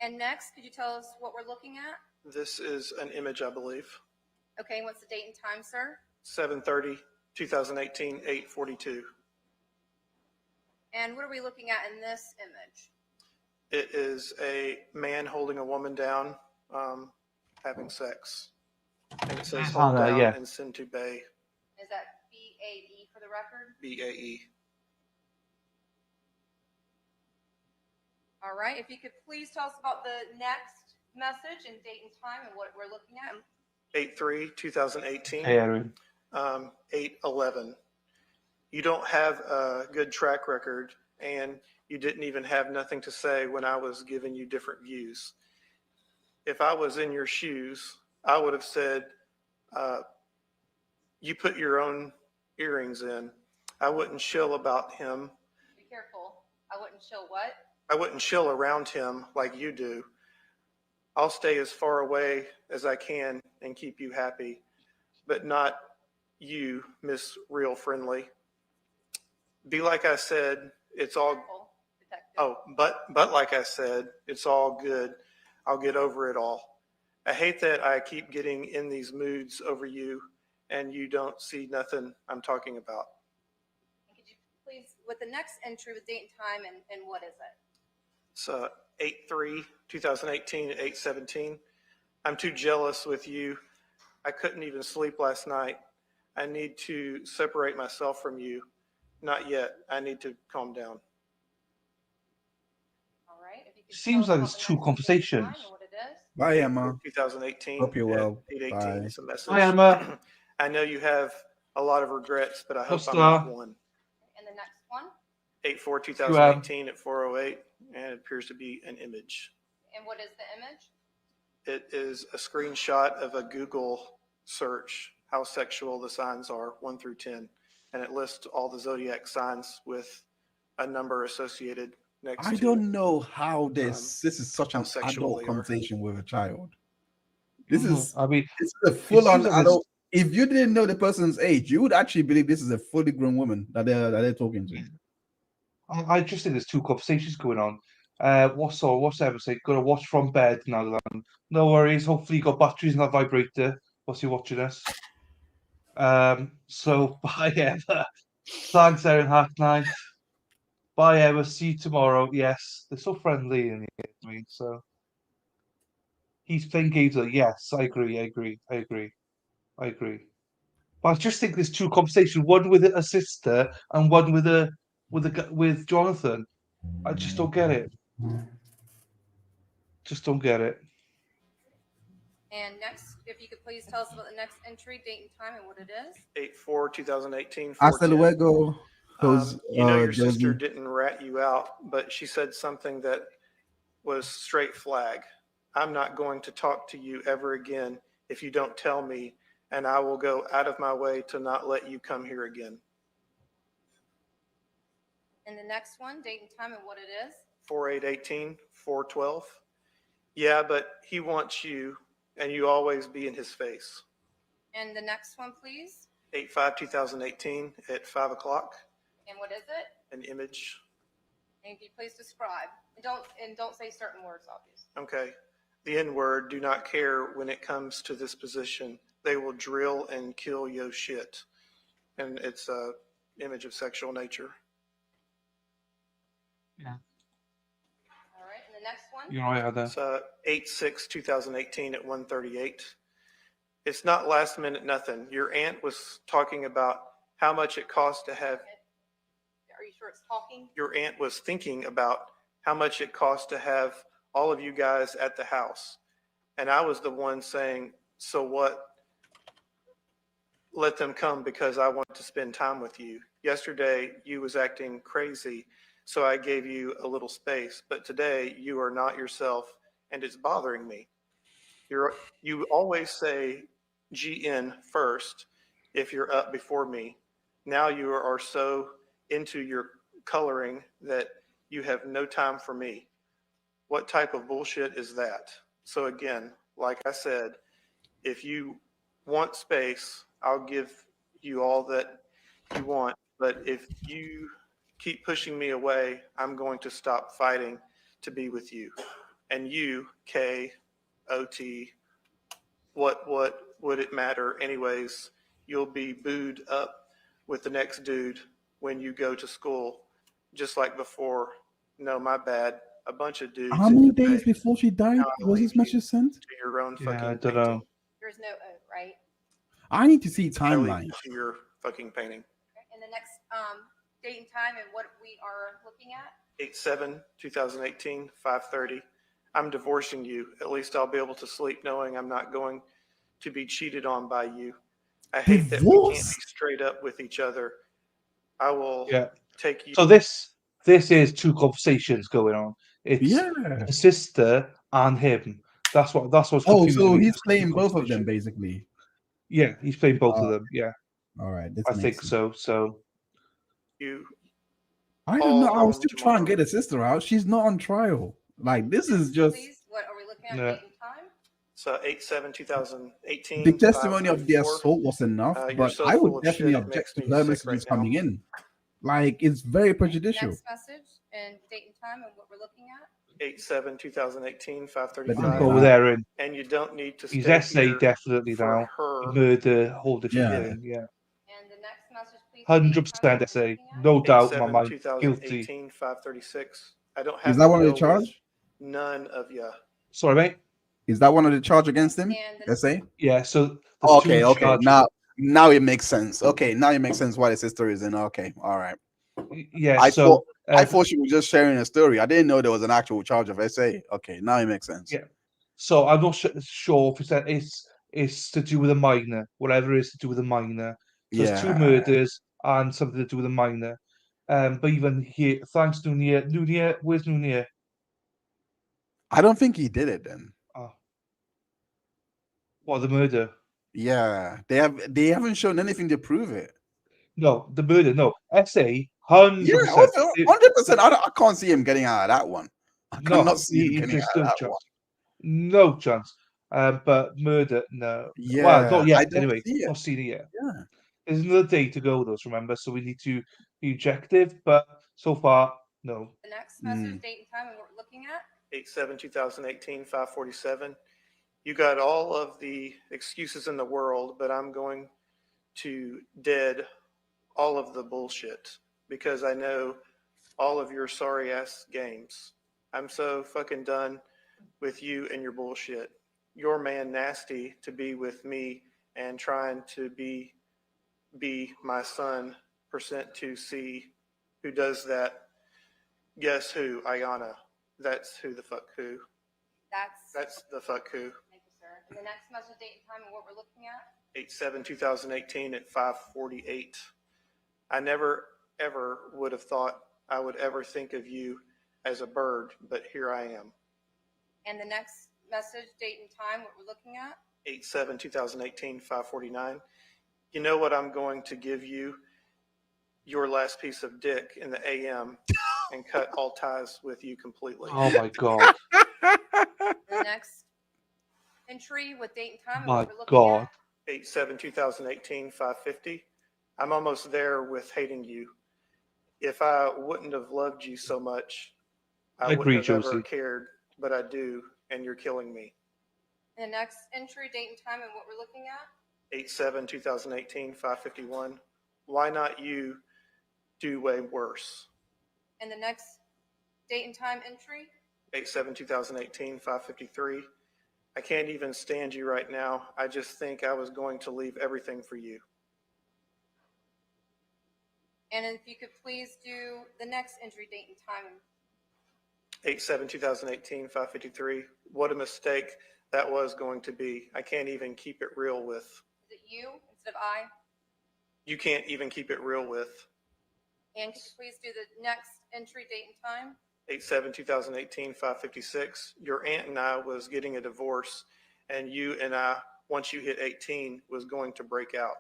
And next, could you tell us what we're looking at? This is an image, I believe. Okay, and what's the date and time, sir? 7/30/2018, 8:42. And what are we looking at in this image? It is a man holding a woman down, having sex. And it says hold down yeah. and send to Bay, Is that BAE for the record? BAE. All right, if you could please tell us about the next message and date and time and what we're looking at. 8/3/2018. Hey, Aaron. 8/11. You don't have a good track record, and you didn't even have nothing to say when I was giving you different views. If I was in your shoes, I would have said, you put your own earrings in. I wouldn't shill about him. Be careful. I wouldn't chill what? I wouldn't chill around him like you do. I'll stay as far away as I can and keep you happy, but not you, Miss Real Friendly. Be like I said, it's all. Careful, detective. Oh, but like I said, it's all good. I'll get over it all. I hate that I keep getting in these moods over you, and you don't see nothing I'm talking about. And could you please, with the next entry, with date and time and what is it? So 8/3/2018 at 8:17. I'm too jealous with you. I couldn't even sleep last night. I need to separate myself from you. Not yet. I need to calm down. All right. If you could Seems tell us like about it's the two next date and conversations. time and what it is. Bye, Emma. 2018 Hope you're well. at 8:18. Bye. It's a message. Hi, Emma. I know you have a lot of regrets, but I hope I'm Star. not one. And the next one. 8/4/2018 at 4:08, and it appears to be an image. And what is the image? It is a screenshot of a Google search, how sexual the signs are, 1 through 10. And it lists all the zodiac signs with a number associated next I to don't know how this is such how an sexual adult they are. conversation with a child. This Mhm. is I mean, this is a full-on seems like adult. If you didn't know the person's age, you would actually believe this is a fully grown woman that they're talking to. I just think there's two conversations going on. What's Emma saying? Gonna watch from bed now, then. No worries. Hopefully you got batteries in that vibrator whilst you're watching us. So bye, Emma. Thanks, Erin Hacknight. Bye, Emma. See you tomorrow. Yes, they're so friendly in here to me. So he's playing games. Yes, I agree. But I just think there's two conversations. One with a sister and one with Jonathan. I just don't get it. Just don't get it. And next, if you could please tell us about the next entry, date and time and what it is. 8/4/2018. Hasta 4:10. luego. You know your sister Josie. didn't rat you out, but she said something that was straight flag. I'm not going to talk to you ever again if you don't tell me, and I will go out of my way to not let you come here again. And the next one, date and time and what it is. 4/8/18, 4/12. Yeah, but he wants you, and you always be in his face. And the next one, please. 8/5/2018 at 5 o'clock. And what is it? An image. And can you please describe? And don't say certain words, obviously. Okay. The N-word, do not care when it comes to this position. They will drill and kill your shit. And it's a image of sexual nature. Yeah. All right. And the next one. You're right, Heather. It's 8/6/2018 at 1:38. It's not last minute nothing. Your aunt was talking about how much it costs to have, Are you sure it's talking? your aunt was thinking about how much it costs to have all of you guys at the house. And I was the one saying, so what? Let them come because I want to spend time with you. Yesterday, you was acting crazy, so I gave you a little space. But today, you are not yourself, and it's bothering me. You always say GN first if you're up before me. Now you are so into your coloring that you have no time for me. What type of bullshit is that? So again, like I said, if you want space, I'll give you all that you want. But if you keep pushing me away, I'm going to stop fighting to be with you. And you, KOT, what would it matter anyways? You'll be booed up with the next dude when you go to school, just like before. No, my bad. A bunch of dudes. How many days before she died Now I was leave this message sent? to your own Yeah, I fucking don't painting. know. There's no O, right? I need to see I leave timeline. to your fucking painting. Okay. And the next date and time and what we are looking at? 8/7/2018, 5:30. I'm divorcing you. At least I'll be able to sleep knowing I'm not going to be cheated on by you. I hate that we can't be Divorce? straight up with each other. I will Yeah. take you. So this is two conversations going on. It's Yeah. the sister and him. That's what's Oh, confusing so me. he's It's two playing both of them conversations. basically. Yeah, he's playing both of Uh, them. Yeah, all right, this I makes think sense. so. So You I don't know. all I was home still trying to tomorrow. get a sister out. She's not on trial. Like this is just Please, what are we looking at, yeah. date and time? So 8/7/2018, the testimony of the 5:44. assault was enough, You're but so I full would of definitely shit. It object makes to me her sick right messages now. coming in. Like it's very prejudicial. Next message and date and time and what we're looking at? 8/7/2018, But then 5:35. Go there in And you don't need to his stay essay here definitely for now. her. Murder, whole different Yeah. thing. Yeah, And the next message, please. 100% essay. No doubt in my mind. Guilty. 8/7/2018, 5:36. I don't Is have that to one of the deal charge? with none of you. Sorry, mate. Is that one of the charge against him? And the Let's say. Yeah. So the Okay, two okay. charges. Now it makes sense. Okay, now it makes sense why the sister is in. Okay, all right. Yeah. I So thought she was just sharing a story. I didn't know there was an actual charge of SA. Okay, now it makes sense. yeah. So I'm not sure if it's to do with a minor, whatever it is to do with a minor. So it's two Yeah. murders and something to do with a minor. But even here, thanks Nunia. Nunia, where's Nunia? I don't think he did it then. Oh, what the murder? Yeah, they haven't shown anything to prove it. No, the murder. No, SA, Yeah, 100%. 100%. I can't see him getting out of that one. I cannot No, see him getting there's out no of that chance. one. No chance. But murder, no. Well, Yeah, not yet. I don't Anyway, see it. not seen it yet. Yeah. There's another day to go, though. Remember, so we need to be objective. But so far, no. The next message, date and time and what we're looking at? 8/7/2018, 5:47. You got all of the excuses in the world, but I'm going to dead all of the bullshit because I know all of your sorry ass games. I'm so fucking done with you and your bullshit. Your man nasty to be with me and trying to be my son %2C who does that. Guess who? Ayana. That's who the fuck who. That's the fuck who. Thank you, sir. And the next message, date and time and what we're looking at? 8/7/2018 at 5:48. I never ever would have thought I would ever think of you as a bird, but here I am. And the next message, date and time, what we're looking at? 8/7/2018, 5:49. You know what I'm going to give you? Your last piece of dick in the AM and cut all ties with you completely. Oh my god. The next entry with date and time and My what we're looking god. at? 8/7/2018, 5:50. I'm almost there with hating you. If I wouldn't have loved you so much, I I wouldn't agree, have ever Josie. cared, but I do, and you're killing me. And the next entry, date and time and what we're looking at? 8/7/2018, 5:51. Why not you do way worse? And the next date and time entry? 8/7/2018, 5:53. I can't even stand you right now. I just think I was going to leave everything for you. And if you could please do the next entry date and time. 8/7/2018, 5:53. What a mistake that was going to be. I can't even keep it real with. Is it you instead of I? You can't even keep it real with. And could you please do the next entry date and time? 8/7/2018, 5:56. Your aunt and I was getting a divorce, and you and I, once you hit 18, was going to break out.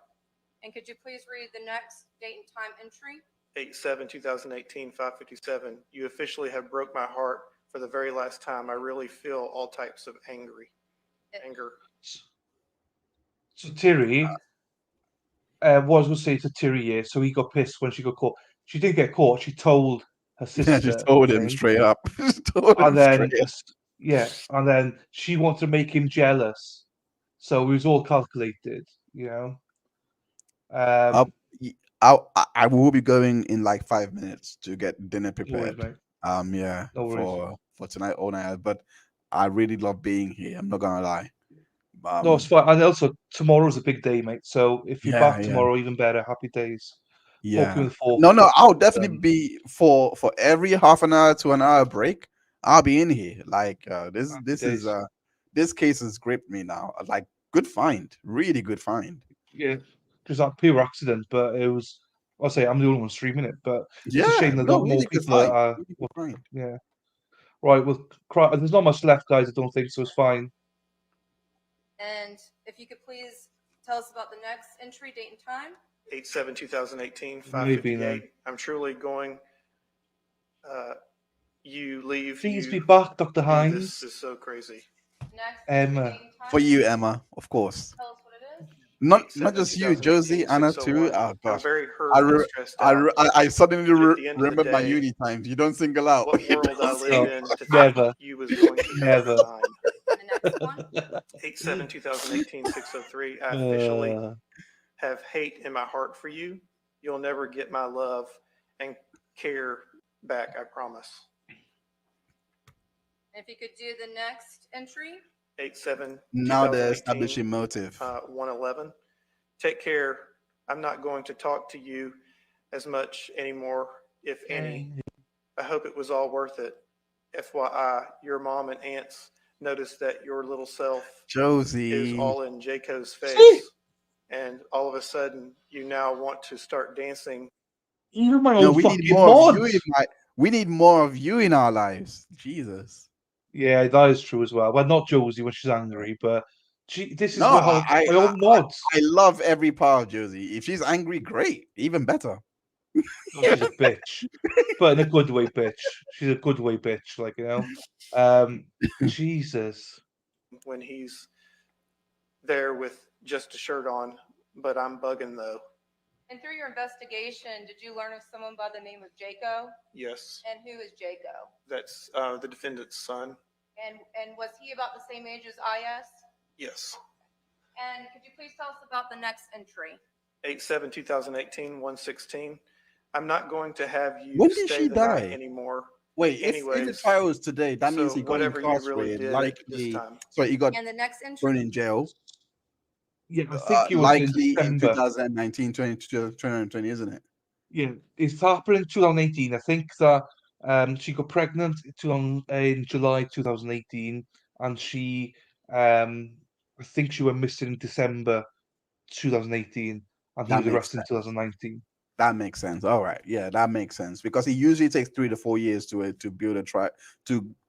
And could you please read the next date and time entry? 8/7/2018, 5:57. You officially have broke my heart for the very last time. I really feel all types of anger. So Terry, what I was going to say to Terry, yeah, so he got pissed when she got caught. She didn't get caught. She told her Yeah, she sister, told I him think. straight up. She told him And then, straight up. yeah, and then she wanted to make him jealous. So it was all calculated, you know. I'll, I will be going in like 5 minutes to get dinner No worries, prepared. mate. Yeah, No worries. for tonight all night. But I really love being here. I'm not gonna lie. No, it's fine. And also, tomorrow's a big day, mate. So if you're Yeah, back yeah, tomorrow, even better. Happy days. Hope you're yeah. in the fourth. No, I'll definitely be for every half an hour to an hour break. I'll be in here. Like this is days. this case has gripped me now. Like good find, really good find. Yeah, just that pure accident, but it was. I'll say I'm the only one streaming it, but it's a Yeah, shame that no, not more really good people find. are. Really good find. Yeah. Right. Well, there's not much left, guys. I don't think so. It's fine. And if you could please tell us about the next entry date and time. 8/7/2018, Maybe 5:58. I'm truly going. You leave. Please be You. back, Dr. This Hines. is so crazy. Next Emma. date and time. For you, Emma, of course. Tell us what it is. Not just you, Josie, Anna too. 6:01. Oh I'm gosh, very hurt and stressed out. I suddenly At the end of the remembered my day, uni times. You don't single out. what You world I don't live No, single in to think never. you was going to Never. never mine. And the next one. 8/7/2018, 6:03. I officially Uh, have hate in my heart for you. You'll never get my love and care back, I promise. And if you could do the next entry. 8/7/2018. Now they're establishing motive. 111. Take care. I'm not going to talk to you as much anymore, if any. I hope it was all worth it. FYI, your mom and aunts noticed that your little self Josie is all in Jayco's face. And all of a sudden, you now want to start dancing. even my No, own we need fucking more of you mods. in we need more of you in our lives. Jesus. Yeah, that is true as well. Well, not Josie when she's angry, but this is No, how my own mods. I love every part of Josie. If she's angry, great, even better. Oh, she's a bitch, but in a good way, bitch. She's a good way, bitch. Like, you know, Jesus. When he's there with just a shirt on, but I'm bugging though. And through your investigation, did you learn of someone by the name of Jaco? Yes, And who is Jaco? that's the defendant's son. And was he about the same age as IS? Yes. And could you please tell us about the next entry? 8/7/2018, 116. I'm not going to have you When did stay she the night die? anymore. Wait, if the Anyways, trial is today, that so means he got whatever you really incarcerated, did this time. sorry, he got And the next thrown entry? in jail. Yeah, I think it was in Likely in December. 2019, 2020, isn't it? Yeah, it's happened in 2018. I think that she got pregnant in July 2018, and I think she went missing in December 2018, and he That was makes arrested in 2019. That makes sense. All right, yeah, that makes sense because it usually takes 3 to 4 years to build a trial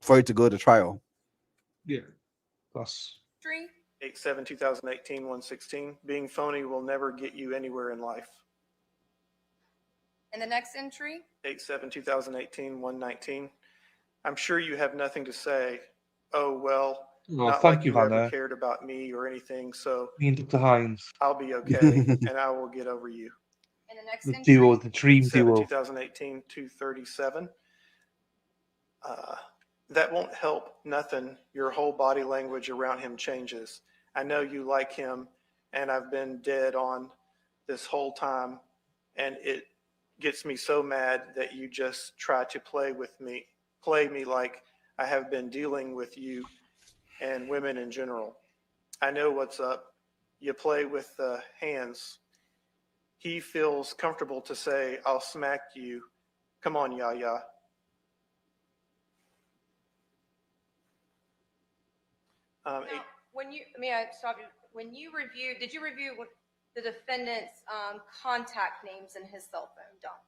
for it to go to trial. Yeah, that's 8/7/2018, 116. Being phony will never get you anywhere in life. And the next entry? 8/7/2018, 119. I'm sure you have nothing to say. Oh, well, Oh, not thank like you, you ever Hannah. cared about me or anything, so Me and Dr. Hines, I'll be okay and I will get over you. And the next the entry? duo, the dream 7, duo. 2018, 237. That won't help nothing. Your whole body language around him changes. I know you like him, and I've been dead on this whole time, and it gets me so mad that you just try to play me like I have been dealing with you and women in general. I know what's up. You play with the hands. He feels comfortable to say, I'll smack you. Come on, Yaya. Now, may I stop you? When you reviewed, did you review the defendant's contact names in his cell phone dump?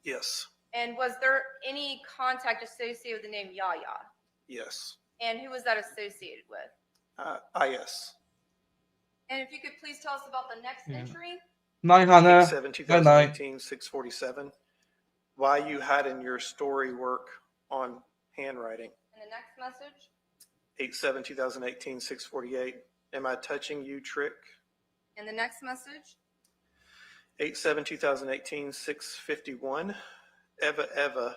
Yes. And was there any contact associated with the name Yaya? Yes. And who was that associated with? IS. And if you could please tell us about the next entry? Night, Hannah. 7, Good night. 2018, 647. Why you had in your story work on handwriting. And the next message? 8/7, 2018, 648. Am I touching you, trick? And the next message? 8/7, 2018, 651. Eva,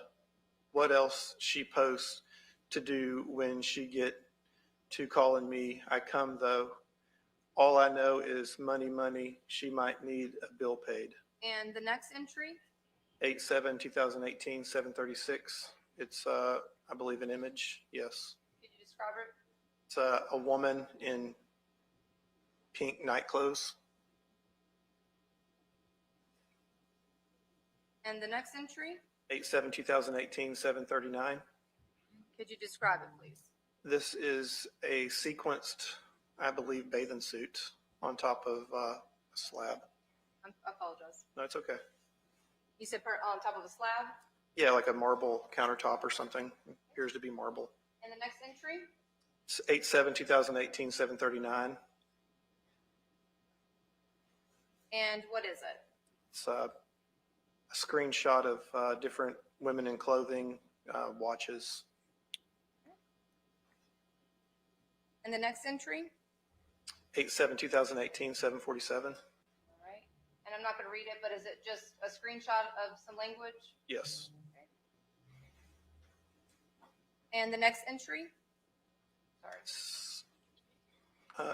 what else she posts to do when she get to calling me? I come though. All I know is money. She might need a bill paid. And the next entry? 8/7, 2018, 736. It's, I believe, an image. Yes. Could you describe it? It's a woman in pink night clothes. And the next entry? 8/7, 2018, 739. Could you describe it, please? This is a sequenced, I believe, bathing suit on top of a slab. I apologize. No, it's okay. You said on top of a slab? Yeah, like a marble countertop or something. Appears to be marble. And the next entry? It's 8/7, 2018, 739. And what is it? It's a screenshot of different women in clothing, watches. And the next entry? 8/7, 2018, 747. All right. And I'm not going to read it, but is it just a screenshot of some language? Yes. And the next entry? Sorry.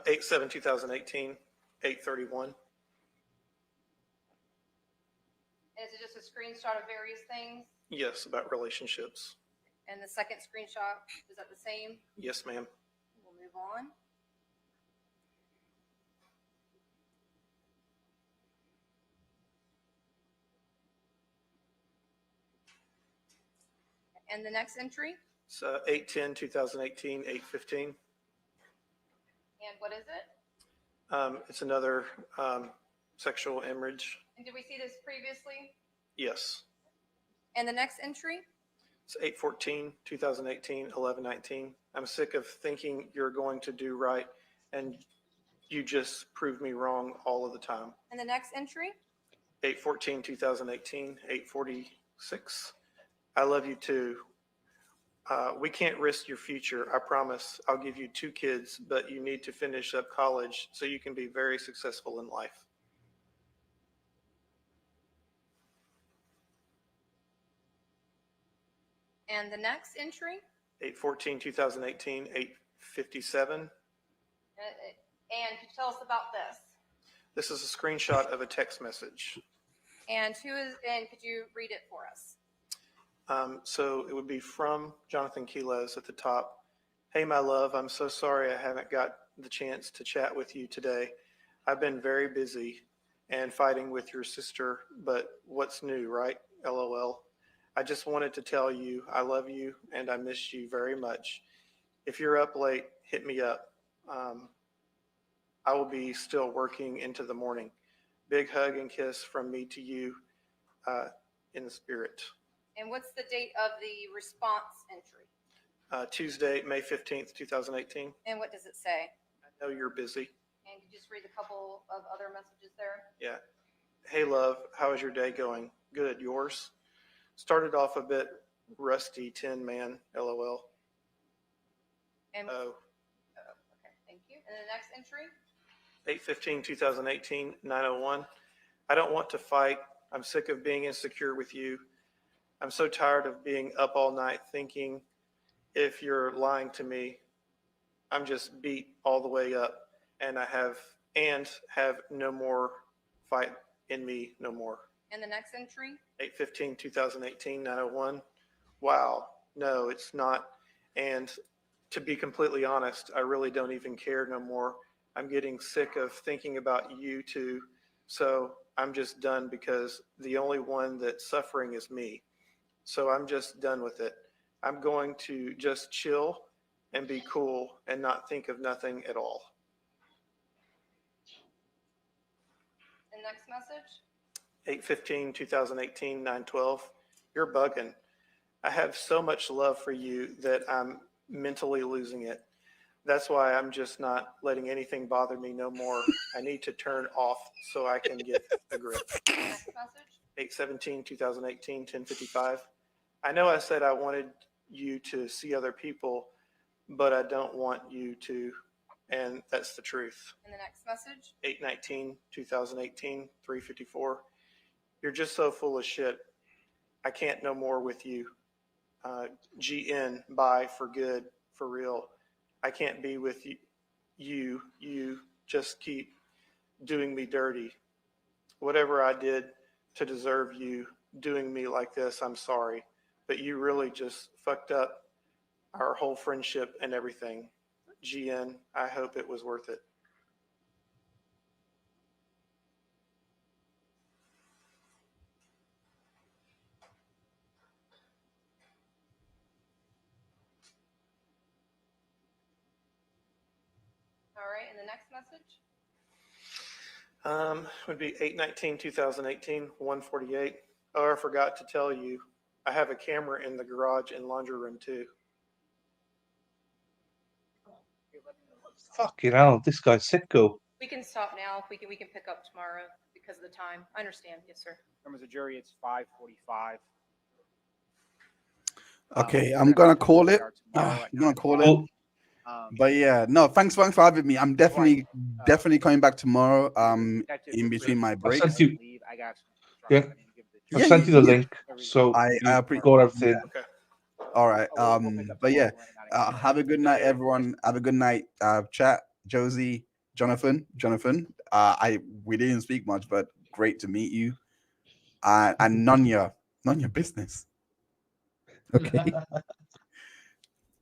8/7, 2018, 831. And is it just a screenshot of various things? Yes, about relationships. And the second screenshot, is that the same? Yes, ma'am. We'll move on. And the next entry? It's 8/10, 2018, 815. And what is it? It's another sexual image. And did we see this previously? Yes. And the next entry? It's 8/14, 2018, 11/19. I'm sick of thinking you're going to do right, and you just prove me wrong all of the time. And the next entry? 8/14, 2018, 846. I love you too. We can't risk your future. I promise I'll give you 2 kids, but you need to finish up college so you can be very successful in life. And the next entry? 8/14, 2018, 857. And could you tell us about this? This is a screenshot of a text message. And could you read it for us? So it would be from Johnathan Quiles at the top. Hey, my love, I'm so sorry I haven't got the chance to chat with you today. I've been very busy and fighting with your sister, but what's new, right? LOL. I just wanted to tell you I love you and I miss you very much. If you're up late, hit me up. I will be still working into the morning. Big hug and kiss from me to you in the spirit. And what's the date of the response entry? Tuesday, May 15th, 2018. And what does it say? I know you're busy. And could you just read a couple of other messages there? Yeah. Hey, love, how is your day going? Good. Yours? Started off a bit rusty, tin man, LOL. And, Oh. Okay, thank you. And the next entry? 8/15, 2018, 901. I don't want to fight. I'm sick of being insecure with you. I'm so tired of being up all night thinking if you're lying to me, I'm just beat all the way up and I have no more fight in me no more. And the next entry? 8/15, 2018, 901. Wow. No, it's not. And to be completely honest, I really don't even care no more. I'm getting sick of thinking about you two. So I'm just done because the only one that's suffering is me. So I'm just done with it. I'm going to just chill and be cool and not think of nothing at all. And next message? 8/15/2018, 9/12. You're bugging. I have so much love for you that I'm mentally losing it. That's why I'm just not letting anything bother me no more. I need to turn off so I can get a grip. Next message? 8/17/2018, 10:55. I know I said I wanted you to see other people, but I don't want you to, and that's the truth. And the next message? 8/19/2018, 3:54. You're just so full of shit. I can't no more with you. GN, bye, for good, for real. I can't be with you. You just keep doing me dirty. Whatever I did to deserve you doing me like this, I'm sorry. But you really just fucked up our whole friendship and everything. GN, I hope it was worth it. All right, and the next message? Would be 8/19/2018, 1:48. Oh, I forgot to tell you, I have a camera in the garage and laundry room too. Fucking hell, this guy's sicko. We can stop now. If we can pick up tomorrow because of the time. I understand. Yes, sir. Members of the jury, it's 5:45. Okay, I'm gonna call it. I'm gonna call it. But yeah, no, thanks for having me. I'm definitely coming back tomorrow. In between my breaks. Yeah, I sent you the link, so I you appreciate got everything. Yeah. All right. But yeah, have a good night, everyone. Have a good night, chat. Josie, Jonathan. We didn't speak much, but great to meet you. And none your business. Okay.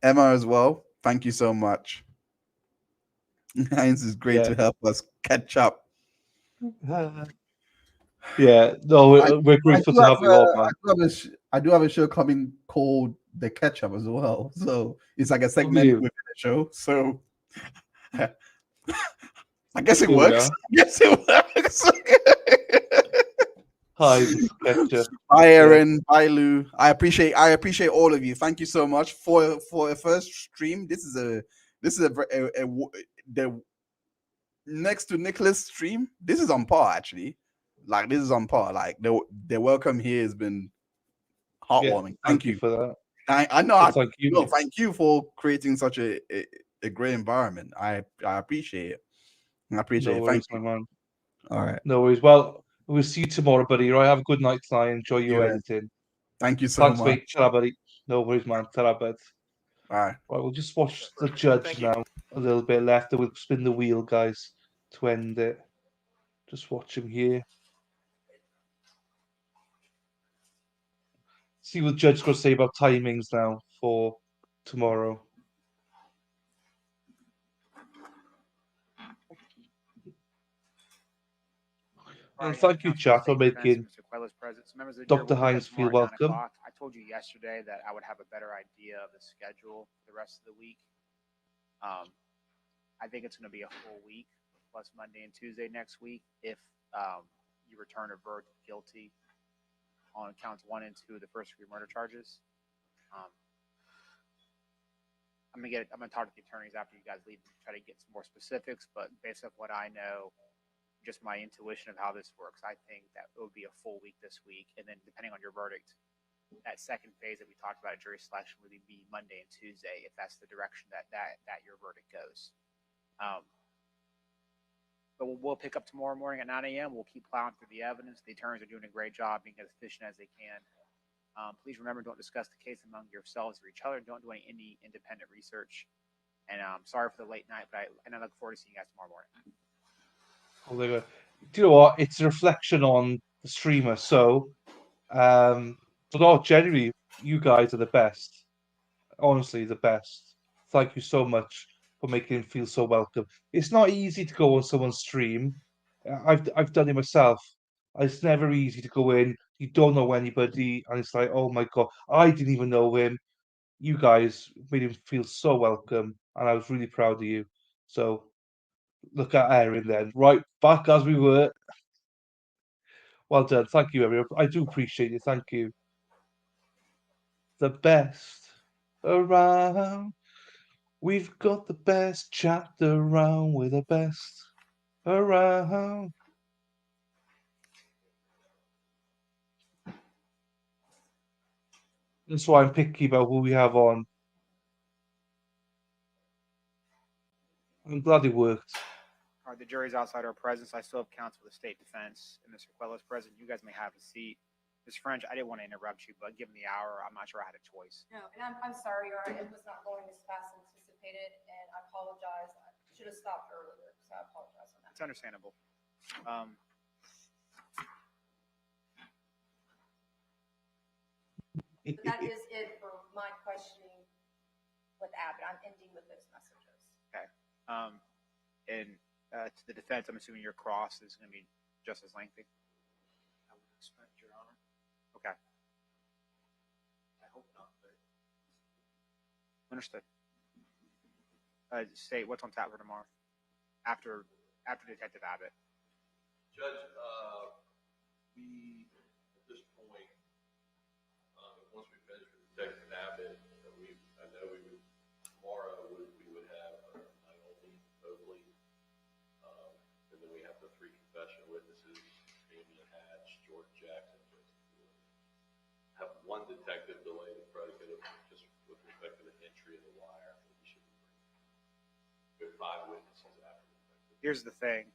Emma as well. Thank you so much. Heinz is great to help us catch up. Yeah, no, we're grateful to have you all, man. I do have a show coming called The Catch Up as well. So it's like a segment within the show. So I guess it works. Hi, Catcher. Bye, Aaron. Bye, Lou. I appreciate all of you. Thank you so much for a first stream. This is the next to Nicholas stream. This is on par actually. Like this is on par. Like the welcome here has been heartwarming. Yeah, thank you for that. I know. Thank you. No, thank you for creating such a great environment. I appreciate it. I appreciate No it. worries, Thank my you. man. All right. No worries. Well, we'll see you tomorrow, buddy. Right? Have a good night tonight. Enjoy your Yeah. editing. Thank you so Thanks, much. mate. Ta-ra, buddy. No worries, man. Ta-ra, bud. All right. Right, we'll just watch the judge now. A little bit left, and we'll spin the wheel, guys, to end it. Just watch him here. See what the judge's going to say about timings now for tomorrow. And thank you, chat, for making Dr. Hines feel welcome. I told you yesterday that I would have a better idea of the schedule for the rest of the week. I think it's going to be a full week, plus Monday and Tuesday next week, if you return a verdict guilty on counts 1 and 2 of the first-degree murder charges. I'm gonna talk to the attorneys after you guys leave and try to get some more specifics, but based off what I know, just my intuition of how this works, I think that it would be a full week this week, and then depending on your verdict, that second phase that we talked about, jury selection, would be Monday and Tuesday, if that's the direction that your verdict goes. But we'll pick up tomorrow morning at 9 a.m. We'll keep plowing through the evidence. The attorneys are doing a great job, being as efficient as they can. Please remember, don't discuss the case among yourselves or each other. Don't do any independent research. And sorry for the late night, but I look forward to seeing you guys tomorrow morning. Do you know what? It's a reflection on the streamer. So, but generally, you guys are the best. Honestly, the best. thank you so much for making him feel so welcome. It's not easy to go on someone's stream. I've done it myself. It's never easy to go in. You don't know anybody, and it's like, oh my god, I didn't even know him. You guys made him feel so welcome, and I was really proud of you. So look at Erin then, right back as we were. Well done. Thank you, everyone. I do appreciate it. Thank you. The best around. We've got the best chapter around. We're the best around. That's why I'm picky about who we have on. I'm glad it worked. All right, the jury's outside our presence. I still have counsel for the state defense and Mr. Quiles present. You guys may have a seat. Ms. French, I didn't want to interrupt you, but given the hour, I'm not sure I had a choice. No, and I'm sorry, Your Honor, it was not going as fast as anticipated, and I apologize. I should have stopped earlier, so I apologize on that. It's understandable. But that is it for my questioning with Abbott. I'm ending with those messages. Okay. And to the defense, I'm assuming your cross is going to be just as lengthy. I would expect, Your Honor. Okay. I hope not, but Understood. Say what's on tap for tomorrow after Detective Abbott. Judge, we, at this point, once we finish with Detective Abbott, I know we would, tomorrow, we would have Naomi Oakley, and then we have the 3 confession witnesses, Damian Hatch, Jordan Jackson, Joseph Quiles. Have one detective delay the predicate of just with respect to the entry of the wire. We should be bringing 5 witnesses after the detective. Here's the thing.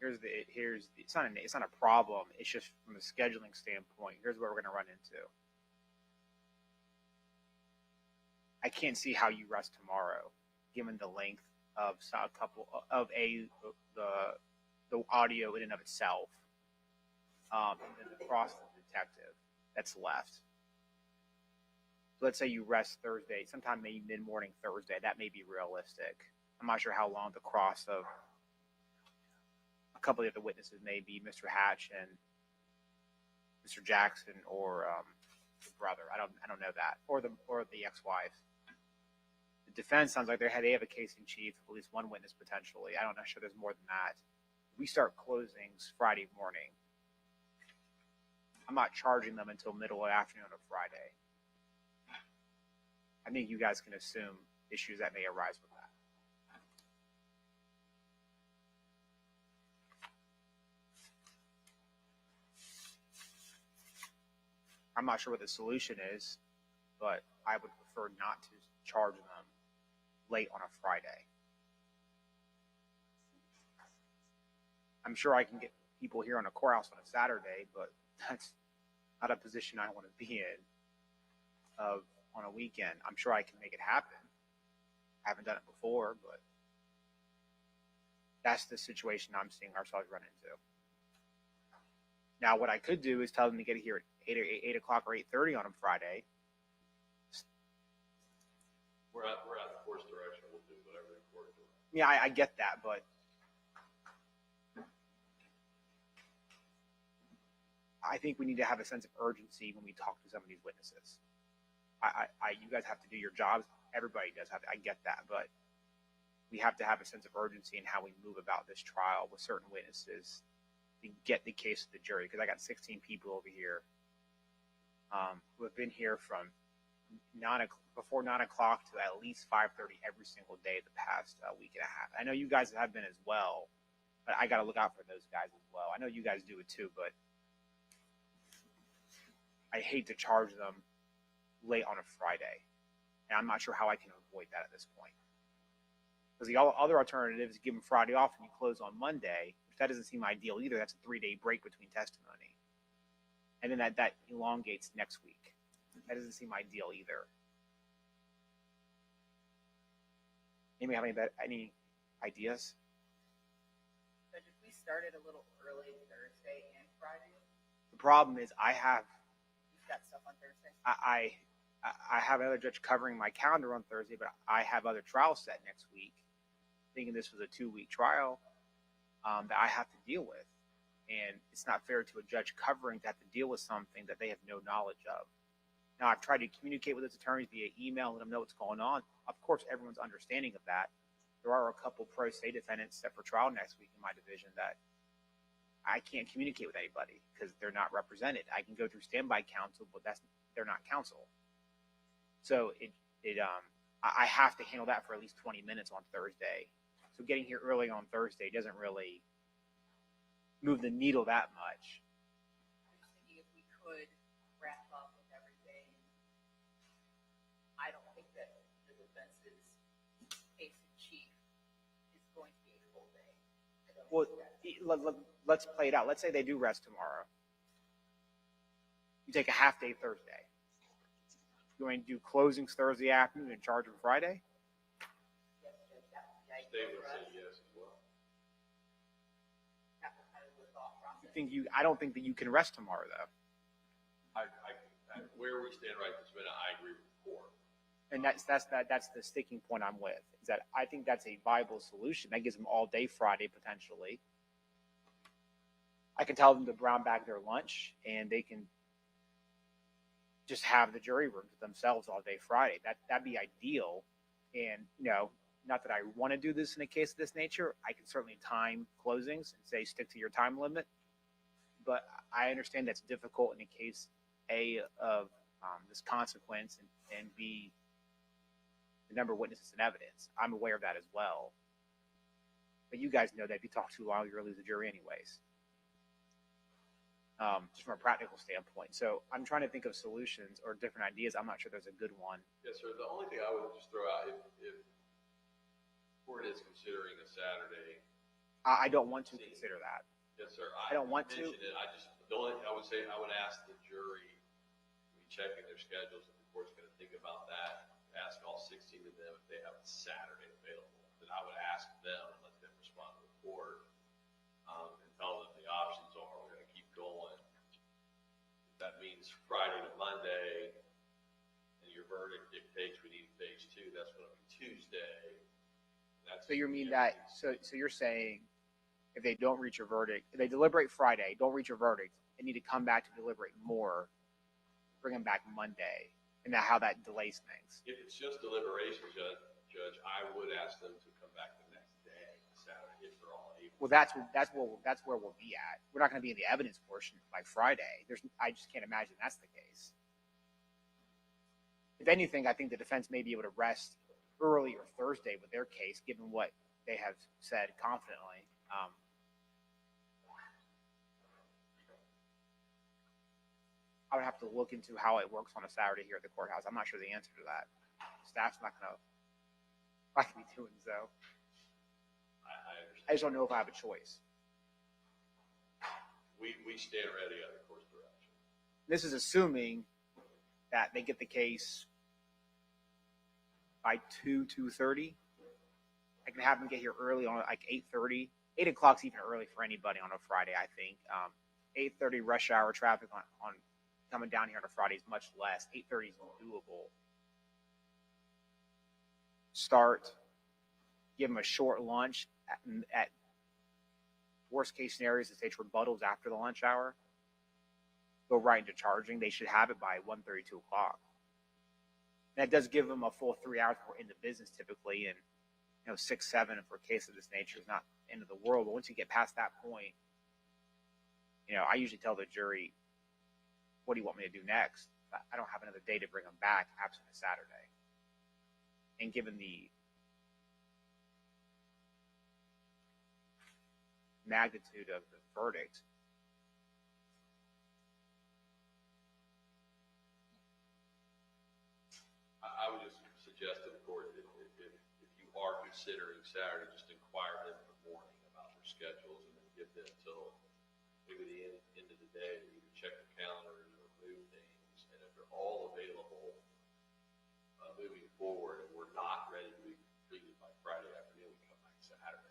It's not a problem. It's just from a scheduling standpoint. Here's where we're going to run into. I can't see how you rest tomorrow, given the length of the audio in and of itself, and then the cross of the detective that's left. So let's say you rest Thursday, sometime maybe mid-morning Thursday. That may be realistic. I'm not sure how long the cross of a couple of the witnesses may be, Mr. Hatch and Mr. Jackson, or the brother. I don't know that, or the ex-wife. The defense sounds like they have a case in chief, at least one witness potentially. I'm not sure there's more than that. We start closings Friday morning. I'm not charging them until middle of the afternoon of Friday. I think you guys can assume issues that may arise with that. I'm not sure what the solution is, but I would prefer not to charge them late on a Friday. I'm sure I can get people here on a courthouse on a Saturday, but that's not a position I want to be in on a weekend. I'm sure I can make it happen. I haven't done it before, but that's the situation I'm seeing ourselves run into. Now, what I could do is tell them to get here at 8 o'clock or 8:30 on a Friday. We're out the course direction. We'll do whatever the court directs. Yeah, I get that, but I think we need to have a sense of urgency when we talk to some of these witnesses. You guys have to do your jobs. Everybody does have to. I get that, but we have to have a sense of urgency in how we move about this trial with certain witnesses to get the case to the jury. Because I got 16 people over here who have been here from before 9 o'clock to at least 5:30 every single day the past week and a half. I know you guys have been as well, but I got to look out for those guys as well. I know you guys do it too, but I hate to charge them late on a Friday, and I'm not sure how I can avoid that at this point. Because the other alternative is give them Friday off and you close on Monday, which that doesn't seem ideal either. That's a 3-day break between testimony, and then that elongates next week. That doesn't seem ideal either. Anybody have any ideas? But if we started a little early Thursday and Friday, The problem is you've got stuff on Thursday. I have another judge covering my calendar on Thursday, but I have other trials set next week, thinking this was a 2-week trial that I have to deal with. And it's not fair to a judge covering to have to deal with something that they have no knowledge of. Now, I've tried to communicate with his attorneys via email, let them know what's going on. Of course, everyone's understanding of that. There are a couple pro se defendants set for trial next week in my division that I can't communicate with anybody because they're not represented. I can go through standby counsel, but they're not counsel. So I have to handle that for at least 20 minutes on Thursday. So getting here early on Thursday doesn't really move the needle that much. I'm just thinking if we could wrap up with everything. I don't think that the defense's case in chief is going to be a full day. Well, let's play it out. Let's say they do rest tomorrow. You take a half day Thursday. You want to do closings Thursday afternoon and charge them Friday? They would say yes as well. I don't think that you can rest tomorrow though. Where we stand right this minute, I agree with the court. And that's the sticking point I'm with, is that I think that's a viable solution. That gives them all day Friday potentially. I can tell them to brown bag their lunch and they can just have the jury room to themselves all day Friday. That'd be ideal. And not that I want to do this in a case of this nature. I can certainly time closings and say stick to your time limit. But I understand that's difficult in a case A of this consequence and B, the number of witnesses and evidence. I'm aware of that as well. But you guys know that if you talk too long, you're going to lose the jury anyways. Just from a practical standpoint. So I'm trying to think of solutions or different ideas. I'm not sure there's a good one. Yes, sir. The only thing I would just throw out, if court is considering a Saturday. I don't want to consider that. Yes, sir. I don't want to. The only thing I would say, I would ask the jury to be checking their schedules if the court's going to think about that. Ask all 16 of them if they have a Saturday available. Then I would ask them and let them respond to the court and tell them the options are we're going to keep going. If that means Friday to Monday, and your verdict dictates we need phase 2. That's going to be Tuesday. So you mean that? So you're saying if they don't reach a verdict, if they deliberate Friday, don't reach a verdict, they need to come back to deliberate more, bring them back Monday, and how that delays things. If it's just deliberation, Judge, I would ask them to come back the next day, Saturday, if they're all able. Well, that's where we'll be at. We're not going to be in the evidence portion by Friday. I just can't imagine that's the case. If anything, I think the defense may be able to rest early or Thursday with their case, given what they have said confidently. I would have to look into how it works on a Saturday here at the courthouse. I'm not sure the answer to that. Staff's not going to be doing so. I just don't know if I have a choice. We stand ready on the court's direction. This is assuming that they get the case by 2:30. I can have them get here early on like 8:30. 8 o'clock's even early for anybody on a Friday, I think. 8:30 rush hour traffic on coming down here on a Friday is much less. 8:30 is doable. Start, give them a short lunch at worst case scenarios, the stage rebuttals after the lunch hour. Go right into charging. They should have it by 1:30, 2 o'clock. That does give them a full 3 hours before in the business typically, and 6, 7 for a case of this nature is not the end of the world. But once you get past that point, I usually tell the jury, what do you want me to do next? I don't have another day to bring them back absent a Saturday. And given the magnitude of the verdict, I would just suggest to the court that if you are considering Saturday, just inquire them in the morning about their schedules and then give them until maybe the end of the day to either check the calendars or move things. And if they're all available moving forward and we're not ready to be completed by Friday afternoon, we come back Saturday.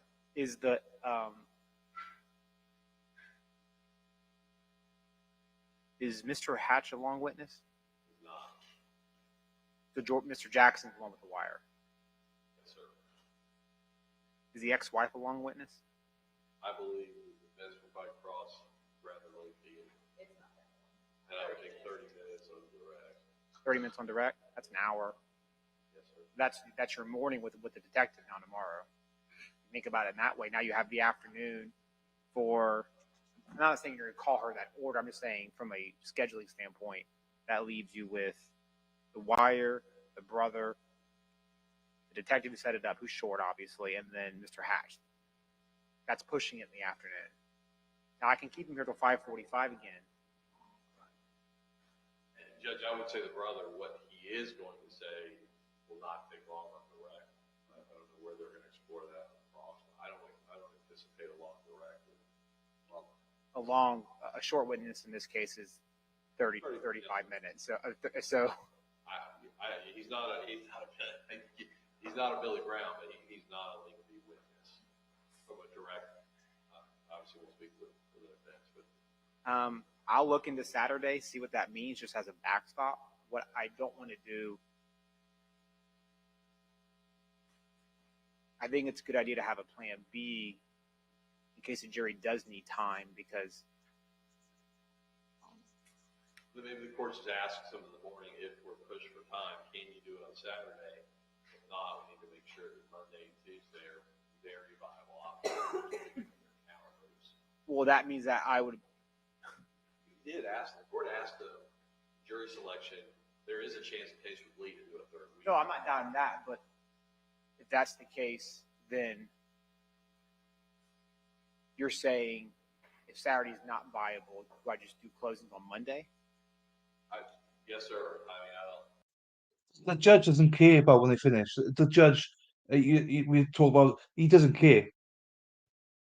Is Mr. Hatch a long witness? It's not. Mr. Jackson's the one with the wire. Yes, sir. Is the ex-wife a long witness? I believe the fence will probably cross rather lengthy. And I would think 30 minutes on direct. 30 minutes on direct? That's an hour. Yes, sir. That's your morning with the detective now tomorrow. Think about it in that way. Now you have the afternoon for, I'm not saying you're going to call her that order. I'm just saying from a scheduling standpoint, that leaves you with the wire, the brother, the detective who set it up, who's short, obviously, and then Mr. Hatch. That's pushing it in the afternoon. Now I can keep him here till 5:45 again. And Judge, I would say the brother, what he is going to say will not take long on direct. I don't know where they're going to explore that across. I don't anticipate a long direct. A short witness in this case is 30 to 35 minutes. So he's not a Billy Brown, but he's not a lengthy witness from a direct. Obviously, we'll speak for the defense, but I'll look into Saturday, see what that means, just as a backstop. What I don't want to do, I think it's a good idea to have a plan B in case the jury does need time, because maybe the court just asks them in the morning, if we're pushed for time, can you do it on Saturday? If not, we need to make sure that Monday and Tuesday are very viable options. Well, that means that I would. The court asked the jury selection. There is a chance the case would lead into a third week. No, I'm not doubting that, but if that's the case, then you're saying if Saturday is not viable, do I just do closings on Monday? Yes, sir. I mean, I don't. The judge doesn't care about when they finish. The judge, we talk about, he doesn't care.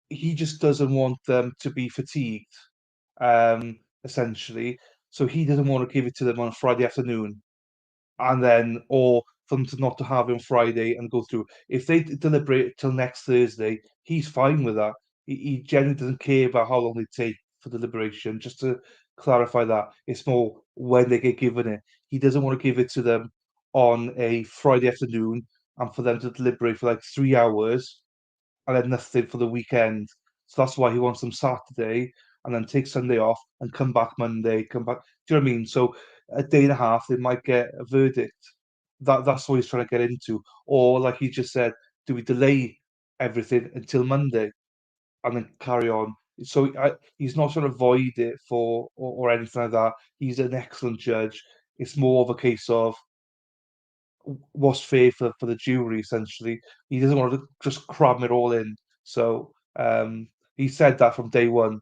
He just doesn't want them to be fatigued, essentially. So he doesn't want to give it to them on a Friday afternoon, and then, or for them to not to have it on Friday and go through. If they deliberate till next Thursday, he's fine with that. He generally doesn't care about how long they take for deliberation. Just to clarify that, it's more when they get given it. He doesn't want to give it to them on a Friday afternoon and for them to deliberate for like 3 hours and then nothing for the weekend. So that's why he wants them Saturday and then take Sunday off and come back Monday, come back. Do you know what I mean? So a day and a half, they might get a verdict. That's what he's trying to get into. Or like he just said, do we delay everything until Monday and then carry on? So he's not trying to avoid it or anything like that. He's an excellent judge. It's more of a case of what's fair for the jury, essentially. He doesn't want to just cram it all in. So he said that from day one.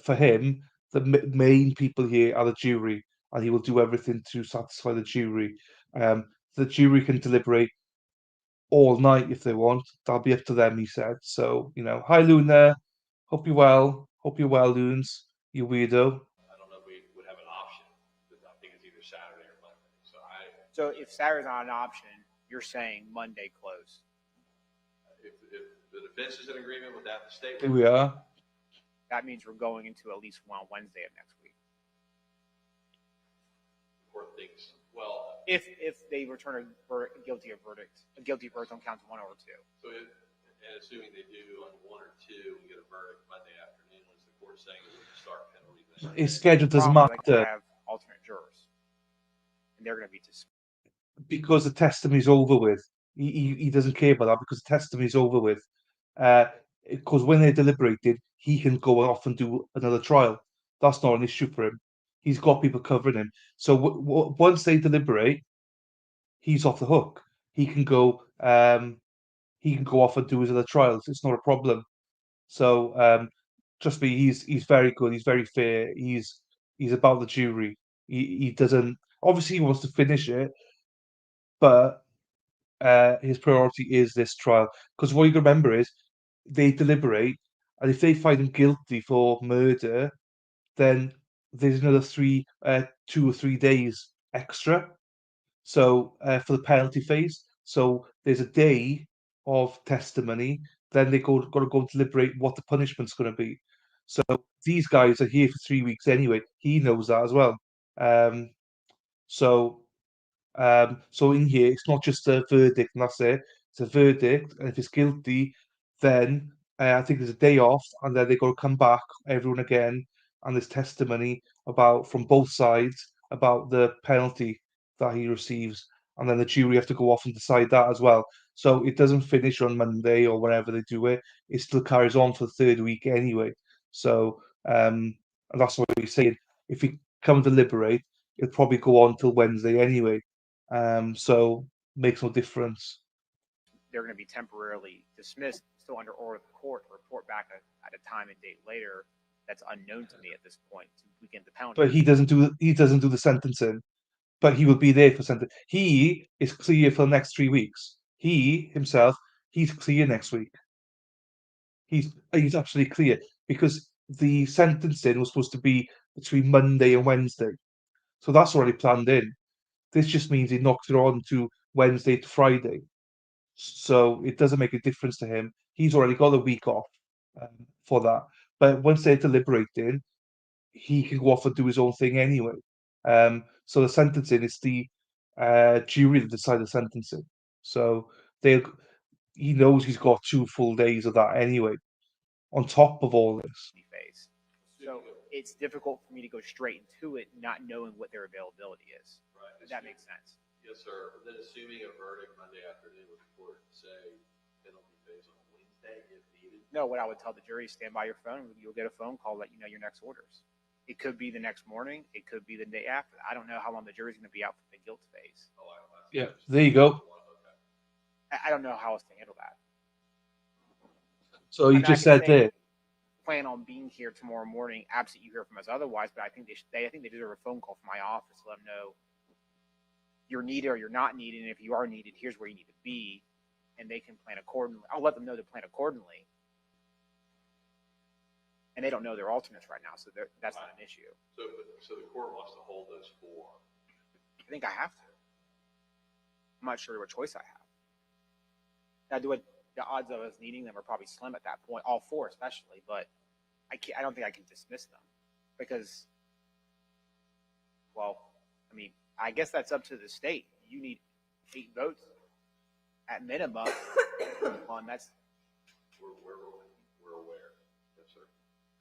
For him, the main people here are the jury, and he will do everything to satisfy the jury. The jury can deliberate all night if they want. That'll be up to them, he said. So, hi, Luna. Hope you're well. Hope you're well, Loons. You weirdo. I don't know if we would have an option. I think it's either Saturday or Monday. So if Saturday's not an option, you're saying Monday close. If the defense is in agreement with that, the state. Here we are. That means we're going into at least one on Wednesday of next week. The court thinks, well, if they return a guilty verdict on counts 1 or 2. So and assuming they do on 1 or 2, we get a verdict Monday afternoon, was the court saying it would start penalty then? His schedule doesn't Like matter. have alternate jurors, and they're going to be because the testimony's over with. He doesn't care about that because the testimony's over with. Because when they're deliberated, he can go off and do another trial. That's not an issue for him. He's got people covering him. So once they deliberate, he's off the hook. He can go. He can go off and do his other trials. It's not a problem. So trust me, he's very good. He's very fair. He's about the jury. He doesn't. Obviously, he wants to finish it, but his priority is this trial. Because what you can remember is they deliberate, and if they find him guilty for murder, then there's another 2 or 3 days extra. So for the penalty phase, so there's a day of testimony. Then they got to go deliberate what the punishment's going to be. So these guys are here for 3 weeks anyway. He knows that as well. So So in here, it's not just a verdict and that's it. It's a verdict, and if it's guilty, then I think there's a day off, and then they got to come back, everyone again, and there's testimony about from both sides about the penalty that he receives, and then the jury have to go off and decide that as well. So it doesn't finish on Monday or whenever they do it. It still carries on for the third week anyway. So and that's what he's saying. If we come to deliberate, it'll probably go on till Wednesday anyway. So makes no difference. They're going to be temporarily dismissed, still under order of the court to report back at a time and date later. That's unknown to me at this point. We get the penalty. But he doesn't do the sentencing. But he will be there for sentence. He is clear for the next 3 weeks. He himself, he's clear next week. He's absolutely clear because the sentencing was supposed to be between Monday and Wednesday. So that's already planned in. This just means he knocks it on to Wednesday to Friday. So it doesn't make a difference to him. He's already got a week off for that. But once they're deliberating, he can go off and do his own thing anyway. So the sentencing is the jury that decide the sentencing. So he knows he's got 2 full days of that anyway, on top of all this. Phase. So it's difficult for me to go straight into it, not knowing what their availability is. Right. Does that make sense? Yes, sir. But then assuming a verdict Monday afternoon with the court, say penalty phase on Wednesday if needed. No, what I would tell the jury is stand by your phone. You'll get a phone call, let you know your next orders. It could be the next morning. It could be the day after. I don't know how long the jury's going to be out for the guilt phase. Yeah, there you go. I don't know how else to handle that. So you just said there. Plan on being here tomorrow morning, absent you hear from us otherwise. But I think I think they deserve a phone call from my office to let them know you're needed or you're not needed, and if you are needed, here's where you need to be, and they can plan accordingly. I'll let them know to plan accordingly. And they don't know their alternates right now, so that's not an issue. So the court wants to hold those 4. I think I have to. I'm not sure what choice I have. Now, the odds of us needing them are probably slim at that point, all 4 especially, but I don't think I can dismiss them because, well, I mean, I guess that's up to the state. You need 8 votes at minimum. That's We're aware. Yes, sir.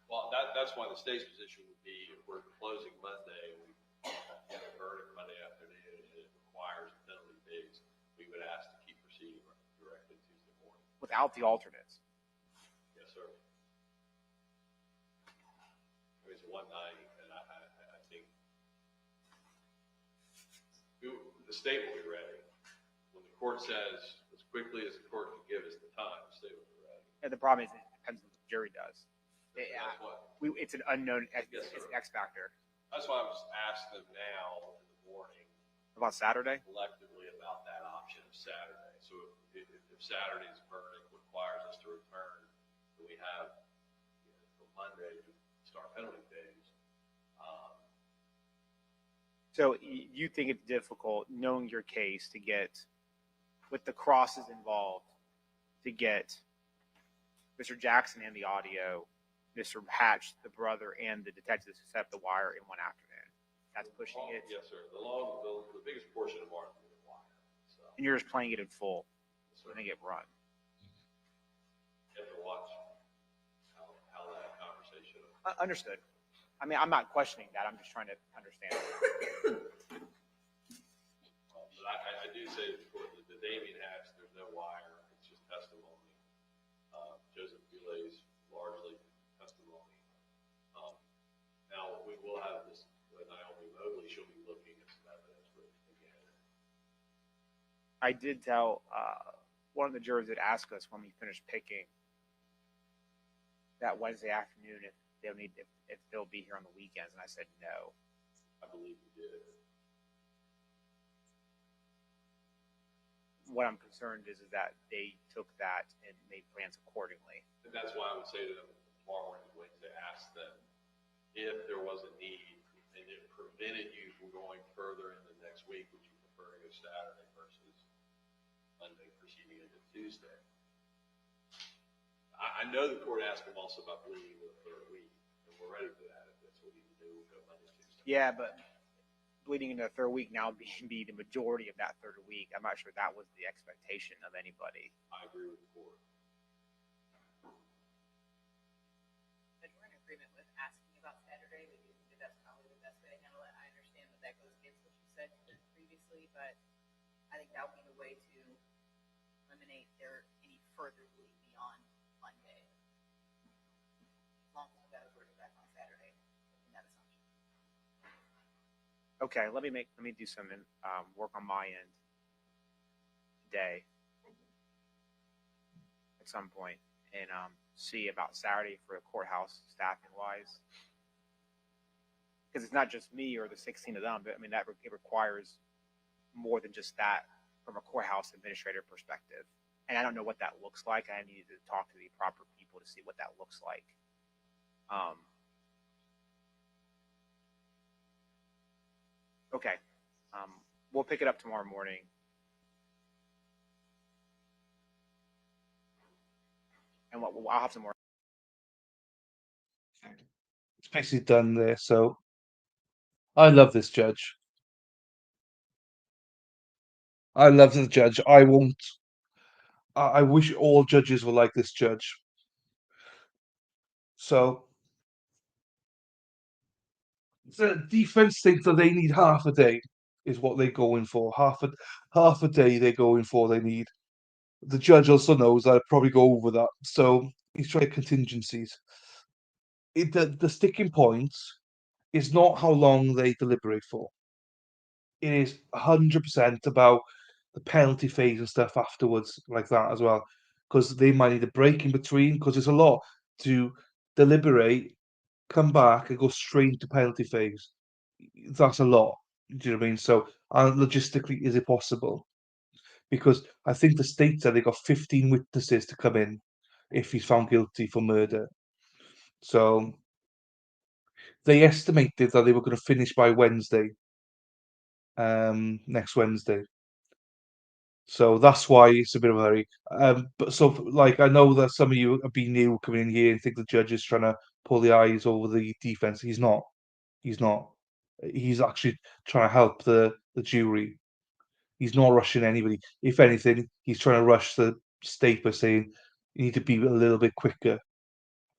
Well, that's why the state's position would be if we're closing Monday and we get a verdict Monday afternoon and it requires a penalty phase, we would ask to keep proceeding directly Tuesday morning. without the alternates. Yes, sir. It's 190, and I think the state will be ready. When the court says, as quickly as the court can give us the time, the state will be ready. And the problem is it depends on what the jury does. It's an unknown, it's an X factor. That's why I was asking them now in the morning. About Saturday? Collectively about that option of Saturday. So if Saturday's verdict requires us to return, then we have till Monday to start penalty phase. So you think it's difficult, knowing your case, to get, with the crosses involved, to get Mr. Jackson and the audio, Mr. Hatch, the brother, and the detectives to set up the wire in one afternoon. That's pushing it. Yes, sir. The biggest portion of ours is the wire. So. And you're just playing it in full when they get run. You have to watch how that conversation. Understood. I mean, I'm not questioning that. I'm just trying to understand. But I do say for the Damien Hatch, there's no wire. It's just testimony. Joseph Quiles, largely testimony. Now, we will have this, Naomi Mobley, she'll be looking at some evidence again. I did tell one of the jurors that asked us when we finished picking that Wednesday afternoon if they'll be here on the weekends, and I said no. I believe you did. What I'm concerned is that they took that and made plans accordingly. And that's why I would say to them tomorrow morning, Wednesday, ask them if there was a need and it prevented you from going further in the next week, would you prefer to go Saturday versus Monday proceeding into Tuesday? I know the court asked them also about bleeding the third week, and we're ready for that. If that's what we need to do, we'll go Monday, Tuesday. Yeah, but bleeding into the third week now be the majority of that third week. I'm not sure that was the expectation of anybody. I agree with the court. But we're in agreement with asking about Saturday. We do think that that's probably the best way to handle it. I understand that goes against what you said previously, but I think that would be the way to eliminate any further bleed beyond Monday. As long as we got a verdict back on Saturday, in that assumption. Okay, let me do some work on my end today at some point and see about Saturday for the courthouse staffing wise, because it's not just me or the 16 of them, but I mean that it requires more than just that from a courthouse administrator perspective, and I don't know what that looks like. I need to talk to the proper people to see what that looks like. Okay, we'll pick it up tomorrow morning. And I'll have some more. It's basically done there. So I love this judge. I love the judge. I won't. I wish all judges were like this judge. So the defense thinks that they need half a day, is what they're going for. Half a day they're going for. They need. The judge also knows that I'd probably go over that, so he's trying contingencies. The sticking point is not how long they deliberate for. It is 100% about the penalty phase and stuff afterwards, like that as well, because they might need a break in between, because there's a lot to deliberate, come back, and go straight into penalty phase. That's a lot. Do you know what I mean? So, logistically, is it possible? Because I think the state said they got 15 witnesses to come in if he's found guilty for murder. So they estimated that they were going to finish by Wednesday, next Wednesday. So that's why it's a bit of a hurry. But so, like, I know that some of you have been new coming in here and think the judge is trying to pull the eyes over the defense. He's not. He's not. He's actually trying to help the jury. He's not rushing anybody. If anything, he's trying to rush the state by saying you need to be a little bit quicker.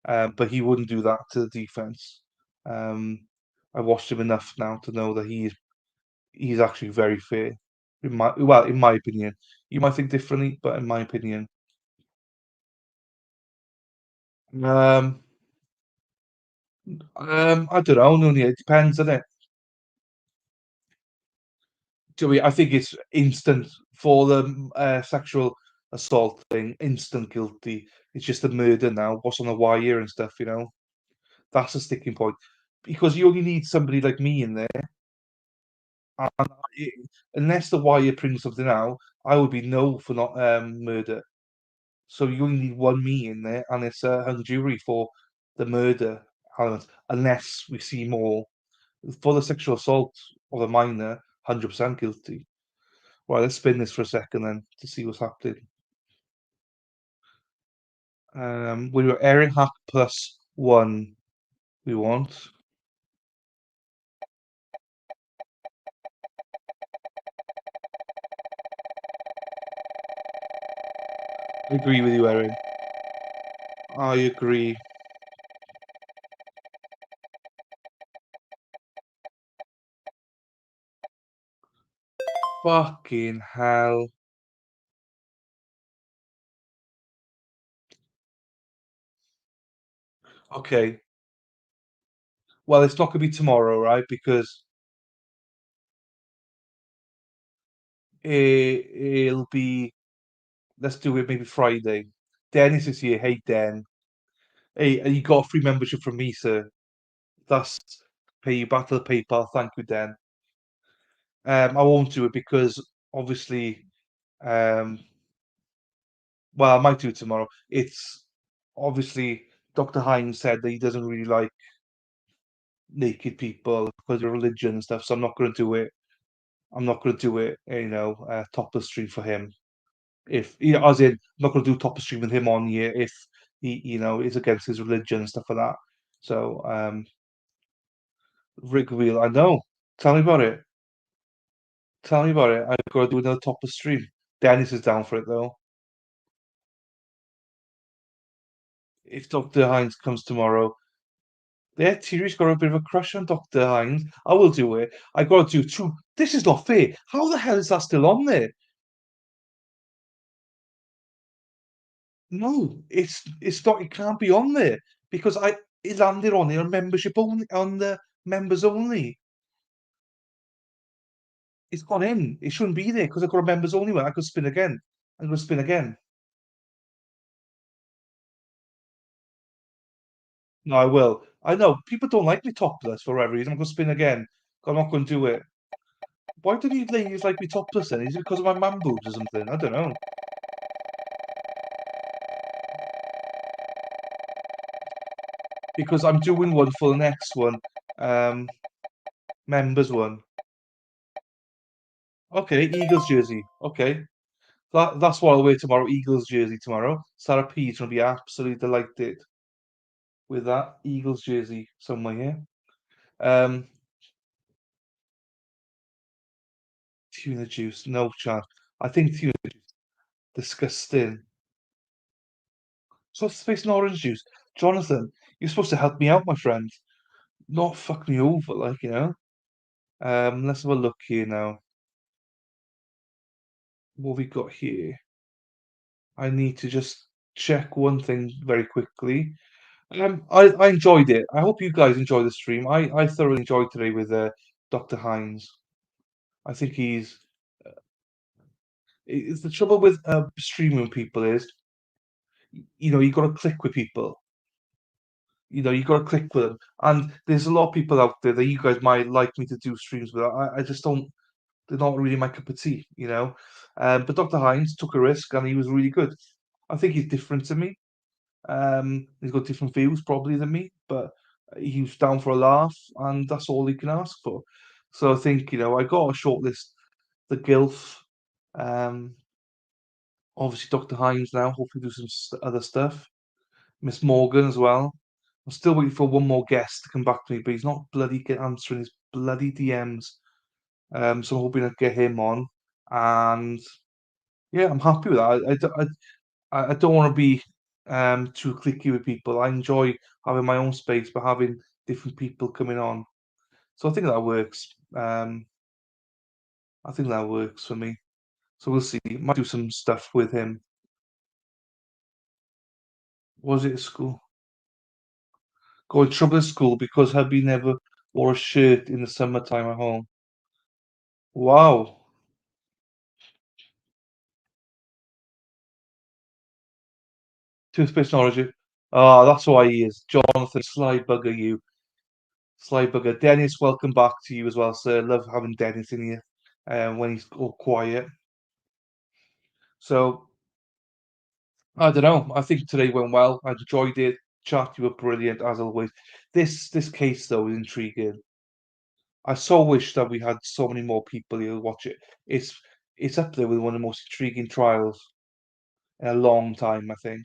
But he wouldn't do that to the defense. I watched him enough now to know that he's actually very fair. In my opinion, you might think differently, but in my opinion, um, I don't know. No, it depends, doesn't it? I think it's instant for the sexual assault thing. Instant guilty. It's just the murder now. What's on the wire and stuff, you know. That's a sticking point because you only need somebody like me in there. And unless the wire brings something out, I would be no for not murder. So you only need one me in there, and it's a hung jury for the murder element, unless we see more for the sexual assault of a minor, 100% guilty. Right, let's spin this for a second then to see what's happening. We were airing hack +1. We want. I agree with you, Erin. I agree. Fucking hell. Okay. Well, it's not going to be tomorrow, right? Because it'll be. Let's do it maybe Friday. Dennis is here. Hey, Den. Hey, you got a free membership from me, sir. That's pay you back to the PayPal. Thank you, Den. I won't do it because obviously, um, well, I might do it tomorrow. It's obviously Dr. Hines said that he doesn't really like naked people because of religion and stuff, so I'm not going to do it. I'm not going to do it, topless stream for him. If as in, I'm not going to do topless stream with him on here if he, is against his religion and stuff like that. So, Rig Wheel, I know. Tell me about it. Tell me about it. I've got to do another top of stream. Dennis is down for it though. If Dr. Hines comes tomorrow, yeah, Thierry's got a bit of a crush on Dr. Hines. I will do it. I got to do two. This is not fair. How the hell is that still on there? No, it's not. It can't be on there because it landed on there on membership only, on the members only. It's gone in. It shouldn't be there because I've got a members only one. I could spin again. I'm going to spin again. No, I will. I know people don't like me topless for whatever reason. I'm going to spin again. I'm not going to do it. Why do these ladies like me topless then? Is it because of my man boobs or something? I don't know. Because I'm doing one for the next one. Members one. Okay, Eagles jersey. Okay. That's what I'll wear tomorrow. Eagles jersey tomorrow. Sarah P's gonna be absolutely delighted with that Eagles jersey somewhere here. Tuna juice, no chance. I think tuna juice, disgusting. So space and orange juice. Jonathan, you're supposed to help me out, my friend. Not fuck me over, like, you know. Let's have a look here now. What we got here? I need to just check one thing very quickly. I enjoyed it. I hope you guys enjoy the stream. I thoroughly enjoyed today with Dr. Hines. I think it's the trouble with streaming people is, you know, you got to click with people. You know, you got to click with them. And there's a lot of people out there that you guys might like me to do streams with. I just don't. They're not really my cup of tea, you know. But Dr. Hines took a risk and he was really good. I think he's different to me. He's got different views probably than me, but he was down for a laugh, and that's all he can ask for. So I think, you know, I got a shortlist. The Gilf, um, obviously Dr. Hines now. Hopefully do some other stuff. Miss Morgan as well. I'm still waiting for one more guest to come back to me, but he's not bloody answering his bloody DMs. So I'm hoping I get him on, and yeah, I'm happy with that. I don't want to be too clicky with people. I enjoy having my own space, but having different people coming on. So I think that works. I think that works for me. So we'll see. Might do some stuff with him. Was it at school? Got in trouble at school because hubby never wore a shirt in the summertime at home. Wow. Toothpaste knowledge. Ah, that's why he is. Jonathan, sly bugger you. Sly bugger. Dennis, welcome back to you as well, sir. Love having Dennis in here when he's all quiet. So I don't know. I think today went well. I enjoyed it. Chat, you were brilliant as always. This case though is intriguing. I so wish that we had so many more people here to watch it. It's up there with one of the most intriguing trials in a long time, I think.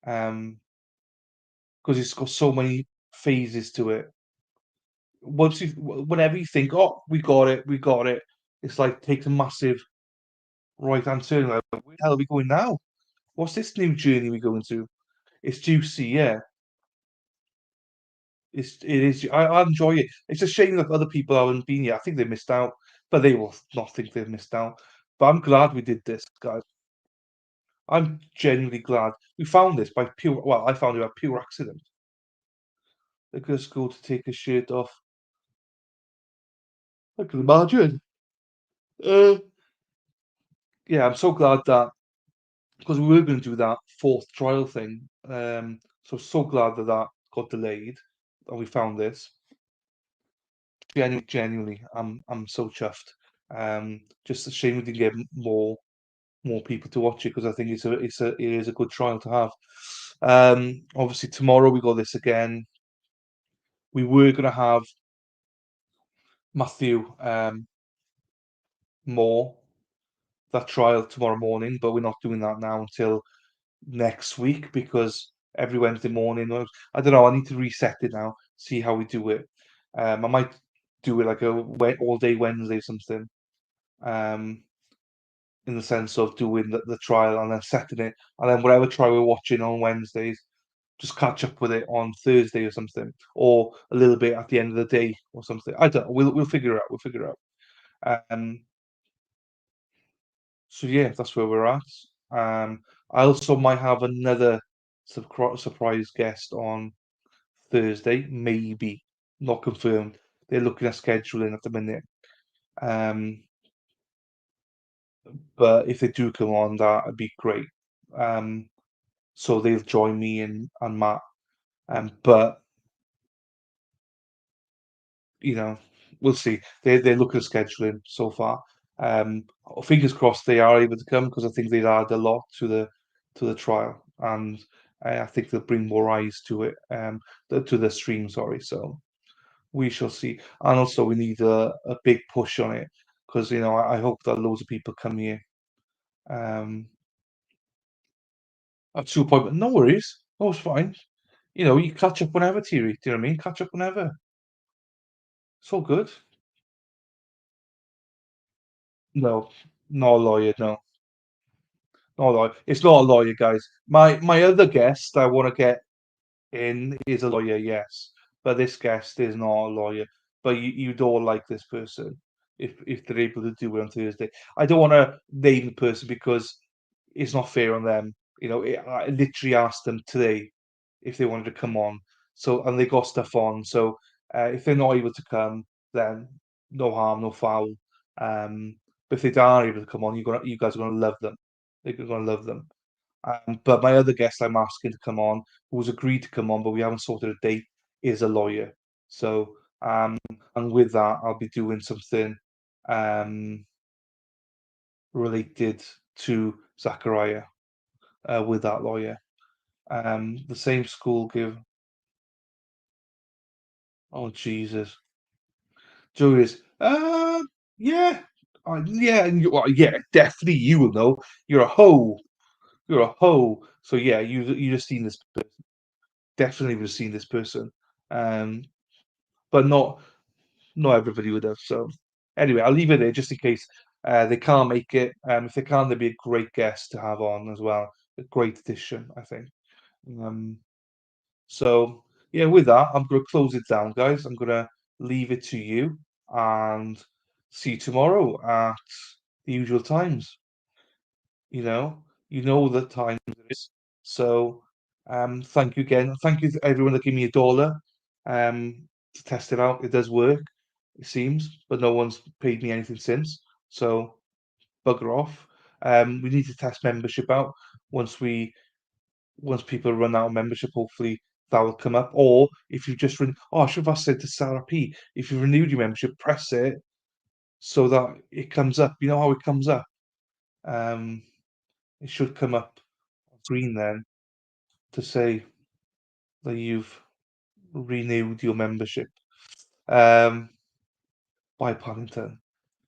Because it's got so many phases to it. Whenever you think, oh, we got it, it's like takes a massive right hand turn. Like, where the hell are we going now? What's this new journey we're going to? It's juicy, yeah. It is. I enjoy it. It's a shame that other people haven't been here. I think they missed out, but they will not think they've missed out. But I'm glad we did this, guys. I'm genuinely glad we found this by pure. Well, I found it by pure accident. The girl's school to take her shirt off. I can imagine. Uh, yeah, I'm so glad that because we were going to do that fourth trial thing. So glad that that got delayed and we found this. Genuinely, I'm so chuffed. Just a shame we didn't get more people to watch it because I think it is a good trial to have. Obviously tomorrow we got this again. We were gonna have Matthew Moore that trial tomorrow morning, but we're not doing that now until next week because every Wednesday morning. I don't know. I need to reset it now. See how we do it. I might do it like a all day Wednesday or something. in the sense of doing the trial and then setting it, and then whatever trial we're watching on Wednesdays, just catch up with it on Thursday or something, or a little bit at the end of the day or something. I don't know. We'll figure it out. We'll figure it out. So yeah, that's where we're at. I also might have another surprise guest on Thursday, maybe not confirmed. They're looking at scheduling at the minute. But if they do come on, that'd be great. So they'll join me and Matt. But you know, we'll see. They're looking at scheduling so far. Fingers crossed they are able to come because I think they'd add a lot to the trial, and I think they'll bring more eyes to it. To the stream, sorry. So we shall see. And also, we need a big push on it because I hope that loads of people come here. At two point, no worries. No, it's fine. You catch up whenever, Thierry. Do you know what I mean? Catch up whenever. It's all good. No, not a lawyer. No, not a lawyer. It's not a lawyer, guys. My other guest I want to get in is a lawyer, yes, but this guest is not a lawyer. But you'd all like this person if they're able to do it on Thursday. I don't want to name the person because it's not fair on them. I literally asked them today if they wanted to come on. So and they got stuff on. So if they're not able to come, then no harm, no foul. But if they are able to come on, you guys are gonna love them. You're gonna love them. But my other guest I'm asking to come on, who's agreed to come on, but we haven't sorted a date, is a lawyer. So and with that, I'll be doing something related to Zachariah with that lawyer. The same school give. Oh Jesus, Julius. Yeah, yeah, yeah, definitely you will know. You're a hoe. You're a hoe. So yeah, you just seen this person. Definitely would have seen this person. Um, but not everybody would have. So anyway, I'll leave it there just in case they can't make it. If they can, they'd be a great guest to have on as well. A great addition, I think. Um, So yeah, with that, I'm gonna close it down, guys. I'm gonna leave it to you and see you tomorrow at the usual times. You know the time it is. So thank you again. Thank you to everyone that gave me $1 to test it out. It does work, it seems, but no one's paid me anything since. So bugger off. We need to test membership out once we once people run out of membership, hopefully that will come up. Or if you just I should have said to Sarah P, if you renewed your membership, press it so that it comes up. You know how it comes up? Um, it should come up on screen then to say that you've renewed your membership. By Paddington.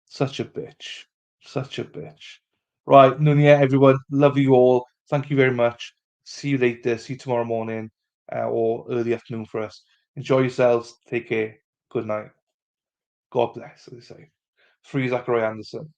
Such a bitch. Such a bitch. Right, Nunia, everyone. Love you all. Thank you very much. See you later. See you tomorrow morning or early afternoon for us. Enjoy yourselves. Take care. Good night. God bless, as they say. Free Zachariah Anderson.